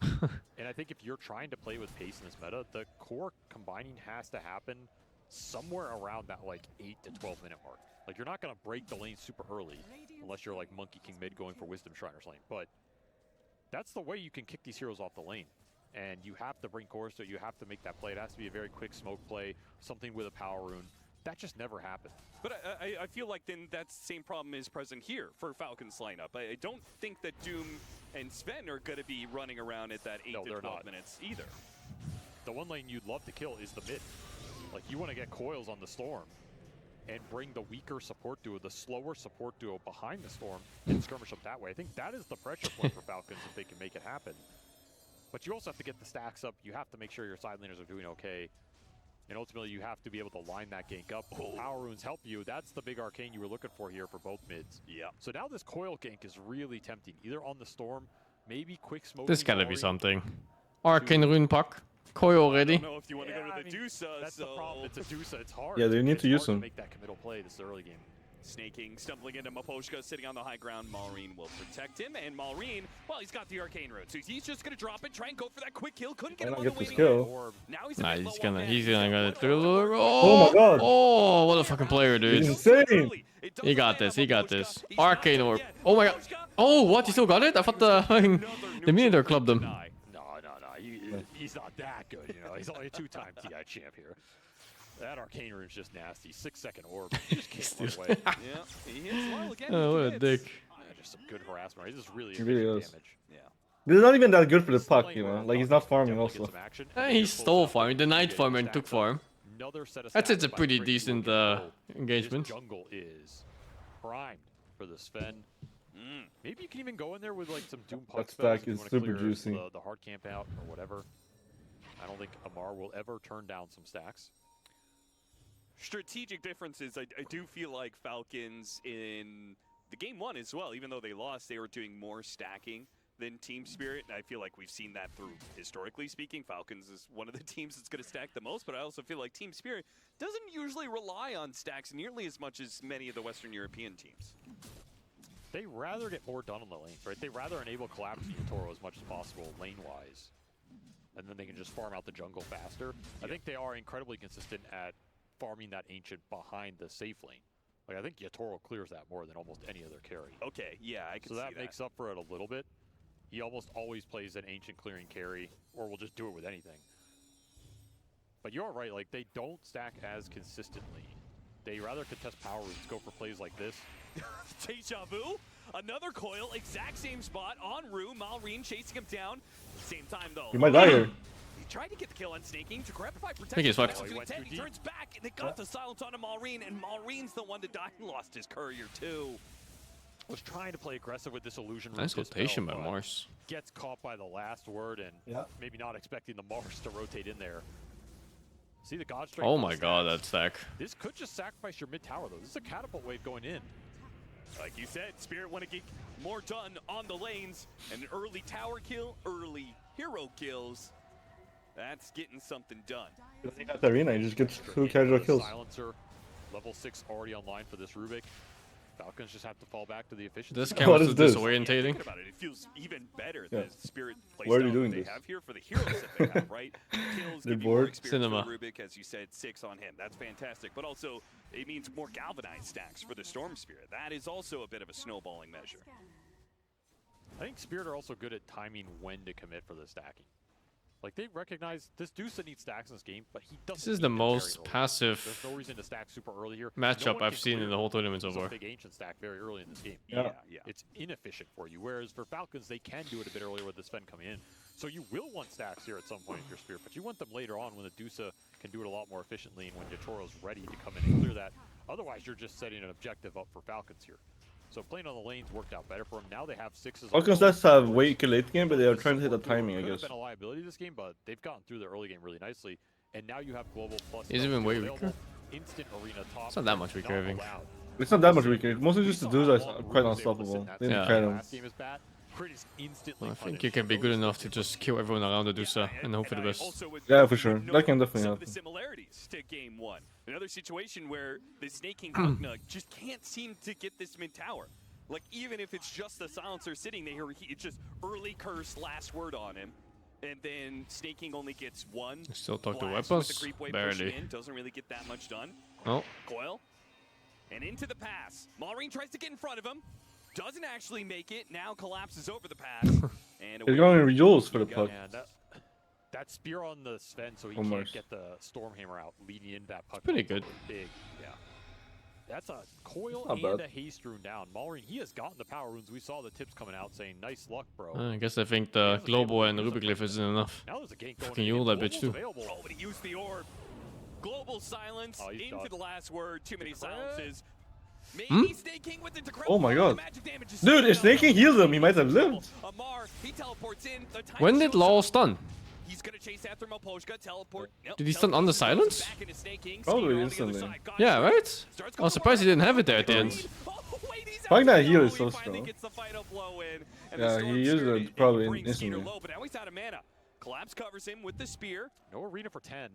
Speaker 1: And I think if you're trying to play with pace in this meta, the core combining has to happen somewhere around that like 8 to 12 minute mark. Like, you're not going to break the lane super early unless you're like Monkey King mid going for Wisdom Shriner's lane. But that's the way you can kick these heroes off the lane. And you have to bring cores to it. You have to make that play. It has to be a very quick smoke play, something with a power rune. That just never happened.
Speaker 11: But I feel like then that same problem is present here for Falcons lineup. I don't think that Doom and Sven are going to be running around at that 8 to 12 minutes either.
Speaker 1: The one lane you'd love to kill is the mid. Like, you want to get coils on the Storm and bring the weaker support duo, the slower support duo behind the Storm and skirmish up that way. I think that is the pressure point for Falcons if they can make it happen. But you also have to get the stacks up. You have to make sure your side laners are doing okay. And ultimately, you have to be able to line that gank up. Power runes help you. That's the big arcane you were looking for here for both mids.
Speaker 11: Yeah.
Speaker 1: So now this coil gank is really tempting. Either on the Storm, maybe quick smoke.
Speaker 2: There's gotta be something. Arcane Rune Puck. Koi already.
Speaker 11: I don't know if you want to go to the Dusa.
Speaker 1: That's the problem. It's a Dusa. It's hard.
Speaker 5: Yeah, they need to use
Speaker 1: hard
Speaker 5: them.
Speaker 1: To make that committal play this early game.
Speaker 11: SingSing stumbling into Maposhka, sitting on the high ground. Malrine will protect him, and Malrine, well, he's got the arcane root, so he's just gonna drop it, try and go for that quick kill. Couldn't get him on the
Speaker 5: this
Speaker 11: way.
Speaker 5: kill.
Speaker 11: Now he's
Speaker 2: Nah, he's gonna get it.
Speaker 5: Oh my god!
Speaker 2: Oh, what a fucking player, dude!
Speaker 5: He's insane.
Speaker 2: He got this. He got this. Arcane orb. Oh my god. Oh, what? He still got it? I thought the Minotaur clubbed him.
Speaker 1: No. He's not that good, you know. He's only a 2-time TI champ here. That arcane room's just nasty. 6-second orb. You just can't run away.
Speaker 11: Yeah, he hits well again.
Speaker 2: Oh, what a dick.
Speaker 1: Just some good harassment. He's just really,
Speaker 5: really
Speaker 1: damage. Yeah.
Speaker 5: This is not even that good for the puck, you know. Like, he's not farming also.
Speaker 2: He stole farm. The night farm and took farm. That's a pretty decent engagement.
Speaker 1: This jungle is primed for the Sven. Maybe you can even go in there with like some Doom puck
Speaker 5: That stack
Speaker 1: spells if you
Speaker 5: is
Speaker 1: wanna
Speaker 5: super
Speaker 1: clear
Speaker 5: juicy.
Speaker 1: The hard camp out or whatever. I don't think Amar will ever turn down some stacks.
Speaker 11: Strategic differences, I do feel like Falcons in the game 1 as well, even though they lost, they were doing more stacking than Team Spirit. And I feel like we've seen that through, historically speaking, Falcons is one of the teams that's going to stack the most, but I also feel like Team Spirit doesn't usually rely on stacks nearly as much as many of the Western European teams.
Speaker 1: They rather get more done on the lanes, right? They rather enable collapsing Toro as much as possible lane-wise. And then they can just farm out the jungle faster. I think they are incredibly consistent at farming that Ancient behind the safe lane. Like, I think Yatoro clears that more than almost any other carry.
Speaker 11: Okay, yeah, I can see that.
Speaker 1: So that makes up for it a little bit. He almost always plays an Ancient clearing carry, or will just do it with anything. But you're right, like, they don't stack as consistently. They rather contest power roots, go for plays like this.
Speaker 11: Deja vu, another coil, exact same spot on Rue. Malrine chasing him down. Same time though.
Speaker 5: He might die here.
Speaker 11: He tried to get the kill on SingSing to grab by protection.
Speaker 2: I think he's fucked.
Speaker 11: He turns back and they got the silence onto Malrine, and Malrine's the one to die and lost his courier too.
Speaker 1: Was trying to play aggressive with this illusion.
Speaker 2: Nice rotation by Mars.
Speaker 1: Gets caught by the last word and maybe not expecting the Mars to rotate in there. See the God Strength.
Speaker 2: Oh my god, that stack.
Speaker 1: This could just sacrifice your mid tower though. This is a catapult wave going in.
Speaker 11: Like you said, Spirit want to get more done on the lanes. An early tower kill, early hero kills. That's getting something done.
Speaker 5: He got the arena, he just gets 2 casual kills.
Speaker 1: Silencer, level 6 already online for this Rubik. Falcons just have to fall back to the efficiency.
Speaker 2: This camera is disorientating.
Speaker 11: About it, it feels even better
Speaker 5: Yeah.
Speaker 11: the Spirit
Speaker 5: Why are you
Speaker 11: playstyle
Speaker 5: doing
Speaker 11: they
Speaker 5: this?
Speaker 11: have here for the heroes that they have, right? Kills
Speaker 5: They're
Speaker 11: give you more
Speaker 5: bored.
Speaker 11: experience
Speaker 2: Cinema.
Speaker 11: for Rubik, as you said, 6 on him. That's fantastic. But also, it means more galvanized stacks for the Storm Spirit. That is also a bit of a snowballing measure.
Speaker 1: I think Spirit are also good at timing when to commit for the stacking. Like, they recognize this Dusa needs stacks in this game, but he doesn't.
Speaker 2: This is the most passive
Speaker 1: There's no reason to stack super early here.
Speaker 2: matchup I've seen in the whole tournament so far.
Speaker 1: Big ancient stack very early in this game.
Speaker 5: Yeah.
Speaker 1: It's inefficient for you. Whereas for Falcons, they can do it a bit earlier with the Sven coming in. So you will want stacks here at some point with your Spirit, but you want them later on when the Dusa can do it a lot more efficiently and when Yatoro's ready to come in and clear that. Otherwise, you're just setting an objective up for Falcons here. So playing on the lanes worked out better for them. Now they have 6s.
Speaker 5: Falcons does have weaker late game, but they are trying to hit the timing, I
Speaker 1: Could have
Speaker 5: guess.
Speaker 1: been a liability this game, but they've gotten through the early game really nicely. And now you have global plus.
Speaker 2: Is it even way weaker?
Speaker 1: Instant arena top.
Speaker 2: It's not that much weaker, I think.
Speaker 5: It's not that much weaker. It's mostly just the dudes are quite unstoppable. They
Speaker 2: Yeah.
Speaker 5: kind of.
Speaker 2: Well, I think you can be good enough to just kill everyone around the Dusa and hope for the best.
Speaker 5: Yeah, for sure. That can definitely
Speaker 11: some of
Speaker 5: happen.
Speaker 11: the similarities to game one. Another situation where the Snaking Pugna just can't seem to get this mid tower. Like, even if it's just the silencer sitting there, it's just early curse, last word on him. And then Snaking only gets one.
Speaker 2: Still talk to
Speaker 11: blast
Speaker 2: weapons?
Speaker 11: with the creep wave
Speaker 2: Barely.
Speaker 11: pushing in, doesn't really get that much done.
Speaker 2: Oh.
Speaker 11: Coil. And into the pass. Maureen tries to get in front of him. Doesn't actually make it. Now collapses over the pass. And
Speaker 5: They're going Rejules for the puck.
Speaker 1: Yeah, that spear on the Sven, so he
Speaker 5: Almost.
Speaker 1: can't get the Stormhammer out, leading into that puck.
Speaker 2: Pretty good.
Speaker 1: Big, yeah. That's a coil
Speaker 5: Not
Speaker 1: and
Speaker 5: bad.
Speaker 1: a haste rune down. Maureen, he has gotten the power runes. We saw the tips coming out saying, nice luck, bro.
Speaker 2: I guess I think the Global and Rubicglyph isn't enough.
Speaker 1: Now there's a gank going
Speaker 2: Fucking
Speaker 1: in.
Speaker 2: Yule that bitch
Speaker 1: Global's
Speaker 2: too.
Speaker 1: available.
Speaker 11: Oh, but he used the orb. Global silence
Speaker 1: he's
Speaker 11: into
Speaker 1: done.
Speaker 11: the last word. Too many silences. Maybe
Speaker 2: Hmm?
Speaker 11: Snaking with the decrepit.
Speaker 5: Oh my
Speaker 11: The
Speaker 5: god.
Speaker 11: magic damage is
Speaker 5: Dude, if Snaking healed him, he might have lived.
Speaker 11: Amar, he teleports in. The time
Speaker 2: When did
Speaker 11: shows
Speaker 2: Law
Speaker 11: up.
Speaker 2: stun?
Speaker 11: He's gonna chase after Moposhka, teleport. Yep,
Speaker 2: Did he stun on the silence?
Speaker 11: back into Snaking.
Speaker 5: Probably
Speaker 11: Skier on the other
Speaker 5: instantly.
Speaker 11: side. Got
Speaker 2: Yeah,
Speaker 11: you.
Speaker 2: right? I was surprised he didn't have it there at the end.
Speaker 5: Fuck that heal is
Speaker 11: He
Speaker 5: so
Speaker 11: finally
Speaker 5: strong.
Speaker 11: gets the final blow in. And
Speaker 5: Yeah,
Speaker 11: the Storm
Speaker 5: he used
Speaker 11: Spirit
Speaker 5: it probably
Speaker 11: brings Skeeter
Speaker 5: instantly.
Speaker 11: low, but now he's out of mana. Collapse covers him with the spear.
Speaker 1: No arena for 10.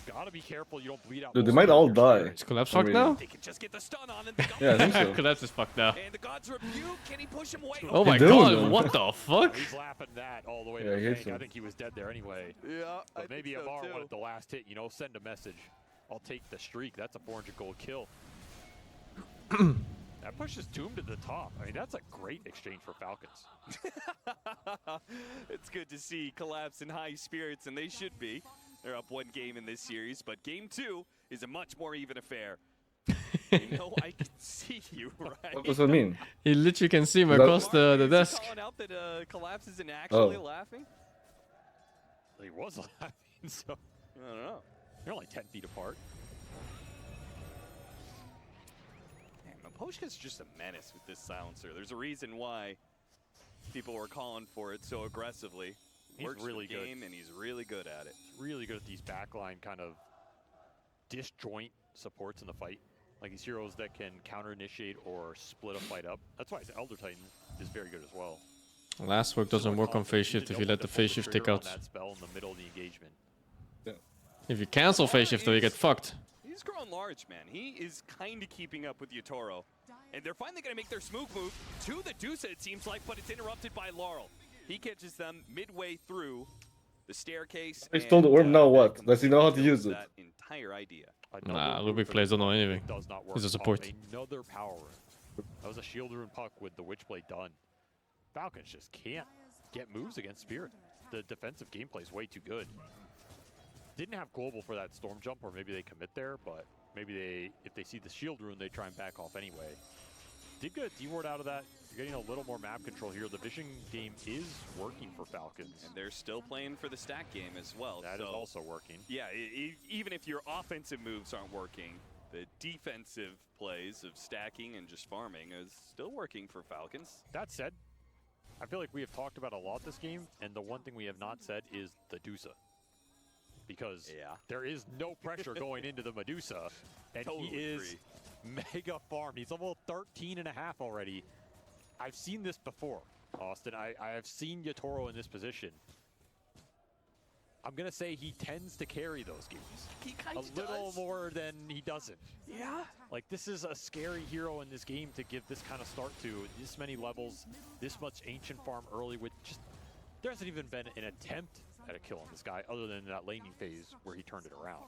Speaker 1: Gotta be careful you don't bleed out.
Speaker 5: Dude, they
Speaker 1: most
Speaker 5: might
Speaker 1: of
Speaker 5: all
Speaker 1: your
Speaker 5: die.
Speaker 1: Spirit.
Speaker 2: Is Collapse
Speaker 5: I'm
Speaker 2: fucked
Speaker 5: reading.
Speaker 2: now?
Speaker 11: They can just get the stun on him.
Speaker 5: Yeah, I think so.
Speaker 2: Collapse is fucked now.
Speaker 11: And the God's Rebuke, can he push him away?
Speaker 2: Oh my
Speaker 5: doing,
Speaker 2: god,
Speaker 5: man?
Speaker 2: what the fuck?
Speaker 1: He's laughing that all the way
Speaker 5: Yeah,
Speaker 1: to
Speaker 5: he
Speaker 1: the
Speaker 5: hates
Speaker 1: bank. I
Speaker 5: him.
Speaker 1: think he was dead there anyway.
Speaker 11: Yeah,
Speaker 1: But maybe Amar wanted the last hit, you know, send a message. I'll take the streak. That's a 400 gold kill. That pushes Tomb to the top. I mean, that's a great exchange for Falcons.
Speaker 11: It's good to see Collapse in high spirits, and they should be. They're up one game in this series, but game two is a much more even affair. You know, I can see you, right?
Speaker 5: What does that mean?
Speaker 2: He literally can see him
Speaker 5: Is that-
Speaker 2: across the desk.
Speaker 11: Calling out that Collapse isn't actually
Speaker 5: Oh.
Speaker 11: laughing?
Speaker 1: He was laughing, so
Speaker 11: I don't know.
Speaker 1: you're only 10 feet apart.
Speaker 11: Man, Maposhka's just a menace with this silencer. There's a reason why people were calling for it so aggressively.
Speaker 1: He's
Speaker 11: Works
Speaker 1: really
Speaker 11: the
Speaker 1: good.
Speaker 11: game, and he's really good at it.
Speaker 1: Really good at these backline kind of disjoint supports in the fight. Like these heroes that can counter-initiate or split a fight up. That's why his Elder Titan is very good as well.
Speaker 2: Last work doesn't work on phase shift if you let the phase shift tick out.
Speaker 1: That spell in the middle of the engagement.
Speaker 2: If you cancel phase shift though, you get fucked.
Speaker 11: He's grown large, man. He is kind of keeping up with Yatoro. And they're finally going to make their smooth move to the Dusa, it seems like, but it's interrupted by Laurel. He catches them midway through the staircase.
Speaker 5: He stole the orb, now what? Does he know how to use it?
Speaker 11: That entire idea.
Speaker 2: Nah, Rubik plays don't know anything.
Speaker 1: Does not work.
Speaker 2: He's a support.
Speaker 1: Another power rune. That was a shield rune puck with the Witchblade done. Falcons just can't get moves against Spirit. The defensive gameplay is way too good. Didn't have global for that storm jump, or maybe they commit there, but maybe they, if they see the shield rune, they try and back off anyway. Did get a D-ward out of that. You're getting a little more map control here. The vision game is working for Falcons.
Speaker 11: And they're still playing for the stack game as well.
Speaker 1: That is also working.
Speaker 11: Yeah, even if your offensive moves aren't working, the defensive plays of stacking and just farming is still working for Falcons.
Speaker 1: That said, I feel like we have talked about a lot this game, and the one thing we have not said is the Dusa. Because there is no pressure going into the Medusa, and
Speaker 11: Totally
Speaker 1: he is mega farmed. He's level 13 and a half already. I've seen this before, Austin. I have seen Yatoro in this position. I'm going to say he tends to carry those games.
Speaker 11: He kind
Speaker 1: a
Speaker 11: of
Speaker 1: little
Speaker 11: does.
Speaker 1: more than he doesn't.
Speaker 11: Yeah.
Speaker 1: Like, this is a scary hero in this game to give this kind of start to. This many levels, this much ancient farm early with just... There hasn't even been an attempt at a kill on this guy other than that laning phase where he turned it around.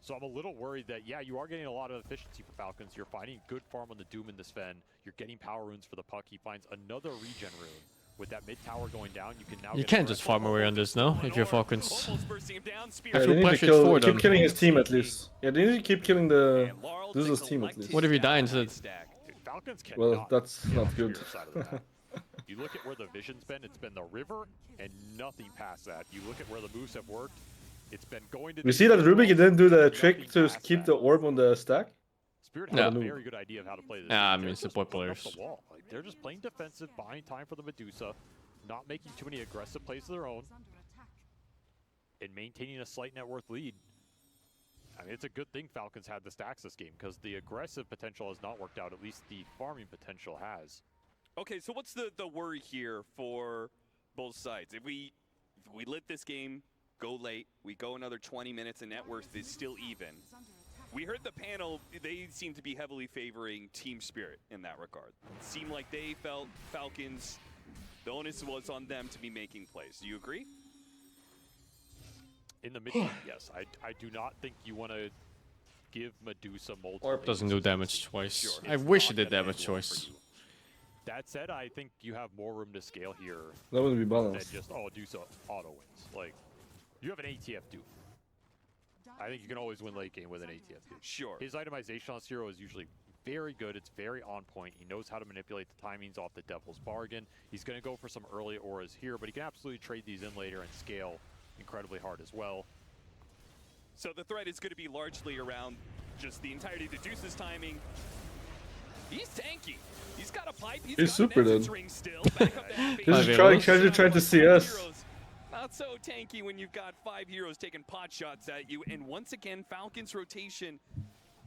Speaker 1: So I'm a little worried that, yeah, you are getting a lot of efficiency for Falcons. You're finding good farm on the Doom and the Sven. You're getting power runes for the Puck. He finds another regen rune. With that mid tower going down, you can now
Speaker 2: You
Speaker 1: get
Speaker 2: can't just farm away on this, no? If you're Falcons.
Speaker 5: Yeah, they need to keep killing his team at least. Yeah, they need to keep killing the Dusa's team at least.
Speaker 2: What if he dies instead?
Speaker 1: Falcons
Speaker 5: Well, that's not good.
Speaker 1: You look at where the vision's been, it's been the river and nothing past that. You look at where the moves have worked, it's been going to...
Speaker 5: We see that Rubik didn't do the trick to keep the orb on the stack.
Speaker 1: Spirit has a very good idea of how to play this.
Speaker 2: Yeah, I
Speaker 1: They're
Speaker 2: mean,
Speaker 1: just
Speaker 2: support
Speaker 1: putting up
Speaker 2: players.
Speaker 1: the wall. Like, they're just playing defensive, buying time for the Medusa, not making too many aggressive plays of their own, and maintaining a slight net worth lead. I mean, it's a good thing Falcons had the stacks this game, because the aggressive potential has not worked out. At least the farming potential has.
Speaker 11: Okay, so what's the worry here for both sides? If we let this game go late, we go another 20 minutes and net worth is still even. We heard the panel, they seem to be heavily favoring Team Spirit in that regard. It seemed like they felt Falcons, the onus was on them to be making plays. Do you agree?
Speaker 1: In the mid game, yes. I do not think you want to give Medusa multiple...
Speaker 2: Orb doesn't do damage twice. I wish it did damage twice.
Speaker 1: That said, I think you have more room to scale here.
Speaker 5: That wouldn't be
Speaker 1: Than
Speaker 5: balanced.
Speaker 1: just, oh, Medusa auto wins. Like, you have an ATF Doom. I think you can always win late game with an ATF Doom.
Speaker 11: Sure.
Speaker 1: His itemization on Zero is usually very good. It's very on point. He knows how to manipulate the timings off the Devil's Bargain. He's going to go for some early auras here, but he can absolutely trade these in later and scale incredibly hard as well.
Speaker 11: So the threat is going to be largely around just the entirety of the Deuce's timing. He's tanky. He's got a pipe. He's got
Speaker 5: super
Speaker 11: an
Speaker 5: dead.
Speaker 11: essence ring still. Back up that
Speaker 5: He's
Speaker 11: phase.
Speaker 5: trying to see us.
Speaker 11: Not so tanky when you've got 5 heroes taking pot shots at you. And once again, Falcon's rotation,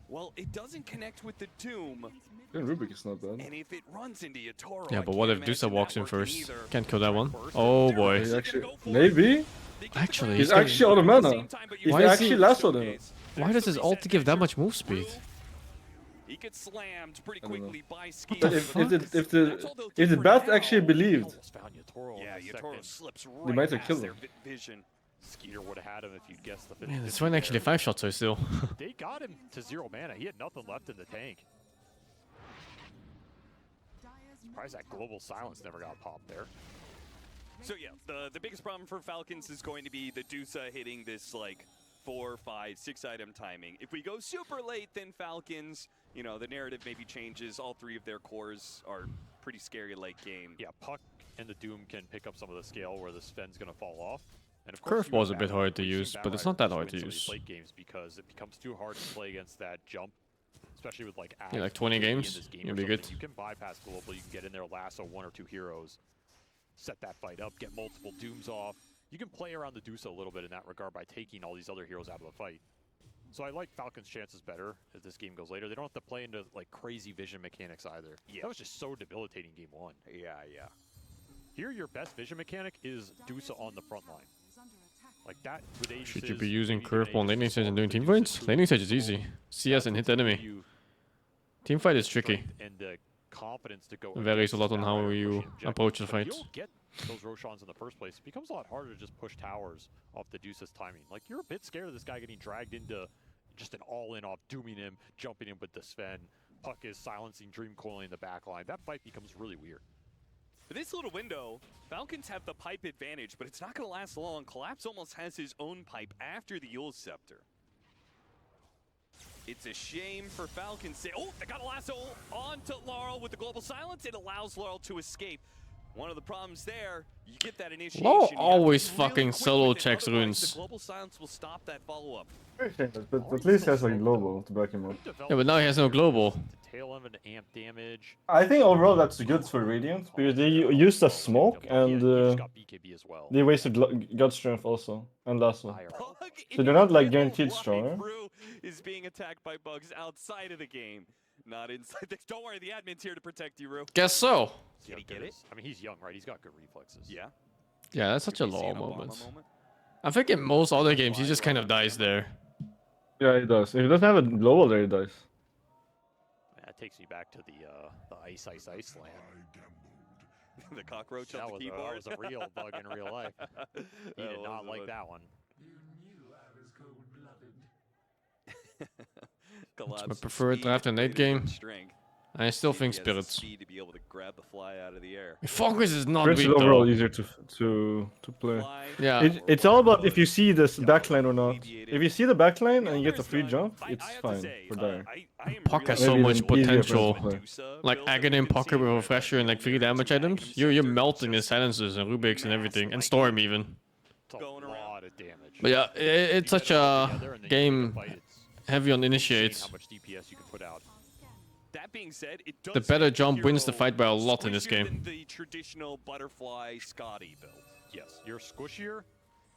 Speaker 11: well, it doesn't connect with the Doom.
Speaker 5: And Rubik is not bad.
Speaker 11: And if it runs into Yatoro,
Speaker 2: Yeah, but what if Dusa walks in first?
Speaker 11: either.
Speaker 2: Can't kill that one. Oh boy.
Speaker 5: He's actually, maybe.
Speaker 2: Actually,
Speaker 5: He's actually out of mana. He's
Speaker 2: Why is
Speaker 5: actually
Speaker 2: he-
Speaker 5: last on it.
Speaker 2: Why does his ult give that much move speed?
Speaker 11: He gets slammed pretty quickly by Ski.
Speaker 5: But if the bat actually believed,
Speaker 11: Yeah, Yatoro slips
Speaker 5: they
Speaker 11: right
Speaker 5: might have
Speaker 11: past
Speaker 5: killed
Speaker 11: their
Speaker 5: him.
Speaker 11: vision.
Speaker 1: Skeeter would have had him if you'd guessed the
Speaker 2: Man, this one actually 5-shots so still.
Speaker 1: They got him to 0 mana. He had nothing left in the tank. Surprised that global silence never got popped there.
Speaker 11: So yeah, the biggest problem for Falcons is going to be the Dusa hitting this like 4, 5, 6 item timing. If we go super late, then Falcons, you know, the narrative maybe changes. All 3 of their cores are pretty scary late game.
Speaker 1: Yeah, Puck and the Doom can pick up some of the scale where the Sven's going to fall off. And of course,
Speaker 2: Curveball's a bit hard to use, but it's not that hard to
Speaker 1: win some of these
Speaker 2: use.
Speaker 1: late games because it becomes too hard to play against that jump, especially with like
Speaker 2: Yeah, like
Speaker 1: Axe
Speaker 2: 20
Speaker 1: in
Speaker 2: games,
Speaker 1: this game
Speaker 2: you'll
Speaker 1: or
Speaker 2: be
Speaker 1: something.
Speaker 2: good.
Speaker 1: You can bypass global. You can get in there, lasso 1 or 2 heroes, set that fight up, get multiple Dooms off. You can play around the Dusa a little bit in that regard by taking all these other heroes out of the fight. So I like Falcon's chances better as this game goes later. They don't have to play into like crazy vision mechanics either.
Speaker 11: Yeah.
Speaker 1: That was just so debilitating game 1.
Speaker 11: Yeah, yeah.
Speaker 1: Here, your best vision mechanic is Dusa on the front line. Like that with Aegis.
Speaker 2: Should you be using curveball on laning stage and doing teamfights? Laning stage is easy. CS and hit the enemy. Teamfight is tricky.
Speaker 1: And the confidence to go.
Speaker 2: Varies a lot on
Speaker 1: against
Speaker 2: how
Speaker 1: that
Speaker 2: you
Speaker 1: pushing objective.
Speaker 2: approach the
Speaker 1: But
Speaker 2: fight.
Speaker 1: if you'll get those Roshans in the first place, it becomes a lot harder to just push towers off the Dusa's timing. Like you're a bit scared of this guy getting dragged into just an all-in off, dooming him, jumping him with the Sven. Puck is silencing Dream Coiling in the back line. That fight becomes really weird.
Speaker 11: For this little window, Falcons have the pipe advantage, but it's not going to last long. Collapse almost has his own pipe after the Yule Scepter. It's a shame for Falcons. Oh, they got a lasso onto Laurel with the global silence. It allows Laurel to escape. One of the problems there, you get that initiation.
Speaker 2: Laurel
Speaker 11: you have to be
Speaker 2: always
Speaker 11: really
Speaker 2: fucking
Speaker 11: quick
Speaker 2: solo
Speaker 11: with it,
Speaker 2: checks
Speaker 11: otherwise
Speaker 2: runes.
Speaker 11: The global silence will stop that follow-up.
Speaker 5: But at least he has like global to back him up.
Speaker 2: Yeah, but now he has no global.
Speaker 1: Tail him and amp damage.
Speaker 5: I think overall that's good for Radiant because they used a smoke and they wasted God Strength also and Lasso. So they're not like guaranteed stronger.
Speaker 11: Brew is being attacked by bugs outside of the game, not inside. Don't worry, the admin's here to protect you, Rue.
Speaker 2: Guess so.
Speaker 11: Did he get it?
Speaker 1: I mean, he's young, right? He's got good reflexes.
Speaker 11: Yeah.
Speaker 2: Yeah, that's such a low moment. I think in most other games he just kind of dies there.
Speaker 5: Yeah, he does. If he doesn't have a global there, he dies.
Speaker 1: That takes me back to the ice land.
Speaker 11: The cockroach
Speaker 1: That
Speaker 11: on the
Speaker 1: was
Speaker 11: keyboard.
Speaker 1: that was a real bug in real life. He did not like that one.
Speaker 2: It's my preferred draft and late game. I still think Spirits.
Speaker 11: To be able to grab the fly out of the air.
Speaker 2: Focus is not
Speaker 5: Spirits
Speaker 2: weak
Speaker 5: is overall
Speaker 2: though.
Speaker 5: easier to play.
Speaker 2: Yeah.
Speaker 5: It's all about if you see this backline or not. If you see the backline and you get the free jump, it's fine for Dire.
Speaker 2: Puck has so much potential. Like Aghanim Pucker with Refresher and like 3 damage items. You're melting his silences and Rubik's and everything. And Storm even. But yeah, it's such a game heavy on initiates.
Speaker 11: That being said, it does
Speaker 2: The better
Speaker 11: make
Speaker 2: jump wins the
Speaker 11: hero
Speaker 2: fight by a lot in this
Speaker 11: squishier
Speaker 2: game.
Speaker 11: than the traditional butterfly Scotty build.
Speaker 1: Yes, you're squishier,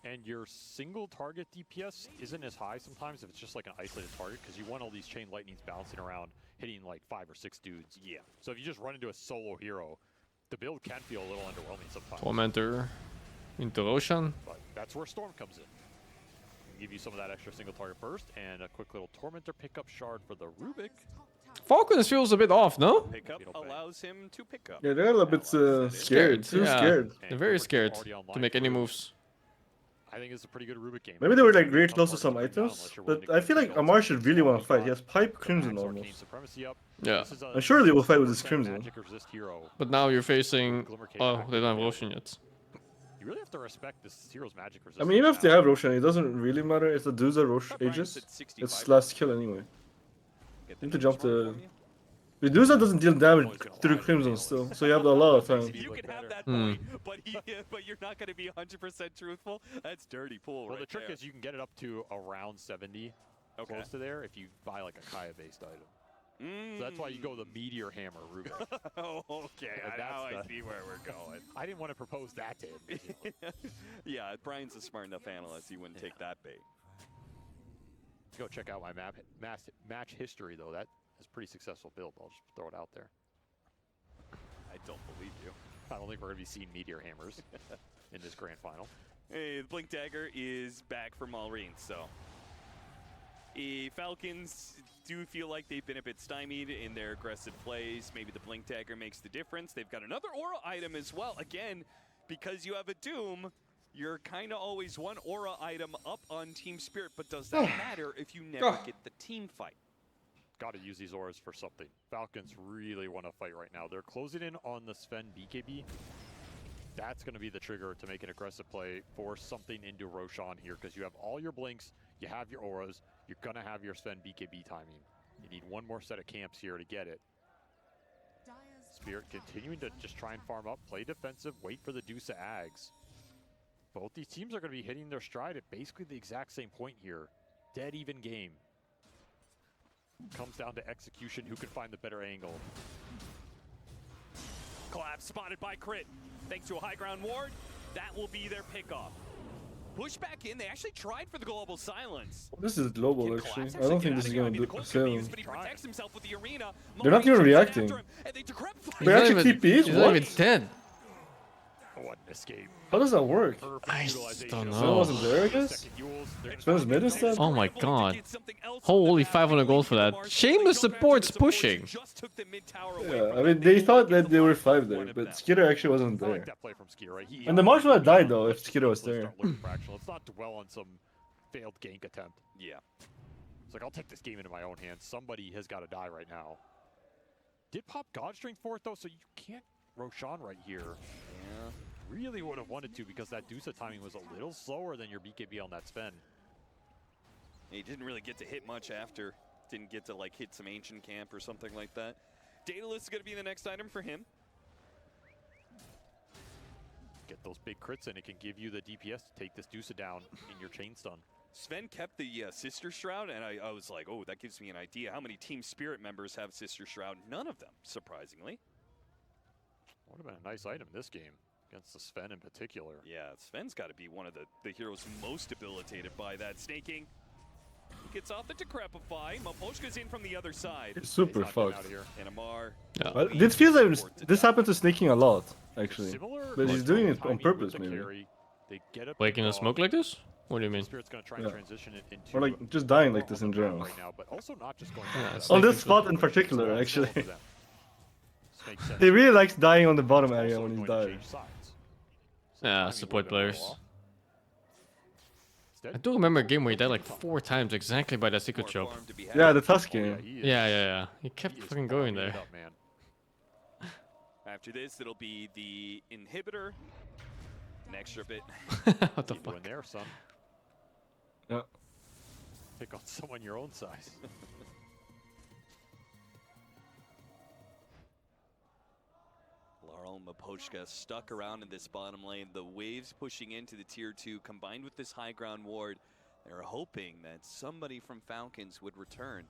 Speaker 1: and your single target DPS isn't as high sometimes if it's just like an isolated target, because you want all these chain lightnings bouncing around, hitting like 5 or 6 dudes. Yeah. So if you just run into a solo hero, the build can feel a little underwhelming sometimes.
Speaker 2: Tormentor into Roshan.
Speaker 1: But that's where Storm comes in. Give you some of that extra single target burst, and a quick little Tormentor pickup shard for the Rubik.
Speaker 2: Falcons feels a bit off, no?
Speaker 11: Pickup allows him to pick up.
Speaker 5: Yeah, they're a little bit scared. Too
Speaker 2: yeah.
Speaker 5: scared.
Speaker 2: They're very scared to make any moves.
Speaker 1: I think it's a pretty good Rubik game.
Speaker 5: Maybe they were like very close to some items, but I feel like Amar should really want to fight. He has Pipe Crimson almost.
Speaker 2: Yeah.
Speaker 5: And surely they will fight with his Crimson.
Speaker 2: But now you're facing... Oh, they don't have Roshan yet.
Speaker 1: You really have to respect this hero's magic resistance.
Speaker 5: I mean, even if they have Roshan, it doesn't really matter if the dudes are Rosh Aegis. It's last kill anyway. You need to jump to... Medusa doesn't deal damage through Crimson still, so you have a lot of time.
Speaker 11: You can have that point, but you're not going to be 100% truthful. That's dirty pool.
Speaker 1: Well,
Speaker 11: right
Speaker 1: the trick
Speaker 11: there.
Speaker 1: is you can get it up to around 70, close to there, if you buy like a Kaya-based item. So that's why you go the Meteor Hammer Rubik.
Speaker 11: Oh, okay. Now I see where we're going.
Speaker 1: I didn't want to propose that to him.
Speaker 11: Yeah, Brian's a smart enough analyst. He wouldn't take that bait.
Speaker 1: Go check out my match history, though. That is a pretty successful build. I'll just throw it out there.
Speaker 11: I don't believe you.
Speaker 1: I don't think we're going to be seeing Meteor Hammers in this grand final.
Speaker 11: Hey, the Blink Dagger is back for Malrine, so... Falcons do feel like they've been a bit stymied in their aggressive plays. Maybe the Blink Dagger makes the difference. They've got another aura item as well. Again, because you have a Doom, you're kind of always one aura item up on Team Spirit, but does that matter if you never get the team fight?
Speaker 1: Got to use these auras for something. Falcons really want to fight right now. They're closing in on the Sven BKB. That's going to be the trigger to make an aggressive play, force something into Roshan here, because you have all your blinks, you have your auras, you're going to have your Sven BKB timing. You need one more set of camps here to get it. Spirit continuing to just try and farm up, play defensive, wait for the Deuce of Ags. Both these teams are going to be hitting their stride at basically the exact same point here. Dead even game. Comes down to execution, who can find the better angle.
Speaker 11: Collapse spotted by Crit. Thanks to a high ground ward, that will be their pickoff. Push back in, they actually tried for the global silence.
Speaker 5: This is global actually. I don't think this is going to save him.
Speaker 11: But he protects himself with the arena.
Speaker 5: They're not even reacting. They're actually TPs?
Speaker 2: He's not even dead.
Speaker 1: What an escape.
Speaker 5: How does that work?
Speaker 2: I just don't
Speaker 5: Sven
Speaker 2: know.
Speaker 5: wasn't there, I guess? Sven's mid instead?
Speaker 2: Oh my god. Holy 500 gold for that. Shameless supports pushing.
Speaker 5: Yeah, I mean, they thought that they were 5 there, but Skitter actually wasn't there. And the March would have died though if Skitter was there.
Speaker 1: Let's not dwell on some failed gank attempt.
Speaker 11: Yeah.
Speaker 1: It's like, I'll take this game into my own hands. Somebody has got to die right now. Did pop God Strength for it though, so you can't Roshan right here. Yeah. Really would have wanted to, because that Deuce timing was a little slower than your BKB on that Sven.
Speaker 11: He didn't really get to hit much after. Didn't get to like hit some ancient camp or something like that. Daedalus is going to be the next item for him.
Speaker 1: Get those big crits and it can give you the DPS to take this Deuce down in your chain stun.
Speaker 11: Sven kept the Sister Shroud, and I was like, oh, that gives me an idea. How many Team Spirit members have Sister Shroud? None of them, surprisingly.
Speaker 1: Would have been a nice item this game, against the Sven in particular.
Speaker 11: Yeah, Sven's got to be one of the heroes most debilitated by that snaking. He gets off the Decrepify. Maposhka's in from the other side.
Speaker 5: It's super fucked.
Speaker 11: And Amar.
Speaker 2: Yeah.
Speaker 5: Well, this feels like this happens to Snaking a lot, actually. But he's doing it on purpose, maybe.
Speaker 2: Waking a smoke like this? What do you mean?
Speaker 5: Yeah. Or like just dying like this in general.
Speaker 2: Yeah,
Speaker 5: On this spot in particular, actually. He really likes dying on the bottom area when he's dying.
Speaker 2: Yeah, support players. I do remember a game where he died like 4 times exactly by that secret choke.
Speaker 5: Yeah, the Tusk game.
Speaker 2: Yeah. He kept fucking going there.
Speaker 11: After this, it'll be the inhibitor. An extra bit.
Speaker 2: What the fuck?
Speaker 1: In there, son.
Speaker 5: Yeah.
Speaker 1: Pick on someone your own size.
Speaker 11: Laurel Mapochka stuck around in this bottom lane. The waves pushing into the tier 2 combined with this high ground ward. They're hoping that somebody from Falcons would return.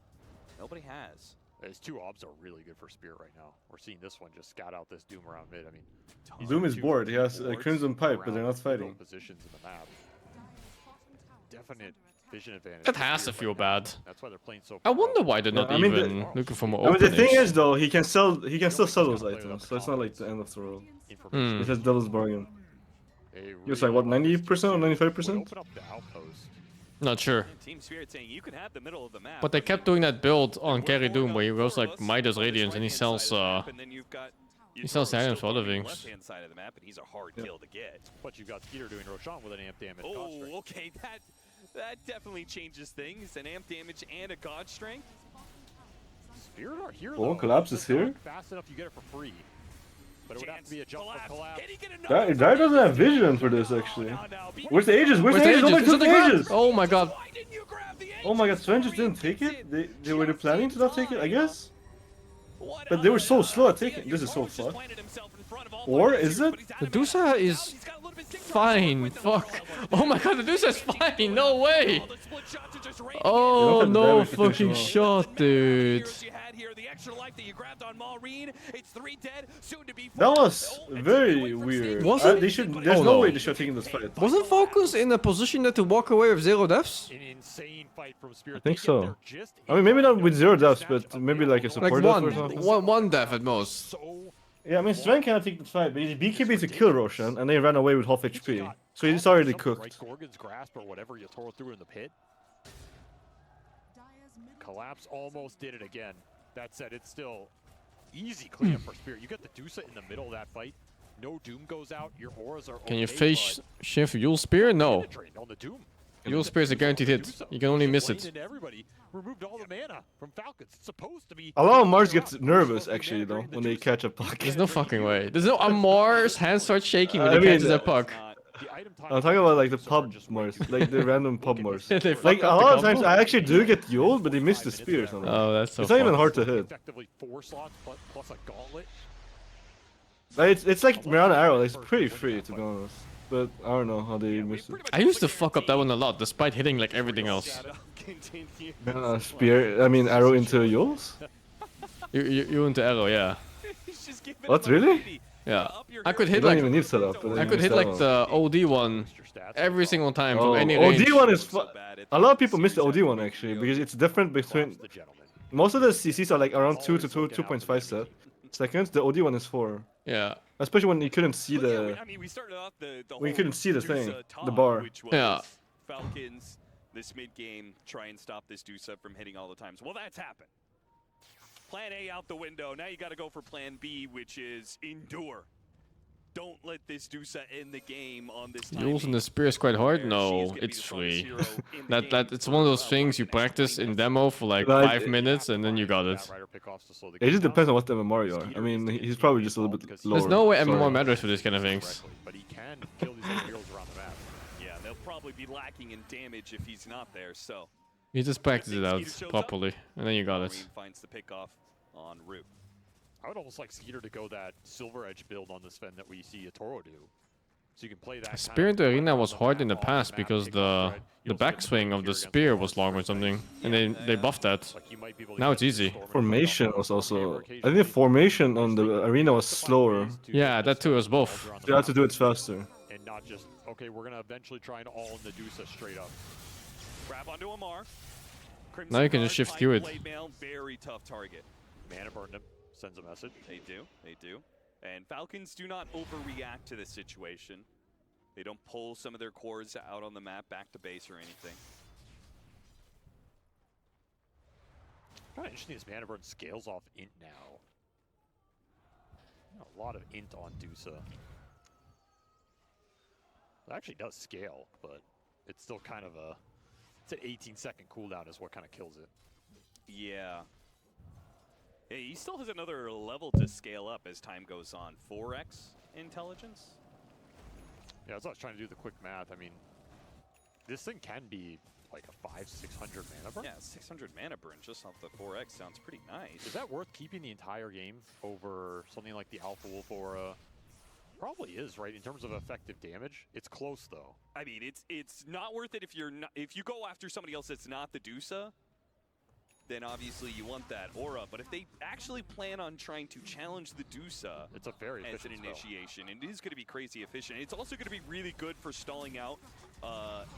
Speaker 11: Nobody has.
Speaker 1: His 2 obs are really good for Spirit right now. We're seeing this one just scout out this Doom around mid. I mean,
Speaker 5: Doom is bored. He has a Crimson Pipe, but they're not fighting.
Speaker 1: Positions in the map. Definite vision advantage.
Speaker 2: That has to feel bad.
Speaker 1: That's why they're playing so.
Speaker 2: I wonder why they're not even looking for more
Speaker 5: the thing
Speaker 2: openings.
Speaker 5: is though, he can still sell those items, so it's not like the end of the world. It has devil's bargain. He was like what, 90% or 95%?
Speaker 2: Not sure.
Speaker 11: Team Spirit saying you can have the middle of the map.
Speaker 2: But they kept doing that build on Carry Doom where he goes like Midas Radiance and he sells items for other things.
Speaker 11: Left-hand side of the map, and he's a hard kill to get.
Speaker 1: But you've got Skeeter doing Roshan with an amp damage.
Speaker 11: Oh, okay, that definitely changes things. An amp damage and a god strength.
Speaker 1: Spirit are here.
Speaker 5: Oh, Collapse is here.
Speaker 1: Fast enough, you get it for free. But it would have to be a jump for Collapse.
Speaker 5: That doesn't have vision for this actually. Where's the Aegis? Where's the Aegis? Nobody took the Aegis!
Speaker 2: Oh my god.
Speaker 5: Oh my god, Sven just didn't take it? They were planning to not take it, I guess? But they were so slow at taking it. This is so fucked. Or is it?
Speaker 2: The Dusa is fine. Fuck. Oh my god, the Dusa is fine. No way. Oh, no fucking shot, dude.
Speaker 5: That was very weird.
Speaker 2: Wasn't?
Speaker 5: There's no way they should have taken this fight.
Speaker 2: Wasn't Focus in a position to walk away with 0 deaths?
Speaker 5: I think so. I mean, maybe not with 0 deaths, but maybe like a support death or something.
Speaker 2: One death at most.
Speaker 5: Yeah, I mean, Sven cannot take the fight, but he's BKB to kill Roshan, and they ran away with half HP. So he's already cooked.
Speaker 1: Gorgon's grasp or whatever you throw through in the pit. Collapse almost did it again. That said, it's still easy cleanup for Spirit. You get the Dusa in the middle of that fight. No Doom goes out. Your auras are.
Speaker 2: Can you face Shift Yule Spear? No.
Speaker 1: On the Doom.
Speaker 2: Yule Spear is a guaranteed hit. You can only miss it.
Speaker 1: Everybody removed all the mana from Falcons. It's supposed to be.
Speaker 5: A lot of Mars gets nervous actually though when they catch a puck.
Speaker 2: There's no fucking way. There's no Mars hand starts shaking when he catches a puck.
Speaker 5: I'm talking about like the pub Mars, like the random pub Mars.
Speaker 2: They
Speaker 5: Like a lot of times I actually do get Yuled, but they miss the spear or something.
Speaker 2: Oh, that's so
Speaker 5: It's not even
Speaker 2: fun.
Speaker 5: hard to hit.
Speaker 1: Effectively 4 slots plus a gauntlet.
Speaker 5: Like, it's like Mirana Arrow, like, it's pretty free to be honest. But I don't know how they miss it.
Speaker 2: I used to fuck up that one a lot, despite hitting like everything else.
Speaker 5: Spear, I mean arrow into Yules?
Speaker 2: You into arrow, yeah.
Speaker 5: What, really?
Speaker 2: Yeah. I could
Speaker 5: You
Speaker 2: hit
Speaker 5: don't
Speaker 2: like
Speaker 5: even need setup.
Speaker 2: I could hit like the OD one every single time from any range.
Speaker 5: OD one is a lot of people miss the OD one actually because it's different between most of the CCs are like around 2 to 2.5 seconds. The OD one is 4.
Speaker 2: Yeah.
Speaker 5: Especially when you couldn't see the when you couldn't see the thing, the bar.
Speaker 2: Yeah.
Speaker 11: Falcons this mid game try and stop this Dusa from hitting all the times. Well, that's happened. Plan A out the window. Now you got to go for plan B, which is endure. Don't let this Dusa end the game on this time.
Speaker 2: Using the spear is quite hard? No, it's free. that it's one of those things you practice in demo for like 5 minutes and then you got it.
Speaker 5: It just depends on what the MMR you are. I mean, he's probably just a little bit lower.
Speaker 2: There's no way MMR matters for this kind of things.
Speaker 1: But he can kill these heroes around the map.
Speaker 11: Yeah, they'll probably be lacking in damage if he's not there. So
Speaker 2: You just practice it out properly and then you got it.
Speaker 11: finds the pickoff on route.
Speaker 1: I would almost like Skeeter to go that Silver Edge build on this Sven that we see Toro do. So you can play that.
Speaker 2: Spear into Arena was hard in the past because the backswing of the spear was long or something, and they buffed that. Now it's easy.
Speaker 5: Formation was also. I think the formation on the arena was slower.
Speaker 2: Yeah, that too was both.
Speaker 5: You had to do it faster.
Speaker 1: And not just okay. We're gonna eventually try and all in the Dusa straight up.
Speaker 11: Grab onto Amar.
Speaker 2: Now you can just shift through it.
Speaker 11: Very tough target.
Speaker 1: Mana burned him. Sends a message.
Speaker 11: They do. And Falcons do not overreact to this situation. They don't pull some of their cores out on the map back to base or anything.
Speaker 1: Kind of interesting this mana burn scales off int now. A lot of int on Dusa. It actually does scale, but it's still kind of a, it's an 18-second cooldown is what kind of kills it.
Speaker 11: Yeah. Hey, he still has another level to scale up as time goes on. 4x intelligence?
Speaker 1: Yeah, that's what I was trying to do the quick math. I mean, this thing can be like a 500-600 mana burn.
Speaker 11: Yeah, 600 mana burn just off the 4x sounds pretty nice.
Speaker 1: Is that worth keeping the entire game over something like the Alpha Wolf Aura? Probably is, right? In terms of effective damage, it's close though.
Speaker 11: I mean, it's not worth it if you're not, if you go after somebody else that's not the Dusa, then obviously you want that aura. But if they actually plan on trying to challenge the Dusa,
Speaker 1: it's a very
Speaker 11: as an initiation, and it is going to be crazy efficient. It's also going to be really good for stalling out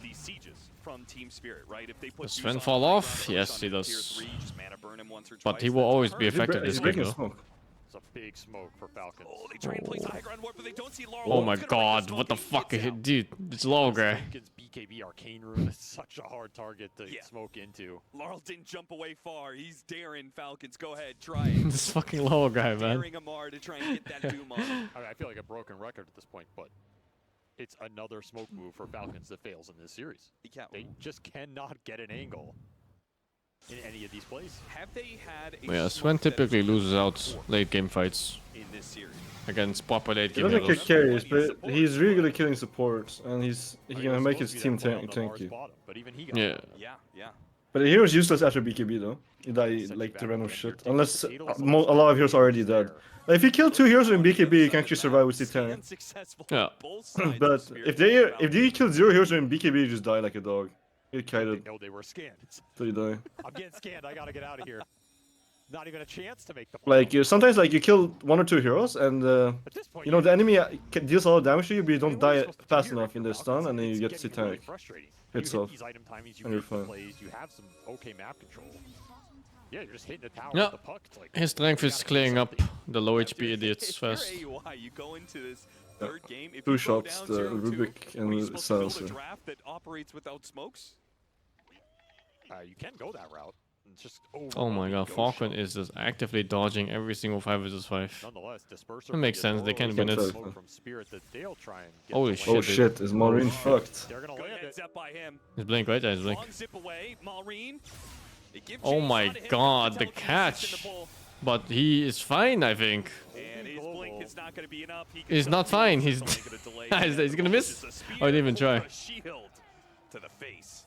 Speaker 11: these sieges from Team Spirit, right? If they put
Speaker 2: Does Sven fall off? Yes, he does.
Speaker 11: Tier 3, just mana burn him once or
Speaker 2: But
Speaker 11: twice,
Speaker 2: he will
Speaker 11: that's
Speaker 2: always be
Speaker 11: perfect.
Speaker 2: effective this game, though.
Speaker 1: It's a big smoke for Falcons.
Speaker 11: Oh, they try and place the high ground warp, but they don't see Laurel.
Speaker 2: Oh my god, what the fuck? Dude, it's low guy.
Speaker 1: Falcons BKB Arcane Rune is such a hard target to smoke into.
Speaker 11: Laurel didn't jump away far. He's daring Falcons. Go ahead, try it.
Speaker 2: This fucking low guy, man.
Speaker 11: Daring Amar to try and get that Doom on him.
Speaker 1: I mean, I feel like a broken record at this point, but it's another smoke move for Falcons that fails in this series. They just cannot get an angle in any of these plays.
Speaker 11: Have they had a
Speaker 2: Yeah, Sven typically loses out late game fights
Speaker 11: in this series?
Speaker 2: against proper late
Speaker 5: He
Speaker 2: game
Speaker 5: doesn't kick
Speaker 2: heroes.
Speaker 5: carries, but he's really good at killing supports, and he can make his team tanky.
Speaker 11: Yeah.
Speaker 5: But the hero's useless after BKB though. You die like to random shit, unless a lot of heroes are already dead. Like, if you kill 2 heroes in BKB, you can actually survive with C10.
Speaker 2: Yeah.
Speaker 5: But if they kill 0 heroes in BKB, you just die like a dog. You get kited.
Speaker 1: No, they were scanned.
Speaker 5: So you die.
Speaker 1: I'm getting scanned. I gotta get out of here. Not even a chance to make the
Speaker 5: Like sometimes like you kill 1 or 2 heroes, and you know the enemy deals a lot of damage to you, but you don't die fast enough in the stun, and then you get C10 hits off, and you're fine.
Speaker 1: You have some okay map control. Yeah, you're just hitting the tower
Speaker 2: Yeah,
Speaker 1: with the puck. It's like,
Speaker 2: his strength is clearing up the low HP idiots fast.
Speaker 11: AUI, you go into this third game. If
Speaker 5: 2
Speaker 11: you go
Speaker 5: shots,
Speaker 11: down
Speaker 5: the
Speaker 11: 0-2,
Speaker 5: Rubik
Speaker 11: are you
Speaker 5: and
Speaker 11: supposed to build a
Speaker 5: Salsa.
Speaker 11: draft that operates without smokes?
Speaker 1: you can go that route. It's just
Speaker 2: Oh my god, Falcon is just actively dodging every single 5 vs 5.
Speaker 1: Nonetheless, Disperser
Speaker 2: That makes sense, they can win it.
Speaker 1: from Spirit that they'll try and get
Speaker 2: Holy
Speaker 1: the
Speaker 2: shit,
Speaker 5: Oh
Speaker 2: dude.
Speaker 5: shit, is Maureen fucked?
Speaker 1: They're gonna land it.
Speaker 11: Zep by him.
Speaker 2: His blink, right? Yeah, his blink.
Speaker 11: Long zip away, Maureen. They give
Speaker 2: Oh
Speaker 11: chase
Speaker 2: my
Speaker 11: onto him,
Speaker 2: god,
Speaker 11: but
Speaker 2: the
Speaker 11: telekinesis in
Speaker 2: catch.
Speaker 11: the pull.
Speaker 2: But he is fine, I think.
Speaker 11: And his blink is not going to be enough. He
Speaker 2: He's not fine, he's he's gonna miss. Oh, he didn't even try.
Speaker 11: Shield to the face.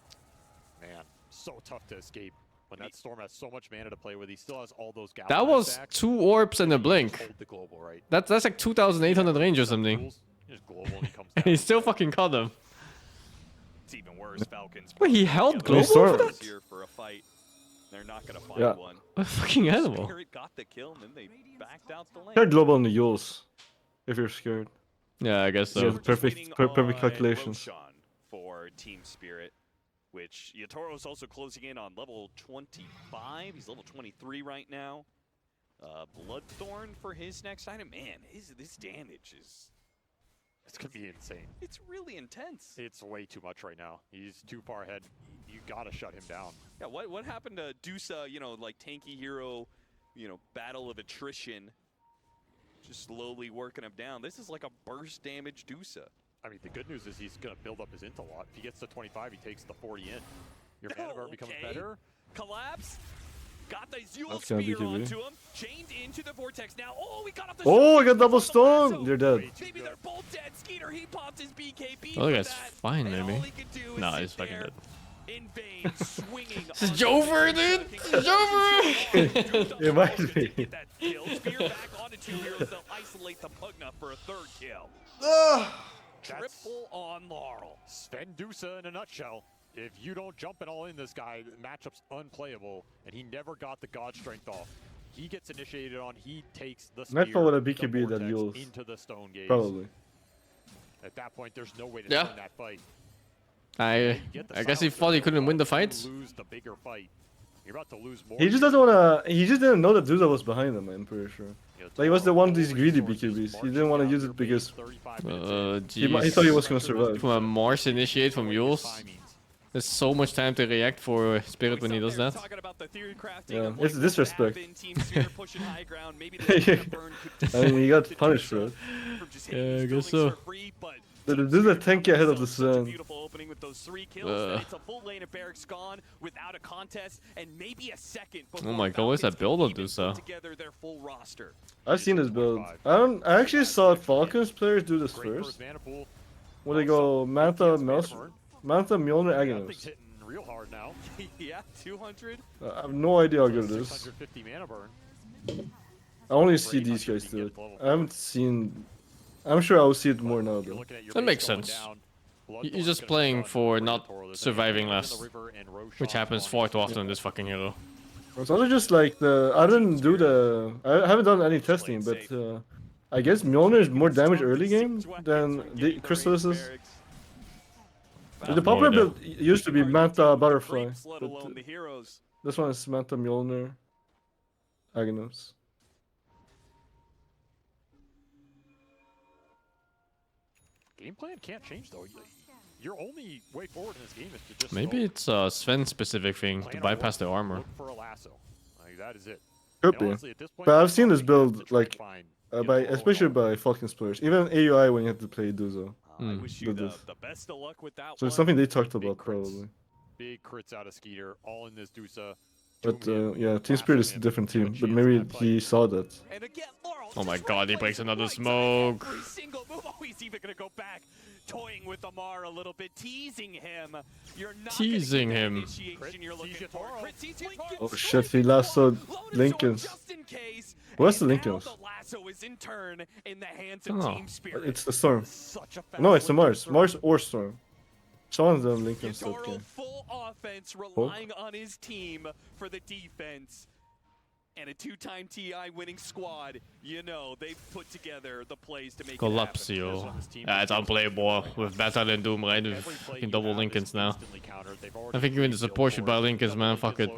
Speaker 1: Man, so tough to escape when that Storm has so much mana to play with. He still has all those
Speaker 2: That
Speaker 1: Galvanize
Speaker 2: was
Speaker 1: stacks.
Speaker 2: 2 orbs and a blink.
Speaker 1: Hold the global, right?
Speaker 2: That's like 2,800 range or something.
Speaker 1: Just global and he comes
Speaker 2: And he still fucking caught him.
Speaker 11: It's even worse. Falcons.
Speaker 2: Wait, he held
Speaker 5: global
Speaker 2: for
Speaker 5: for
Speaker 2: that?
Speaker 11: Here for a fight. They're not going to find
Speaker 5: Yeah.
Speaker 11: one.
Speaker 2: What a fucking animal.
Speaker 11: Spirit got the kill and then they backed out the lane.
Speaker 5: They're global on the Yules, if you're scared.
Speaker 2: Yeah, I guess so.
Speaker 5: Yeah, perfect calculations.
Speaker 11: Roshan for Team Spirit, which Yatoro's also closing in on level 25. He's level 23 right now. Bloodthorn for his next item. Man, this damage is...
Speaker 1: It's gonna be insane.
Speaker 11: It's really intense.
Speaker 1: It's way too much right now. He's too far ahead. You gotta shut him down.
Speaker 11: Yeah, what happened to Dusa, you know, like tanky hero, you know, battle of attrition, just slowly working him down. This is like a burst damage Dusa.
Speaker 1: I mean, the good news is he's gonna build up his int a lot. If he gets to 25, he takes the 40 in. Your mana burn becomes better.
Speaker 11: Collapse. Got the Zul
Speaker 5: That's gonna be
Speaker 11: spear
Speaker 5: QB.
Speaker 11: onto him. Chained into the vortex now. Oh, we got off the
Speaker 5: Oh, I
Speaker 11: shoulder.
Speaker 5: got double stone! They're dead.
Speaker 11: Maybe they're both dead. Skeeter, he popped his BKB.
Speaker 2: Oh,
Speaker 11: for
Speaker 2: that's
Speaker 11: that.
Speaker 2: fine,
Speaker 11: And all
Speaker 2: maybe.
Speaker 11: he could do is
Speaker 2: Nah,
Speaker 11: sit
Speaker 2: he's fucking
Speaker 11: there
Speaker 2: dead.
Speaker 11: in vain, swinging.
Speaker 2: This is Jover, dude! This is Jover!
Speaker 5: It might be.
Speaker 11: Get that kill. Spear back onto 2 heroes. They'll isolate the Pugna for a 3rd kill. Triple on Laurel.
Speaker 1: Sven Dusa in a nutshell. If you don't jump at all in this guy, the matchup's unplayable, and he never got the God Strength off. He gets initiated on, he takes the spear,
Speaker 5: Nightfall with a
Speaker 1: the
Speaker 5: BKB that
Speaker 1: vortex
Speaker 5: Yules.
Speaker 1: into the stone gaze.
Speaker 5: Probably.
Speaker 1: At that point, there's no way to
Speaker 2: Yeah.
Speaker 1: win that fight.
Speaker 2: I guess he thought he couldn't win the fight.
Speaker 1: Lose the bigger fight. You're about to lose more.
Speaker 5: He just doesn't wanna. He just didn't know that Dusa was behind him. I'm pretty sure. Like he was the one of these greedy BKBs. He didn't want to use it because he thought he was gonna survive.
Speaker 2: From a Mars initiate from Yules. There's so much time to react for Spirit when he does that.
Speaker 5: Yeah, it's disrespect. I mean, he got punished for it.
Speaker 2: Yeah, I guess so.
Speaker 5: This is a 10k ahead of the sun.
Speaker 11: Beautiful opening with those 3 kills. And it's a full lane of barracks gone without a contest and maybe a second.
Speaker 2: Oh my god, what's that build of this?
Speaker 11: Together their full roster.
Speaker 5: I've seen this build. I actually saw Falcons players do this first. Where they go Manta Mjolnir Aghanos.
Speaker 1: Real hard now.
Speaker 11: Yeah, 200.
Speaker 5: I have no idea how good it is.
Speaker 1: 650 mana burn.
Speaker 5: I only see these guys do it. I haven't seen. I'm sure I'll see it more now though.
Speaker 2: That makes sense. You're just playing for not surviving last, which happens far too often in this fucking hero.
Speaker 5: It's also just like I haven't done any testing, but I guess Mjolnir is more damage early game than the Chrysalis is. The popular build used to be Manta Butterfly, but this one is Manta Mjolnir Aghanos.
Speaker 1: Game plan can't change though. Your only way forward in this game is to just
Speaker 2: Maybe it's a Sven specific thing to bypass the armor.
Speaker 1: look for a lasso. Like, that is it.
Speaker 5: Could be. But I've seen this build like especially by Falcons players. Even AUI when you have to play Duzo.
Speaker 11: I wish you the best of luck with that
Speaker 5: So it's something they talked about probably.
Speaker 1: Big crits out of Skeeter, all in this Dusa.
Speaker 5: But yeah, Team Spirit is a different team. But maybe he saw that.
Speaker 2: Oh my god, he breaks another smoke.
Speaker 11: Every single move. Oh, he's even gonna go back, toying with Amar a little bit, teasing him. You're not
Speaker 2: Teasing him.
Speaker 11: initiation you're looking for.
Speaker 5: Oh shit, he lassoed Lincolns. Where's the Lincolns?
Speaker 11: Lasso is in turn in the hands
Speaker 5: Oh,
Speaker 11: of Team Spirit.
Speaker 5: it's the Storm. No, it's the Mars. Mars or Storm. Someone's the Lincolns. Okay.
Speaker 11: Full offense, relying on his team for the defense. And a 2-time TI winning squad, you know, they've put together the plays to make
Speaker 2: Collapsio. Yeah, it's unplayable with Battle and Doom right with fucking double Lincolns now. I think even the support should buy Lincolns, man. Fuck it.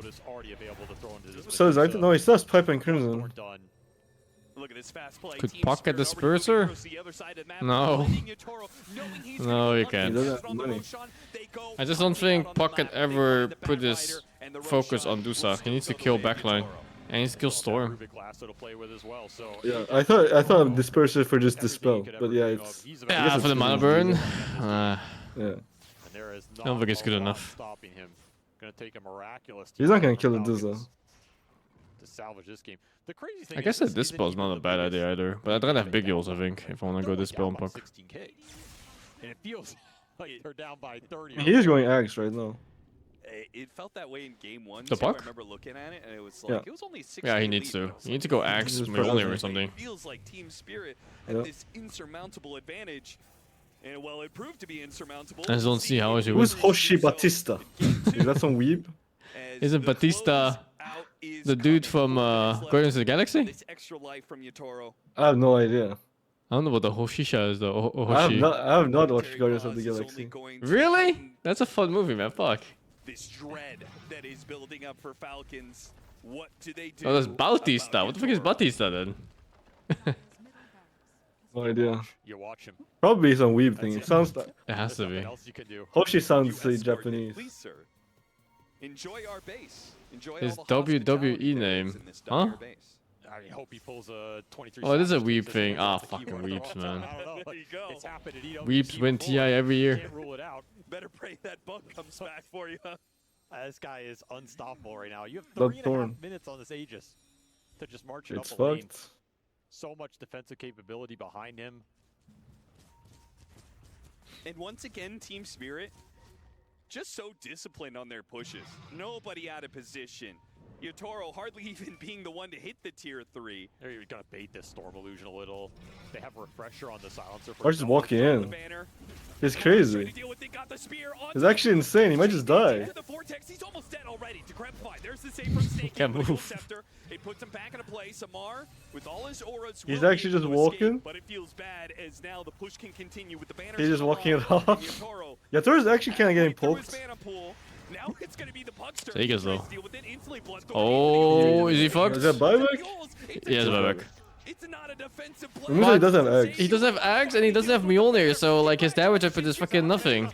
Speaker 5: So is no, he says Pipe and Crimson.
Speaker 11: Look at this fast play.
Speaker 2: Could pocket disperser? No. No, you can't. I just don't think Pocket ever put his focus on Dusa. He needs to kill backline. And he needs to kill Storm.
Speaker 5: Yeah, I thought Disperser for just Dispel, but yeah, it's...
Speaker 2: Yeah, for the mana burn.
Speaker 5: Yeah.
Speaker 2: I don't think it's good enough.
Speaker 5: He's not gonna kill the Dusa.
Speaker 1: To salvage this game. The crazy thing
Speaker 2: I guess that Dispel is not a bad idea either. But I'd rather have big heals, I think, if I want to go Dispel and Puck.
Speaker 1: And it feels like they're down by 30.
Speaker 5: He is going Axe right now.
Speaker 11: It felt that way in game 1.
Speaker 2: The
Speaker 11: too. I
Speaker 2: puck?
Speaker 11: remember looking at it, and it was
Speaker 5: Yeah.
Speaker 11: like it was only 6.
Speaker 2: Yeah, he needs to. You need to go Axe, Mjolnir or something.
Speaker 11: It feels like Team Spirit had
Speaker 5: Yeah.
Speaker 11: this insurmountable advantage, and well, it proved to be insurmountable.
Speaker 2: I just don't see how he
Speaker 5: Who's
Speaker 2: would.
Speaker 5: Hoshi Batista? Is that some weeb?
Speaker 2: Isn't Batista the dude from Guardians of the Galaxy?
Speaker 11: This extra life from Yatoro.
Speaker 5: I have no idea.
Speaker 2: I don't know what the Hoshisha is though.
Speaker 5: I
Speaker 2: Hoshi.
Speaker 5: have not watched Guardians of the Galaxy.
Speaker 2: Really? That's a fun movie, man. Fuck.
Speaker 11: This dread that is building up for Falcons. What do they do?
Speaker 2: Oh, that's Bautista. What the fuck is Bautista then?
Speaker 5: No idea.
Speaker 1: You watch him.
Speaker 5: Probably some weeb thing. It sounds like...
Speaker 2: It has to be.
Speaker 5: Hoshi sounds Japanese.
Speaker 11: Please, sir. Enjoy our base. Enjoy
Speaker 2: His
Speaker 11: all the
Speaker 2: WWE name. Huh?
Speaker 1: I hope he pulls a 23.
Speaker 2: Oh, it is a weeb thing. Ah, fucking weeps, man.
Speaker 1: There you go. It's happened at EW.
Speaker 2: Weeps win TI every year.
Speaker 1: Can't rule it out.
Speaker 11: Better pray that bug comes back for you.
Speaker 1: This guy is unstoppable right now. You have
Speaker 5: Blood
Speaker 1: 3.5
Speaker 5: Thorn.
Speaker 1: minutes on this Aegis to just march it
Speaker 5: It's
Speaker 1: up a lane.
Speaker 5: fucked.
Speaker 1: So much defensive capability behind him.
Speaker 11: And once again, Team Spirit, just so disciplined on their pushes. Nobody out of position. Yotaro hardly even being the one to hit the tier 3.
Speaker 1: They're gonna bait this Storm Illusion a little. They have a refresher on the silencer.
Speaker 5: Or just walking in. It's crazy. It's actually insane. He might just die.
Speaker 2: Can't move.
Speaker 11: It puts him back into place. Amar, with all his auras,
Speaker 5: He's
Speaker 11: will
Speaker 5: actually
Speaker 11: be
Speaker 5: just
Speaker 11: able to escape,
Speaker 5: walking.
Speaker 11: but it feels bad as now the push can continue with the banner.
Speaker 5: He's just walking it off. Yatoro's actually kind of getting poked.
Speaker 11: Now it's going to be the Puckster.
Speaker 2: Take us though. Oh, is he fucked?
Speaker 5: Is that buyback?
Speaker 2: He has a buyback.
Speaker 11: It's not a defensive play.
Speaker 5: Remember he doesn't have eggs.
Speaker 2: He doesn't have Axe and he doesn't have Mjolnir, so like his damage output is fucking nothing.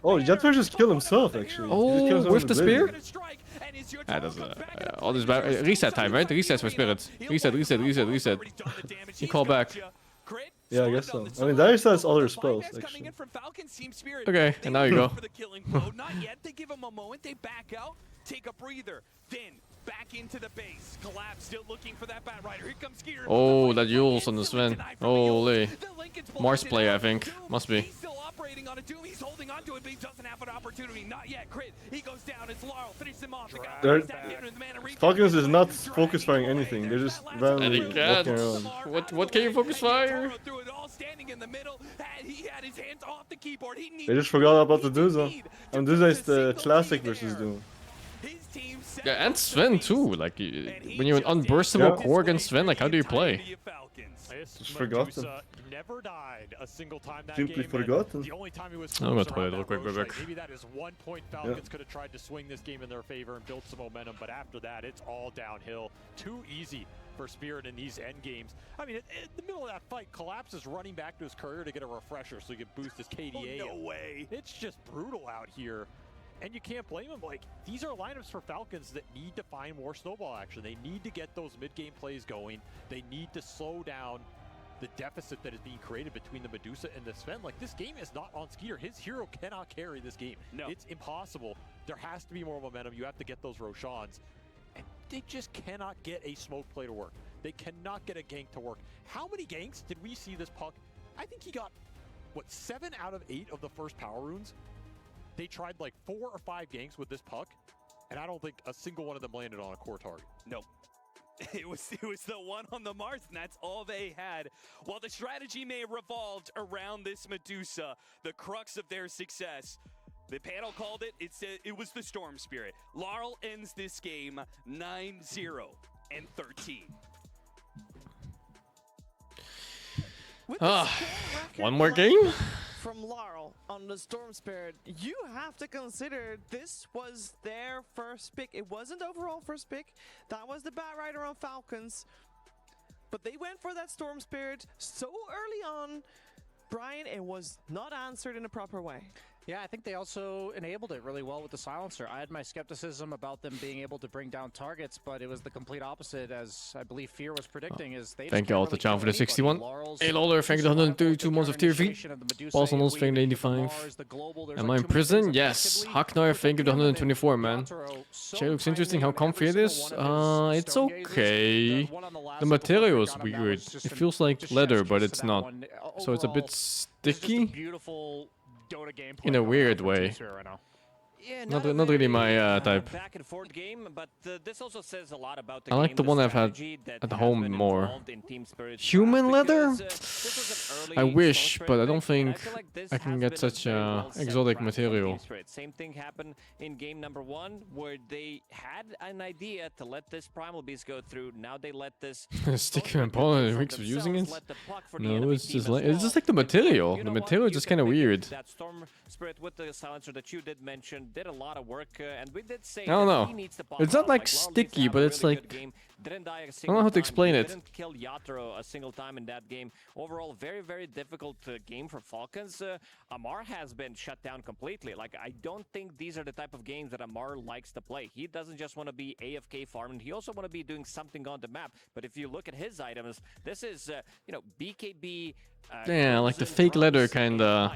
Speaker 5: Oh, Yatoro just killed himself actually. He just killed
Speaker 2: Oh,
Speaker 5: himself
Speaker 2: with the
Speaker 5: blade.
Speaker 2: spear? That does all this reset time, right? Reset for spirits. Reset. You call back.
Speaker 5: Yeah, I guess so. I mean, Darius has other spells, actually.
Speaker 2: Okay, and now you go.
Speaker 11: Not yet. They give him a moment. They back out, take a breather, then back into the base. Collapse, still looking for that Bat Rider. Here comes Skeeter.
Speaker 2: Oh, that Yules on the Sven. Holy. Mars play, I think. Must be.
Speaker 11: Still operating on a Doom. He's holding on to it, but he doesn't have an opportunity. Not yet. Crit. He goes down. It's Laurel. Finishes him off.
Speaker 5: Falcons is not focus firing anything. They're just randomly walking around.
Speaker 2: What can you focus fire?
Speaker 5: They just forgot about the Duza. And Duza is the classic versus Doom.
Speaker 2: Yeah, and Sven too. Like, when you're an unburstable core against Sven, like, how do you play?
Speaker 5: Just forgotten.
Speaker 1: Never died a single time that
Speaker 5: Simply
Speaker 1: game.
Speaker 5: forgotten.
Speaker 1: The only time he was
Speaker 2: I'm gonna play it real quick,
Speaker 1: maybe that is 1 point Falcons could have tried to swing this game in their favor and build some momentum, but after that, it's all downhill. Too easy for Spirit in these end games. I mean, in the middle of that fight, Collapse is running back to his courier to get a refresher so he can boost his KDA.
Speaker 11: Oh, no way.
Speaker 1: It's just brutal out here. And you can't blame him. Like, these are lineups for Falcons that need to find more snowball action. They need to get those mid-game plays going. They need to slow down the deficit that is being created between the Medusa and the Sven. Like, this game is not on Skeeter. His hero cannot carry this game.
Speaker 11: No.
Speaker 1: It's impossible. There has to be more momentum. You have to get those Roshans. And they just cannot get a smoke play to work. They cannot get a gank to work. How many ganks did we see this puck? I think he got, what, 7 out of 8 of the first power runes? They tried like 4 or 5 ganks with this puck, and I don't think a single one of them landed on a core target.
Speaker 11: Nope. It was the one on the Mars, and that's all they had. While the strategy may have revolved around this Medusa, the crux of their success, the panel called it. It was the Storm Spirit. Laurel ends this game 9-0 and 13.
Speaker 2: One more game?
Speaker 15: From Laurel on the Storm Spirit, you have to consider this was their first pick. It wasn't overall first pick. That was the Bat Rider on Falcons. But they went for that Storm Spirit so early on. Brian, it was not answered in a proper way.
Speaker 23: Yeah, I think they also enabled it really well with the silencer. I had my skepticism about them being able to bring down targets, but it was the complete opposite, as I believe Fear was predicting. Is they
Speaker 2: thank you all to John for the 61. Hey Lawler, thank you to 132 months of tier V. Balls on those, thank you to 85. Am I in prison? Yes. Hacknar, thank you to 124, man. Jay looks interesting. How comfy it is? It's okay. The material is weird. It feels like leather, but it's not. So it's a bit sticky. In a weird way.
Speaker 22: Yeah,
Speaker 2: not really my type.
Speaker 22: Back and forth game, but this also says a lot about the
Speaker 2: I like the one I've had at home more. Human leather? I wish, but I don't think I can get such exotic material.
Speaker 22: Same thing happened in game number 1, where they had an idea to let this Primal Beast go through. Now they let this
Speaker 2: sticky opponent in weeks of using it? No, it's just like the material. The material is just kind of weird.
Speaker 22: That Storm Spirit with the silencer that you did mention did a lot of work, and we did say
Speaker 2: I don't know.
Speaker 22: he needs to pop
Speaker 2: It's not
Speaker 22: out.
Speaker 2: like sticky, but it's like
Speaker 22: Didn't die a
Speaker 2: I don't
Speaker 22: single
Speaker 2: know how to
Speaker 22: time.
Speaker 2: explain
Speaker 22: He
Speaker 2: it.
Speaker 22: Didn't kill Yatoro a single time in that game. Overall, very, very difficult game for Falcons. Amar has been shut down completely. Like, I don't think these are the type of games that Amar likes to play. He doesn't just want to be AFK farming. He also want to be doing something on the map. But if you look at his items, this is, BKB.
Speaker 2: Yeah, like the fake leather kind of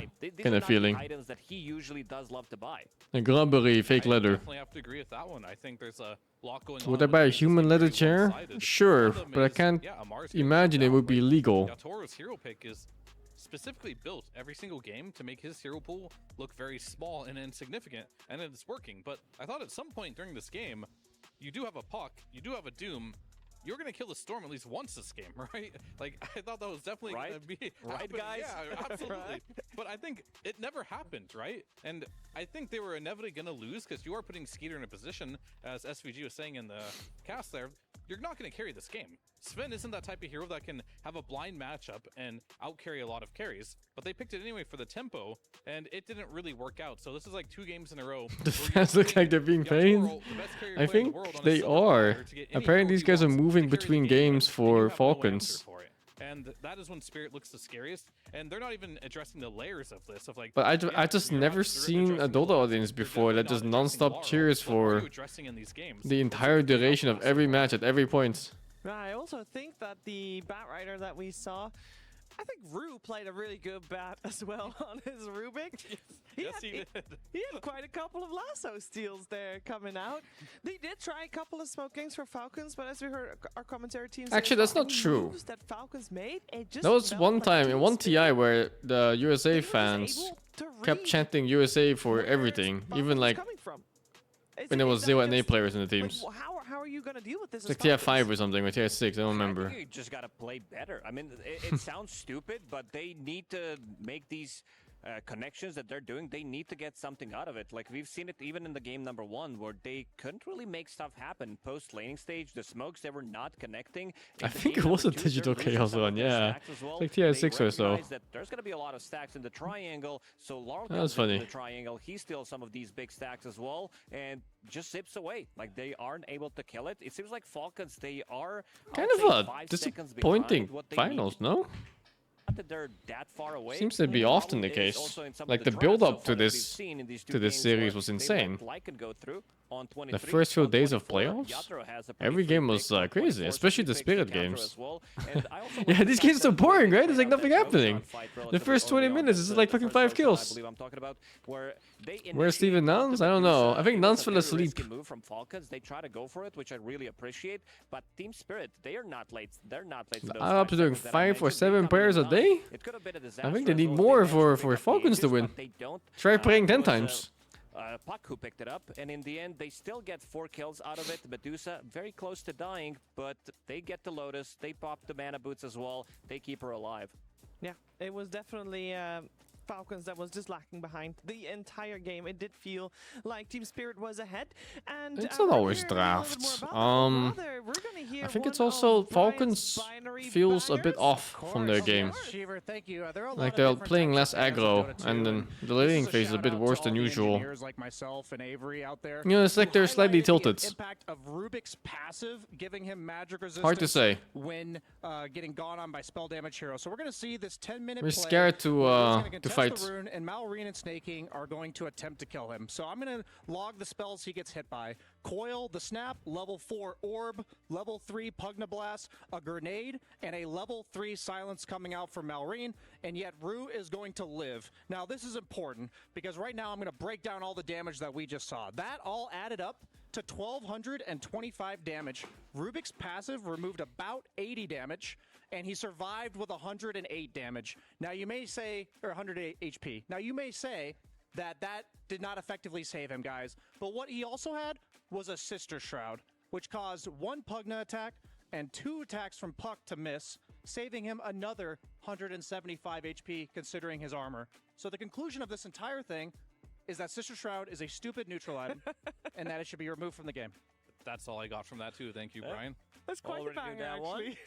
Speaker 2: feeling.
Speaker 22: Items that he usually does love to buy.
Speaker 2: The grubbery fake leather.
Speaker 21: I definitely have to agree with that one. I think there's a lot going on.
Speaker 2: Would I buy a human leather chair? Sure, but I can't imagine it would be legal.
Speaker 21: Yatoro's hero pick is specifically built every single game to make his hero pool look very small and insignificant, and it's working. But I thought at some point during this game, you do have a Puck, you do have a Doom. You're gonna kill the Storm at least once this game, right? Like, I thought that was definitely gonna be
Speaker 22: right, guys.
Speaker 21: Yeah, absolutely. But I think it never happened, right? And I think they were inevitably gonna lose because you are putting Skeeter in a position, as SVG was saying in the cast there. You're not gonna carry this game. Sven isn't that type of hero that can have a blind matchup and outcarry a lot of carries, but they picked it anyway for the tempo, and it didn't really work out. So this is like 2 games in a row.
Speaker 2: The fans look like they're being paid. I think they are. Apparently these guys are moving between games for Falcons.
Speaker 21: And that is when Spirit looks the scariest, and they're not even addressing the layers of this, of like...
Speaker 2: But I just never seen a Dota audience before that just non-stop cheers for the entire duration of every match at every point.
Speaker 15: I also think that the Bat Rider that we saw, I think Rue played a really good bat as well on his Rubik.
Speaker 21: Yes, he did.
Speaker 15: He had quite a couple of lasso steals there coming out. They did try a couple of smokings for Falcons, but as we heard our commentary team say,
Speaker 2: Actually, that's not
Speaker 15: any
Speaker 2: true.
Speaker 15: moves that Falcons made, it just
Speaker 2: That was
Speaker 15: felt
Speaker 2: one
Speaker 15: like
Speaker 2: time in
Speaker 15: Team
Speaker 2: one
Speaker 15: Spirit
Speaker 2: TI where the USA fans
Speaker 15: able to
Speaker 2: kept
Speaker 15: read
Speaker 2: chanting USA for everything, even like
Speaker 15: coming from.
Speaker 2: when there was 0 and A players in the teams.
Speaker 15: Like, how are you going to deal with this?
Speaker 2: It's
Speaker 15: as
Speaker 2: like
Speaker 15: Falcons?
Speaker 2: TI 5 or something, or TI 6, I don't remember.
Speaker 22: I think you just gotta play better. I mean, it sounds stupid, but they need to make these connections that they're doing. They need to get something out of it. Like we've seen it even in the game number 1, where they couldn't really make stuff happen post laning stage. The smokes, they were not connecting.
Speaker 2: I think it was a digital chaos one, yeah. It's like TI 6 or so.
Speaker 22: That there's gonna be a lot of stacks in the triangle, so Laurel
Speaker 2: That was
Speaker 22: comes into
Speaker 2: funny.
Speaker 22: the triangle. He steals some of these big stacks as well, and just zips away. Like they aren't able to kill it. It seems like Falcons, they are
Speaker 2: Kind
Speaker 22: I'll
Speaker 2: of
Speaker 22: say
Speaker 2: a
Speaker 22: 5 seconds
Speaker 2: disappointing
Speaker 22: behind what they
Speaker 2: finals, no?
Speaker 22: Not that they're that far away.
Speaker 2: Seems to be
Speaker 22: The
Speaker 2: often
Speaker 22: problem
Speaker 2: the
Speaker 22: is
Speaker 2: case.
Speaker 22: also in some of
Speaker 2: Like
Speaker 22: the
Speaker 2: the
Speaker 22: drafts
Speaker 2: build
Speaker 22: so
Speaker 2: up to
Speaker 22: far that we've
Speaker 2: this
Speaker 22: seen in these two
Speaker 2: this
Speaker 22: games
Speaker 2: series
Speaker 22: where
Speaker 2: was
Speaker 22: they
Speaker 2: insane.
Speaker 22: let Lycan go through on
Speaker 2: The
Speaker 22: 23,
Speaker 2: first few
Speaker 22: on
Speaker 2: days of
Speaker 22: 24,
Speaker 2: playoffs,
Speaker 22: Yatro has a pretty
Speaker 2: every
Speaker 22: free
Speaker 2: game
Speaker 22: pick,
Speaker 2: was
Speaker 22: on
Speaker 2: crazy,
Speaker 22: 24,
Speaker 2: especially the
Speaker 22: picks
Speaker 2: Spirit
Speaker 22: Yatro
Speaker 2: games.
Speaker 22: as well. And I also
Speaker 2: Yeah,
Speaker 22: like
Speaker 2: these
Speaker 22: the
Speaker 2: games
Speaker 22: fact
Speaker 2: are
Speaker 22: that
Speaker 2: boring,
Speaker 22: they
Speaker 2: right? There's like
Speaker 22: played
Speaker 2: nothing
Speaker 22: out
Speaker 2: happening.
Speaker 22: that fight
Speaker 2: The
Speaker 22: relatively
Speaker 2: first 20
Speaker 22: early on.
Speaker 2: minutes
Speaker 22: That's
Speaker 2: is like
Speaker 22: the
Speaker 2: fucking
Speaker 22: first
Speaker 2: 5
Speaker 22: person, I
Speaker 2: kills.
Speaker 22: believe I'm talking about, where they
Speaker 2: Where's Steven
Speaker 22: initially
Speaker 2: Nouns?
Speaker 22: wanted
Speaker 2: I don't
Speaker 22: to
Speaker 2: know.
Speaker 22: use,
Speaker 2: I think
Speaker 22: it
Speaker 2: Nouns
Speaker 22: was a
Speaker 2: fell
Speaker 22: very
Speaker 2: asleep.
Speaker 22: risky move from Falcons. They try to go for it, which I really appreciate. But Team Spirit, they are not late. They're not late. For those
Speaker 2: I'm up
Speaker 22: 5
Speaker 2: to doing
Speaker 22: seconds that I
Speaker 2: 5 or
Speaker 22: mentioned. They
Speaker 2: 7
Speaker 22: come in
Speaker 2: players a
Speaker 22: and
Speaker 2: day?
Speaker 22: It could have been a
Speaker 2: I
Speaker 22: disaster
Speaker 2: think they
Speaker 22: as
Speaker 2: need
Speaker 22: well if
Speaker 2: more
Speaker 22: managed to
Speaker 2: for
Speaker 22: pick up the
Speaker 2: Falcons to
Speaker 22: ages,
Speaker 2: win.
Speaker 22: but they don't.
Speaker 2: Try playing
Speaker 22: It
Speaker 2: 10
Speaker 22: was,
Speaker 2: times.
Speaker 22: Puck who picked it up, and in the end, they still get 4 kills out of it. Medusa very close to dying, but they get the Lotus. They pop the mana boots as well. They keep her alive.
Speaker 15: Yeah, it was definitely Falcons that was just lacking behind the entire game. It did feel like Team Spirit was ahead, and
Speaker 2: It's not always drafts. I think it's also Falcons feels a bit off from their game.
Speaker 23: Shiver, thank you. There are a lot
Speaker 2: Like
Speaker 23: of
Speaker 2: they're
Speaker 23: different
Speaker 2: playing
Speaker 23: types
Speaker 2: less
Speaker 23: of players in
Speaker 2: aggro,
Speaker 23: Dota 2,
Speaker 2: and then
Speaker 23: and
Speaker 2: the
Speaker 23: this
Speaker 2: laning
Speaker 23: is a
Speaker 2: phase is a bit
Speaker 23: shout-out
Speaker 2: worse
Speaker 23: to
Speaker 2: than
Speaker 23: all the
Speaker 2: usual.
Speaker 23: engineers like myself and Avery out there.
Speaker 2: You know, it's like they're slightly
Speaker 23: highlighted
Speaker 2: tilted.
Speaker 23: The impact of Rubik's passive giving him magic resistance.
Speaker 2: Hard to say.
Speaker 23: When getting gone on by spell damage heroes. So we're going to see this 10-minute
Speaker 2: We're
Speaker 23: play
Speaker 2: scared to,
Speaker 23: where he's gonna
Speaker 2: to
Speaker 23: contest
Speaker 2: fight.
Speaker 23: The rune, and Malrine and Snaking are going to attempt to kill him. So I'm going to log the spells he gets hit by. Coil, the Snap, level 4 Orb, level 3 Pugnablast, a Grenade, and a level 3 Silence coming out from Malrine, and yet Rue is going to live. Now this is important because right now I'm going to break down all the damage that we just saw. That all added up to 1,225 damage. Rubik's passive removed about 80 damage, and he survived with 108 damage. Now you may say, or 108 HP. Now you may say that did not effectively save him, guys. But what he also had was a Sister Shroud, which caused 1 Pugna attack and 2 attacks from Puck to miss, saving him another 175 HP considering his armor. So the conclusion of this entire thing is that Sister Shroud is a stupid neutral item and that it should be removed from the game.
Speaker 21: That's all I got from that too. Thank you, Brian.
Speaker 15: That's quite a banger, actually.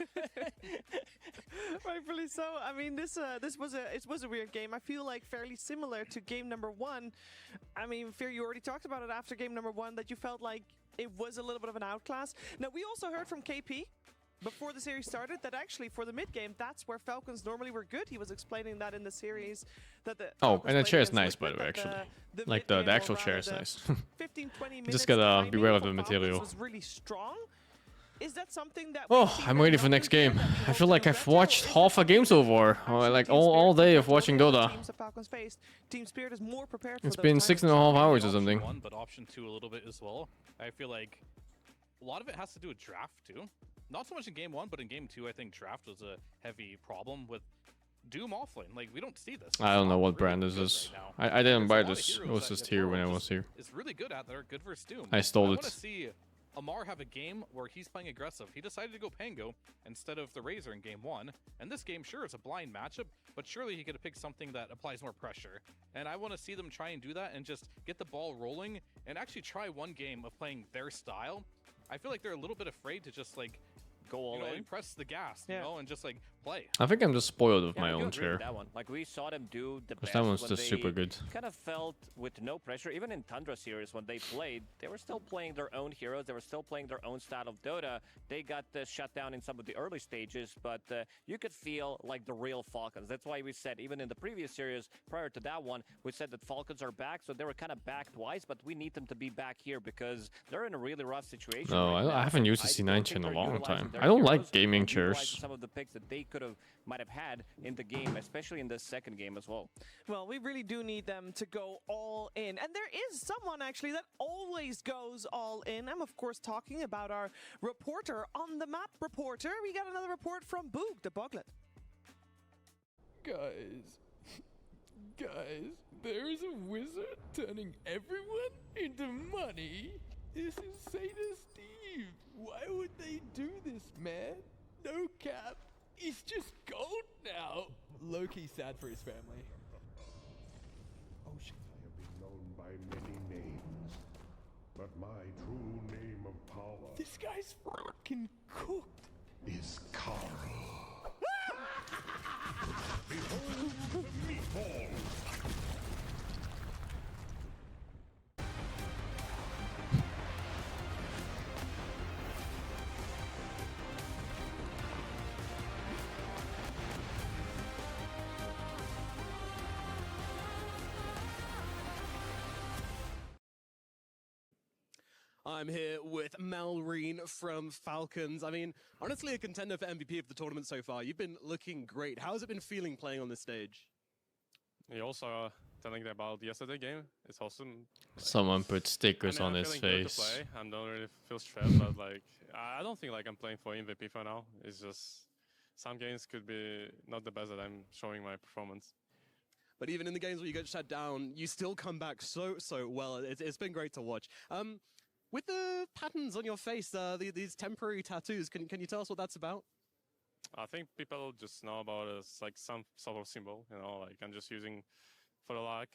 Speaker 15: Rightfully so. I mean, this was a weird game. I feel like fairly similar to game number 1. I mean, Fear, you already talked about it after game number 1 that you felt like it was a little bit of an outclass. Now, we also heard from KP before the series started that actually for the mid game, that's where Falcons normally were good. He was explaining that in the series that the
Speaker 2: Oh,
Speaker 15: Falcons
Speaker 2: and the
Speaker 15: played
Speaker 2: chair is
Speaker 15: against
Speaker 2: nice, by
Speaker 15: Liquid,
Speaker 2: the way,
Speaker 15: that
Speaker 2: actually.
Speaker 15: the
Speaker 2: Like
Speaker 15: mid
Speaker 2: the
Speaker 15: game, or
Speaker 2: actual chair is
Speaker 15: rather
Speaker 2: nice.
Speaker 15: 15-20 minutes
Speaker 2: Just gotta beware of the
Speaker 15: timing for
Speaker 2: material.
Speaker 15: Falcons was really strong. Is that something that
Speaker 2: Oh, I'm ready for next game. I feel like I've watched half a game so far. Like all day of watching Dota.
Speaker 15: teams that Falcons faced? Team Spirit is more prepared for
Speaker 2: It's
Speaker 15: those
Speaker 2: been
Speaker 15: kinds of
Speaker 2: 6.5 hours or
Speaker 21: Option
Speaker 2: something.
Speaker 21: 1, but option 2 a little bit as well. I feel like a lot of it has to do with draft too. Not so much in game 1, but in game 2, I think draft was a heavy problem with Doom offlane. Like, we don't see this.
Speaker 2: I don't know what
Speaker 21: It's
Speaker 2: brand
Speaker 21: really
Speaker 2: is
Speaker 21: good
Speaker 2: this.
Speaker 21: right now.
Speaker 2: I didn't
Speaker 21: There's
Speaker 2: buy
Speaker 21: a lot of
Speaker 2: this. It
Speaker 21: heroes
Speaker 2: was
Speaker 21: that
Speaker 2: just here
Speaker 21: Pro
Speaker 2: when I
Speaker 21: just
Speaker 2: was here.
Speaker 21: is really good at that are good versus Doom.
Speaker 2: I stole
Speaker 21: I
Speaker 2: it.
Speaker 21: want to see Amar have a game where he's playing aggressive. He decided to go Pango instead of the Razor in game 1. And this game, sure, it's a blind matchup, but surely he could have picked something that applies more pressure. And I want to see them try and do that and just get the ball rolling and actually try one game of playing their style. I feel like they're a little bit afraid to just like
Speaker 22: go all in,
Speaker 21: press the gas, you know, and just like play.
Speaker 2: I think I'm just spoiled with
Speaker 22: Yeah,
Speaker 2: my
Speaker 22: I do
Speaker 2: own
Speaker 22: agree
Speaker 2: chair.
Speaker 22: with that one. Like we saw them do the best
Speaker 2: that one's
Speaker 22: when
Speaker 2: just
Speaker 22: they
Speaker 2: super good.
Speaker 22: kind of felt with no pressure. Even in Tundra series when they played, they were still playing their own heroes. They were still playing their own style of Dota. They got shut down in some of the early stages, but you could feel like the real Falcons. That's why we said even in the previous series prior to that one, we said that Falcons are back. So they were kind of back twice, but we need them to be back here because they're in a really rough situation.
Speaker 2: No,
Speaker 22: right now.
Speaker 2: I haven't used the
Speaker 22: I
Speaker 2: C9
Speaker 22: don't
Speaker 2: chain
Speaker 22: think
Speaker 2: in a
Speaker 22: they're
Speaker 2: long
Speaker 22: utilizing
Speaker 2: time. I don't like
Speaker 22: heroes
Speaker 2: gaming
Speaker 22: and utilizing
Speaker 2: chairs.
Speaker 22: some of the picks that they might have had in the game, especially in the second game as well.
Speaker 15: Well, we really do need them to go all in. And there is someone actually that always goes all in. I'm of course talking about our reporter on the map reporter. We got another report from Boog the Boglet.
Speaker 12: Guys, there is a wizard turning everyone into money. This is Satan Steve. Why would they do this, man? No cap. He's just gold now. Low-key sad for his family.
Speaker 13: Oh shit. I have been known by many names, but my true name of power.
Speaker 12: This guy's fucking cooked.
Speaker 13: Is Carl. Behold the meatball.
Speaker 14: I'm here with Malrine from Falcons. I mean, honestly, a contender for MVP of the tournament so far. You've been looking great. How has it been feeling playing on this stage?
Speaker 18: You also telling about yesterday game. It's awesome.
Speaker 2: Someone put stickers on his face.
Speaker 18: I don't really feel stressed, but like I don't think like I'm playing for MVP for now. It's just some games could be not the best that I'm showing my performance.
Speaker 14: But even in the games where you get shut down, you still come back so well. It's been great to watch. With the patterns on your face, these temporary tattoos, can you tell us what that's about?
Speaker 18: I think people just know about it as like some sort of symbol, you know, like I'm just using for the luck.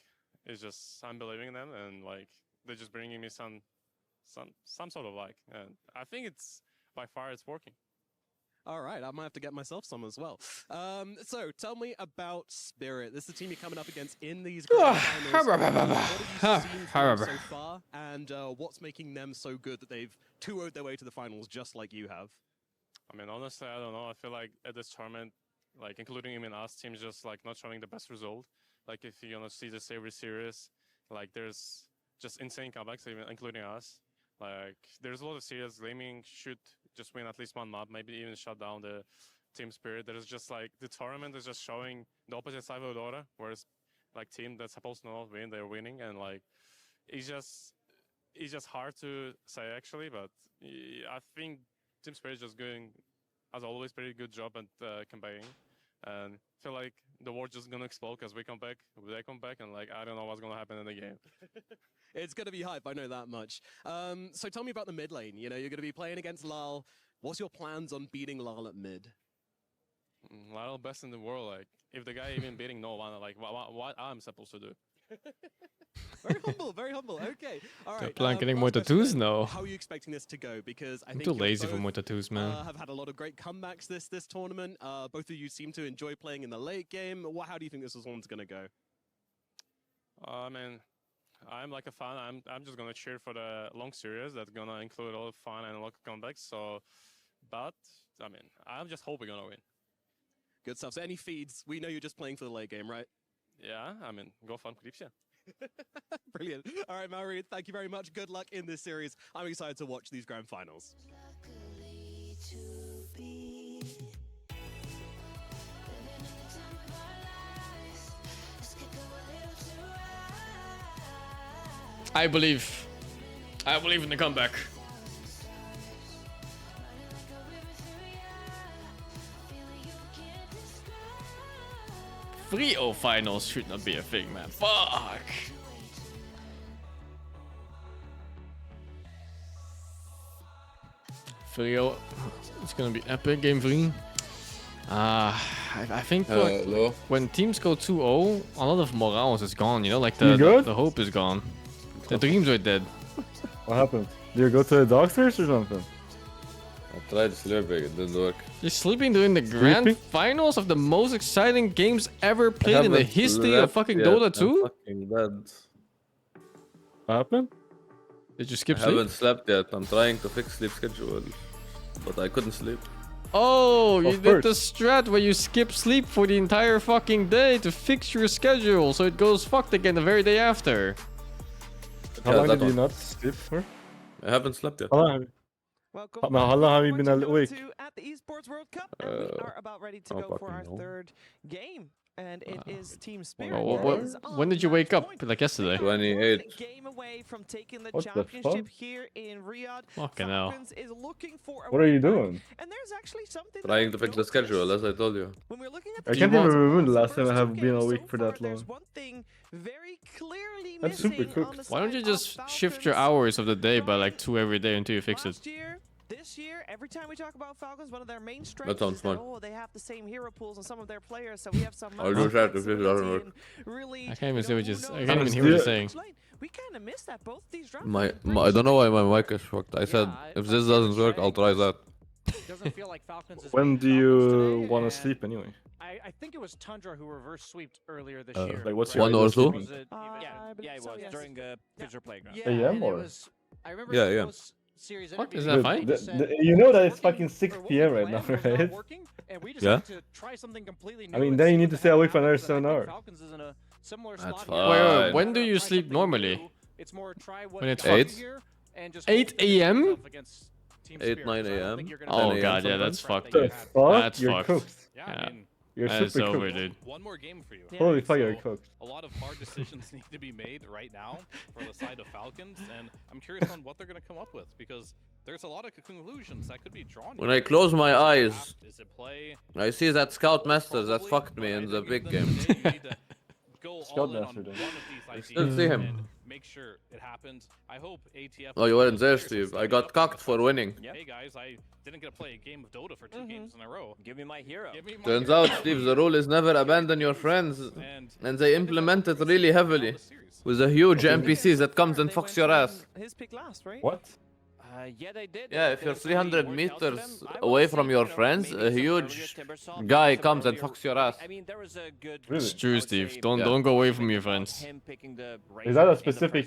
Speaker 18: It's just I'm believing in them, and like they're just bringing me some sort of luck, and I think it's by far it's working.
Speaker 14: All right, I might have to get myself some as well. So tell me about Spirit. This is the team you're coming up against in these grand finals. What have you seen from them so far, and what's making them so good that they've 2-0'd their way to the finals just like you have?
Speaker 18: I mean, honestly, I don't know. I feel like at this tournament, like including even us, teams just like not showing the best result. Like if you're gonna see this every series, like there's just insane comebacks, even including us. Like there's a lot of series Gaming should just win at least one map, maybe even shut down the Team Spirit. There is just like the tournament is just showing the opposite side of the order, whereas like team that's supposed to not win, they're winning, and like it's just hard to say actually, but I think Team Spirit is just doing, as always, pretty good job at combating, and I feel like the war's just gonna explode because we come back, they come back, and like I don't know what's gonna happen in the game.
Speaker 14: It's going to be hype, I know that much. So tell me about the mid lane. You know, you're going to be playing against Lal. What's your plans on beating Lal at mid?
Speaker 18: Lal best in the world. Like, if the guy even beating no one, like, what I'm supposed to do?
Speaker 14: Very humble, very humble. Okay, all right.
Speaker 2: They're planning getting more tattoos now.
Speaker 14: How are you expecting this to go? Because I
Speaker 2: I'm
Speaker 14: think
Speaker 2: too lazy for more tattoos, man.
Speaker 14: have had a lot of great comebacks this tournament. Both of you seem to enjoy playing in the late game. How do you think this one's going to go?
Speaker 18: I mean, I'm like a fan. I'm just gonna cheer for the long series that's gonna include all fun and a lot of comebacks. So, but I mean, I'm just hoping we're gonna win.
Speaker 14: Good stuff. So any feeds? We know you're just playing for the late game, right?
Speaker 18: Yeah, I mean, go fun Pvision.
Speaker 14: Brilliant. All right, Maori, thank you very much. Good luck in this series. I'm excited to watch these grand finals.
Speaker 2: I believe in the comeback. 3-0 finals should not be a thing, man. Fuck. It's gonna be epic, game 3. I think when teams go 2-0, a lot of morale is gone, you know, like the hope is gone. The dreams are dead.
Speaker 5: What happened? Did you go to the doctors or something?
Speaker 3: I tried sleeping, it didn't work.
Speaker 2: You're sleeping during the grand finals of the most exciting games ever played in the history of fucking Dota 2?
Speaker 3: Fucking bad.
Speaker 5: What happened?
Speaker 2: Did you skip
Speaker 3: I
Speaker 2: sleep?
Speaker 3: haven't slept yet. I'm trying to fix sleep schedule, but I couldn't sleep.
Speaker 2: Oh, you did the strat where you skip sleep for the entire fucking day to fix your schedule so it goes fucked again the very day after.
Speaker 5: How long did you not sleep for?
Speaker 3: I haven't slept yet.
Speaker 5: How long? How long have you been awake?
Speaker 15: At the Esports World Cup, and we are about ready to go for our third game. And it is Team Spirit.
Speaker 2: When did you wake up? Like yesterday?
Speaker 3: 28.
Speaker 15: Game away from taking the
Speaker 5: What the
Speaker 15: championship
Speaker 5: fuck?
Speaker 15: here in Riyadh.
Speaker 2: Fucking hell.
Speaker 15: Falcons is looking for a
Speaker 5: What are
Speaker 15: way
Speaker 5: you
Speaker 15: back.
Speaker 5: doing?
Speaker 15: And there's actually something
Speaker 3: Trying to fix the schedule, as I told you.
Speaker 15: when we're looking at
Speaker 5: I
Speaker 15: the
Speaker 5: can't even
Speaker 15: teams,
Speaker 5: remember the last
Speaker 15: first
Speaker 5: time I have
Speaker 15: two
Speaker 5: been
Speaker 15: games
Speaker 5: awake
Speaker 15: so
Speaker 5: for
Speaker 15: far,
Speaker 5: that long.
Speaker 15: There's one thing very clearly
Speaker 5: That's super
Speaker 15: missing
Speaker 5: cooked.
Speaker 15: on the
Speaker 2: Why don't you
Speaker 15: side of
Speaker 2: just shift your hours of the day by like 2 every day until you fix it?
Speaker 15: Last year, this year, every time we talk about Falcons, one of their main
Speaker 3: That
Speaker 15: strengths
Speaker 3: sounds
Speaker 15: is that,
Speaker 3: fun.
Speaker 15: they have the same hero pools on some of their players, so we have some
Speaker 3: I'll do that if it doesn't work.
Speaker 15: really,
Speaker 2: I can't even see what you're. I
Speaker 15: who
Speaker 2: can't even
Speaker 15: knows
Speaker 2: hear what you're
Speaker 15: which
Speaker 2: saying.
Speaker 15: lane. We kind of missed that both these rounds.
Speaker 3: I don't know why my mic is fucked. I said, if this doesn't work, I'll try that.
Speaker 23: Doesn't feel like Falcons is
Speaker 5: When
Speaker 23: beating
Speaker 5: do you
Speaker 23: Falcons
Speaker 5: want to
Speaker 23: today,
Speaker 5: sleep anyway?
Speaker 23: I think it was Tundra who reverse sweeped earlier this
Speaker 3: Uh,
Speaker 23: year.
Speaker 5: Like, what's
Speaker 23: right?
Speaker 5: your
Speaker 3: 1 or
Speaker 5: ideal
Speaker 3: 2?
Speaker 5: sleeping?
Speaker 22: Yeah, it was during Fisher Playground.
Speaker 23: Yeah,
Speaker 5: AM
Speaker 23: and it
Speaker 5: or?
Speaker 23: was, I remember
Speaker 3: Yeah,
Speaker 23: in
Speaker 3: yeah.
Speaker 23: those series
Speaker 2: What?
Speaker 23: interviews,
Speaker 2: Is that
Speaker 5: Dude,
Speaker 2: fine?
Speaker 23: he said,
Speaker 5: you know that it's
Speaker 23: working,
Speaker 5: fucking 6
Speaker 23: or what
Speaker 5: PM
Speaker 23: the
Speaker 5: right now,
Speaker 23: plan was not
Speaker 5: right?
Speaker 23: working, and we
Speaker 3: Yeah.
Speaker 23: decided to try something completely new
Speaker 5: I mean,
Speaker 23: and
Speaker 5: then
Speaker 23: see
Speaker 5: you
Speaker 23: what
Speaker 5: need to
Speaker 23: the
Speaker 5: stay
Speaker 23: heck
Speaker 5: awake for another
Speaker 23: happens, and
Speaker 5: 7
Speaker 23: I think
Speaker 5: hours.
Speaker 23: Falcons is in a similar
Speaker 3: That's
Speaker 23: slot here.
Speaker 3: fine.
Speaker 2: Wait, when do you
Speaker 23: Try
Speaker 2: sleep
Speaker 23: something
Speaker 2: normally?
Speaker 23: new. It's more try what
Speaker 2: When it's
Speaker 23: got you
Speaker 3: 8?
Speaker 23: here and just
Speaker 2: 8
Speaker 23: hope that it
Speaker 2: AM?
Speaker 23: pays off against Team
Speaker 3: 8,
Speaker 23: Spirit,
Speaker 3: 9
Speaker 23: 'cause I don't
Speaker 3: AM,
Speaker 23: think you're
Speaker 3: 10
Speaker 23: gonna
Speaker 2: Oh
Speaker 3: AM
Speaker 2: god, yeah,
Speaker 3: sometimes.
Speaker 2: that's fucked.
Speaker 5: The fuck?
Speaker 2: That's
Speaker 5: You're
Speaker 2: fucked.
Speaker 5: cooked.
Speaker 21: Yeah,
Speaker 2: Yeah.
Speaker 21: I mean,
Speaker 5: You're
Speaker 2: That is
Speaker 5: super
Speaker 2: over,
Speaker 5: cooked.
Speaker 2: dude.
Speaker 21: one more game for you.
Speaker 5: Holy fuck,
Speaker 21: So,
Speaker 5: you're cooked.
Speaker 21: a lot of hard decisions need to be made right now for the side of Falcons, and I'm curious on what they're going to come up with, because there's a lot of conclusions that could be drawn.
Speaker 3: When I close my eyes,
Speaker 21: Is it play?
Speaker 3: I see that Scout Masters that fucked me in the big game.
Speaker 21: Go
Speaker 5: Scout
Speaker 21: all in on
Speaker 5: Master,
Speaker 21: one
Speaker 5: then.
Speaker 21: of these
Speaker 3: I
Speaker 21: ideas
Speaker 3: still see him.
Speaker 21: and make sure it happens. I hope ATF.
Speaker 3: Oh, you weren't there, Steve. I got cocked for winning.
Speaker 21: Hey guys, I didn't get to play a game of Dota for 2 games in a row.
Speaker 22: Give me my hero.
Speaker 21: Give me my
Speaker 3: Turns
Speaker 21: hero.
Speaker 3: out, Steve, the rule is never abandon your friends. And they implement it really heavily. With a huge NPC that comes and fucks your ass.
Speaker 15: His pick last, right?
Speaker 5: What?
Speaker 22: Yeah, they did.
Speaker 3: Yeah, if you're 300 meters away from your friends, a huge guy comes and fucks your ass.
Speaker 22: I mean, there was a good.
Speaker 5: Really?
Speaker 2: It's true, Steve. Don't
Speaker 3: Yeah.
Speaker 2: don't go away from your friends.
Speaker 5: Is that a specific,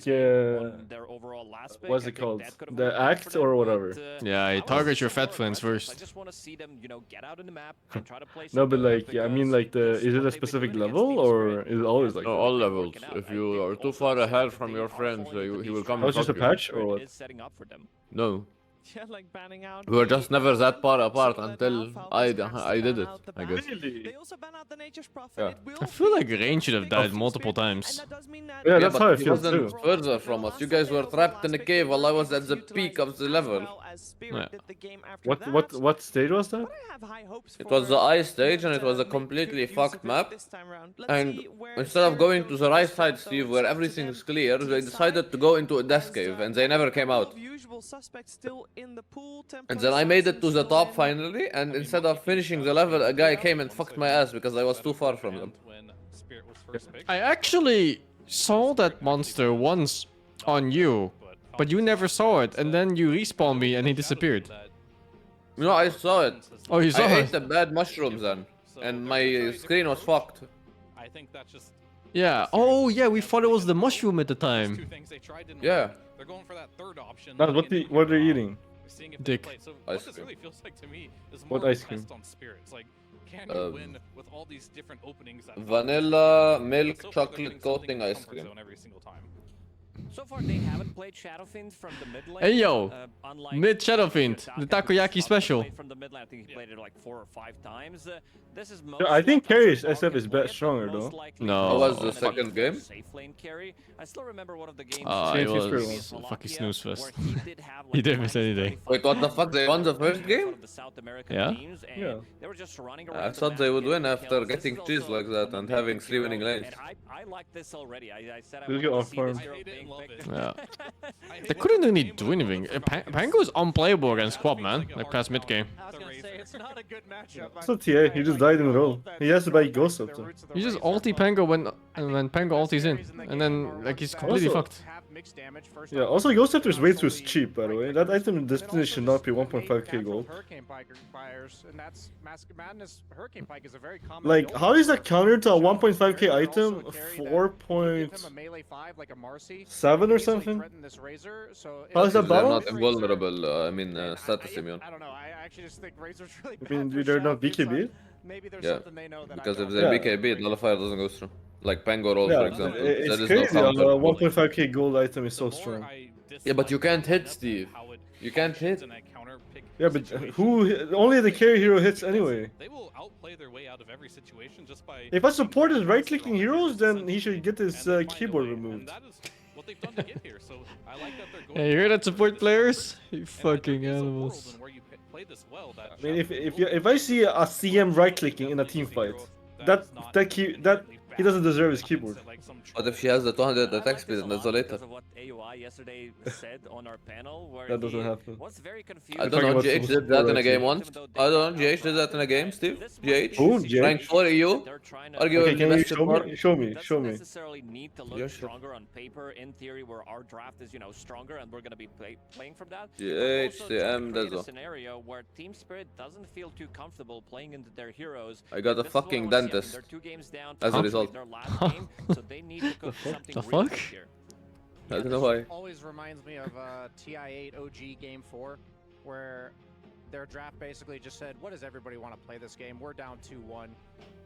Speaker 5: what's it called? The act or whatever?
Speaker 2: Yeah, you target your fat friends
Speaker 22: I
Speaker 2: first.
Speaker 22: just want to see them, get out in the map and try to play.
Speaker 5: No, but like, yeah, I mean, like, is it a specific level or is it always like
Speaker 3: No,
Speaker 5: that?
Speaker 3: all levels. If you are too far ahead from your friends, he will come
Speaker 5: Oh,
Speaker 3: and
Speaker 5: it's just a
Speaker 3: fuck you.
Speaker 5: patch or what?
Speaker 22: Setting up for them.
Speaker 3: No.
Speaker 15: Yeah, like banning out.
Speaker 3: We were just never that far apart until I did it, I guess.
Speaker 15: They also ban out the Nature's Prophet.
Speaker 3: Yeah.
Speaker 15: It will
Speaker 2: I feel like
Speaker 15: be
Speaker 2: Rain should have died
Speaker 15: Team
Speaker 2: multiple
Speaker 15: Spirit,
Speaker 2: times.
Speaker 15: and that does mean that
Speaker 5: Yeah, that's
Speaker 3: but
Speaker 5: how I
Speaker 3: he
Speaker 5: feel
Speaker 3: wasn't
Speaker 5: too.
Speaker 3: further from us. You guys were trapped in a cave while I was at the peak of the level.
Speaker 2: Yeah.
Speaker 5: What stage was that?
Speaker 3: It was the ice stage and it was a completely fucked map. And instead of going to the right side, Steve, where everything is clear, they decided to go into a death cave and they never came out.
Speaker 15: Usual suspects still in the pool.
Speaker 3: And then I made it to the top finally, and instead of finishing the level, a guy came and fucked my ass because I was too far from them.
Speaker 2: I actually saw that monster once on you, but you never saw it, and then you respawned me and he disappeared.
Speaker 3: No, I saw it.
Speaker 2: Oh, you saw
Speaker 3: I
Speaker 2: it?
Speaker 3: ate the bad mushrooms then, and my screen was fucked.
Speaker 21: I think that's just
Speaker 2: Yeah. Oh, yeah. We thought it was the mushroom at the time.
Speaker 3: Yeah.
Speaker 21: They're going for that third option.
Speaker 5: What are they eating?
Speaker 21: Seeing if they
Speaker 2: Dick.
Speaker 21: play. So
Speaker 3: Ice
Speaker 21: what this
Speaker 3: cream.
Speaker 21: really feels like to me is
Speaker 5: What
Speaker 21: more
Speaker 5: ice
Speaker 21: a
Speaker 5: cream?
Speaker 21: test on spirits. Like, can you win with all these different openings? That
Speaker 3: Vanilla, milk,
Speaker 21: So far, they're
Speaker 3: chocolate
Speaker 21: getting something
Speaker 3: coating
Speaker 21: in the
Speaker 3: ice
Speaker 21: comfort
Speaker 3: cream.
Speaker 21: zone every single time.
Speaker 22: So far, they haven't played Shadowfiend from the mid lane.
Speaker 2: Hey yo,
Speaker 22: unlike
Speaker 2: mid Shadowfiend, the takoyaki special.
Speaker 22: From the mid lane, I think he played it like 4 or 5 times. This is
Speaker 5: I think Carrie's SF is stronger though.
Speaker 2: No.
Speaker 3: How was the second game?
Speaker 22: Safe lane carry. I still remember one of the games.
Speaker 2: It
Speaker 5: Same
Speaker 2: was
Speaker 5: Spirit
Speaker 2: a fucking snooze fest.
Speaker 22: He did have
Speaker 2: He did miss any day.
Speaker 3: Wait, what the fuck? They won the first game?
Speaker 22: the South American
Speaker 2: Yeah?
Speaker 22: teams, and
Speaker 5: Yeah.
Speaker 22: they were just running around.
Speaker 3: I
Speaker 22: the
Speaker 3: thought
Speaker 22: map,
Speaker 3: they would
Speaker 22: getting
Speaker 3: win after
Speaker 22: kills. This
Speaker 3: getting
Speaker 22: is
Speaker 3: cheese
Speaker 22: also
Speaker 3: like that and having 3 winning lanes.
Speaker 22: And I like this already. I said I
Speaker 5: This
Speaker 22: wanted
Speaker 5: guy
Speaker 22: to
Speaker 5: on
Speaker 22: see
Speaker 5: farm.
Speaker 22: this
Speaker 21: I
Speaker 22: hero
Speaker 21: hate it
Speaker 22: being
Speaker 21: and love
Speaker 22: picked.
Speaker 21: it.
Speaker 2: Yeah. They couldn't really do anything. Pango is unplayable against Quab, man. Like past mid game.
Speaker 15: I was gonna say it's not a good matchup.
Speaker 5: It's not TA, he just died in a row. He has to buy Ghost Scepter.
Speaker 2: You just ulti Pango when Pango ultis in, and then like he's completely
Speaker 5: Also-
Speaker 2: fucked.
Speaker 5: Yeah, also Ghost Scepter is way too cheap, by the way. That item in this position should not be 1.5k gold.
Speaker 23: Hurricane Pike buyers, and that's Madness. Hurricane Pike is a very common.
Speaker 5: Like,
Speaker 23: build.
Speaker 5: how is that countered to a 1.5k
Speaker 23: Very
Speaker 5: item?
Speaker 23: also carry that.
Speaker 5: 4.7
Speaker 23: Give him a melee 5 like a Marcy.
Speaker 5: or
Speaker 23: easily
Speaker 5: something?
Speaker 23: threaten this Razor, so
Speaker 5: How is that
Speaker 3: They're
Speaker 5: balanced?
Speaker 3: not invulnerable, status immune.
Speaker 23: I don't know. I actually just think Razor's really
Speaker 5: I
Speaker 23: bad
Speaker 5: mean,
Speaker 23: for
Speaker 5: they're not
Speaker 23: Shadowfiend,
Speaker 5: BKB?
Speaker 23: but maybe there's
Speaker 3: Yeah,
Speaker 23: something they know that
Speaker 3: because
Speaker 23: I
Speaker 3: if
Speaker 23: don't.
Speaker 3: they're
Speaker 5: Yeah.
Speaker 3: BKB, Nullifier doesn't go through. Like Pango roll,
Speaker 5: Yeah,
Speaker 3: for example.
Speaker 5: it's
Speaker 3: There is
Speaker 5: crazy.
Speaker 3: no
Speaker 5: A
Speaker 3: counter.
Speaker 5: 1.5k gold item is so strong.
Speaker 3: Yeah, but you can't hit, Steve. You can't hit.
Speaker 5: Yeah, but only the carry hero hits anyway.
Speaker 21: They will outplay their way out of every situation just by.
Speaker 5: If a support is right-clicking heroes, then he should get his keyboard removed.
Speaker 21: That is what they've done to get here. So I like that they're going.
Speaker 2: Hey, you hear that, support players? You fucking animals.
Speaker 5: I mean, if I see a CM right-clicking in a team fight, that he doesn't deserve his keyboard.
Speaker 3: What if she has the 200 attack speed and that's later?
Speaker 5: That doesn't happen.
Speaker 3: I don't know, GH did that in a game once. I don't know, GH did that in a game, Steve. GH?
Speaker 5: Who? GH?
Speaker 3: Rank 4 EU?
Speaker 5: Okay, can you show me? Show me.
Speaker 22: Necessarily need to look stronger on paper. In theory, where our draft is, you know, stronger, and we're going to be playing from that.
Speaker 3: GH, CM,
Speaker 22: There's
Speaker 3: that's
Speaker 22: a scenario where Team Spirit doesn't feel too comfortable playing into their heroes.
Speaker 3: I got a fucking dentist.
Speaker 22: They're 2 games down
Speaker 3: as a result.
Speaker 22: their last game, so they need to cook something
Speaker 2: The
Speaker 22: really
Speaker 2: fuck?
Speaker 22: good here.
Speaker 3: I don't know why.
Speaker 23: Always reminds me of TI8 OG Game 4, where their draft basically just said, what does everybody want to play this game? We're down 2-1.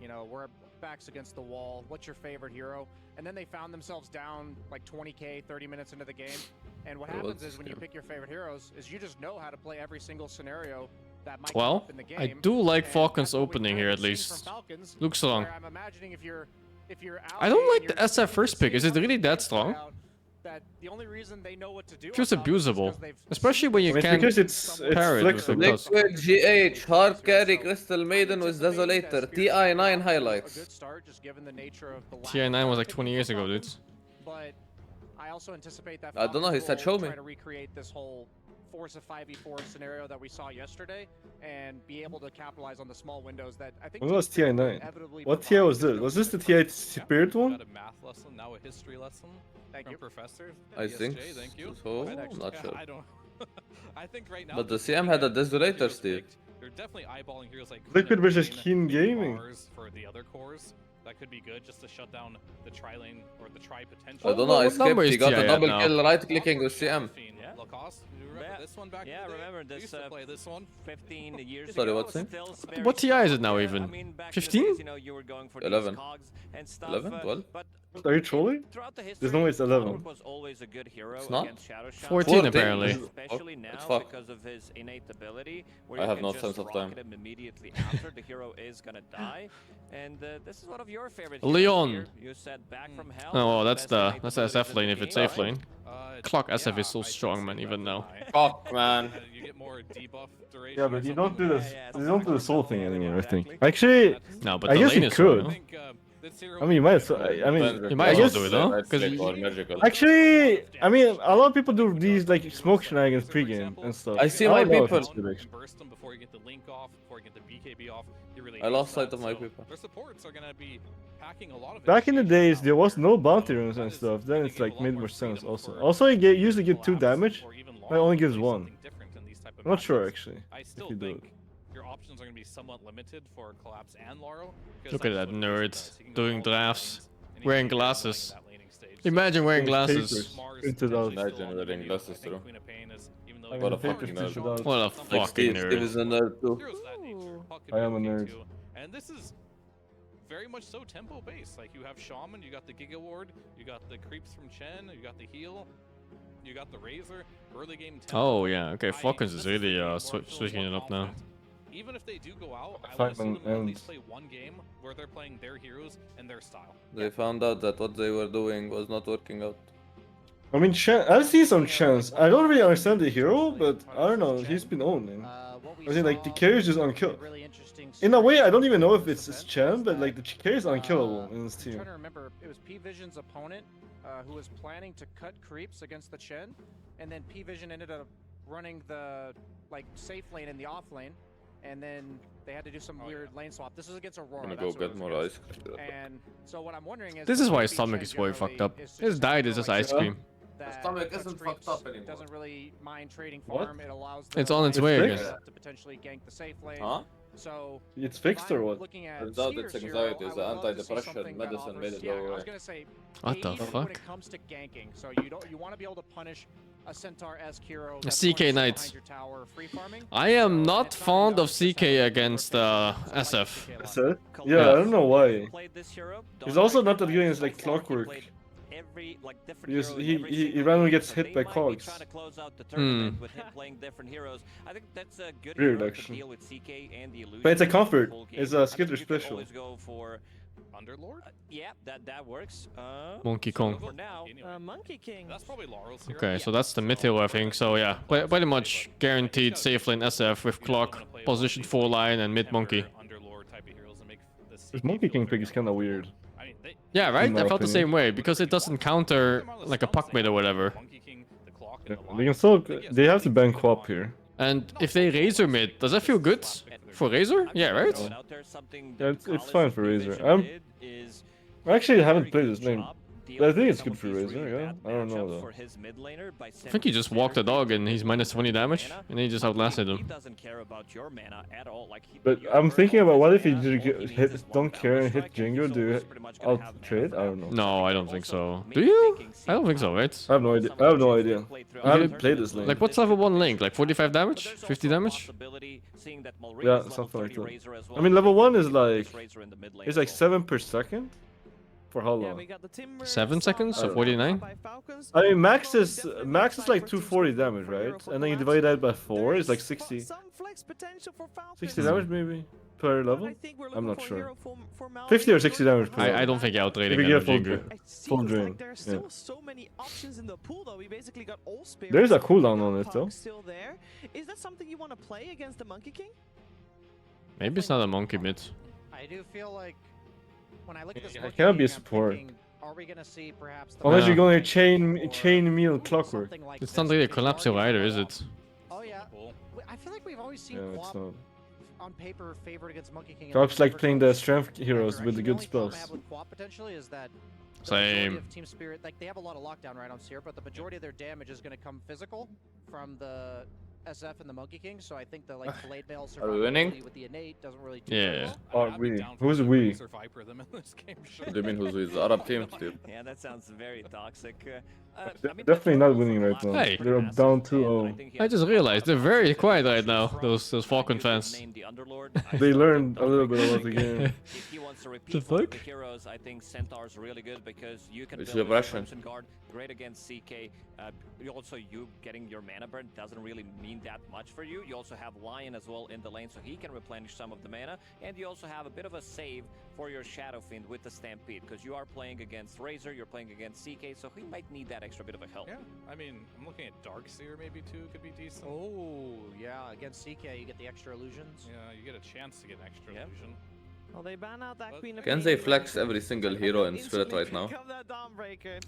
Speaker 23: You know, we're backs against the wall. What's your favorite hero? And then they found themselves down like 20k 30 minutes into the game. And what happens is when you pick your favorite heroes is you just know how to play every single scenario that might come
Speaker 2: Well,
Speaker 23: up in the game.
Speaker 2: I do like Falcon's opening here at least. Looks strong.
Speaker 23: Where I'm imagining if you're
Speaker 2: I don't like the SF first pick. Is it really that strong?
Speaker 23: that the only reason they know what to do
Speaker 2: Feels abusable, especially when you
Speaker 5: I mean,
Speaker 2: can't
Speaker 5: because it's
Speaker 2: pair it with
Speaker 5: flexible.
Speaker 2: a boss.
Speaker 3: Liquid GH, hard carry, Crystal Maiden with Desolator, TI9 highlights.
Speaker 2: TI9 was like 20 years ago, dude.
Speaker 23: But I also anticipate that
Speaker 3: I don't know, he said show me.
Speaker 23: try to recreate this whole force of 5v4 scenario that we saw yesterday and be able to capitalize on the small windows that I think
Speaker 5: When was TI9? What TI was this? Was this the TI Spirit one?
Speaker 21: Got a math lesson, now a history lesson from professor.
Speaker 3: I think
Speaker 21: Thank you.
Speaker 3: so. Not sure.
Speaker 21: I don't. I think right now.
Speaker 3: But the CM had a Desolator, Steve.
Speaker 21: They're definitely eyeballing heroes like
Speaker 5: Liquid versus Keen Gaming.
Speaker 21: for the other cores. That could be good just to shut down the tri lane or the tri potential.
Speaker 3: I don't know, I skipped. He got a double kill right clicking with CM.
Speaker 21: Lacoste, you remember this one back in the day?
Speaker 22: remember this.
Speaker 21: Used to play this one
Speaker 22: 15 years
Speaker 3: Sorry,
Speaker 22: ago.
Speaker 3: what's it?
Speaker 2: What TI is it now even? 15?
Speaker 3: 11. 11? 12?
Speaker 5: Are you trolling? There's no way it's 11.
Speaker 22: Was always a good hero
Speaker 3: It's not?
Speaker 22: against Shadow Shot.
Speaker 2: 14 apparently.
Speaker 22: Especially now
Speaker 3: It's fuck.
Speaker 22: because of his innate ability, where
Speaker 3: I
Speaker 22: you
Speaker 3: have
Speaker 22: can
Speaker 3: no
Speaker 22: just
Speaker 3: sense of time.
Speaker 22: rocket him immediately after the hero is gonna die. And this is one of your favorite
Speaker 2: Leon.
Speaker 22: heroes here. You said back from hell.
Speaker 2: Oh, well, that's
Speaker 22: best
Speaker 2: the
Speaker 22: innate
Speaker 2: SF
Speaker 22: abilities
Speaker 2: lane
Speaker 22: in
Speaker 2: if
Speaker 22: the
Speaker 2: it's
Speaker 22: game.
Speaker 2: safe lane. Clock SF is so strong, man, even now.
Speaker 3: Fuck, man.
Speaker 21: You get more debuff duration.
Speaker 5: Yeah, but you don't do this. You don't do the soul thing anymore. I think. Actually,
Speaker 2: No, but
Speaker 5: I
Speaker 2: the
Speaker 5: guess
Speaker 2: lane
Speaker 5: you
Speaker 2: is
Speaker 5: could.
Speaker 2: strong,
Speaker 5: I mean, you might. I mean,
Speaker 2: You might
Speaker 5: I
Speaker 2: as well
Speaker 5: guess.
Speaker 2: do it though, because
Speaker 5: Actually, I mean, a lot of people do these like smoke shenanigans pre-game and stuff.
Speaker 3: I see
Speaker 5: don't
Speaker 3: my
Speaker 5: know if
Speaker 3: people.
Speaker 5: it's good, actually.
Speaker 21: Burst them before you get the link off, before you get the BKB off. You really
Speaker 3: I lost
Speaker 21: need
Speaker 3: sight
Speaker 21: that,
Speaker 3: of my
Speaker 21: so
Speaker 3: people.
Speaker 21: Their supports are gonna be packing a lot of
Speaker 5: Back in the
Speaker 21: initiation
Speaker 5: days,
Speaker 21: now.
Speaker 5: there was no bounty runes and stuff. Then it's like made more sense. Also, you usually get 2 damage. It only gives 1. I'm not sure actually.
Speaker 21: I
Speaker 5: If
Speaker 21: still
Speaker 5: you do it.
Speaker 21: think your options are going to be somewhat limited for Collapse and Laurel.
Speaker 2: Look at that nerd doing drafts, wearing glasses. Imagine wearing glasses.
Speaker 3: Imagine wearing glasses, too. What a fucking nerd.
Speaker 2: What a
Speaker 3: Like
Speaker 2: fucking
Speaker 3: Steve is a
Speaker 2: nerd.
Speaker 3: nerd too.
Speaker 5: I am a nerd.
Speaker 21: And this is very much so tempo based. Like you have Shaman, you got the Giga Ward, you got the creeps from Chen, you got the heal, you got the Razor. Early game tempo.
Speaker 2: Oh yeah, okay, Falcons is really switching it up now.
Speaker 21: Even if they do go out, I would
Speaker 5: Fight
Speaker 21: assume them to at
Speaker 5: ends.
Speaker 21: least play one game where they're playing their heroes and their style.
Speaker 3: They found out that what they were doing was not working out.
Speaker 5: I mean, I've seen some chance. I don't really understand the hero, but I don't know. He's been owning. I mean, like the carry is just unkillable. In a way, I don't even know if it's Chen, but like the carry is unkillable in this
Speaker 23: I'm
Speaker 5: team.
Speaker 23: trying to remember, it was Pvision's opponent who was planning to cut creeps against the Chen, and then Pvision ended up running the like safe lane in the off lane, and then they had to do some weird lane swap. This is against Aurora.
Speaker 3: I'm gonna
Speaker 23: that's
Speaker 3: go
Speaker 23: what it
Speaker 3: get
Speaker 23: was
Speaker 3: more
Speaker 23: against.
Speaker 3: ice cream.
Speaker 23: And so what I'm wondering is,
Speaker 2: This is why his
Speaker 23: maybe
Speaker 2: stomach
Speaker 23: Chen
Speaker 2: is way
Speaker 23: generally
Speaker 2: fucked up.
Speaker 23: is
Speaker 2: His
Speaker 23: just
Speaker 2: diet is
Speaker 23: like
Speaker 2: just ice cream.
Speaker 23: that
Speaker 3: stomach
Speaker 23: cuts
Speaker 3: isn't
Speaker 23: creeps,
Speaker 3: fucked up anymore.
Speaker 23: Doesn't really mind trading
Speaker 5: What?
Speaker 23: farm. It allows
Speaker 2: It's
Speaker 23: the
Speaker 2: on its
Speaker 23: lane
Speaker 2: way
Speaker 23: to
Speaker 2: again.
Speaker 23: potentially gank the safe lane.
Speaker 3: Huh?
Speaker 23: So
Speaker 5: It's fixed or what?
Speaker 23: looking at
Speaker 3: Turns out it's
Speaker 23: Steer's
Speaker 3: anxiety,
Speaker 23: hero,
Speaker 3: it's
Speaker 23: I would love to see
Speaker 3: antidepressant
Speaker 23: something that
Speaker 3: medicine made
Speaker 23: offers-
Speaker 3: it
Speaker 23: yeah,
Speaker 3: go
Speaker 23: I was
Speaker 3: away.
Speaker 23: gonna say,
Speaker 2: What the
Speaker 23: aid when
Speaker 2: fuck?
Speaker 23: it comes to ganking. So you want to be able to punish a Centaur-esque hero.
Speaker 2: A
Speaker 23: that
Speaker 2: CK
Speaker 23: punishes
Speaker 2: Knight.
Speaker 23: behind your tower, free farming.
Speaker 2: I am not fond of CK against SF.
Speaker 5: That's it? Yeah, I don't know why. He's also not that good against like Clockwork.
Speaker 22: every different
Speaker 5: Because
Speaker 22: hero in
Speaker 5: he
Speaker 22: every single
Speaker 5: randomly
Speaker 22: game,
Speaker 5: gets
Speaker 22: so
Speaker 5: hit
Speaker 22: they
Speaker 5: by
Speaker 22: might be
Speaker 5: cogs.
Speaker 22: trying to close out the tournament with him playing different heroes. I think that's a good
Speaker 5: Weird,
Speaker 22: hero to
Speaker 5: actually.
Speaker 22: deal with CK and the illusion.
Speaker 5: But it's a comfort.
Speaker 22: Whole game.
Speaker 5: It's
Speaker 22: I
Speaker 5: a
Speaker 22: think
Speaker 5: skitter
Speaker 22: you can
Speaker 5: special.
Speaker 22: always go for
Speaker 21: Underlord?
Speaker 22: yeah, that works.
Speaker 2: Monkey
Speaker 22: so
Speaker 2: Kong.
Speaker 22: For now,
Speaker 15: Monkey King.
Speaker 21: That's probably Laurel's hero.
Speaker 2: Okay, so that's the mid hero, I think. So yeah, pretty much guaranteed safe lane SF with clock, position 4 line, and mid monkey.
Speaker 21: Underlord type of heroes and make this
Speaker 5: This Monkey King pick is kind of weird.
Speaker 2: Yeah, right?
Speaker 5: In my
Speaker 2: I felt the
Speaker 5: opinion.
Speaker 2: same way because it doesn't counter like a puck mid or whatever.
Speaker 5: Yeah, they can still. They have to ban co-op here.
Speaker 2: And if they Razor mid, does that feel good for Razor? Yeah, right?
Speaker 5: Yeah, it's fine for Razor. I actually haven't played this lane. But I think it's good for Razor, yeah? I don't know though.
Speaker 2: I think he just walked a dog and he's minus 20 damage, and he just outlasted him.
Speaker 5: But I'm thinking about what if he don't care and hit Jingo, do you out trade? I don't know.
Speaker 2: No, I don't think so. Do you? I don't think so, right?
Speaker 5: I have no idea. I have no idea. I haven't played this lane.
Speaker 2: Like, what's level 1 Link? Like 45 damage? 50 damage?
Speaker 5: Yeah, something like that. I mean, level 1 is like... It's like 7 per second? For how long?
Speaker 2: 7 seconds? So 49?
Speaker 5: I mean, max is like 240 damage, right? And then you divide that by 4, it's like 60. 60 damage maybe per level? I'm not sure. 50 or 60 damage per level.
Speaker 2: I don't think you're outrating
Speaker 5: If you get full
Speaker 2: Jingu.
Speaker 5: full drain.
Speaker 15: Like there's
Speaker 5: Yeah.
Speaker 15: still so many options in the pool though. We basically got all spirits.
Speaker 5: There's a cooldown on it though.
Speaker 15: Still there. Is that something you want to play against the Monkey King?
Speaker 2: Maybe it's not a monkey mid.
Speaker 23: I do feel like when I look at this,
Speaker 5: It cannot be a support.
Speaker 23: are we gonna see perhaps? The
Speaker 5: Unless you're going to chain meal clockwork.
Speaker 2: It's not really a collapse hero either, is it?
Speaker 23: Oh yeah. I feel like we've always seen
Speaker 5: Yeah, it's
Speaker 23: Co-op
Speaker 5: not.
Speaker 23: on paper favored against Monkey King.
Speaker 5: Co-op's like playing the strength heroes with the good spells.
Speaker 23: The only problem I have with Co-op potentially is that the
Speaker 2: Same.
Speaker 23: majority of Team Spirit, like they have a lot of lockdown right on Seer, but the majority of their damage is going to come physical from the SF and the Monkey King. So I think the like blade mail
Speaker 3: Are we winning?
Speaker 23: survivability with the innate doesn't really. do
Speaker 2: Yeah.
Speaker 5: Are we? Who's we?
Speaker 3: What do you mean who's with the Arab team, dude?
Speaker 22: Yeah, that sounds very toxic.
Speaker 5: Definitely not winning right now.
Speaker 2: Hey.
Speaker 5: They're up down 2-0.
Speaker 2: I just realized they're very quiet right now, those Falcon fans.
Speaker 5: They learned a little bit about the game.
Speaker 22: If he wants to repeat
Speaker 2: The
Speaker 22: one of
Speaker 2: fuck?
Speaker 22: the heroes, I think Centaur's really good because you can
Speaker 3: It's
Speaker 22: build
Speaker 3: your
Speaker 22: a
Speaker 3: Russian.
Speaker 22: Crimson Guard, great against CK. Also, you getting your mana burn doesn't really mean that much for you. You also have Lion as well in the lane, so he can replenish some of the mana. And you also have a bit of a save for your Shadow Fiend with the Stampede, because you are playing against Razor, you're playing against CK, so he might need that extra bit of a help.
Speaker 21: Yeah, I mean, I'm looking at Darkseer maybe too, could be decent.
Speaker 23: Oh yeah, against CK you get the extra illusions.
Speaker 21: Yeah, you get a chance to get an extra illusion.
Speaker 15: Well, they ban out that Queen of
Speaker 3: Can they flex every single hero in Spirit right now?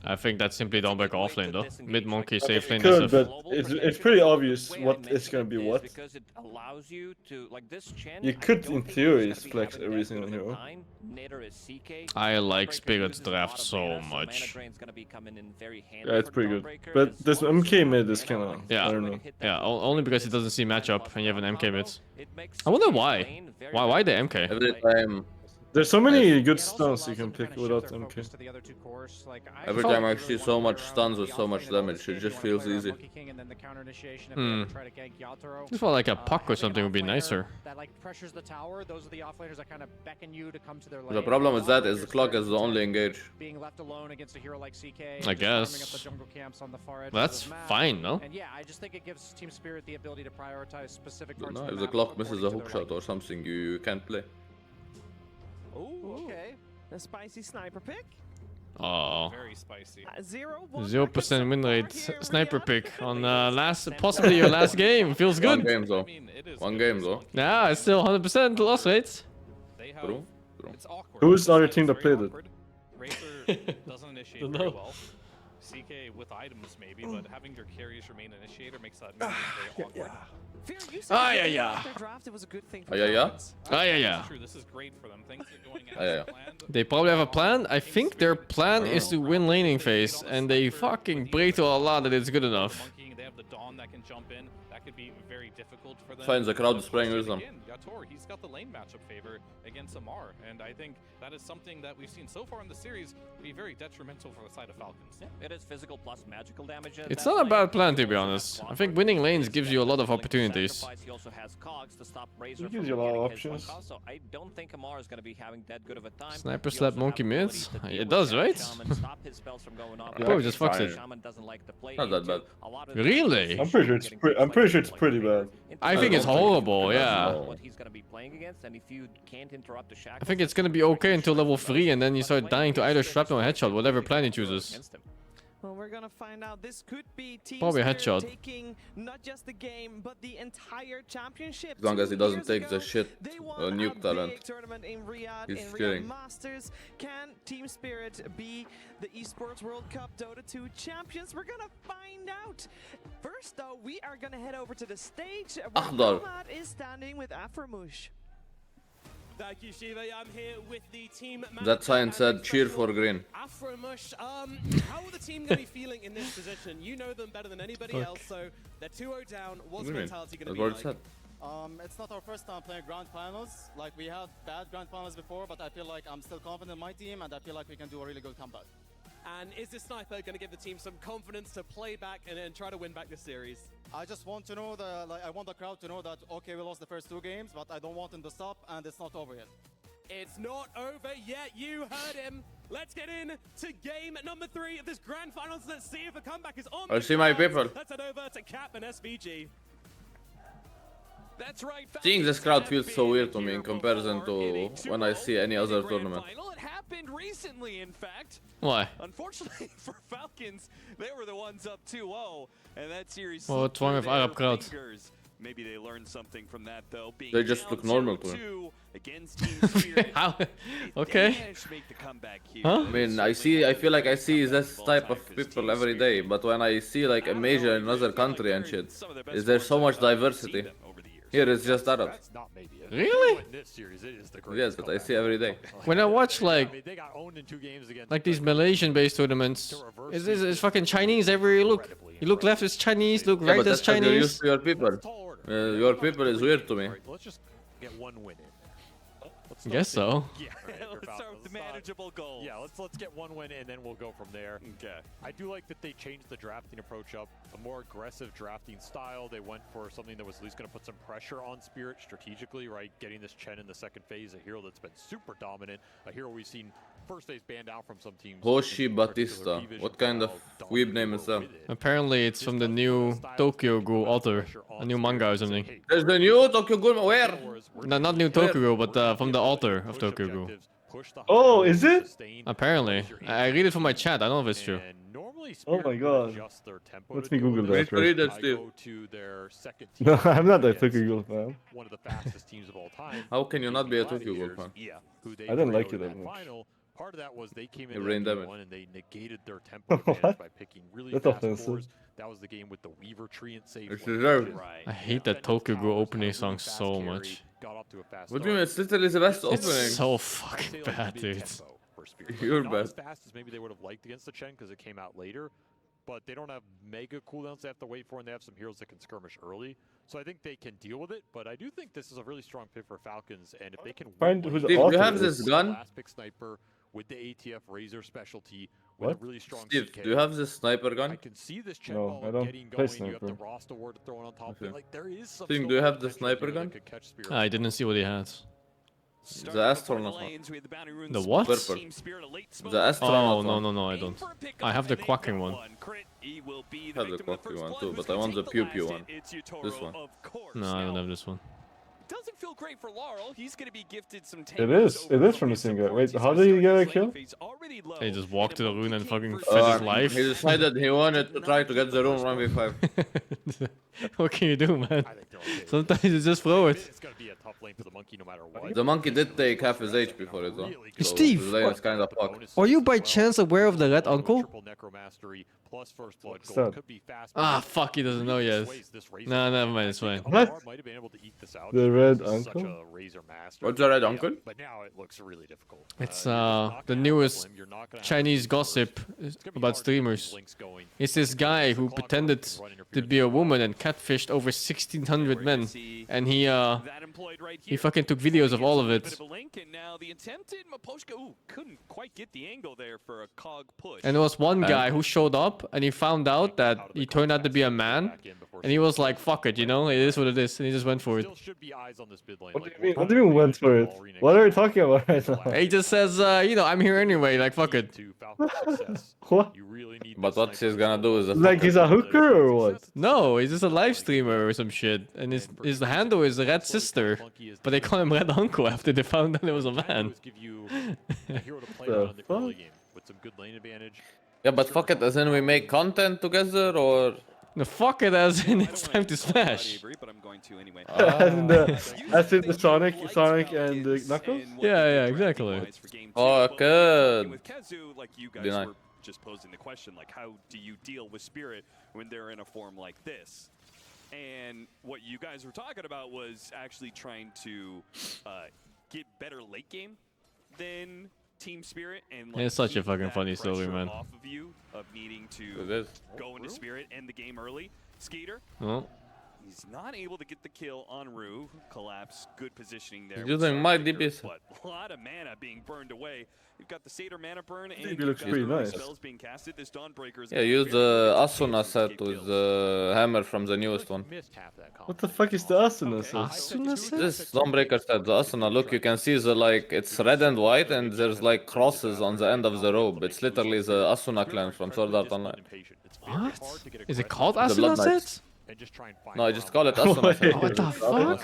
Speaker 2: I think that's simply Dawnbreaker offlane though. Mid monkey, safe lane,
Speaker 5: Could,
Speaker 2: SF.
Speaker 5: but it's pretty obvious what is going to be what.
Speaker 22: Because it allows you to, like this Chen,
Speaker 5: You could, in theory, flex every single hero.
Speaker 2: I like Spirit's draft so much.
Speaker 5: Yeah, it's pretty good. But this MK mid is kind of,
Speaker 2: Yeah,
Speaker 5: I don't know.
Speaker 2: yeah, only because it doesn't see matchup and you have an MK mid. I wonder why. Why the MK?
Speaker 3: Every time,
Speaker 5: There's so many good stuns you can pick without MK.
Speaker 3: every time I see so much stuns with so much damage, it just feels easy.
Speaker 2: Just felt like a puck or something would be nicer.
Speaker 23: That like pressures the tower. Those are the offlaners that kind of beckon you to come to their lane.
Speaker 3: The problem with that is the clock is the only engage.
Speaker 23: Being left alone against a hero like CK.
Speaker 2: I
Speaker 23: just farming up
Speaker 2: guess.
Speaker 23: the jungle camps on the far edge
Speaker 2: That's
Speaker 23: of the map.
Speaker 2: fine, no?
Speaker 23: And yeah, I just think it gives Team Spirit the ability to prioritize specific parts
Speaker 3: No,
Speaker 23: of the
Speaker 3: if the
Speaker 23: map
Speaker 3: clock misses a
Speaker 23: according
Speaker 3: hook
Speaker 23: to their,
Speaker 3: shot or something, you can't play.
Speaker 15: Ooh, okay. A spicy sniper pick.
Speaker 2: Oh.
Speaker 21: Very spicy.
Speaker 2: 0% win rate sniper pick on possibly your last game. Feels good.
Speaker 3: One game though. One game though.
Speaker 2: Yeah, it's still 100% loss rate.
Speaker 3: True.
Speaker 21: It's awkward.
Speaker 5: Who's the other team that played it?
Speaker 21: Razor doesn't initiate very well. CK with items maybe, but having your carries remain initiator makes that very awkward.
Speaker 2: Ah, yeah, yeah.
Speaker 15: After draft, it was a good thing for
Speaker 3: Ah, yeah, yeah.
Speaker 15: Falcons.
Speaker 2: Ah, yeah, yeah.
Speaker 21: True, this is great for them. Things are going
Speaker 3: Ah, yeah, yeah.
Speaker 21: as planned.
Speaker 2: They probably have a plan. I think their plan is to win laning phase, and they fucking pray to Allah that it's good enough.
Speaker 21: They have the Dawn that can jump in. That that could be very difficult for them.
Speaker 3: Finds the crowd
Speaker 21: But
Speaker 3: spraying
Speaker 21: once
Speaker 3: wisdom.
Speaker 21: again, Yator, he's got the lane matchup favor against Amar, and I think that is something that we've seen so far in the series be very detrimental for the side of Falcons.
Speaker 22: Yeah, it is physical plus magical damage.
Speaker 2: It's not a bad plan, to be honest. I think winning lanes gives you a lot of opportunities.
Speaker 22: He also has cogs to stop Razor
Speaker 5: It
Speaker 22: from
Speaker 5: gives you a lot of
Speaker 22: getting his
Speaker 5: options.
Speaker 22: one cost, so I don't think Amar is going to be having that good of a time.
Speaker 2: Sniper
Speaker 22: He
Speaker 2: slap
Speaker 22: also
Speaker 2: monkey
Speaker 22: have the
Speaker 2: mid?
Speaker 22: ability to deal
Speaker 2: It
Speaker 22: with
Speaker 2: does,
Speaker 22: that
Speaker 2: right?
Speaker 22: Shaman, stop his spells from going off.
Speaker 5: Yeah,
Speaker 2: Probably just fucks it.
Speaker 22: Shaman doesn't like to play
Speaker 3: Not that
Speaker 22: into
Speaker 3: bad.
Speaker 22: a lot of the
Speaker 2: Really?
Speaker 5: I'm pretty sure it's pretty bad.
Speaker 2: I think it's horrible, yeah.
Speaker 22: what he's going to be playing against, and if you can't interrupt the shackles,
Speaker 2: I think it's gonna be okay until level 3 and then you start dying to either shrapnel or headshot, whatever plan he chooses.
Speaker 15: Well, we're gonna find out. This could be Team
Speaker 2: Probably a
Speaker 15: Spirit
Speaker 2: headshot.
Speaker 15: taking not just the game, but the entire championship.
Speaker 3: As long as he
Speaker 15: 2
Speaker 3: doesn't
Speaker 15: years
Speaker 3: take
Speaker 15: ago,
Speaker 3: the shit
Speaker 15: they won
Speaker 3: nuke
Speaker 15: a
Speaker 3: talent.
Speaker 15: big tournament in Riyadh,
Speaker 3: He's
Speaker 15: in Riyadh
Speaker 3: kidding.
Speaker 15: Masters. Can Team Spirit be the Esports World Cup Dota 2 champions? We're gonna find out. First, though, we are gonna head over to the stage where
Speaker 3: Akhdar.
Speaker 15: Ahmad is standing with Aframush.
Speaker 14: Thank you, Shiva. I'm here with the team.
Speaker 3: That sign said cheer for green.
Speaker 14: Aframush, how are the team going to be feeling in this position? You know them better than anybody
Speaker 3: Fuck.
Speaker 14: else, so they're 2-0 down. What's
Speaker 3: What do you mean?
Speaker 14: mentality going to
Speaker 3: That's
Speaker 14: be
Speaker 3: what it
Speaker 14: like?
Speaker 3: said.
Speaker 6: It's not our first time playing grand finals. Like, we had bad grand finals before, but I feel like I'm still confident in my team, and I feel like we can do a really good comeback.
Speaker 14: And is this sniper going to give the team some confidence to play back and try to win back this series?
Speaker 6: I just want to know I want the crowd to know that, okay, we lost the first 2 games, but I don't want them to stop, and it's not over yet.
Speaker 14: It's not over yet. You heard him. Let's get in to game number 3 of this grand finals. Let's see if a comeback is on.
Speaker 3: I
Speaker 14: the
Speaker 3: see my
Speaker 14: cards.
Speaker 3: people.
Speaker 14: Let's head over to Cap and SVG.
Speaker 11: That's right.
Speaker 3: Seeing this crowd feels so weird to me in comparison to when I see any other tournament.
Speaker 11: Final. It happened recently, in fact.
Speaker 2: Why?
Speaker 11: Unfortunately for Falcons, they were the ones up 2-0, and that series.
Speaker 2: Well, what's wrong with
Speaker 11: slipped through
Speaker 2: Arab
Speaker 11: their
Speaker 2: crowd?
Speaker 11: fingers. Maybe they learned something from that, though. Being
Speaker 3: They just
Speaker 11: down
Speaker 3: look normal to
Speaker 11: 0-2 against Team Spirit.
Speaker 2: How?
Speaker 11: They
Speaker 2: Okay.
Speaker 11: managed to make the comeback here.
Speaker 2: Huh?
Speaker 3: I mean, I feel like I see this type of people every day, but when I see like a major in another country and shit, is there so much diversity? Here it's just Arabs.
Speaker 1: That's not maybe it.
Speaker 2: Really?
Speaker 1: In this series, it is the
Speaker 3: Yes, but I see every day.
Speaker 2: When I watch
Speaker 1: I
Speaker 2: like
Speaker 1: mean, they got owned in 2 games against
Speaker 2: these Malaysian-based tournaments, it's fucking Chinese everywhere you look. You look left, it's Chinese. Look
Speaker 3: Yeah,
Speaker 2: right,
Speaker 3: but
Speaker 2: it's
Speaker 3: that's 'cause you're used
Speaker 2: Chinese.
Speaker 3: to your people. Your people is weird to me.
Speaker 1: All right, let's just get 1 win in. Let's
Speaker 2: I guess so.
Speaker 1: Yeah,
Speaker 11: Let's start with the manageable goals.
Speaker 1: Yeah, let's get 1 win and then we'll go from there.
Speaker 11: Okay.
Speaker 1: I do like that they changed the drafting approach up, a more aggressive drafting style. They went for something that was at least going to put some pressure on Spirit strategically, right? Getting this Chen in the second phase, a hero that's been super dominant, a hero we've seen first phase banned out from some teams.
Speaker 3: Hoshi
Speaker 1: in particular
Speaker 3: Batista.
Speaker 1: Pvision
Speaker 3: What
Speaker 1: for
Speaker 3: kind of
Speaker 1: how
Speaker 3: weeb
Speaker 1: dominant
Speaker 3: name
Speaker 1: they
Speaker 3: is
Speaker 1: were
Speaker 3: that?
Speaker 1: with it.
Speaker 2: Apparently, it's from the new Tokyo Ghoul author, a new manga or something.
Speaker 3: There's the new Tokyo Ghoul. Where?
Speaker 2: No, not new Tokyo Ghoul, but from the author of Tokyo Ghoul.
Speaker 5: Oh, is it?
Speaker 2: Apparently, I read it from my chat. I don't know if it's true.
Speaker 5: Oh my god. Let me Google that.
Speaker 3: Read it,
Speaker 1: I
Speaker 3: Steve.
Speaker 1: go to their second
Speaker 5: No,
Speaker 1: team
Speaker 5: I'm not a
Speaker 1: against
Speaker 5: Tokyo Ghoul fan.
Speaker 1: one of the fastest teams of all time.
Speaker 3: How can you not be a
Speaker 1: the
Speaker 3: Tokyo Ghoul
Speaker 1: Gladiators,
Speaker 3: fan?
Speaker 1: Yeah, who they
Speaker 5: I didn't like
Speaker 1: 3-0'd
Speaker 5: it
Speaker 1: in
Speaker 5: that much.
Speaker 1: Final. Part of that was they came
Speaker 3: It
Speaker 1: in
Speaker 3: rained
Speaker 1: game
Speaker 3: damage.
Speaker 1: 1 and they negated their tempo advantage
Speaker 5: What?
Speaker 1: by picking really
Speaker 5: That's
Speaker 1: fast
Speaker 5: offensive.
Speaker 1: cores. That was the game with the Weaver tree and save.
Speaker 3: It's
Speaker 1: one.
Speaker 3: deserved.
Speaker 1: Right.
Speaker 2: I hate that Tokyo Ghoul opening song so much.
Speaker 1: Got off to a fast
Speaker 3: What do you mean? It's literally the best
Speaker 2: It's
Speaker 3: opening.
Speaker 2: so fucking bad, dude.
Speaker 3: You're
Speaker 1: Not
Speaker 3: bad.
Speaker 1: as fast as maybe they would have liked against the Chen because it came out later, but they don't have mega cooldowns they have to wait for, and they have some heroes that can skirmish early. So I think they can deal with it, but I do think this is a really strong pick for Falcons, and if they can
Speaker 5: Find
Speaker 1: win
Speaker 5: who the
Speaker 3: Steve,
Speaker 5: author
Speaker 3: you have
Speaker 5: is.
Speaker 3: this gun?
Speaker 1: last pick sniper with the ATF Razor specialty with
Speaker 5: What?
Speaker 1: a really strong
Speaker 3: Steve,
Speaker 1: CK.
Speaker 3: do you have this sniper
Speaker 1: I
Speaker 3: gun?
Speaker 1: can see this Chen
Speaker 5: No,
Speaker 1: ball
Speaker 5: I don't
Speaker 1: getting
Speaker 5: play
Speaker 1: going. You have the
Speaker 5: sniper.
Speaker 1: Rost award to throw on top of
Speaker 3: Okay.
Speaker 1: it. Like there is some
Speaker 3: Think,
Speaker 1: still
Speaker 3: do you have the
Speaker 1: potential
Speaker 3: sniper
Speaker 1: here that
Speaker 3: gun?
Speaker 1: could catch Spirit.
Speaker 2: I didn't see what he had.
Speaker 3: The astronaut one.
Speaker 2: The what?
Speaker 3: Purple. The astronaut
Speaker 2: Oh,
Speaker 3: one.
Speaker 2: no, I don't. I have the quacking one.
Speaker 3: I have the coffee one too, but I want the pew pew one. This one.
Speaker 2: No, I don't have this one.
Speaker 11: Doesn't feel great for Laurel. He's going to be gifted some
Speaker 5: It is. It is from the singer. Wait, how did he get a kill?
Speaker 2: He just walked to the rune and fucking fed his
Speaker 3: He
Speaker 2: life.
Speaker 3: decided he wanted to try to get the room 1v5.
Speaker 2: What can you do, man? Sometimes you just throw it.
Speaker 1: It's gonna be a tough lane for the monkey no matter what.
Speaker 3: The monkey did take half his HP for it though. So
Speaker 2: Steve,
Speaker 3: his lane is kind of fucked.
Speaker 2: Are you by chance aware of the red uncle?
Speaker 1: Triple necromastery plus first blood
Speaker 5: What's
Speaker 1: gold
Speaker 5: that?
Speaker 1: could be fast.
Speaker 2: Ah, fuck, he doesn't know yet. No, never mind, it's fine.
Speaker 5: What?
Speaker 1: Might have been able to eke this out.
Speaker 5: The red
Speaker 1: He's such
Speaker 5: uncle?
Speaker 1: a razor master.
Speaker 3: What's the red
Speaker 1: Yeah,
Speaker 3: uncle?
Speaker 1: But now it looks really difficult.
Speaker 2: It's
Speaker 1: You're just not
Speaker 2: the
Speaker 1: gonna
Speaker 2: newest
Speaker 1: outlevel him, you're not gonna have
Speaker 2: Chinese
Speaker 1: the numbers.
Speaker 2: gossip
Speaker 1: It's gonna be
Speaker 2: about
Speaker 1: hard to get these
Speaker 2: streamers.
Speaker 1: links going.
Speaker 2: It's this guy who pretended to be a woman and catfished over 1,600 men, and he fucking took videos of all of it.
Speaker 11: Bit of a link, and now the attempted Maposhka, ooh, couldn't quite get the angle there for a cog push.
Speaker 2: And there was one guy who showed up and he found out that he turned out to be a man, and he was like, "Fuck it, you know, it is what it is," and he just went for it.
Speaker 5: What do you mean went for it? What are we talking about right now?
Speaker 2: He just says, you know, I'm here anyway, like fuck it.
Speaker 5: What?
Speaker 3: But what he's gonna do is
Speaker 5: Like he's a hooker or what?
Speaker 2: No, he's just a live streamer or some shit, and his handle is Red Sister, but they call him Red Uncle after they found out it was a man.
Speaker 3: Yeah, but fuck it, as in we make content together, or...
Speaker 2: No, fuck it, as in it's time to smash.
Speaker 5: As in the Sonic and the Knuckles?
Speaker 2: Yeah, exactly.
Speaker 3: Oh, good.
Speaker 11: With Kazu, like you guys
Speaker 3: Deny.
Speaker 11: were just posing the question, like how do you deal with Spirit when they're in a form like this? And what you guys were talking about was actually trying to get better late game than Team Spirit, and like,
Speaker 2: It's such a
Speaker 11: keep
Speaker 2: fucking
Speaker 11: that
Speaker 2: funny story,
Speaker 11: pressure
Speaker 2: man.
Speaker 11: Off of you of needing
Speaker 3: It
Speaker 11: to
Speaker 3: is.
Speaker 11: go into Spirit, end the game early. Skater,
Speaker 2: Oh.
Speaker 11: he's not able to get the kill on Rue. Collapse, good positioning there.
Speaker 3: He's using my DPS.
Speaker 11: But a lot of mana being burned away. You've got the Satyr mana burn, and
Speaker 5: DP
Speaker 11: you've
Speaker 5: looks
Speaker 11: got
Speaker 5: pretty
Speaker 11: early
Speaker 5: nice.
Speaker 11: spells being casted. This Dawnbreaker is
Speaker 3: Yeah, use the Asuna set with the hammer from the newest one.
Speaker 5: What the fuck is the Asuna set?
Speaker 3: This Dawnbreaker set, the Asuna, look, you can see the like, it's red and white, and there's like crosses on the end of the robe. It's literally the Asuna clan from Sword Art Online.
Speaker 2: What? Is it called
Speaker 3: The
Speaker 2: Asuna
Speaker 3: Blood Knights.
Speaker 2: set?
Speaker 3: No, I just call it Asuna set.
Speaker 2: What the fuck?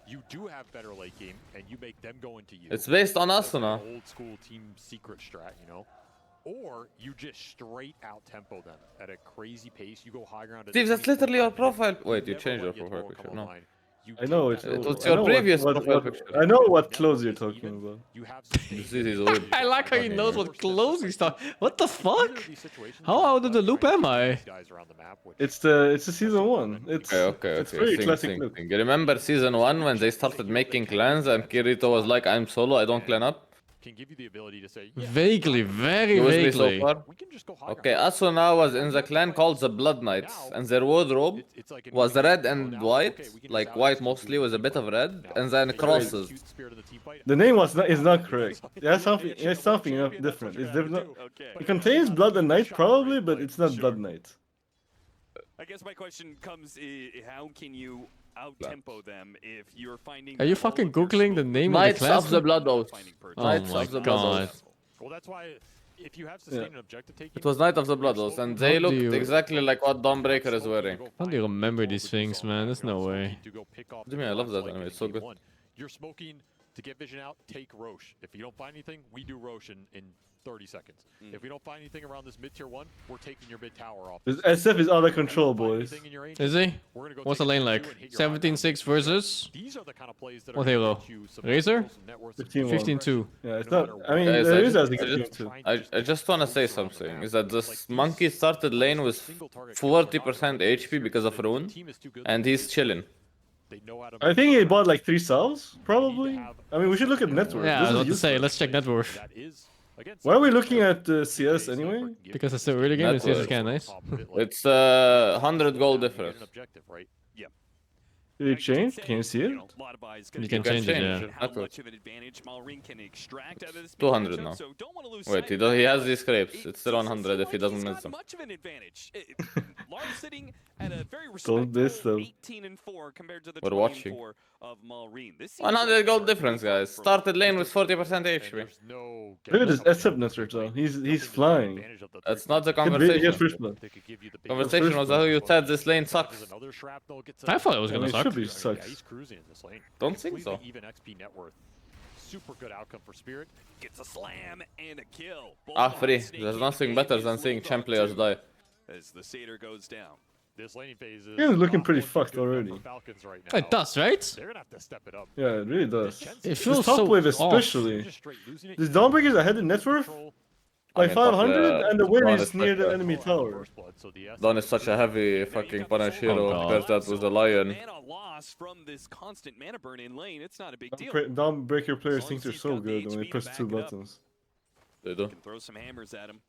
Speaker 1: You do have better late game, and you make them go into you.
Speaker 3: It's based on
Speaker 1: That's
Speaker 3: Asuna.
Speaker 1: an old school team secret strat, you know? Or you just straight out tempo them at a crazy pace. You go high ground.
Speaker 3: Steve, that's literally your profile. Wait, you changed your profile picture, no.
Speaker 5: I know it's
Speaker 3: It was
Speaker 5: I
Speaker 3: your
Speaker 5: know
Speaker 3: previous
Speaker 5: what,
Speaker 3: profile picture.
Speaker 5: I know what clothes you're talking about.
Speaker 3: You see these weird.
Speaker 2: I like how he knows what clothes he's talking. What the fuck? How out of the loop am I?
Speaker 5: It's the season one. It's
Speaker 3: Okay.
Speaker 5: It's very
Speaker 3: Sing,
Speaker 5: classic
Speaker 3: sing,
Speaker 5: look.
Speaker 3: sing. You remember season 1 when they started making clans and Kirito was like, I'm solo, I don't clan up?
Speaker 1: Can give you the ability to say,
Speaker 2: Vaguely, very
Speaker 3: You with me so
Speaker 2: vaguely.
Speaker 3: far? Okay, Asuna was in the clan called the Blood Knights, and their wardrobe was red and white, like white mostly with a bit of red, and then crosses.
Speaker 5: The name is not correct. It's something different. It's different. It contains Blood and Night probably, but it's not Blood Knight.
Speaker 11: I guess my question comes: how can you out-tempo them if you're finding?
Speaker 2: Are you fucking googling the name of the
Speaker 3: Knights
Speaker 2: class?
Speaker 3: of the Blood Oath.
Speaker 2: Oh
Speaker 3: Knights
Speaker 2: my
Speaker 3: of the Blood
Speaker 2: god.
Speaker 3: Oath.
Speaker 1: Well, that's why if you have sustained an objective taking,
Speaker 3: It was Knight of the Blood Oath, and they
Speaker 2: How do
Speaker 3: looked
Speaker 2: you-
Speaker 3: exactly like what Dawnbreaker is wearing.
Speaker 2: How do you remember these things, man? There's no way.
Speaker 3: What do you mean? I love that anime, it's so good.
Speaker 1: You're smoking to get vision out. Take Roche. If you don't find anything, we do Roche in 30 seconds. If we don't find anything around this mid tier 1, we're taking your mid tower off.
Speaker 5: This SF is out of control, boys.
Speaker 2: Is he? What's the lane like? 17-6 versus? What halo? Razor? 15-2.
Speaker 5: Yeah, it's not. I mean,
Speaker 3: Guys,
Speaker 5: there
Speaker 3: I
Speaker 5: is
Speaker 3: just-
Speaker 5: as
Speaker 3: I just- I just wanna say something. Is that this monkey started lane with 40% HP because of Rune, and he's chilling.
Speaker 5: I think he bought like 3 cells, probably. I mean, we should look at net worth.
Speaker 2: Yeah, I
Speaker 5: This
Speaker 2: was
Speaker 5: is
Speaker 2: about to say,
Speaker 5: useless.
Speaker 2: let's check net worth.
Speaker 5: Why are we looking at CS anyway?
Speaker 2: Because it's a early game and
Speaker 3: Net
Speaker 2: CS is
Speaker 3: worth.
Speaker 2: kinda nice.
Speaker 3: It's 100 gold difference.
Speaker 5: Did it change? Can you see it?
Speaker 2: You can change it, yeah.
Speaker 3: Net worth. 200 now. Wait, he has these scrapes. It's still 100 if he doesn't miss them.
Speaker 11: much of an advantage. Lars sitting at a very
Speaker 5: Don't
Speaker 11: respectable
Speaker 5: diss them.
Speaker 11: 18-4 compared to the
Speaker 3: We're watching.
Speaker 11: 24 of Malrine. This seems
Speaker 3: 100 gold difference, guys. Started lane with 40% HP.
Speaker 5: Look at this SF network though. He's flying.
Speaker 3: That's not the
Speaker 5: He has
Speaker 3: conversation.
Speaker 5: first blood.
Speaker 3: Conversation was how you said this lane sucks.
Speaker 2: I thought it was
Speaker 5: I
Speaker 2: gonna
Speaker 5: mean, it
Speaker 2: suck.
Speaker 5: should be sucks.
Speaker 3: Don't think so.
Speaker 1: Even XP net worth. Super good outcome for Spirit.
Speaker 11: Gets a slam and a kill.
Speaker 3: Free. There's nothing better than seeing champ players die.
Speaker 11: As the Satyr goes down.
Speaker 1: This laning phase is
Speaker 5: He's looking pretty fucked already.
Speaker 1: Falcons right now.
Speaker 2: It does, right?
Speaker 1: They're gonna have to step it up.
Speaker 5: Yeah, it really does.
Speaker 2: It
Speaker 5: This
Speaker 2: feels
Speaker 5: top
Speaker 2: so
Speaker 5: wave
Speaker 2: off.
Speaker 5: especially. This Dawnbreaker is ahead in net worth. Like
Speaker 3: I mean, top
Speaker 5: 500 and the win
Speaker 3: Dawn
Speaker 5: is near
Speaker 3: such
Speaker 5: the
Speaker 3: a-
Speaker 5: enemy tower.
Speaker 3: Dawn is such a heavy fucking punish hero
Speaker 2: God.
Speaker 3: compared to that with the Lion.
Speaker 11: Mana loss from this constant mana burn in lane. It's not a big deal.
Speaker 5: Dawnbreaker players
Speaker 11: long
Speaker 5: think
Speaker 11: as
Speaker 5: they're
Speaker 11: he's
Speaker 5: so
Speaker 11: got the
Speaker 5: good when they
Speaker 11: HP to
Speaker 5: press
Speaker 11: back
Speaker 5: 2
Speaker 11: it up.
Speaker 5: buttons.
Speaker 3: They do.
Speaker 11: Can throw some hammers at him.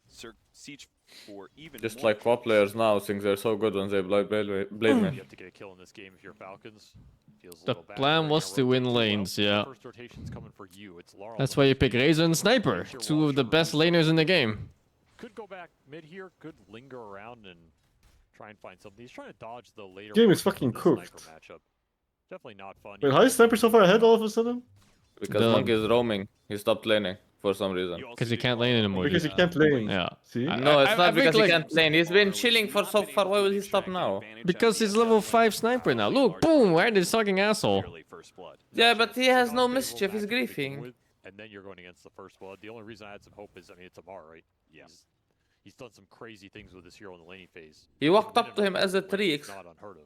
Speaker 11: Siege for even
Speaker 3: Just
Speaker 11: more.
Speaker 3: like WoW players now think they're so good when they blade
Speaker 1: You
Speaker 3: me.
Speaker 1: have to get a kill in this game if you're Falcons. Feels a
Speaker 2: The
Speaker 1: little bad
Speaker 2: plan
Speaker 1: bringing
Speaker 2: was
Speaker 1: a
Speaker 2: to win
Speaker 1: rotate too
Speaker 2: lanes,
Speaker 1: well.
Speaker 2: yeah.
Speaker 1: First rotation's coming for you. It's Laurel.
Speaker 2: That's why you pick Razor and Sniper, two of the best laners in the game.
Speaker 1: Could go back mid here. Could linger around and try and find something. He's trying to dodge the later.
Speaker 5: Game is
Speaker 1: portion of
Speaker 5: fucking
Speaker 1: the
Speaker 5: cooked.
Speaker 1: sniper matchup. Definitely not fun.
Speaker 5: Wait, how is Sniper so far ahead all of a sudden?
Speaker 3: Because Monkey is roaming. He stopped laning for some reason.
Speaker 2: Because he can't lane anymore.
Speaker 5: Because he can't lane.
Speaker 2: Yeah.
Speaker 5: See?
Speaker 3: No, it's not because he
Speaker 2: like-
Speaker 3: can't lane. He's been chilling for so far. Why will he stop now?
Speaker 2: Because he's level 5 Sniper now. Look, boom, right? This fucking asshole.
Speaker 3: Yeah, but he has no mischief. He's griefing.
Speaker 1: And then you're going against the first blood. The only reason I had some hope is, I mean, it's Amar, right? Yeah. He's done some crazy things with this hero in the laning phase.
Speaker 3: He walked up to him as a
Speaker 1: It's
Speaker 3: tree.
Speaker 1: not unheard of.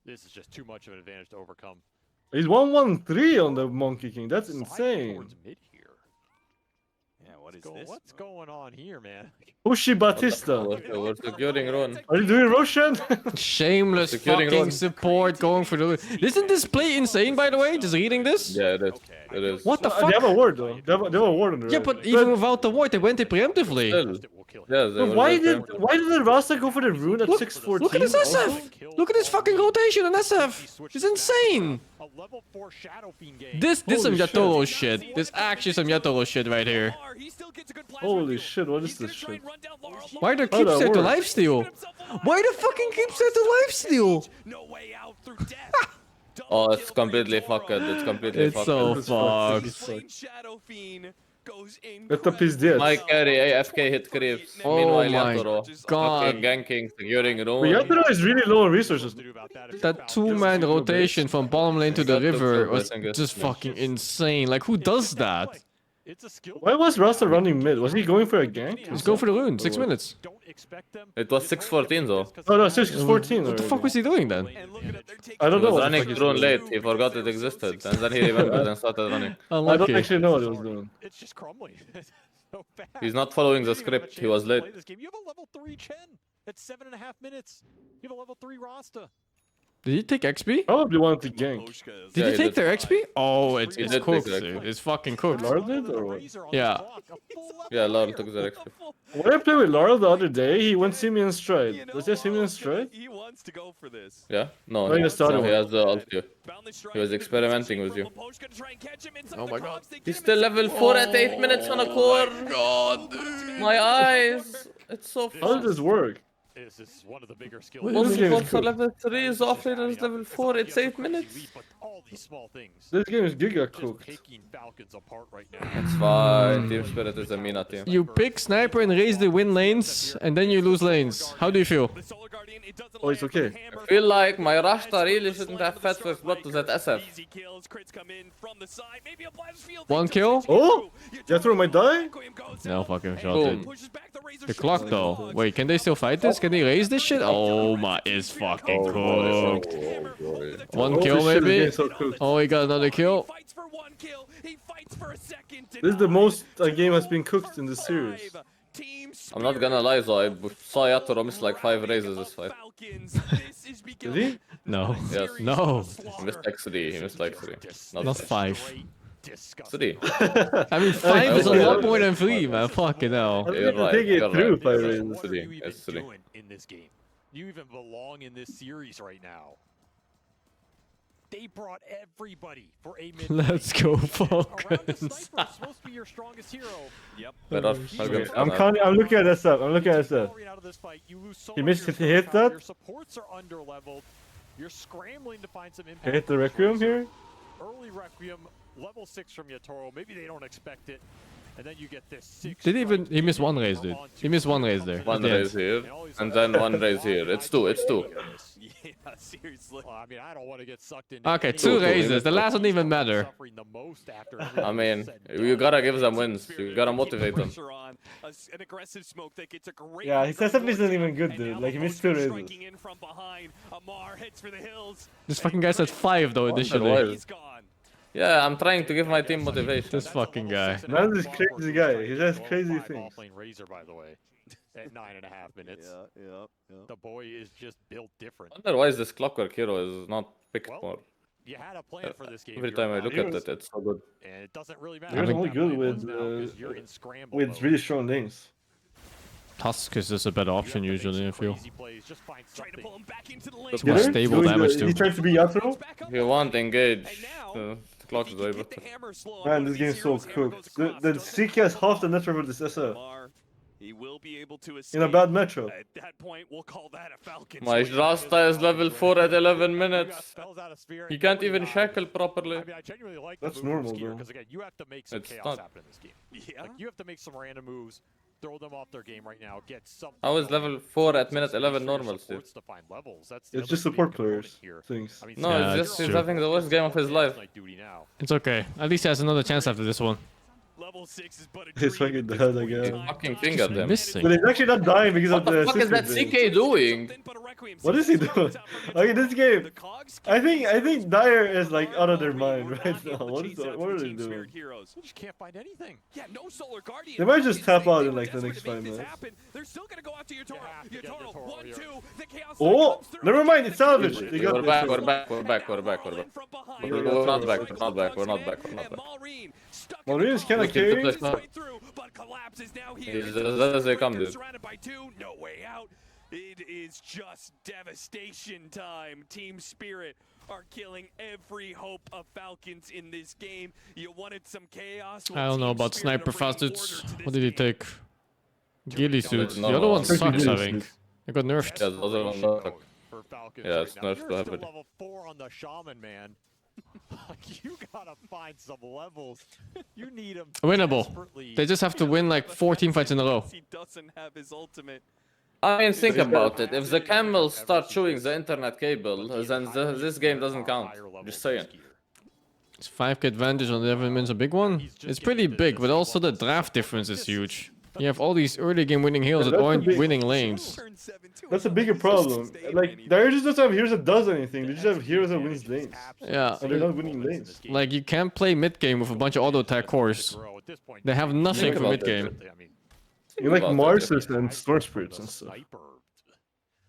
Speaker 1: This is just too much of an advantage to overcome.
Speaker 5: He's 1-1-3 on the Monkey King. That's insane.
Speaker 1: Towards mid here.
Speaker 11: Yeah, what is this?
Speaker 1: What's going on here, man?
Speaker 5: Ushi Batista.
Speaker 3: We're securing Rune.
Speaker 5: Are you doing Roshan?
Speaker 2: Shameless
Speaker 3: Securing
Speaker 2: fucking
Speaker 3: Ron.
Speaker 2: support going for the... Isn't this play insane, by the way? Just reading this?
Speaker 3: Yeah, it is. It is.
Speaker 2: What the
Speaker 5: They
Speaker 2: fuck?
Speaker 5: have a ward though. They have a ward on the
Speaker 2: Yeah,
Speaker 5: right.
Speaker 2: but even without the ward, they went in preemptively.
Speaker 3: Still. Yes, they
Speaker 5: But
Speaker 3: were
Speaker 5: why
Speaker 3: very
Speaker 5: did the Rasta go for the rune at 614?
Speaker 2: Look at this SF! Look at this fucking rotation on SF! It's insane!
Speaker 1: A level 4 Shadow Fiend game.
Speaker 2: This some
Speaker 5: Holy
Speaker 2: Yatoro shit. This actually some Yatoro shit right here.
Speaker 5: Holy shit, what is this shit?
Speaker 2: Why the
Speaker 5: How
Speaker 2: keep
Speaker 5: that
Speaker 2: set to
Speaker 5: work?
Speaker 2: lifesteal? Why the fucking keep set to lifesteal?
Speaker 3: Oh, it's completely fucked. It's completely
Speaker 2: It's
Speaker 3: fucked.
Speaker 2: so
Speaker 5: It's
Speaker 2: fucked.
Speaker 11: Slain Shadow Fiend goes in.
Speaker 5: Это пиздец.
Speaker 3: My carry, AFK hit creeps.
Speaker 2: Oh
Speaker 3: Meanwhile,
Speaker 2: my
Speaker 3: Yatoro.
Speaker 2: God.
Speaker 3: Fucking ganking, securing
Speaker 5: But
Speaker 3: Rune.
Speaker 5: Yatoro is really low on resources.
Speaker 2: That 2-man rotation from bottom lane to the
Speaker 3: That took
Speaker 2: river
Speaker 3: so
Speaker 2: was
Speaker 3: bad, I guess.
Speaker 2: just fucking insane. Like, who does that?
Speaker 1: It's a skill.
Speaker 5: Why was Rasta running mid? Was he going for a gank?
Speaker 2: Let's go for the rune. 6 minutes.
Speaker 1: Don't expect them.
Speaker 3: It was 6:14 though.
Speaker 5: Oh no, 614
Speaker 2: What the fuck was he doing then?
Speaker 5: I don't
Speaker 3: He
Speaker 5: know.
Speaker 3: was
Speaker 5: what the
Speaker 3: running
Speaker 5: fuck he's
Speaker 3: Rune
Speaker 5: doing.
Speaker 3: late. He forgot it existed. And then he remembered and started running.
Speaker 5: I don't
Speaker 2: Unlucky.
Speaker 5: actually know what he was doing.
Speaker 1: It's just crumbling. So bad.
Speaker 3: He's not following the
Speaker 1: You don't even have a
Speaker 3: script. He was
Speaker 1: chance to
Speaker 3: late.
Speaker 1: play this game. You have a level 3 Chen at 7.5 minutes. You have a level 3 Rasta.
Speaker 2: Did he take XP?
Speaker 5: Probably wanted to gank.
Speaker 2: Did
Speaker 3: Yeah,
Speaker 2: he
Speaker 3: he
Speaker 2: take
Speaker 3: did.
Speaker 2: their XP? Oh, it's
Speaker 3: He did
Speaker 2: cooked,
Speaker 3: take
Speaker 2: dude.
Speaker 3: XP.
Speaker 2: It's fucking cooked.
Speaker 5: Laurel did or what?
Speaker 2: Yeah.
Speaker 3: Yeah, Laurel took the XP.
Speaker 5: When I played with Laurel the other day, he went Simeon Stride. Was there Simeon Stride?
Speaker 11: He wants to go for this.
Speaker 3: Yeah? No,
Speaker 5: When he started
Speaker 3: he
Speaker 5: one.
Speaker 3: has the ulti. He was experimenting with you.
Speaker 2: Oh my god.
Speaker 3: He's still level 4 at 8 minutes on a core.
Speaker 2: God, dude.
Speaker 3: My eyes. It's so
Speaker 5: How does this work?
Speaker 1: This is one of the bigger skills.
Speaker 5: Well, this game is
Speaker 3: Most for
Speaker 5: cooked.
Speaker 3: level 3 is offlaner is level 4. It's 8 minutes.
Speaker 1: All these small things.
Speaker 5: This game is giga cooked.
Speaker 1: Taking Falcons apart right now.
Speaker 3: It's fine. Team Spirit is a Mina team.
Speaker 2: You pick Sniper and raise the win lanes, and then you lose lanes. How do you feel?
Speaker 5: Oh, it's okay.
Speaker 3: I feel like my Rashta really shouldn't have fed first blood to that SF.
Speaker 2: One kill?
Speaker 5: Oh! Yatoro might die?
Speaker 2: No fucking shot,
Speaker 3: Boom.
Speaker 2: dude. The clock though. Wait, can they still fight this? Can they raise this shit? Oh my, it's fucking cooked. One
Speaker 5: Holy
Speaker 2: kill
Speaker 5: shit, this
Speaker 2: maybe?
Speaker 5: game is so cooked.
Speaker 2: Oh, he got another kill.
Speaker 5: This is the most a game has been cooked in the series.
Speaker 3: I'm not gonna lie though, I saw Yatoro miss like 5 raises this fight.
Speaker 5: Did he?
Speaker 2: No.
Speaker 3: Yes.
Speaker 2: No.
Speaker 3: He missed like 3. He missed like 3.
Speaker 2: Not 5.
Speaker 3: 3.
Speaker 2: I mean, 5 is a lot more than 3, man. Fucking hell.
Speaker 3: You're
Speaker 5: I
Speaker 3: right.
Speaker 5: think it
Speaker 3: You're
Speaker 5: through
Speaker 3: right.
Speaker 5: if I read.
Speaker 1: What are you
Speaker 3: 3.
Speaker 1: even
Speaker 3: It's 3.
Speaker 1: doing in this game? You even belong in this series right now. They brought everybody for a mid.
Speaker 2: Let's go,
Speaker 1: Around the
Speaker 2: Falcons.
Speaker 1: sniper is supposed to be your strongest hero.
Speaker 11: Yep.
Speaker 3: Better
Speaker 5: Wait, I'm counting. I'm looking at SF. I'm looking at SF.
Speaker 1: Out of this fight, you lose so
Speaker 5: He
Speaker 1: much
Speaker 5: missed
Speaker 1: of
Speaker 5: it.
Speaker 1: your
Speaker 5: He hit
Speaker 1: firepower,
Speaker 5: that?
Speaker 1: Your supports are under leveled. You're scrambling to find some impact.
Speaker 5: Can I hit the Requiem here?
Speaker 1: Early Requiem, level 6 from Yatoro. Maybe they don't expect it. And then you get this 6.
Speaker 2: Did he even... He missed one raise, dude. He missed one raise there.
Speaker 3: One
Speaker 2: at the end.
Speaker 3: raise here, and then one raise here. It's 2. It's 2.
Speaker 11: Yeah, seriously.
Speaker 1: Well, I mean, I don't want to get sucked into
Speaker 2: Okay,
Speaker 1: any
Speaker 2: 2
Speaker 1: of
Speaker 2: raises. The last one even matter.
Speaker 1: suffering the most after
Speaker 3: I mean, you gotta give them wins. You gotta motivate them.
Speaker 11: On an aggressive smoke that gets a great
Speaker 5: Yeah, his SF isn't even good, dude. Like, he missed 2 raises.
Speaker 11: striking in from behind. Amar heads for the hills.
Speaker 2: This fucking guy said 5 though initially.
Speaker 3: Otherwise-
Speaker 11: He's gone.
Speaker 3: Yeah, I'm trying to give my team motivation.
Speaker 2: This fucking guy.
Speaker 5: Man, this crazy guy. He says crazy things.
Speaker 1: Ball playing Razor, by the way, at 9.5 minutes.
Speaker 6: Yeah.
Speaker 1: The boy is just built different.
Speaker 3: Otherwise, this Clockwork Hero is not picked more.
Speaker 1: You had a plan for this game.
Speaker 3: Every time I look at it, it's so good.
Speaker 1: And it doesn't really
Speaker 5: He was only good with really strong lanes.
Speaker 2: Tusk is just a better option usually, I feel.
Speaker 3: It's
Speaker 2: more stable damage too.
Speaker 5: He tried to be Yasuo.
Speaker 3: If you want engage, the clock is way better.
Speaker 5: Man, this game's so cooked. The CK has half the network with this SR.
Speaker 11: He will be able to
Speaker 5: In a bad matchup.
Speaker 11: At that point, we'll call that a Falcon.
Speaker 3: My Rasta is level 4 at 11 minutes. He can't even shackle properly.
Speaker 1: I mean, I genuinely like
Speaker 5: That's
Speaker 1: the
Speaker 5: normal,
Speaker 1: here
Speaker 5: bro.
Speaker 1: because again, you have to make some
Speaker 3: It's
Speaker 1: chaos
Speaker 3: not.
Speaker 1: happen in this game. Yeah, like, you have to make some random moves, throw them off their game right now, get something.
Speaker 3: How is level 4 at minute 11 normal, Steve?
Speaker 1: To find levels. That's the
Speaker 5: It's
Speaker 1: other
Speaker 5: just
Speaker 1: big
Speaker 5: support
Speaker 1: component
Speaker 5: players.
Speaker 1: here.
Speaker 5: Things.
Speaker 1: I mean,
Speaker 3: No,
Speaker 2: Yeah,
Speaker 3: it's
Speaker 2: that's
Speaker 3: just he's
Speaker 2: true.
Speaker 3: having the worst game of his life.
Speaker 2: It's okay. At least he has another chance after this one.
Speaker 11: Level 6 is but a
Speaker 5: He's fucking dead again.
Speaker 3: Fucking fingered him.
Speaker 2: Missing.
Speaker 5: But he's actually not dying because
Speaker 3: What
Speaker 5: of
Speaker 3: the
Speaker 5: the
Speaker 3: fuck is that
Speaker 5: assistant
Speaker 3: CK doing?
Speaker 5: What is he doing? Okay, this game. I think Dire is like out of their mind right now. What are they doing?
Speaker 1: You just can't find anything.
Speaker 11: Yeah, no Solar Guardian.
Speaker 5: They might just tap out in like the next 5 minutes.
Speaker 11: They're still gonna go after your Toro. Your Toro. 1, 2. The chaos.
Speaker 5: Oh, never mind. It's salvage. They got
Speaker 3: We're
Speaker 5: this.
Speaker 3: back, we're back. We're not back, we're not back.
Speaker 5: Maureen is kind of
Speaker 3: Look into
Speaker 5: carrying.
Speaker 3: this now. He's as they come, dude.
Speaker 11: Surrounded by 2. No way out. It is just devastation time. Team Spirit are killing every hope of Falcons in this game. You wanted some chaos.
Speaker 2: I don't know about sniper facets. What did he take? Ghillie suits.
Speaker 3: No,
Speaker 2: The other one
Speaker 3: no.
Speaker 2: sucks, I think. It got nerfed.
Speaker 3: Yeah, the other one sucks.
Speaker 1: For Falcons
Speaker 3: Yeah, it's
Speaker 1: right now.
Speaker 3: nerfed
Speaker 1: You're
Speaker 3: to
Speaker 1: still
Speaker 3: heavily.
Speaker 1: level 4 on the Shaman, man. You gotta find some levels. You need them.
Speaker 2: Winnable. They just have to win like 14 fights in a row.
Speaker 11: He doesn't have his ultimate.
Speaker 3: I mean, think about it. If the camels start chewing the internet cable, then this game doesn't count. Just saying.
Speaker 2: It's 5k advantage on 11 minutes a big one. It's pretty big, but also the draft difference is huge. You have all these early game winning heroes that
Speaker 5: that's a
Speaker 2: aren't
Speaker 5: big-
Speaker 2: winning lanes.
Speaker 5: That's a bigger problem. Like Dire just doesn't have heroes that does anything. They just have heroes that wins lanes.
Speaker 2: Yeah.
Speaker 5: And they're not winning lanes.
Speaker 2: Like you can't play mid game with a bunch of auto attack cores. They have nothing
Speaker 3: Think
Speaker 2: for
Speaker 3: about
Speaker 2: mid
Speaker 3: it.
Speaker 2: game.
Speaker 5: You like
Speaker 3: about it.
Speaker 5: Marsus and Storm Spirits and stuff.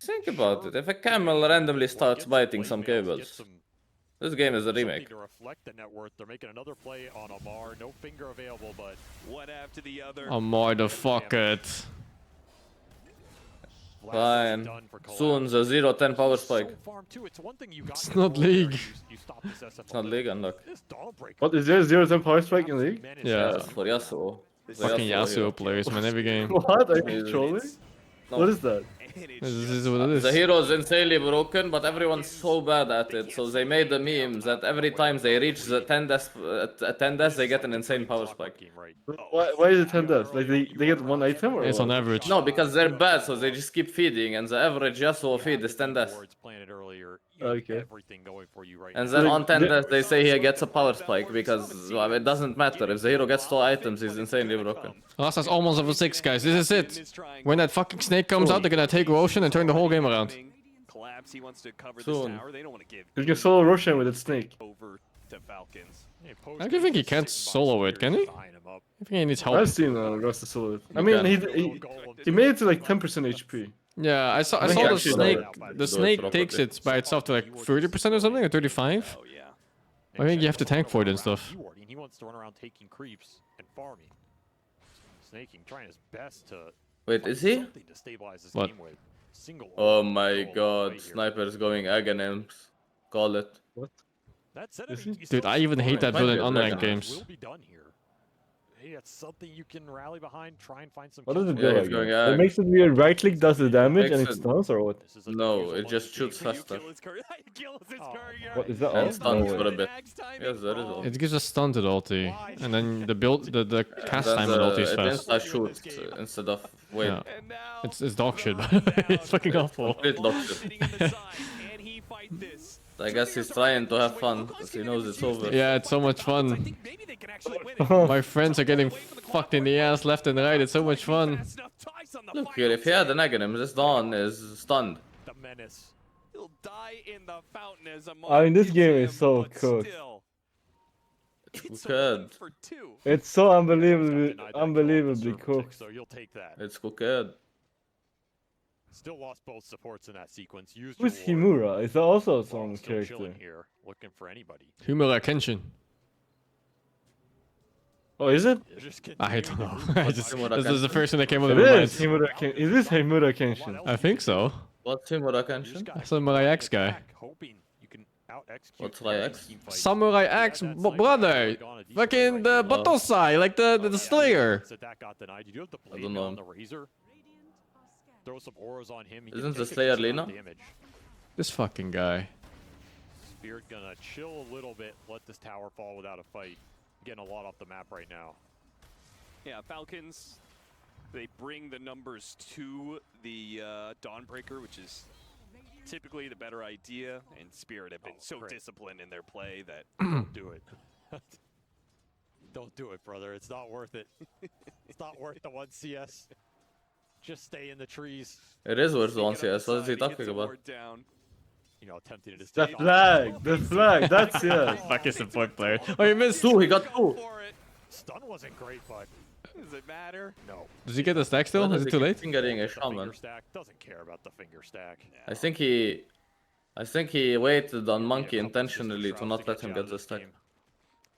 Speaker 3: Think about it. If a camel randomly starts biting some cables, this game is a remake.
Speaker 1: To reflect the net worth, they're making another play on Amar. No finger available, but
Speaker 11: one after the other.
Speaker 2: Amar the fuck it.
Speaker 3: Fine. Soon the 0-10 power spike.
Speaker 2: It's not league.
Speaker 3: It's not league, unlock.
Speaker 5: What is there 0-10 power spike in league?
Speaker 2: Yeah.
Speaker 3: For Yasuo.
Speaker 2: Fucking Yasuo players, man, every game.
Speaker 5: What? Are you trolling?
Speaker 3: No.
Speaker 5: What is that?
Speaker 2: This is what it is.
Speaker 3: The hero is insanely broken, but everyone's so bad at it, so they made the meme that every time they reach the 10 deaths, they get an insane power spike.
Speaker 5: Why is it 10 deaths? Like they get one item or
Speaker 2: It's
Speaker 5: what?
Speaker 2: on average.
Speaker 3: No, because they're bad, so they just keep feeding, and the average Yasuo feed is 10 deaths.
Speaker 5: Okay.
Speaker 3: And then
Speaker 5: Like,
Speaker 3: on 10
Speaker 5: they-
Speaker 3: deaths, they say he gets a power spike, because well, it doesn't matter. If the hero gets 2 items, he's insanely broken.
Speaker 2: Rasta's almost level 6, guys. This is it. When that fucking snake comes out, they're gonna take Roshan and turn the whole game around.
Speaker 11: Collapse. He wants to cover
Speaker 3: Soon.
Speaker 11: this tower. They don't want to give
Speaker 5: You can solo Roshan with that snake.
Speaker 11: over to Falcons.
Speaker 2: I don't think he can't solo it, can he? I think he needs help.
Speaker 5: I've seen Rasta solo it. I mean, he made it to like 10% HP.
Speaker 2: Yeah, I saw
Speaker 5: I
Speaker 2: the
Speaker 5: actually
Speaker 2: snake.
Speaker 5: know
Speaker 2: The snake takes it by itself to like 30% or something, or 35. I think you have to tank for it and stuff.
Speaker 1: He wants to run around taking creeps and farming. Snaking, trying his best to
Speaker 3: Wait, is he?
Speaker 1: something to stabilize this
Speaker 2: What?
Speaker 1: game with. Single
Speaker 3: Oh my god, Sniper's going Aghanim's. Call it.
Speaker 5: What?
Speaker 1: That said,
Speaker 5: Is
Speaker 1: I mean,
Speaker 5: he?
Speaker 1: you
Speaker 2: Dude,
Speaker 1: still
Speaker 2: I even hate that
Speaker 3: Might
Speaker 2: build in
Speaker 3: be a
Speaker 2: unranked
Speaker 3: dragon.
Speaker 2: games.
Speaker 1: will be done here. Hey, that's something you can rally behind, try and find some
Speaker 5: What does it
Speaker 1: kills
Speaker 5: do?
Speaker 3: Yeah,
Speaker 1: with.
Speaker 3: he's
Speaker 5: Again?
Speaker 3: going
Speaker 5: It makes it weird. Right click does the damage and
Speaker 3: Makes
Speaker 5: it
Speaker 3: it-
Speaker 5: stuns or what?
Speaker 1: This is a
Speaker 3: No,
Speaker 1: usual
Speaker 3: it
Speaker 1: one
Speaker 3: just
Speaker 1: to
Speaker 3: shoots
Speaker 1: see.
Speaker 3: faster.
Speaker 5: What is that?
Speaker 3: And
Speaker 5: all?
Speaker 3: stuns
Speaker 5: No
Speaker 3: for
Speaker 5: way.
Speaker 3: a bit. Yes, there is all.
Speaker 2: It gives a stunted ulti, and then the build, the cast
Speaker 3: Then
Speaker 2: time on ulti is
Speaker 3: it
Speaker 2: fast.
Speaker 3: insta-shoots instead of wait.
Speaker 2: Yeah. It's dog shit. It's fucking awful.
Speaker 3: Complete dog shit. I guess he's trying to have fun, because he knows it's over.
Speaker 2: Yeah, it's so much fun. My friends are getting fucked in the ass left and right. It's so much fun.
Speaker 3: Look here, if he had an Aghanim, this Dawn is stunned.
Speaker 1: The menace.
Speaker 11: He'll die in the fountain as a
Speaker 5: I mean, this game is so cooked.
Speaker 3: Cooked.
Speaker 5: It's so unbelievably cooked.
Speaker 1: So you'll take that.
Speaker 3: It's cooked.
Speaker 1: Still lost both supports in that sequence. Used
Speaker 5: Who's
Speaker 1: your ward.
Speaker 5: Himura? Is that also some
Speaker 1: Still
Speaker 5: character?
Speaker 1: chilling here, looking for anybody.
Speaker 2: Humura Kenshin.
Speaker 5: Oh, is it?
Speaker 2: I don't know. This is the first thing that came out of
Speaker 5: It
Speaker 2: my
Speaker 5: is
Speaker 2: mind.
Speaker 5: Himura Kenshin. Is this Himura Kenshin?
Speaker 2: I think so.
Speaker 3: What's Samurai Kenshin?
Speaker 2: Samurai X guy.
Speaker 3: What's Samurai X?
Speaker 2: Samurai X, brother. Fucking the Batosai, like the Slayer.
Speaker 3: I don't know.
Speaker 1: Throw some auras on him.
Speaker 3: Isn't the Slayer Lena?
Speaker 2: This fucking guy.
Speaker 1: Spirit gonna chill a little bit, let this tower fall without a fight. Getting a lot off the map right now.
Speaker 11: Yeah, Falcons, they bring the numbers to the Dawnbreaker, which is typically the better idea, and Spirit have been so disciplined in their play that
Speaker 1: don't do it. Don't do it, brother. It's not worth it. It's not worth the 1 CS. Just stay in the trees.
Speaker 3: It is worth 1 CS. What is he talking about?
Speaker 1: You know, attempting to just
Speaker 5: The flag, that's yeah.
Speaker 2: Fucking support player. Oh, you missed.
Speaker 3: 2, he got 2.
Speaker 1: Stun wasn't great, but
Speaker 11: does it matter?
Speaker 1: No.
Speaker 2: Does he get the stack still? Is it too late?
Speaker 3: Fingering a shaman.
Speaker 1: Stack doesn't care about the finger stack.
Speaker 3: I think he waited on Monkey intentionally to not let him get the stack.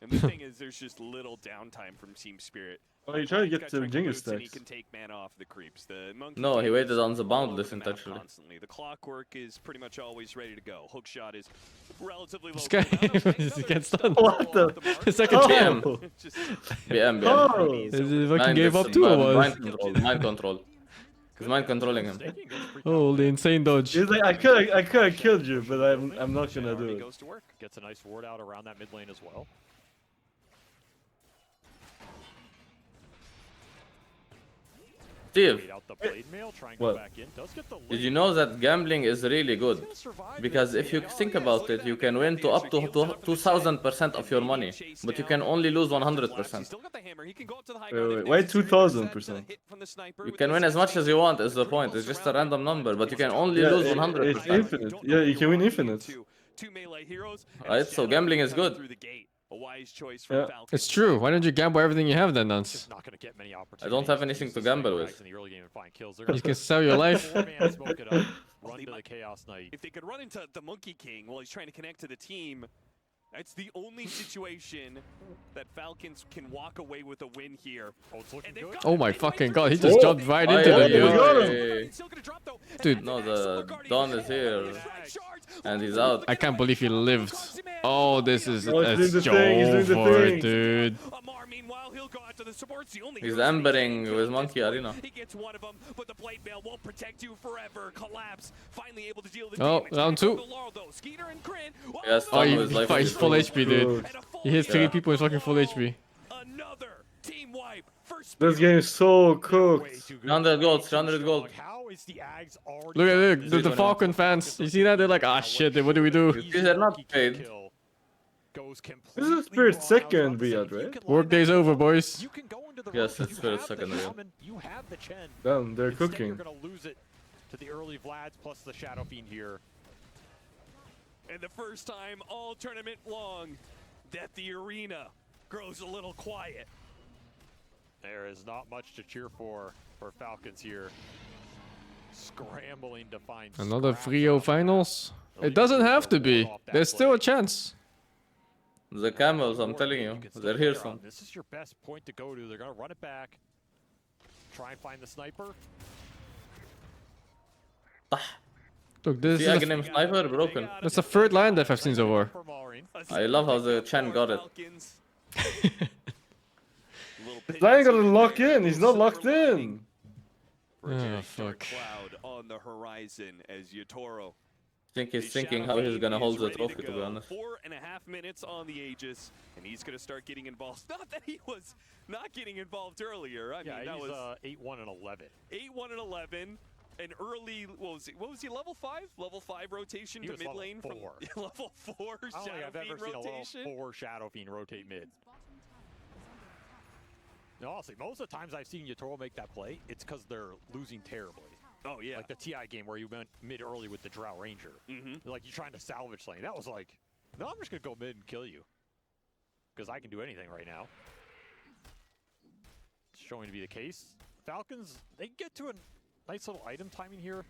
Speaker 11: And the thing is, there's just little downtime from Team Spirit.
Speaker 5: Oh, you try to get the Jinger
Speaker 11: He
Speaker 5: stacks.
Speaker 11: can take mana off the creeps. The monkey
Speaker 3: No, he
Speaker 11: team
Speaker 3: waited
Speaker 11: is
Speaker 3: on the
Speaker 11: all
Speaker 3: boundless
Speaker 11: over the map
Speaker 3: intentionally.
Speaker 11: constantly. The clockwork is pretty much always ready to go. Hookshot is relatively low.
Speaker 2: This guy he gets done.
Speaker 5: What the?
Speaker 2: Second
Speaker 3: BM.
Speaker 2: time.
Speaker 3: BM.
Speaker 5: Oh.
Speaker 2: He fucking gave up too or what?
Speaker 3: Mind control. He's mind controlling him.
Speaker 2: Holy insane dodge.
Speaker 5: He's like, I could have killed you, but I'm not gonna do it.
Speaker 1: Goes to work. Gets a nice ward out around that mid lane as well.
Speaker 3: Steve,
Speaker 1: Out the blade mail, try and
Speaker 3: What?
Speaker 1: go back in. Does get the
Speaker 3: did you know that gambling is really good? Because if you think about it, you can win to up to 2000% of your money, but you can only lose 100%.
Speaker 5: Wait, why 2000%?
Speaker 3: You can win as much as you want, is the point. It's just a random number, but you can only
Speaker 5: Yeah,
Speaker 3: lose
Speaker 5: it's
Speaker 3: 100%.
Speaker 5: infinite. Yeah, you can win infinite.
Speaker 3: Right, so gambling is good.
Speaker 11: A wise choice
Speaker 5: Yeah.
Speaker 11: from Falcons.
Speaker 2: It's true. Why don't you gamble everything you have then, Nance?
Speaker 1: Not going to get many
Speaker 3: I
Speaker 1: opportunities.
Speaker 3: don't have anything to gamble with.
Speaker 1: In the early game and find kills.
Speaker 2: You can sell your life.
Speaker 1: Four-man smoke it up, run to the Chaos Knight.
Speaker 11: If they could run into the Monkey King while he's trying to connect to the team, that's the only situation that Falcons can walk away with a win here.
Speaker 1: Oh, it's looking good.
Speaker 2: Oh my fucking god, he just jumped right into the dude. Dude,
Speaker 3: No, the Dawn is here. And he's out.
Speaker 2: I can't believe he lived. Oh, this is
Speaker 5: Oh, he's
Speaker 2: it's
Speaker 5: doing the thing, he's doing the
Speaker 2: over,
Speaker 5: thing.
Speaker 2: dude.
Speaker 11: Meanwhile, he'll go out to the supports. The only
Speaker 3: He's
Speaker 11: hero
Speaker 3: embering
Speaker 11: sneaking
Speaker 3: with
Speaker 11: in
Speaker 3: Monkey
Speaker 11: this
Speaker 3: Arena.
Speaker 11: one. He gets one of them, but the blade mail won't protect you forever. Collapse. Finally able to deal the
Speaker 2: Oh,
Speaker 11: damage.
Speaker 2: round
Speaker 11: Back from
Speaker 2: 2.
Speaker 11: the Laurel, though. Skeeter and Grin.
Speaker 3: Yes,
Speaker 2: Oh,
Speaker 3: he's
Speaker 2: he's full HP, dude. He hits 3 people, he's fucking full HP.
Speaker 11: Another team wipe. First
Speaker 5: This game is so cooked.
Speaker 3: 100 gold, 100 gold.
Speaker 1: How is the Ags already
Speaker 2: Look, the Falcon fans. You see that? They're like, ah, shit, what do we do?
Speaker 3: These are not paid.
Speaker 5: This is Spirit's second Riyadh, right?
Speaker 2: Workday's over, boys.
Speaker 3: Yes, it's Spirit's second real.
Speaker 1: You have the Chen.
Speaker 5: Damn, they're
Speaker 1: Instead,
Speaker 5: cooking.
Speaker 1: You're going to lose it to the early Vlads plus the Shadow Fiend here.
Speaker 11: And the first time all tournament long that the arena grows a little quiet.
Speaker 1: There is not much to cheer for Falcons here. Scrambling to find
Speaker 2: Another 3-0 finals? It doesn't have to be. There's still a chance.
Speaker 3: The camels, I'm telling you, they're here soon.
Speaker 1: This is your best point to go to. They're going to run it back. Try and find the sniper.
Speaker 2: Look, this
Speaker 3: The
Speaker 2: is
Speaker 3: Aghanim sniper broken.
Speaker 2: that's the third line that I've seen so far.
Speaker 3: I love how the Chen got it.
Speaker 5: Lion got to lock in. He's not locked in.
Speaker 2: Oh, fuck.
Speaker 11: Cloud on the horizon as Yotoro.
Speaker 3: I think he's thinking how he's gonna hold the trophy, to be honest.
Speaker 11: 4.5 minutes on the Aegis, and he's gonna start getting involved. Not that he was not getting involved earlier. I mean, that
Speaker 1: he's
Speaker 11: was
Speaker 1: 8-1 and 11.
Speaker 11: 8-1 and 11. An early, what was he, level 5? Level 5 rotation
Speaker 1: He
Speaker 11: to
Speaker 1: was
Speaker 11: mid
Speaker 1: level
Speaker 11: lane
Speaker 1: 4.
Speaker 11: from level 4
Speaker 1: I don't think
Speaker 11: Shadow
Speaker 1: I've ever
Speaker 11: Fiend
Speaker 1: seen a
Speaker 11: rotation.
Speaker 1: level 4 Shadow Fiend rotate mid. No, honestly, most of the times I've seen Yotoro make that play, it's because they're losing terribly.
Speaker 11: Oh, yeah.
Speaker 1: Like the TI game where you went mid early with the Drow Ranger. Like you're trying to salvage lane. That was like, no, I'm just going to go mid and kill you. because I can do anything right now. It's showing to be the case. Falcons, they get to a nice little item timing here.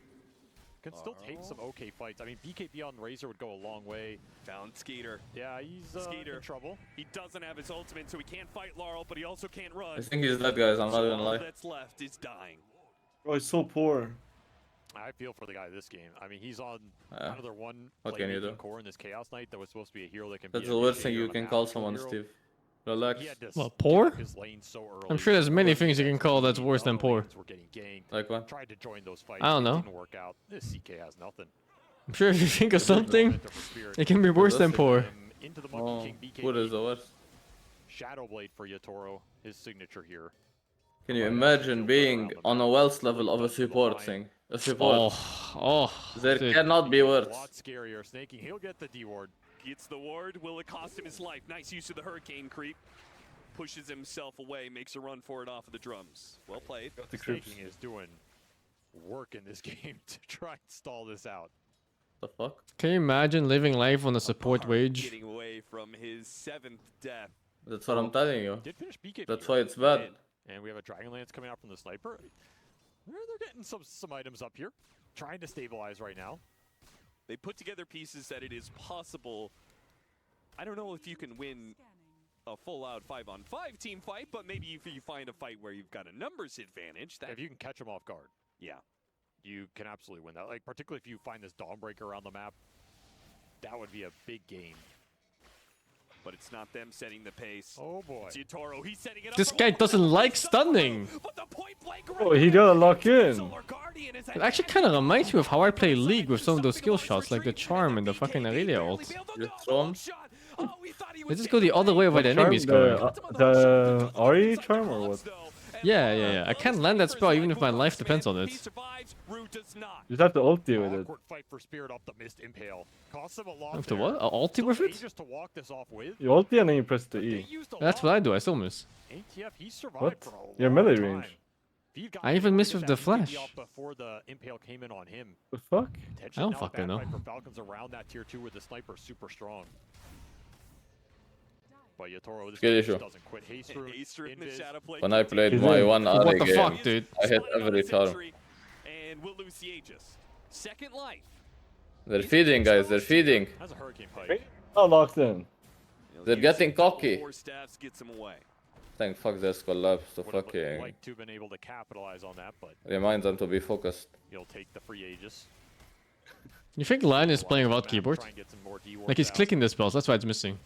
Speaker 1: Can still take some okay fights. I mean, BKB on Razor would go a long way.
Speaker 11: Found Skeeter.
Speaker 1: Yeah, he's in trouble.
Speaker 11: He doesn't have his ultimate, so he can't fight Laurel, but he also can't run.
Speaker 3: I think he's dead, guys. I'm not
Speaker 11: So
Speaker 3: gonna
Speaker 11: all
Speaker 3: lie.
Speaker 11: that's left is dying.
Speaker 5: Oh, he's so poor.
Speaker 1: I feel for the guy this game. I mean, he's on
Speaker 3: Yeah.
Speaker 1: another one
Speaker 3: What can you do?
Speaker 1: core in this Chaos Knight that was supposed to be a hero that can
Speaker 3: That's
Speaker 1: be
Speaker 3: the
Speaker 1: a
Speaker 3: worst thing
Speaker 1: initiator
Speaker 3: you
Speaker 1: and a
Speaker 3: can
Speaker 1: map
Speaker 3: call
Speaker 1: control
Speaker 3: someone,
Speaker 1: hero.
Speaker 3: Steve. Relax.
Speaker 1: He had to
Speaker 2: Well,
Speaker 1: get
Speaker 2: poor?
Speaker 1: up his lane so early.
Speaker 2: I'm sure there's many things you can call that's worse than poor.
Speaker 1: We're getting ganked.
Speaker 3: Like what?
Speaker 1: Tried to join those fights.
Speaker 2: I don't know.
Speaker 1: It didn't work out. This CK has nothing.
Speaker 2: I'm sure if you think of something, it can be worse than poor.
Speaker 1: Into the
Speaker 3: Oh,
Speaker 1: Monkey King BKB.
Speaker 3: what is the worst?
Speaker 1: Shadowblade for Yatoro, his signature here.
Speaker 3: Can you imagine being on a wealth level of a support thing? A support. There
Speaker 2: dude.
Speaker 3: cannot be
Speaker 1: A
Speaker 3: worse.
Speaker 1: lot scarier. Snaking, he'll get the D ward.
Speaker 11: Gets the ward. Will it cost him his life? Nice use of the Hurricane creep. Pushes himself away. Makes a run for it off of the drums. Well played.
Speaker 1: Snaking is doing work in this game to try and stall this out.
Speaker 3: The fuck?
Speaker 2: Can you imagine living life on a support wage?
Speaker 11: Getting away from his 7th death.
Speaker 3: That's what I'm telling you.
Speaker 1: Did finish BKB.
Speaker 3: That's why it's bad.
Speaker 1: And we have a Dragonlance coming out from the sniper. They're getting some items up here. Trying to stabilize right now.
Speaker 11: They put together pieces that it is possible. I don't know if you can win a full-out 5-on-5 team fight, but maybe if you find a fight where you've got a numbers advantage, that
Speaker 1: If you can catch them off guard,
Speaker 11: yeah,
Speaker 1: you can absolutely win that. Like, particularly if you find this Dawnbreaker around the map, that would be a big game.
Speaker 11: but it's not them setting the pace.
Speaker 1: Oh boy.
Speaker 11: It's Yatoro. He's setting it up.
Speaker 2: This
Speaker 11: for
Speaker 2: guy
Speaker 11: one.
Speaker 2: doesn't like stunning.
Speaker 5: Oh, he gotta lock in.
Speaker 2: It actually kind of reminds me of how I play League with some of those skill shots, like the Charm and the fucking Aurelia ult.
Speaker 3: You throw him?
Speaker 2: They just go the other way of where the
Speaker 5: Charm,
Speaker 2: enemy's going.
Speaker 5: the Ari charm or what?
Speaker 2: Yeah. I can't land that spell even if my life depends on it.
Speaker 5: You just have to ulti with it.
Speaker 1: Awkward fight for Spirit off the missed impale. Costs him a lot.
Speaker 2: I have to
Speaker 1: there.
Speaker 2: what? Ulti with it?
Speaker 1: Just to walk this off with.
Speaker 5: You ulti and then you press the E.
Speaker 2: That's what I do, I still miss.
Speaker 1: ATF, he survived
Speaker 5: What?
Speaker 1: for a
Speaker 5: Your
Speaker 1: long
Speaker 5: melee
Speaker 1: time.
Speaker 5: range.
Speaker 1: If he'd
Speaker 2: I
Speaker 1: gotten
Speaker 2: even
Speaker 1: able to
Speaker 2: missed
Speaker 1: get
Speaker 2: with the
Speaker 1: that
Speaker 2: flash.
Speaker 1: BKB up before the impale came in on him.
Speaker 5: The fuck?
Speaker 1: Potentially
Speaker 2: I don't
Speaker 1: now a
Speaker 2: fucking
Speaker 1: bad
Speaker 2: know.
Speaker 1: fight for Falcons around that tier 2 with the sniper super strong. But Yatoro, this
Speaker 3: Good
Speaker 1: guy
Speaker 3: issue.
Speaker 1: just doesn't quit. Haste through,
Speaker 11: in the shadow play.
Speaker 3: When I played
Speaker 5: He's
Speaker 3: my
Speaker 5: in.
Speaker 3: one
Speaker 2: What
Speaker 3: RA
Speaker 2: the
Speaker 3: game,
Speaker 2: fuck, dude?
Speaker 3: I hit every charm.
Speaker 11: And we'll lose the Aegis. Second life.
Speaker 3: They're feeding, guys. They're feeding.
Speaker 1: That's a hurricane fight.
Speaker 5: Not locked in.
Speaker 3: They're getting cocky.
Speaker 11: Four staffs gets him away.
Speaker 3: Thank fuck this collapse to
Speaker 1: Would
Speaker 3: fucking
Speaker 1: like to have been able to capitalize on that, but
Speaker 3: remind them to be focused.
Speaker 1: he'll take the free Aegis.
Speaker 2: You think Lion is playing without keyboard?
Speaker 1: Try and get some more D-wards
Speaker 2: Like he's
Speaker 1: out.
Speaker 2: clicking the spells, that's why it's missing.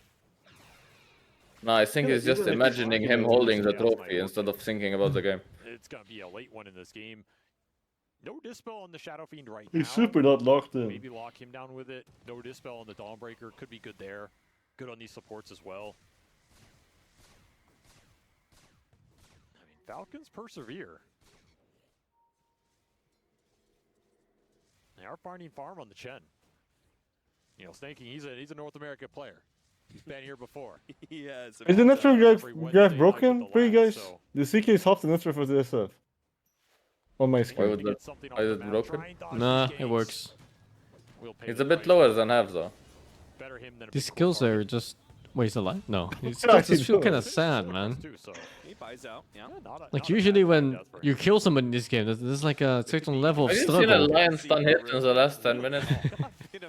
Speaker 3: No, I think he's just imagining him holding the trophy instead of thinking about the game.
Speaker 1: It's gonna be a late one in this game. No Dispel on the Shadow Fiend right now.
Speaker 5: He's super not locked in.
Speaker 1: Maybe lock him down with it. No Dispel on the Dawnbreaker. Could be good there. Good on these supports as well. I mean, Falcons persevere. They are finding farm on the Chen. You know, Snaking, he's a North American player. He's been here before.
Speaker 11: Yes.
Speaker 5: Is the network
Speaker 1: every
Speaker 5: graph
Speaker 1: Wednesday
Speaker 5: broken
Speaker 1: night with
Speaker 5: for you
Speaker 1: the lads,
Speaker 5: guys?
Speaker 1: so-
Speaker 5: The CK is half the network for the SF. On my
Speaker 3: Why
Speaker 5: screen.
Speaker 3: would that? Why is it broken?
Speaker 2: Nah, it works.
Speaker 3: It's a bit lower than half though.
Speaker 1: Better him than a
Speaker 2: These
Speaker 1: big
Speaker 2: skills are just... Wait, he's alive? No. These skills just feel kind of sad, man.
Speaker 1: too, so
Speaker 11: He buys out. Yeah.
Speaker 2: Like usually when you kill someone in this game, there's like a certain level of
Speaker 3: Have you seen a
Speaker 2: struggle.
Speaker 3: lion stun hit in the last 10 minutes?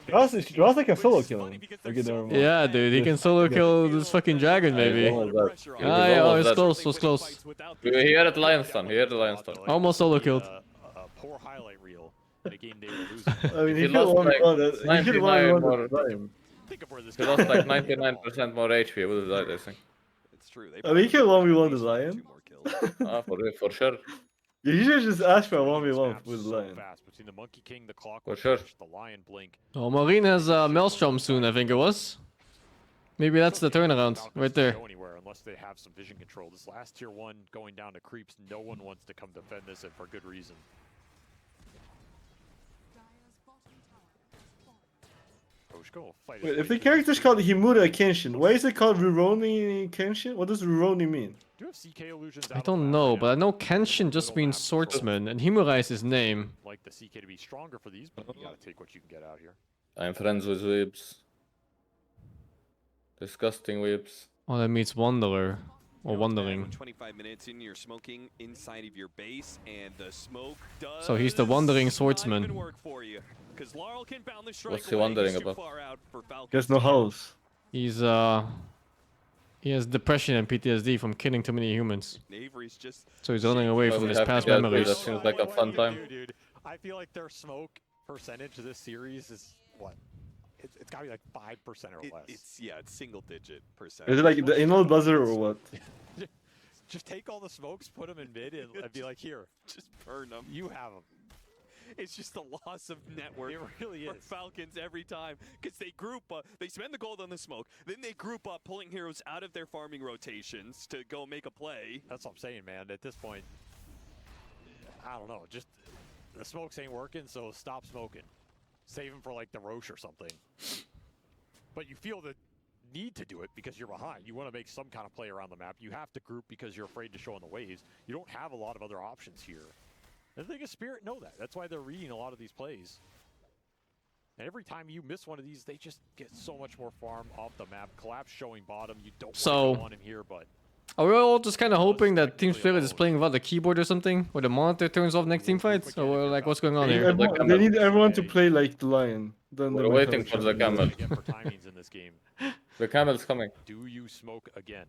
Speaker 5: Ross can solo kill him. Okay, never mind.
Speaker 2: Yeah, dude, he can solo kill this fucking dragon, maybe. Ah, yeah, oh, it's close, it was close.
Speaker 3: We hear it lion stun, hear the lion stun.
Speaker 2: Almost solo killed.
Speaker 1: a poor highlight reel in a game they were losing.
Speaker 5: I mean,
Speaker 3: He
Speaker 5: he
Speaker 3: lost
Speaker 5: killed
Speaker 3: like
Speaker 5: one. He killed
Speaker 3: 99
Speaker 5: one
Speaker 3: more.
Speaker 5: time.
Speaker 1: Think of where this
Speaker 3: He lost like 99% more HP. He would have died, I think.
Speaker 11: It's true. They
Speaker 5: I mean, he killed 1v1 the Lion.
Speaker 3: Ah, for sure.
Speaker 5: Yeah, you should just ask for a 1v1 with the Lion.
Speaker 1: fast between the Monkey King, the Clock,
Speaker 3: For sure.
Speaker 1: the Lion Blink.
Speaker 2: Oh, Marine has Maelstrom soon, I think it was. Maybe that's the turnaround,
Speaker 1: Falcons
Speaker 2: right
Speaker 1: can't
Speaker 2: there.
Speaker 1: go anywhere unless they have some vision control. This last tier 1 going down to creeps, no one wants to come defend this, and for good reason. Oh, we should go fight his
Speaker 5: Wait,
Speaker 1: way
Speaker 5: if the
Speaker 1: through
Speaker 5: character's called Himura Kenshin, why is it called Rurouni Kenshin? What does Rurouni mean?
Speaker 1: Do you have CK illusions
Speaker 2: I
Speaker 1: out
Speaker 2: don't know, but I know Kenshin just means swordsman, and Himura is his name.
Speaker 1: like the CK to be stronger for these, but you gotta take what you can get out here.
Speaker 3: I'm friends with weebs. Disgusting weebs.
Speaker 2: Oh, that means Wanderer. Or Wandering.
Speaker 11: 25 minutes in, you're smoking inside of your base, and the smoke does
Speaker 2: So he's the Wandering
Speaker 11: not
Speaker 2: Swordsman.
Speaker 11: even work for you, 'cause Laurel can bound the strike
Speaker 3: What's he
Speaker 11: away.
Speaker 3: wondering
Speaker 11: He's too
Speaker 3: about?
Speaker 11: far out for Falcons.
Speaker 5: There's no house.
Speaker 2: He's he has depression and PTSD from killing too many humans.
Speaker 11: Avery's just
Speaker 2: So he's running away
Speaker 3: Well,
Speaker 2: from
Speaker 3: we
Speaker 2: his
Speaker 3: have
Speaker 2: past
Speaker 3: to get
Speaker 2: memories.
Speaker 3: That seems like a fun time.
Speaker 1: Dude, I feel like their smoke percentage this series is what? It's got to be like 5% or less.
Speaker 11: It's single digit percent.
Speaker 5: Is it like the anal buzzer or what?
Speaker 1: Just take all the smokes, put them in mid, and be like, here,
Speaker 11: just burn them.
Speaker 1: You have them.
Speaker 11: It's just a loss of network.
Speaker 1: It really
Speaker 11: for
Speaker 1: is.
Speaker 11: Falcons every time, because they group up, they spend the gold on the smoke, then they group up, pulling heroes out of their farming rotations to go make a play.
Speaker 1: That's what I'm saying, man. At this point, I don't know. Just the smokes ain't working, so stop smoking. Save them for like the Roche or something. But you feel the need to do it because you're behind. You want to make some kind of play around the map. You have to group because you're afraid to show on the waves. You don't have a lot of other options here. And the thing is, Spirit know that. That's why they're reading a lot of these plays. And every time you miss one of these, they just get so much more farm off the map. Collapse showing bottom. You don't want to go on him here, but
Speaker 2: Are we all just kind of hoping that Team Spirit is playing without the keyboard or something? Or the monitor turns off next team fights? Or like, what's going on here?
Speaker 5: They need everyone to play like the lion. Then
Speaker 3: We're
Speaker 5: they might
Speaker 3: waiting
Speaker 5: have a
Speaker 3: for the
Speaker 5: chance.
Speaker 3: camel.
Speaker 1: again for timings in this game.
Speaker 3: The camel's coming.
Speaker 1: Do you smoke again?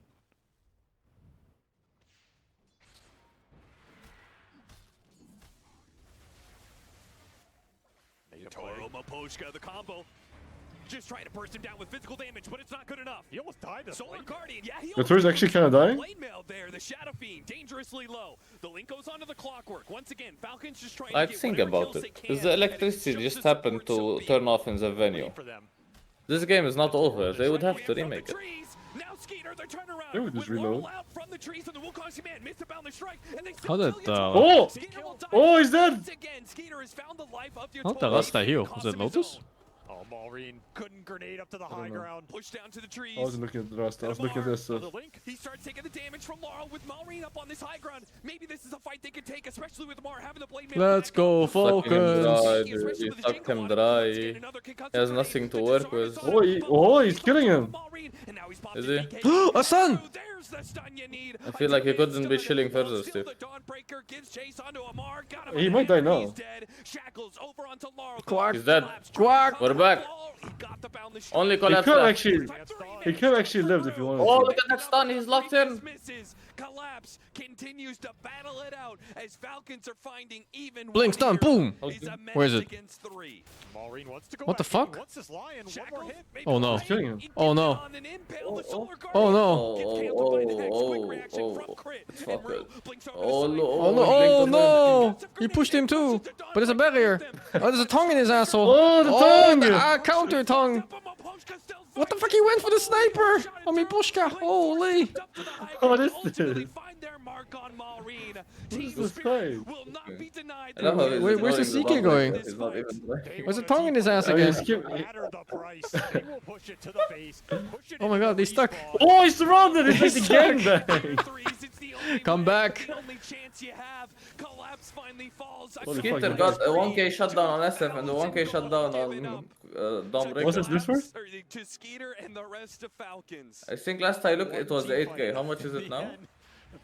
Speaker 11: Toro Maposhka, the combo. Just trying to burst him down with physical damage, but it's not good enough.
Speaker 1: He almost died.
Speaker 11: Solar Guardian, yeah, he
Speaker 5: The Tour's actually kind of dying?
Speaker 11: Blade mail there, the Shadow Fiend, dangerously low. The link goes onto the clockwork. Once again, Falcons just trying
Speaker 3: Like,
Speaker 11: to get
Speaker 3: think
Speaker 11: whatever
Speaker 3: about
Speaker 11: kills
Speaker 3: it.
Speaker 11: they can.
Speaker 3: Does the electricity just happen to turn off in the venue? This game is not over. They would have to remake it.
Speaker 11: Now Skeeter, they turn around.
Speaker 5: They would just reload.
Speaker 11: Out from the trees and the Wukong's command, missed about the strike, and they
Speaker 2: How did
Speaker 5: Oh! Oh, he's dead!
Speaker 11: again. Skeeter has found the life of
Speaker 2: How did Rasta heal? Was it Lotus?
Speaker 1: Oh, Maureen couldn't grenade up to the high
Speaker 5: know.
Speaker 1: ground.
Speaker 11: Push down to the trees.
Speaker 5: I wasn't looking at the rest. I was looking at this stuff.
Speaker 11: He starts taking the damage from Laurel with Maureen up on this high ground. Maybe this is a fight they can take, especially with Mar having the blade mail.
Speaker 2: Let's go,
Speaker 3: Suck him dry,
Speaker 2: Falcons!
Speaker 3: dude. You sucked him dry. He has nothing to work with.
Speaker 5: Oh, he's killing him!
Speaker 3: Is he?
Speaker 2: A stun!
Speaker 3: I feel like he couldn't be chilling further, Steve.
Speaker 5: He might die now.
Speaker 2: Quack!
Speaker 3: He's dead.
Speaker 2: Quack!
Speaker 3: We're back. Only
Speaker 5: He
Speaker 3: collapse
Speaker 5: could
Speaker 3: left.
Speaker 5: actually lived if you wanted
Speaker 3: Oh,
Speaker 5: to.
Speaker 3: look at that stun. He's locked in.
Speaker 11: Collapse continues to battle it out as Falcons are finding even
Speaker 2: Blink stun, boom! Where is it?
Speaker 1: Maureen wants to go
Speaker 2: What the
Speaker 1: back in.
Speaker 2: fuck?
Speaker 1: Wants this lion. One more hit.
Speaker 2: Oh no.
Speaker 5: Killing him.
Speaker 2: Oh no. Oh no.
Speaker 3: It's fucked. Oh
Speaker 2: Oh
Speaker 3: no.
Speaker 2: no. Oh no! He pushed him too! But there's a barrier! Oh, there's a tongue in his asshole!
Speaker 5: Oh, the tongue!
Speaker 2: Counter tongue! What the fuck? He went for the sniper! On me, Pushka! Holy!
Speaker 5: What is this?
Speaker 11: Team
Speaker 5: this
Speaker 11: Spirit
Speaker 5: fight?
Speaker 11: will not be denied.
Speaker 3: I love how he's
Speaker 2: Where's the
Speaker 3: ignoring
Speaker 2: CK going?
Speaker 3: bomb. He's not even there.
Speaker 2: Where's the tongue in his ass
Speaker 5: I mean,
Speaker 2: again?
Speaker 1: Matter the price. They will push it to the base. Push it
Speaker 2: Oh my
Speaker 1: into
Speaker 2: god,
Speaker 1: the
Speaker 2: he's stuck!
Speaker 1: respawn.
Speaker 5: Oh, he's surrounded! It's
Speaker 2: He's
Speaker 5: like a
Speaker 2: stuck.
Speaker 5: gangbang!
Speaker 2: Come back!
Speaker 11: The only chance you have. Collapse finally falls.
Speaker 5: Holy fuck,
Speaker 3: Skeeter
Speaker 5: he
Speaker 3: got a
Speaker 5: did.
Speaker 3: 1k shutdown on SF and a 1k shutdown on Dom Rick.
Speaker 5: What's this for?
Speaker 11: To Skeeter and the rest of Falcons.
Speaker 3: I think last I looked it was 8k. How much is it now?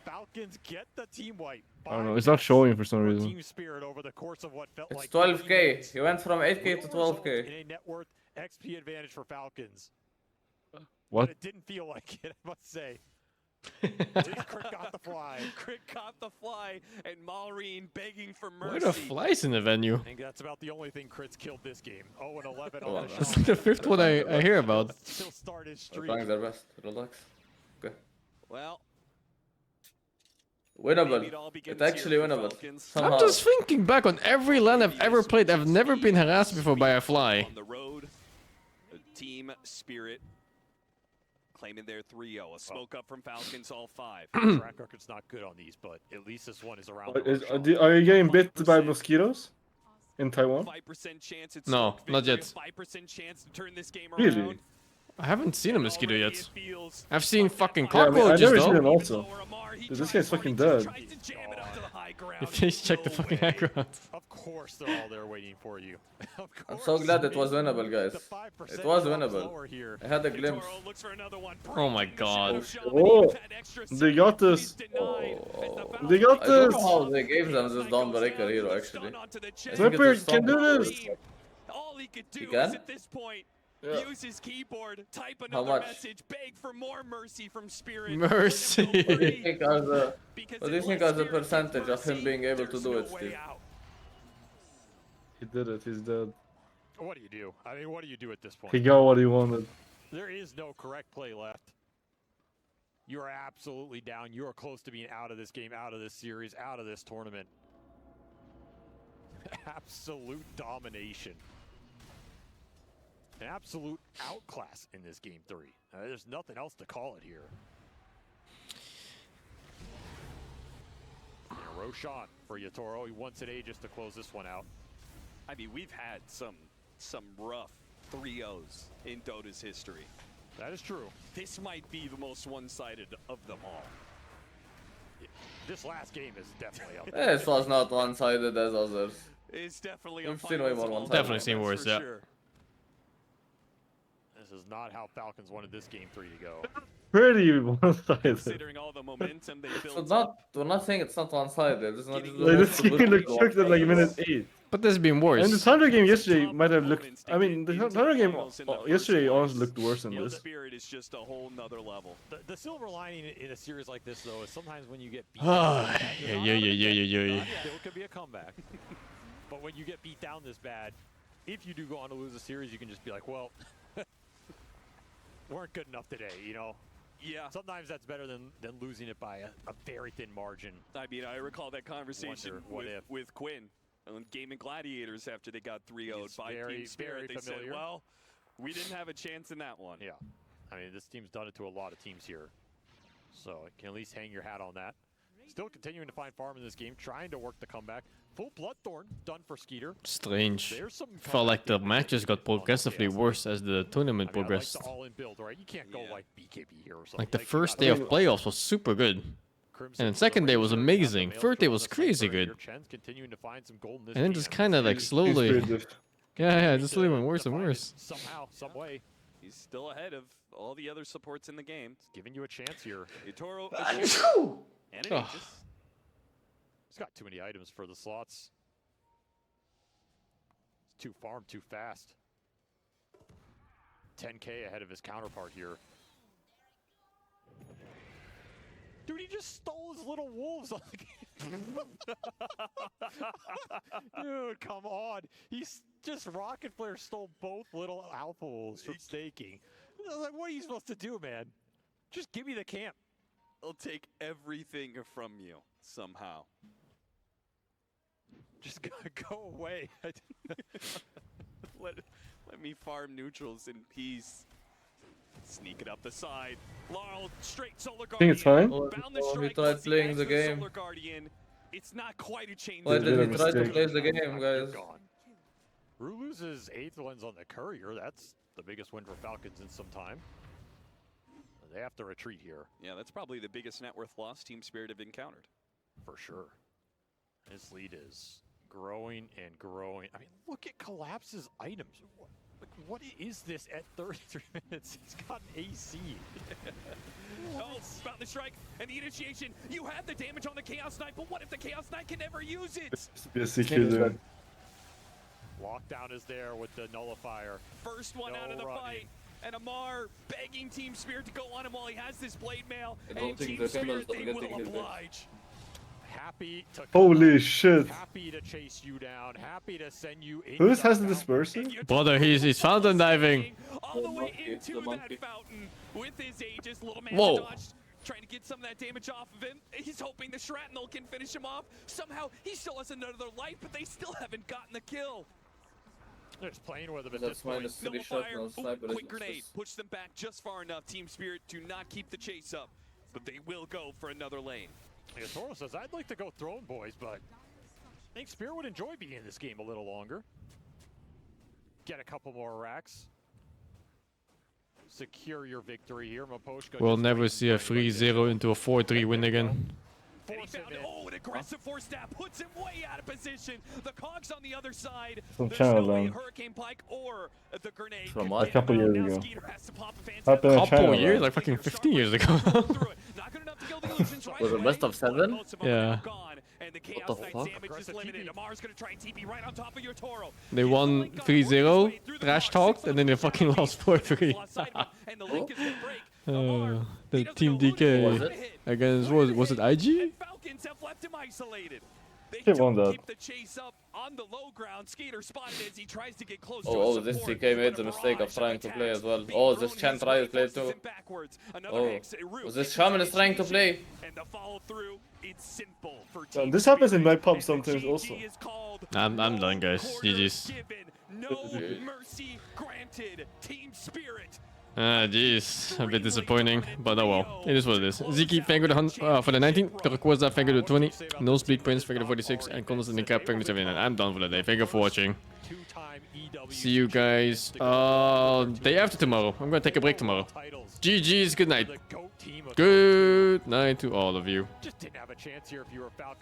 Speaker 1: Falcons get the team wipe.
Speaker 5: I don't know. It's not showing for some reason.
Speaker 1: Team Spirit over the course of what felt
Speaker 3: It's
Speaker 1: like
Speaker 3: 12k. He went from 8k to 12k.
Speaker 1: in a net worth XP advantage for Falcons.
Speaker 5: What?
Speaker 1: But it didn't feel like it, I must say. Crick got the fly.
Speaker 11: Crick caught the fly, and Maureen begging for mercy.
Speaker 2: Why are the flies in the venue?
Speaker 1: I think that's about the only thing Crit's killed this game. 0-11
Speaker 3: Oh,
Speaker 1: on the
Speaker 2: That's
Speaker 1: shot.
Speaker 2: like the fifth one I hear about.
Speaker 1: Still start his
Speaker 3: They're
Speaker 1: streak.
Speaker 3: trying their best. Relax. Okay.
Speaker 11: Well,
Speaker 3: Winnable.
Speaker 11: maybe it all begins
Speaker 3: It's actually
Speaker 11: here for
Speaker 3: winnable.
Speaker 11: Falcons.
Speaker 3: Somehow.
Speaker 2: I'm just thinking back on every LAN I've ever played. I've never been harassed before by a fly.
Speaker 11: On the road, Team Spirit claiming their 3-0. A smoke up from Falcons, all 5.
Speaker 1: Track record's not good on these, but at least this one is around. the
Speaker 5: Are you getting bit by mosquitoes in Taiwan?
Speaker 11: 5% chance it's
Speaker 2: No, not yet.
Speaker 11: 5% chance to turn this game
Speaker 5: Really?
Speaker 11: around.
Speaker 2: I haven't seen a mosquito yet. I've seen fucking
Speaker 5: Yeah, I mean, I've
Speaker 2: cockroaches
Speaker 5: never seen him
Speaker 2: though.
Speaker 5: also. Dude, this guy's fucking dead.
Speaker 2: Please check the fucking background.
Speaker 1: Of course. course they're all there waiting for you.
Speaker 3: I'm so glad it was winnable, guys. It was winnable. I had a glimpse.
Speaker 2: Oh my god.
Speaker 5: Oh, they got this. They got
Speaker 3: I don't
Speaker 5: this.
Speaker 3: know how they gave them this Dawnbreaker hero, actually.
Speaker 5: Snipper can do this.
Speaker 11: All he could do
Speaker 3: He
Speaker 11: is
Speaker 3: can?
Speaker 11: at this point
Speaker 5: Yeah.
Speaker 11: use his keyboard, type
Speaker 3: How
Speaker 11: another
Speaker 3: much?
Speaker 11: message, beg for more mercy from Spirit.
Speaker 2: Mercy.
Speaker 3: What do you think as a percentage of him being able to do it, Steve?
Speaker 5: He did it. He's dead.
Speaker 1: What do you do? I mean, what do you do at this point?
Speaker 5: He got what he wanted.
Speaker 1: There is no correct play left. You are absolutely down. You are close to being out of this game, out of this series, out of this tournament. Absolute domination. An absolute outclass in this game 3. There's nothing else to call it here. And Roshan for Yatoro. He wants an Aegis to close this one out.
Speaker 11: I mean, we've had some rough 3-0s in Dota's history.
Speaker 1: That is true.
Speaker 11: This might be the most one-sided of them all.
Speaker 1: This last game is definitely up there.
Speaker 3: This was not one-sided as others.
Speaker 11: It's definitely
Speaker 3: We've seen way more one-sided.
Speaker 2: Definitely seen worse, yeah.
Speaker 11: Sure.
Speaker 1: This is not how Falcons wanted this game 3 to go.
Speaker 5: Pretty one-sided.
Speaker 11: Considering all the momentum they built
Speaker 3: It's not. We're not saying it's not one-sided. It's not.
Speaker 5: Like, this game looked cooked at like minute 8.
Speaker 2: But there's been worse.
Speaker 5: And the Tundra game yesterday might have looked. I mean, the Tundra game yesterday honestly looked worse than this.
Speaker 11: Spirit is just a whole nother level.
Speaker 1: The silver lining in a series like this, though, is sometimes when you get beat
Speaker 2: Ah,
Speaker 1: down,
Speaker 2: yeah.
Speaker 1: there could be a comeback. But when you get beat down this bad, if you do go on to lose a series, you can just be like, well, weren't good enough today, you know?
Speaker 11: Yeah.
Speaker 1: Sometimes that's better than losing it by a very thin margin.
Speaker 11: I mean, I recall that conversation with Quinn on Gaming Gladiators after they got 3-0'd by Team Spirit. They said, well, we didn't have a chance in that one.
Speaker 1: Yeah. I mean, this team's done it to a lot of teams here. So you can at least hang your hat on that. Still continuing to find farm in this game, trying to work the comeback. Full Bloodthorn done for Skeeter.
Speaker 2: Strange.
Speaker 1: There's some
Speaker 2: Felt like the matches got progressively worse as the tournament progressed.
Speaker 1: I like the all-in build, right? You can't go like BKB here or something.
Speaker 2: Like the first day of playoffs was super good. And then second day was amazing. Third day was crazy good. And then just kind of like slowly. Yeah, just slowly went worse and worse.
Speaker 1: Somehow, some way.
Speaker 11: He's still ahead of all the other supports in the game.
Speaker 1: It's giving you a chance here.
Speaker 11: Yatoro and an Aegis.
Speaker 1: He's got too many items for the slots. It's too farm, too fast. 10K ahead of his counterpart here. Dude, he just stole his little wolves on the game. Dude, come on. He's just Rocket Flare stole both little alpha wolves from staking. Like, what are you supposed to do, man? Just give me the camp.
Speaker 11: He'll take everything from you somehow.
Speaker 1: Just go away.
Speaker 11: Let me farm neutrals in peace. Sneak it up the side. Laurel straight Solar Guardian.
Speaker 5: I think it's fine.
Speaker 11: Bound the strike.
Speaker 3: He tried playing the game.
Speaker 11: Solar Guardian. It's not quite a chain.
Speaker 3: Why did he try to play the game, guys?
Speaker 1: Rue loses 8th wins on the Courier. That's the biggest win for Falcons in some time. They have to retreat here.
Speaker 11: Yeah, that's probably the biggest net worth loss Team Spirit have encountered.
Speaker 1: For sure. His lead is growing and growing. I mean, look at Collapse's items. What is this at 33 minutes? He's got an AC.
Speaker 11: Oh, about the strike and the initiation. You have the damage on the Chaos Knight, but what if the Chaos Knight can never use it?
Speaker 1: Lockdown is there with the nullifier.
Speaker 11: First one out of the fight. And Amar begging Team Spirit to go on him while he has this blade mail. And Team Spirit, they will oblige.
Speaker 1: Happy to
Speaker 5: Holy shit.
Speaker 1: Happy to chase you down. Happy to send you in.
Speaker 5: Who has the disperser?
Speaker 2: Brother, he's fountain diving.
Speaker 11: All the way into that fountain with his Aegis. Little man
Speaker 2: Whoa.
Speaker 11: dodged, trying to get some of that damage off of him. He's hoping the shrapnel can finish him off. Somehow he still has another life, but they still haven't gotten the kill.
Speaker 1: They're just playing with him at
Speaker 3: That's
Speaker 1: this point.
Speaker 3: minus 3
Speaker 11: Fire.
Speaker 3: shot, sniper.
Speaker 11: Quick grenade. Push them back just far enough. Team Spirit do not keep the chase up, but they will go for another lane.
Speaker 1: Yeah, Toro says, I'd like to go throne, boys, but I think Spirit would enjoy being in this game a little longer. Get a couple more racks. Secure your victory here, Maposhka.
Speaker 2: We'll never see a 3-0 into a 4-3 win again.
Speaker 11: Oh, an aggressive force stab puts him way out of position. The cogs on the other side.
Speaker 5: From
Speaker 11: There's
Speaker 5: China,
Speaker 11: no way
Speaker 5: then.
Speaker 11: Hurricane Pike or the grenade.
Speaker 3: From
Speaker 11: could
Speaker 3: what?
Speaker 5: A couple years ago.
Speaker 2: A
Speaker 5: Happened in
Speaker 2: couple
Speaker 5: China,
Speaker 2: years,
Speaker 5: man.
Speaker 2: like fucking 15 years ago.
Speaker 3: Was it best of 7?
Speaker 2: Yeah.
Speaker 3: What the fuck?
Speaker 2: They won 3-0, trash talked, and then they fucking lost 4-3. The Team DK against, was it IG?
Speaker 11: Falcons have left him isolated.
Speaker 5: They won that.
Speaker 11: Keep the chase up on the low ground. Skater spotted as he tries to get close
Speaker 3: Oh, this DK made the mistake of trying to play as well. Oh, this Chen tried to play too. Oh, was this Shaman is trying to play?
Speaker 11: And the follow through, it's simple for
Speaker 5: This happens in my pub sometimes also.
Speaker 2: I'm done, guys. GG's.
Speaker 11: no mercy granted. Team spirit.
Speaker 2: Jeez, a bit disappointing, but oh well, it is what it is. Ziki, thank you for the 19, Turquoise, thank you to 20, No Speed Prince, thank you to 46, and Constant in Cap, thank you to 79. I'm done for the day, thank you for watching. See you guys day after tomorrow. I'm gonna take a break tomorrow. GG's, good night. Good night to all of you.
Speaker 1: Just didn't have a chance here if you were Falcon.